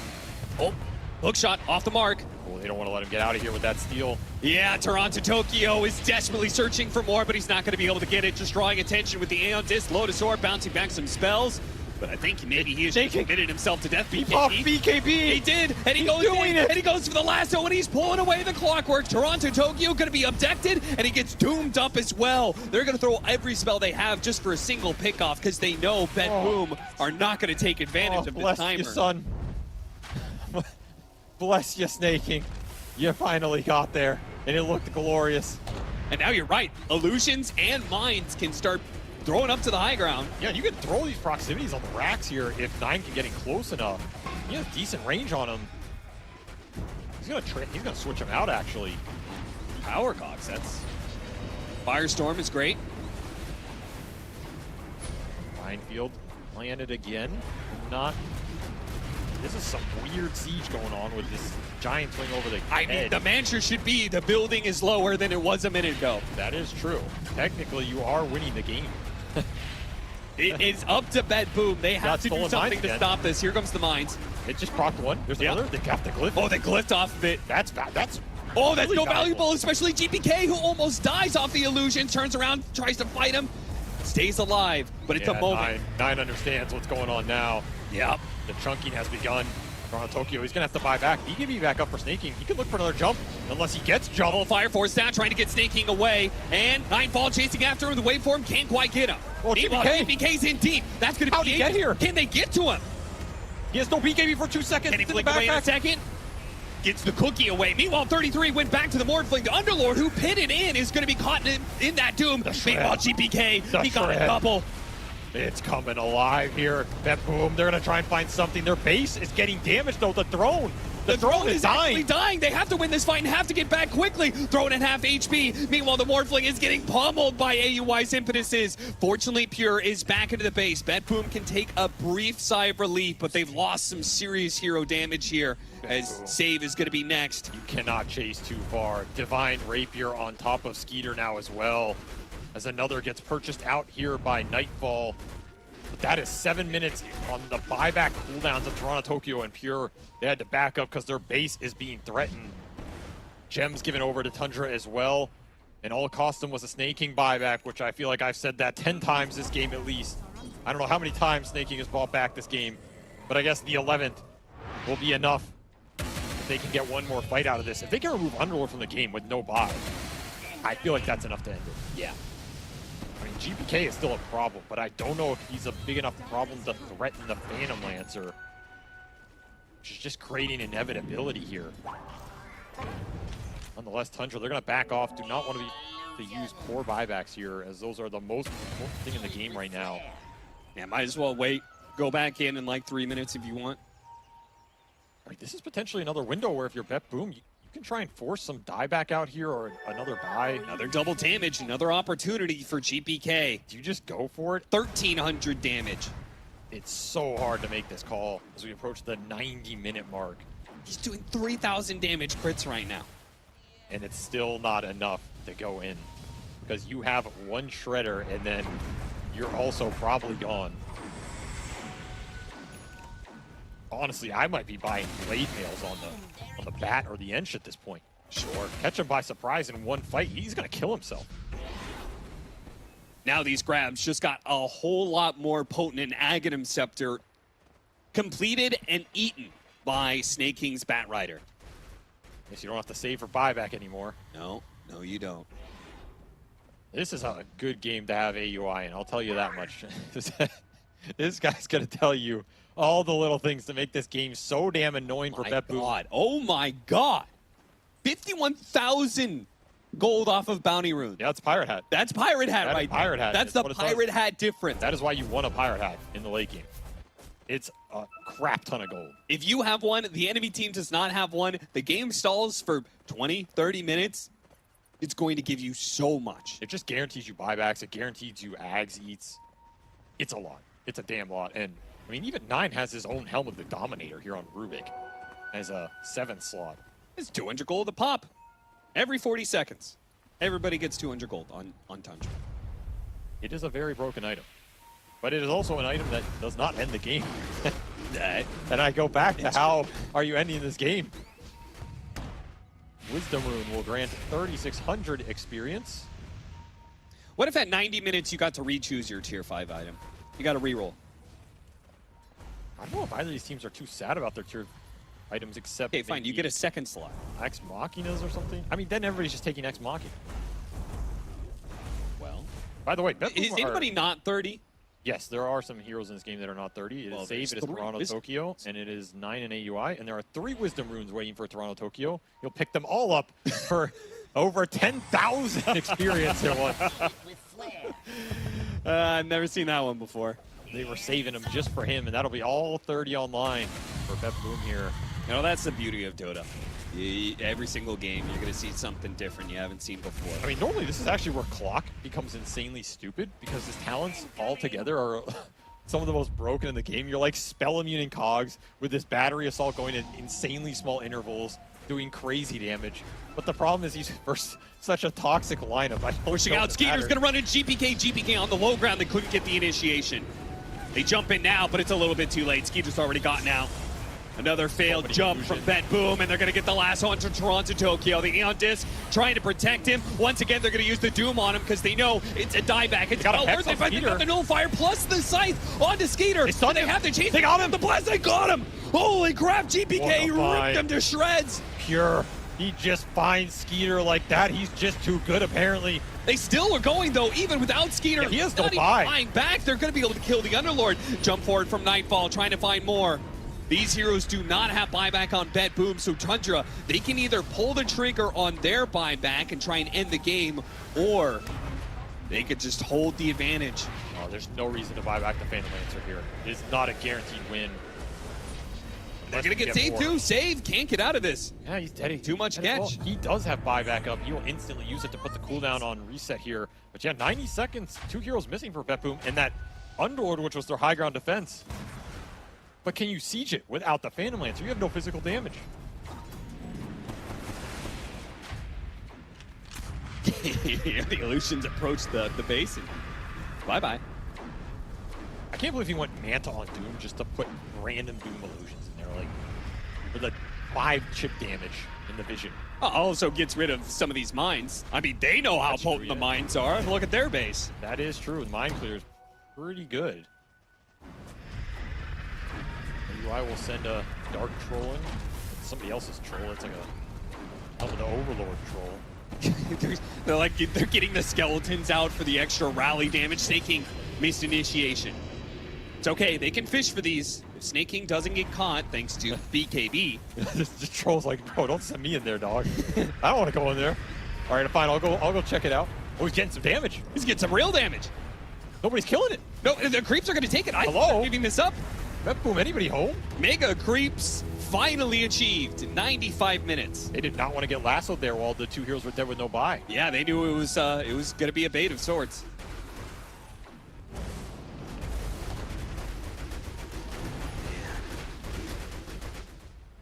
Oh, hook shot off the mark. Oh, they don't want to let him get out of here with that steal. Yeah, Toronto Tokyo is desperately searching for more, but he's not going to be able to get it. Just drawing attention with the Aeon Disc, Lotus Orb, bouncing back some spells. But I think maybe he has committed himself to death. BKB. He did, and he goes in, and he goes for the lasso, and he's pulling away the clockwork. Toronto Tokyo going to be abducted, and he gets doomed up as well. They're going to throw every spell they have just for a single pickoff because they know Betboom are not going to take advantage of the timer. Bless you, son. Bless you, Snaking. You finally got there, and it looked glorious. And now you're right. Illusions and Mines can start throwing up to the high ground. Yeah, you can throw these proximities on the racks here if 9 can get in close enough. You have decent range on them. He's gonna switch him out actually. Power Cox, that's... Firestorm is great. Minefield landed again. Not... This is some weird siege going on with this giant swing over the I mean, the mantra should be the building is lower than it was a minute ago. That is true. Technically, you are winning the game. It is up to Betboom. They have to do something to stop this. Here comes the mines. It just procced one. There's the other. They got the glyph. Oh, they glyphed off of it. That's bad. That's oh, that's really no valuable, especially GPK, who almost dies off the illusion, turns around, tries to fight him, stays alive, but it's a moment. Nine understands what's going on now. Yep. The chunking has begun. Toronto Tokyo, he's going to have to buy back. He can be back up for snaking. He could look for another jump, unless he gets jump. Oh, Fire Force down, trying to get snaking away, and Nightfall chasing after him. The waveform can't quite get him. Oh, GPK's in deep. That's going to be... How'd he get here? Can they get to him? He has no BKB for 2 seconds. Can he flick away in a second? Gets the cookie away. Meanwhile, 33 went back to the Mordfling. The Underlord, who pitted in, is going to be caught in that doom. Meanwhile, GPK, he got a couple. It's coming alive here. Betboom, they're going to try and find something. Their base is getting damaged, though. The drone. The drone is actually dying. They have to win this fight and have to get back quickly. Throwing at half HP. Meanwhile, the Mordfling is getting pummeled by AUI's impetuses. Fortunately, Pure is back into the base. Betboom can take a brief sigh of relief, but they've lost some serious hero damage here as Save is going to be next. You cannot chase too far. Divine Rapier on top of Skeeter now as well, as another gets purchased out here by Nightfall. But that is 7 minutes on the buyback cooldowns of Toronto Tokyo and Pure. They had to back up because their base is being threatened. Gems given over to Tundra as well. And all it cost them was a Snaking buyback, which I feel like I've said that 10 times this game at least. I don't know how many times Snaking has bought back this game, but I guess the 11th will be enough if they can get one more fight out of this. If they can remove Underlord from the game with no buy, I feel like that's enough to end it. Yeah. I mean, GPK is still a problem, but I don't know if he's a big enough problem to threaten the Phantom Lancer, which is just creating inevitability here. Nonetheless, Tundra, they're going to back off. Do not want to use poor buybacks here, as those are the most important thing in the game right now. Yeah, might as well wait. Go back in like 3 minutes if you want. Right, this is potentially another window where if you're Betboom, you can try and force some dieback out here or another buy. Another double damage, another opportunity for GPK. Do you just go for it? 1,300 damage. It's so hard to make this call as we approach the 90-minute mark. He's doing 3,000 damage crits right now. And it's still not enough to go in, because you have one Shredder and then you're also probably gone. Honestly, I might be buying blade mails on the bat or the Ench at this point. Sure. Catch him by surprise in one fight, he's gonna kill himself. Now these grabs just got a whole lot more potent, and Aghanim Scepter completed and eaten by Snake King's Bat Rider. Guess you don't have to save for buyback anymore. No, you don't. This is a good game to have AUI, and I'll tell you that much. This guy's gonna tell you all the little things to make this game so damn annoying for Betboom. Oh my god! 51,000 gold off of Bounty Rune. Yeah, that's Pirate Hat. That's Pirate Hat right there. Pirate Hat. That's the Pirate Hat difference. That is why you won a Pirate Hat in the late game. It's a crap ton of gold. If you have one, the enemy team does not have one, the game stalls for 20, 30 minutes, it's going to give you so much. It just guarantees you buybacks. It guarantees you Ags eats. It's a lot. It's a damn lot. And, I mean, even 9 has his own Helm of the Dominator here on Rubik as a 7th slot. It's 200 gold a pop. Every 40 seconds. Everybody gets 200 gold on Tundra. It is a very broken item. But it is also an item that does not end the game. And I go back to how are you ending this game? Wisdom Rune will grant 3,600 experience. What if at 90 minutes you got to re-choose your tier 5 item? You got to re-roll. I don't know if either of these teams are too sad about their tier items, except... Okay, fine, you get a second slot. Ex Machinas or something? I mean, then everybody's just taking Ex Machina. Well... By the way, is anybody not 30? Yes, there are some heroes in this game that are not 30. It is Save, it is Toronto Tokyo, and it is 9 in AUI, and there are 3 Wisdom Runes waiting for Toronto Tokyo. You'll pick them all up for over 10,000 experience at once. I've never seen that one before. They were saving them just for him, and that'll be all 30 online for Betboom here. You know, that's the beauty of Dota. Every single game, you're going to see something different you haven't seen before. I mean, normally this is actually where Clock becomes insanely stupid because his talents all together are some of the most broken in the game. You're like spell immune and cogs with this battery assault going at insanely small intervals, doing crazy damage. But the problem is he's first such a toxic lineup. Pushing out, Skeeter's going to run in GPK. GPK on the low ground, they couldn't get the initiation. They jump in now, but it's a little bit too late. Skeeter's already gotten out. Another failed jump from Betboom, and they're going to get the last one to Toronto Tokyo. The Aeon Disc trying to protect him. Once again, they're going to use the Doom on him because they know it's a dieback. It's well worth it. They got the Nullifier plus the Scythe onto Skeeter. They have to chase. They got him. The blast, they got him. Holy crap, GPK ripped him to shreds. Pure. He just finds Skeeter like that. He's just too good, apparently. They still are going, though, even without Skeeter. Yeah, he has no not even flying back. They're going to be able to kill the Underlord. Jump forward from Nightfall, trying to find more. These heroes do not have buyback on Betboom, so Tundra, they can either pull the trigger on their buyback and try and end the game, or they could just hold the advantage. Oh, there's no reason to buy back the Phantom Lancer here. It is not a guaranteed win. They're going to get saved too. Save, can't get out of this. Yeah, he's dead. Too much catch. Well, he does have buyback up. He will instantly use it to put the cooldown on reset here. But yeah, 90 seconds, 2 heroes missing for Betboom, and that Underlord, which was their high ground defense. But can you siege it without the Phantom Lancer? You have no physical damage. The Illusions approach the base, and bye-bye. I can't believe he went Manta on Doom just to put random Doom Illusions in there, like, for the 5 chip damage in the vision. Also gets rid of some of these mines. I mean, they know how potent the mines are. Look at their base. That is true. The mine clear is pretty good. I will send a Dark Troll in. It's somebody else's troll. It's like the Overlord troll. they're getting the skeletons out for the extra rally damage. Snake King missed initiation. It's okay, they can fish for these. If Snake King doesn't get caught, thanks to BKB. The troll's like, bro, don't send me in there, dog. I don't want to go in there. All right, fine, I'll go check it out. Oh, he's getting some damage. He's getting some real damage. Nobody's killing it. No, the creeps are going to take it. Hello? I'm giving this up. Betboom, anybody home? Mega creeps finally achieved in 95 minutes. They did not want to get lassoed there while the 2 heroes were dead with no buy. Yeah, they knew it was going to be a bait of sorts.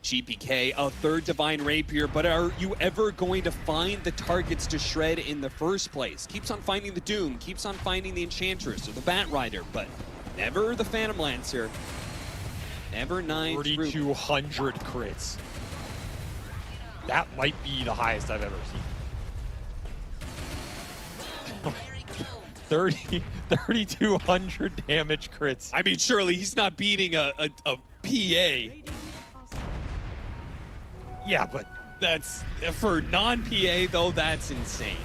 GPK, a 3rd Divine Rapier, but are you ever going to find the targets to shred in the first place? Keeps on finding the Doom, keeps on finding the Enchantress or the Bat Rider, but never the Phantom Lancer. Never 9 3,200 crits. That might be the highest I've ever seen. 3,200 damage crits. I mean, surely he's not beating a PA. Yeah, but that's for non-PA though. That's insane.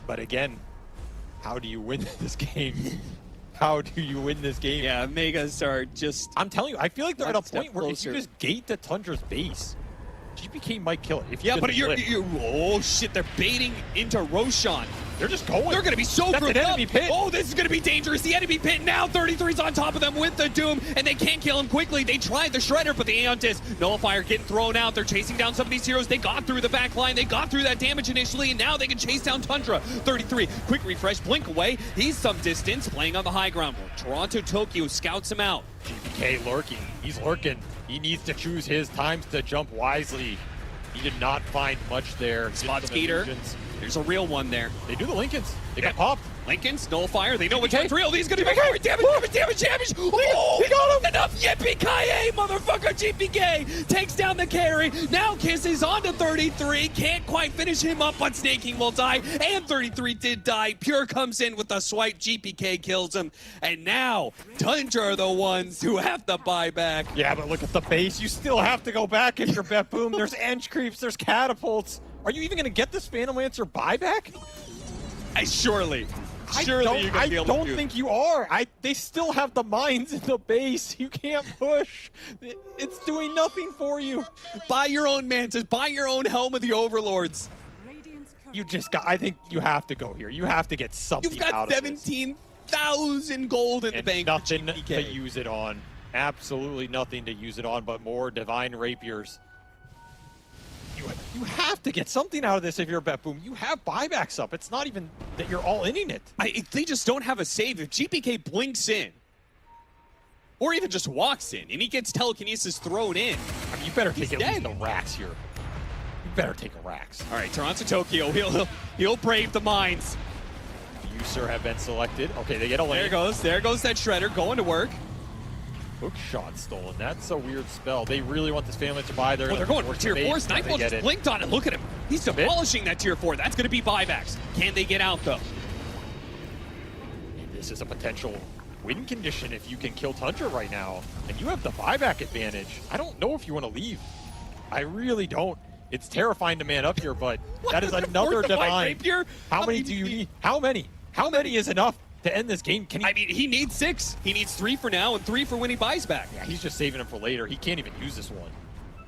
But again, how do you win this game? How do you win this game? Yeah, Megas are just... I'm telling you, I feel like they're at a point where if you just gate the Tundra's base, GPK might kill it. If you but you're... Oh, shit, they're baiting into Roshan. They're just going. They're going to be so grouped up. Enemy pit. Oh, this is going to be dangerous. The enemy pit now. 33's on top of them with the Doom, and they can't kill him quickly. They tried the Shredder, but the Aeon Disc Nullifier getting thrown out. They're chasing down some of these heroes. They got through the back line. They got through that damage initially, and now they can chase down Tundra. 33, quick refresh, blink away. He's some distance, playing on the high ground. Toronto Tokyo scouts him out. GPK lurking. He's lurking. He needs to choose his times to jump wisely. He did not find much there. Spot Skeeter. There's a real one there. They do the Lincolns. They got popped. Lincolns, Nullifier. They know which one's real. He's going to be damage. Oh, he got him. Enough. Yippee-ki-yay, motherfucker. GPK takes down the carry. Now kisses on to 33. Can't quite finish him up, but Snake King will die. And 33 did die. Pure comes in with a swipe. GPK kills him. And now, Tundra are the ones who have to buy back. Yeah, but look at the base. You still have to go back if you're Betboom. There's ENG creeps. There's catapults. Are you even going to get this Phantom Lancer buyback? Surely. I don't think you are. They still have the mines in the base. You can't push. It's doing nothing for you. Buy your own mantas. Buy your own Helm of the Overlords. You just got. I think you have to go here. You have to get something out of this. You've got 17,000 gold in the bank. Nothing to use it on. Absolutely nothing to use it on, but more Divine Rapiers. You have to get something out of this if you're Betboom. You have buybacks up. It's not even that you're all inning it. They just don't have a save. If GPK blinks in, or even just walks in, and he gets telekinesis thrown in, I mean, you better take at least the racks here. You better take a racks. All right, Toronto Tokyo, he'll brave the mines. You, sir, have been selected. Okay, they get a lane. There goes that Shredder going to work. Hook shot stolen. That's a weird spell. They really want this family to buy. They're going for tier 4. Snipeball just blinked on it. Look at him. He's demolishing that tier 4. That's going to be buybacks. Can they get out, though? And this is a potential win condition if you can kill Tundra right now. And you have the buyback advantage. I don't know if you want to leave. I really don't. It's terrifying to man up here, but that is another divine. How many do you need? How many? How many is enough to end this game? Can he? I mean, he needs 6. He needs 3 for now and 3 for when he buys back. Yeah, he's just saving him for later. He can't even use this one.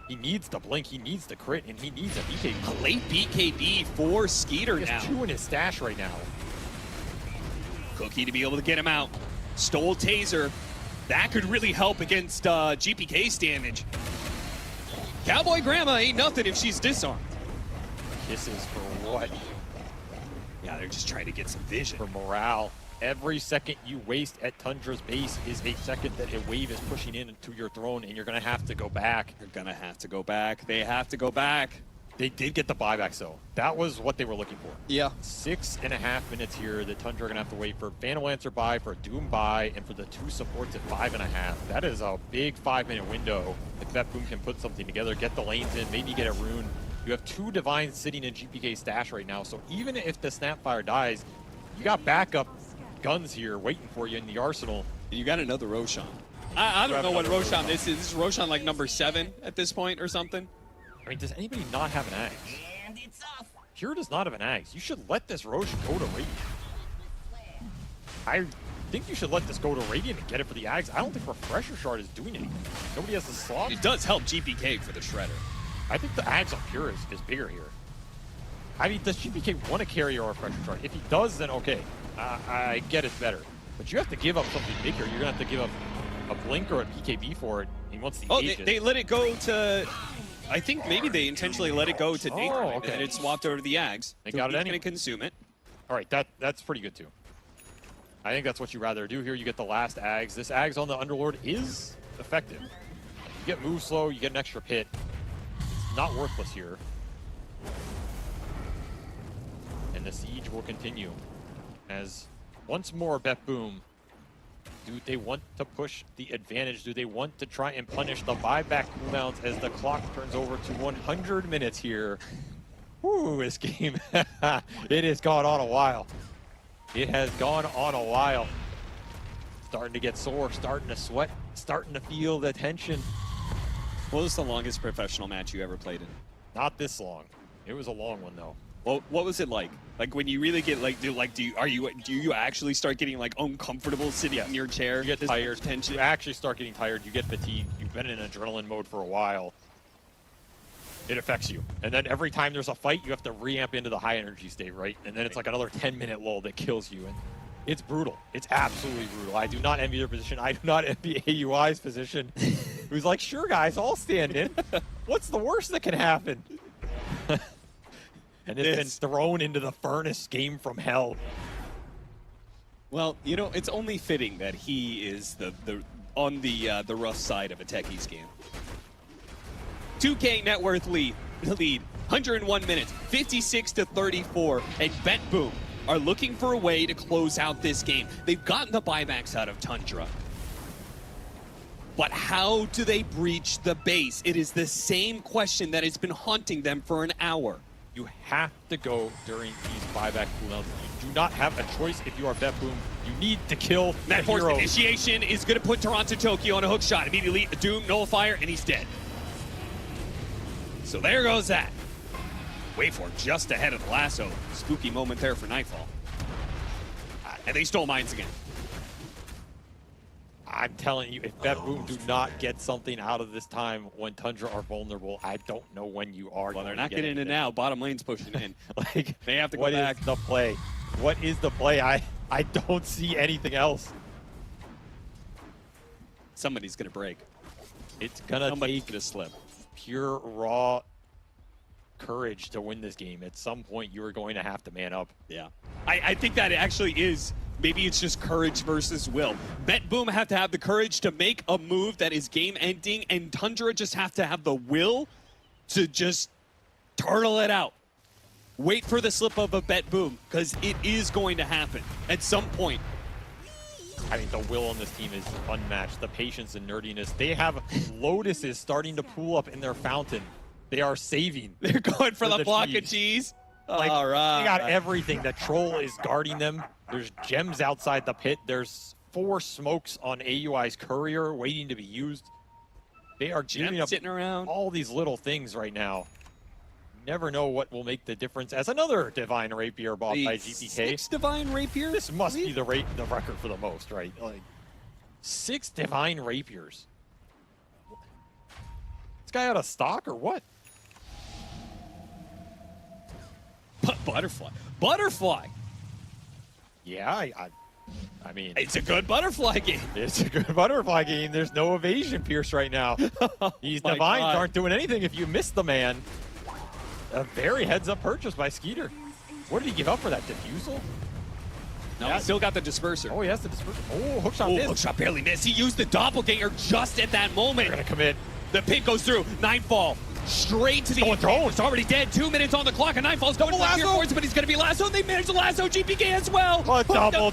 He needs the blink, he needs the crit, and he needs a BKB. A late BKB for Skeeter now. He has 2 in his stash right now. Cookie to be able to get him out. Stole Taser. That could really help against GPK's damage. Cowboy Grandma ain't nothing if she's disarmed. Kisses for what? Yeah, they're just trying to get some vision. For morale. Every second you waste at Tundra's base is a second that a wave is pushing into your throne, and you're going to have to go back. They're going to have to go back. They have to go back. They did get the buybacks, though. That was what they were looking for. Yeah. 6.5 minutes here that Tundra are going to have to wait for Phantom Lancer buy, for Doom buy, and for the 2 supports at 5.5. That is a big 5-minute window. If Betboom can put something together, get the lanes in, maybe get a rune. You have 2 Divines sitting in GPK stash right now, so even if the Snapfire dies, you got backup guns here waiting for you in the arsenal. You got another Roshan. I don't know what Roshan this is. This is Roshan like number 7 at this point or something? I mean, does anybody not have an axe? Pure does not have an axe. You should let this Roshan go to Radiant. I think you should let this go to Radiant and get it for the axe. I don't think Refresher Shard is doing anything. Nobody has the slot. It does help GPK for the Shredder. I think the axe on Pure is bigger here. I mean, does GPK want to carry a Refresher Shard? If he does, then okay. I get it's better. But you have to give up something bigger. You're going to have to give up a Blink or a BKB for it. And once the they let it go to... I think maybe they intentionally let it go to Daedra, okay. and it swapped over to the Ags. They got it anyway. Going to consume it. All right, that's pretty good too. I think that's what you'd rather do here. You get the last Ags. This Ags on the Underlord is effective. You get move slow, you get an extra pit. It's not worthless here. And the siege will continue as once more Betboom. Do they want to push the advantage? Do they want to try and punish the buyback cooldowns as the clock turns over to 100 minutes here? Ooh, this game, it has gone on a while. It has gone on a while. Starting to get sore, starting to sweat, starting to feel the tension. What was the longest professional match you ever played in? Not this long. It was a long one though. Well, what was it like? Like when you really get like, do you actually start getting like uncomfortable sitting in your chair? You get tired. Tension. You actually start getting tired. You get fatigued. You've been in adrenaline mode for a while. It affects you. And then every time there's a fight, you have to re-amp into the high energy state, right? And then it's like another 10-minute lull that kills you. And it's brutal. It's absolutely brutal. I do not envy their position. I do not envy AUI's position. Who's like, sure, guys, I'll stand in. What's the worst that can happen? And it's been thrown into the furnace game from hell. Well, you know, it's only fitting that he is on the rough side of a techies game. 2K net worth lead, 101 minutes, 56-34, and Betboom are looking for a way to close out this game. They've gotten the buybacks out of Tundra. But how do they breach the base? It is the same question that has been haunting them for an hour. You have to go during these buyback cooldowns. You do not have a choice if you are Betboom. You need to kill That the force hero. initiation is going to put Toronto Tokyo on a hook shot. Immediately, a Doom nullifier, and he's dead. So there goes that. Wait for it, just ahead of the lasso. Spooky moment there for Nightfall. And they stole mines again. I'm telling you, if Betboom do not get something out of this time when Tundra are vulnerable, I don't know when you are. Well, they're not getting it now. Bottom lane's pushing in. Like, they have to go what back. Is the play? What is the play? I don't see anything else. Somebody's gonna break. It's gonna Somebody's take gonna slip. Pure raw courage to win this game. At some point, you are going to have to man up. Yeah. I think that it actually is. Maybe it's just courage versus will. Betboom have to have the courage to make a move that is game-ending, and Tundra just have to have the will to just turtle it out. Wait for the slip of a Betboom, because it is going to happen at some point. I mean, the will on this team is unmatched. The patience and nerdiness. They have Lotuses starting to pool up in their fountain. They are saving. They're going for the block of cheese. Like, all right. They got everything. The troll is guarding them. There's gems outside the pit. There's 4 smokes on AUI's courier waiting to be used. They are giving up sitting around. All these little things right now. You never know what will make the difference. As another Divine Rapier bought by GPK. 6 Divine Rapier? This must be the record for the most, right? Like 6 Divine Rapiers. This guy out of stock or what? Butterfly. Butterfly! Yeah, I mean... It's a good butterfly game. It's a good butterfly game. There's no evasion, Pierce, right now. These Divines aren't doing anything if you miss the man. A very heads-up purchase by Skeeter. What did he give up for that? Diffusal? No, he still got the disperser. Oh, he has the disperser. Oh, hookshot missed. Hookshot barely missed. He used the doppelganger just at that moment. They're going to commit. The pin goes through. Nightfall. Straight to the throne. It's already dead. 2 minutes on the clock, and Nightfall's going for tier 4s, but he's going to be lassoed. They managed to lasso GPK as well. A double.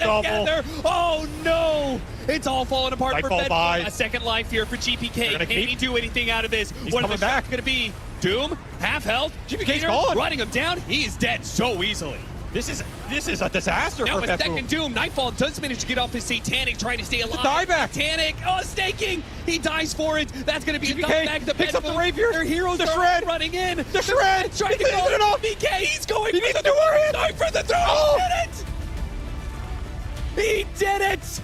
Oh, no. It's all falling apart Nightfall for Betboom. A second life here for GPK. Can he do anything out of this? He's what coming is the back. going to be? Doom, half health. GPK's gone. Running him down. He is dead so easily. This is a disaster now for a second Doom. Nightfall does manage to get off his Satanic, trying to stay alive. Dieback. Satanic, staking. He dies for it. That's going to be GPK a back to picks up the Rapier. Their heroes the are shred. running in. The shred. Trying to go it off. BK, he's going. He needs to do it. Going for the throw. Oh. He did it. He did it.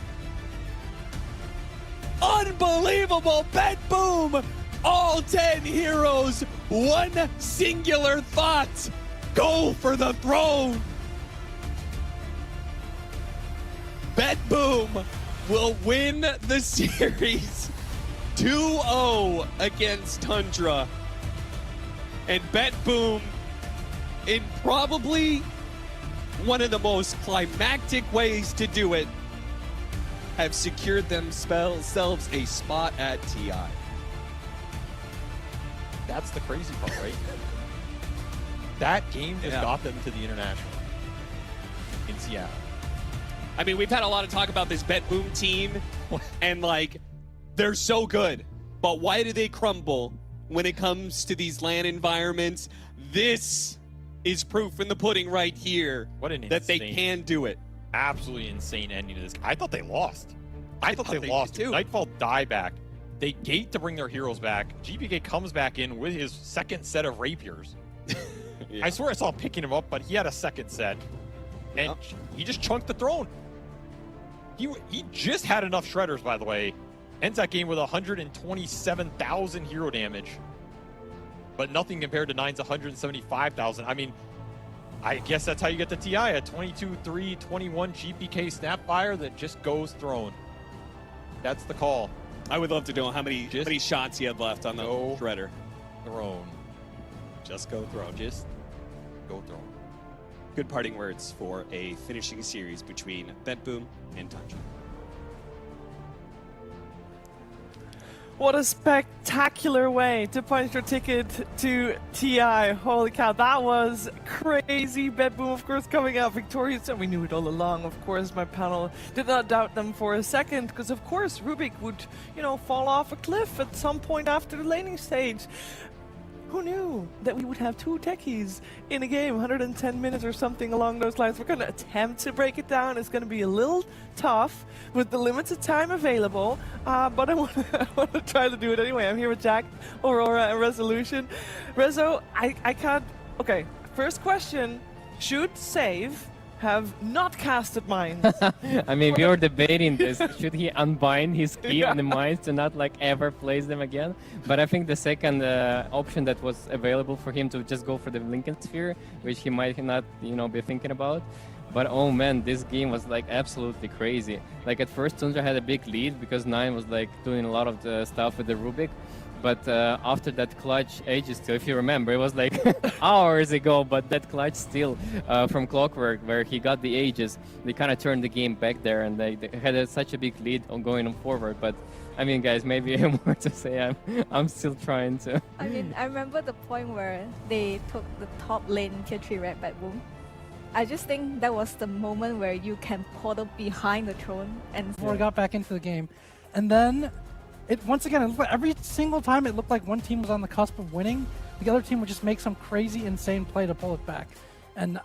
Unbelievable. Betboom. All 10 heroes. One singular thought. Go for the throne. Betboom will win the series 2-0 against Tundra. And Betboom, in probably one of the most climactic ways to do it, have secured themselves a spot at TI. That's the crazy part, right? That game just got them to the international in Seattle. I mean, we've had a lot of talk about this Betboom team, and like, they're so good, but why do they crumble when it comes to these LAN environments? This is proof in the pudding right here that they can do it. Absolutely insane ending to this. I thought they lost. I thought they lost too. Nightfall dieback. They gate to bring their heroes back. GPK comes back in with his second set of rapiers. I swear I saw him picking him up, but he had a second set. And he just chunked the throne. He just had enough shredders, by the way. Ends that game with 127,000 hero damage. But nothing compared to 9's 175,000. I mean, I guess that's how you get the TI, a 22-3, 21 GPK Snapfire that just goes throne. That's the call. I would love to know how many shots he had left on the shredder. Throne. Just go throne. Just go throne. Good parting words for a finishing series between Betboom and Tundra. What a spectacular way to punch your ticket to TI. Holy cow, that was crazy. Betboom, of course, coming out victorious, and we knew it all along. Of course, my panel did not doubt them for a second, because of course Rubik would, fall off a cliff at some point after the laning stage. Who knew that we would have 2 techies in a game, 110 minutes or something along those lines? We're going to attempt to break it down. It's going to be a little tough with the limited time available, but I want to try to do it anyway. I'm here with Jack, Aurora, and Resolution. Rezo, I can't... Okay, first question. Should Save have not casted mines? I mean, we were debating this. Should he unbind his key on the mines to not ever place them again? But I think the second option that was available for him to just go for the Lincoln Sphere, which he might not, be thinking about. But oh man, this game was absolutely crazy. At first Tundra had a big lead because 9 was doing a lot of the stuff with the Rubik. But after that clutch ages ago, if you remember, it was like hours ago, but that clutch still from Clockwork, where he got the ages, they kind of turned the game back there, and they had such a big lead on going forward. But I mean, guys, maybe more to say. I'm still trying to. I mean, I remember the point where they took the top lane in Tier 3 red Betboom. I just think that was the moment where you can portal behind the throne and before I got back into the game. And then, once again, it looked like every single time it looked like one team was on the cusp of winning, the other team would just make some crazy, insane play to pull it back. And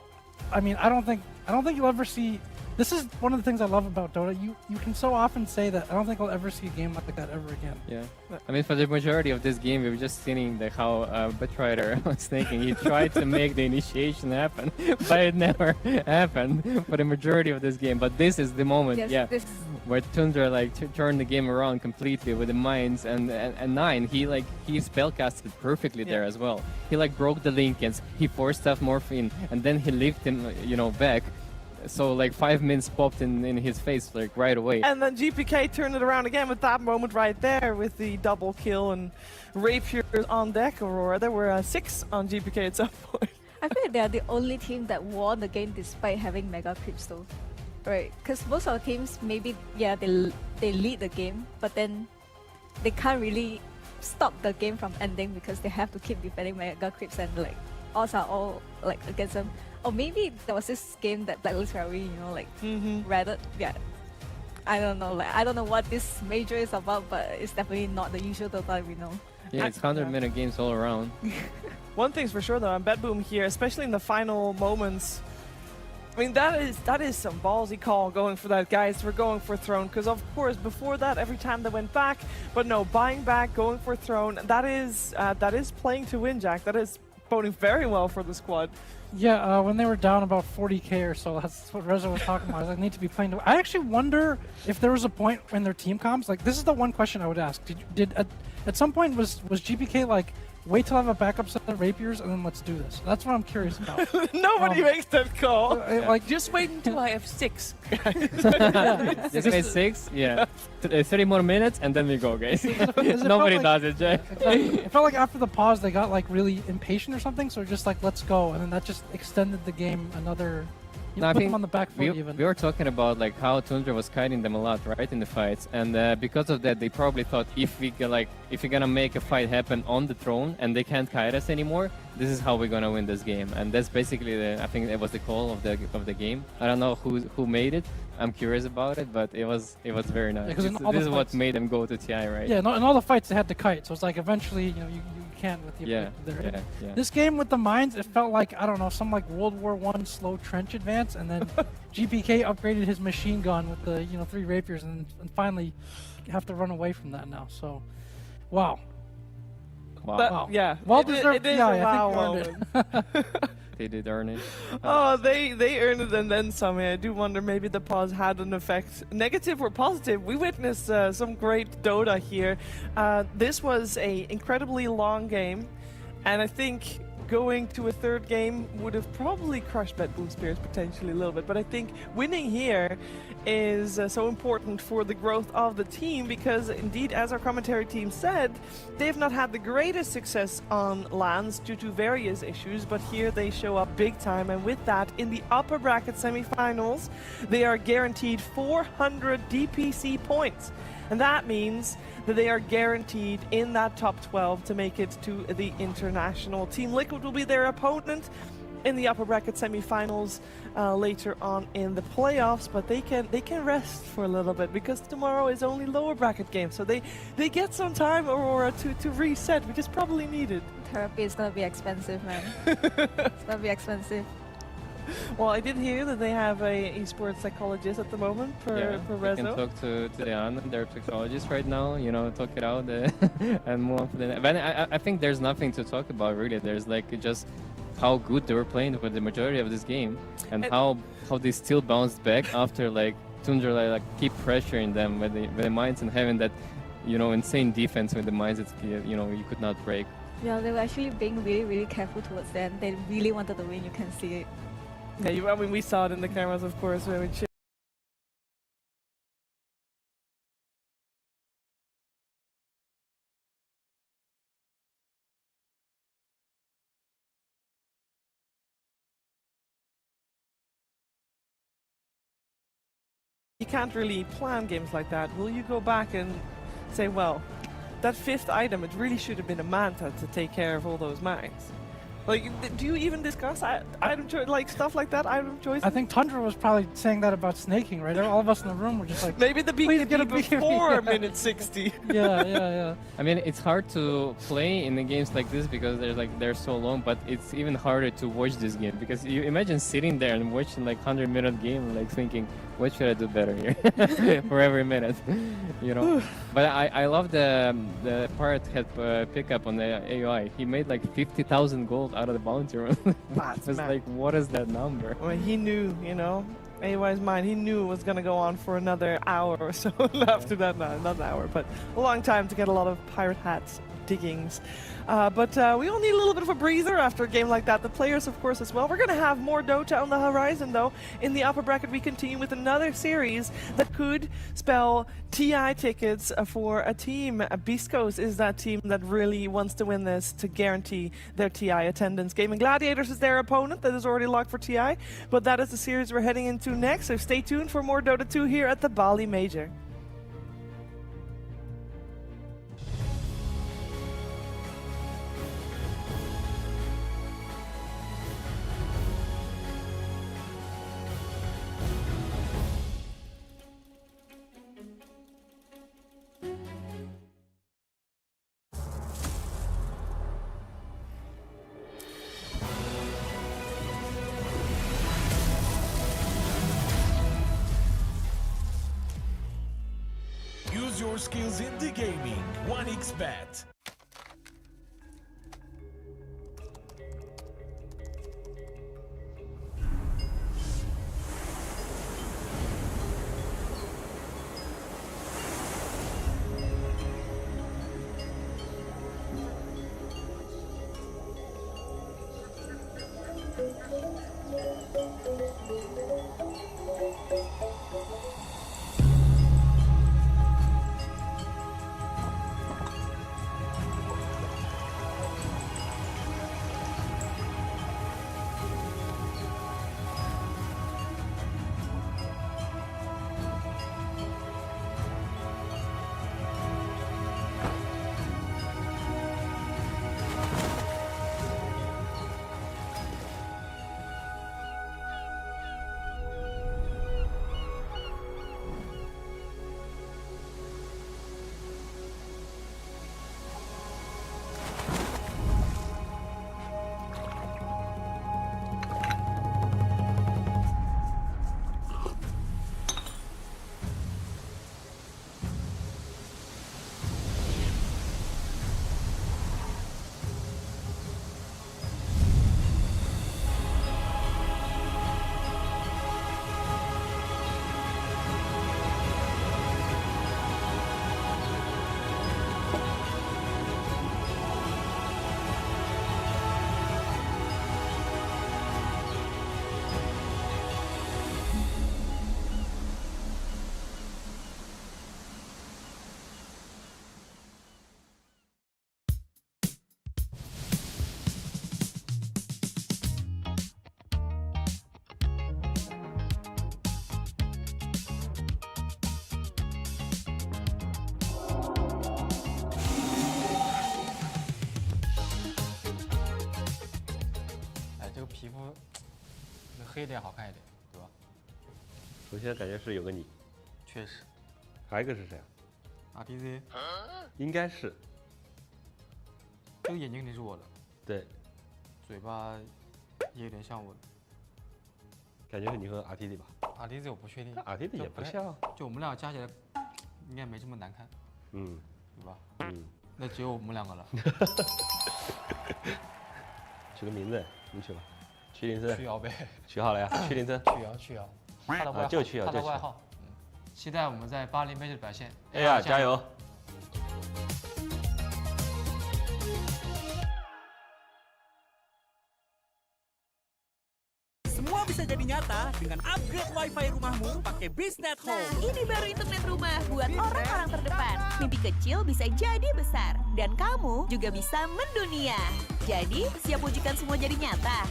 I mean, I don't think you'll ever see. This is one of the things I love about Dota. You can so often say that I don't think I'll ever see a game like that ever again. Yeah, I mean, for the majority of this game, we were just seeing how Betrider was thinking. He tried to make the initiation happen, but it never happened for the majority of this game. But this is the moment, where Tundra turned the game around completely with the mines and 9. He spellcasted perfectly there as well. He broke the Lincolns. He forced off Morphine, and then he lifted him, back. So 5 minutes popped in his face right away. And then GPK turned it around again with that moment right there with the double kill and Rapier on deck, Aurora. There were 6 on GPK at some point. I feel like they are the only team that won the game despite having mega creeps though. Right, because most of the teams maybe, they lead the game, but then they can't really stop the game from ending because they have to keep defending mega creeps and odds are all against them. Or maybe there was this game that Blacklist Ferrari, rather, I don't know, I don't know what this major is about, but it's definitely not the usual Dota we know. Yeah, it's 100-minute games all around. One thing's for sure though, on Betboom here, especially in the final moments, I mean, that is some ballsy call going for that, guys. We're going for Throne, because of course before that, every time they went back, but no, buying back, going for Throne, that is playing to win, Jack. That is boding very well for the squad. Yeah, when they were down about 40k or so, that's what Reza was talking about. I need to be playing. I actually wonder if there was a point when their team comms, this is the one question I would ask. Did at some point was GPK wait till I have a backup set of rapiers and then let's do this? That's what I'm curious about. Nobody makes that call. Just wait until I have 6. Just wait 6? Yeah. 30 more minutes and then we go, guys. Nobody does it, Jay. It felt like after the pause they got really impatient or something, so just let's go, and then that just extended the game another. I put think them on the back foot even. We were talking about how Tundra was kiting them a lot, right, in the fights, and because of that, they probably thought if we're gonna make a fight happen on the throne and they can't kite us anymore, this is how we're gonna win this game, and that's basically I think that was the call of the game. I don't know who made it. I'm curious about it, but it was very nice. Yeah, this is what made them go to TI, right? Yeah, in all the fights they had to kite, so it's eventually you can't with the objective there. This game with the mines, it felt like, I don't know, some World War I slow trench advance, and then GPK upgraded his machine gun with the 3 rapiers, and finally have to run away from that now. So, wow. Yeah. Well deserved. It is I wow think we earned it. They did earn it. Oh, they earned it and then some. I do wonder maybe the pause had an effect, negative or positive. We witnessed some great Dota here. This was a incredibly long game, and I think going to a third game would have probably crushed Betboom Spears potentially a little bit, but I think winning here is so important for the growth of the team because indeed, as our commentary team said, they've not had the greatest success on lands due to various issues, but here they show up big time, and with that, in the upper bracket semifinals, they are guaranteed 400 DPC points. And that means that they are guaranteed in that top 12 to make it to the international. Team Liquid will be their opponent in the upper bracket semifinals later on in the playoffs, but they can rest for a little bit because tomorrow is only lower bracket game, so they get some time, Aurora, to reset, which is probably needed. Therapy is gonna be expensive, man. It's gonna be expensive. Well, I did hear that they have a esports psychologist at the moment for Rezo. You can talk to Ayana, their psychologist right now, talk it out and move on for the. But I think there's nothing to talk about really. There's just how good they were playing for the majority of this game, and how they still bounced back after Tundra keep pressuring them with the mines and having that insane defense with the mines that you could not break. Yeah, they were actually being really, really careful towards them. They really wanted to win. You can see it. Yeah, I mean, we saw it in the cameras, of course, when we you can't really plan games like that. Will you go back and say, well, that 5th item, it really should have been a Manta to take care of all those mines? Like, do you even discuss item choice, like stuff like that, item choice? I think Tundra was probably saying that about snaking, right? All of us in the room were just like, maybe the please get a before minute 60. Yeah. I mean, it's hard to play in the games like this because they're so long, but it's even harder to watch this game because you imagine sitting there and watching like 100-minute game, like thinking, what should I do better here for every minute, you know? But I love the pirate head pickup on the AUI. He made like 50,000 gold out of the bounty run. It's like, what is that number? Well, he knew, you know, AY's mind, he knew it was going to go on for another hour or so after that, not an hour, but a long time to get a lot of pirate hats diggings. But we all need a little bit of a breather after a game like that. The players, of course, as well. We're going to have more Dota on the horizon, though. In the upper bracket, we continue with another series that could spell TI tickets for a team. Beastcoast is that team that really wants to win this to guarantee their TI attendance. Gaimin Gladiators is their opponent that is already locked for TI, but that is the series we're heading into next, so stay tuned for more Dota 2 here at the Bali Major. Use your skills in the gaming. 1xBet.黑点好看一点，对吧？我现在感觉是有个你，确实。还有一个是谁啊 ？RTZ，应该是。这个眼睛肯定是我的。对。嘴巴也有点像我的。感觉是你和 RTZ 吧 ？RTZ 我不确定。RTZ 也不像。就我们俩加起来，应该没这么难看。嗯。对吧？嗯。那只有我们两个了。取个名字，你取吧。曲林森，曲瑶呗，取好了呀，曲林森，曲瑶，他的外号，就曲瑶，他的外号，期待我们在巴黎Major的表现。哎呀，加油！ Semua bisa jadi nyata dengan upgrade WiFi rumahmu pakai BeastNet Home. Nah, ini baru internet rumah buat orang-orang terdepan. Mimpi kecil bisa jadi besar. Dan kamu juga bisa mendunia. Jadi, siap wujudkan semua jadi nyata?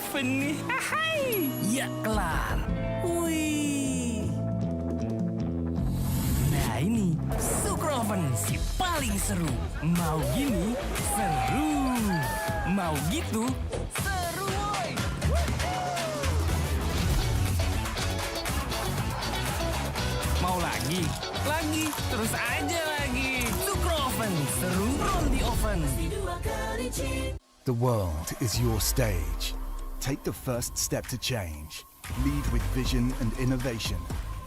event nih. Hai, ya kelar. Wih. Nah ini, Sukroven si paling seru. Mau gini, seru. Mau gitu, seru woy. Mau lagi, terus aja lagi. Sukroven, seru from the oven. The world is your stage. Take the first step to change. Lead with vision and innovation.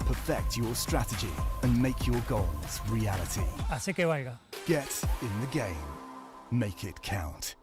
Perfect your strategy and make your goals reality. Así que vaya. Get in the game. Make it count.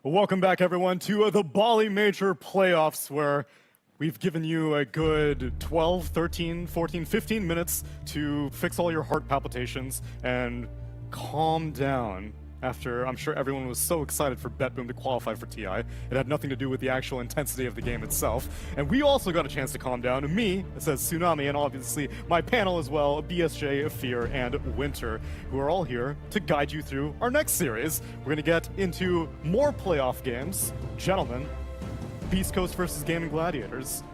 Welcome back, everyone, to the Bali Major playoffs, where we've given you a good 12, 13, 14, 15 minutes to fix all your heart palpitations and calm down after I'm sure everyone was so excited for Betboom to qualify for TI. It had nothing to do with the actual intensity of the game itself. And we also got a chance to calm down. Me, it says Tsunami, and obviously my panel as well, BSJ, Fear, and Winter, who are all here to guide you through our next series. We're going to get into more playoff games. Gentlemen, Beastcoast versus Gaimin Gladiators.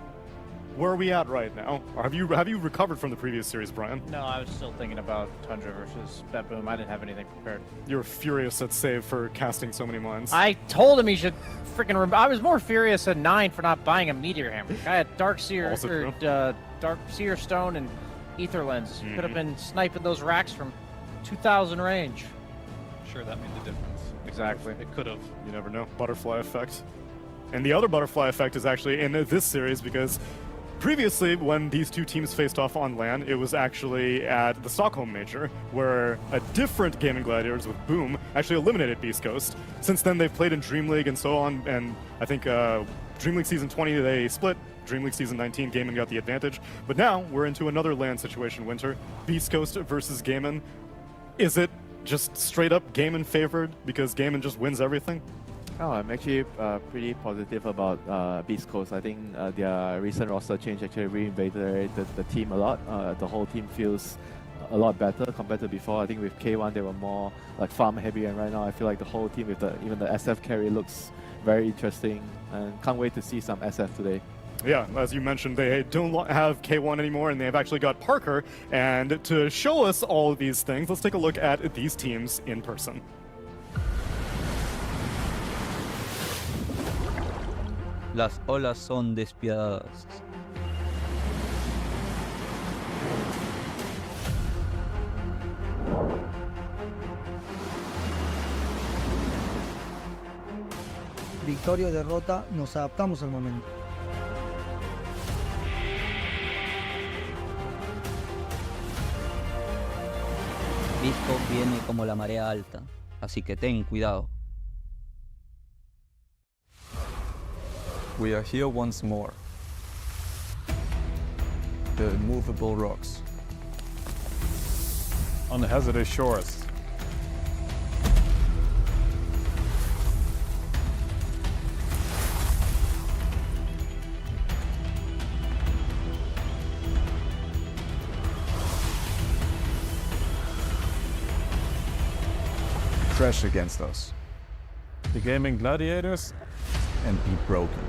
Where are we at right now? Or have you recovered from the previous series, Brian? No, I was still thinking about Tundra versus Betboom. I didn't have anything prepared. You were furious at Save for casting so many mines. I told him he should freaking. I was more furious at 9 for not buying a Meteor Hammer. I had Dark Seer Stone and Ether Lens. Could have been sniping those racks from 2,000 range. Sure, that made the difference. Exactly. It could have. You never know. Butterfly effect. And the other butterfly effect is actually in this series because previously, when these two teams faced off on LAN, it was actually at the Stockholm Major, where a different Gaimin Gladiators with Boom actually eliminated Beastcoast. Since then, they've played in Dream League and so on, and I think Dream League Season 20, they split. Dream League Season 19, Gaimin got the advantage. But now, we're into another LAN situation, Winter. Beastcoast versus Gaimin. Is it just straight up Gaimin favored because Gaimin just wins everything? Oh, I'm actually pretty positive about Beastcoast. I think their recent roster change actually reinvigorated the team a lot. The whole team feels a lot better compared to before. I think with K1 they were more like farm heavy, and right now I feel like the whole team with even the SF carry looks very interesting, and can't wait to see some SF today. Yeah, as you mentioned, they don't have K1 anymore, and they've actually got Parker. And to show us all of these things, let's take a look at these teams in person. Las olas son despiadadas. Victoria o derrota, nos adaptamos al momento. Disco viene como la marea alta, así que ten cuidado. We are here once more. The immovable rocks. On the hazardous shores. Crash against us. The Gaimin Gladiators and be broken.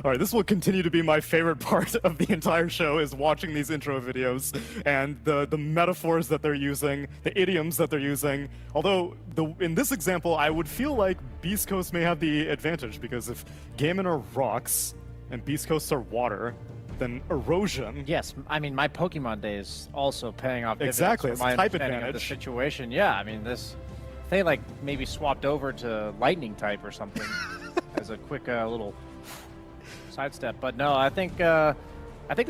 All right, this will continue to be my favorite part of the entire show, is watching these intro videos and the metaphors that they're using, the idioms that they're using. Although, in this example, I would feel like Beastcoast may have the advantage, because if Gaimin are rocks and Beastcoasts are water, then erosion. Yes, I mean, my Pokemon days also paying off dividends. Exactly, for it's my a type understanding advantage. of the situation. Yeah, I mean, they like maybe swapped over to lightning type or something as a quick little sidestep. But no, I think the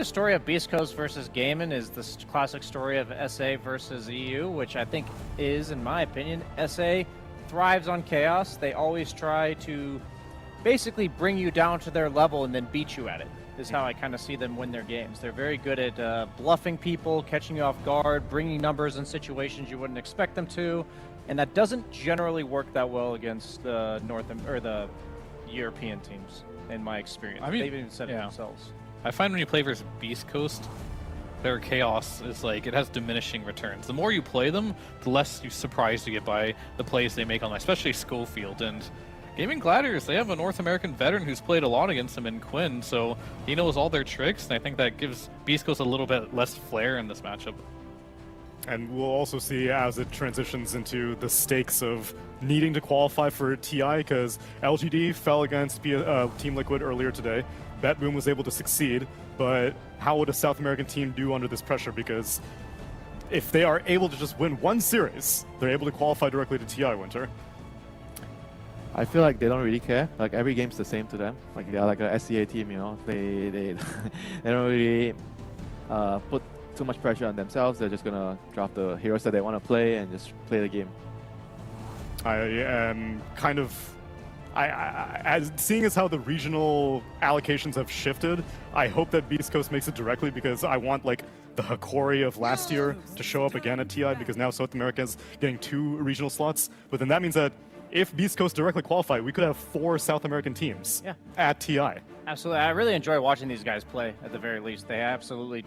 story of Beastcoast versus Gaimin is the classic story of SA versus EU, which I think is, in my opinion, SA thrives on chaos. They always try to basically bring you down to their level and then beat you at it, is how I kind of see them win their games. They're very good at bluffing people, catching you off guard, bringing numbers in situations you wouldn't expect them to, and that doesn't generally work that well against the the European teams, in my experience. I mean, they've even said it themselves. I find when you play versus Beastcoast, their chaos is like, it has diminishing returns. The more you play them, the less you surprised you get by the plays they make on, especially Schofield. And Gaimin Gladiators, they have a North American veteran who's played a lot against them in Quinn, so he knows all their tricks, and I think that gives Beastcoast a little bit less flair in this matchup. And we'll also see as it transitions into the stakes of needing to qualify for TI, because LGD fell against Team Liquid earlier today. Betboom was able to succeed, but how would a South American team do under this pressure? Because if they are able to just win one series, they're able to qualify directly to TI, Winter. I feel like they don't really care. Like, every game's the same to them. Like, they're like a SCA team, you know. They they don't really put too much pressure on themselves. They're just gonna draft the heroes that they want to play and just play the game. I am kind of... seeing as how the regional allocations have shifted, I hope that Beastcoast makes it directly, because I want like the Hikori of last year to show up again at TI, because now South America is getting 2 regional slots. But then that means that if Beastcoast directly qualify, we could have 4 South American teams at TI. Absolutely. I really enjoy watching these guys play, at the very least. They absolutely,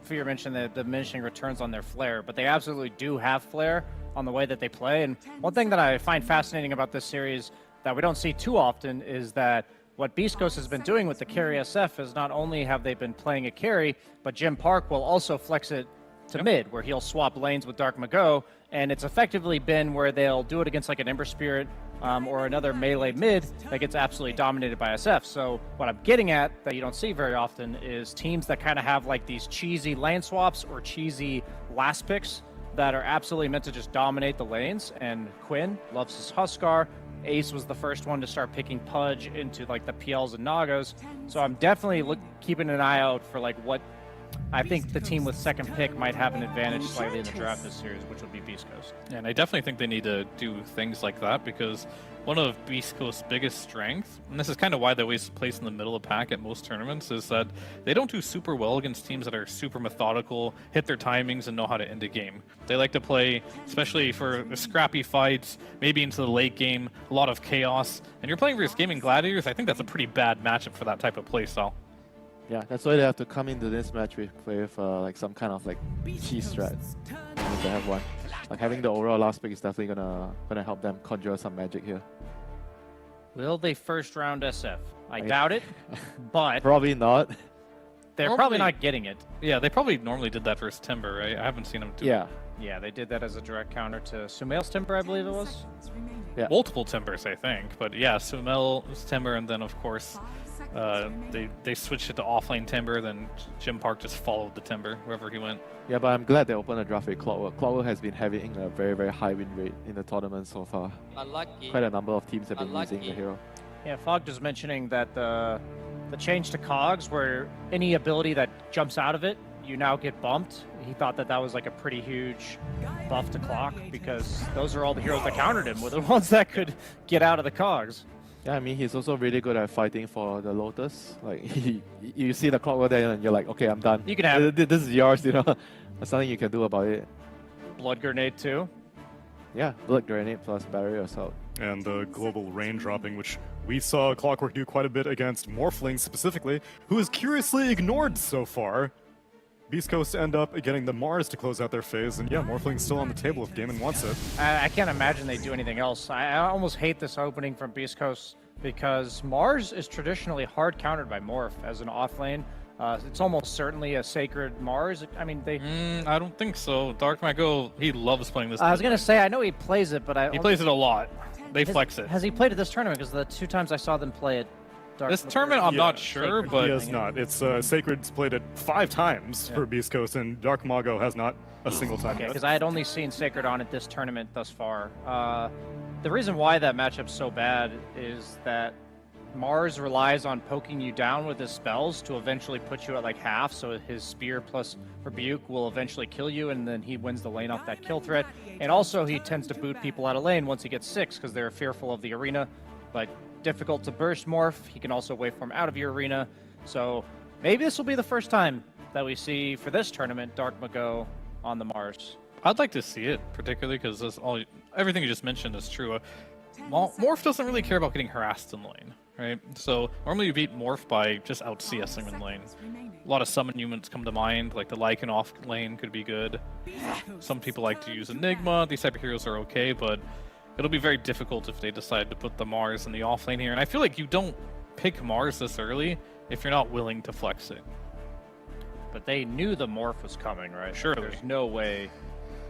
Fear mentioned the diminishing returns on their flair, but they absolutely do have flair on the way that they play. And one thing that I find fascinating about this series that we don't see too often is that what Beastcoast has been doing with the carry SF is not only have they been playing a carry, but Jim Park will also flex it to mid, where he'll swap lanes with Dark Mago, and it's effectively been where they'll do it against like an Ember Spirit or another melee mid that gets absolutely dominated by SF. So what I'm getting at that you don't see very often is teams that kind of have like these cheesy lane swaps or cheesy last picks that are absolutely meant to just dominate the lanes, and Quinn loves his Huskar. Ace was the first one to start picking Pudge into like the PLs and Nagos. So I'm definitely keeping an eye out for like what I think the team with second pick might have an advantage slightly in the draft this series, which would be Beastcoast. Yeah, and I definitely think they need to do things like that, because one of Beastcoast's biggest strengths, and this is kind of why they always place in the middle of the pack at most tournaments, is that they don't do super well against teams that are super methodical, hit their timings, and know how to end a game. They like to play, especially for the scrappy fights, maybe into the late game, a lot of chaos. And you're playing versus Gaimin Gladiators, I think that's a pretty bad matchup for that type of play style. Yeah, that's why they have to come into this match with like some kind of like cheese strat. If they have one. Like having the overall last pick is definitely gonna help them conjure some magic here. Will they first round SF? I doubt it, but probably not. They're probably not getting it. Yeah, they probably normally did that versus Timber, right? I haven't seen them do it. Yeah, they did that as a direct counter to Sumail's Timber, I believe it was. Yeah. Multiple Timbers, I think. But yeah, Sumail's Timber, and then of course they switched it to offlane Timber, then Jim Park just followed the Timber wherever he went. Yeah, but I'm glad they opened a draft with Clockwork. Clockwork has been having a very, very high win rate in the tournament so far. Quite a number of teams have been using the hero. Yeah, Fog was mentioning that the change to Cogs, where any ability that jumps out of it, you now get bumped. He thought that that was like a pretty huge buff to Clock, because those are all the heroes that countered him, were the ones that could get out of the Cogs. Yeah, I mean, he's also really good at fighting for the Lotus. Like, you see the Clockwork there and you're like, okay, I'm done. You can have it. This is yours, you know. There's nothing you can do about it. Blood Grenade too. Yeah, Blood Grenade plus Barrier Assault. And the global rain dropping, which we saw Clockwork do quite a bit against Morphling specifically, who is curiously ignored so far. Beastcoast end up getting the Mars to close out their phase, and yeah, Morphling's still on the table if Gaimin wants it. I can't imagine they do anything else. I almost hate this opening from Beastcoast, because Mars is traditionally hard countered by Morph as an offlane. It's almost certainly a sacred Mars. I mean, they... I don't think so. Dark Mago, he loves playing this. I was going to say, I know he plays it, but he plays it a lot. They flex it. Has he played it this tournament? Because the 2 times I saw them play it, this tournament, I'm not sure, but... He has not. It's Sacred's played it 5 times for Beastcoast, and Dark Mago has not a single time yet. Because I had only seen Sacred on it this tournament thus far. The reason why that matchup's so bad is that Mars relies on poking you down with his spells to eventually put you at like half, so his spear plus rebuke will eventually kill you, and then he wins the lane off that kill threat. And also he tends to boot people out of lane once he gets 6, because they're fearful of the arena. But difficult to burst Morph, he can also waveform out of your arena. So maybe this will be the first time that we see, for this tournament, Dark Mago on the Mars. I'd like to see it, particularly because everything you just mentioned is true. Morph doesn't really care about getting harassed in lane, right? So normally you beat Morph by just out CSing in lane. A lot of summon units come to mind, like the Lycan off lane could be good. Some people like to use Enigma. These type of heroes are okay, but it'll be very difficult if they decide to put the Mars in the off lane here. And I feel like you don't pick Mars this early if you're not willing to flex it. But they knew the Morph was coming, right? Surely. There's no way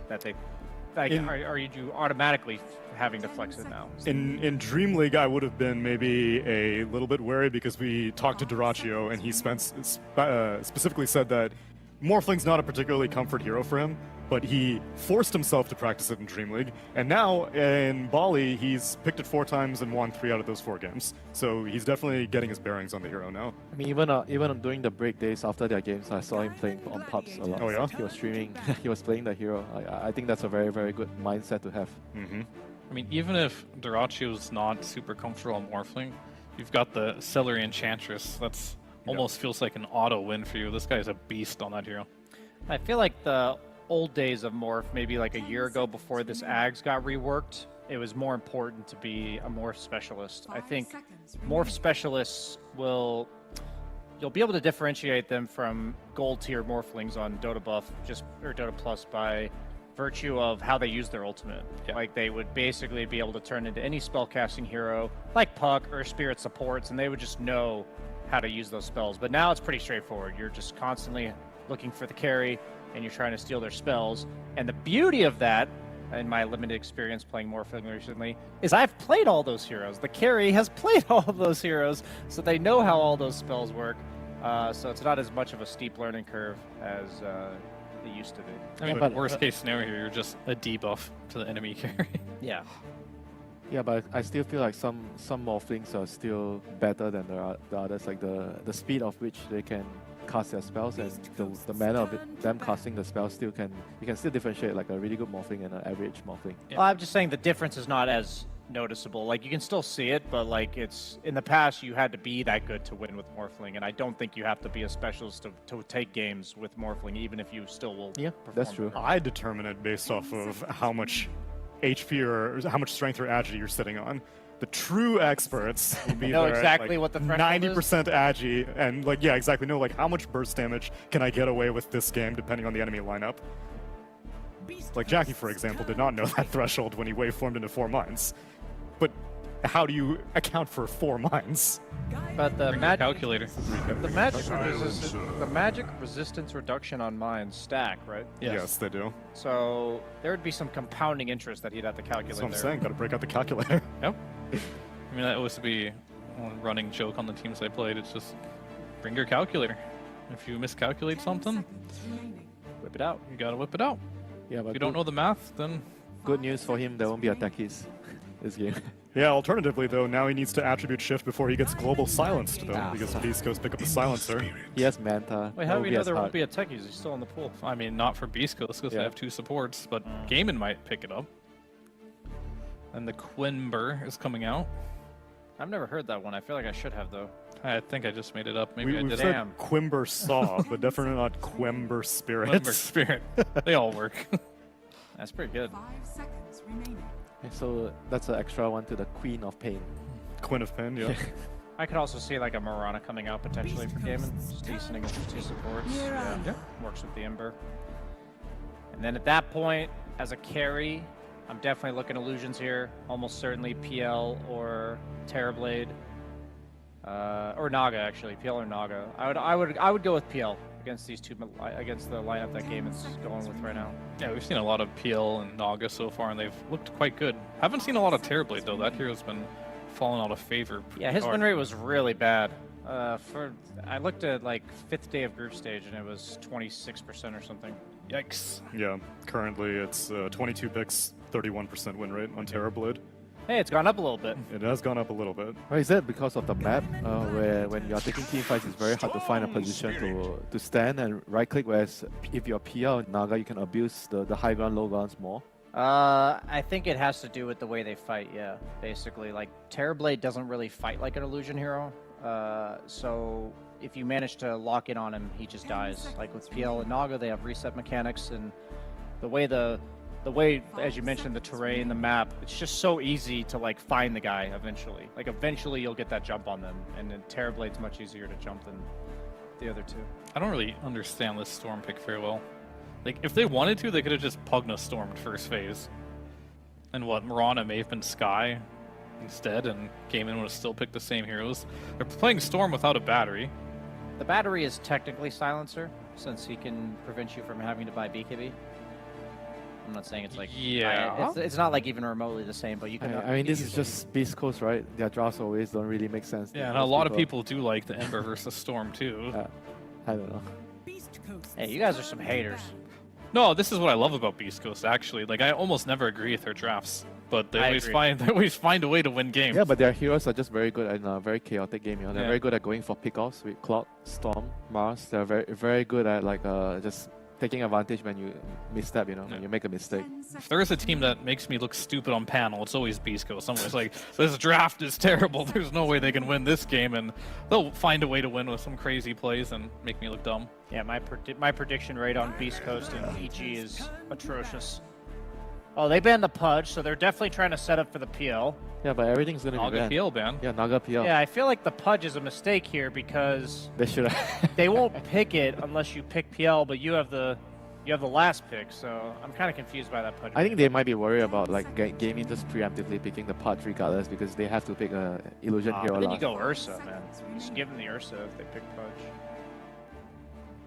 that they... Like, are you automatically having to flex it now? In Dream League, I would have been maybe a little bit wary, because we talked to Duraccio, and he specifically said that Morphling's not a particularly comfort hero for him, but he forced himself to practice it in Dream League. And now in Bali, he's picked it 4 times and won 3 out of those 4 games. So he's definitely getting his bearings on the hero now. I mean, even during the break days after their games, I saw him playing on pubs a lot. Oh yeah? He was streaming, he was playing the hero. I think that's a very, very good mindset to have. I mean, even if Durachio's not super comfortable on Morphling, you've got the Celery Enchantress. That's almost feels like an auto win for you. This guy's a beast on that hero. I feel like the old days of Morph, maybe like a year ago before this Ags got reworked, it was more important to be a Morph specialist. I think Morph specialists you'll be able to differentiate them from gold tier Morphlings on Dota Buff, or Dota Plus by virtue of how they use their ultimate. Like they would basically be able to turn into any spellcasting hero, like Puck or Spirit supports, and they would just know how to use those spells. But now it's pretty straightforward. You're just constantly looking for the carry, and you're trying to steal their spells. And the beauty of that, in my limited experience playing Morphling recently, is I've played all those heroes. The carry has played all of those heroes, so they know how all those spells work. So it's not as much of a steep learning curve as it used to be. I mean, but worst case scenario here, you're just a debuff to the enemy carry. Yeah. Yeah, but I still feel like some Morphlings are still better than the others, like the speed of which they can cast their spells and the manner of them casting the spells you can still differentiate like a really good Morphling and an average Morphling. Yeah. Well, I'm just saying the difference is not as noticeable. Like you can still see it, but like it's in the past you had to be that good to win with Morphling, and I don't think you have to be a specialist to take games with Morphling, even if you still will. Yeah, that's true. I determine it based off of how much HP or how much strength or agility you're sitting on. The true experts will be know there exactly at, like, what the threshold 90% agi, and like yeah, exactly know like how much burst damage can I get away with this game depending on the enemy lineup. Like Jackie, for example, did not know that threshold when he waveformed into 4 mines. But how do you account for 4 mines? But the calculator. The magic resistance reduction on mines stack, right? Yes, they do. So there would be some compounding interest that he'd have to calculate. That's what I'm there. saying. Got to break out the calculator. Yep. I mean, that used to be one running joke on the teams I played. It's just bring your calculator. If you miscalculate something, whip it out. You gotta whip it out. Yeah, but if you don't know the math, then good news for him, there won't be attackies this game. Yeah, alternatively, though, now he needs to attribute shift before he gets global silenced, though, because Beastcoast pick up the silencer. He has Manta. Wait, how do we know there won't be a techies? He's still in the pool. I mean, not for Beastcoast, because they have 2 supports, but Gaimin might pick it up. And the Quimber is coming out. I've never heard that one. I feel like I should have, though. I think I just made it up. Maybe I We've did. said Quimber Saw, but definitely not Quimber Spirit. Quimber Spirit. They all work. That's pretty good. 5 seconds remaining. So that's an extra one to the Queen of Pain. Queen of Pain, yeah. I could also see like a Mirana coming out potentially for Gaimin. Just decent against 2 supports. Yeah. Works with the Ember. And then at that point, as a carry, I'm definitely looking illusions here. Almost certainly PL or Terrorblade. Or Naga actually. PL or Naga. I would go with PL against these two, against the lineup that Gaimin's going with right now. Yeah, we've seen a lot of PL and Naga so far, and they've looked quite good. Haven't seen a lot of Terrorblade though. That hero's been falling out of favor. Yeah, his win rate was really bad. I looked at like 5th day of group stage, and it was 26% or something. Yikes. Yeah, currently it's 22 picks, 31% win rate on Terrorblade. Hey, it's gone up a little bit. It has gone up a little bit. Is that because of the map, where when you are taking team fights, it's very hard to find a position to stand and right-click, whereas if you're PL and Naga, you can abuse the high ground, low grounds more? I think it has to do with the way they fight, yeah, basically. Like, Terrorblade doesn't really fight like an illusion hero, so if you manage to lock in on him, he just dies. Like with PL and Naga, they have reset mechanics, and the way, as you mentioned, the terrain, the map, it's just so easy to like find the guy eventually. Like eventually you'll get that jump on them, and then Terrorblade's much easier to jump than the other 2. I don't really understand this Storm pick very well. Like, if they wanted to, they could have just Pugna Stormed first phase. And what, Mirana may have been Sky instead, and Gaimin would have still picked the same heroes. They're playing Storm without a battery. The battery is technically Silencer, since he can prevent you from having to buy BKB. I'm not saying it's like... Yeah. It's not like even remotely the same, but you can... I mean, this is just Beastcoast, right? Their draws always don't really make sense. Yeah, and a lot of people do like the Ember versus Storm, too. I don't know. Hey, you guys are some haters. No, this is what I love about Beastcoast, actually. Like, I almost never agree with their drafts, but they always find a way to win games. Yeah, but their heroes are just very good in a very chaotic game. You know? They're Yeah. very good at going for pickoffs with Cloud, Storm, Mars. They're very good at like just taking advantage when you misstep, you know, when you make a mistake. If there is a team that makes me look stupid on panel, it's always Beastcoast. Someone's like, this draft is terrible. There's no way they can win this game, and they'll find a way to win with some crazy plays and make me look dumb. Yeah, my prediction rate on Beastcoast and EG is atrocious. Oh, they banned the Pudge, so they're definitely trying to set up for the PL. Yeah, but everything's going to be Naga PL ban. Yeah, Naga PL. Yeah, I feel like the Pudge is a mistake here because they should they won't pick it unless you pick PL, but you have the last pick, so I'm kind of confused by that Pudge. I think they might be worried about like Gaimin just preemptively picking the Pudge regardless because they have to pick a Illusion hero. Then last. you go Ursa, man. Just give them the Ursa if they pick Pudge.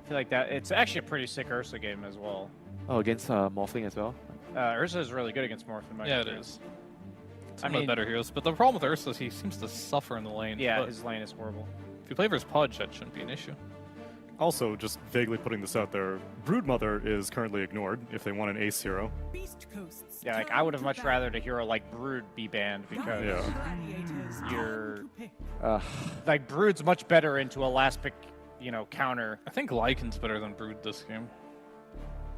I feel like that it's actually a pretty sick Ursa game as well. Oh, against Morphling as well? Ursa is really good against Morphin. Yeah, it is. Some of the better heroes, but the problem with Ursa is he seems to suffer in the lane. Yeah, but his lane is horrible. If you play versus Pudge, that shouldn't be an issue. Also, just vaguely putting this out there, Broodmother is currently ignored if they want an ace hero. Yeah, like I would have much rather a hero like Brood be banned because you're like Brood's much better into a last pick, you know, counter. I think Lycan's better than Brood this game.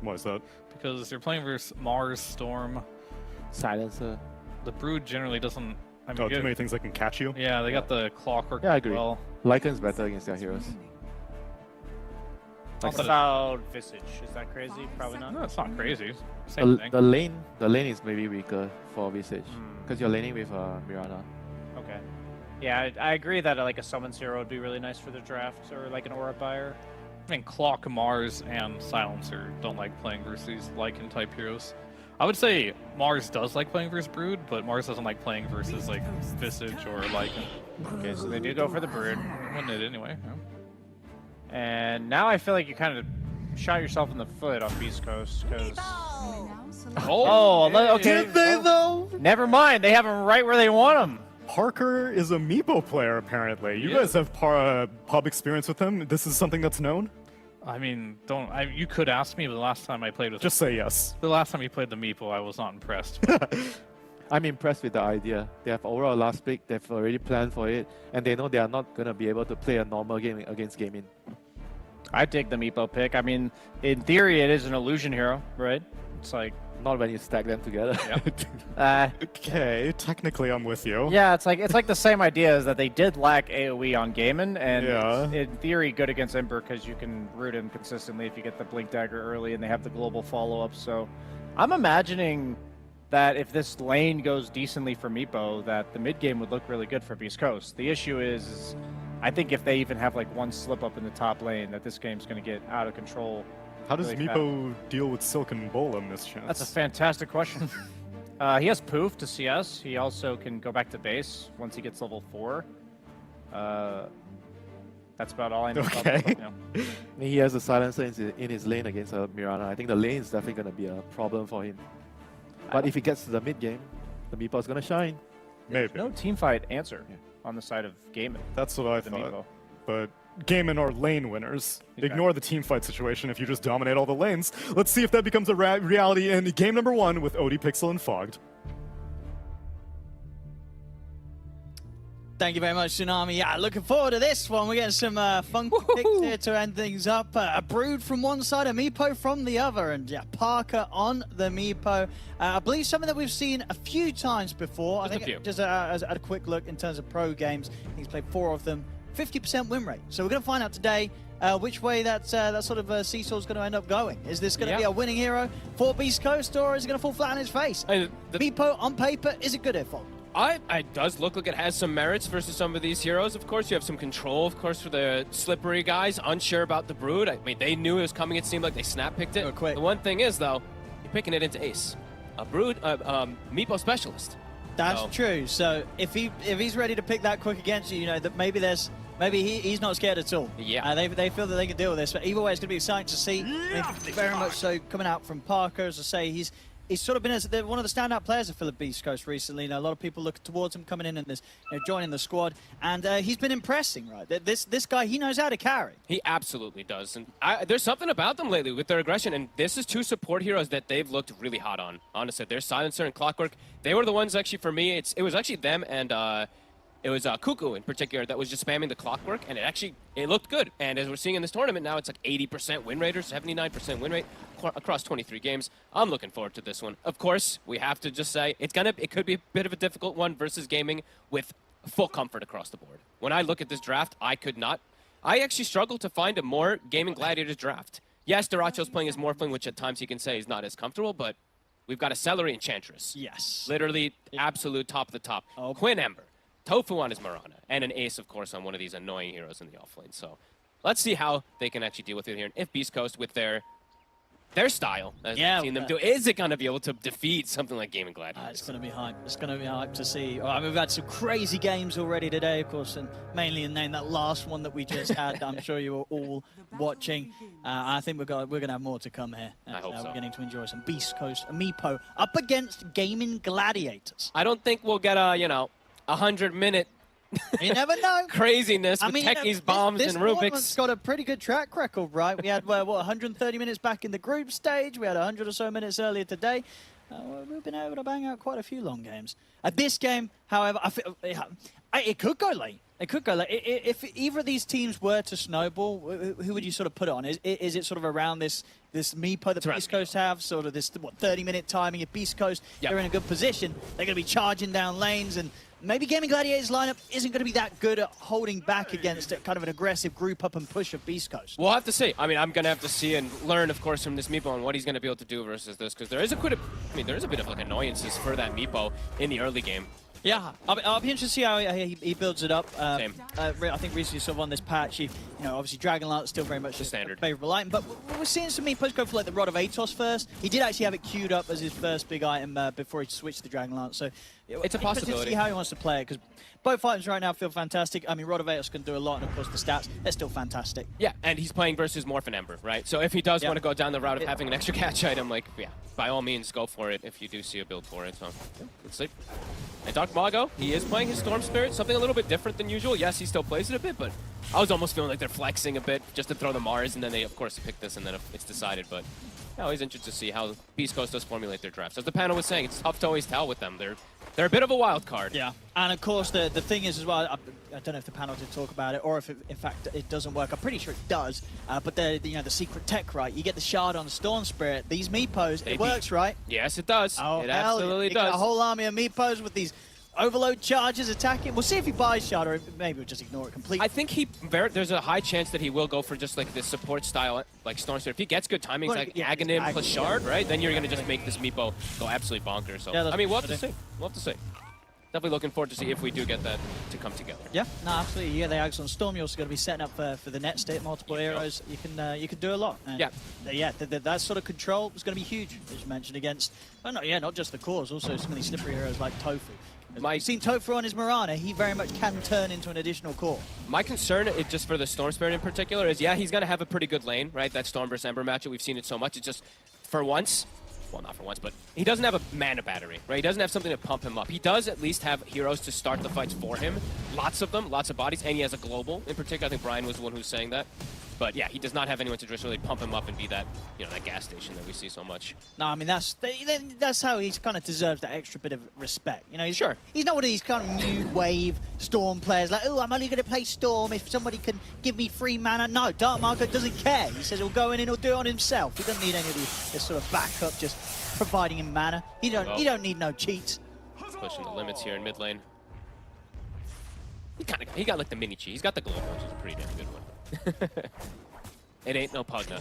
Why is that? Because you're playing versus Mars, Storm, Silencer. The Brood generally doesn't. I mean, too many things that can catch you. Yeah, they got the Clockwork. Yeah, I agree. Well, Lycan's better against their heroes. What about Visage? Is that crazy? Probably not. No, it's not crazy. Same thing. The lane is maybe weaker for Visage because you're laning with Mirana. Okay. Yeah, I agree that like a Summons hero would be really nice for the draft, or like an Aura Buyer. I mean, Clock, Mars, and Silencer don't like playing versus these Lycan type heroes. I would say Mars does like playing versus Brood, but Mars doesn't like playing versus like Visage or Lycan. Okay, so they do go for the Brood. Wouldn't it anyway? Yeah. And now I feel like you kind of shot yourself in the foot on Beastcoast because. Okay. Did they though? Never mind. They have them right where they want them. Parker is a Meepo player, apparently. You guys have pub experience with him. This is something that's known? I mean, you could ask me, but the last time I played with Just say yes. The last time he played the Meepo, I was not impressed. I'm impressed with the idea. They have Aura last pick, they've already planned for it, and they know they are not going to be able to play a normal game against Gaimin. I dig the Meepo pick. I mean, in theory, it is an illusion hero, right? It's like... Not when you stack them together. Okay, technically I'm with you. Yeah, it's like the same idea, is that they did lack AoE on Gaimin, and it's, in theory, good against Ember because you can root him consistently if you get the Blink Dagger early, and they have the global follow-up. So I'm imagining that if this lane goes decently for Meepo, that the mid game would look really good for Beastcoast. The issue is I think if they even have like one slip up in the top lane, that this game's going to get out of control. How does really Meepo deal with Silken Bola, Miss Chance? That's a fantastic question. He has Poof to CS. He also can go back to base once he gets level 4. That's about all I know. Okay. About He has a Silencer in his lane against Mirana. I think the lane is definitely going to be a problem for him. But if he gets to the mid game, the Meepo is going to shine. Maybe. No teamfight answer on the side of Gaimin. That's what I thought. But Gaimin are lane winners. Ignore the teamfight situation if you just dominate all the lanes. Let's see if that becomes a reality in game number 1 with ODPixel and Fogged. Thank you very much, Tsunami. Yeah, looking forward to this one. We're getting some funky picks here to end things up. A Brood from one side, a Meepo from the other, and yeah, Parker on the Meepo. I believe something that we've seen a few times before. I think just a quick look in terms of pro games. He's played 4 of them, 50% win rate. So we're going to find out today which way that sort of seesaw is going to end up going. Is this going to be a winning hero for Beastcoast, or is it going to fall flat on his face? Meepo on paper, is it good here, Fogged? It does look like it has some merits versus some of these heroes. Of course, you have some control, of course, for the slippery guys, unsure about the Brood. I mean, they knew it was coming. It seemed like they snap-picked it. The one thing is, though, you're picking it into Ace. A Brood, Meepo specialist. That's true. So if he's ready to pick that quick against you, you know, that maybe he's not scared at all. Yeah. They feel that they can deal with this. But either way, it's going to be exciting to see. Very much so coming out from Parker. As I say, he's sort of been one of the standout players of Philip Beastcoast recently. You know, a lot of people look towards him coming in and joining the squad, and he's been impressing, right? This guy, he knows how to carry. He absolutely does, and there's something about them lately with their aggression, and this is 2 support heroes that they've looked really hot on. Honestly, their Silencer and Clockwork, they were the ones actually for me. It was actually them and it was Cuckoo in particular that was just spamming the clockwork, and it looked good. And as we're seeing in this tournament now, it's like 80% win rate or 79% win rate across 23 games. I'm looking forward to this one. Of course, we have to just say it could be a bit of a difficult one versus Gaming with full comfort across the board. When I look at this draft, I actually struggle to find a more Gaming Gladiators draft. Yes, Duracho's playing as Morphling, which at times he can say is not as comfortable, but we've got a Celery Enchantress. Yes. Literally absolute top of the top. Oh. Quinn Ember, Tofu on his Mirana, and an Ace, of course, on one of these annoying heroes in the offlane. So let's see how they can actually deal with it here. And if Beastcoast, with their style, as we've seen them do, is it going to be able to defeat something like Gaming Gladiators? It's going to be hype. It's going to be hype to see. I mean, we've had some crazy games already today, of course, and mainly in that last one that we just had. I'm sure you were all watching. I think we're going to have more to come here. I hope so. We're getting to enjoy some Beastcoast Amiipo up against Gaming Gladiators. I don't think we'll get a 100-minute. You never know. Craziness with techies, bombs, and Rubik's. This got a pretty good track record, right? We had, what, 130 minutes back in the group stage. We had 100 or so minutes earlier today. We've been able to bang out quite a few long games. At this game, however, I feel, it could go late. It could go late. If either of these teams were to snowball, who would you sort of put it on? Is it sort of around this Meepo that Beastcoast have, sort of this 30-minute timing? If Beastcoast, they're in a good position, they're going to be charging down lanes, and maybe Gaming Gladiators lineup isn't going to be that good at holding back against kind of an aggressive group up and push of Beastcoast. We'll have to see. I mean, I'm going to have to see and learn, of course, from this Meepo on what he's going to be able to do versus this, because there is a bit of like annoyances for that Meepo in the early game. Yeah, I'll be interested to see how he builds it up. Same. I think recently sort of on this patch, obviously Dragonlance still very much the standard favorable item, but we're seeing some Meepos go for like the Rod of Atos first. He did actually have it queued up as his first big item before he switched to Dragonlance, so it's a possibility. To see how he wants to play it, because both items right now feel fantastic. I mean, Rod of Atos can do a lot, and of course the stats, they're still fantastic. Yeah, and he's playing versus Morphin Ember, right? So if he does want to go down the route of having an extra catch item, like, by all means, go for it if you do see a build for it. So, let's see. And Dark Mago, he is playing his Storm Spirit, something a little bit different than usual. Yes, he still plays it a bit, but I was almost feeling like they're flexing a bit just to throw the Mars, and then they, of course, pick this, and then it's decided. But always interested to see how Beastcoast does formulate their drafts. As the panel was saying, it's tough to always tell with them. They're a bit of a wild card. Yeah, and of course the thing is as well, I don't know if the panel did talk about it or if in fact it doesn't work. I'm pretty sure it does, but the secret tech, right? You get the shard on Storm Spirit. These Meepos, it works, right? Yes, it does. Oh, it absolutely does. You got a whole army of Meepos with these overload charges attacking. We'll see if he buys shard, or maybe we'll just ignore it completely. I think there's a high chance that he will go for just like this support style, like Storm Spirit. If he gets good timing, like Aghanim plus shard, right? Then you're going to just make this Meepo go absolutely bonkers. So I mean, we'll have to see. We'll have to see. Definitely looking forward to see if we do get that to come together. Yeah, no, absolutely. You get the Ags on Storm. You're also going to be setting up for the net state, multiple heroes. You can do a lot. And that sort of control is going to be huge, as you mentioned, against not just the cores, also some of these slippery heroes like Tofu. You've seen Tofu on his Mirana, he very much can turn into an additional core. My concern, just for the Storm Spirit in particular, is he's going to have a pretty good lane, right? That Storm vs. Ember matchup, we've seen it so much. It's just, for once, well, not for once, but he doesn't have a mana battery, right? He doesn't have something to pump him up. He does at least have heroes to start the fights for him. Lots of them, lots of bodies, and he has a global in particular. I think Brian was the one who's saying that. But yeah, he does not have anyone to just really pump him up and be that, that gas station that we see so much. No, I mean that's how he kind of deserves that extra bit of respect. He's not one of these kind of new wave Storm players like, oh, I'm only going to play Storm if somebody can give me free mana. No, Dark Marco doesn't care. He says he'll go in and he'll do it on himself. He doesn't need any of this sort of backup, just providing him mana. He don't need no cheats. Pushing the limits here in mid lane. He got like the mini cheat. He's got the global, which is a pretty damn good one. It ain't no Pugna.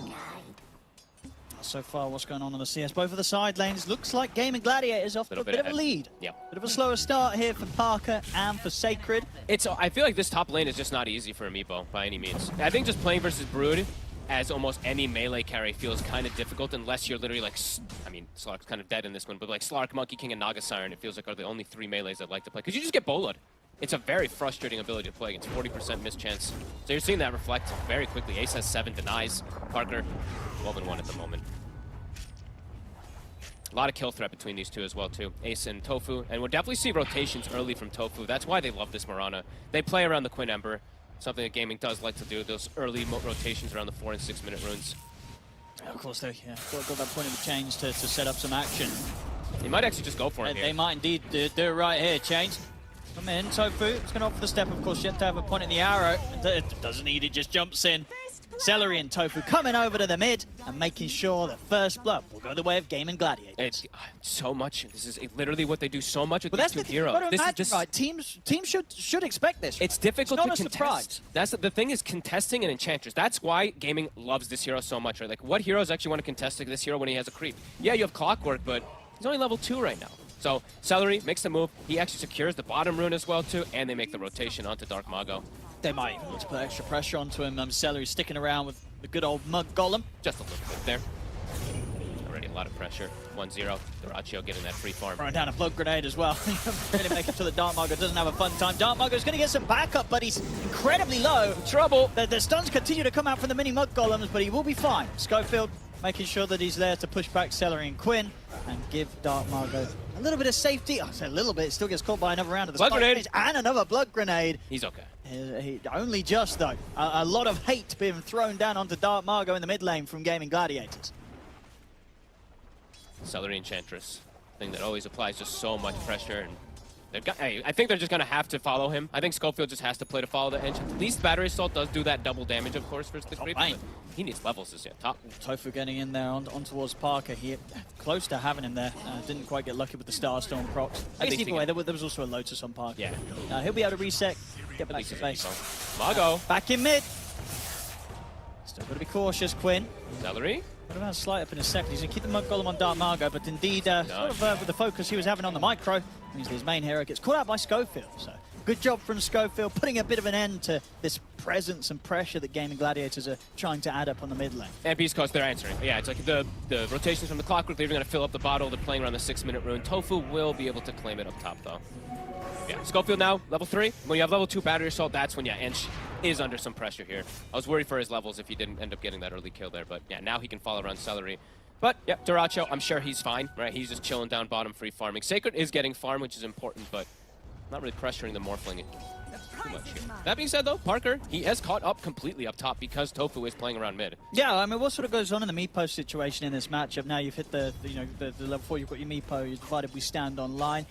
So far, what's going on the CS? Both of the side lanes looks like Gaming Gladiators off to a bit of a lead. Yeah. Bit of a slower start here for Parker and for Sacred. I feel like this top lane is just not easy for Amiipo by any means. I think just playing versus Brood as almost any melee carry feels kind of difficult unless you're literally like, I mean, Slark's kind of dead in this one, but like Slark, Monkey King, and Naga Siren, it feels like are the only three melees I'd like to play. Because you just get boloed. It's a very frustrating ability to play against, 40% miss chance. So you're seeing that reflect very quickly. Ace has 7, denies. Parker, 12-1 at the moment. A lot of kill threat between these two as well, too. Ace and Tofu. And we'll definitely see rotations early from Tofu. That's why they love this Mirana. They play around the Quinn Ember, something that Gaming does like to do, those early rotations around the 4- and 6-minute runes. Of course, they got that point of the change to set up some action. They might actually just go for it They here. might indeed do it right here. Change. Come in, Tofu. It's going to off the step, of course, yet to have a point in the arrow. It doesn't need it, just jumps in. Celery and Tofu coming over to the mid and making sure that first blood will go the way of Gaimin Gladiators. It's so much. This is literally what they do so much with But these that's two heroes. This is just right. Teams should expect this. It's difficult it's to not contest. Surprise. That's the thing is contesting and Enchantress. That's why Gaimin loves this hero so much. Right? Like, what heroes actually want to contest this hero when he has a creep? Yeah, you have Clockwork, but he's only level 2 right now. So Celery makes the move. He actually secures the bottom rune as well too, and they make the rotation onto Dark Mago. They might need to put extra pressure onto him. Celery sticking around with the good old Mud Golem. Just a little bit there. Already a lot of pressure. 1-0. Duraccio getting that free farm. Throwing down a blood grenade as well. Really making sure that Dark Mago doesn't have a fun time. Dark Mago's going to get some backup, but he's incredibly low. Trouble. The stuns continue to come out from the mini Mud Golems, but he will be fine. Schofield making sure that he's there to push back Celery and Quinn and give Dark Mago a little bit of safety. I say a little bit. Still gets caught by another round of the blood grenade. Phase and another blood grenade. He's okay. He only just, though. A lot of hate being thrown down onto Dark Mago in the mid lane from Gaimin Gladiators. Celery Enchantress. Thing that always applies just so much pressure. And I think they're just going to have to follow him. I think Schofield just has to play to follow the engine. At least Battery Assault does do that double damage, of course, versus the creep. He needs levels this year. Top. Tofu getting in there on towards Parker. He close to having him there. Didn't quite get lucky with the Starstorm procs. I guess either way, there was also a Lotus on Parker. Yeah. He'll be able to reset, get back to base. Mago. Back in mid. Still got to be cautious, Quinn. Celery. What about a slight up in a second? He's going to keep the Mud Golem on Dark Mago, but indeed, sort of with the focus he was having on the micro, means his main hero gets caught out by Schofield. So, good job from Schofield, putting a bit of an end to this presence and pressure that Gaimin Gladiators are trying to add up on the mid lane. And Beastcoast, they're answering. Yeah, it's like the rotations from the Clockwork, they're even going to fill up the bottle. They're playing around the 6-minute rune. Tofu will be able to claim it up top, though. Yeah, Schofield now, level 3. When you have level 2 Battery Assault, that's when, Ench is under some pressure here. I was worried for his levels if he didn't end up getting that early kill there, but yeah, now he can follow around Celery. But, yeah, Duraccio, I'm sure he's fine, right? He's just chilling down bottom, free farming. Sacred is getting farm, which is important, but not really pressuring the Morphling too much here. That being said, though, Parker, he has caught up completely up top because Tofu is playing around mid. Yeah, I mean, what sort of goes on in the Meepo situation in this matchup? Now you've hit the level 4, you've got your Meepo, you're divided, we stand online.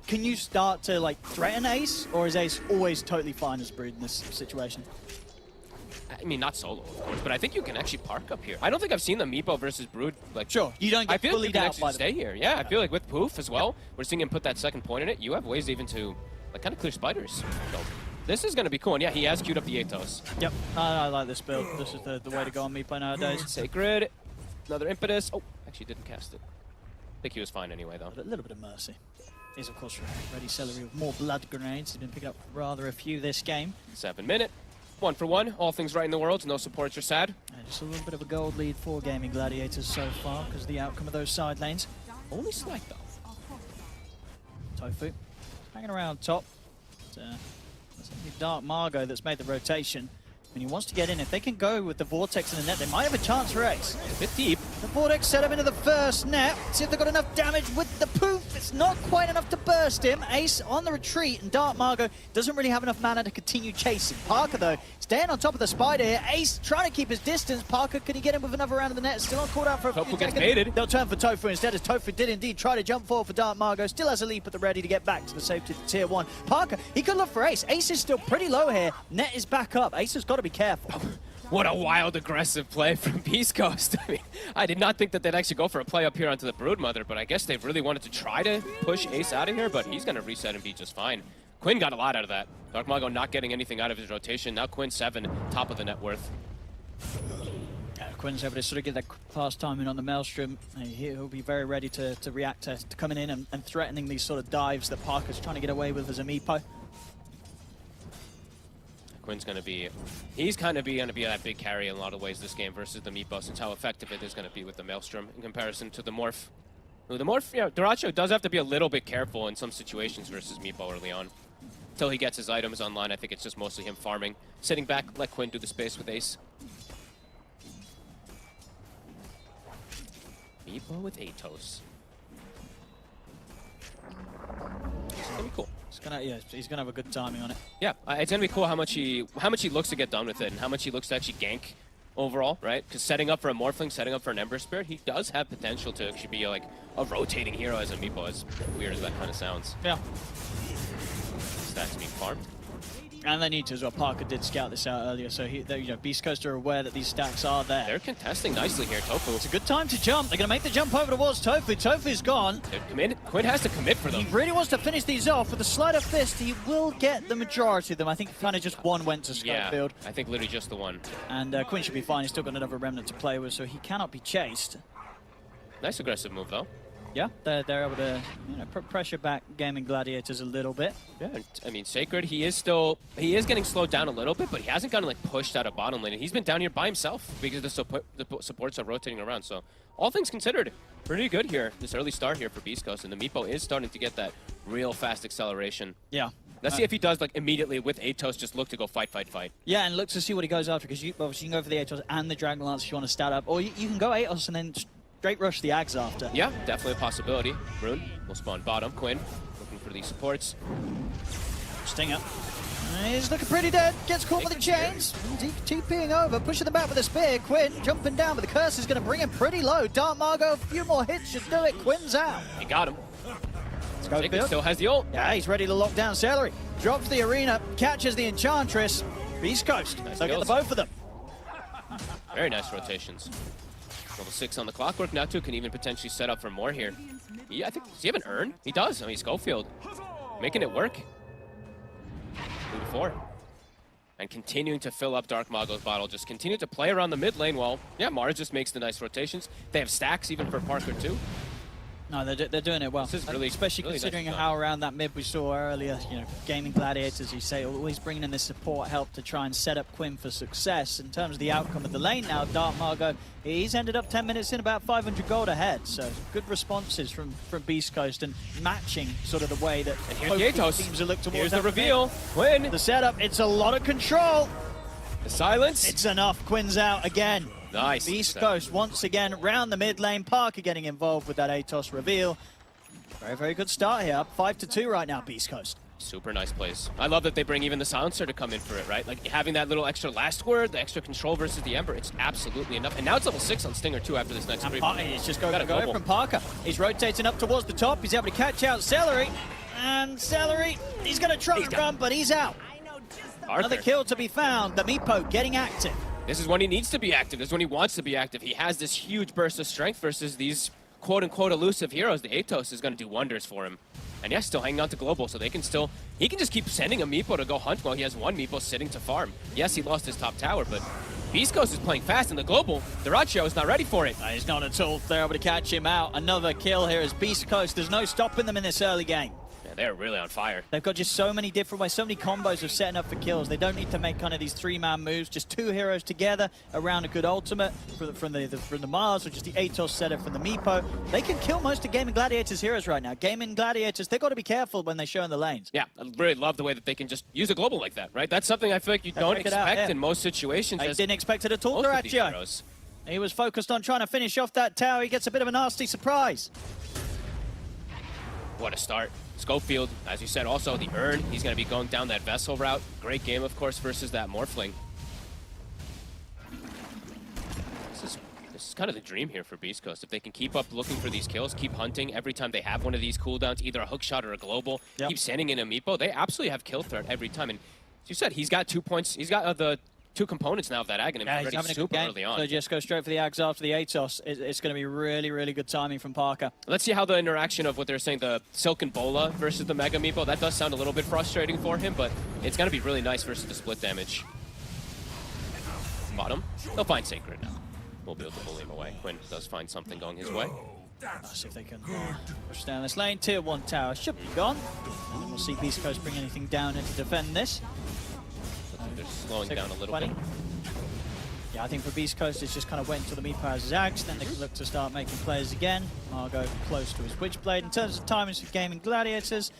Can you start to, like, threaten Ace, or is Ace always totally fine as Brood in this situation? I mean, not solo, of course, but I think you can actually park up here. I don't think I've seen the Meepo versus Brood, like... Sure, you don't get I feel bullied like you can out actually by stay here. Yeah, I feel like with Poof as well, we're seeing him put that second point in it. You have ways even to, like, kind of clear spiders. So, this is going to be cool, and yeah, he has queued up the Atos. Yep, I like this build. This is the way to go on Meepo nowadays. Sacred, another Impetus. Oh, actually didn't cast it. I think he was fine anyway, though. A little bit of mercy. He's, of course, ready Celery with more blood grenades. He's been picking up rather a few this game. 7-minute. 1 for 1. All things right in the world. No supports are sad. And just a little bit of a gold lead for Gaimin Gladiators so far because of the outcome of those side lanes. Only slight, though. Tofu hanging around top. It's only Dark Mago that's made the rotation. And he wants to get in. If they can go with the Vortex in the net, they might have a chance for Ace. A bit deep. The Vortex set him into the first net. See if they've got enough damage with the Poof. It's not quite enough to burst him. Ace on the retreat, and Dark Mago doesn't really have enough mana to continue chasing. Parker, though, staying on top of the spider here. Ace trying to keep his distance. Parker, can he get him with another round of the net? Still not caught out for a Tofu few gets seconds. baited. They'll turn for Tofu instead, as Tofu did indeed try to jump forward for Dark Mago. Still has a leap at the ready to get back to the safety to tier 1. Parker, he could look for Ace. Ace is still pretty low here. Net is back up. Ace has got to be careful. What a wild, aggressive play from Beastcoast. I mean, I did not think that they'd actually go for a play up here onto the Broodmother, but I guess they really wanted to try to push Ace out of here, but he's going to reset and be just fine. Quinn got a lot out of that. Dark Mago not getting anything out of his rotation. Now Quinn 7, top of the net worth. Quinn's able to sort of get that fast timing on the Maelstrom. He'll be very ready to react to coming in and threatening these sort of dives that Parker's trying to get away with as a Meepo. Quinn's going to be, he's kind of going to be that big carry in a lot of ways this game versus the Meepo, since how effective it is going to be with the Maelstrom in comparison to the Morph. The Morph, yeah, Duraccio does have to be a little bit careful in some situations versus Meepo early on. Until he gets his items online, I think it's just mostly him farming. Sitting back, let Quinn do the space with Ace. Meepo with Atos. It's going to be cool. He's gonna have a good timing on it. Yeah, it's gonna be cool how much he looks to get done with it, and how much he looks to actually gank overall, right? Because setting up for a Morphling, setting up for an Ember Spirit, he does have potential to actually be like a rotating hero as a Meepo, as weird as that kind of sounds. Yeah. stacks being farmed. And they need to as well. Parker did scout this out earlier, so Beastcoast are aware that these stacks are there. They're contesting nicely here, Tofu. It's a good time to jump. They're going to make the jump over towards Tofu. Tofu's gone. Quinn has to commit for them. He really wants to finish these off. With a sleight of fist, he will get the majority of them. I think kind of just one went to Schofield. I think literally just the one. And Quinn should be fine. He's still got another remnant to play with, so he cannot be chased. Nice aggressive move, though. Yeah, they're able to pressure back Gaimin Gladiators a little bit. Yeah, I mean, Sacred, he is getting slowed down a little bit, but he hasn't gotten like pushed out of bottom lane. And he's been down here by himself because the supports are rotating around. So all things considered, pretty good here. This early start here for Beastcoast, and the Meepo is starting to get that real fast acceleration. Yeah. Let's see if he does like immediately with Atos just look to go fight. Yeah, and look to see what he goes after, because obviously you can go for the Atos and the Dragon Lance if you want to stat up, or you can go Atos and then straight rush the Ags after. Yeah, definitely a possibility. Rune will spawn bottom. Quinn looking for these supports. Stinger. He's looking pretty dead. Gets caught with the chains. TPing over, pushing them back with a spear. Quinn jumping down, but the curse is going to bring him pretty low. Dark Margot, a few more hits should do it. Quinn's out. He got him. Sacred still has the ult. Yeah, he's ready to lock down Celery. Drops the arena, catches the Enchantress. Beastcoast. Nice They'll get the kills. both of them. Very nice rotations. Level 6 on the clockwork now too, can even potentially set up for more here. Yeah, I think, does he have an urn? He does. I mean, Schofield making it work. 2-4. And continuing to fill up Dark Mago's bottle. Just continue to play around the mid lane while, yeah, Mars just makes the nice rotations. They have stacks even for Parker too. No, they're doing it well. This is really, especially really considering nice how around that mid we saw earlier, Gaimin Gladiators, you say, always bringing in this support help to try and set up Quinn for success. In terms of the outcome of the lane now, Dark Margot, he's ended up 10 minutes in, about 500 gold ahead. So good responses from Beastcoast and matching sort of the way that both teams are looked towards. Here's the reveal. Quinn. The setup, it's a lot of control. The silence. It's enough. Quinn's out again. Nice. Beastcoast once again round the mid lane. Parker getting involved with that Atos reveal. Very, very good start here. Up 5-2 right now, Beastcoast. Super nice plays. I love that they bring even the silencer to come in for it, right? Like having that little extra last word, the extra control versus the Ember, it's absolutely enough. And now it's level 6 on Stinger too after this next brief. He's just going to go from Parker. He's rotating up towards the top. He's able to catch out Celery. And Celery, he's going to try and run, but he's out. Another kill to be found. The Meepo getting active. This is when he needs to be active. This is when he wants to be active. He has this huge burst of strength versus these quote-unquote elusive heroes. The Atos is going to do wonders for him. And yes, still hanging on to Global, so he can just keep sending a Meepo to go hunt while he has one Meepo sitting to farm. Yes, he lost his top tower, but Beastcoast is playing fast in the Global. Dyrachio is not ready for it. He's not at all. They're able to catch him out. Another kill here as Beastcoast. There's no stopping them in this early game. Yeah, they're really on fire. They've got just so many different ways, so many combos of setting up for kills. They don't need to make kind of these three-man moves. Just two heroes together around a good ultimate from the Mars, or just the Atos setup from the Meepo. They can kill most of Gaimin Gladiators' heroes right now. Gaimin Gladiators, they've got to be careful when they show in the lanes. Yeah, I really love the way that they can just use a global like that, right? That's something I feel like you don't expect in most situations. I didn't expect it at all, Dyrachio. He was focused on trying to finish off that tower. He gets a bit of a nasty surprise. What a start. Schofield, as you said, also the Urn. He's going to be going down that Vessel route. Great game, of course, versus that Morphling. This is kind of the dream here for Beastcoast. If they can keep up looking for these kills, keep hunting every time they have one of these cooldowns, either a hook shot or a global, keep sending in a Meepo, they absolutely have kill threat every time. And as you said, he's got 2 points. He's got the two components now of that Aghanim already super early on. So just go straight for the Ags after the Atos. It's going to be really, really good timing from Parker. Let's see how the interaction of what they're saying, the Silk and Bola versus the Mega Meepo, that does sound a little bit frustrating for him, but it's going to be really nice versus the split damage. Bottom, they'll find Sacred now. We'll be able to bully him away. Quinn does find something going his way. Let's see if they can push down this lane. Tier 1 tower should be gone. And then we'll see Beastcoast bring anything down in to defend this. They're slowing down a little bit. Yeah, I think for Beastcoast, it's just kind of wait until the Meepo has his Ags, then they can look to start making plays again. Margot close to his Witchblade. In terms of timings for Gaimin Gladiators,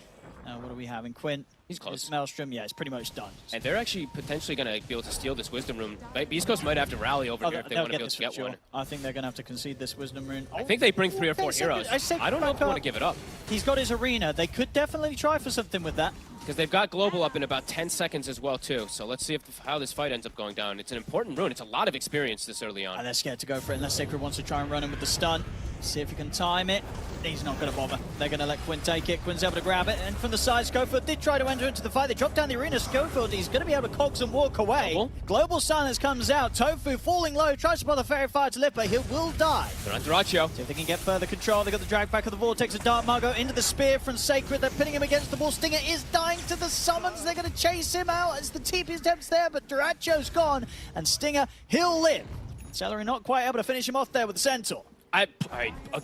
what do we have in Quinn? He's close. His Maelstrom, yeah, it's pretty much done. And they're actually potentially going to be able to steal this Wisdom Rune. Beastcoast might have to rally over here if they want to be able to get one. I think they're going to have to concede this Wisdom Rune. I think they bring 3 or 4 heroes. I don't know if they want to give it up. He's got his arena. They could definitely try for something with that. because they've got Global up in about 10 seconds as well, too. So let's see how this fight ends up going down. It's an important rune. It's a lot of experience this early on. And they're scared to go for it unless Sacred wants to try and run him with the stun. See if he can time it. He's not going to bother. They're going to let Quinn take it. Quinn's able to grab it. And from the side, Schofield did try to enter into the fight. They dropped down the arena. Schofield, he's going to be able to cogs and walk away. Global silence comes out. Tofu falling low. Tries to pull the fairy fire to lip, but he will die. They're on Duracho. See if they can get further control. They got the drag back of the Vortex of Dark Margo into the spear from Sacred. They're pinning him against the wall. Stinger is dying to the summons. They're going to chase him out as the TP attempts there, but Duracho's gone. And Stinger, he'll live. Celery not quite able to finish him off there with the Centaur. A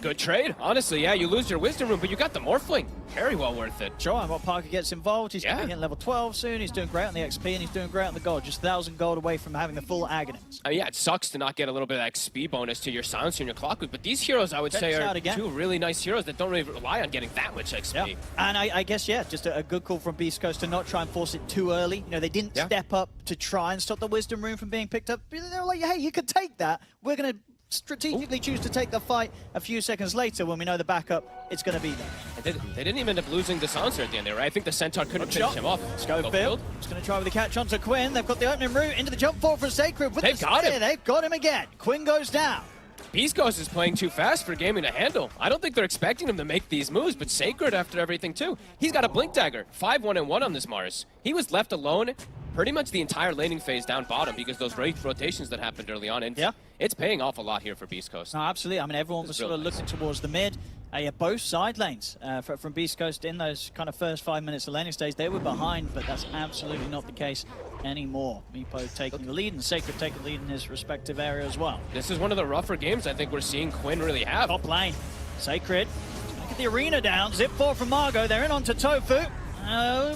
good trade, honestly. Yeah, you lose your Wisdom Rune, but you got the Morphling. Very well worth it. Sure, and what Parker gets involved, he's going to get level 12 soon. He's doing great on the XP, and he's doing great on the gold. Just 1,000 gold away from having the full Aghanim's. Yeah, it sucks to not get a little bit of XP bonus to your Silencer and your Clock Loop, but these heroes, I would say, are two really nice heroes that don't really rely on getting that much XP. Yeah. And I guess, yeah, just a good call from Beastcoast to not try and force it too early. You know, they didn't step up to try and stop the Wisdom Rune from being picked up. They were like, hey, you could take that. We're going to strategically choose to take the fight a few seconds later when we know the backup, it's going to be there. They didn't even end up losing the Silencer at the end there, right? I think the Centaur couldn't finish him off. Schofield is going to try with the catch onto Quinn. They've got the opening route into the jump forward for Sacred. With They've got him. They've got him again. Quinn goes down. Beastcoast is playing too fast for Gaimin to handle. I don't think they're expecting him to make these moves, but Sacred after everything too. He's got a Blink Dagger, 5-1-1 on this Mars. He was left alone pretty much the entire laning phase down bottom because those rotations that happened early on, and it's paying off a lot here for Beastcoast. No, absolutely. I mean, everyone was sort of looking towards the mid. Both side lanes from Beastcoast in those kind of first 5 minutes of laning stage, they were behind, but that's absolutely not the case anymore. Meepo taking the lead and Sacred taking the lead in his respective area as well. This is one of the rougher games I think we're seeing Quinn really have. Top lane, Sacred. Look at the arena down. Zip 4 from Margo. They're in onto Tofu.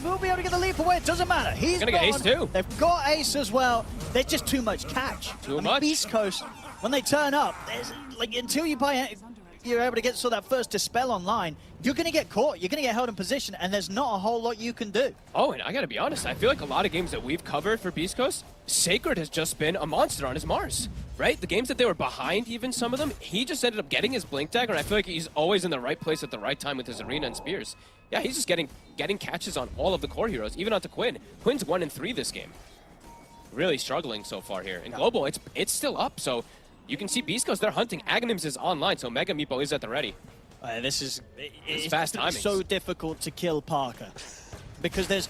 We'll be able to get the leap away. It doesn't matter. He's gonna get Ace too. They've got Ace as well. There's just too much catch. Too much. Beast Coast, when they turn up, there's like until you're able to get sort of that first dispel online, you're going to get caught. You're going to get held in position, and there's not a whole lot you can do. Oh, and I got to be honest. I feel like a lot of games that we've covered for Beast Coast, Sacred has just been a monster on his Mars, right? The games that they were behind, even some of them, he just ended up getting his Blink Dagger, and I feel like he's always in the right place at the right time with his Arena and Spears. Yeah, he's just getting catches on all of the core heroes, even onto Quinn. Quinn's 1-3 this game. Really struggling so far here. In Global, it's still up, so you can see Beast Coast, they're hunting. Aghanims is online, so Mega Meepo is at the ready. This is fast timing. So difficult to kill Parker because they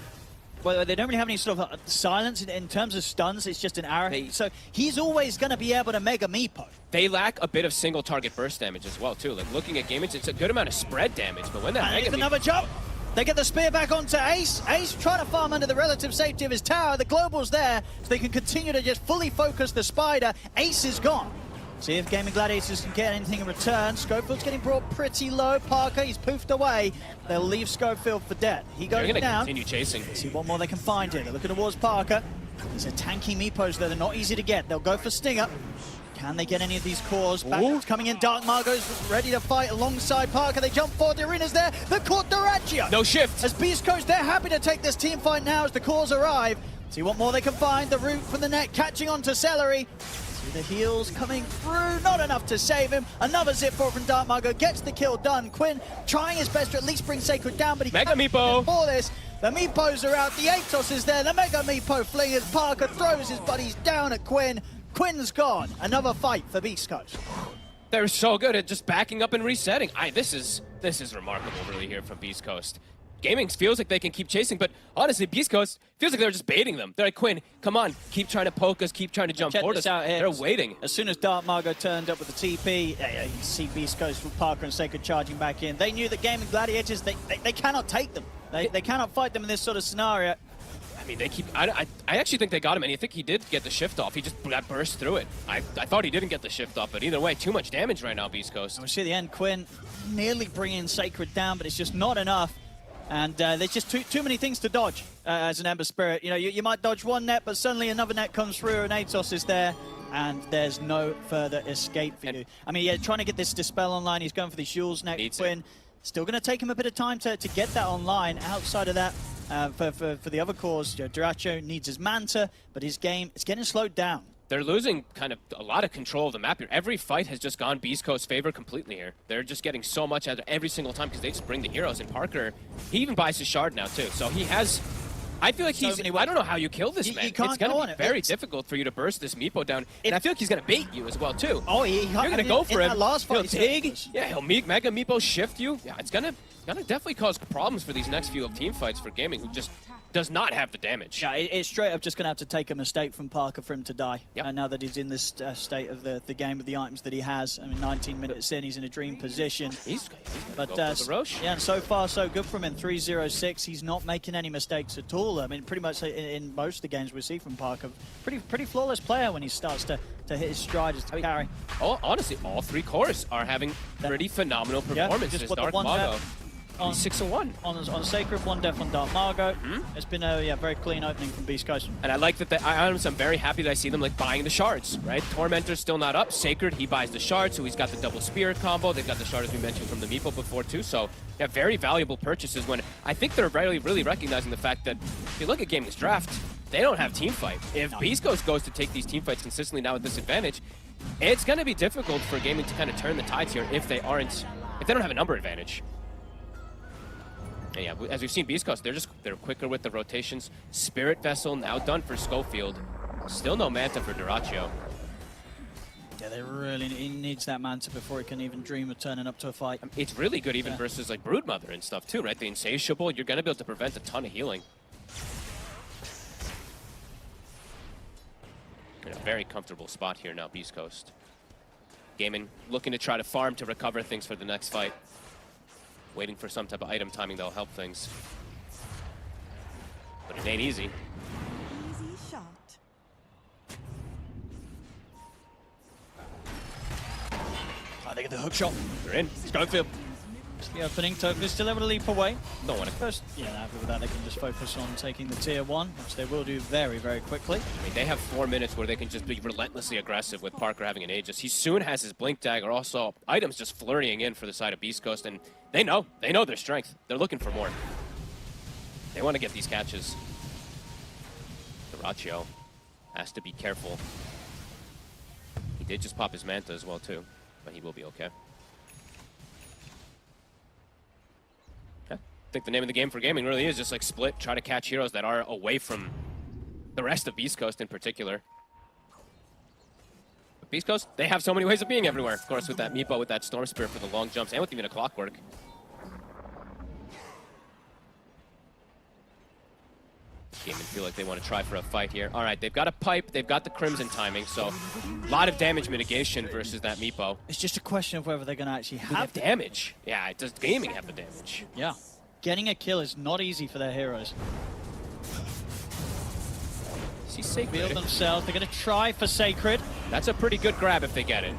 don't really have any sort of silence in terms of stuns. It's just an arrow. So he's always going to be able to Mega Meepo. They lack a bit of single target burst damage as well too. Like looking at Gaimin, it's a good amount of spread damage, but when that Mega another jump. They get the spear back onto Ace. Ace trying to farm under the relative safety of his tower. The Global's there, so they can continue to just fully focus the Spider. Ace is gone. See if Gaimin Gladiators can get anything in return. Schofield's getting brought pretty low. Parker, he's poofed away. They'll leave Schofield for dead. He goes They're gonna down. Continue chasing. See what more they can find here. They're looking towards Parker. There's a tanky Meepos there. They're not easy to get. They'll go for Stinger. Can they get any of these cores? Back coming in. Dark Margo's ready to fight alongside Parker. They jump forward. The arena's there. They're caught Duracho. No shift. As Beast Coast, they're happy to take this team fight now as the cores arrive. See what more they can find. The root from the net catching onto Celery. See the heals coming through. Not enough to save him. Another zip forward from Dark Margo gets the kill done. Quinn trying his best to at least bring Sacred down, but he Mega Meepo for this. The Meepos are out. The Atos is there. The Mega Meepo fling as Parker throws his buddies down at Quinn. Quinn's gone. Another fight for Beast Coast. They're so good at just backing up and resetting. This is remarkable, really, here from Beast Coast. Gaming feels like they can keep chasing, but honestly, Beast Coast feels like they're just baiting them. They're like, Quinn, come on, keep trying to poke us, keep trying to jump forward us. They're waiting. As soon as Dark Margo turned up with the TP, you see Beast Coast with Parker and Sacred charging back in. They knew that Gaimin Gladiators, they cannot take them. They cannot fight them in this sort of scenario. I mean, they keep. I actually think they got him, and I think he did get the shift off. He just got burst through it. I thought he didn't get the shift off, but either way, too much damage right now, Beast Coast. And we see the end. Quinn nearly bringing Sacred down, but it's just not enough. And there's just too many things to dodge as an Ember Spirit. You know, you might dodge one net, but suddenly another net comes through, and Atos is there, and there's no further escape for you. I mean, yeah, trying to get this Dispel online. He's going for the Shields next. Quinn. Still going to take him a bit of time to get that online. Outside of that, for the other cores, Duracho needs his Manta, but his game, it's getting slowed down. they're losing kind of a lot of control of the map here. Every fight has just gone Beastcoast's favor completely here. They're just getting so much out of every single time because they just bring the heroes. And Parker, he even buys his shard now too. So he has... I feel like he's... I don't know how you kill this man. It's going to be very difficult for you to burst this Meepo down. And I feel like he's going to bait you as well too. Oh, you're going to go for him. That last fight, he'll Mega Meepo shift you. Yeah, it's going to definitely cause problems for these next few team fights for Gaimin, who just does not have the damage. Yeah, it's straight up just going to have to take a mistake from Parker for him to die. Yep. Now that he's in this state of the game with the items that he has. I mean, 19 minutes in, he's in a dream position. He's but go for the Roche. Yeah, and so far so good from him. 3-0-6. He's not making any mistakes at all. I mean, pretty much in most of the games we see from Parker, pretty flawless player when he starts to hit his stride as the carry. Oh, honestly, all three cores are having pretty phenomenal performances. Just Dark Mago. On 6-1. On Sacred, 1 death on Dark Margo. It's been a very clean opening from Beastcoast. And I like that. I'm very happy that I see them like buying the shards, right? Tormentor's still not up. Sacred, he buys the shard, so he's got the double spear combo. They've got the shard, as we mentioned, from the Meepo before too. So yeah, very valuable purchases. When I think they're really recognizing the fact that if you look at Gamin's draft, they don't have team fight. If Beastcoast goes to take these team fights consistently now at this advantage, it's going to be difficult for Gaimin to kind of turn the tides here if they don't have a number advantage. And yeah, as we've seen Beastcoast, they're quicker with the rotations. Spirit Vessel now done for Schofield. Still no Manta for Duraccio. Yeah, he needs that Manta before he can even dream of turning up to a fight. It's really good even versus like Broodmother and stuff too, right? The Insatiable, you're going to be able to prevent a ton of healing. In a very comfortable spot here now, Beastcoast. Gaimin looking to try to farm to recover things for the next fight. Waiting for some type of item timing that'll help things. But it ain't easy. Easy shot. They get the hook shot. They're in. Schofield. The opening. Tofu's still able to leap away. Don't want to. First, happy with that. They can just focus on taking the tier 1, which they will do very, very quickly. I mean, they have 4 minutes where they can just be relentlessly aggressive with Parker having an Aegis. He soon has his Blink Dagger. Also, items just flurrying in for the side of Beastcoast, and they know their strength. They're looking for more. They want to get these catches. Duraccio has to be careful. He did just pop his Manta as well too, but he will be okay. I think the name of the game for Gaimin really is just like split, try to catch heroes that are away from the rest of Beastcoast in particular. But Beastcoast, they have so many ways of being everywhere. Of course, with that Meepo, with that Storm Spear for the long jumps, and with even a Clockwork. Gaimin feel like they want to try for a fight here. All right, they've got a pipe, they've got the Crimson timing, so a lot of damage mitigation versus that Meepo. It's just a question of whether they're going to actually have damage. Yeah, does Gaimin have the damage? Yeah. Getting a kill is not easy for their heroes. See Sacred. Build themselves. They're going to try for Sacred. That's a pretty good grab if they get it.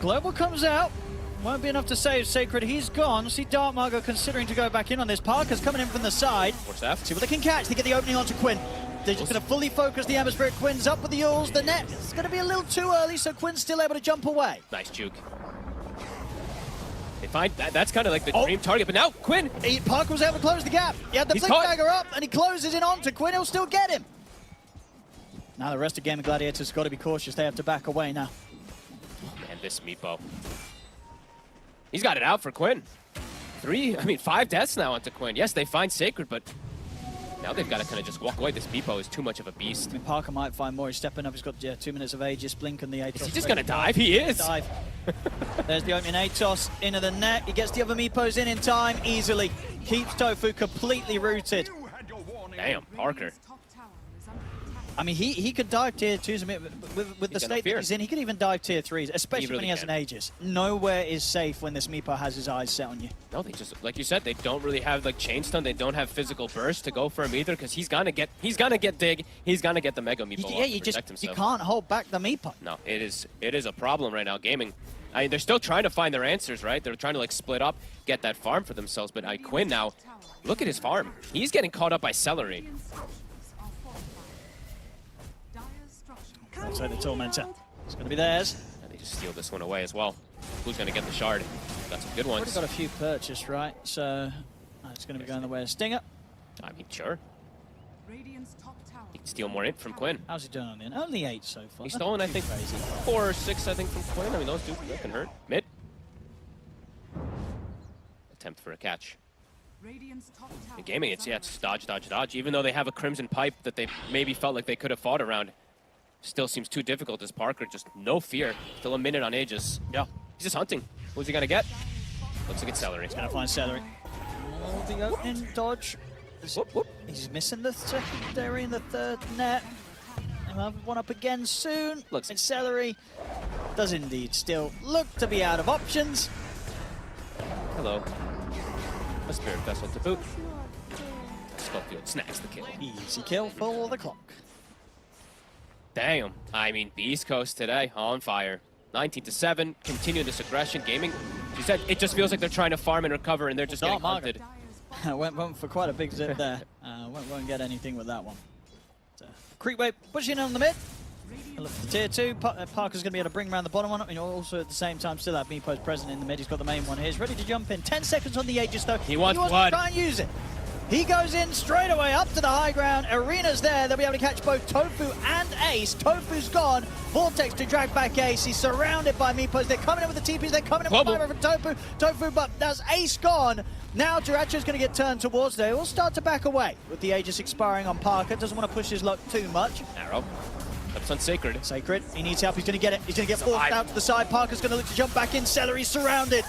Global comes out. Won't be enough to save Sacred. He's gone. See Dark Margo considering to go back in on this. Parker's coming in from the side. What's that? See what they can catch. They get the opening onto Quinn. They're just going to fully focus the Amber Spirit. Quinn's up with the Yules. The net is going to be a little too early, so Quinn's still able to jump away. Nice juke. They find that's kind of like the dream target, but now Quinn! Parker was able to close the gap. He had the Blink Dagger up, and he closes in onto Quinn. He'll still get him. Now the rest of Gaimin Gladiators have got to be cautious. They have to back away now. Man, this Meepo. He's got it out for Quinn. 5 deaths now onto Quinn. Yes, they find Sacred, but now they've got to kind of just walk away. This Meepo is too much of a beast. I mean, Parker might find more. He's stepping up. He's got 2 minutes of Aegis, Blink, and the Atos. Is he just going to dive? He is. Dive. There's the opening Atos into the net. He gets the other Meepos in time easily. Keeps Tofu completely rooted. Damn, Parker. I mean, he could dive tier 2s with the state that he's in. He could even dive tier 3s, especially when he has an Aegis. Nowhere is safe when this Meepo has his eyes set on you. No, they just, like you said, they don't really have like chain stun. They don't have physical burst to go for him either, because he's gonna get dig. He's gonna get the Mega Meepo. Yeah, you can't hold back the Meepo. No, it is a problem right now. Gaimin, I mean, they're still trying to find their answers, right? They're trying to like split up, get that farm for themselves. But Quinn now, look at his farm. He's getting caught up by Celery. So the Tormentor. It's going to be theirs. And they just steal this one away as well. Who's going to get the shard? Got some good ones. Already got a few purchased, right? So it's going to be going the way of Stinger. I mean, sure. steal more int from Quinn. How's he doing on the end? Only 8 so far. He's stolen, I think, crazy. 4 or 6, I think, from Quinn. I mean, those two can hurt. Mid. Attempt for a catch. And Gaming, it's dodge, dodge, dodge. Even though they have a Crimson Pipe that they maybe felt like they could have fought around, still seems too difficult as Parker, just no fear. Still a minute on Aegis. Yeah. He's just hunting. Who's he gonna get? Looks like it's Celery. He's gonna find Celery. Holding open, dodge. He's missing the secondary and the third net. He'll have one up again soon. Looks like Celery does indeed still look to be out of options. Hello. A Spirit Vessel to boot. Schofield snags the kill. Easy kill for the clock. Damn. I mean, Beastcoast today on fire. 19-7. Continue this aggression. Gaming. She said it just feels like they're trying to farm and recover, and they're just getting hunted. went for quite a big zip there. Won't get anything with that one. Creep wave pushing on the mid. Look for the tier 2. Parker's going to be able to bring around the bottom one. You know, also at the same time, still have Meepo's present in the mid. He's got the main one here. He's ready to jump in. 10 seconds on the Aegis though. He wants to blood. Try and use it. He goes in straight away up to the high ground. Arena's there. They'll be able to catch both Tofu and Ace. Tofu's gone. Vortex to drag back Ace. He's surrounded by Meepos. They're coming in with the TPs. They're coming in with fire from Tofu, but that's Ace gone. Now Jiracho's going to get turned towards there. He'll start to back away with the Aegis expiring on Parker. Doesn't want to push his luck too much. Arrow. That's on Sacred. Sacred. He needs help. He's going to get it. He's going to get forced out to the side. Parker's going to look to jump back in. Celery's surrounded.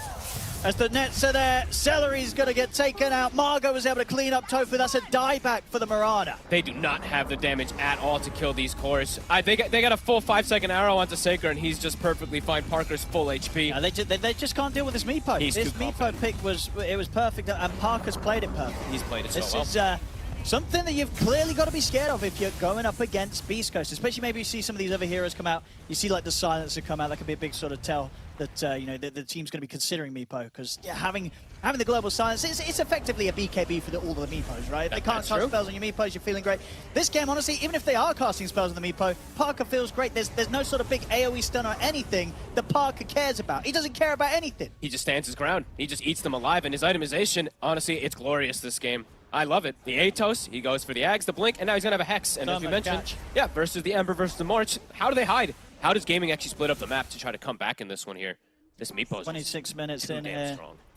As the nets are there, Celery's going to get taken out. Margot was able to clean up Tofu. That's a dieback for the Marauder. They do not have the damage at all to kill these cores. They got a full 5-second arrow onto Sacred, and he's just perfectly fine. Parker's full HP. Yeah, they just can't deal with this Meepo. This Meepo pick was perfect, and Parker's played it perfect. He's played it so this well. This is something that you've clearly got to be scared of if you're going up against Beastcoast. Especially maybe you see some of these other heroes come out. You see like the Silencer come out. That could be a big sort of tell that you know the team's going to be considering Meepo, because having the global silence, it's effectively a BKB for all of the Meepos, right? If they can't cast spells on your Meepos, you're feeling great. This game, honestly, even if they are casting spells on the Meepo, Parker feels great. There's no sort of big AoE stun or anything that Parker cares about. He doesn't care about anything. He just stands his ground. He just eats them alive, and his itemization, honestly, it's glorious this game. I love it. The Atos, he goes for the Ags, the Blink, and now he's going to have a Hex. And as we mentioned, versus the Ember versus the March, how do they hide? How does Gaming actually split up the map to try to come back in this one here? This Meepo's 26 minutes in here,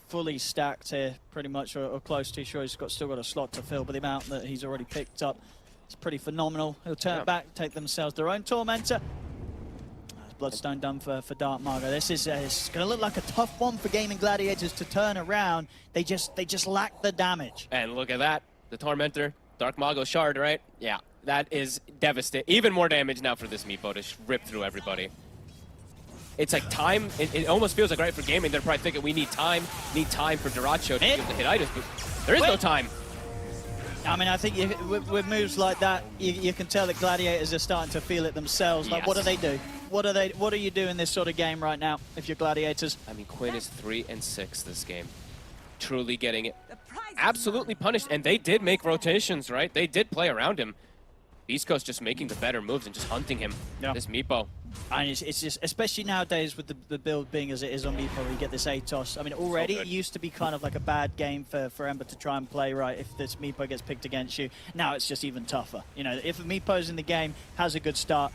fully stacked here, pretty much, or close to. Sure, he's still got a slot to fill, but the amount that he's already picked up is pretty phenomenal. He'll turn back, take themselves their own Tormentor. Bloodstone done for Dark Margo. This is it's going to look like a tough one for Gaming Gladiators to turn around. They just lack the damage. And look at that, the Tormentor, Dark Margo Shard, right? Yeah, that is devastating. Even more damage now for this Meepo to rip through everybody. It's like time. It almost feels like right for Gaming. They're probably thinking we need time for Jiracho to be able to hit items, but there is no time. I mean, I think with moves like that, you can tell that Gladiators are starting to feel it themselves. Like, what do they do? What do you do in this sort of game right now if you're Gladiators? I mean, Quinn is 3-6 this game. Truly getting it absolutely punished, and they did make rotations, right? They did play around him. Beastcoast just making the better moves and just hunting him. This Meepo. And it's just, especially nowadays with the build being as it is on Meepo, where you get this Atos. I mean, already it used to be kind of like a bad game for Ember to try and play, right, if this Meepo gets picked against you. Now it's just even tougher. You know, if Meepo's in the game, has a good start,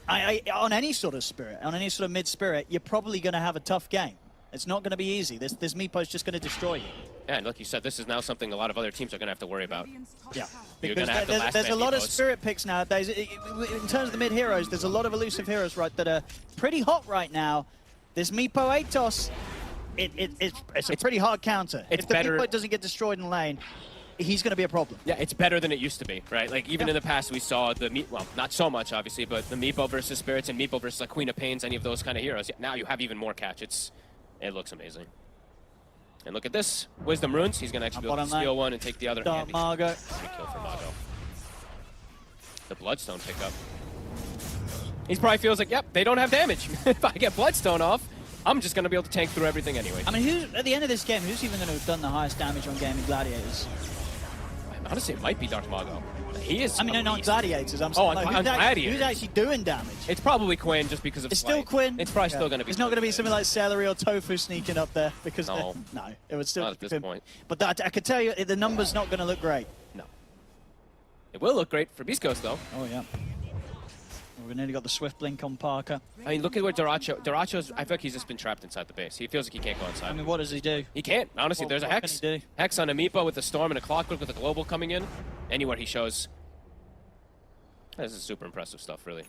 on any sort of spirit, on any sort of mid-spirit, you're probably going to have a tough game. It's not going to be easy. This Meepo's just going to destroy you. Yeah, and like you said, this is now something a lot of other teams are going to have to worry about. Yeah, because there's a lot of spirit picks nowadays. In terms of the mid-heroes, there's a lot of elusive heroes, right, that are pretty hot right now. This Meepo Atos, it's a pretty hard counter. If the Meepo doesn't get destroyed in lane, he's going to be a problem. Yeah, it's better than it used to be, right? Like, even in the past, we saw well, not so much, obviously, but the Meepo versus Spirits and Meepo versus like Queen of Pains, any of those kind of heroes. Now you have even more catch. It looks amazing. And look at this. Wisdom Runes. He's going to actually be able to steal one and take the other. Dark Margo. Big kill for Margo. The Bloodstone pickup. He probably feels like, yep, they don't have damage. If I get Bloodstone off, I'm just going to be able to tank through everything anyway. I mean, at the end of this game, who's even going to have done the highest damage on Gaming Gladiators? Honestly, it might be Dark Margo. He is. I mean, no, not Gladiators. I'm saying, on Gladiators. Who's actually doing damage? It's probably Quinn, just because of It's still Quinn. It's probably still going to be. It's not going to be something like Celery or Tofu sneaking up there, because no, it would still not at this point. But I can tell you, the number's not going to look great. No. It will look great for Beastcoast, though. Oh, yeah. We've nearly got the swift blink on Parker. I mean, look at where Daracho's... I feel like he's just been trapped inside the base. He feels like he can't go inside. I mean, what does he do? He can't. Honestly, What- there's a what Hex. can he do? Hex on a Meepo with a Storm and a Clockwork with a Global coming in. Anywhere he shows. This is super impressive stuff, really.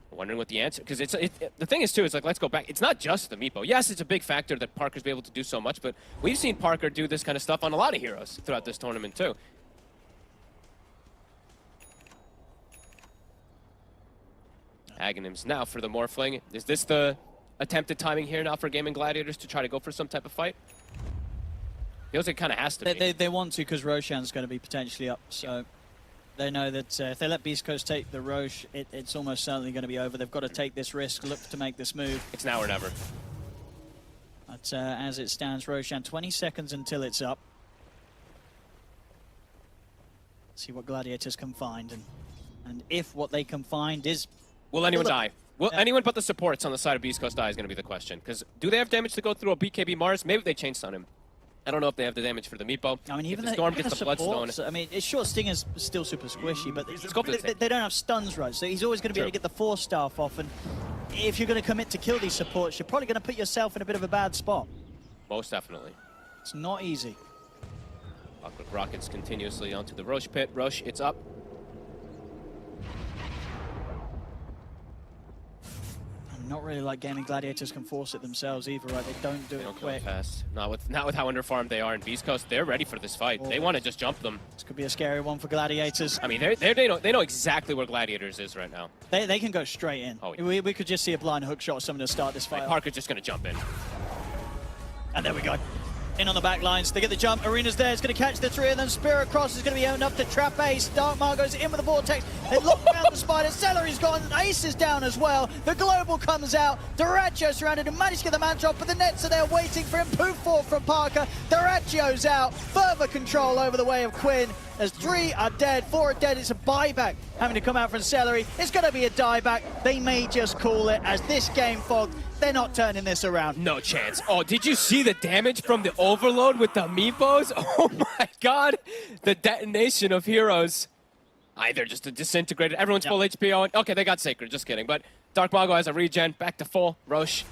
Wondering what the answer... Because the thing is, too, is like, let's go back. It's not just the Meepo. Yes, it's a big factor that Parker's been able to do so much, but we've seen Parker do this kind of stuff on a lot of heroes throughout this tournament, too. Aghanims now for the Morphling. Is this the attempted timing here now for Gaimin Gladiators to try to go for some type of fight? Feels like it kind of has to be. They want to because Roshan's going to be potentially up, so they know that if they let Beastcoast take the Roche, it's almost certainly going to be over. They've got to take this risk, look to make this move. It's now or never. But as it stands, Roshan, 20 seconds until it's up. See what Gladiators can find, and if what they can find is... Will anyone die? Will anyone but the supports on the side of Beastcoast die is going to be the question. Because do they have damage to go through a BKB Mars? Maybe they chain stun him. I don't know if they have the damage for the Meepo. I mean, even the Storm gets the Bloodstone. I mean, it's short Sting is still super squishy, but go for the they don't have stuns, right? So he's always going to be able to get the Force Staff off, and if you're going to commit to kill these supports, you're probably going to put yourself in a bit of a bad spot. Most definitely. It's not easy. Clockwork Rockets continuously onto the Roche pit. Roche, it's up. Not really like Gaimin Gladiators can force it themselves either, right? They don't do it quick. Fast. Not with how underfarmed they are in Beastcoast. They're ready for this fight. They want to just jump them. This could be a scary one for Gladiators. I mean, they know exactly where Gladiators is right now. They can go straight in. Oh, yeah. We could just see a blind hook shot or something to start this fight. Parker's just going to jump in. And there we go. In on the back lines. They get the jump. Arena's there. It's going to catch the three of them. Spirit Cross is going to be enough to trap Ace. Dark Mar goes in with the Vortex. They lock down the Spider. Celery's gone. Ace is down as well. The Global comes out. Daracho surrounded and managed to get the man drop, but the Nets are there waiting for him. Poof forth from Parker. Daracho's out. Further control over the way of Quinn. As 3 are dead, 4 are dead. It's a buyback having to come out from Celery. It's going to be a dieback. They may just call it as this game fogged. They're not turning this around. No chance. Oh, did you see the damage from the overload with the Meepos? Oh my god. The detonation of heroes. Either just a disintegrated. Everyone's full HP on. Okay, they got Sacred. Just kidding. But Dark Mago has a regen. Back to full. Roche.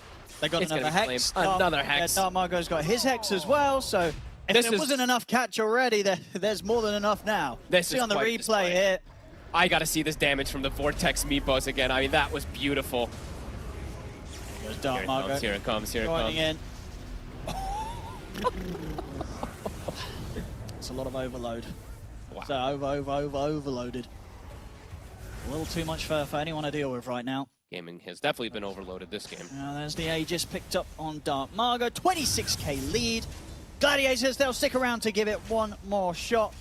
They got another Hex. Another Hex. Yeah, Dark Margo's got his Hex as well, so if there wasn't enough catch already, there's more than enough now. This on the replay here. I gotta see this damage from the Vortex Meepos again. I mean, that was beautiful. There's Dark Margo. Here it comes, here it comes. In. It's a lot of overload. Wow. So overloaded. A little too much for anyone to deal with right now. Gaming has definitely been overloaded this game. Now there's the Aegis picked up on Dark Margo. 26k lead. Gladiators, they'll stick around to give it one more shot.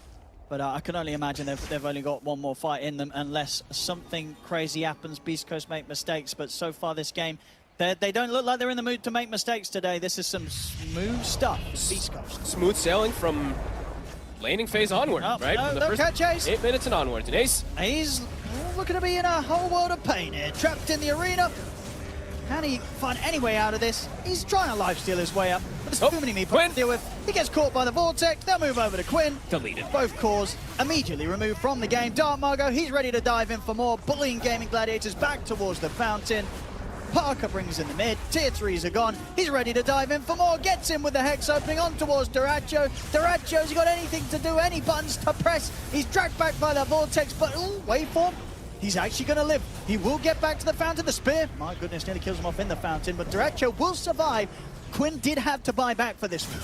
But I can only imagine they've only got one more fight in them unless something crazy happens. Beastcoast make mistakes, but so far this game, they don't look like they're in the mood to make mistakes today. This is some smooth stuff. Beastcoast. Smooth sailing from laning phase onward, right? No, from the no first catch Ace. 8 minutes and onwards. And Ace. He's looking to be in a whole world of pain here. Trapped in the arena. Can he find any way out of this? He's trying to lifesteal his way up. But there's too many Meepos to deal with. He gets caught by the Vortex. They'll move over to Quinn. Deleted. Both cores immediately removed from the game. Dark Margo, he's ready to dive in for more. Bullying Gaimin Gladiators back towards the fountain. Parker brings in the mid. Tier 3s are gone. He's ready to dive in for more. Gets in with the Hex opening on towards Daracho. Daracho's got anything to do, any buttons to press. He's dragged back by the Vortex, but waveform. He's actually going to live. He will get back to the fountain. The spear, my goodness, nearly kills him off in the fountain, but Daracho will survive. Quinn did have to buy back for this one.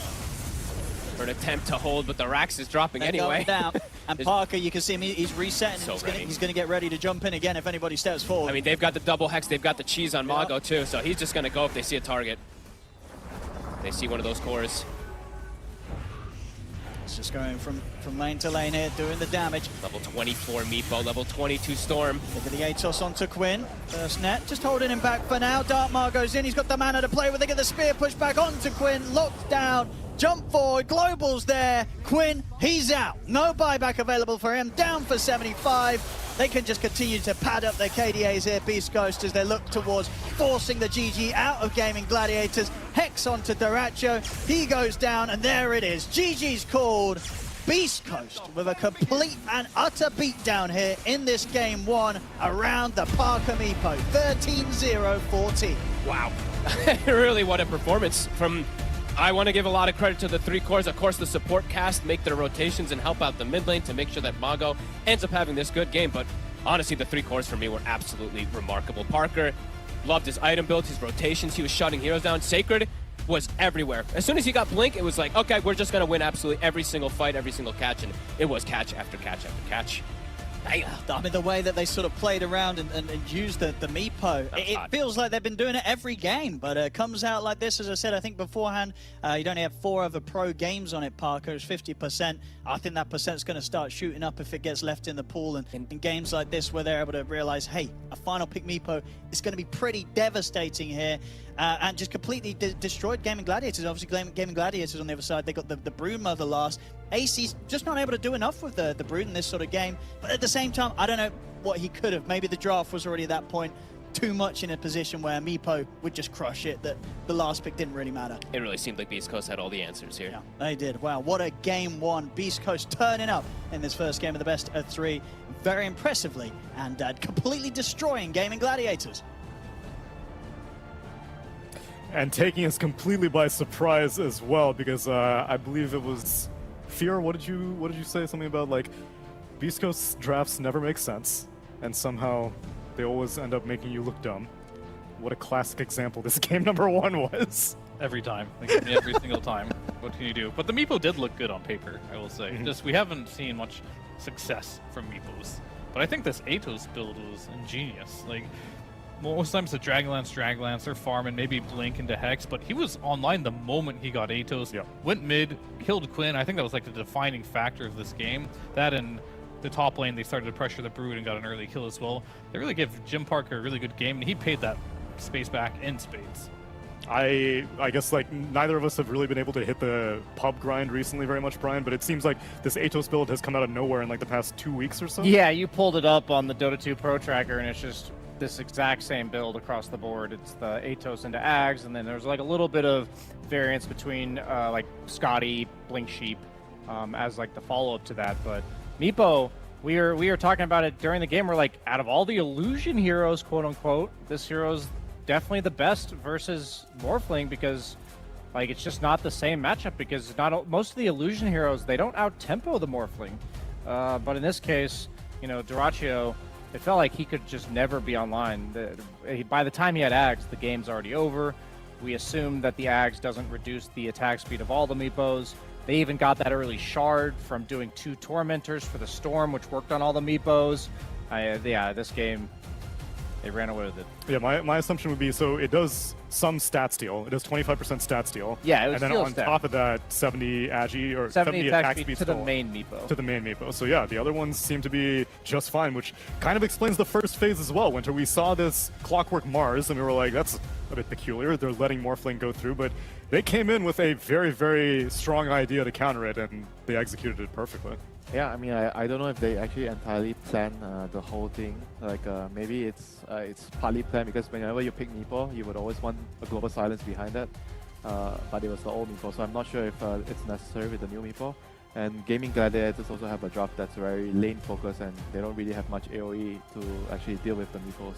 For an attempt to hold, but the Rax is dropping anyway. Down. And Parker, you can see him, he's resetting. So he's going to get ready to jump in again if anybody steps forward. I mean, they've got the double Hex, they've got the cheese on Mago too, so he's just going to go if they see a target. They see one of those cores. It's just going from lane to lane here, doing the damage. Level 24 Meepo, level 22 Storm. Look at the Atos onto Quinn. First net, just holding him back for now. Dark Mar goes in, he's got the mana to play with. They get the spear pushed back onto Quinn, locked down. Jump forward, Global's there. Quinn, he's out. No buyback available for him, down for 75. They can just continue to pad up their KDAs here, Beastcoast, as they look towards forcing the GG out of Gaimin Gladiators. Hex onto Daracho, he goes down, and there it is. GG's called. Beastcoast with a complete and utter beatdown here in this game one around the Parker Meepo, 13-0-14. Wow. Really, what a performance from... I want to give a lot of credit to the three cores. Of course, the support cast make their rotations and help out the mid lane to make sure that Mago ends up having this good game. But honestly, the three cores for me were absolutely remarkable. Parker loved his item builds, his rotations. He was shutting heroes down. Sacred was everywhere. As soon as he got Blink, it was like, okay, we're just going to win absolutely every single fight, every single catch. And it was catch after catch after catch. I mean, the way that they sort of played around and used the Meepo, it feels like they've been doing it every game, but it comes out like this. As I said, I think beforehand, you'd only have 4 other pro games on it, Parker. It's 50%. I think that percent's going to start shooting up if it gets left in the pool. And in games like this where they're able to realize, hey, a final pick Meepo is going to be pretty devastating here. And just completely destroyed Gaimin Gladiators. Obviously, Gaimin Gladiators on the other side, they got the Brood Mother last. AC's just not able to do enough with the Brood in this sort of game. But at the same time, I don't know what he could have. Maybe the draft was already at that point too much in a position where Meepo would just crush it, that the last pick didn't really matter. It really seemed like Beastcoast had all the answers here. Yeah, they did. Wow, what a game one. Beastcoast turning up in this first game of the best of 3 very impressively and completely destroying Gaimin Gladiators. And taking us completely by surprise as well, because I believe it was Fear. What did you say? Something about like Beastcoast's drafts never make sense, and somehow they always end up making you look dumb. What a classic example this game number 1 was. Every time, like, every single time. What can you do? But the Meepo did look good on paper, I will say. Just we haven't seen much success from Meepos, but I think this Atos build was ingenious. Like, most times the Dragonlance, they're farming, maybe Blink into Hex, but he was online the moment he got Atos, went mid, killed Quinn. I think that was like the defining factor of this game. That and the top lane, they started to pressure the Brood and got an early kill as well. They really gave Jim Parker a really good game, and he paid that space back in spades. I guess like neither of us have really been able to hit the pub grind recently very much, Brian, but it seems like this Atos build has come out of nowhere in like the past 2 weeks or so. Yeah, you pulled it up on the Dota 2 Pro Tracker, and it's just this exact same build across the board. It's the Atos into Ags, and then there's like a little bit of variance between like Scotty, Blink Sheep as like the follow-up to that. But Meepo, we were talking about it during the game. We're like, out of all the illusion heroes, quote unquote, this hero's definitely the best versus Morphling, because like it's just not the same matchup, because most of the illusion heroes, they don't out-tempo the Morphling. But in this case, you know, Duraccio, it felt like he could just never be online. By the time he had Ags, the game's already over. We assume that the Ags doesn't reduce the attack speed of all the Meepos. They even got that early shard from doing 2 Tormentors for the Storm, which worked on all the Meepos. Yeah, this game, they ran away with it. Yeah, my assumption would be, so it does some stat steal. It does 25% stat steal. Yeah, it was and then on stat. top of that, 70 agi or 70 attack speed to the steal main Meepo. To the main Meepo. So yeah, the other ones seem to be just fine, which kind of explains the first phase as well. Winter, we saw this Clockwork Mars, and we were like, that's a bit peculiar. They're letting Morphling go through, but they came in with a very, very strong idea to counter it, and they executed it perfectly. Yeah, I mean, I don't know if they actually entirely plan the whole thing. Like maybe it's partly planned, because whenever you pick Meepo, you would always want a global silence behind that. But it was the old Meepo, so I'm not sure if it's necessary with the new Meepo. And Gaimin Gladiators also have a draft that's very lane focused, and they don't really have much AoE to actually deal with the Meepos.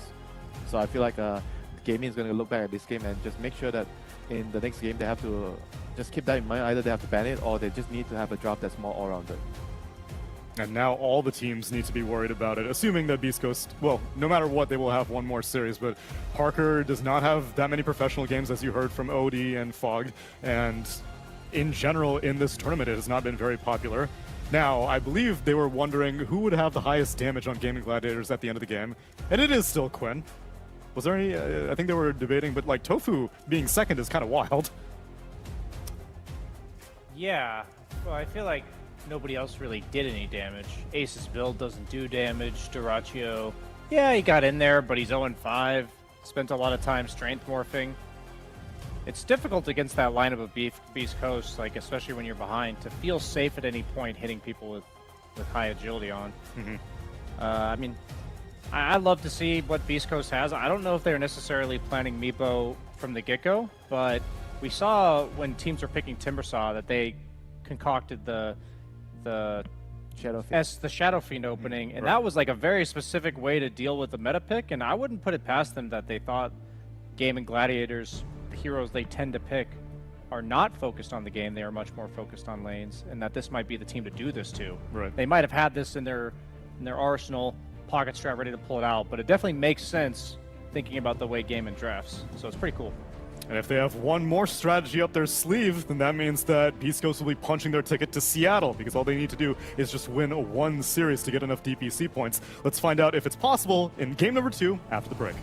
So I feel like Gaimin is going to look back at this game and just make sure that in the next game they have to just keep that in mind. Either they have to ban it, or they just need to have a draft that's more all-rounded. And now all the teams need to be worried about it, assuming that Beastcoast, well, no matter what, they will have one more series, but Parker does not have that many professional games, as you heard from OD and Fog, and in general, in this tournament, it has not been very popular. Now, I believe they were wondering who would have the highest damage on Gaimin Gladiators at the end of the game, and it is still Quinn. Was there any, I think they were debating, but like Tofu being second is kind of wild. Yeah, well, I feel like nobody else really did any damage. Ace's build doesn't do damage. Duraccio, yeah, he got in there, but he's 0-5. Spent a lot of time strength morphing. It's difficult against that lineup of Beastcoast, like especially when you're behind, to feel safe at any point hitting people with high agility on. I mean, I'd love to see what Beastcoast has. I don't know if they're necessarily planning Meepo from the get-go, but we saw when teams were picking Timbersaw that they concocted the the Shadow the Shadow Fiend opening, and that was like a very specific way to deal with the meta pick, and I wouldn't put it past them that they thought Gaimin Gladiators, the heroes they tend to pick, are not focused on the game. They are much more focused on lanes, and that this might be the team to do this to. Right. They might have had this in their arsenal, pocket strat ready to pull it out, but it definitely makes sense thinking about the way Gaimin drafts. So it's pretty cool. And if they have one more strategy up their sleeve, then that means that Beastcoast will be punching their ticket to Seattle, because all they need to do is just win one series to get enough DPC points. Let's find out if it's possible in game number 2 after the break.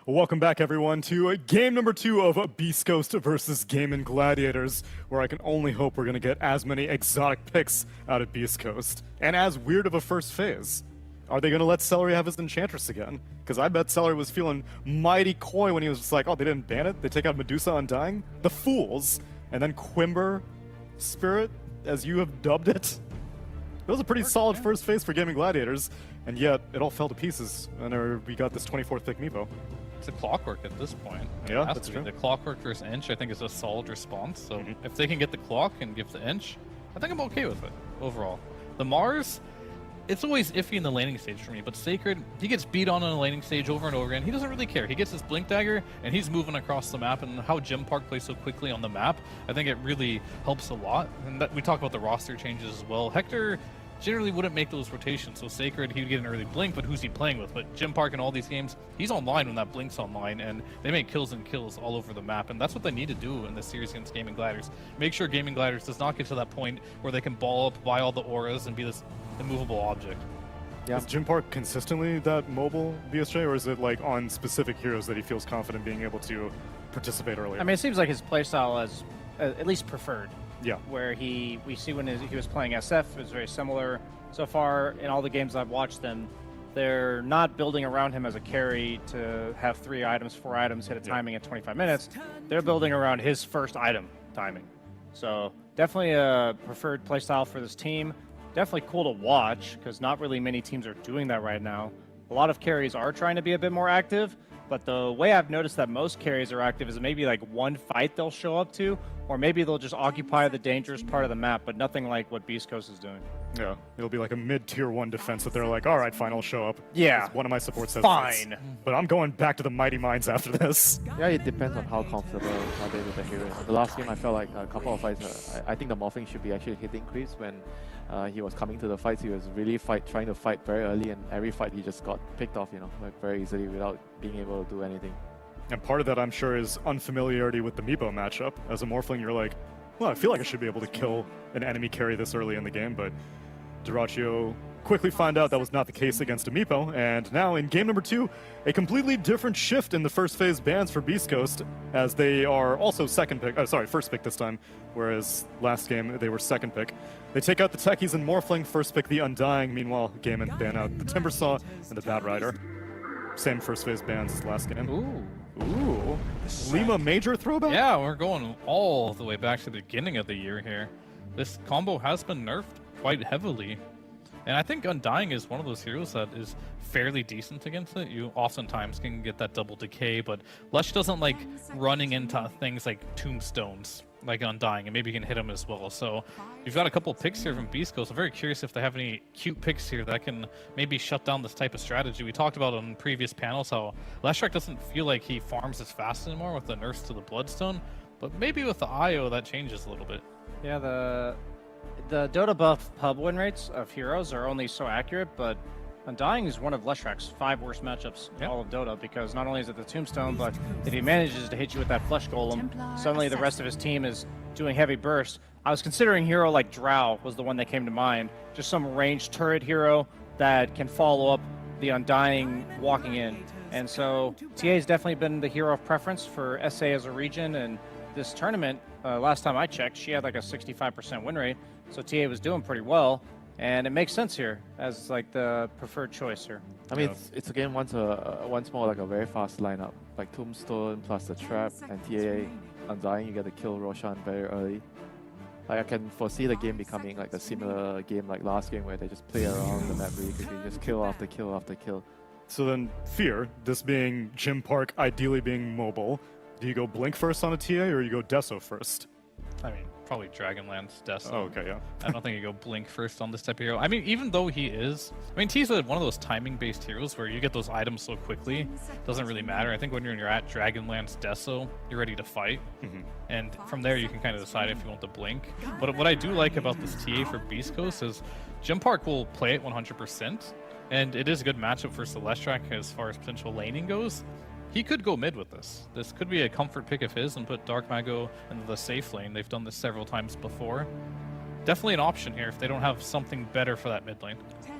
Welcome back, everyone, to game number 2 of Beastcoast versus Gaimin Gladiators, where I can only hope we're going to get as many exotic picks out of Beastcoast, and as weird of a first phase. Are they going to let Celery have his Enchantress again? Because I bet Celery was feeling mighty coy when he was just like, oh, they didn't ban it? They take out Medusa Undying? The fools! And then Quimber Spirit, as you have dubbed it? That was a pretty solid first phase for Gaimin Gladiators, and yet it all fell to pieces, and we got this 24th pick Meepo. It's a clockwork at this point. Yeah, that's true. The clockwork versus inch, I think, is a solid response. So if they can get the clock and give the inch, I think I'm okay with it overall. The Mars, it's always iffy in the laning stage for me, but Sacred, he gets beat on in the laning stage over and over again. He doesn't really care. He gets his Blink Dagger, and he's moving across the map, and how Gym Park plays so quickly on the map, I think it really helps a lot. And we talk about the roster changes as well. Hector generally wouldn't make those rotations, so Sacred, he would get an early Blink, but who's he playing with? But Gym Park in all these games, he's online when that Blink's online, and they make kills and kills all over the map, and that's what they need to do in this series against Gaimin Gladiators. Make sure Gaimin Gladiators does not get to that point where they can ball up, buy all the auras, and be this immovable object. Yeah. Is Gym Park consistently that mobile BSJ, or is it like on specific heroes that he feels confident being able to participate early? I mean, it seems like his playstyle is at least preferred. Yeah. Where we see when he was playing SF, it was very similar. So far, in all the games I've watched them, they're not building around him as a carry to have 3 items, 4 items, hit a timing at 25 minutes. They're building around his first item timing. So definitely a preferred playstyle for this team. Definitely cool to watch, because not really many teams are doing that right now. A lot of carries are trying to be a bit more active, but the way I've noticed that most carries are active is maybe like one fight they'll show up to, or maybe they'll just occupy the dangerous part of the map, but nothing like what Beastcoast is doing. Yeah, it'll be like a mid-tier 1 defense that they're like, all right, fine, I'll show up. Yeah. One of my supports says fine. this. But I'm going back to the Mighty Mines after this. Yeah, it depends on how comfortable are they with the hero. The last game, I felt like a couple of fights, I think the morphing should be actually hit increase when he was coming to the fights. He was really trying to fight very early, and every fight he just got picked off, you know, like very easily without being able to do anything. And part of that, I'm sure, is unfamiliarity with the Meepo matchup. As a Morphling, you're like, well, I feel like I should be able to kill an enemy carry this early in the game, but Duraccio quickly find out that was not the case against a Meepo, and now in game number 2, a completely different shift in the first phase bans for Beastcoast, as they are also first pick this time, whereas last game they were second pick. They take out the Techies and Morphling, first pick the Undying, meanwhile Gaimin ban out the Timbersaw and the Bad Rider. Same first phase bans as last game. Ooh. Lima Major throwback? Yeah, we're going all the way back to the beginning of the year here. This combo has been nerfed quite heavily. And I think Undying is one of those heroes that is fairly decent against it. You oftentimes can get that double decay, but Lush doesn't like running into things like tombstones like Undying, and maybe you can hit them as well. So you've got a couple picks here from Beastcoast. I'm very curious if they have any cute picks here that can maybe shut down this type of strategy. We talked about on previous panels how Leshrac doesn't feel like he farms as fast anymore with the nerfs to the Bloodstone, but maybe with the IO that changes a little bit. Yeah, the Dota buff pub win rates of heroes are only so accurate, but Undying is one of Leshrac's 5 worst matchups in all of Dota, because not only is it the Tombstone, but if he manages to hit you with that Flesh Golem, suddenly the rest of his team is doing heavy burst. I was considering hero like Drow was the one that came to mind, just some ranged turret hero that can follow up the Undying walking in. And so TA has definitely been the hero of preference for SA as a region, and this tournament, last time I checked, she had like a 65% win rate, so TA was doing pretty well. And it makes sense here as like the preferred choice here. I mean, it's again once more like a very fast lineup, like Tombstone plus the Trap and TA Undying. You get to kill Roshan very early. Like I can foresee the game becoming like a similar game like last game where they just play around the map really quickly, just kill after kill after kill. So then, Fear, this being Gym Park, ideally being mobile, do you go Blink first on a TA or you go Deso first? I mean, probably Dragonlance, Deso. Oh, okay, yeah. I don't think you go Blink first on this type of hero. I mean, even though he is... I mean, T's one of those timing-based heroes where you get those items so quickly. Doesn't really matter. I think when you're at Dragonlance, Deso, you're ready to fight. And from there, you can kind of decide if you want to Blink. But what I do like about this TA for Beastcoast is Gym Park will play it 100%. And it is a good matchup for Celestrak as far as potential laning goes. He could go mid with this. This could be a comfort pick of his and put Dark Mago in the safe lane. They've done this several times before. definitely an option here if they don't have something better for that mid lane.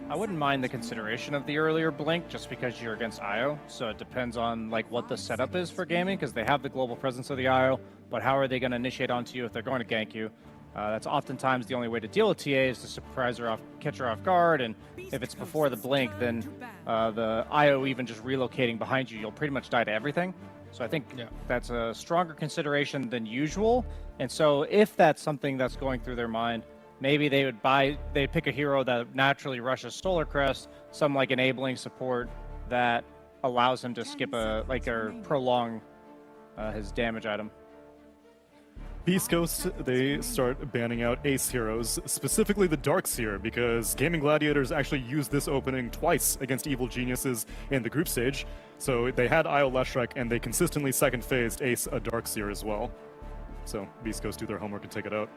I wouldn't mind the consideration of the earlier blink just because you're against IO, so it depends on like what the setup is for Gaimin because they have the global presence of the IO, but how are they going to initiate onto you if they're going to gank you? That's oftentimes the only way to deal with TA is to surprise her off, catch her off guard, and if it's before the blink, then the IO even just relocating behind you, you'll pretty much die to everything. So I think that's a stronger consideration than usual, and so if that's something that's going through their mind, maybe they pick a hero that naturally rushes Solar Crest, some like enabling support that allows him to skip or prolong his damage item. Beastcoast, they start banning out ace heroes, specifically the Darkseer, because Gaming Gladiators actually used this opening twice against Evil Geniuses in the group stage. So they had Io Leshrac, and they consistently second phased ace a Darkseer as well. So Beastcoast do their homework and take it out.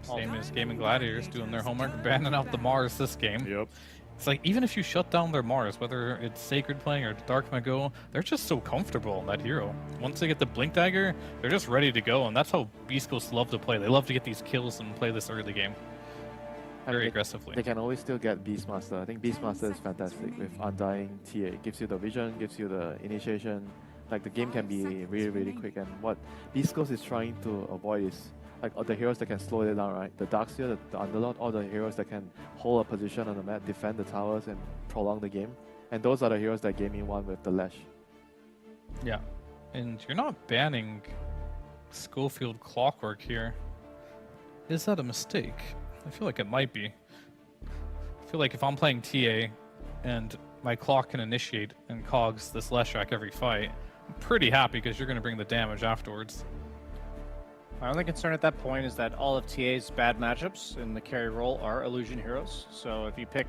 Same as Gaming Gladiators doing their homework, banning out the Mars this game. Yep. It's like, even if you shut down their Mars, whether it's Sacred playing or Dark Mago, they're just so comfortable in that hero. Once they get the Blink Dagger, they're just ready to go, and that's how Beastcoast love to play. They love to get these kills and play this early game. Very aggressively. They can always still get Beastmaster. I think Beastmaster is fantastic with Undying TA. It gives you the vision, gives you the initiation. Like, the game can be really, really quick, and what Beastcoast is trying to avoid is like the heroes that can slow it down, right? The Darkseer, the Underlord, all the heroes that can hold a position on the map, defend the towers, and prolong the game. And those are the heroes that Gaimin won with the Lash. Yeah, and you're not banning Schofield Clockwork here. Is that a mistake? I feel like it might be. I feel like if I'm playing TA and my clock can initiate and cogs this Leshrac every fight, I'm pretty happy because you're going to bring the damage afterwards. My only concern at that point is that all of TA's bad matchups in the carry role are illusion heroes. So if you pick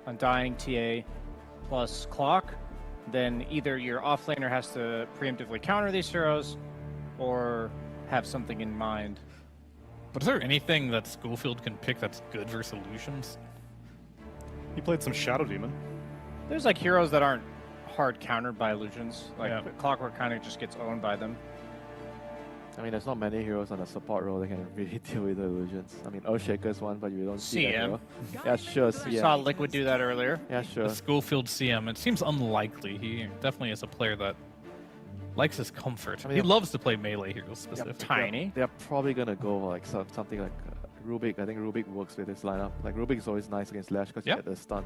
Undying TA plus Clock, then either your offlaner has to preemptively counter these heroes or have something in mind. But is there anything that Schofield can pick that's good versus illusions? He played some Shadow Demon. There's like heroes that aren't hard countered by illusions. Like Clockwork kind of just gets owned by them. I mean, there's not many heroes on the support role that can really deal with the illusions. I mean, Earthshaker's one, but you don't see that hero. Yeah, sure, CM. We saw Liquid do that earlier. Yeah, sure. The Schofield CM, it seems unlikely. He definitely is a player that likes his comfort. I mean, he loves to play melee heroes specifically. Tiny. They're probably going to go for like something like Rubik. I think Rubik works with this lineup. Like, Rubik is always nice against Lash because you get the stun.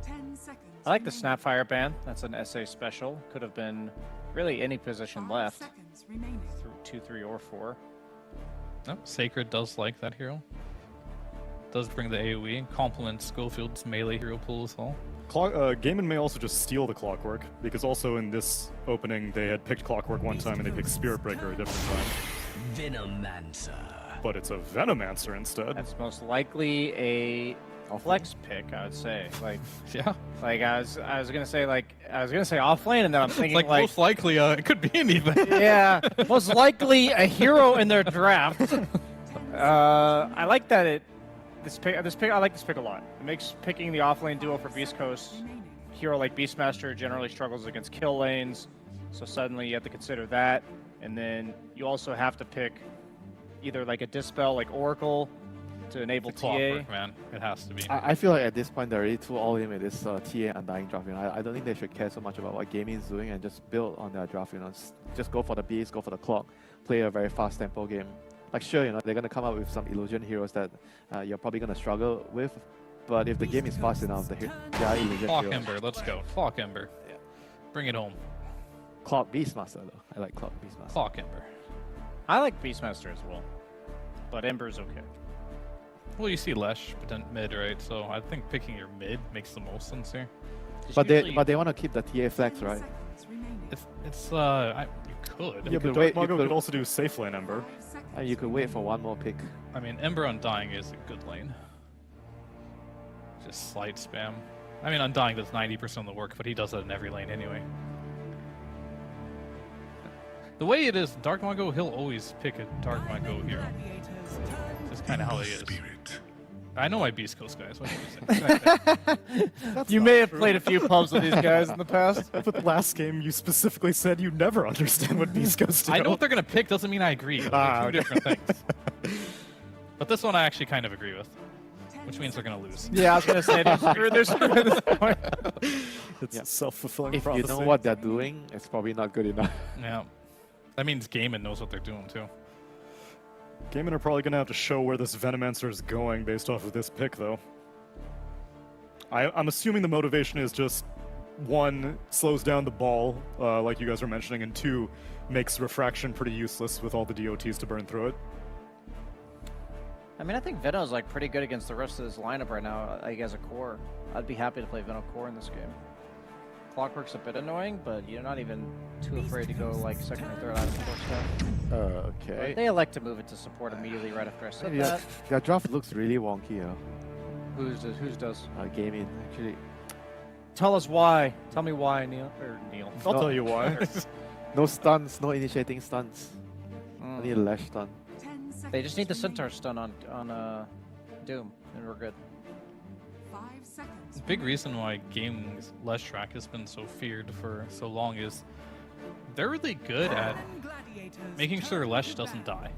10 seconds. I like the Snapfire ban. That's an SA special. Could have been really any position left. 2, 3, or 4. Oh, Sacred does like that hero. Does bring the AoE and complements Schofield's melee hero pool as well. Gaimin may also just steal the Clockwork, because also in this opening they had picked Clockwork one time and they picked Spirit Breaker a different time. Venomancer. But it's a Venomancer instead. That's most likely a flex pick, I would say. Like, yeah. Like I was gonna say off lane, and then I'm thinking like most likely it could be anything. Yeah, most likely a hero in their draft. I like that I like this pick a lot. It makes picking the off lane duo for Beastcoast. Hero like Beastmaster generally struggles against kill lanes, so suddenly you have to consider that, and then you also have to pick either like a Dispel like Oracle to enable TA. Clockwork, man. It has to be. I feel like at this point they're already too all in with this TA Undying draft. I don't think they should care so much about what Gaimin is doing and just build on their draft. Just go for the beast, go for the clock, play a very fast tempo game. Like, sure, they're gonna come up with some illusion heroes that you're probably gonna struggle with, but if the game is fast enough, they are illusion Clock heroes. Ember, let's go. Clock Ember. Yeah. Bring it home. Clock Beastmaster though. I like Clock Beastmaster. Clock Ember. I like Beastmaster as well, but Ember's okay. Well, you see Lesh mid, right? So I think picking your mid makes the most sense here. But they want to keep the TA flex, right? You could. Yeah, but Dark Mago could also do safe lane Ember. You could wait for one more pick. I mean, Ember Undying is a good lane. Just slight spam. I mean, Undying does 90% of the work, but he does that in every lane anyway. The way it is, Dark Mago, he'll always pick a Dark Mago hero. Just kind of how he is. I know my Beastcoast guys. What do you say? You may have played a few pubs with these guys in the past. But last game, you specifically said you never understand what Beastcoast do. I know what they're going to pick doesn't mean I agree. They're two different things. But this one I actually kind of agree with, which means they're going to lose. Yeah, I was going to say, they're screwed at this point. It's a self-fulfilling If prophecy. you know what they're doing, it's probably not good enough. Yeah. That means Gaimin knows what they're doing, too. Gaimin are probably going to have to show where this Venomancer is going based off of this pick, though. I'm assuming the motivation is just, 1, slows down the ball, like you guys were mentioning, and 2, makes Refraction pretty useless with all the DOTs to burn through it. I mean, I think Veno's like pretty good against the rest of this lineup right now, like as a core. I'd be happy to play Veno core in this game. Clockwork's a bit annoying, but you're not even too afraid to go like second or third item core stuff. Okay. They elect to move it to support immediately right after I said that. Their draft looks really wonky, Whose does? Gaimin, actually. Tell us why. Tell me why, Neil. Or Neil. I'll tell you why. No stuns, no initiating stuns. Only a lash stun. They just need the Centaur stun on Doom, and we're good. 5 seconds. The big reason why Gaming's Lesh track has been so feared for so long is they're really good at making sure Lesh doesn't die.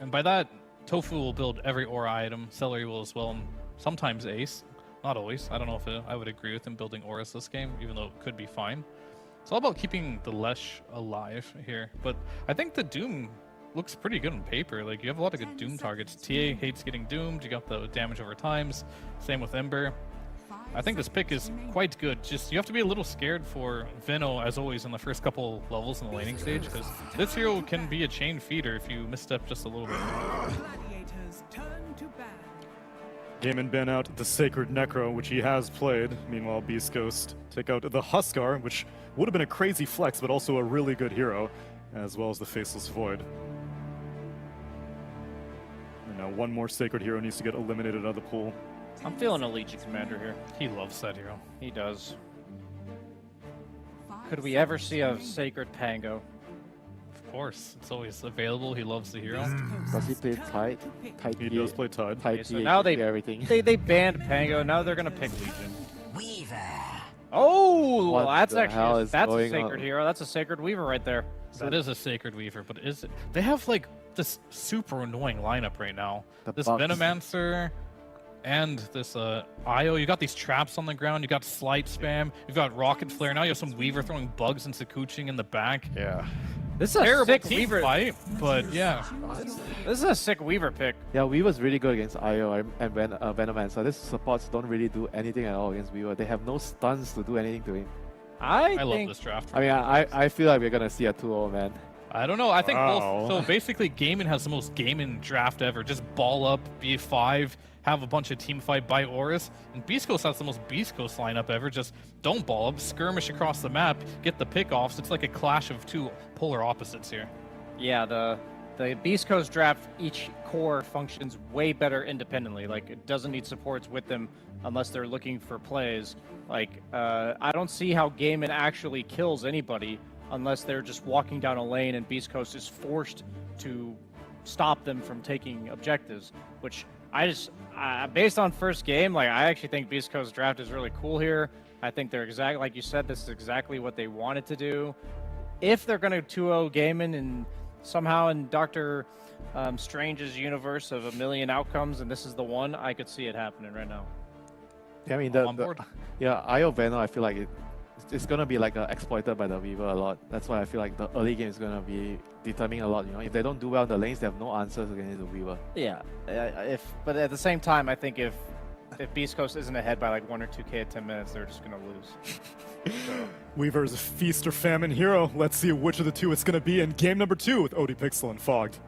And by that, Tofu will build every aura item, Celery will as well, and sometimes Ace. Not always. I don't know if I would agree with him building auras this game, even though it could be fine. It's all about keeping the Lesh alive here. But I think the Doom looks pretty good on paper. Like, you have a lot of good Doom targets. TA hates getting doomed. You got the damage over times. Same with Ember. I think this pick is quite good. Just, you have to be a little scared for Veno, as always, in the first couple levels in the laning stage, because this hero can be a chain feeder if you misstep just a little bit. Gladiators turn to ban. Gaimin ban out the Sacred Necro, which he has played. Meanwhile, Beastcoast take out the Huskar, which would have been a crazy flex, but also a really good hero, as well as the Faceless Void. And now one more Sacred hero needs to get eliminated out of the pool. I'm feeling a Legion Commander here. He loves that hero. He does. Could we ever see a Sacred Pango? Of course. It's always available. He loves the hero. Does he play Tide? He does play Tide. Okay, so now they banned Pango. Now they're gonna pick Legion. Weaver. Oh, What well, that's the hell actually is that's a going Sacred on? hero. That's a Sacred Weaver right there. That is a Sacred Weaver, but is it? They have like this super annoying lineup right now. This Bucks. Venomancer and this Io. You got these traps on the ground. You got Slight Spam. You've got Rocket Flare. Now you have some Weaver throwing bugs into Kuching in the back. Yeah. This is a terrible sick team Weaver fight, but yeah. This is a sick Weaver pick. Yeah, Weaver's really good against Io and Venomancer. This supports don't really do anything at all against Weaver. They have no stuns to do anything to him. I love this draft. I mean, I feel like we're gonna see a 2-0, man. I don't know. I think Wow. both. So basically, Gaimin has the most Gaimin draft ever. Just ball up, B5, have a bunch of team fight by Auras. And Beastcoast has the most Beastcoast lineup ever. Just don't ball up, skirmish across the map, get the pickoffs. It's like a clash of two polar opposites here. Yeah, the Beastcoast draft, each core functions way better independently. Like, it doesn't need supports with them unless they're looking for plays. Like, I don't see how Gaimin actually kills anybody unless they're just walking down a lane and Beastcoast is forced to stop them from taking objectives, which based on first game, like, I actually think Beastcoast draft is really cool here. I think they're exactly, like you said, this is exactly what they wanted to do. If they're going to 2-0 Gaimin and somehow in Dr. Strange's universe of a million outcomes, and this is the one, I could see it happening right now. Yeah, I mean, Io Veno, I feel like it's gonna be like exploited by the Weaver a lot. That's why I feel like the early game is gonna be determining a lot. You know, if they don't do well in the lanes, they have no answers against the Weaver. Yeah, but at the same time, I think if Beastcoast isn't ahead by like 1 or 2K at 10 minutes, they're just gonna lose. Weaver's a feast or famine hero. Let's see which of the two it's going to be in game number 2 with ODPixel and Fogged.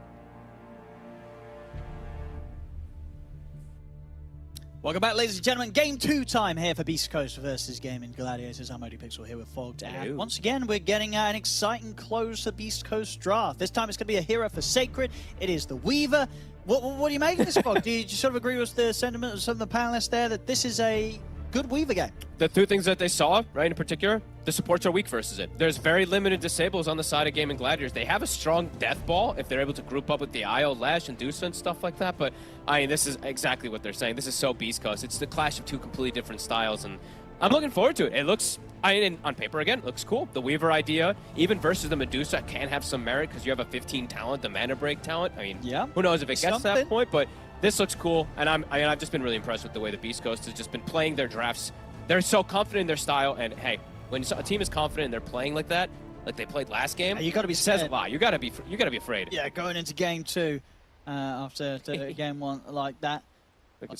Welcome back, ladies and gentlemen. Game 2 time here for Beastcoast versus Gaimin Gladiators. I'm ODPixel here with Fogged. And once again, we're getting an exciting close to Beastcoast draft. This time it's going to be a hero for Sacred. It is the Weaver. What do you make of this, Fogged? Do you sort of agree with the sentiment of some of the panelists there that this is a good Weaver game. The two things that they saw, right, in particular, the supports are weak versus it. There's very limited disables on the side of Gaimin Gladiators. They have a strong death ball if they're able to group up with the IO, Lash, and Dusa and stuff like that, but I mean, this is exactly what they're saying. This is so Beastcoast. It's the clash of two completely different styles, and I'm looking forward to it. It looks, I mean, on paper again, it looks cool. The Weaver idea, even versus the Medusa, can have some merit because you have a 15 talent, the mana break talent. I mean, yeah, who knows if it gets to that point, but this looks cool, and I've just been really impressed with the way the Beastcoast has just been playing their drafts. They're so confident in their style, and hey, when a team is confident and they're playing like that, like they played last game, you got to be says a scared. lot. You got to be afraid. Yeah, going into game 2 after game 1 like that.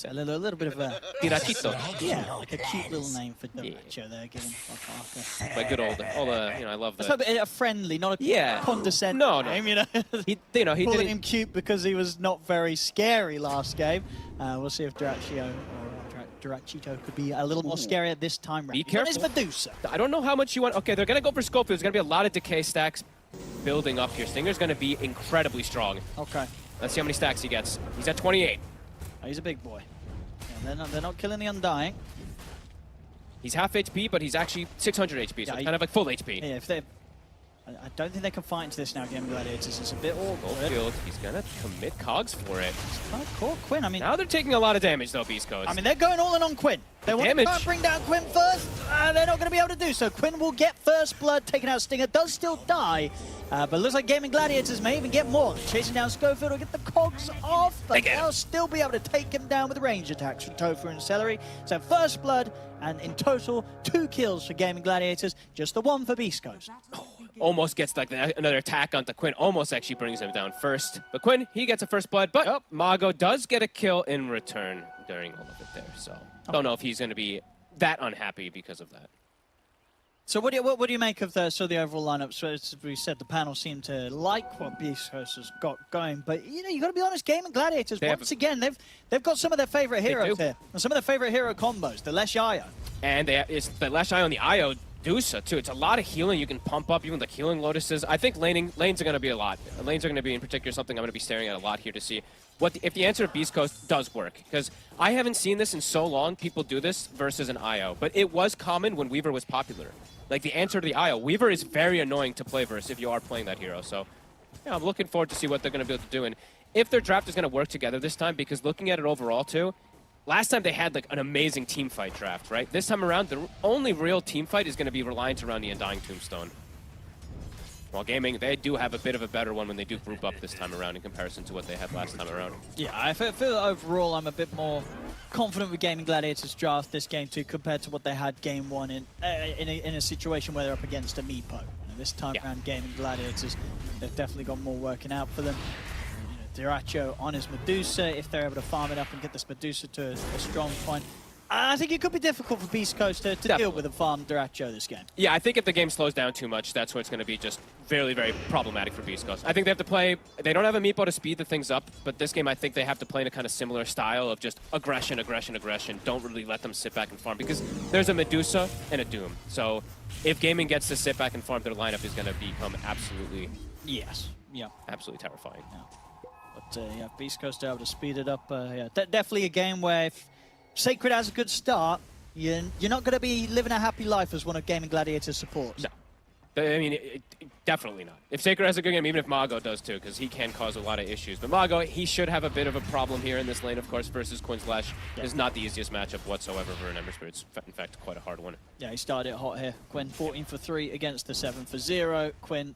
A little bit of a Dirachito. Yeah, like a cute little name for Diracho there, given Parker. Like good old, I love It's that. a friendly, not a condescending name, you know. He Calling did him cute because he was not very scary last game. We'll see if Dirachito could be a little more scary at this time round. Be careful. What is Medusa? I don't know how much you want. Okay, they're going to go for Scope. There's going to be a lot of decay stacks building up here. Stinger's going to be incredibly strong. Okay. Let's see how many stacks he gets. He's at 28. Oh, he's a big boy. Yeah, they're not killing the Undying. He's half HP, but he's actually 600 HP, so it's kind of like full HP. Yeah, if they, I don't think they can fight into this now, Gaimin Gladiators. It's a bit awkward. Goldfield, he's going to commit cogs for it. Cool, Quinn. I mean, now they're taking a lot of damage, though, Beastcoast. I mean, they're going all in on Quinn. They want to try and bring down Quinn first. They're not going to be able to do so. Quinn will get first blood, taking out Stinger. Does still die, but looks like Gaimin Gladiators may even get more. Chasing down Schofield will get the cogs off, but they'll still be able to take him down with range attacks from Tofu and Celery. So first blood, and in total, 2 kills for Gaimin Gladiators. Just the 1 for Beastcoast. Almost gets like another attack onto Quinn. Almost actually brings him down first. But Quinn, he gets a first blood, but Mago does get a kill in return during all of it there. So don't know if he's going to be that unhappy because of that. So what do you make of the overall lineup? So as we said, the panel seemed to like what Beastcoast has got going, but you got to be honest, Gaimin Gladiators once again they've got some of their favorite heroes here, and some of their favorite hero combos, the Lesh IO. And it's the Lesh IO and the IO Dusa too. It's a lot of healing you can pump up, even the healing lotuses. I think lanes are going to be a lot. Lanes are going to be in particular something I'm going to be staring at a lot here to see if the answer of Beastcoast does work. Because I haven't seen this in so long, people do this versus an IO. But it was common when Weaver was popular. Like the answer to the IO. Weaver is very annoying to play versus if you are playing that hero. So yeah, I'm looking forward to see what they're going to be able to do. And if their draft is going to work together this time, because looking at it overall too, last time they had like an amazing team fight draft, right? This time around, the only real team fight is going to be reliant around the Undying Tombstone. While Gaming, they do have a bit of a better one when they do group up this time around in comparison to what they had last time around. Yeah, I feel overall I'm a bit more confident with Gaimin Gladiators draft this game too compared to what they had game 1 in a situation where they're up against a Meepo. This time around, Gaimin Gladiators, they've definitely got more working out for them. Diracho on his Medusa, if they're able to farm it up and get this Medusa to a strong point. I think it could be difficult for Beastcoast to deal with a farm Diracho this game. Yeah, I think if the game slows down too much, that's where it's going to be just very, very problematic for Beastcoast. I think they have to play, they don't have a Meepo to speed the things up, but this game I think they have to play in a kind of similar style of just aggression. Don't really let them sit back and farm, because there's a Medusa and a Doom. So if Gaming gets to sit back and farm, their lineup is going to become absolutely... Yes. Yeah. Absolutely terrifying. Yeah. But yeah, Beastcoast are able to speed it up. Yeah, definitely a game where if Sacred has a good start, you're not going to be living a happy life as one of Gaimin Gladiators' supports. No. I mean, definitely not. If Sacred has a good game, even if Mago does too, because he can cause a lot of issues. But Mago, he should have a bit of a problem here in this lane, of course, versus Quinn's Lash. Is not the easiest matchup whatsoever for an Ember Spirit. It's, in fact, quite a hard one. Yeah, he started it hot here. Quinn 14 for 3 against the 7 for 0. Quinn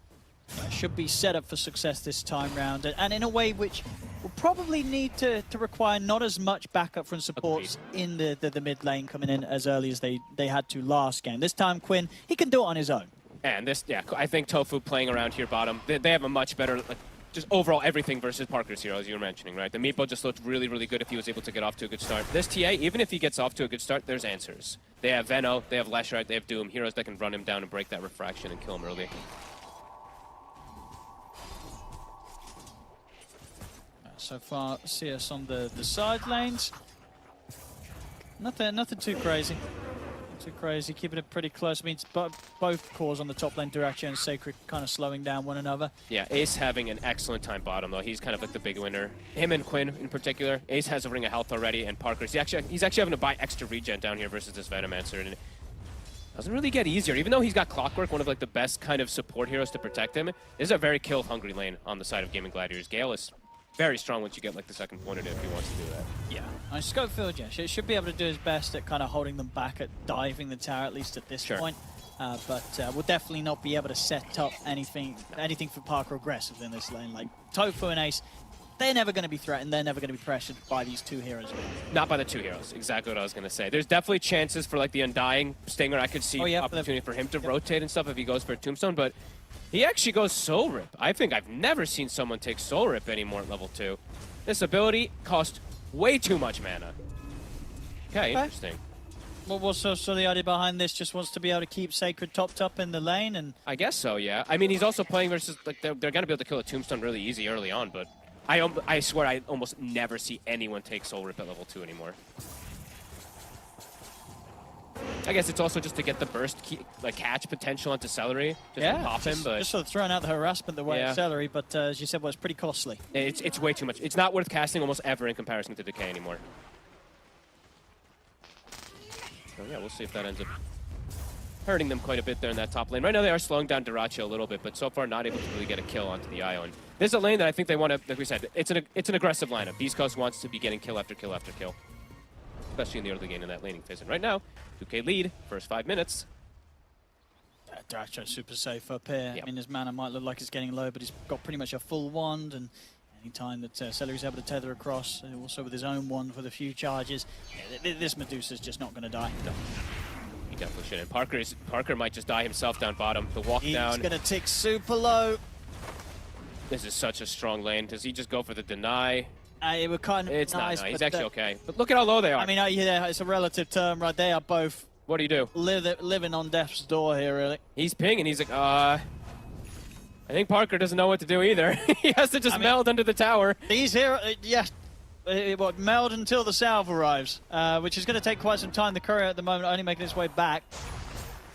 should be set up for success this time round, and in a way which will probably need to require not as much backup from supports in the mid lane coming in as early as they had to last game. This time, Quinn, he can do it on his own. And this, yeah, I think Tofu playing around here bottom, they have a much better, like, just overall everything versus Parker's hero, as you were mentioning, right? The Meepo just looked really, really good if he was able to get off to a good start. This TA, even if he gets off to a good start, there's answers. They have Veno, they have Leshrac, they have Doom, heroes that can run him down and break that refraction and kill him early. So far, CS on the side lanes. Nothing too crazy. too crazy, keeping it pretty close. I mean, it's both cores on the top lane, Duracho and Sacred, kind of slowing down one another. Yeah, Ace having an excellent time bottom, though. He's kind of like the big winner. Him and Quinn in particular. Ace has a ring of health already, and Parker's he's actually having to buy extra regen down here versus this Venomancer. And it doesn't really get easier. Even though he's got Clockwork, one of like the best kind of support heroes to protect him, this is a very kill-hungry lane on the side of Gaimin Gladiators. Gale is very strong once you get like the second pointed if he wants to do that. Yeah. Schofield, yeah, should be able to do his best at kind of holding them back, at diving the tower, at least at this point. But we'll definitely not be able to set up anything for Parker aggressive in this lane. Like Tofu and Ace, they're never going to be threatened. They're never going to be pressured by these two heroes. Not by the two heroes. Exactly what I was going to say. There's definitely chances for like the Undying Stinger. I could see opportunity for him to rotate and stuff if he goes for a Tombstone, but he actually goes Soul Rip. I think I've never seen someone take Soul Rip anymore at level 2. This ability costs way too much mana. Okay, interesting. Well, so the idea behind this just wants to be able to keep Sacred topped up in the lane, and I guess so, yeah. I mean, he's also playing versus like they're going to be able to kill a Tombstone really easy early on, but I swear I almost never see anyone take Soul Rip at level 2 anymore. I guess it's also just to get the burst catch potential onto Celery, just to pop him. But just sort of throwing out the harassment the way of Celery, but as you said, it's pretty costly. It's way too much. It's not worth casting almost ever in comparison to Decay anymore. So yeah, we'll see if that ends up hurting them quite a bit there in that top lane. Right now they are slowing down Duracho a little bit, but so far not able to really get a kill onto the Ion. This is a lane that I think they want to, like we said, it's an aggressive lineup. Beastcoast wants to be getting kill after kill after kill, especially in the early game in that laning phase. And right now, 2K lead, first 5 minutes. Duracho's super safe up here. I mean, his mana might look like it's getting low, but he's got pretty much a full wand, and any time that Celery's able to tether across, also with his own wand with a few charges, this Medusa's just not going to die. No. He definitely shouldn't. Parker might just die himself down bottom. The walk down. He's going to tick super low. This is such a strong lane. Does he just go for the deny? It would kind of it's nice, not. No, he's actually okay. But look at how low they are. I mean, yeah, it's a relative term, right? They are both. What do you do? Living on death's door here, really. He's pinging. He's like, I think Parker doesn't know what to do either. He has to just meld under the tower. These here, meld until the salve arrives, which is going to take quite some time. The courier at the moment only making its way back.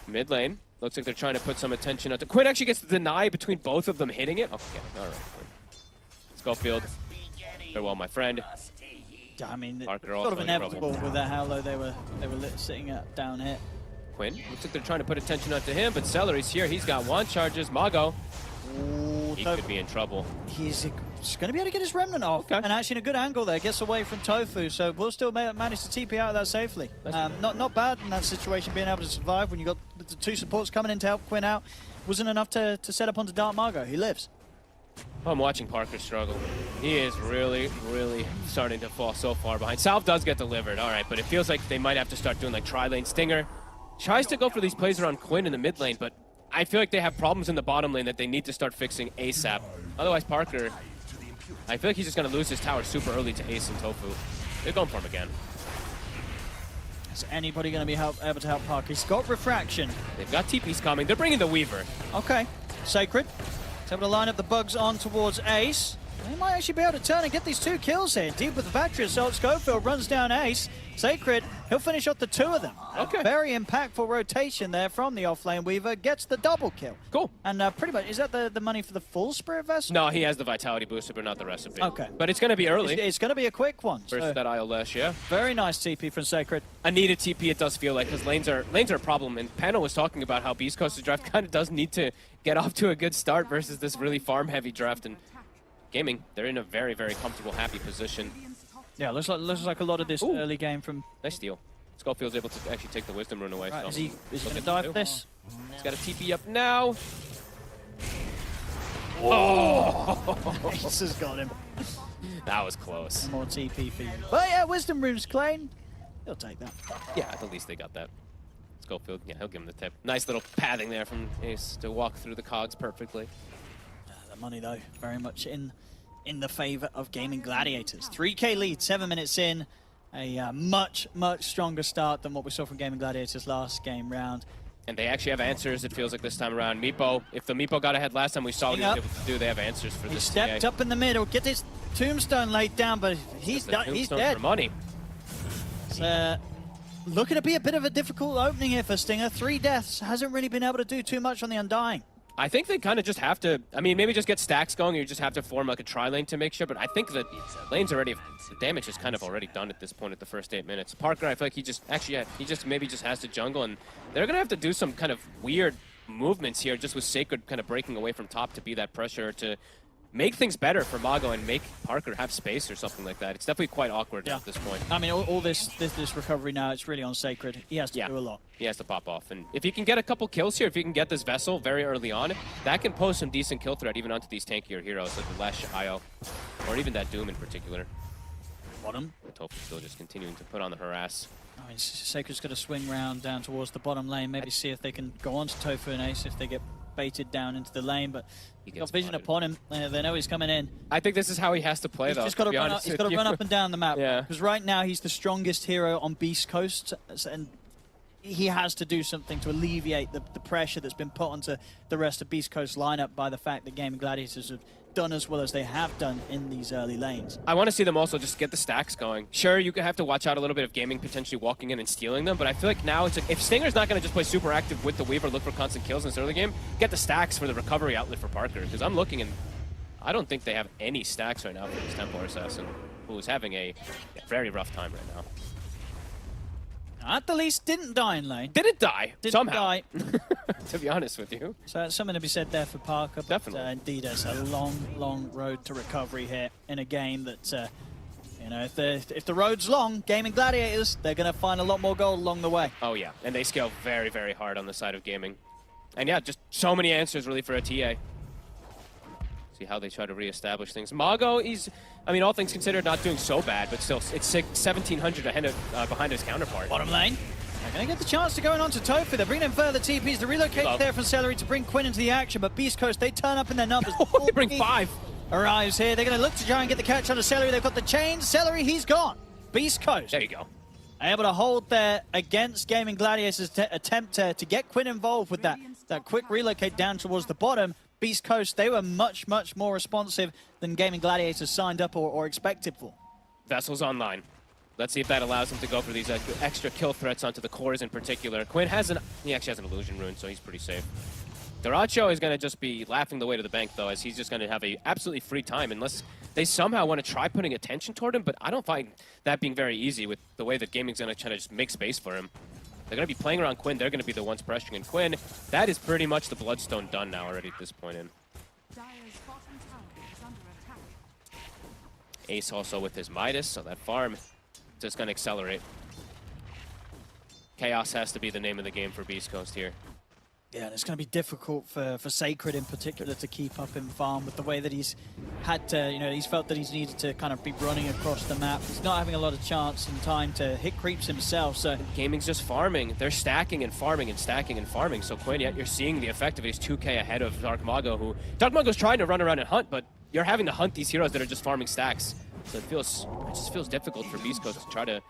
Mid lane. Looks like they're trying to put some attention onto. Quinn actually gets the deny between both of them hitting it. Okay, all right. Schofield. Farewell, my friend. I mean, Parker sort of inevitable with how low they were sitting at down here. Quinn, looks like they're trying to put attention onto him, but Celery's here. He's got wand charges. Mago. He could be in trouble. He's going to be able to get his remnant off. And actually in a good angle there. Gets away from Tofu, so we'll still manage to TP out of that safely. Not bad in that situation, being able to survive when you got the two supports coming in to help Quinn out. Wasn't enough to set up onto Dark Margo. He lives. I'm watching Parker struggle. He is really, really starting to fall so far behind. Salve does get delivered, all right, but it feels like they might have to start doing like tri-lane Stinger. Tries to go for these plays around Quinn in the mid lane, but I feel like they have problems in the bottom lane that they need to start fixing ASAP. Otherwise, Parker, I feel like he's just going to lose his tower super early to Ace and Tofu. They're going for him again. Is anybody going to be able to help Parker? He's got Refraction. They've got TPs coming. They're bringing the Weaver. Okay. Sacred. He's able to line up the bugs on towards Ace. They might actually be able to turn and get these 2 kills here. Deep with the Factory Assault, Schofield runs down Ace. Sacred, he'll finish off the 2 of them. Okay. Very impactful rotation there from the offlane Weaver. Gets the double kill. Cool. And pretty much, is that the money for the full Spirit Vessel? No, he has the Vitality booster, but not the recipe. Okay. But it's going to be early. It's going to be a quick one. Versus that ILS, yeah. Very nice TP from Sacred. A needed TP, it does feel like, because lanes are a problem. And Pano was talking about how Beastcoast's draft kind of does need to get off to a good start versus this really farm-heavy draft. And Gaming, they're in a very, very comfortable, happy position. Yeah, looks like a lot of this early game from... Nice steal. Schofield's able to actually take the Wisdom Rune away. Right, so is he going to dive this? He's got a TP up now. Oh! Ace has got him. That was close. More TP for you. But yeah, Wisdom Rune's claimed. He'll take that. Yeah, at least they got that. Schofield, yeah, he'll give him the tip. Nice little pathing there from Ace to walk through the cogs perfectly. The money, though, very much in the favor of Gaimin Gladiators. 3K lead, 7 minutes in. A much stronger start than what we saw from Gaimin Gladiators last game round. And they actually have answers, it feels like, this time around. Meepo, if the Meepo got ahead last time, we saw what he was able to do. They have answers for this. He stepped up in the middle, get his tombstone laid down, but he's dead. For money. looking to be a bit of a difficult opening here for Stinger. 3 deaths, hasn't really been able to do too much on the Undying. I think they kind of just have to, I mean, maybe just get stacks going, or you just have to form like a tri-lane to make sure, but I think that lane's already, the damage is kind of already done at this point at the first 8 minutes. Parker, I feel like he just, actually, yeah, he just maybe just has to jungle, and they're going to have to do some kind of weird movements here, just with Sacred kind of breaking away from top to be that pressure to make things better for Mago and make Parker have space or something like that. It's definitely quite awkward at this point. I mean, all this recovery now, it's really on Sacred. He has to do a lot. He has to pop off. And if he can get a couple kills here, if he can get this Vessel very early on, that can pose some decent kill threat even onto these tankier heroes like the Lesh, Io, or even that Doom in particular. Bottom. Tofu still just continuing to put on the harass. I mean, Sacred's got to swing round down towards the bottom lane, maybe see if they can go on to Tofu and Ace if they get baited down into the lane, but he's got vision upon him. They know he's coming in. I think this is how he has to play, he's though. Just got to run up, he's got to run up and down the map. Yeah. Because right now he's the strongest hero on Beastcoast, and he has to do something to alleviate the pressure that's been put onto the rest of Beastcoast's lineup by the fact that Gaimin Gladiators have done as well as they have done in these early lanes. I want to see them also just get the stacks going. Sure, you have to watch out a little bit of Gaming potentially walking in and stealing them, but I feel like now it's like, if Stinger's not going to just play super active with the Weaver, look for constant kills in this early game, get the stacks for the recovery outlet for Parker, because I'm looking and I don't think they have any stacks right now for this Templar Assassin, who is having a very rough time right now. At the least, didn't die in lane. Didn't die, didn't somehow. Die. To be honest with you. So that's something to be said there for Parker. But, definitely. Indeed, it's a long, long road to recovery here in a game that, you know, if the road's long, Gaimin Gladiators, they're going to find a lot more gold along the way. Oh, yeah. And they scale very, very hard on the side of Gaming. And yeah, just so many answers really for a TA. See how they try to reestablish things. Mago, he's, I mean, all things considered, not doing so bad, but still, it's 1,700 ahead of, behind his counterpart. Bottom lane. They're going to get the chance to go on to Tofu. They're bringing in further TPs. The relocate there from Celery to bring Quinn into the action, but Beastcoast, they turn up in their numbers. They bring 5. Arrives here. They're going to look to try and get the catch on to Celery. They've got the chain. Celery, he's gone. Beastcoast. There you go. Able to hold there against Gaimin Gladiators' attempt to get Quinn involved with that quick relocate down towards the bottom. Beastcoast, they were much, much more responsive than Gaimin Gladiators signed up or expected for. Vessel's online. Let's see if that allows him to go for these extra kill threats onto the cores in particular. Quinn he actually has an illusion rune, so he's pretty safe. Daracho is going to just be laughing the way to the bank, though, as he's just going to have a absolutely free time, unless they somehow want to try putting attention toward him, but I don't find that being very easy with the way that Gaming's going to try to just make space for him. They're going to be playing around Quinn. They're going to be the ones pressuring. And Quinn, that is pretty much the Bloodstone done now already at this point in. Ace also with his Midas, so that farm just going to accelerate. Chaos has to be the name of the game for Beastcoast here. Yeah, and it's going to be difficult for Sacred in particular to keep up in farm with the way that he's had to, you know, he's felt that he's needed to kind of be running across the map. He's not having a lot of chance and time to hit creeps himself, so... Gaming's just farming. They're stacking and farming and stacking and farming, so Quinn, yet you're seeing the effect of it. He's 2k ahead of Dark Mago, who... Dark Mago's trying to run around and hunt, but you're having to hunt these heroes that are just farming stacks. So it just feels difficult for Beastcoast to try to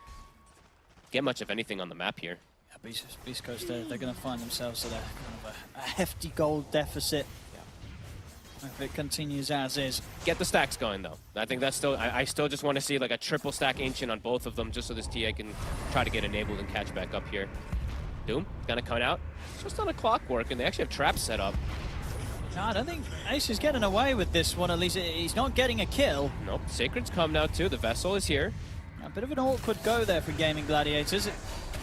get much of anything on the map here. Beastcoast, they're going to find themselves at kind of a hefty gold deficit. Yeah. If it continues as is. Get the stacks going, though. I think that's still... I still just want to see like a triple stack Ancient on both of them, just so this TA can try to get enabled and catch back up here. Doom, gonna come out. Just on a clockwork, and they actually have traps set up. No, I don't think Ace is getting away with this one. At least he's not getting a kill. Nope. Sacred's come now, too. The Vessel is here. A bit of an awkward go there for Gaimin Gladiators. It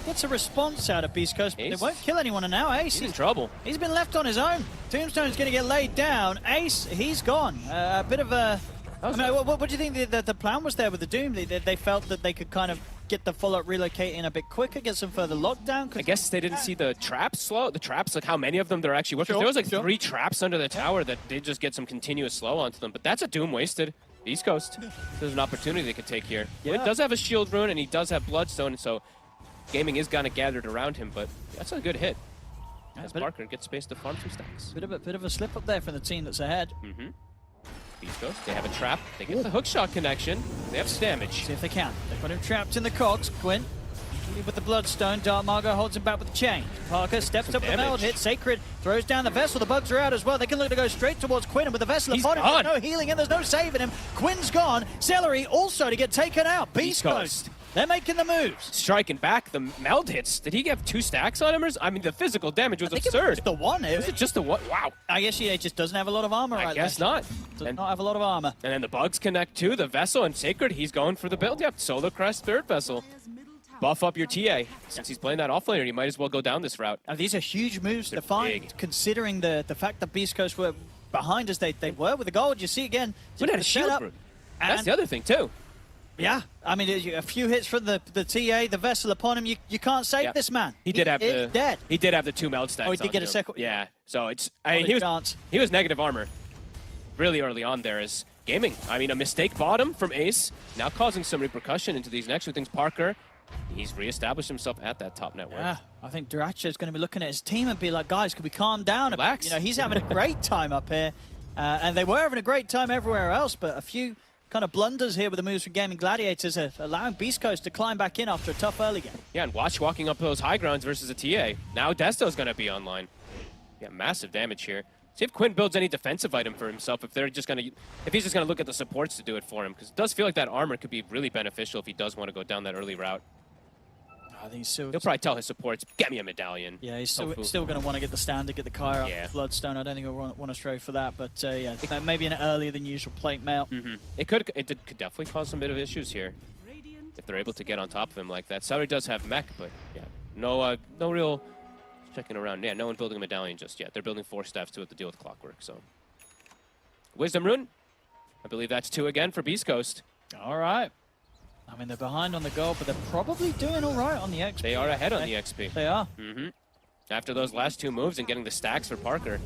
gets a response out of Beastcoast, but they won't kill anyone, and now Ace... He's in trouble. He's been left on his own. Tombstone's going to get laid down. Ace, he's gone. A bit of a... I mean, what do you think the plan was there with the Doom? They felt that they could kind of get the follow-up relocate in a bit quicker, get some further lockdown? I guess they didn't see the traps slow. The traps, like how many of them there actually were. There was like 3 traps under the tower that did just get some continuous slow onto them. But that's a Doom wasted. Beastcoast, there's an opportunity they could take here. Yeah. He does have a shield rune and he does have Bloodstone, so Gaming is kind of gathered around him, but that's a good hit. As Parker gets space to farm some stacks. Bit of a slip up there for the team that's ahead. Beastcoast, they have a trap. They get the hookshot connection. They have some damage. See if they can. They've got him trapped in the cogs. Quinn with the Bloodstone. Dark Margo holds him back with the chain. Parker steps up the meld hit. Sacred throws down the Vessel. The bugs are out as well. They can look to go straight towards Quinn, and with the Vessel upon him, there's no healing and there's no saving him. Quinn's gone. Celery also to get taken out. Beastcoast. They're making the moves. Striking back, the meld hits. Did he have 2 stacks on him? I mean, the physical damage was absurd. It was the one. Was it just the one? Wow. I guess he just doesn't have a lot of armor. I guess not. Does not have a lot of armor. And then the bugs connect too. The Vessel and Sacred, he's going for the build. Yep, Solar Crest, Spirit Vessel. Buff up your TA. Since he's playing that offlaner, he might as well go down this route. These are huge moves to find, considering the fact that Beastcoast were behind us. They were with the gold. You see again. But had a shield. That's the other thing too. Yeah, I mean, a few hits from the TA, the Vessel upon him. You can't save this man. He did have the dead. He did have the 2 meld stacks. Oh, he did get a second. Yeah, so it's. I mean, he was negative armor really early on there as Gaming. I mean, a mistake bottom from Ace, now causing some repercussion into these next 2 things. Parker, he's reestablished himself at that top network. Yeah, I think Duracha is going to be looking at his team and be like, guys, could we calm down? Relax. You know, he's having a great time up here, and they were having a great time everywhere else, but a few kind of blunders here with the moves from Gaimin Gladiators are allowing Beastcoast to climb back in after a tough early game. Yeah, and watch walking up those high grounds versus a TA. Now Desto's going to be online. Yeah, massive damage here. See if Quinn builds any defensive item for himself, if he's just going to look at the supports to do it for him, because it does feel like that armor could be really beneficial if he does want to go down that early route. I think he'll probably tell his supports, get me a medallion. Yeah, he's still going to want to get the standard, get the Kyra, Bloodstone. I don't think he'll want to stray for that, but yeah, maybe an earlier than usual plate mail. It could definitely cause some bit of issues here if they're able to get on top of him like that. Celery does have mech, but yeah, no real checking around. Yeah, no one building a medallion just yet. They're building 4 staffs to deal with clockwork. So Wisdom Rune, I believe that's 2 again for Beastcoast. All right. I mean, they're behind on the goal, but they're probably doing all right on the XP. They are ahead on the XP. They are. After those last 2 moves and getting the stacks for Parker.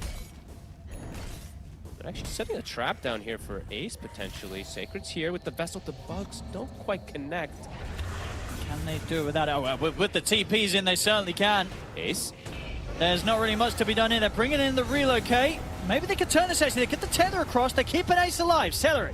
They're actually setting a trap down here for Ace, potentially. Sacred's here with the Vessel. The bugs don't quite connect. Can they do it without it? Oh, with the TPs in, they certainly can. Ace. There's not really much to be done here. They're bringing in the relocate. Maybe they could turn this actually. They get the tether across. They're keeping Ace alive. Celery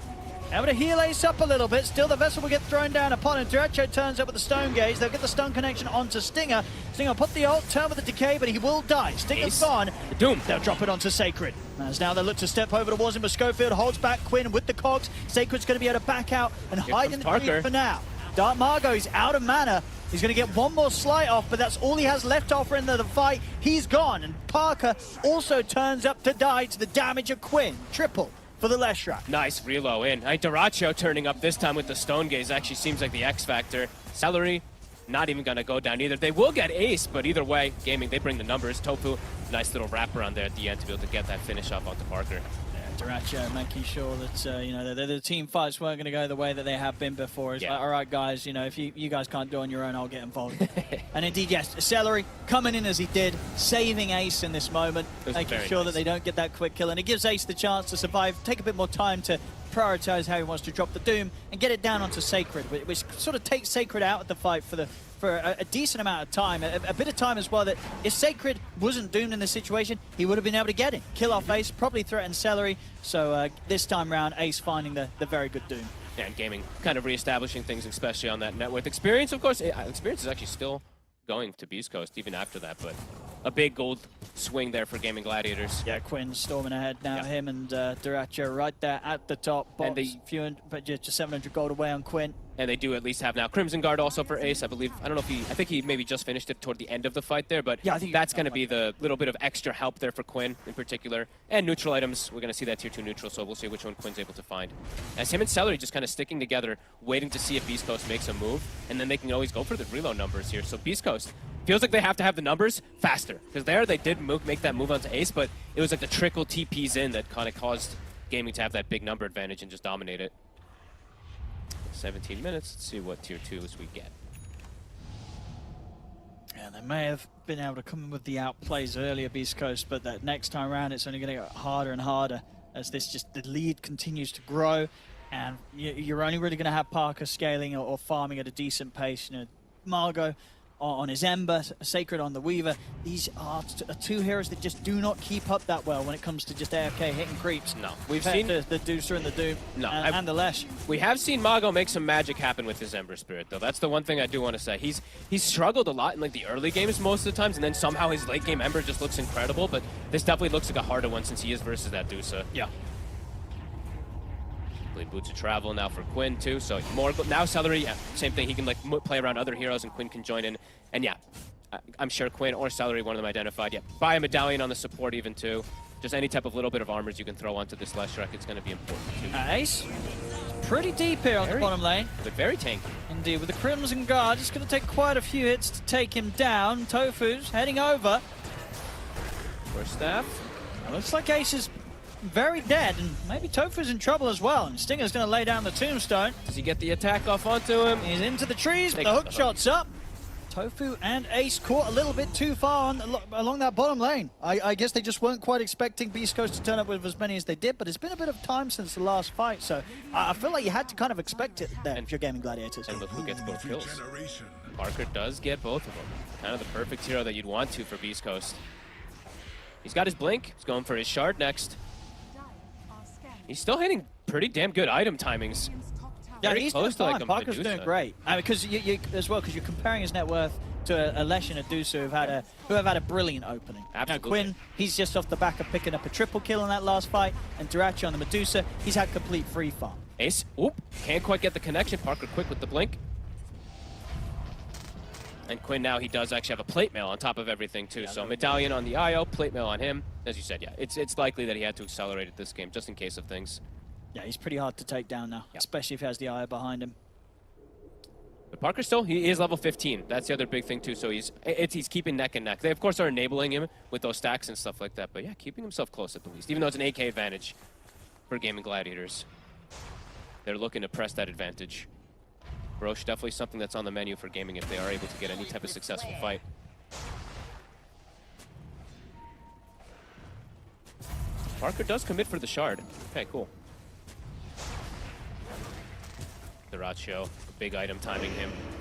able to heal Ace up a little bit. Still, the Vessel will get thrown down upon him. Duracho turns up with the Stone Gaze. They'll get the stun connection onto Stinger. Stinger will put the ult, turn with the decay, but he will die. Stinger's gone. Doom. They'll drop it onto Sacred. As now they look to step over towards him, but Schofield holds back Quinn with the cogs. Sacred's going to be able to back out and hide in the lead for now. Dark Margot is out of mana. He's going to get one more slight off, but that's all he has left to offer in the fight. He's gone, and Parker also turns up to die to the damage of Quinn. Triple for the Leshrac. Nice reload in. Duracho turning up this time with the Stone Gaze actually seems like the X factor. Celery, not even going to go down either. They will get Ace, but either way, Gaming, they bring the numbers. Tofu, nice little wraparound there at the end to be able to get that finish off onto Parker. Duracho making sure that you know the team fights weren't going to go the way that they have been before. It's like, all right, guys, you know, if you guys can't do it on your own, I'll get involved. And indeed, yes, Celery coming in as he did, saving Ace in this moment, making sure that they don't get that quick kill, and it gives Ace the chance to survive, take a bit more time to prioritize how he wants to drop the Doom and get it down onto Sacred, which sort of takes Sacred out of the fight for a decent amount of time, a bit of time as well, that if Sacred wasn't doomed in this situation, he would have been able to get him. Kill off Ace, probably threaten Celery, so this time round, Ace finding the very good Doom. Yeah, and Gaming kind of reestablishing things, especially on that net with Experience, of course. Experience is actually still going to Beastcoast even after that, but a big gold swing there for Gaming Gladiators. Yeah, Quinn storming ahead now, him and Duracho right there at the top. Box, and but just 700 gold away on Quinn. And they do at least have now Crimson Guard also for Ace, I believe. I don't know if I think he maybe just finished it toward the end of the fight there, but yeah, I think that's going to be the little bit of extra help there for Quinn in particular. And neutral items, we're going to see that tier 2 neutral, so we'll see which one Quinn's able to find. As him and Celery just kind of sticking together, waiting to see if Beastcoast makes a move, and then they can always go for the reload numbers here. So Beastcoast feels like they have to have the numbers faster, because there they did make that move onto Ace, but it was like the trickle TPs in that kind of caused Gaming to have that big number advantage and just dominate it. 17 minutes. Let's see what tier 2s we get. Yeah, they may have been able to come in with the outplays earlier, Beastcoast, but that next time around it's only going to get harder and harder as the lead continues to grow, and you're only really going to have Parker scaling or farming at a decent pace. You know, Margot on his Ember, Sacred on the Weaver. These are 2 heroes that just do not keep up that well when it comes to just AFK hitting creeps. No, we've seen the Deucer and the Doom and the Lesh. We have seen Mago make some magic happen with his Ember Spirit, though. That's the one thing I do want to say. He's struggled a lot in like the early games most of the times, and then somehow his late game Ember just looks incredible, but this definitely looks like a harder one since he is versus that Deucer. Yeah. Definitely boots of travel now for Quinn too. So more now Celery, yeah, same thing. He can like play around other heroes and Quinn can join in. And yeah, I'm sure Quinn or Celery, one of them identified. Yeah, buy a medallion on the support even too. Just any type of little bit of armors you can throw onto this Leshrac, it's going to be important too. Ace, pretty deep here on the bottom lane. But very tanky. Indeed, with the Crimson Guard, it's going to take quite a few hits to take him down. Tofu's heading over. First staff. Looks like Ace is very dead, and maybe Tofu's in trouble as well. And Stinger's going to lay down the tombstone. Does he get the attack off onto him? He's into the trees, but the hook shot's up. Tofu and Ace caught a little bit too far along that bottom lane. I guess they just weren't quite expecting Beastcoast to turn up with as many as they did, but it's been a bit of time since the last fight, so I feel like you had to kind of expect it there if you're gaming Gladiators. And look who gets both kills. Parker does get both of them. Kind of the perfect hero that you'd want to for Beastcoast. He's got his blink. He's going for his shard next. He's still hitting pretty damn good item timings. Yeah, he's doing fine. Parker's doing great. Because you as well, because you're comparing his net worth to a Lesh and a Dusa who have had a brilliant opening. Absolutely. Quinn, he's just off the back of picking up a triple kill in that last fight, and Durachi on the Medusa, he's had complete free farm. Ace, oop, can't quite get the connection. Parker quick with the blink. And Quinn now, he does actually have a plate mail on top of everything too. So medallion on the IO, plate mail on him. As you said, yeah, it's likely that he had to accelerate it this game just in case of things. Yeah, he's pretty hard to take down now, especially if he has the IO behind him. But Parker still, he is level 15. That's the other big thing too. So he's keeping neck and neck. They of course are enabling him with those stacks and stuff like that. But yeah, keeping himself close at the least, even though it's an AK advantage for gaming Gladiators. They're looking to press that advantage. Roche definitely something that's on the menu for gaming if they are able to get any type of successful fight. Parker does commit for the shard. Okay, cool. The Ratio, big item timing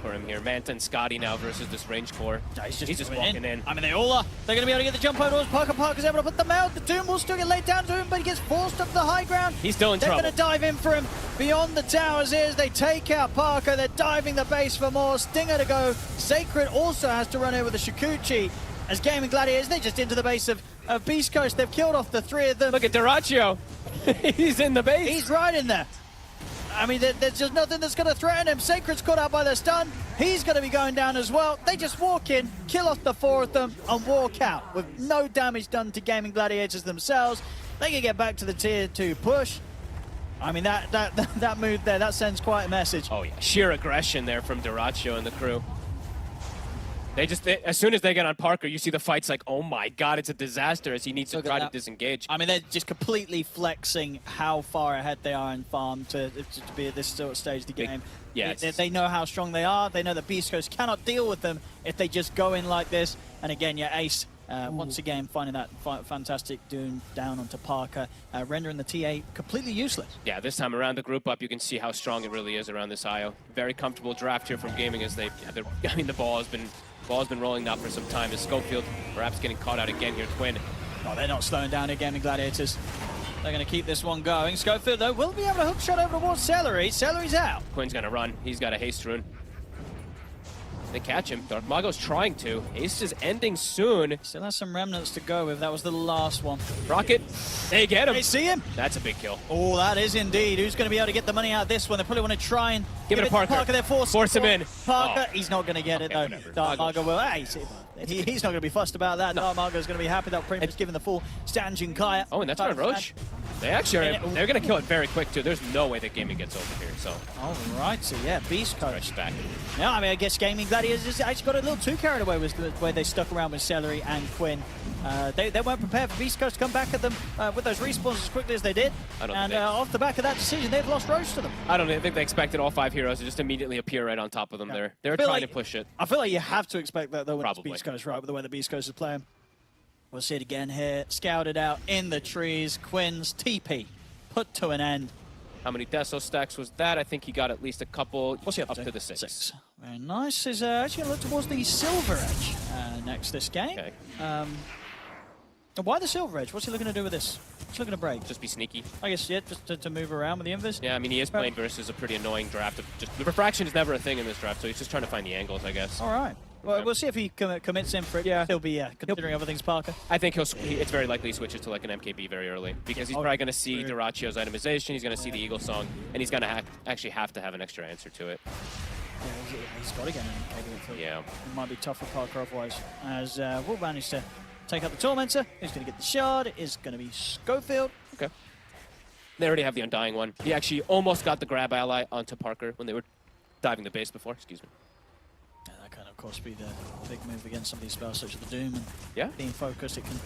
for him here. Manta and Scotty now versus this range core. He's just walking in. I mean, they all are. They're going to be able to get the jump over towards Parker. Parker's able to put them out. The Doom will still get laid down to him, but he gets forced up the high ground. He's still in trouble. They're going to dive in for him beyond the towers here as they take out Parker. They're diving the base for more. Stinger to go. Sacred also has to run in with the Shikuchi. As Gaming Gladiators, they're just into the base of Beastcoast. They've killed off the three of them. Look at Duracio. He's in the base. He's right in there. I mean, there's just nothing that's going to threaten him. Sacred's caught out by the stun. He's going to be going down as well. They just walk in, kill off the four of them, and walk out with no damage done to Gaming Gladiators themselves. They can get back to the tier 2 push. I mean, that move there, that sends quite a message. Oh, yeah. Sheer aggression there from Duracio and the crew. As soon as they get on Parker, you see the fight's like, oh my god, it's a disaster as he needs to try to disengage. I mean, they're just completely flexing how far ahead they are in farm to be at this sort of stage of the game. Yeah, they know how strong they are. They know that Beastcoast cannot deal with them if they just go in like this. And again, yeah, Ace, once again, finding that fantastic Doom down onto Parker, rendering the TA completely useless. Yeah, this time around the group up, you can see how strong it really is around this IO. Very comfortable draft here from Gaming as I mean, the ball has been rolling now for some time as Schofield perhaps getting caught out again here. Quinn. Oh, they're not slowing down again, the Gladiators. They're going to keep this one going. Schofield, though, will be able to hook shot over towards Celery. Celery's out. Quinn's going to run. He's got a haste rune. They catch him. Dark Mago's trying to. Ace is ending soon. Still has some remnants to go with. That was the last one. Rocket. They get him. They see him. That's a big kill. Oh, that is indeed. Who's going to be able to get the money out of this one? They probably want to try and give it to Parker. Parker. They're force him in. Parker, he's not going to get it, though. Dark Mago will. He's not going to be fussed about that. No. Dark Mago's going to be happy that Prim is giving the full Stanjin Kaya. Oh, and that's on Roche. They actually are, they're going to kill it very quick, too. There's no way that Gaming gets over here, so. All right, so yeah, Beastcoast. Back. Yeah, I mean, I guess Gaming Gladiators just actually got a little too carried away with the way they stuck around with Celery and Quinn. They weren't prepared for Beastcoast to come back at them with those respawns as quickly as they did. And off the back of that decision, they've lost Roche to them. I don't think they expected all 5 heroes to just immediately appear right on top of them there. They're trying to push it. I feel like you have to expect that, though, when it's Beastcoast, right, with the way the Beastcoast is playing. We'll see it again here. Scouted out in the trees. Quinn's TP put to an end. How many Deso stacks was that? I think he got at least a couple. What's he up to the 6. Very nice. He's actually going to look towards the Silver Edge next this game. Okay. Why the Silver Edge? What's he looking to do with this? What's he looking to break? Just be sneaky. I guess, yeah, just to move around with the Invis. Yeah, I mean, he is playing versus a pretty annoying draft. The refraction is never a thing in this draft, so he's just trying to find the angles, I guess. All right. Well, we'll see if he commits in for it. Yeah. He'll be considering other things, Parker. I think it's very likely he switches to like an MKB very early because he's probably going to see Duracio's itemization, he's going to see the Eagle Song, and he's going to actually have to have an extra answer to it. Yeah, he's got to get an MKB. Yeah. It might be tough for Parker otherwise. As Will managed to take out the Tormentor, he's going to get the shard, is going to be Schofield. Okay. They already have the Undying one. He actually almost got the grab ally onto Parker when they were diving the base before, excuse me. Yeah, that can, of course, be the big move against some of these spells such as the Doom. And being focused, it can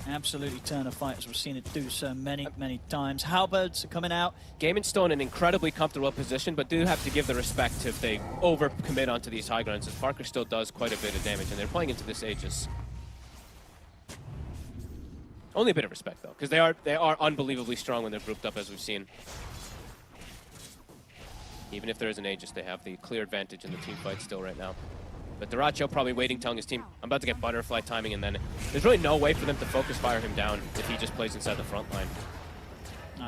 absolutely turn a fight, as we've seen it do so many, many times. Halberds are coming out. Gaimin's still in an incredibly comfortable position, but do have to give the respect if they over-commit onto these high grounds, as Parker still does quite a bit of damage, and they're playing into this Aegis. Only a bit of respect, though, because they are unbelievably strong when they're grouped up, as we've seen. Even if there is an Aegis, they have the clear advantage in the team fight still right now. But Duracio probably waiting, telling his team, I'm about to get butterfly timing, and then there's really no way for them to focus fire him down if he just plays inside the front line.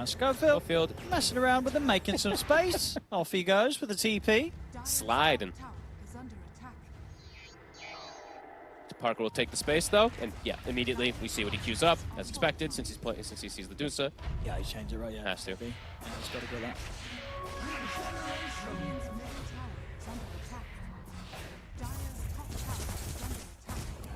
Schofield messing around with him, making some space. Off he goes with the TP. Slide. Parker will take the space though, and yeah, immediately we see what he queues up, as expected, since he sees the Dusa. Yeah, he changed it right, yeah. Has to. Yeah, he's got to go that.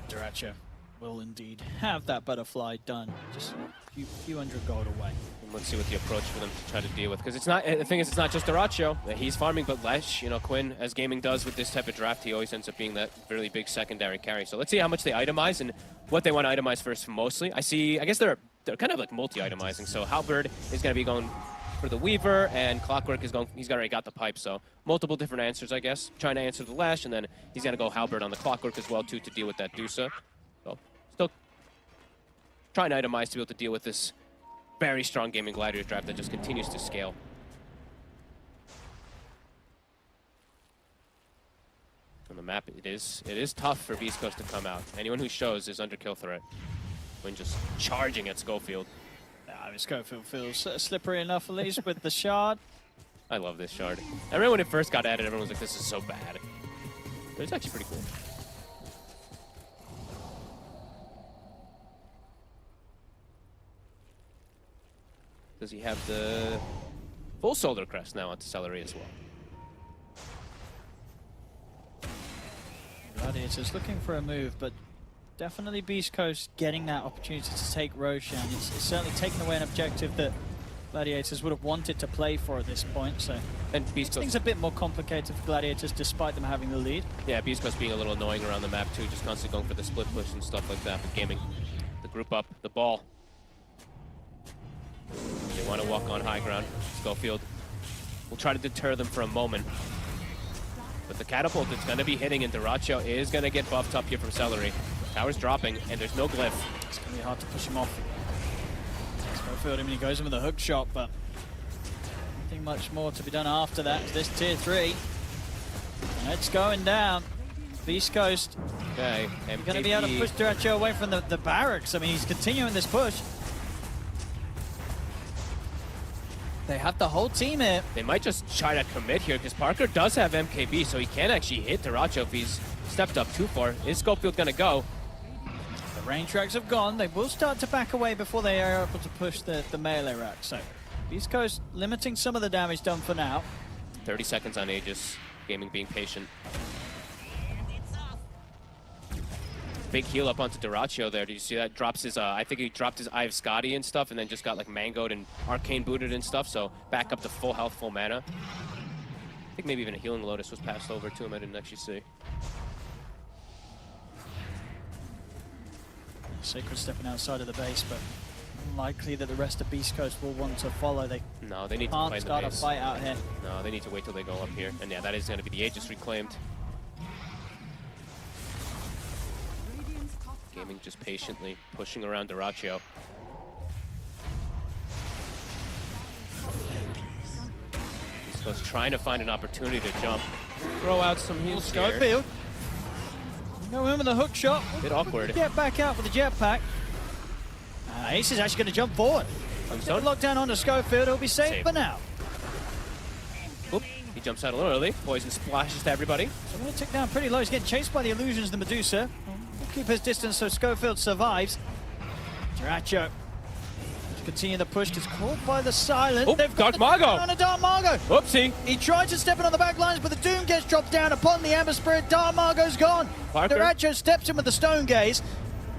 Duracio will indeed have that butterfly done. Just a few hundred gold away. And let's see what the approach for them to try to deal with, because it's not. The thing is, it's not just Duracio. He's farming, but Lesh, Quinn, as Gaimin does with this type of draft, he always ends up being that really big secondary carry. So let's see how much they itemize and what they want to itemize first. Mostly, I guess they're kind of like multi-itemizing. So Halberd is going to be going for the Weaver, and Clockwork is going. He's already got the pipe, so multiple different answers, I guess. Trying to answer the Lash, and then he's going to go Halberd on the Clockwork as well too to deal with that Dusa. So still trying to itemize to be able to deal with this very strong Gaming Gladiators draft that just continues to scale. On the map, it is tough for Beastcoast to come out. Anyone who shows is under kill threat when just charging at Schofield. Schofield feels slippery enough, at least, with the shard. I love this shard. I remember when it first got added, everyone was like, this is so bad. But it's actually pretty cool. Does he have the full Solar Crest now onto Celery as well? Gladiators looking for a move, but definitely Beastcoast getting that opportunity to take Roshan. It's certainly taken away an objective that Gladiators would have wanted to play for at this point. So, and Beastcoast, things a bit more complicated for Gladiators despite them having the lead. Yeah, Beastcoast being a little annoying around the map too, just constantly going for the split push and stuff like that. But Gaming, the group up, the ball. They want to walk on high ground. Schofield will try to deter them for a moment. But the catapult that's going to be hitting, and Duracio is going to get buffed up here from Celery. Tower's dropping, and there's no glyph. It's going to be hard to push him off. Schofield, he goes in with a hook shot, but nothing much more to be done after that. This tier 3. And it's going down. Beastcoast. Okay, going to be able to push Duracio away from the barracks. I mean, he's continuing this push. They have the whole team here. They might just try to commit here, because Parker does have MKB, so he can actually hit Duracio if he's stepped up too far. Is Schofield going to go? The range racks have gone. They will start to back away before they are able to push the melee rack. So Beastcoast limiting some of the damage done for now. 30 seconds on Aegis. Gaming being patient. Big heal up onto Duracio there. Did you see that? Drops his, I think he dropped his Eye of Scotty and stuff, and then just got like mangoed and arcane booted and stuff, so back up to full health, full mana. I think maybe even a Healing Lotus was passed over to him, I didn't actually see. Sacred stepping outside of the base, but unlikely that the rest of Beastcoast will want to follow. They need to play in the start base. a fight out here. No, they need to wait till they go up here. And yeah, that is going to be the Aegis reclaimed. Gaming just patiently pushing around Duracio. Beastcoast trying to find an opportunity to jump. Throw out some heals. Schofield. Go in with a hook shot. Bit awkward. Get back out with the jetpack. Ace is actually going to jump forward. Lockdown onto Schofield. He'll be safe for now. Oop. He jumps out a little early. Poison splashes to everybody. So I'm going to tick down pretty low. He's getting chased by the illusions, the Medusa. We'll keep his distance so Schofield survives. Duracho to continue the push. Gets caught by the silence. Oh, They've got Dark Margo. on a Dark Margo. Whoopsie. He tried to step in on the back lines, but the Doom gets dropped down upon the Ember Spirit. Dark Margo's gone. Parker. Duracho steps in with the Stone Gaze.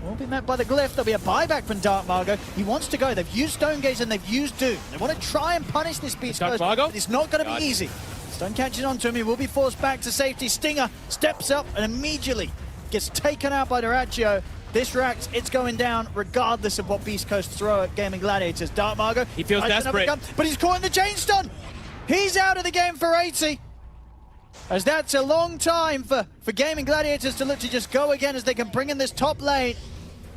Won't be met by the Glyph. There'll be a buyback from Dark Margo. He wants to go. They've used Stone Gaze and they've used Doom. They want to try and punish this Beast Dark Coast, Margo? but it's not going to be easy. Stun catches onto him. He will be forced back to safety. Stinger steps up and immediately gets taken out by Duracho. This Rax, it's going down regardless of what Beast Coast throw at Gaimin Gladiators. Dark Margo. He feels desperate. But he's caught in the chain stun. He's out of the game for 80. As that's a long time for Gaimin Gladiators to look to just go again as they can bring in this top lane.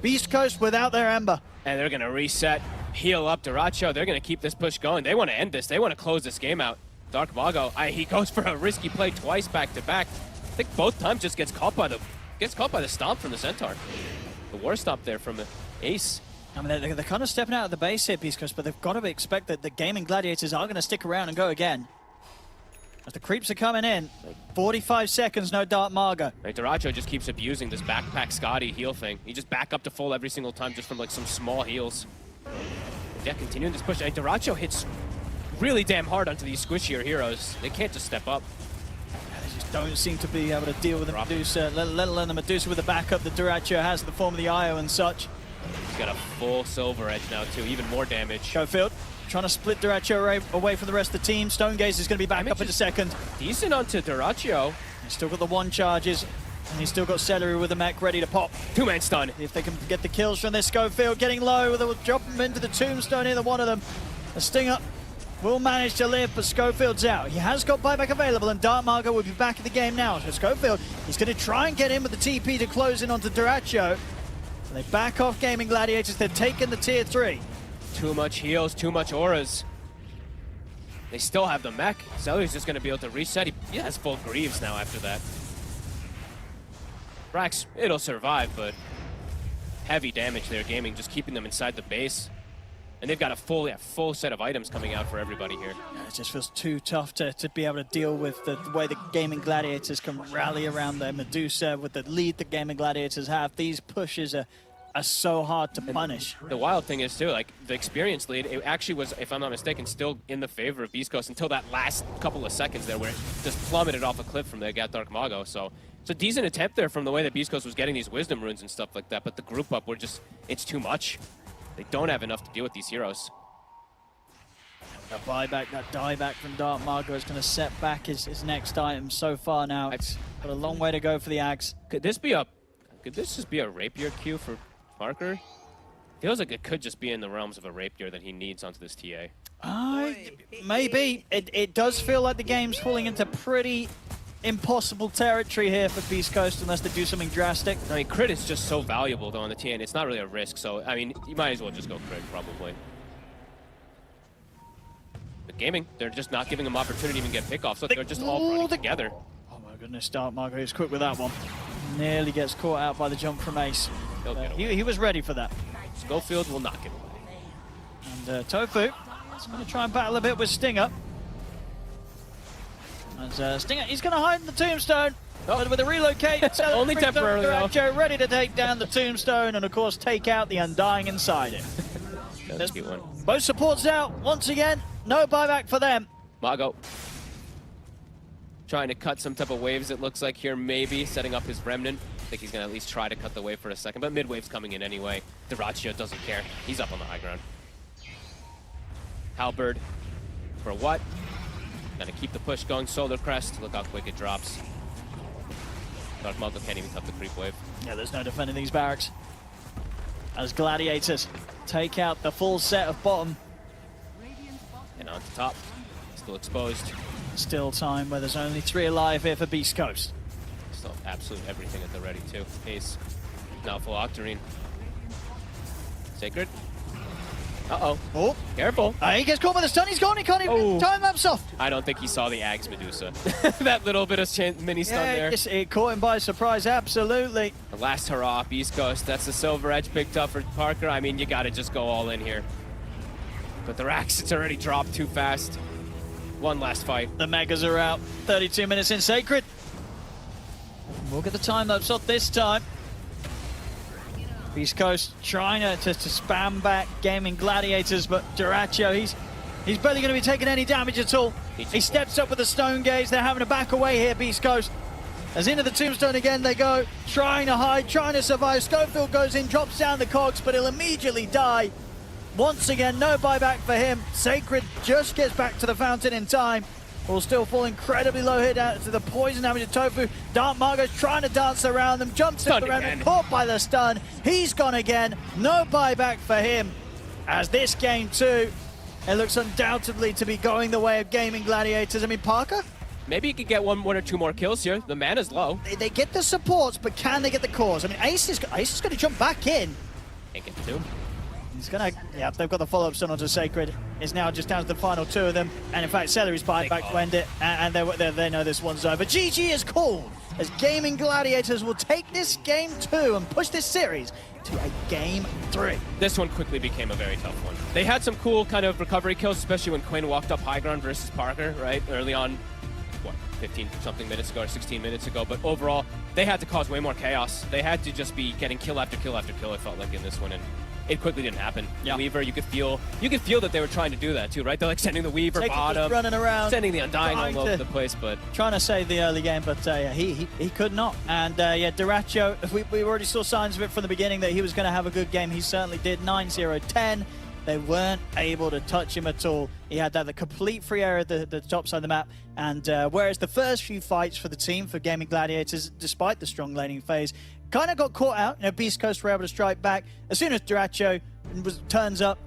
Beast Coast without their Ember. And they're going to reset, heal up Duracho. They're going to keep this push going. They want to end this. They want to close this game out. Dark Mago, he goes for a risky play twice back to back. I think both times just gets caught by the stomp from the Centaur. The war stomp there from the Ace. I mean, they're kind of stepping out of the base here, Beast Coast, but they've got to expect that the Gaimin Gladiators are going to stick around and go again. As the creeps are coming in, 45 seconds, no Dark Margo. Right, Duracho just keeps abusing this backpack Scotty heal thing. He just back up to full every single time just from like some small heals. Yeah, continuing this push. Duracho hits really damn hard onto these squishier heroes. They can't just step up. They just don't seem to be able to deal with the Medusa, let alone the Medusa with the backup that Duracho has in the form of the Io and such. He's got a full silver edge now too, even more damage. Schofield trying to split Duracho away from the rest of the team. Stone Gaze is going to be back up in a second. Decent onto Duracho. He's still got the one charges, and he's still got Celery with the mech ready to pop. Two-man stun. If they can get the kills from this, Schofield getting low. They'll drop him into the tombstone, either one of them. A Stinger will manage to live, but Schofield's out. He has got buyback available, and Dark Margo will be back in the game now. So Schofield, he's going to try and get in with the TP to close in onto Duracho. So they back off Gaimin Gladiators. They've taken the tier 3. Too much heals, too much auras. They still have the mech. Celery's just going to be able to reset. He has full Greaves now after that. Rax, it'll survive, but heavy damage there. Gaming just keeping them inside the base. And they've got a full set of items coming out for everybody here. Yeah, it just feels too tough to be able to deal with the way the Gaimin Gladiators can rally around their Medusa with the lead the Gaimin Gladiators have. These pushes are so hard to punish. The wild thing is too, like the experience lead, it actually was, if I'm not mistaken, still in the favor of Beastcoast until that last couple of seconds there where it just plummeted off a cliff from the Dark Mago. So it's a decent attempt there from the way that Beastcoast was getting these wisdom runes and stuff like that, but the group up were just, it's too much. They don't have enough to deal with these heroes. That buyback, that dieback from Dark Margo is going to set back his next item so far now. It's got a long way to go for the Ags. Could this just be a rapier queue for Parker? Feels like it could just be in the realms of a rapier that he needs onto this TA. Maybe. It does feel like the game's falling into pretty impossible territory here for Beast Coast unless they do something drastic. I mean, crit is just so valuable though on the TA, and it's not really a risk, so I mean, you might as well just go crit probably. But Gaming, they're just not giving them opportunity to even get pickoffs, so they're just all running together. Oh my goodness, Dark Margo is quick with that one. Nearly gets caught out by the jump from Ace. He was ready for that. Schofield will not get away. And Tofu is going to try and battle a bit with Stinger. As Stinger, he's going to hide in the tombstone. But with a relocate, only temporarily though. Ready to take down the tombstone and of course take out the Undying inside it. That's a cute one. Both supports out once again. No buyback for them. Mago trying to cut some type of waves, it looks like here, maybe setting up his remnant. I think he's going to at least try to cut the wave for a second, but mid-wave's coming in anyway. Duracho doesn't care. He's up on the high ground. Halberd for what? Gonna keep the push going. Solar Crest, look how quick it drops. Dark Mago can't even cut the creep wave. Yeah, there's no defending these barracks. As Gladiators take out the full set of bottom. And on to top, still exposed. Still time where there's only 3 alive here for Beast Coast. Still absolute everything at the ready too. Ace, now full Octarine. Sacred. Uh-oh. Oh, careful. He gets caught by the stun. He's gone. He can't even time lapse off. I don't think he saw the Ags Medusa. That little bit of mini stun there. Yes, it caught him by surprise. Absolutely. The last hurrah, Beast Coast. That's the silver edge picked up for Parker. I mean, you got to just go all in here. But the Rax, it's already dropped too fast. one last fight. The Megas are out. 32 minutes in Sacred. We'll get the time lapse shot this time. Beastcoast trying to spam back Gaimin Gladiators, but Duracho, he's barely going to be taking any damage at all. He steps up with the Stone Gaze. They're having to back away here, Beastcoast. As into the Tombstone again they go, trying to hide, trying to survive. Schofield goes in, drops down the cogs, but he'll immediately die. Once again, no buyback for him. Sacred just gets back to the fountain in time. Will still fall incredibly low here down to the poison damage of Tofu. Dark Margo's trying to dance around them, jumps up around and caught by the stun. He's gone again. No buyback for him. As this game too, it looks undoubtedly to be going the way of Gaimin Gladiators. I mean, Parker? Maybe he could get one or two more kills here. The mana's low. They get the supports, but can they get the cores? I mean, Ace is going to jump back in. Can't get the two. He's going to, yeah, they've got the follow-up stun onto Sacred. It's now just down to the final two of them. And in fact, Celery's buying back to end it. And they know this one's over. GG is called as Gaimin Gladiators will take this game 2 and push this series to a game 3. This one quickly became a very tough one. They had some cool kind of recovery kills, especially when Quinn walked up high ground versus Parker, right? Early on, what, 15-something minutes ago or 16 minutes ago. But overall, they had to cause way more chaos. They had to just be getting kill after kill after kill, it felt like, in this one. And it quickly didn't happen. Yeah. Weaver, you could feel that they were trying to do that too, right? They're like sending the Weaver bottom, running around, sending the Undying all over the place, but trying to save the early game, but yeah, he could not. And yeah, Duracho, we already saw signs of it from the beginning that he was going to have a good game. He certainly did. 9-0-10. They weren't able to touch him at all. He had the complete free area at the top side of the map. And whereas the first few fights for the team, for Gaimin Gladiators, despite the strong laning phase, kind of got caught out. You know, Beastcoast were able to strike back. As soon as Duracho turns up,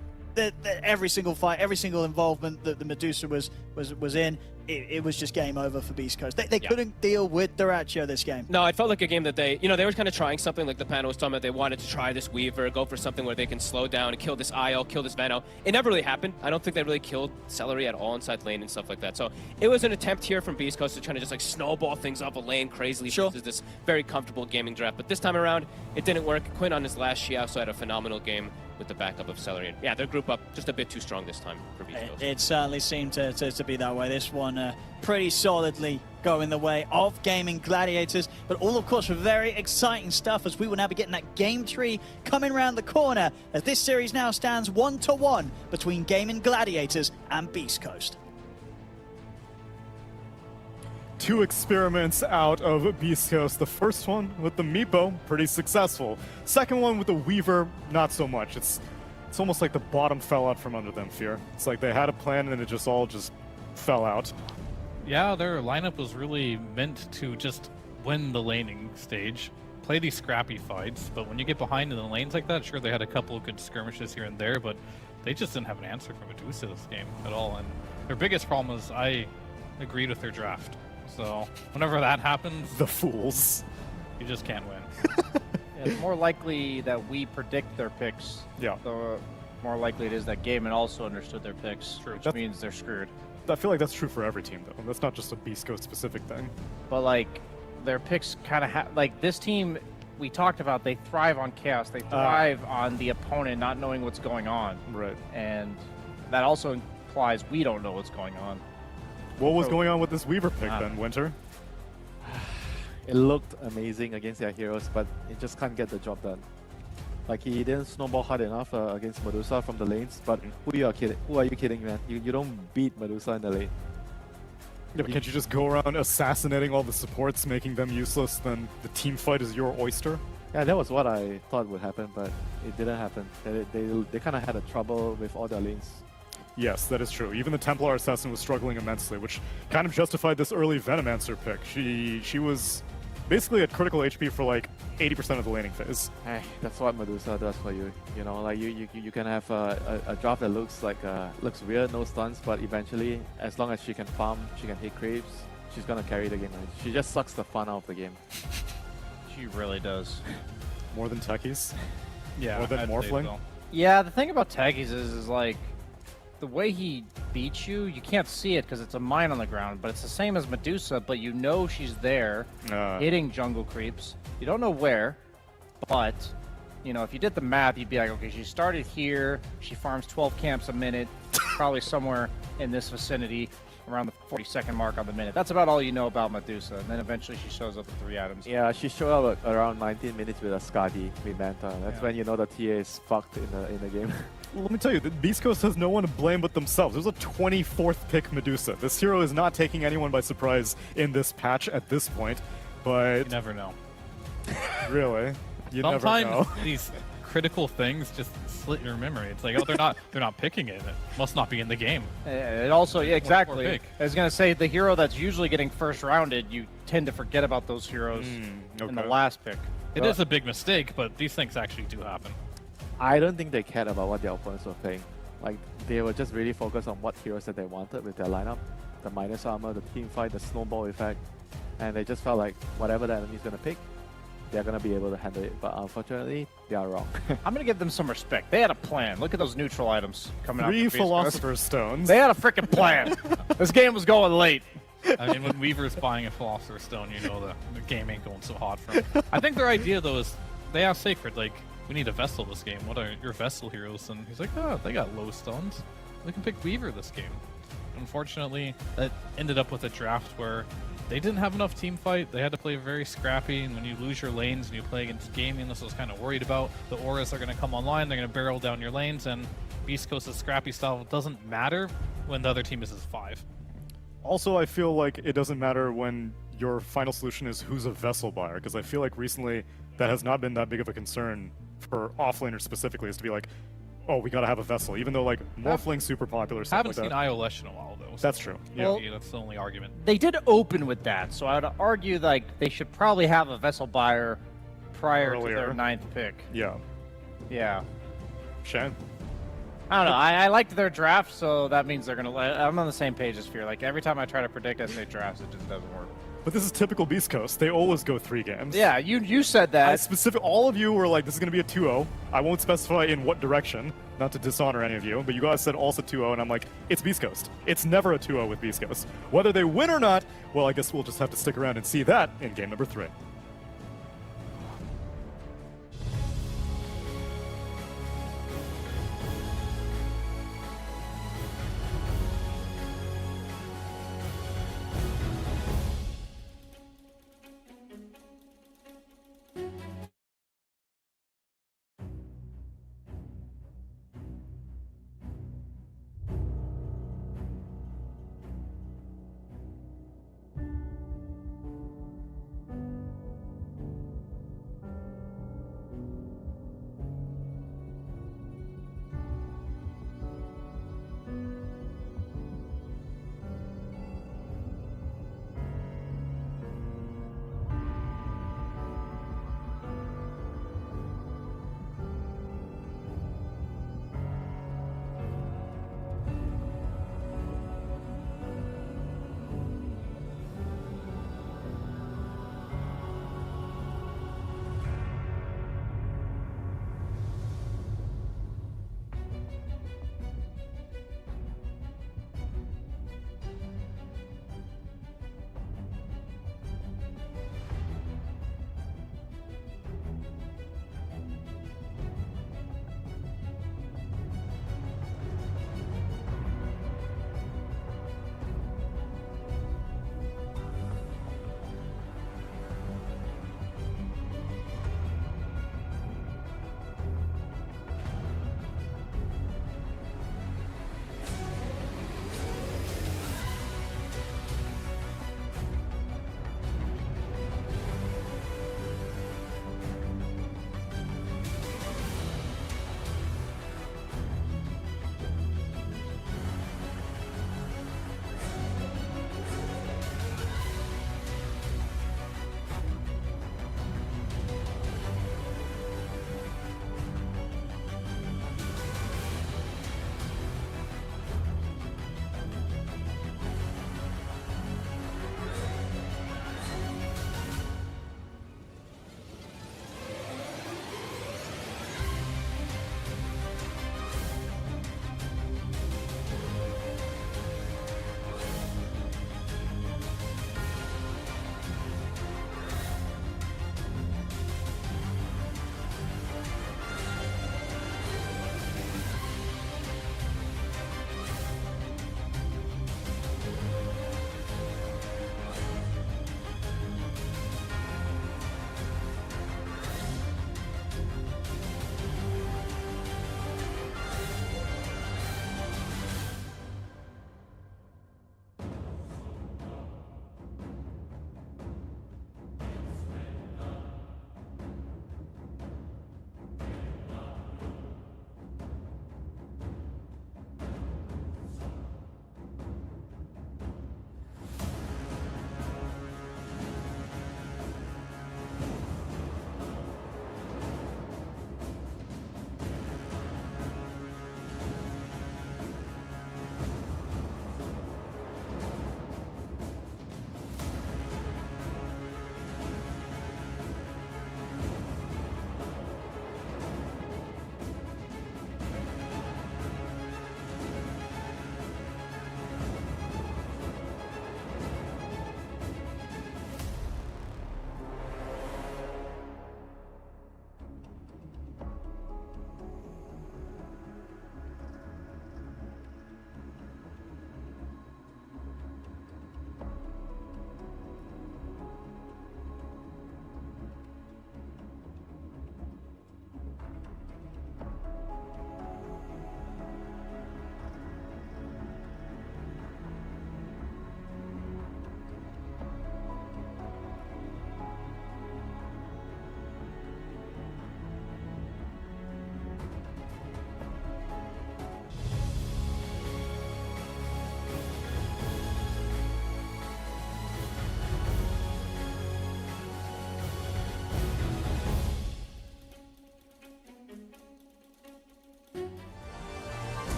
every single fight, every single involvement that the Medusa was in, it was just game over for Beastcoast. They couldn't deal with Duracho this game. No, it felt like a game that they were kind of trying something like the panel was talking about. They wanted to try this Weaver, go for something where they can slow down and kill this IO, kill this Veno. It never really happened. I don't think they really killed Celery at all inside lane and stuff like that. So it was an attempt here from Beastcoast to try to just like snowball things up a lane crazily versus this very comfortable gaming draft. But this time around, it didn't work. Quinn on his last, she also had a phenomenal game with the backup of Celery. And yeah, their group up just a bit too strong this time for Beastcoast. It certainly seemed to be that way. This one pretty solidly going the way of Gaimin Gladiators, but all, of course, for very exciting stuff as we will now be getting that game 3 coming around the corner as this series now stands 1-1 between Gaimin Gladiators and Beastcoast. 2 experiments out of Beastcoast. The first one with the Meepo, pretty successful. Second one with the Weaver, not so much. It's almost like the bottom fell out from under them, Fear. It's like they had a plan and it just all fell out. Yeah, their lineup was really meant to just win the laning stage, play these scrappy fights, but when you get behind in the lanes like that, sure, they had a couple of good skirmishes here and there, but they just didn't have an answer for Medusa this game at all. And their biggest problem is I agreed with their draft. So whenever that happens, the fools, you just can't win. It's more likely that we predict their picks. Yeah. The more likely it is that Gaimin also understood their picks, which means they're screwed. I feel like that's true for every team, though. That's not just a Beastcoast specific thing. But like, their picks kind of like this team we talked about. They thrive on chaos. They thrive on the opponent not knowing what's going on. Right. And that also implies we don't know what's going on. What was going on with this Weaver pick then, Winter? It looked amazing against their heroes, but it just can't get the job done. Like, he didn't snowball hard enough against Medusa from the lanes, but who are you kidding, man? You don't beat Medusa in the lane. Yeah, but can't you just go around assassinating all the supports, making them useless, then the team fight is your oyster? Yeah, that was what I thought would happen, but it didn't happen. They kind of had a trouble with all their lanes. Yes, that is true. Even the Templar Assassin was struggling immensely, which kind of justified this early Venomancer pick. She was basically at critical HP for like 80% of the laning phase. Hey, that's what Medusa does for you. You know, like you can have a draft that looks like looks weird, no stuns, but eventually, as long as she can farm, she can hit creeps, she's gonna carry the game. She just sucks the fun out of the game. She really does. More than techies? Yeah. More than Morphling? So. Yeah, the thing about techies is like, the way he beats you, you can't see it because it's a mine on the ground, but it's the same as Medusa, but you know she's there, hitting jungle creeps. You don't know where, but, you know, if you did the math, you'd be like, okay, she started here, she farms 12 camps a minute, probably somewhere in this vicinity, around the 42nd mark on the minute. That's about all you know about Medusa, and then eventually she shows up with 3 items. Yeah, she showed up at around 19 minutes with a Skadi Remanta. That's when you know the TA is fucked in the game. Let me tell you, the Beastcoast has no one to blame but themselves. It was a 24th pick Medusa. This hero is not taking anyone by surprise in this patch at this point, but... You never know. Really? You never Sometimes know. these critical things just slit your memory. It's like, oh, they're not picking it. It must not be in the game. It also, yeah, exactly. pick. I was going to say, the hero that's usually getting first rounded, you tend to forget about those heroes in the last pick. It is a big mistake, but these things actually do happen. I don't think they cared about what their opponents were playing. Like, they were just really focused on what heroes that they wanted with their lineup. The minus armor, the team fight, the snowball effect. And they just felt like whatever the enemy's going to pick, they're going to be able to handle it. But unfortunately, they are wrong. I'm going to give them some respect. They had a plan. Look at those neutral items coming out. 3 Philosopher's Stones. They had a freaking plan. This game was going late. I mean, when Weaver's buying a Philosopher's Stone, you know the game ain't going so hot for him. I think their idea, though, is they asked Sacred, like, we need a Vessel this game. What are your Vessel heroes? And he's like, oh, they got low stones. We can pick Weaver this game. Unfortunately, that ended up with a draft where they didn't have enough team fight. They had to play very scrappy, and when you lose your lanes and you play against Gaimin, this was kind of worried about. The auras are going to come online, they're going to barrel down your lanes, and Beast Coast's scrappy style doesn't matter when the other team is 5. Also, I feel like it doesn't matter when your final solution is who's a Vessel buyer, because I feel like recently that has not been that big of a concern for offlaners specifically, is to be like, oh, we gotta have a Vessel, even though like Morphling's super popular. I haven't seen IOLesh in a while, though. That's true. Well, Yeah, that's the only argument. They did open with that, so I would argue like they should probably have a Vessel buyer prior to their 9th pick. Yeah. Yeah. Shan? I don't know. I liked their draft, so that means they're gonna. I'm on the same page as Fear. Like every time I try to predict SA drafts, it just doesn't work. But this is typical Beast Coast. They always go 3 games. Yeah, you said that. All of you were like, this is going to be a 2-0. I won't specify in what direction, not to dishonor any of you, but you guys said also 2-0, and I'm like, it's Beast Coast. It's never a 2-0 with Beast Coast. Whether they win or not, well, I guess we'll just have to stick around and see that in game number 3.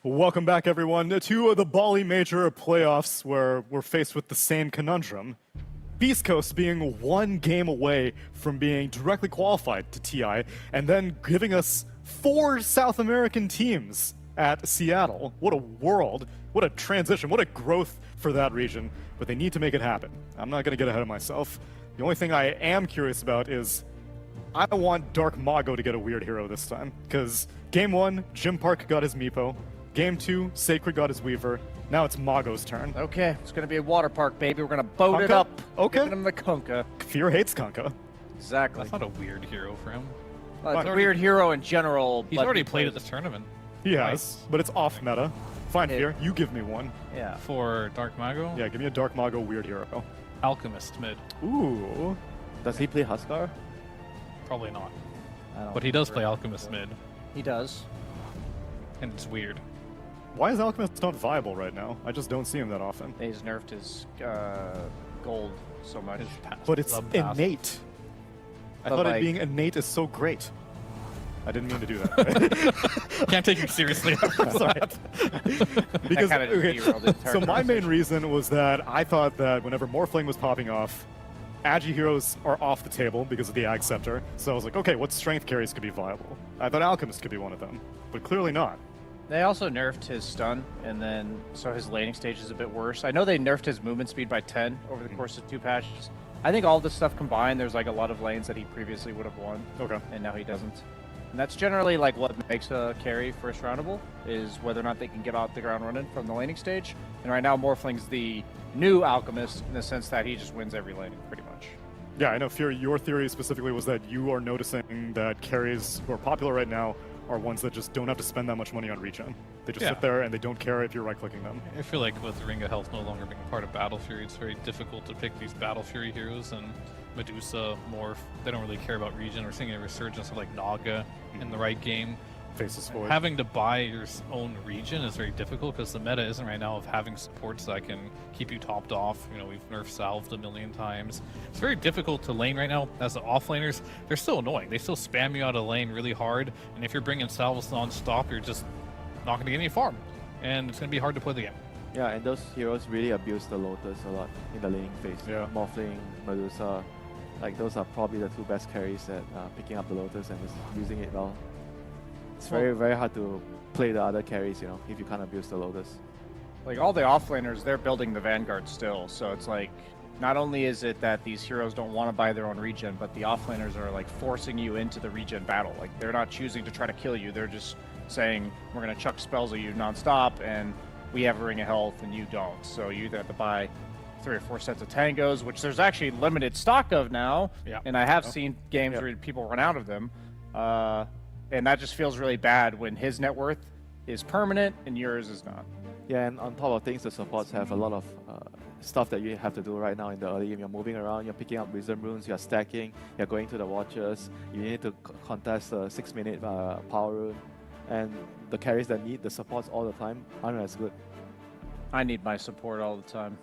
Welcome back, everyone, to the Bali Major playoffs, where we're faced with the same conundrum. Beastcoast being one game away from being directly qualified to TI, and then giving us 4 South American teams at Seattle. What a world, what a transition, what a growth for that region, but they need to make it happen. I'm not going to get ahead of myself. The only thing I am curious about is I want Dark Mago to get a weird hero this time, because Game 1, Jim Park got his Meepo. Game 2, Sacred got his Weaver. Now it's Mago's turn. Okay, it's going to be a water park, baby. We're going to boat it Kunkka? up. Okay. Giving him the Kunkka. Fear hates Kunkka. Exactly. That's not a weird hero for him. It's a weird hero in general. He's but already played at this tournament. He has, but it's off meta. Fine, Fear, you give me one. Yeah. For Dark Mago? Yeah, give me a Dark Mago weird hero. Alchemist mid. Ooh. Does he play Huskar? Probably not. I don't But he does remember. play Alchemist mid. He does. And it's weird. Why is Alchemist not viable right now? I just don't see him that often. He's nerfed his gold so much. But it's innate. I But thought like- it being innate is so great. I didn't mean to do that. Can't take you seriously. Sorry. Because kinda derailed the entire so my main conversation. reason was that I thought that whenever Morphling was popping off, Agi heroes are off the table because of the Ag Scepter. So I was like, okay, what strength carries could be viable? I thought Alchemist could be one of them, but clearly not. They also nerfed his stun, and then so his laning stage is a bit worse. I know they nerfed his movement speed by 10 over the course of 2 patches. I think all this stuff combined, there's like a lot of lanes that he previously would have won. Okay. And now he doesn't. And that's generally like what makes a carry first roundable, is whether or not they can get off the ground running from the laning stage. And right now Morphling's the new Alchemist in the sense that he just wins every laning pretty much. Yeah, I know, Fear, your theory specifically was that you are noticing that carries who are popular right now are ones that just don't have to spend that much money on regen. They just Yeah. sit there and they don't care if you're right-clicking them. I feel like with Ring of Health no longer being part of Battle Fury, it's very difficult to pick these Battle Fury heroes, and Medusa, Morph, they don't really care about regen. We're seeing a resurgence of like Naga in the right game. Faceless Void. Having to buy your own regen is very difficult because the meta isn't right now of having supports that can keep you topped off. You know, we've nerfed Salved a million times. It's very difficult to lane right now. As the offlaners, they're still annoying. They still spam you out of lane really hard, and if you're bringing Salves non-stop, you're just not going to get any farm, and it's going to be hard to play the game. Yeah, and those heroes really abuse the Lotus a lot in the laning phase. Yeah. Morphling, Medusa, like those are probably the 2 best carries at picking up the Lotus and just using it well. It's very, very hard to play the other carries, you know, if you can't abuse the Lotus. Like all the offlaners, they're building the Vanguard still, so it's like not only is it that these heroes don't want to buy their own regen, but the offlaners are like forcing you into the regen battle. Like they're not choosing to try to kill you, they're just saying we're gonna chuck spells at you nonstop, and we have a Ring of Health and you don't. So you either have to buy 3 or 4 sets of tangos, which there's actually limited stock of now. Yeah. And I have seen games where people run out of them. And that just feels really bad when his net worth is permanent and yours is not. Yeah, and on top of things, the supports have a lot of stuff that you have to do right now in the early game. You're moving around, you're picking up Wisdom Runes, you're stacking, you're going to the Watchers, you need to contest a 6-minute power rune, and the carries that need the supports all the time aren't as good. I need my support all the time.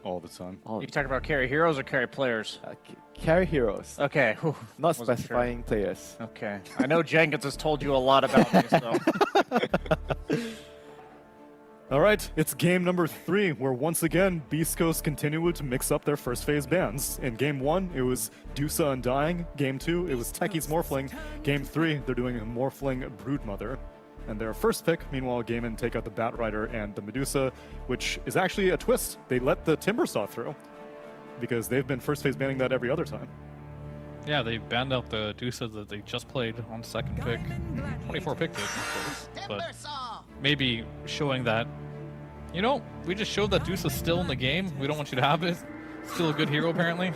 All the time. You talking about carry heroes or carry players? Carry heroes. Okay. Whew. Not Wasn't specifying players. Okay. I know Jenkins has told you a lot about me, so. All right, it's game number 3, where once again, Beastcoast continued to mix up their first phase bans. In game 1, it was Dusa Undying. Game 2, it was Techie's Morphling. Game 3, they're doing Morphling Broodmother. And their first pick, meanwhile, Gaimin take out the Batrider and the Medusa, which is actually a twist. They let the Timbersaw through, because they've been first phase banning that every other time. Yeah, they banned out the Dusa that they just played on second pick. 24 pick pick, of course. But maybe showing that, you know, we just showed that Dusa's still in the game. We don't want you to have it. Still a good hero, apparently.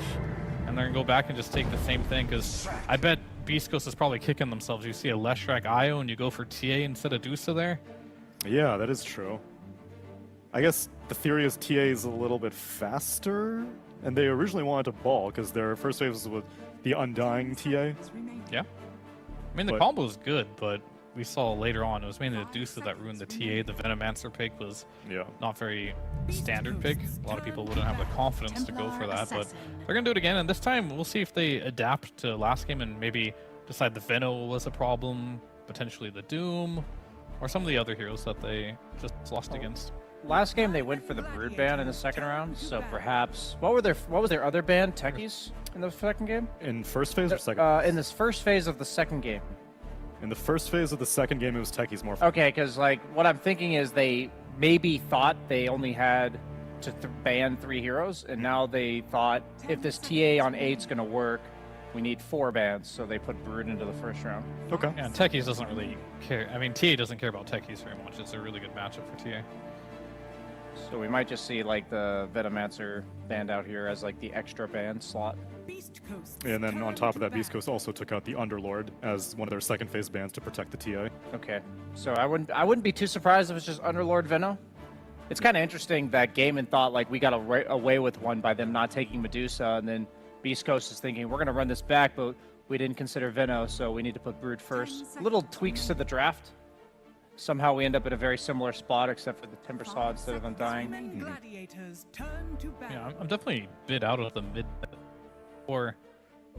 And they're going to go back and just take the same thing, because I bet Beastcoast is probably kicking themselves. You see a Leshrac IO and you go for TA instead of Dusa there. Yeah, that is true. I guess the theory is TA is a little bit faster, and they originally wanted to ball because their first phase was with the Undying TA. Yeah. I mean, the combo is good, but we saw later on, it was mainly the Dusa that ruined the TA. The Venomancer pick was not very standard pick. A lot of people wouldn't have the confidence to go for that, but they're going to do it again, and this time we'll see if they adapt to last game and maybe decide the Veno was a problem, potentially the Doom, Or some of the other heroes that they just lost against. Last game they went for the Brood ban in the second round, so perhaps what was their other ban? Techies in the second game? In first phase or second? In this first phase of the second game. In the first phase of the second game, it was Techies more. Okay, because like what I'm thinking is they maybe thought they only had to ban 3 heroes, and now they thought if this TA on 8's gonna work, we need 4 bans, so they put Brood into the first round. Okay. Yeah, and Techies doesn't really care. I mean, TA doesn't care about Techies very much. It's a really good matchup for TA. So we might just see like the Venomancer banned out here as like the extra ban slot. And then on top of that, Beastcoast also took out the Underlord as one of their second phase bans to protect the TA. Okay, so I wouldn't be too surprised if it's just Underlord Veno. It's kind of interesting that Gaimin thought like we got away with one by them not taking Medusa, and then Beastcoast is thinking we're gonna run this back, but we didn't consider Veno, so we need to put Brood first. Little tweaks to the draft. Somehow we end up in a very similar spot, except for the Timber Saw instead of Undying. Gladiators turn to battle. Yeah, I'm definitely a bit out of the mid. Or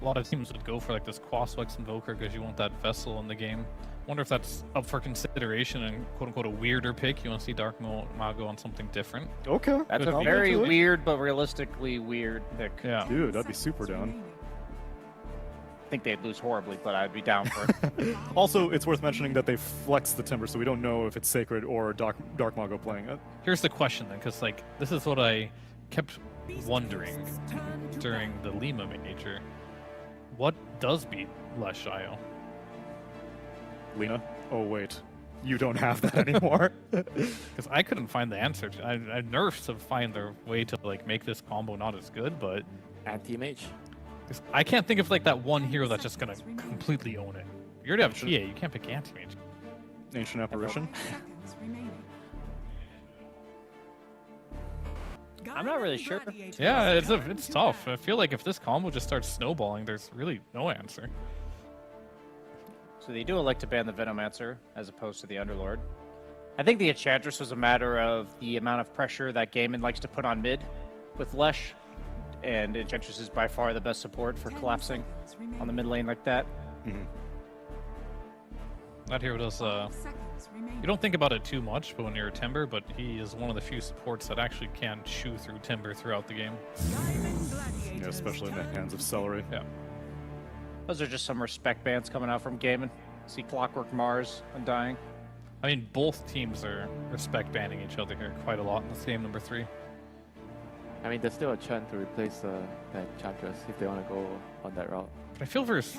a lot of teams would go for like this Quaswex Invoker because you want that Vessel in the game. Wonder if that's up for consideration and quote unquote a weirder pick. You want to see Dark Mago on something different. Okay. That's a very weird but realistically weird pick. Yeah. Dude, that'd be super down. I think they'd lose horribly, but I'd be down for it. Also, it's worth mentioning that they flexed the Timber, so we don't know if it's Sacred or Dark Mago playing it. Here's the question then, because like this is what I kept wondering during the Lima Major. What does beat Lesh IO? Lena? Oh wait, you don't have that anymore. Because I couldn't find the answer. I nerfs to find their way to like make this combo not as good, but anti-mage. I can't think of like that one hero that's just gonna completely own it. You already have TA, you can't pick anti-mage. Ancient Apparition. I'm not really sure. Yeah, it's tough. I feel like if this combo just starts snowballing, there's really no answer. So they do elect to ban the Venomancer as opposed to the Underlord. I think the Enchantress was a matter of the amount of pressure that Gaimin likes to put on mid with Lesh, and Enchantress is by far the best support for collapsing on the mid lane like that. That hero does, you don't think about it too much but when you're a Timber, but he is one of the few supports that actually can chew through Timber throughout the game. Yeah, especially in the hands of Celery. Yeah. Those are just some respect bans coming out from Gaimin. See Clockwork Mars, Undying. I mean, both teams are respect banning each other here quite a lot in this game number 3. I mean, there's still a chance to replace the Enchantress if they want to go on that route. I feel versus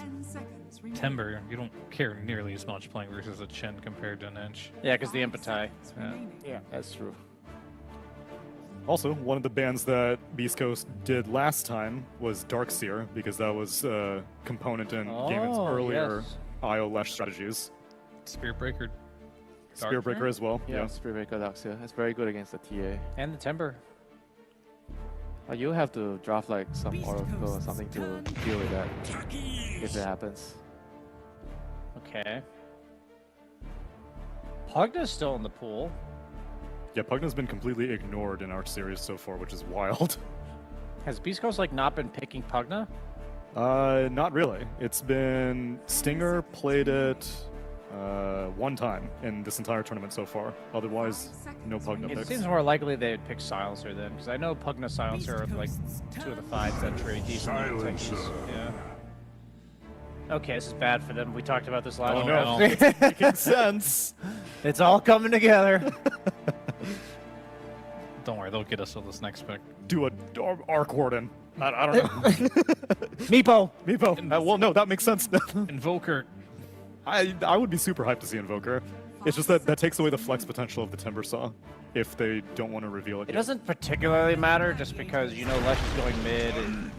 Timber, you don't care nearly as much playing versus a Chen compared to an Edge. Yeah, because the Impetai. Yeah, that's true. Also, one of the bans that Beastcoast did last time was Darkseer, because that was a component in Gaimin's earlier IO Lesh strategies. Spearbreaker. Spearbreaker as well. Yeah, Spearbreaker Darkseer. That's very good against the TA. And the Timber. You have to draft like some Oracle or something to deal with that if it happens. Okay. Pugna's still in the pool. Yeah, Pugna's been completely ignored in our series so far, which is wild. Has Beastcoast like not been picking Pugna? Not really. It's been Stinger played it one time in this entire tournament so far. Otherwise, no Pugna It picks. seems more likely they'd pick Silencer then, because I know Pugna Silencer are like 2 of the 5 that trade decent. Yeah. Okay, this is bad for them. We talked about this last Oh round. no, it's making sense. It's all coming together. Don't worry, they'll get us on this next pick. Do a Arc Warden. I don't know. Meepo. Meepo. Well, no, that makes sense. Invoker. I would be super hyped to see Invoker. It's just that takes away the flex potential of the Timber Saw if they don't want to reveal it. It doesn't particularly matter just because you know Lesh is going mid and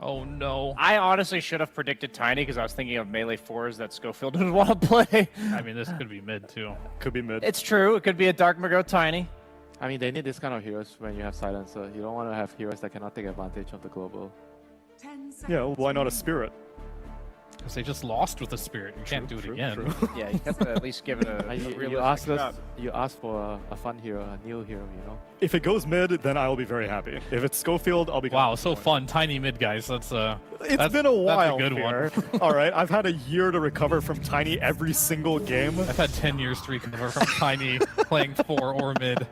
oh no. I honestly should have predicted Tiny because I was thinking of melee 4s that Schofield would want to play. I mean, this could be mid too. Could be mid. It's true. It could be a Dark Mago Tiny. I mean, they need this kind of heroes when you have Silencer. You don't want to have heroes that cannot take advantage of the global. Yeah, well, why not a Spirit? Because they just lost with the Spirit. You can't do it again. Yeah, you have to at least give it a You realistic shot. you ask for a fun hero, a new hero, you know. If it goes mid, then I will be very happy. If it's Schofield, I'll be. Wow, so fun. Tiny mid, guys. It's been a while. That's a good one. All right, I've had a year to recover from Tiny every single game. I've had 10 years to recover from Tiny playing 4 or mid.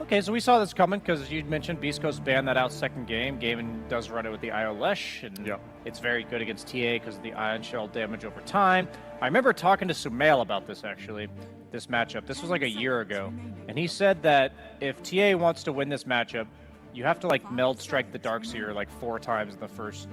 Okay, so we saw this coming because you mentioned Beastcoast banned that out second game. Gaimin does run it with the IO Lesh, and it's very good against TA because of the Ion Shell damage over time. I remember talking to Sumail about this, actually, this matchup. This was like a year ago, and he said that if TA wants to win this matchup, you have to, like, meld strike the Darkseer, like, 4 times in the first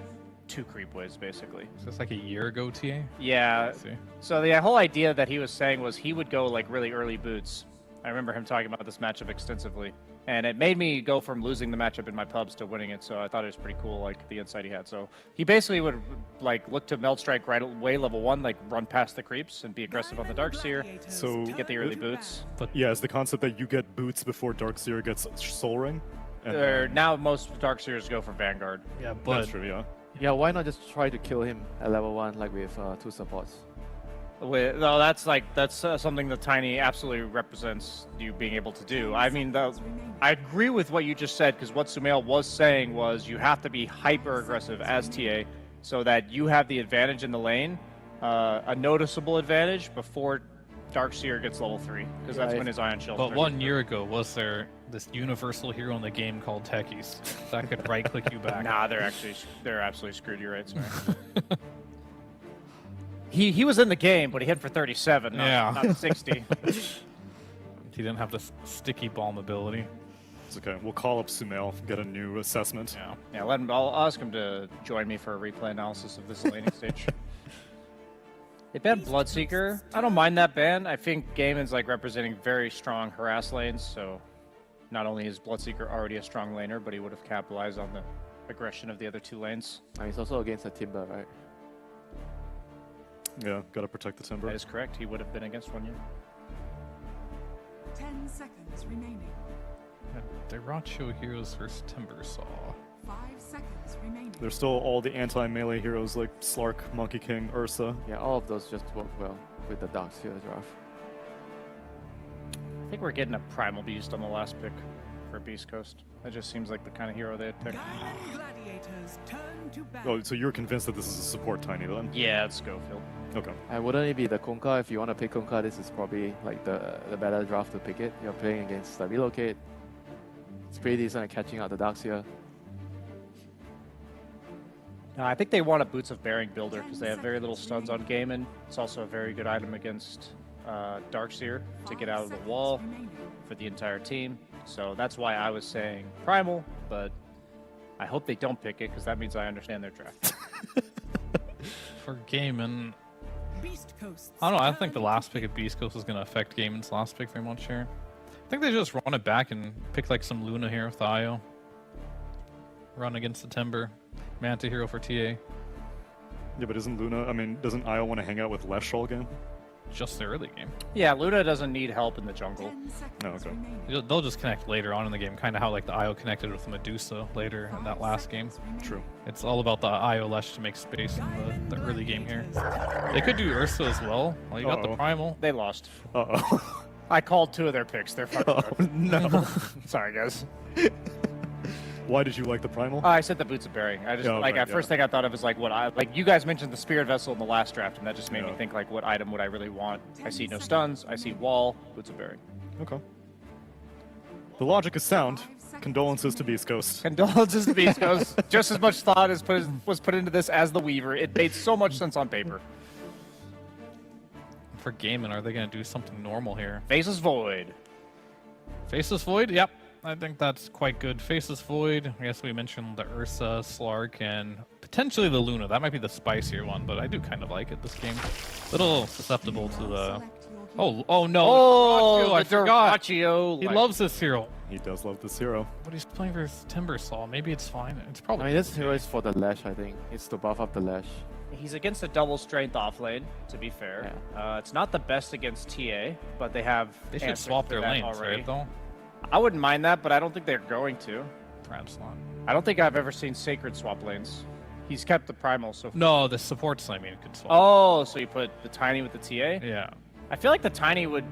2 creep waves, basically. So it's like a year ago, TA? Yeah. So the whole idea that he was saying was he would go, like, really early boots. I remember him talking about this matchup extensively, and it made me go from losing the matchup in my pubs to winning it, so I thought it was pretty cool, like, the insight he had. So he basically would, like, look to meld strike right away level 1, like, run past the creeps and be aggressive on the Darkseer to get the early boots. But yeah, is the concept that you get boots before Darkseer gets Soul Ring? Now most Darkseers go for Vanguard. Yeah, but... That's true, yeah. Yeah, why not just try to kill him at level 1, like with 2 supports? No, that's something that Tiny absolutely represents you being able to do. I mean, I agree with what you just said, because what Sumail was saying was you have to be hyper aggressive as TA so that you have the advantage in the lane, a noticeable advantage before Darkseer gets level 3, because that's when his Ion Shell. But 1 year ago, was there this universal hero in the game called Techies that could right-click you back? Nah, they're absolutely screwed. You're right, sorry. He was in the game, but he hit for 37, not 60. He didn't have the sticky bomb ability. It's okay. We'll call up Sumail, get a new assessment. Yeah. I'll ask him to join me for a replay analysis of this laning stage. They banned Bloodseeker. I don't mind that ban. I think Gaimin's like representing very strong harass lanes, so not only is Bloodseeker already a strong laner, but he would have capitalized on the aggression of the other 2 lanes. And he's also against a Timber, right? Yeah, gotta protect the Timber. That is correct. He would have been against 1 year. 10 seconds remaining. Dairatio heroes versus Timbersaw. 5 seconds remaining. There's still all the anti-melee heroes like Slark, Monkey King, Ursa. Yeah, all of those just work well with the Darkseer draft. I think we're getting a Primal Beast on the last pick for Beastcoast. That just seems like the kind of hero they'd pick. Gladiators turn to battle. Oh, so you're convinced that this is a support Tiny then? Yeah, it's Schofield. Okay. And wouldn't it be the Kunkka? If you want to pick Kunkka, this is probably like the better draft to pick it. You're playing against the Relocate. It's pretty decent at catching out the Darkseer. I think they want a Boots of Bearing builder because they have very little stuns on Gaimin. It's also a very good item against Darkseer to get out of the wall for the entire team. So that's why I was saying Primal, but I hope they don't pick it because that means I understand their draft. For Gaimin, Beastcoast. I don't know. I think the last pick of Beastcoast is going to affect Gaimin's last pick very much here. I think they just run it back and pick like some Luna here with IO. Run against the Timber. Manta hero for TA. Yeah, but isn't Luna, doesn't IO want to hang out with Lesh all game? Just the early game. Yeah, Luna doesn't need help in the jungle. No, okay. They'll just connect later on in the game, kind of how like the IO connected with Medusa later in that last game. True. It's all about the IO Lesh to make space in the early game here. They could do Ursa as well. Well, you got the Primal. They lost. Uh-oh. I called 2 of their picks. They're fucking no. Sorry, guys. Why did you like the Primal? I said the Boots of Bearing. I just first thing I thought of is like you guys mentioned the Spirit Vessel in the last draft, and that just made me think like what item would I really want? I see no stuns. I see wall. Boots of Bearing. Okay. The logic is sound. Condolences to Beastcoast. Condolences to Beastcoast. Just as much thought was put into this as the Weaver. It made so much sense on paper. For Gaimin, are they going to do something normal here? Faceless Void. Faceless Void? Yep. I think that's quite good. Faceless Void. I guess we mentioned the Ursa, Slark, and potentially the Luna. That might be the spicier one, but I do kind of like it this game. A little susceptible to the... Oh no! Oh, I forgot. He like... loves this hero. He does love this hero. But he's playing for Timbersaw. Maybe it's fine. It's probably... this hero is for the Lash, I think. It's to buff up the Lash. He's against a double strength off lane, to be fair. Yeah. It's not the best against TA, but they have... They should swap their lanes, already. right, though? I wouldn't mind that, but I don't think they're going to. Perhaps not. I don't think I've ever seen Sacred swap lanes. He's kept the Primal so far. No, the supports, I mean, could swap. Oh, so you put the Tiny with the TA? Yeah. I feel like the Tiny would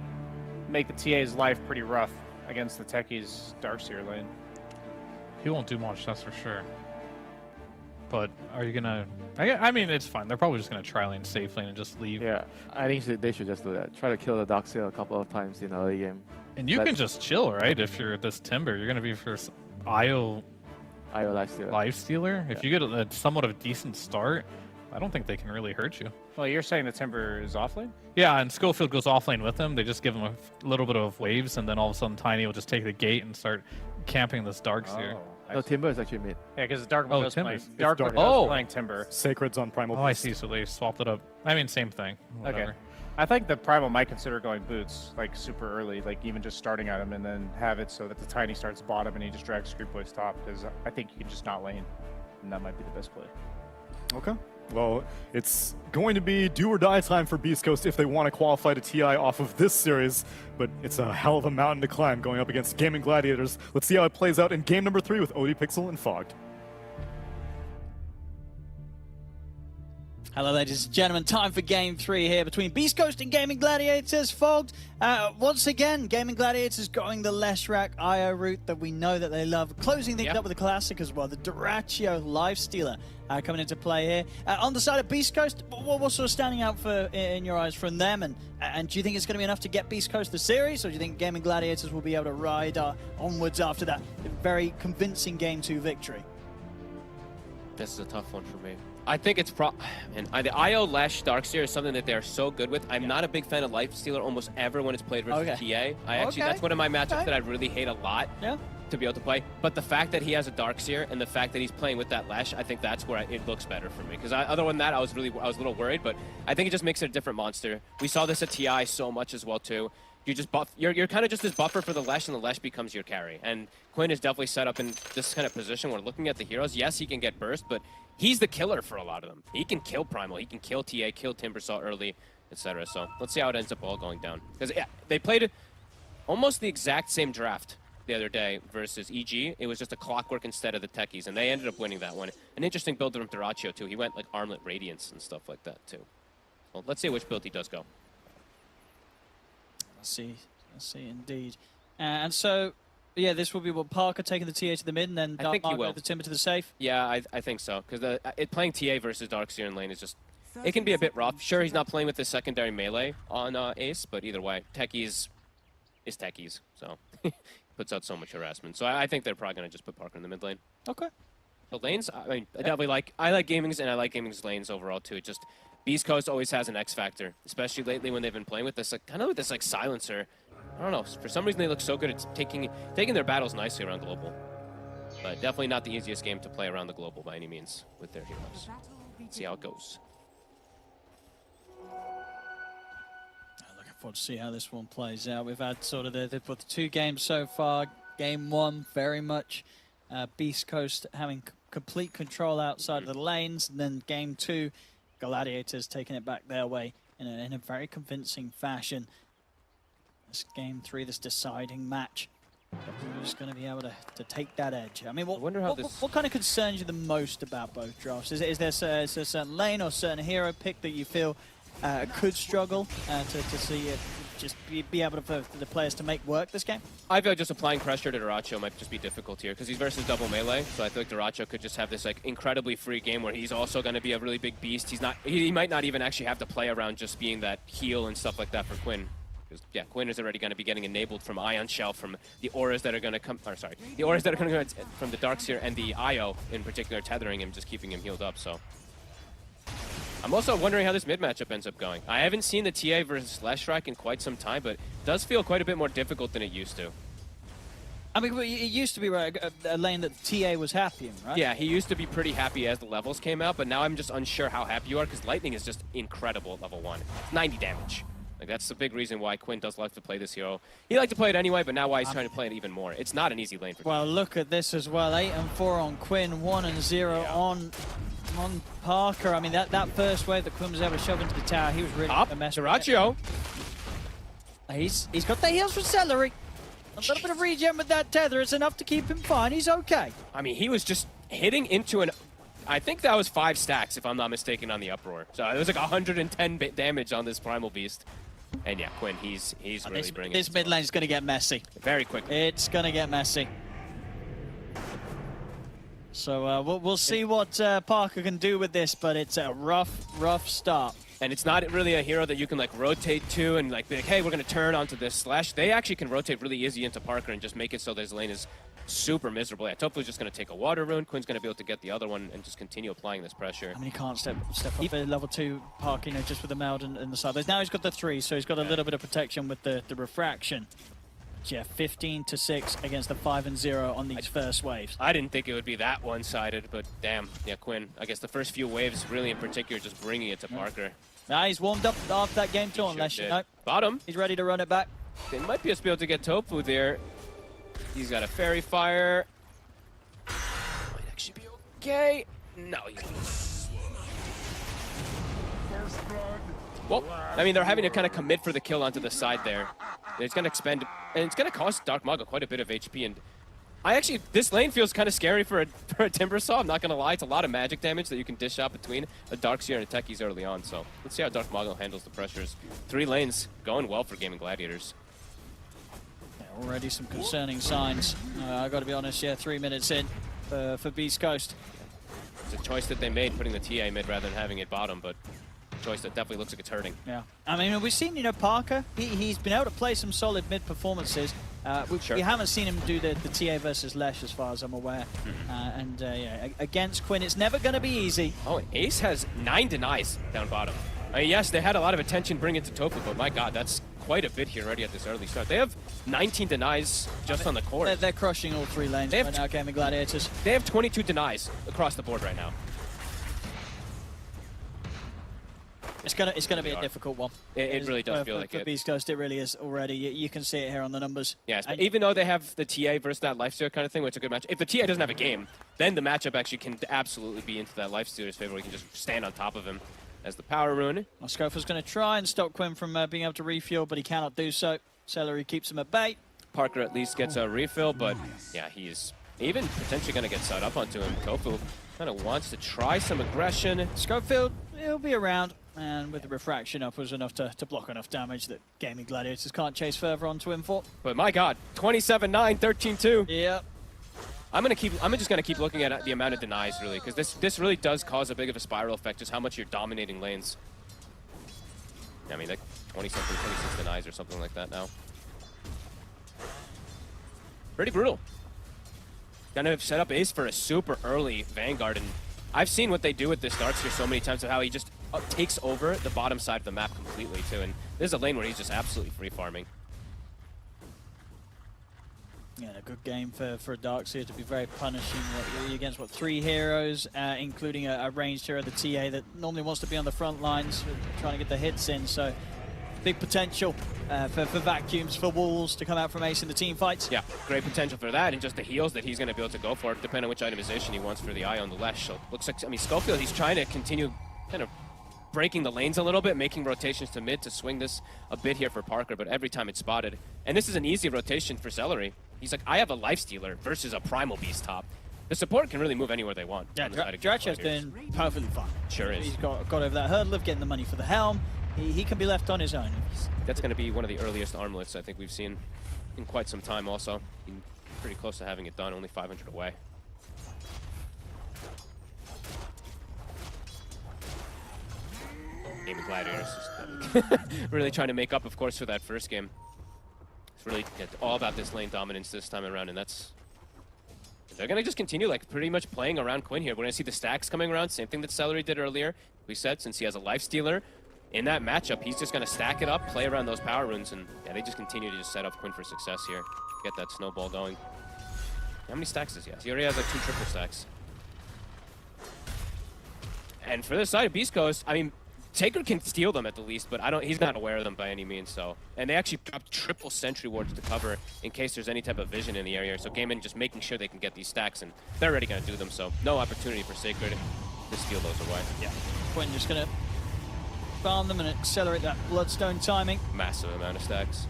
make the TA's life pretty rough against the Techie's Darkseer lane. He won't do much, that's for sure. But are you gonna... I mean, it's fine. They're probably just gonna try lane safe lane and just leave. Yeah, I think they should just do that. Try to kill the Darkseer a couple of times in early game. And you can just chill, right? If you're this Timber, you're gonna be first IO Lifestealer. If you get a somewhat of a decent start, I don't think they can really hurt you. Well, you're saying the Timber is offlane? Yeah, and Schofield goes offlane with him. They just give him a little bit of waves, and then all of a sudden Tiny will just take the gate and start camping this Darkseer. No, Timber is actually mid. Yeah, because Darkmoon is playing. Timber's- Darkmoon is playing Timber. Sacred's on Primal. Oh, I see. So they swapped it up. I mean, same thing. Whatever. Okay. I think the Primal might consider going Boots, like super early, like even just starting at him and then have it so that the Tiny starts bottom and he just drags Screw Boys top, because I think he can just not lane, and that might be the best play. Okay. Well, it's going to be do or die time for Beastcoast if they want to qualify to TI off of this series, but it's a hell of a mountain to climb going up against Gaming Gladiators. Let's see how it plays out in game number 3 with ODPixel and Fogged. Hello, ladies and gentlemen. Time for Game 3 here between Beastcoast and Gaming Gladiators. Fogged, once again, Gaming Gladiators going the Leshrac IO route that we know that they love. Closing things up with a classic as well, the Duraccio Lifestealer coming into play here. On the side of Beastcoast, what's sort of standing out for in your eyes from them? And do you think it's going to be enough to get Beastcoast the series, or do you think Gaming Gladiators will be able to ride onwards after that very convincing Game 2 victory? This is a tough one for me. I think it's the IO Lash Darkseer is something that they're so good with. I'm not a big fan of Lifestealer almost ever when it's played versus TA. That's one of my matchups that I really hate a lot to be able to play. But the fact that he has a Darkseer and the fact that he's playing with that Lash, I think that's where it looks better for me. Because other than that, I was a little worried, but I think it just makes it a different monster. We saw this at TI so much as well too. You just you're kind of just this buffer for the Lash, and the Lash becomes your carry. And Quinn is definitely set up in this kind of position where looking at the heroes, yes, he can get burst, but he's the killer for a lot of them. He can kill Primal, he can kill TA, kill Timbersaw early, etc. So let's see how it ends up all going down. Because they played almost the exact same draft the other day versus EG. It was just a clockwork instead of the techies, and they ended up winning that one. An interesting build from Duraccio too. He went like Armlet Radiance and stuff like that too. Well, let's see which build he does go. Let's see indeed. And so, yeah, this will be Parker taking the TA to the mid, and then I think he will. the Timber to the safe? Yeah, I think so. Because playing TA versus Darkseer in lane is just... It can be a bit rough. Sure, he's not playing with the secondary melee on Ace, but either way, techies is techies. So, puts out so much harassment. So I think they're probably going to just put Parker in the mid lane. Okay. The lanes, I mean, I like Gaming's, and I like Gaming's lanes overall too. It just... Beastcoast always has an X factor, especially lately when they've been playing with this, kind of with this silencer. I don't know, for some reason they look so good at taking their battles nicely around global. But definitely not the easiest game to play around the global by any means with their heroes. Let's see how it goes. Looking forward to see how this one plays out. We've had sort of the 2 games so far. Game 1, very much Beastcoast having complete control outside of the lanes, and then Game 2, Gladiators taking it back their way in a very convincing fashion. This Game 3, this deciding match, who's going to be able to take that edge? I mean, what kind of concerns you the most about both drafts? Is there a certain lane or certain hero pick that you feel could struggle to see it just be able for the players to make work this game? I feel like just applying pressure to Duraccio might just be difficult here because he's versus double melee, so I feel like Duraccio could just have this like incredibly free game where he's also going to be a really big beast. He might not even actually have to play around just being that heal and stuff like that for Quinn. Because yeah, Quinn is already going to be getting enabled from Ion Shell, from the auras that are going to come, the auras that are going to come from the Darkseer and the IO in particular, tethering him, just keeping him healed up. So I'm also wondering how this mid matchup ends up going. I haven't seen the TA versus Leshrac in quite some time, but it does feel quite a bit more difficult than it used to. I mean, it used to be a lane that TA was happy in, right? Yeah, he used to be pretty happy as the levels came out, but now I'm just unsure how happy you are because Lightning is just incredible at level 1. It's 90 damage. Like, that's the big reason why Quinn does like to play this hero. He liked to play it anyway, but now why he's trying to play it even more. It's not an easy lane for him. Well, look at this as well. 8 and 4 on Quinn, 1 and 0 on Parker. I mean, that first wave that Quinn was able to shove into the tower, he was really a mess. Duraccio. He's got the heals for Celery. A little bit of regen with that tether. It's enough to keep him fine. He's okay. I mean, he was just hitting into an I think that was 5 stacks, if I'm not mistaken, on the Uproar. So it was like 110 damage on this Primal Beast. And yeah, Quinn, he's really bringing this mid lane is going to get messy. Very quickly. It's going to get messy. So we'll see what Parker can do with this, but it's a rough start. And it's not really a hero that you can like rotate to and like be like, hey, we're going to turn onto this slash. They actually can rotate really easy into Parker and just make it so this lane is super miserable. Yeah, Tofu's just going to take a water rune. Quinn's going to be able to get the other one and just continue applying this pressure. I mean, he can't step up the level 2 Park, you know, just with the Meld and the side. Now he's got the 3, so he's got a little bit of protection with the refraction. But yeah, 15-6 against the 5 and 0 on these first waves. I didn't think it would be that one-sided, but damn, yeah, Quinn. I guess the first few waves, really in particular, just bringing it to Parker. Now he's warmed up after that game too, unless you know. Bottom. He's ready to run it back. They might be able to get Tofu there. He's got a Fairy Fire. Might actually be okay. No, he's well, I mean, they're having to kind of commit for the kill onto the side there. It's going to expend, and it's going to cost Dark Mago quite a bit of HP. And this lane feels kind of scary for a Timbersaw. I'm not going to lie. It's a lot of magic damage that you can dish out between a Darkseer and a Techies early on. So let's see how Dark Mago handles the pressures. 3 lanes going well for Gaimin Gladiators. Yeah, already some concerning signs. I got to be honest, yeah, 3 minutes in for Beastcoast. It's a choice that they made, putting the TA mid rather than having it bottom, but a choice that definitely looks like it's hurting. Yeah, I mean, we've seen, you know, Parker, he's been able to play some solid mid performances. We haven't seen him do the TA versus Lesh as far as I'm aware. Yeah, against Quinn, it's never going to be easy. Oh, Ace has 9 denies down bottom. I mean, yes, they had a lot of attention bringing it to Tofu, but my god, that's quite a bit here already at this early start. They have 19 denies just on the court. They're crushing all 3 lanes right now, Gaimin Gladiators. They have 22 denies across the board right now. It's gonna be a difficult one. It really does feel like it. For Beastcoast, it really is already. You can see it here on the numbers. Yes, but even though they have the TA versus that Lifestealer kind of thing, which is a good match, if the TA doesn't have a game, then the matchup actually can absolutely be into that Lifestealer's favor. We can just stand on top of him as the power rune. Scofa's going to try and stop Quinn from being able to refuel, but he cannot do so. Celery keeps him at bay. Parker at least gets a refill, but yeah, he's even potentially going to get set up onto him. Tofu kind of wants to try some aggression. Schofield, he'll be around. And with the refraction up was enough to block enough damage that Gaimin Gladiators can't chase further onto him for. But my god, 27-9, 13-2. Yep. I'm just gonna keep looking at the amount of denies really, because this really does cause a big of a spiral effect, just how much you're dominating lanes. I mean, like 20-something, 26 denies or something like that now. Pretty brutal. Gonna set up Ace for a super early Vanguard, and I've seen what they do with this Darkseer so many times of how he just takes over the bottom side of the map completely too, and this is a lane where he's just absolutely free farming. Yeah, a good game for a Darkseer to be very punishing against 3 heroes, including a ranged hero, the TA, that normally wants to be on the front lines, trying to get the hits in. So big potential for vacuums, for walls to come out from Ace in the team fights. Yeah, great potential for that, and just the heals that he's going to be able to go for, depending on which itemization he wants for the eye on the Lesh. So looks like, I mean, Schofield, he's trying to continue kind of breaking the lanes a little bit, making rotations to mid to swing this a bit here for Parker, but every time it's spotted. And this is an easy rotation for Celery. He's like, I have a Lifestealer versus a Primal Beast top. The support can really move anywhere they want. Yeah, Drachev's doing perfectly fine. Sure is. He's got over that hurdle of getting the money for the helm. He can be left on his own. That's going to be one of the earliest armlets I think we've seen in quite some time also. Pretty close to having it done, only 500 away. Gaimin Gladiators is really trying to make up, of course, for that first game. It's really all about this lane dominance this time around, and that's... They're going to just continue, like, pretty much playing around Quinn here. We're going to see the stacks coming around, same thing that Celery did earlier. We said, since he has a Lifestealer, in that matchup, he's just going to stack it up, play around those power runes, and yeah, they just continue to just set up Quinn for success here. Get that snowball going. How many stacks does he have? He already has, like, 2 triple stacks. And for this side of Beastcoast, I mean, Taker can steal them at the least, but he's not aware of them by any means, so. And they actually dropped triple sentry wards to cover in case there's any type of vision in the area. So Gaimin just making sure they can get these stacks, and they're already going to do them, so no opportunity for Sacred to steal those away. Yeah. Quinn just going to farm them and accelerate that Bloodstone timing. Massive amount of stacks.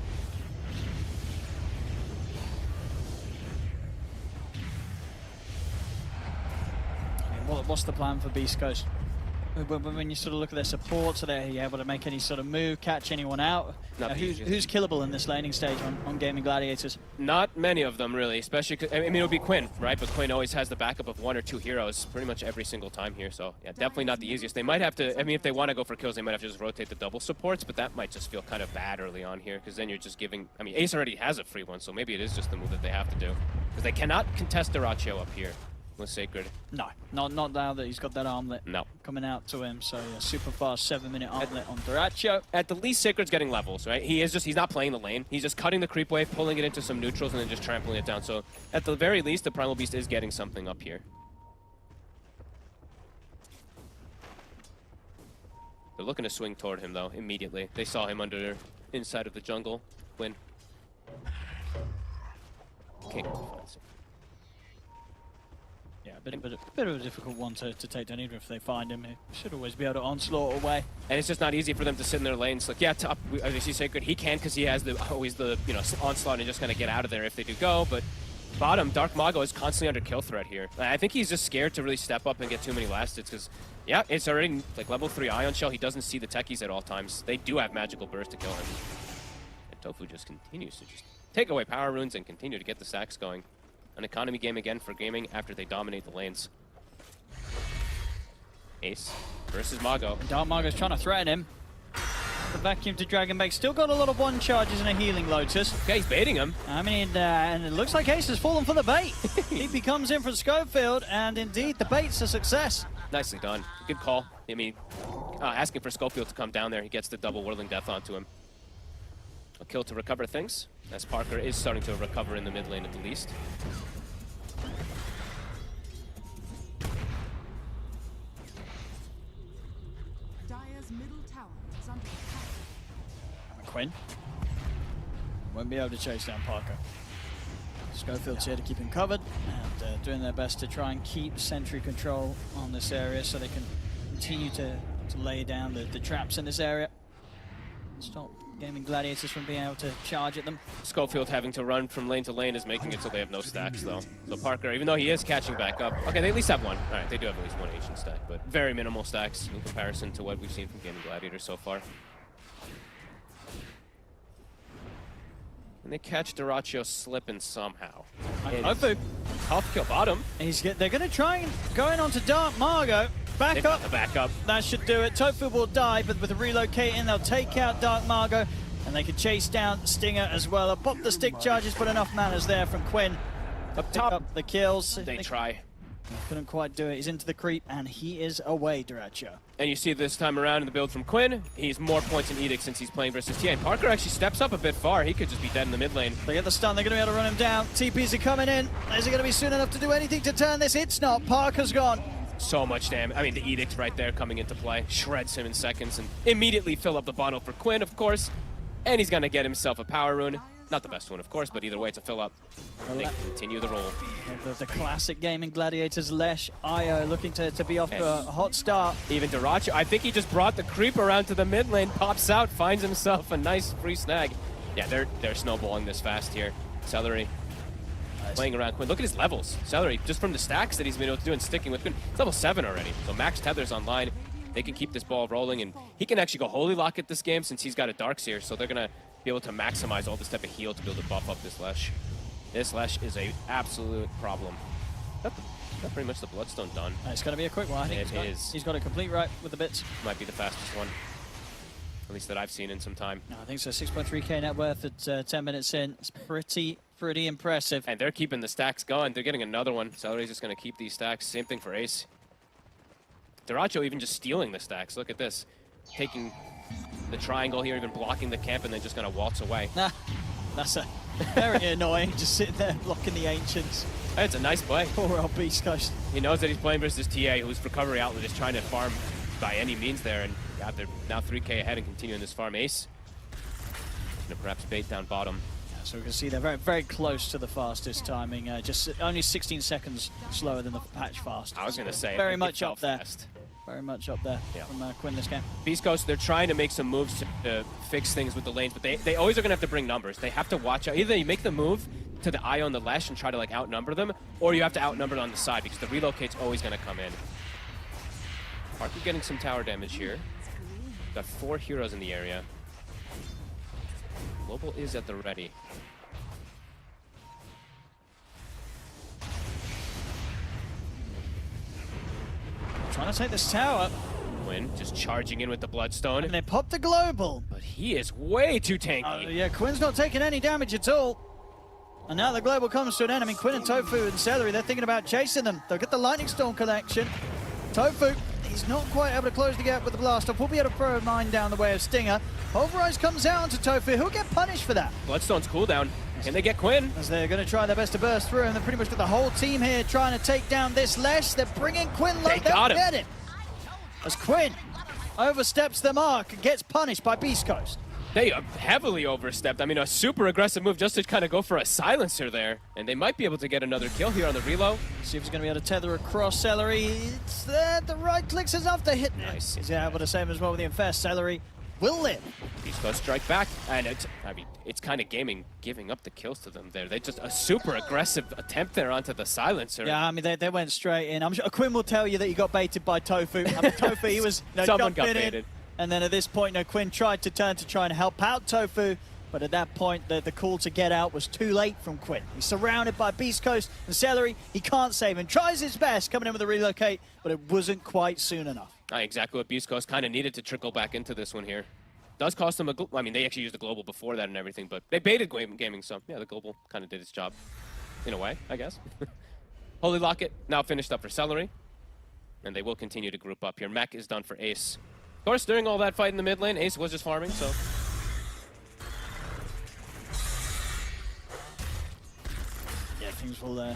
what's the plan for Beastcoast? When you sort of look at their supports, are they able to make any sort of move, catch anyone out? Who's killable in this laning stage on Gaimin Gladiators? Not many of them, really, especially, I mean, it would be Quinn, right? But Quinn always has the backup of 1 or 2 heroes pretty much every single time here, so yeah, definitely not the easiest. They might have to, I mean, if they want to go for kills, they might have to just rotate the double supports, but that might just feel kind of bad early on here, because then you're just giving, I mean, Ace already has a free one, so maybe it is just the move that they have to do. Because they cannot contest Dyrachyo up here with Sacred. No, not now that he's got that armlet coming out to him. So yeah, super fast 7-minute armlet on Dyrachyo. At the least, Sacred's getting levels, right? He's not playing the lane. He's just cutting the creep wave, pulling it into some neutrals, and then just trampling it down. So at the very least, the Primal Beast is getting something up here. They're looking to swing toward him, though, immediately. They saw him inside of the jungle. Win. Can't go find him. Yeah, a bit of a difficult one to take down, even if they find him. He should always be able to onslaught away. And it's just not easy for them to sit in their lanes. Like, yeah, top, as you see Sacred, he can because he has always the onslaught and just kind of get out of there if they do go. But bottom, Dark Mago is constantly under kill threat here. I think he's just scared to really step up and get too many last hits because, yeah, it's already like level 3 Ion Shell. He doesn't see the techies at all times. They do have Magical Burst to kill him. And Tofu just continues to just take away power runes and continue to get the stacks going. An economy game again for Gaming after they dominate the lanes. Ace versus Mago. Dark Mago's trying to threaten him. The vacuum to Dragonbait. Still got a lot of 1 charges and a healing Lotus. Okay, he's baiting him. I mean, and it looks like Ace has fallen for the bait. He comes in from Schofield, and indeed, the bait's a success. Nicely done. Good call. I mean, asking for Schofield to come down there, he gets the double Whirling Death onto him. A kill to recover things, as Parker is starting to recover in the mid lane at the least. Dire's middle tower is under attack. Quinn won't be able to chase down Parker. Schofield's here to keep him covered, and doing their best to try and keep sentry control on this area so they can continue to lay down the traps in this area. Stop Gaming Gladiators from being able to charge at them. Schofield having to run from lane to lane is making it so they have no stacks, though. So Parker, even though he is catching back up, okay, they at least have 1. All right, they do have at least 1 ancient stack, but very minimal stacks in comparison to what we've seen from Gaming Gladiators so far. And they catch Dyrachyo slipping somehow. Tough kill bottom. They're going to try and go in onto Dark Mago. Back up. That should do it. Tofu will die, but with the relocating, they'll take out Dark Mago, and they can chase down Stinger as well. They'll pop the stick charges, but enough manners there from Quinn. Up top. Up the kills. They try. Couldn't quite do it. He's into the creep, and he is away, Dyrachyo. And you see this time around in the build from Quinn, he's more points than Edict since he's playing versus TA. And Parker actually steps up a bit far. He could just be dead in the mid lane. They get the stun. They're going to be able to run him down. TPs are coming in. Is it going to be soon enough to do anything to turn this? It's not. Parker's gone. So much damage. I mean, the Edict right there coming into play. Shreds him in seconds and immediately fill up the bottle for Quinn, of course. And he's going to get himself a power rune. Not the best one, of course, but either way, it's a fill up. They continue the roll. The classic Gaming Gladiators, Lesh, Io looking to be off to a hot start. Even Dyrachyo, I think he just brought the creep around to the mid lane, pops out, finds himself a nice free snag. Yeah, they're snowballing this fast here. Celery playing around Quinn. Look at his levels. Celery, just from the stacks that he's been able to do and sticking with Quinn. It's level 7 already, so max tether's online. They can keep this ball rolling, and he can actually go Holy Lock at this game since he's got a Darkseer, so they're going to be able to maximize all this type of heal to be able to buff up this Lesh. This Lesh is an absolute problem. That's pretty much the Bloodstone done. It's going to be a quick one. I think he's got it complete right with the bits. Might be the fastest one, at least that I've seen in some time. No, I think so. 6.3k net worth at 10 minutes in. It's pretty impressive. And they're keeping the stacks going. They're getting another one. Celery's just going to keep these stacks. Same thing for Ace. Dyrachyo even just stealing the stacks. Look at this. Taking the triangle here, even blocking the camp, and then just going to waltz away. Nah, that's very annoying. Just sitting there blocking the Ancients. It's a nice play. Poor old Beastcoast. He knows that he's playing versus TA, whose recovery outlet is trying to farm by any means there, and yeah, they're now 3k ahead and continuing this farm. Ace gonna perhaps bait down bottom. Yeah, so we can see they're very, very close to the fastest timing. Just only 16 seconds slower than the patch fast. I was gonna say very much up there. Very much up there from Quinn this game. Beastcoast, they're trying to make some moves to fix things with the lanes, but they always are going to have to bring numbers. They have to watch out. Either you make the move to the eye on the Lesh and try to like outnumber them, or you have to outnumber it on the side because the relocate's always going to come in. Parker getting some tower damage here. Got 4 heroes in the area. Global is at the ready. Trying to take this tower. Quinn just charging in with the Bloodstone. And they pop the global. But he is way too tanky. Yeah, Quinn's not taking any damage at all. And now the global comes to an end. I mean, Quinn and Tofu and Celery, they're thinking about chasing them. They'll get the Lightning Storm connection. Tofu, he's not quite able to close the gap with the blast off. We'll be able to throw a mine down the way of Stinger. Pulverize comes out onto Tofu. He'll get punished for that. Bloodstone's cooldown. Can they get Quinn? As they're going to try their best to burst through, and they've pretty much got the whole team here trying to take down this Lesh. They're bringing Quinn low. They got him. Get it. As Quinn oversteps the mark and gets punished by Beastcoast. They heavily overstepped. I mean, a super aggressive move just to kind of go for a silencer there. And they might be able to get another kill here on the reload. See if he's going to be able to tether across Celery. It's there. The right clicks is enough to hit. Nice. He's able to save as well with the Infest. Celery will live. Beastcoast strike back. And it's kind of Gaimin giving up the kills to them there. They just a super aggressive attempt there onto the silencer. Yeah, I mean, they went straight in. I'm sure Quinn will tell you that he got baited by Tofu. I mean, Tofu, he was Someone got jumping in. baited. And then at this point, Quinn tried to turn to try and help out Tofu, but at that point, the call to get out was too late from Quinn. He's surrounded by Beastcoast and Celery. He can't save him. Tries his best coming in with a relocate, but it wasn't quite soon enough. Exactly what Beastcoast kind of needed to trickle back into this one here. Does cost them I mean, they actually used the global before that and everything, but they baited Gaming, so yeah, the global kind of did its job. In a way, I guess. Holy Locket now finished up for Celery, and they will continue to group up here. Mech is done for Ace. Of course, during all that fight in the mid lane, Ace was just farming, so... Yeah, things will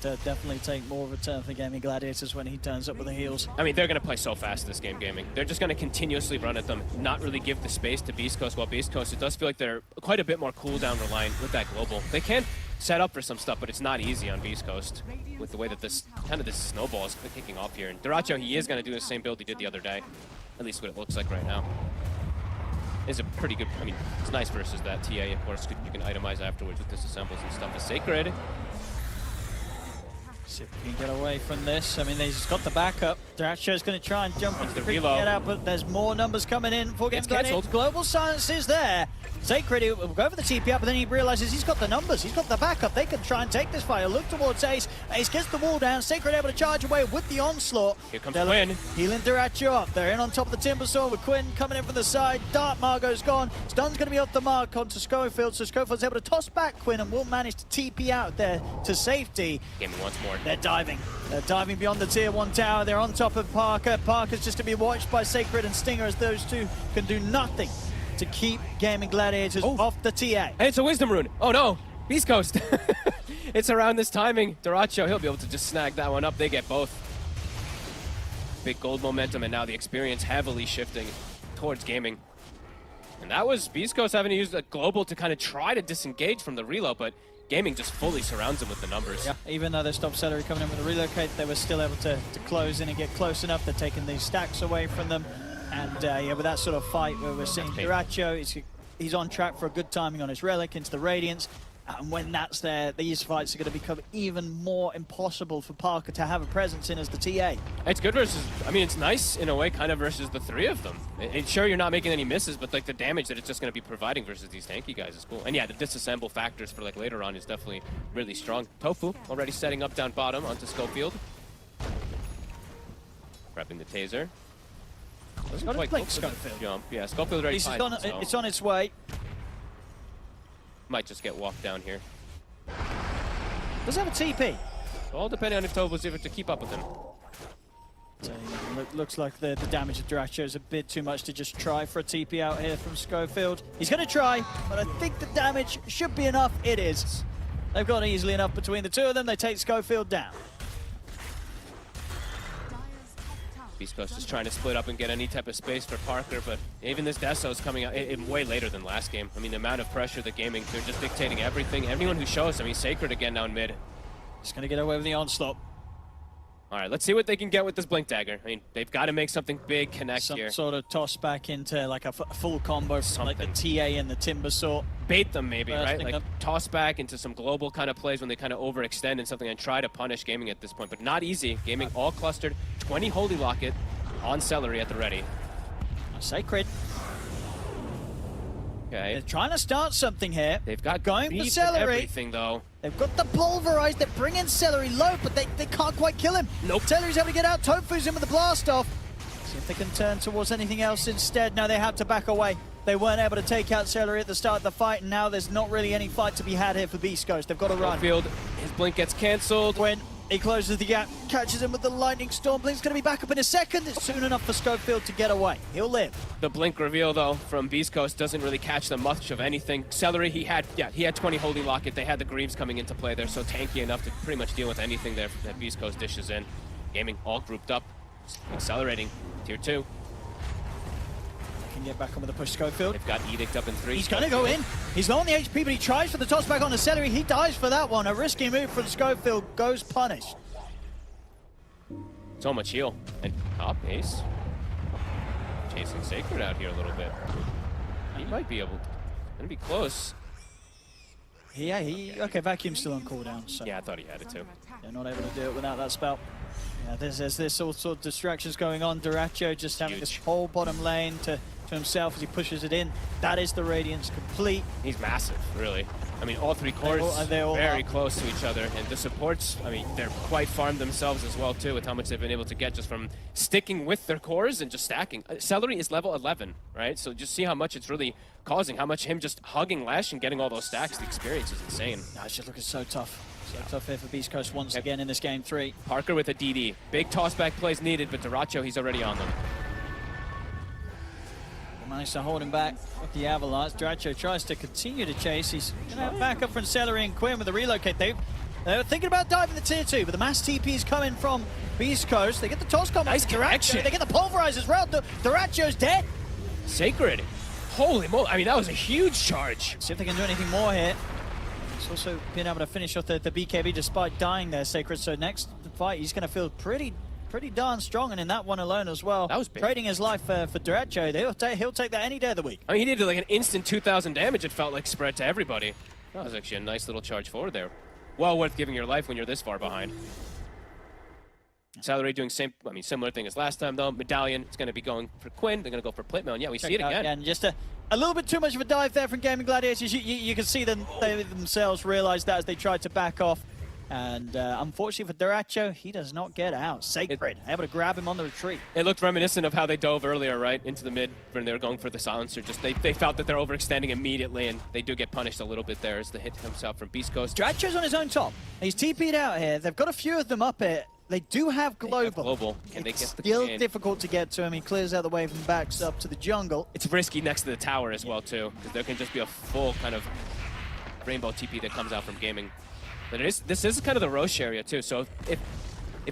definitely take more of a turn for Gaimin Gladiators when he turns up with the heals. I mean, they're going to play so fast this game, Gaimin. They're just going to continuously run at them, not really give the space to Beastcoast, while Beastcoast, it does feel like they're quite a bit more cooldown reliant with that global. They can set up for some stuff, but it's not easy on Beastcoast with the way that this snowball is kicking off here. And Duracho, he is going to do the same build he did the other day, at least what it looks like right now. Is a pretty good, I mean, it's nice versus that TA, of course, you can itemize afterwards with disassembles and stuff. Is Sacred. See if we can get away from this. I mean, he's got the backup. Duracho's going to try and jump into the reload. Get out, but there's more numbers coming in for It's cancelled. Global silence is there. Sacred will go for the TP up, but then he realizes he's got the numbers. He's got the backup. They can try and take this fight. Look towards Ace. Ace gets the wall down. Sacred able to charge away with the onslaught. Here comes Quinn. Healing Duracho up. They're in on top of the Timber Sword with Quinn coming in from the side. Dart Margot's gone. Stun's going to be off the mark onto Schofield, so Schofield's able to toss back Quinn and will manage to TP out there to safety. Gaimin once more. They're diving. They're diving beyond the tier 1 tower. They're on top of Parker. Parker's just to be watched by Sacred and Stinger, as those two can do nothing to keep Gaimin Gladiators off the TA. And it's a Wisdom Rune. Oh no, Beastcoast. It's around this timing. Duracho, he'll be able to just snag that one up. They get both. Big gold momentum, and now the experience heavily shifting towards Gaimin. And that was Beastcoast having to use a global to kind of try to disengage from the reload, but Gaimin just fully surrounds him with the numbers. Yeah, even though they stopped Celery coming in with a relocate, they were still able to close in and get close enough. They're taking these stacks away from them. And yeah, with that sort of fight where we're seeing Duracho, he's on track for a good timing on his relic into the Radiance. And when that's there, these fights are going to become even more impossible for Parker to have a presence in as the TA. It's good versus, I mean, it's nice in a way kind of versus the three of them. It's sure you're not making any misses, but like the damage that it's just going to be providing versus these tanky guys is cool. And yeah, the disassemble factors for like later on is definitely really strong. Tofu already setting up down bottom onto Schofield. Prepping the taser. Doesn't quite go for the jump. Yeah, Schofield already fine, so. It's on its way. Might just get walked down here. Does it have a TP? All depending on if Tove was able to keep up with him. So, looks like the damage of Duracho is a bit too much to just try for a TP out here from Schofield. He's going to try, but I think the damage should be enough. It is. They've gone easily enough between the two of them. They take Schofield down. Beastcoast is trying to split up and get any type of space for Parker, but even this Deso is coming out way later than last game. I mean, the amount of pressure that Gaimin, they're just dictating everything. Everyone who shows, I mean, Sacred again down mid. Just going to get away with the onslaught. All right, let's see what they can get with this Blink Dagger. I mean, they've got to make something big connect Some here. sort of toss back into like a full combo from like the TA and the Timber Sword. Bait them maybe, right? Like toss back into some global kind of plays when they kind of overextend and something and try to punish Gaimin at this point, but not easy. Gaimin all clustered, 20 Holy Locket. on Celery at the ready. Sacred. Okay. They're trying to start something here. They've got going for beef and Celery. everything, though. They've got the pulverize. They're bringing Celery low, but they can't quite kill him. Nope. Celery's able to get out. Tofu's in with the blast off. See if they can turn towards anything else instead. No, they have to back away. They weren't able to take out Celery at the start of the fight, and now there's not really any fight to be had here for Beastcoast. They've got to run. Field, his blink gets cancelled. When he closes the gap, catches him with the lightning storm. Blink's going to be back up in a second. It's soon enough for Schofield to get away. He'll live. The blink reveal, though, from Beastcoast doesn't really catch them much of anything. Celery, he had 20 Holy Locket. They had the Greaves coming into play there, so tanky enough to pretty much deal with anything there that Beastcoast dishes in. Gaming all grouped up, accelerating. Tier 2. Can get back on with the push, Schofield. They've got Edict up in 3. He's going to go in. He's low on the HP, but he tries for the toss back on the Celery. He dies for that one. A risky move from Schofield goes punished. So much heal. And top ace. Chasing Sacred out here a little bit. He might be able to. Gonna be close. Yeah, okay, Vacuum's still on cooldown. So yeah, I thought he had it too. They're not able to do it without that spell. Yeah, there's this all sort of distractions going on. Duracho just having this whole bottom lane to himself as he pushes it in. That is the Radiance complete. He's massive, really. I mean, all 3 cores they're all very up. close to each other, and the supports, I mean, they're quite farmed themselves as well, too, with how much they've been able to get just from sticking with their cores and just stacking. Celery is level 11, right? So just see how much it's really causing, how much him just hugging Lash and getting all those stacks, the experience is insane. No, it's just looking so tough. So tough here for Beastcoast once again in this game 3. Parker with a DD. Big tossback plays needed, but Duracho, he's already on them. Managed to hold him back with the Avalanche. Duracho tries to continue to chase. He's going to have backup from Celery and Quinn with the relocate. They were thinking about diving the tier 2, but the mass TP is coming from Beastcoast. They get the toss combo. Nice connection. They get the pulverize as well. Duracho's dead. Sacred. Holy moly. I mean, that was a huge charge. See if they can do anything more here. He's also been able to finish off the BKB despite dying there, Sacred. So next fight, he's going to feel pretty darn strong, and in that one alone as well. That was big. Trading his life for Duracho. He'll take that any day of the week. I mean, he did like an instant 2,000 damage, it felt like, spread to everybody. That was actually a nice little charge forward there. Well worth giving your life when you're this far behind. Celery doing similar thing as last time, though. Medallion is going to be going for Quinn. They're going to go for Plitmail. And yeah, we see it again. And just a little bit too much of a dive there from Gaimin Gladiators. You can see them, they themselves realize that as they tried to back off. And unfortunately for Duracho, he does not get out. Sacred, able to grab him on the retreat. It looked reminiscent of how they dove earlier, right? Into the mid when they were going for the silencer. Just they felt that they're overextending immediately, and they do get punished a little bit there as the hit himself from Beastcoast. Duracho's on his own top. He's TP'd out here. They've got a few of them up here. They do have global. Can they get the still command? difficult to get to him. He clears out the way from backs up to the jungle. It's risky next to the tower as well, too, because there can just be a full kind of rainbow TP that comes out from Gaming. But this is kind of the Roche area, too, so if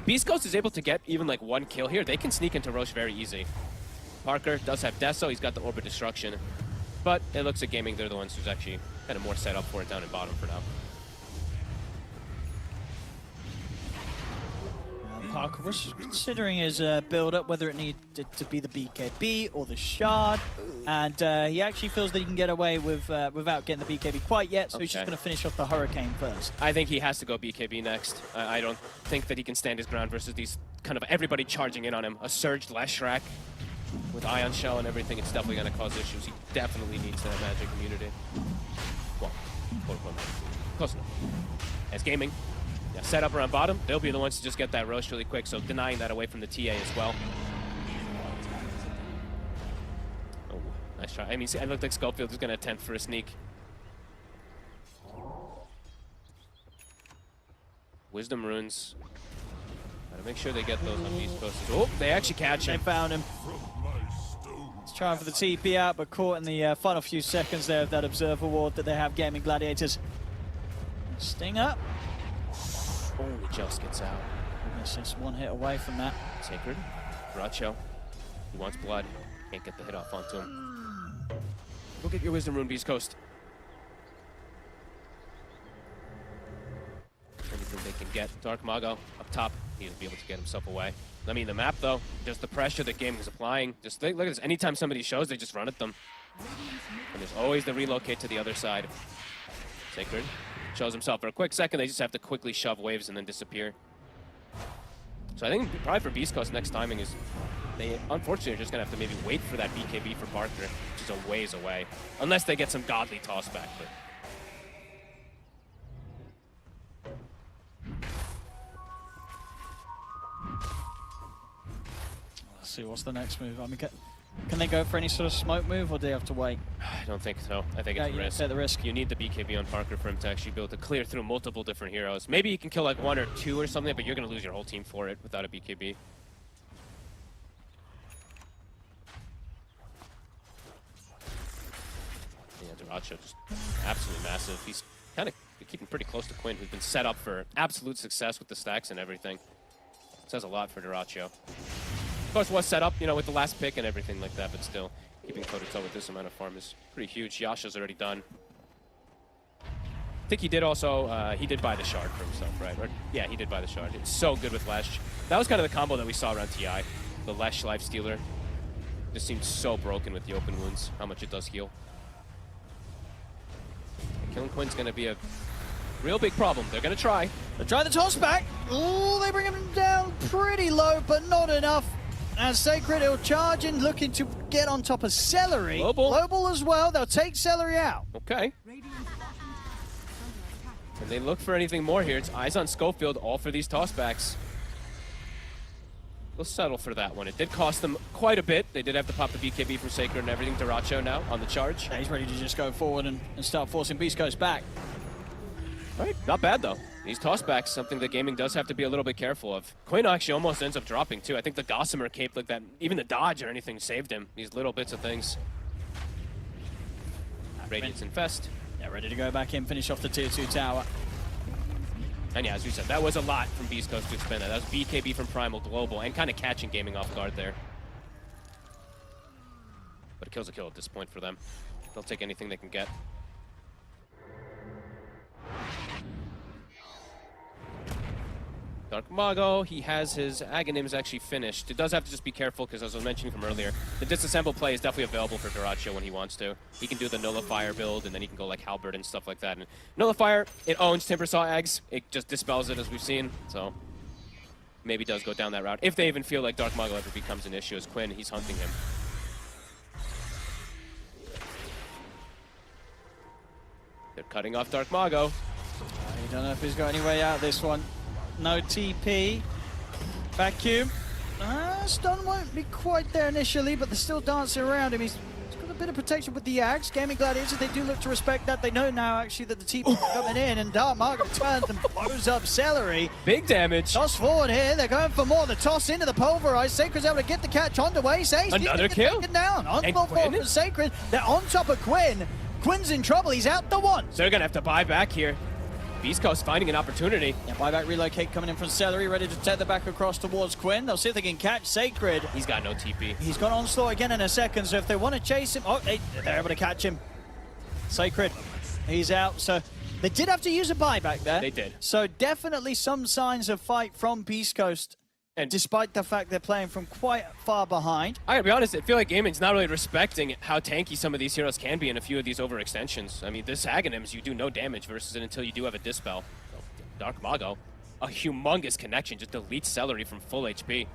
Beastcoast is able to get even like 1 kill here, they can sneak into Roche very easy. Parker does have Deso, he's got the Orbit Destruction, but it looks like Gaming, they're the ones who's actually kind of more set up for it down in bottom for now. Parker was considering his build-up, whether it needed to be the BKB or the Shard, and he actually feels that he can get away with without getting the BKB quite yet, so he's just going to finish off the Hurricane first. I think he has to go BKB next. I don't think that he can stand his ground versus these kind of everybody charging in on him. A surged Leshrac with Ion Shell and everything, it's definitely going to cause issues. He definitely needs that magic immunity. Well, quote-unquote, close enough. As Gaming. Yeah, set up around bottom, they'll be the ones to just get that Roche really quick, so denying that away from the TA as well. Oh, nice try. I mean, see, I looked like Schofield was going to attempt for a sneak. Wisdom runes. Gotta make sure they get those on Beastcoast. Oh, they actually catch him. They found him. He's trying for the TP out, but caught in the final few seconds there of that Observer Ward that they have Gaming Gladiators. Sting up. Only just gets out. It's just 1 hit away from that. Sacred. Duracho. He wants blood. Can't get the hit off onto him. Go get your Wisdom Rune, Beastcoast. Anything they can get. Dark Mago up top. He'll be able to get himself away. I mean, the map, though, just the pressure that Gaming is applying. Just look at this. Anytime somebody shows, they just run at them. And there's always the relocate to the other side. Sacred. Shows himself for a quick second, they just have to quickly shove waves and then disappear. So I think probably for Beastcoast, next timing is They unfortunately are just going to have to maybe wait for that BKB for Parker, which is a ways away. Unless they get some godly toss back. But let's see, what's the next move? I mean, can they go for any sort of smoke move, or do they have to wait? I don't think so. I think it's a risk. Take the risk. You need the BKB on Parker for him to actually be able to clear through multiple different heroes. Maybe you can kill like 1 or 2 or something, but you're going to lose your whole team for it without a BKB. Yeah, Duracho just absolutely massive. He's kind of keeping pretty close to Quinn, who's been set up for absolute success with the stacks and everything. Says a lot for Duracho. Of course, was set up, you know, with the last pick and everything like that, but still, keeping toe-to-toe with this amount of farm is pretty huge. Yasha's already done. I think he did also, he did buy the shard for himself, right? Or, yeah, he did buy the shard. It's so good with Lesh. That was kind of the combo that we saw around TI. The Lesh Lifestealer. Just seems so broken with the open wounds, how much it does heal. Killing Quinn's going to be a real big problem. They're going to try. They try the toss back. Oh, they bring him down pretty low, but not enough. And Sacred, he'll charge in, looking to get on top of Celery. Global as well. They'll take Celery out. Okay. And they look for anything more here. It's eyes on Schofield, all for these tossbacks. They'll settle for that one. It did cost them quite a bit. They did have to pop the BKB from Sacred and everything. Duracho now on the charge. Yeah, he's ready to just go forward and start forcing Beastcoast back. All right, not bad though. These tossbacks, something that Gaming does have to be a little bit careful of. Quinn actually almost ends up dropping too. I think the Gossamer cape like that, even the dodge or anything saved him. These little bits of things. Radiance Infest. Yeah, ready to go back in, finish off the tier 2 tower. And yeah, as we said, that was a lot from Beastcoast to expend that. That was BKB from Primal Global and kind of catching Gaming off guard there. But a kill's a kill at this point for them. They'll take anything they can get. Dark Mago, he has his Aghanims actually finished. It does have to just be careful because, as I was mentioning from earlier, the disassemble play is definitely available for Duracho when he wants to. He can do the Nullifier build, and then he can go like Halberd and stuff like that. And Nullifier, it owns Timbersaw Aghs. It just dispels it, as we've seen. So maybe does go down that route. If they even feel like Dark Mago ever becomes an issue as Quinn, he's hunting him. They're cutting off Dark Mago. I don't know if he's got any way out of this one. No TP. Vacuum. Stun won't be quite there initially, but they're still dancing around him. He's got a bit of protection with the Aghs. Gaming Gladiators, they do look to respect that. They know now, actually, that the TP is coming in, and Dark Mago turns and blows up Celery. Big damage. Toss forward here. They're going for more. The toss into the Pulverize. Sacred's able to get the catch on the way. Sace, another kill. Down. On for Sacred. They're on top of Quinn. Quinn's in trouble. He's out the one. So they're going to have to buy back here. Beastcoast finding an opportunity. Yeah, buyback relocate coming in from Celery, ready to tether back across towards Quinn. They'll see if they can catch Sacred. He's got no TP. He's got onslaught again in a second, so if they want to chase him... Oh, they're able to catch him. Sacred, he's out. So they did have to use a buyback there. They did. So definitely some signs of fight from Beastcoast, and despite the fact they're playing from quite far behind. I gotta be honest, I feel like Gaimin's not really respecting how tanky some of these heroes can be in a few of these overextensions. I mean, this Aghanims, you do no damage versus it until you do have a Dispel. Dark Mago, a humongous connection, just deletes Celery from full HP.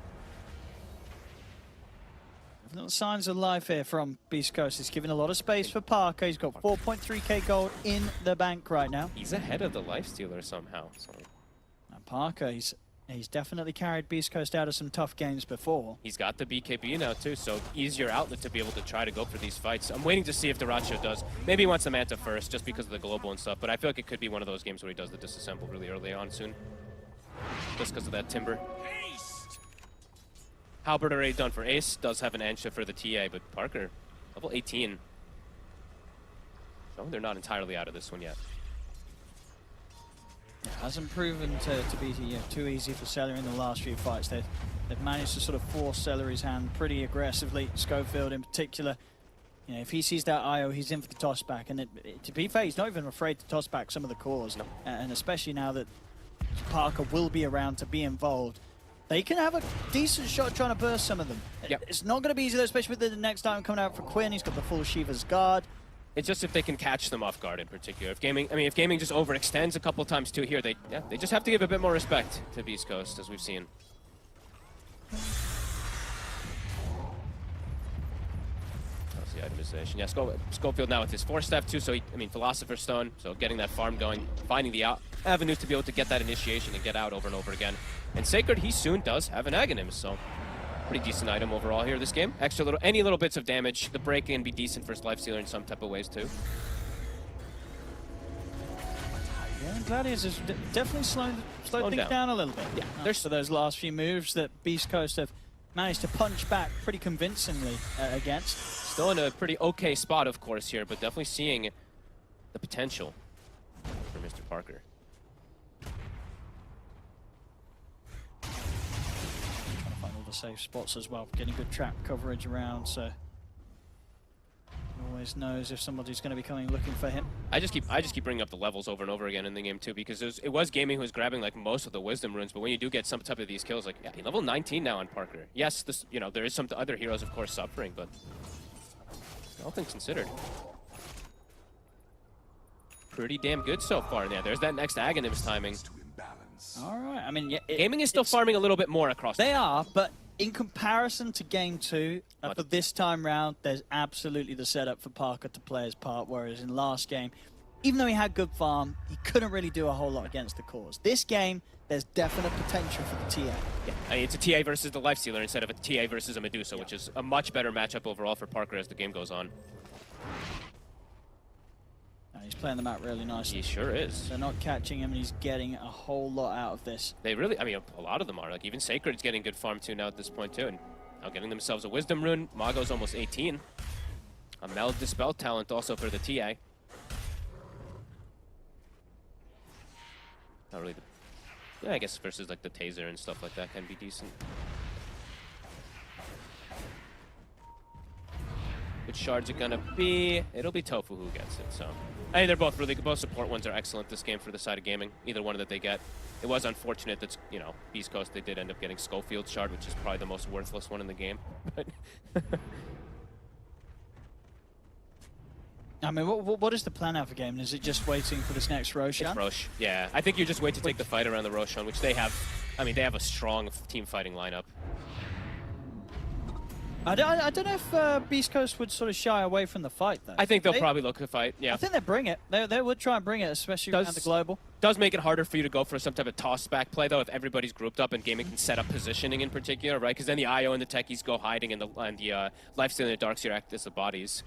Little signs of life here from Beastcoast. He's giving a lot of space for Parker. He's got 4.3k gold in the bank right now. He's ahead of the Lifestealer somehow. So. And Parker, he's definitely carried Beastcoast out of some tough games before. He's got the BKB now too, so easier outlet to be able to try to go for these fights. I'm waiting to see if Duracho does. Maybe he wants the Manta first, just because of the global and stuff, but I feel like it could be one of those games where he does the disassemble really early on soon. Just because of that Timber. Halberd already done for Ace, does have an Ansha for the TA, but Parker, level 18. So they're not entirely out of this one yet. It hasn't proven to be too easy for Celery in the last few fights. They've managed to sort of force Celery's hand pretty aggressively. Schofield in particular, you know, if he sees that IO, he's in for the toss back. And to be fair, he's not even afraid to toss back some of the cores. No. And especially now that Parker will be around to be involved, they can have a decent shot trying to burst some of them. Yep. It's not going to be easy though, especially with the next item coming out for Quinn. He's got the full Shiva's Guard. It's just if they can catch them off guard in particular. If Gaming just overextends a couple times too here, they just have to give a bit more respect to Beastcoast, as we've seen. the itemization. Yeah, Schofield now with his 4-step too, so Philosopher's Stone, so getting that farm going, finding the avenues to be able to get that initiation and get out over and over again. And Sacred, he soon does have an Aghanim, so pretty decent item overall here this game. Any little bits of damage, the break can be decent for his Lifestealer in some type of ways too. Yeah, Gladiators has definitely slowed things down a little bit. Yeah, there's those last few moves that Beastcoast have managed to punch back pretty convincingly against. Still in a pretty okay spot, of course, here, but definitely seeing the potential for Mr. Parker. Trying to find all the safe spots as well, getting good trap coverage around, so always knows if somebody's going to be coming looking for him. I just keep bringing up the levels over and over again in the game too, because it was Gaimin who was grabbing like most of the wisdom runes, but when you do get some type of these kills, like level 19 now on Parker. Yes, this there is some other heroes of course suffering, but all things considered, pretty damn good so far. Yeah, there's that next Aghanim's timing. All right, I mean, yeah, Gaimin is still farming a little bit more across. They are, but in comparison to Game 2, for this time round, there's absolutely the setup for Parker to play his part, whereas in last game, even though he had good farm, he couldn't really do a whole lot against the cause. This game, there's definite potential for the TA. Yeah, I mean, it's a TA versus the Lifestealer instead of a TA versus a Medusa, which is a much better matchup overall for Parker as the game goes on. He's playing the map really nicely. He sure is. They're not catching him, and he's getting a whole lot out of this. They really, I mean, a lot of them are. Like, even Sacred's getting good farm too now at this point too, and now getting themselves a Wisdom Rune. Mago's almost 18. A Meld Dispel talent also for the TA. Not really yeah, I guess versus like the Taser and stuff like that can be decent. Which shards are gonna be? It'll be Tofu who gets it, so. I mean, they're both really good. Both support ones are excellent this game for the side of gaming. Either one that they get. It was unfortunate that, Beastcoast, they did end up getting Schofield shard, which is probably the most worthless one in the game. But I mean, what is the plan out for Gaimin? Is it just waiting for this next Roshan? It's Rosh, yeah. I think you just wait to take the fight around the Roshan, which they have. I mean, they have a strong team fighting lineup. I don't know if Beastcoast would sort of shy away from the fight, though. I think they'll probably look to fight, yeah. I think they'll bring it. They would try and bring it, especially around the global. Does make it harder for you to go for some type of toss-back play, though, if everybody's grouped up and Gaimin can set up positioning in particular, right? Because then the IO and the techies go hiding, and the Lifestealer and the Darkseer act as the bodies.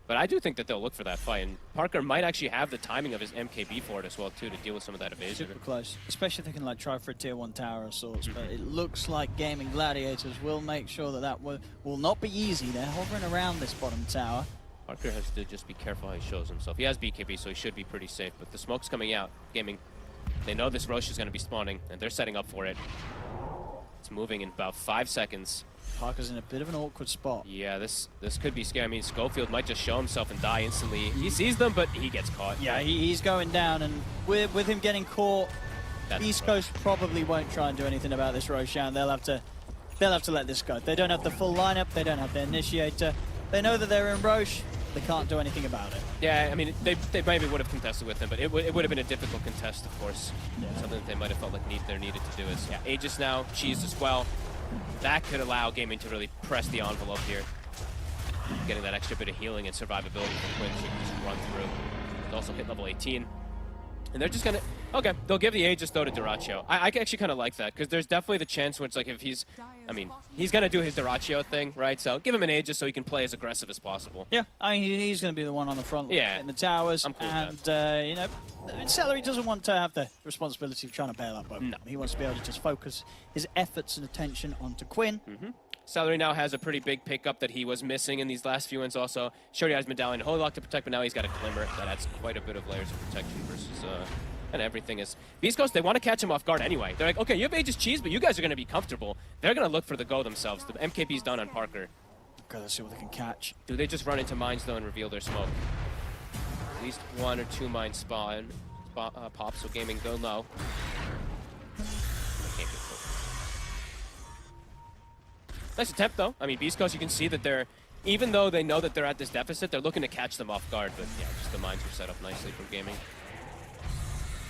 But I do think that they'll look for that fight, and Parker might actually have the timing of his MKB for it as well, too, to deal with some of that evasion. Super close, especially if they can like try for a tier 1 tower of sorts, but it looks like Gaming Gladiators will make sure that will not be easy. They're hovering around this bottom tower. Parker has to just be careful how he shows himself. He has BKB, so he should be pretty safe, but the smoke's coming out. Gaming, they know this Rosh is going to be spawning, and they're setting up for it. It's moving in about 5 seconds. Parker's in a bit of an awkward spot. Yeah, this could be scary. I mean, Schofield might just show himself and die instantly. He sees them, but he gets caught. Yeah, he's going down, and with him getting caught, East Coast probably won't try and do anything about this Roshan. They'll have to let this go. They don't have the full lineup. They don't have the initiator. They know that they're in Roche. They can't do anything about it. Yeah, I mean, they maybe would have contested with him, but it would have been a difficult contest, of course. Yeah. Something that they might have felt like they needed to do is, yeah, Aegis now, Cheese as well. That could allow Gaimin to really press the envelope here. Getting that extra bit of healing and survivability from Quinn, so you can just run through. He's also hit level 18. And they're just gonna, okay, they'll give the Aegis though to Duraccio. I actually kind of like that, because there's definitely the chance where it's like if he's gonna do his Duraccio thing, right? So give him an Aegis so he can play as aggressive as possible. Yeah, I mean, he's gonna be the one on the front line in the towers. I'm cool and, with that. Celery doesn't want to have the responsibility of trying to bail out both. No. He wants to be able to just focus his efforts and attention onto Quinn. Celery now has a pretty big pickup that he was missing in these last few wins also. Sure, he has Medallion Holy Lock to protect, but now he's got a Glimmer. That adds quite a bit of layers of protection versus... and everything is... Beastcoast, they want to catch him off guard anyway. They're like, okay, you have Aegis Cheese, but you guys are going to be comfortable. They're going to look for the go themselves. The MKB's done on Parker. Okay, let's see what they can catch. Do they just run into mines, though, and reveal their smoke? At least 1 or 2 mines pop, so Gaming go low. Nice attempt, though. I mean, Beastcoast, you can see that they're, even though they know that they're at this deficit, they're looking to catch them off guard. But yeah, just the mines are set up nicely for Gaming.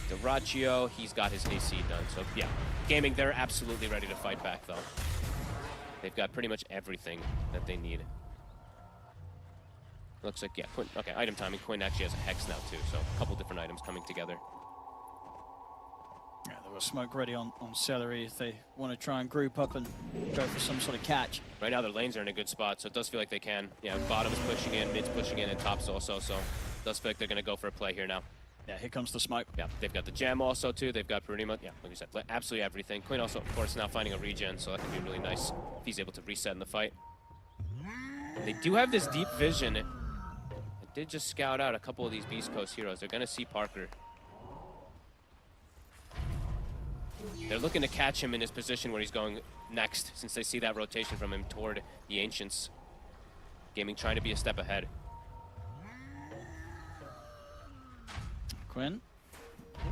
Duraccio, he's got his AC done. So yeah, Gaming, they're absolutely ready to fight back, though. They've got pretty much everything that they need. Looks like, yeah, Quinn, okay, item timing. Quinn actually has a Hex now too, so a couple different items coming together. Yeah, there was smoke ready on Celery if they want to try and group up and go for some sort of catch. Right now their lanes are in a good spot, so it does feel like they can. Yeah, bottom's pushing in, mid's pushing in, and top's also, so it does feel like they're going to go for a play here now. Yeah, here comes the smoke. Yeah, they've got the jam also too. They've got pretty much, yeah, like you said, absolutely everything. Quinn also, of course, now finding a regen, so that could be really nice if he's able to reset in the fight. They do have this deep vision. It did just scout out a couple of these Beastcoast heroes. They're going to see Parker. They're looking to catch him in his position where he's going next, since they see that rotation from him toward the Ancients. Gaming trying to be a step ahead. Quinn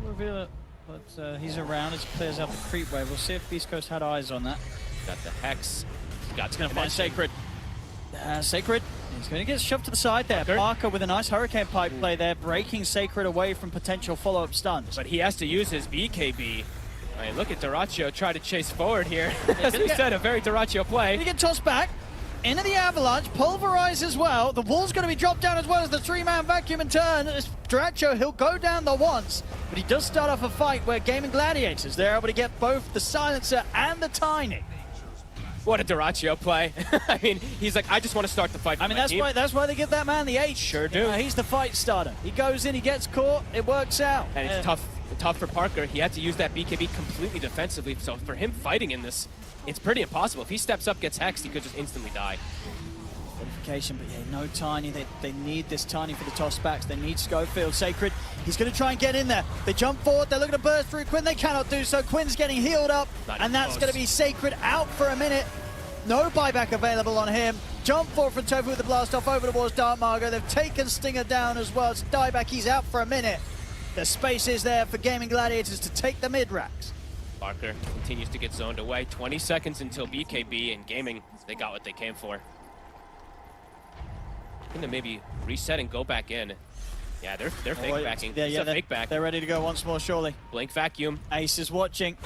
will reveal it, but he's around as he clears out the creep wave. We'll see if Beastcoast had eyes on that. Got the Hex. Got going to find Sacred. Sacred, he's going to get shoved to the side there. Parker with a nice Hurricane Pipe play there, breaking Sacred away from potential follow-up stuns. But he has to use his BKB. I mean, look at Dyrachyo try to chase forward here. As we said, a very Dyrachyo play. He get tossed back into the avalanche, pulverized as well. The wall's going to be dropped down as well as the three-man vacuum in turn. Dyrachyo, he'll go down the once, but he does start off a fight where Gaimin Gladiators, they're able to get both the silencer and the tiny. What a Dyrachyo play. I mean, he's like, I just want to start the fight. I mean, that's why they give that man the H. Sure do. He's the fight starter. He goes in, he gets caught, it works out. And it's tough for Parker. He had to use that BKB completely defensively. So for him fighting in this, it's pretty impossible. If he steps up, gets hexed, he could just instantly die. But yeah, no Tiny. They need this Tiny for the toss backs. They need Schofield. Sacred, he's going to try and get in there. They jump forward. They're looking to burst through Quinn. They cannot do so. Quinn's getting healed up, and that's going to be Sacred out for a minute. No buyback available on him. Jump forward from Tofu with the blast off over towards Dark Margo. They've taken Stinger down as well. It's dieback. He's out for a minute. The space is there for Gaimin Gladiators to take the mid racks. Parker continues to get zoned away. 20 seconds until BKB, and Gaming, they got what they came for. Gonna maybe reset and go back in. Yeah, they're fake backing. Yeah, fake back. They're ready to go once more, surely. Blink vacuum. Ace is watching.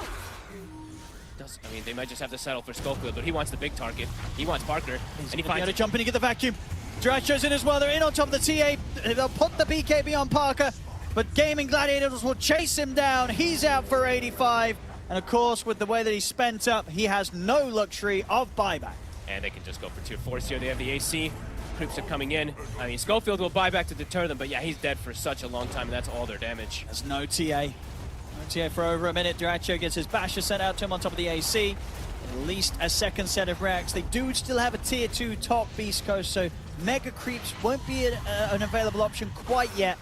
I mean, they might just have to settle for Schofield, but he wants the big target. He wants Parker, and he finds to jump in and get the vacuum. Dyrachyo's in as well. They're in on top of the TA. They'll put the BKB on Parker, but Gaimin Gladiators will chase him down. He's out for 85. And of course, with the way that he's spent up, he has no luxury of buyback. And they can just go for 2 force here. They have the AC. Creeps are coming in. I mean, Schofield will buy back to deter them, but yeah, he's dead for such a long time, and that's all their damage. There's no TA. No TA for over a minute. Dyrachyo gets his basher sent out to him on top of the AC. At least a second set of racks. They do still have a tier 2 top Beastcoast, so Mega Creeps won't be an available option quite yet.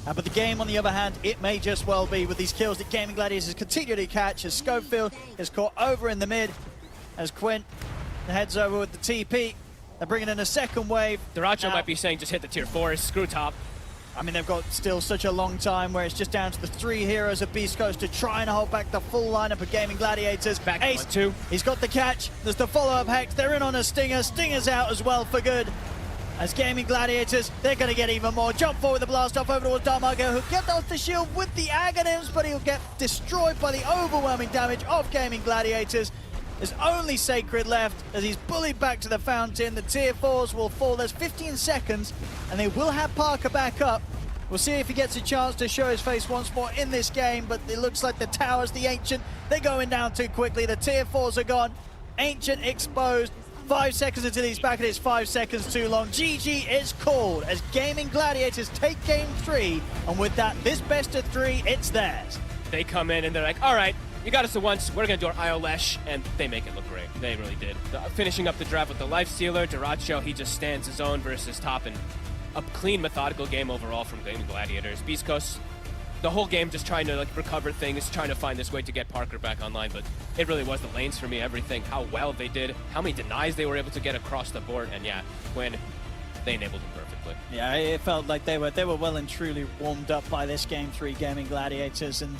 But the game, on the other hand, it may just well be with these kills that Gaimin Gladiators continue to catch as Schofield is caught over in the mid as Quinn heads over with the TP. They're bringing in a second wave. Dyrachyo might be saying just hit the tier 4, screw top. I mean, they've got still such a long time where it's just down to the 3 heroes of Beastcoast to try and hold back the full lineup of Gaimin Gladiators. Back Ace, 1-2. He's got the catch. There's the follow-up Hex. They're in on a Stinger. Stinger's out as well for good. As Gaimin Gladiators, they're going to get even more. Jump forward with the blast off over towards Darmago, who'll get off the shield with the Aghanims, but he'll get destroyed by the overwhelming damage of Gaimin Gladiators. There's only Sacred left as he's bullied back to the fountain. The tier 4s will fall. There's 15 seconds, and they will have Parker back up. We'll see if he gets a chance to show his face once more in this game, but it looks like the towers, the Ancient, they're going down too quickly. The tier 4s are gone. Ancient exposed. 5 seconds until he's back, and it's 5 seconds too long. GG is called as Gaimin Gladiators take game 3, and with that, this best of 3, it's theirs. They come in and they're like, all right, you got us at once, we're going to do our Iolash, and they make it look great. They really did. Finishing up the draft with the Life Stealer, Dyrachyo, he just stands his own versus top, and a clean, methodical game overall from Gaimin Gladiators. Beastcoast, the whole game just trying to recover things, trying to find this way to get Parker back online, but it really was the lanes for me, everything, how well they did, how many denies they were able to get across the board, and yeah, Quinn, they enabled him perfectly. Yeah, it felt like they were well and truly warmed up by this game 3 Gaimin Gladiators, and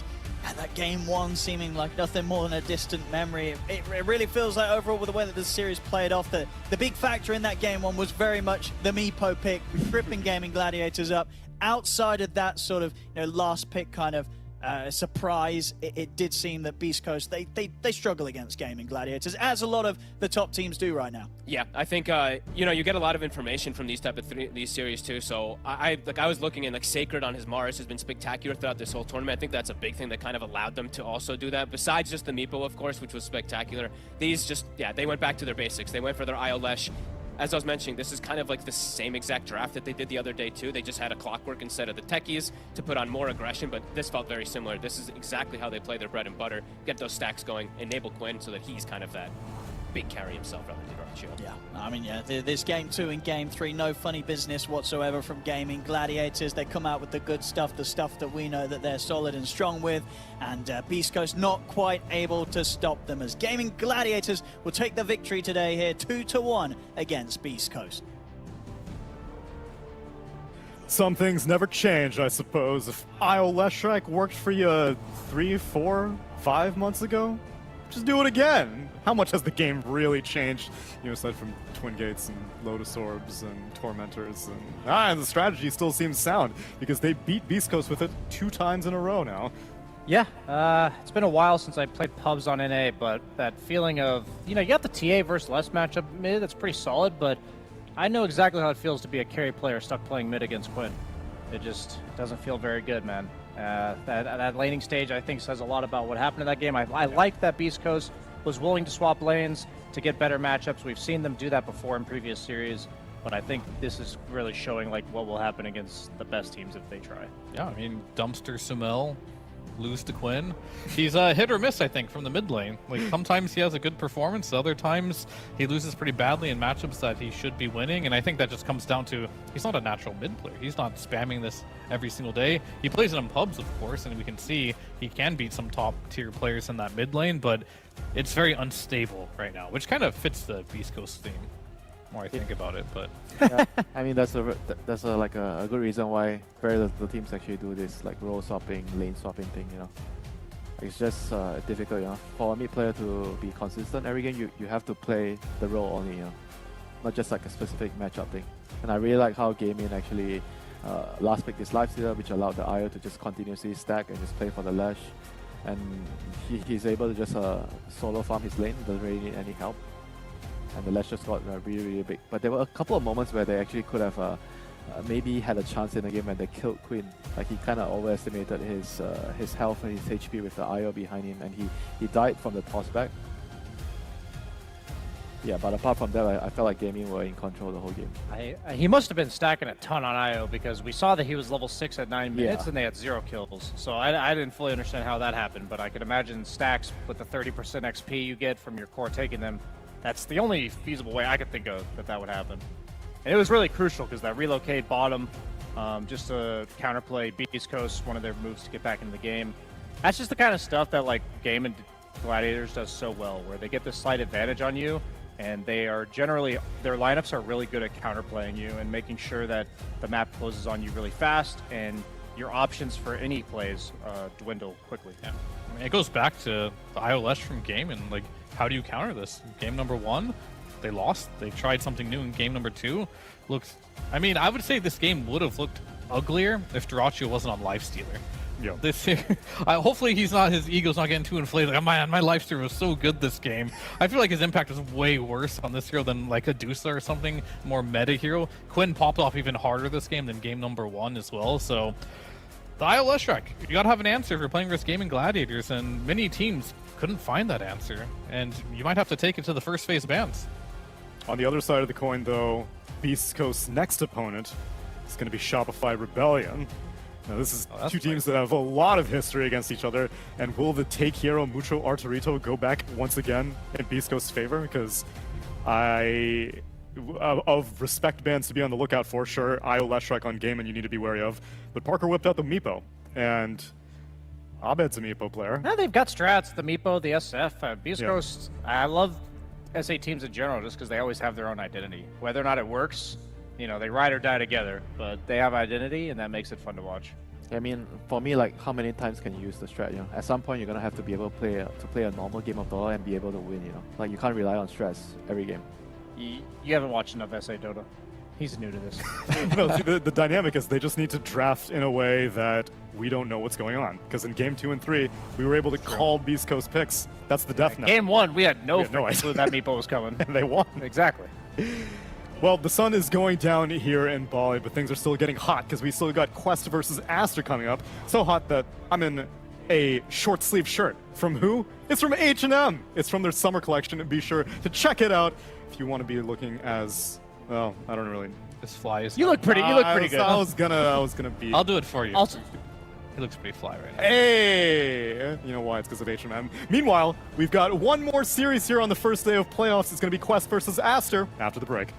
that game 1 seeming like nothing more than a distant memory. It really feels like overall with the way that the series played off, the big factor in that game 1 was very much the Meepo pick, ripping Gaimin Gladiators up. Outside of that sort of last pick kind of surprise, it did seem that Beastcoast, they struggle against Gaimin Gladiators, as a lot of the top teams do right now. Yeah, I think you know, you get a lot of information from these type of these series too. So I was looking, and like Sacred on his Mars has been spectacular throughout this whole tournament. I think that's a big thing that kind of allowed them to also do that. Besides just the Meepo, of course, which was spectacular. These just, yeah, they went back to their basics. They went for their IO Lesh. As I was mentioning, this is kind of like the same exact draft that they did the other day too. They just had a clockwork instead of the techies to put on more aggression, but this felt very similar. This is exactly how they play their bread and butter. Get those stacks going, enable Quinn so that he's kind of that big carry himself rather than Ratio. Yeah, I mean, yeah, this game 2 and game 3, no funny business whatsoever from Gaimin Gladiators. They come out with the good stuff, the stuff that we know that they're solid and strong with, and Beastcoast not quite able to stop them, as Gaimin Gladiators will take the victory today here, 2-1 against Beastcoast. Some things never change, I suppose. If IO Leshrac worked for you 3, 4, 5 months ago, just do it again. How much has the game really changed? You know, aside from Twin Gates and Lotus Orbs and Tormentors, and the strategy still seems sound because they beat Beastcoast with it 2 times in a row now. Yeah, it's been a while since I played pubs on NA, but that feeling of, you know, you got the TA versus Les matchup mid, that's pretty solid, but I know exactly how it feels to be a carry player stuck playing mid against Quinn. It just doesn't feel very good, man. That laning stage, I think, says a lot about what happened in that game. I like that Beastcoast was willing to swap lanes to get better matchups. We've seen them do that before in previous series, but I think this is really showing like what will happen against the best teams if they try. Yeah, I mean, Dumpster Sumel lose to Quinn. He's a hit or miss, I think, from the mid lane. Like, sometimes he has a good performance, other times he loses pretty badly in matchups that he should be winning, and I think that just comes down to he's not a natural mid player. He's not spamming this every single day. He plays it in pubs, of course, and we can see he can beat some top tier players in that mid lane, but it's very unstable right now, which kind of fits the Beastcoast theme. More I think about it, but yeah, I mean that's a good reason why very little teams actually do this like role swapping, lane swapping thing. You know, it's just difficult. You know, for a mid player to be consistent every game, you have to play the role only. You know, not just like a specific matchup thing. And I really like how Gaimin actually last picked this Lifestealer, which allowed the IO to just continuously stack and just play for the Lash, and he's able to just solo farm his lane. Doesn't really need any help. And the Lash just got really, really big. But there were a couple of moments where they actually could have maybe had a chance in the game when they killed Quinn. Like, he kind of overestimated his health and his HP with the IO behind him, and he died from the toss back. Yeah, but apart from that, I felt like Gaimin were in control the whole game. He must have been stacking a ton on IO because we saw that he was level 6 at 9 minutes and they had 0 kills. So I didn't fully understand how that happened, but I could imagine stacks with the 30% XP you get from your core taking them. That's the only feasible way I could think of that would happen. And it was really crucial because that relocate bottom, just to counterplay Beastcoast, one of their moves to get back into the game. That's just the kind of stuff that like Gaimin Gladiators does so well, where they get this slight advantage on you, and they are generally, their lineups are really good at counterplaying you and making sure that the map closes on you really fast and your options for any plays dwindle quickly. Yeah. I mean, it goes back to the IO Lesh from Gaimin. Like, how do you counter this? Game number 1, they lost. They tried something new in game number 2. Looked, I mean, I would say this game would have looked uglier if Dyrachio wasn't on Lifestealer. Yeah. This year, hopefully his ego's not getting too inflated. Like, my Lifestealer was so good this game. I feel like his impact was way worse on this hero than like a Dusa or something more meta hero. Quinn popped off even harder this game than game number 1 as well. So the IO Leshrac, you gotta have an answer if you're playing versus Gaimin Gladiators, and many teams couldn't find that answer, and you might have to take it to the first phase bans. On the other side of the coin, though, Beastcoast's next opponent is going to be Shopify Rebellion. Now, this is two teams that have a lot of history against each other, and will the take hero Mucho Arturito go back once again in Beastcoast's favor? Because of respect bans to be on the lookout for, sure, IO Leshrac on Gaimin you need to be wary of, but Parker whipped out the Meepo, and Abed's a Meepo player. Yeah, they've got strats, the Meepo, the SF, Beastcoast. Yeah. I love SA teams in general just because they always have their own identity. Whether or not it works, you know, they ride or die together, but they have identity, and that makes it fun to watch. I mean, for me, like, how many times can you use the strat? You know, at some point you're gonna have to be able to play a normal game of Dota and be able to win. You know, like, you can't rely on strats every game. You haven't watched enough SA Dota. He's new to this. No, see, the dynamic is they just need to draft in a way that we don't know what's going on. Because in game 2 and 3, we were able to call Beastcoast picks. That's the death knell. Game 1, we had no idea clue that Meepo was coming. And they won. Exactly. Well, the sun is going down here in Bali, but things are still getting hot because we still got Quest versus Aster coming up. So hot that I'm in a short sleeve shirt. From who? It's from H&M. It's from their summer collection, and be sure to check it out if you want to be looking as, well, I don't really. This fly is. You look pretty. You look pretty good. I was gonna be. I'll do it for you. Also, he looks pretty fly right now. Hey! You know why? It's because of H&M. Meanwhile, we've got one more series here on the first day of playoffs. It's going to be Quest versus Aster after the break.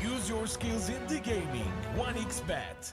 Use your skills in the gaming. 1xBet.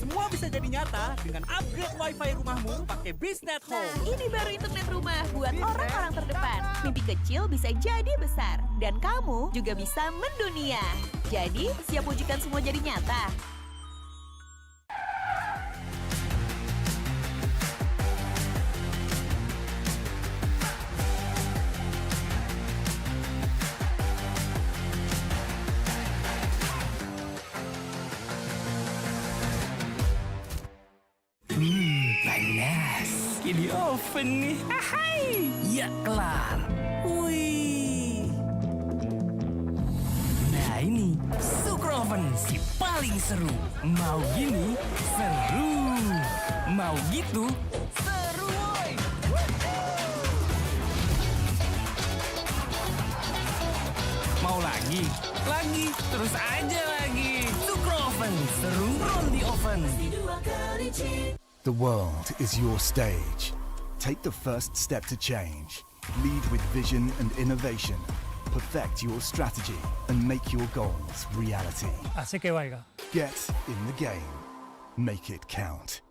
Semua bisa jadi nyata dengan upgrade wifi rumahmu pakai BeastNet Home. Nah, ini baru internet rumah buat orang-orang terdepan. Mimpi kecil bisa jadi besar. Dan kamu juga bisa mendunia. Jadi, siap wujudkan semua jadi nyata? Panas. Ini oven nih. Hai. Ya kelar. Wih. Nah ini Sukroven si paling seru. Mau gini seru. Mau gitu seru woy. Mau lagi? Lagi. Terus aja lagi. Sukroven seru roll di oven. The world is your stage. Take the first step to change. Lead with vision and innovation. Perfect your strategy and make your goals reality. Así que vaya. Get in the game. Make it count.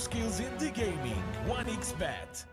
skills in the gaming. 1xBet.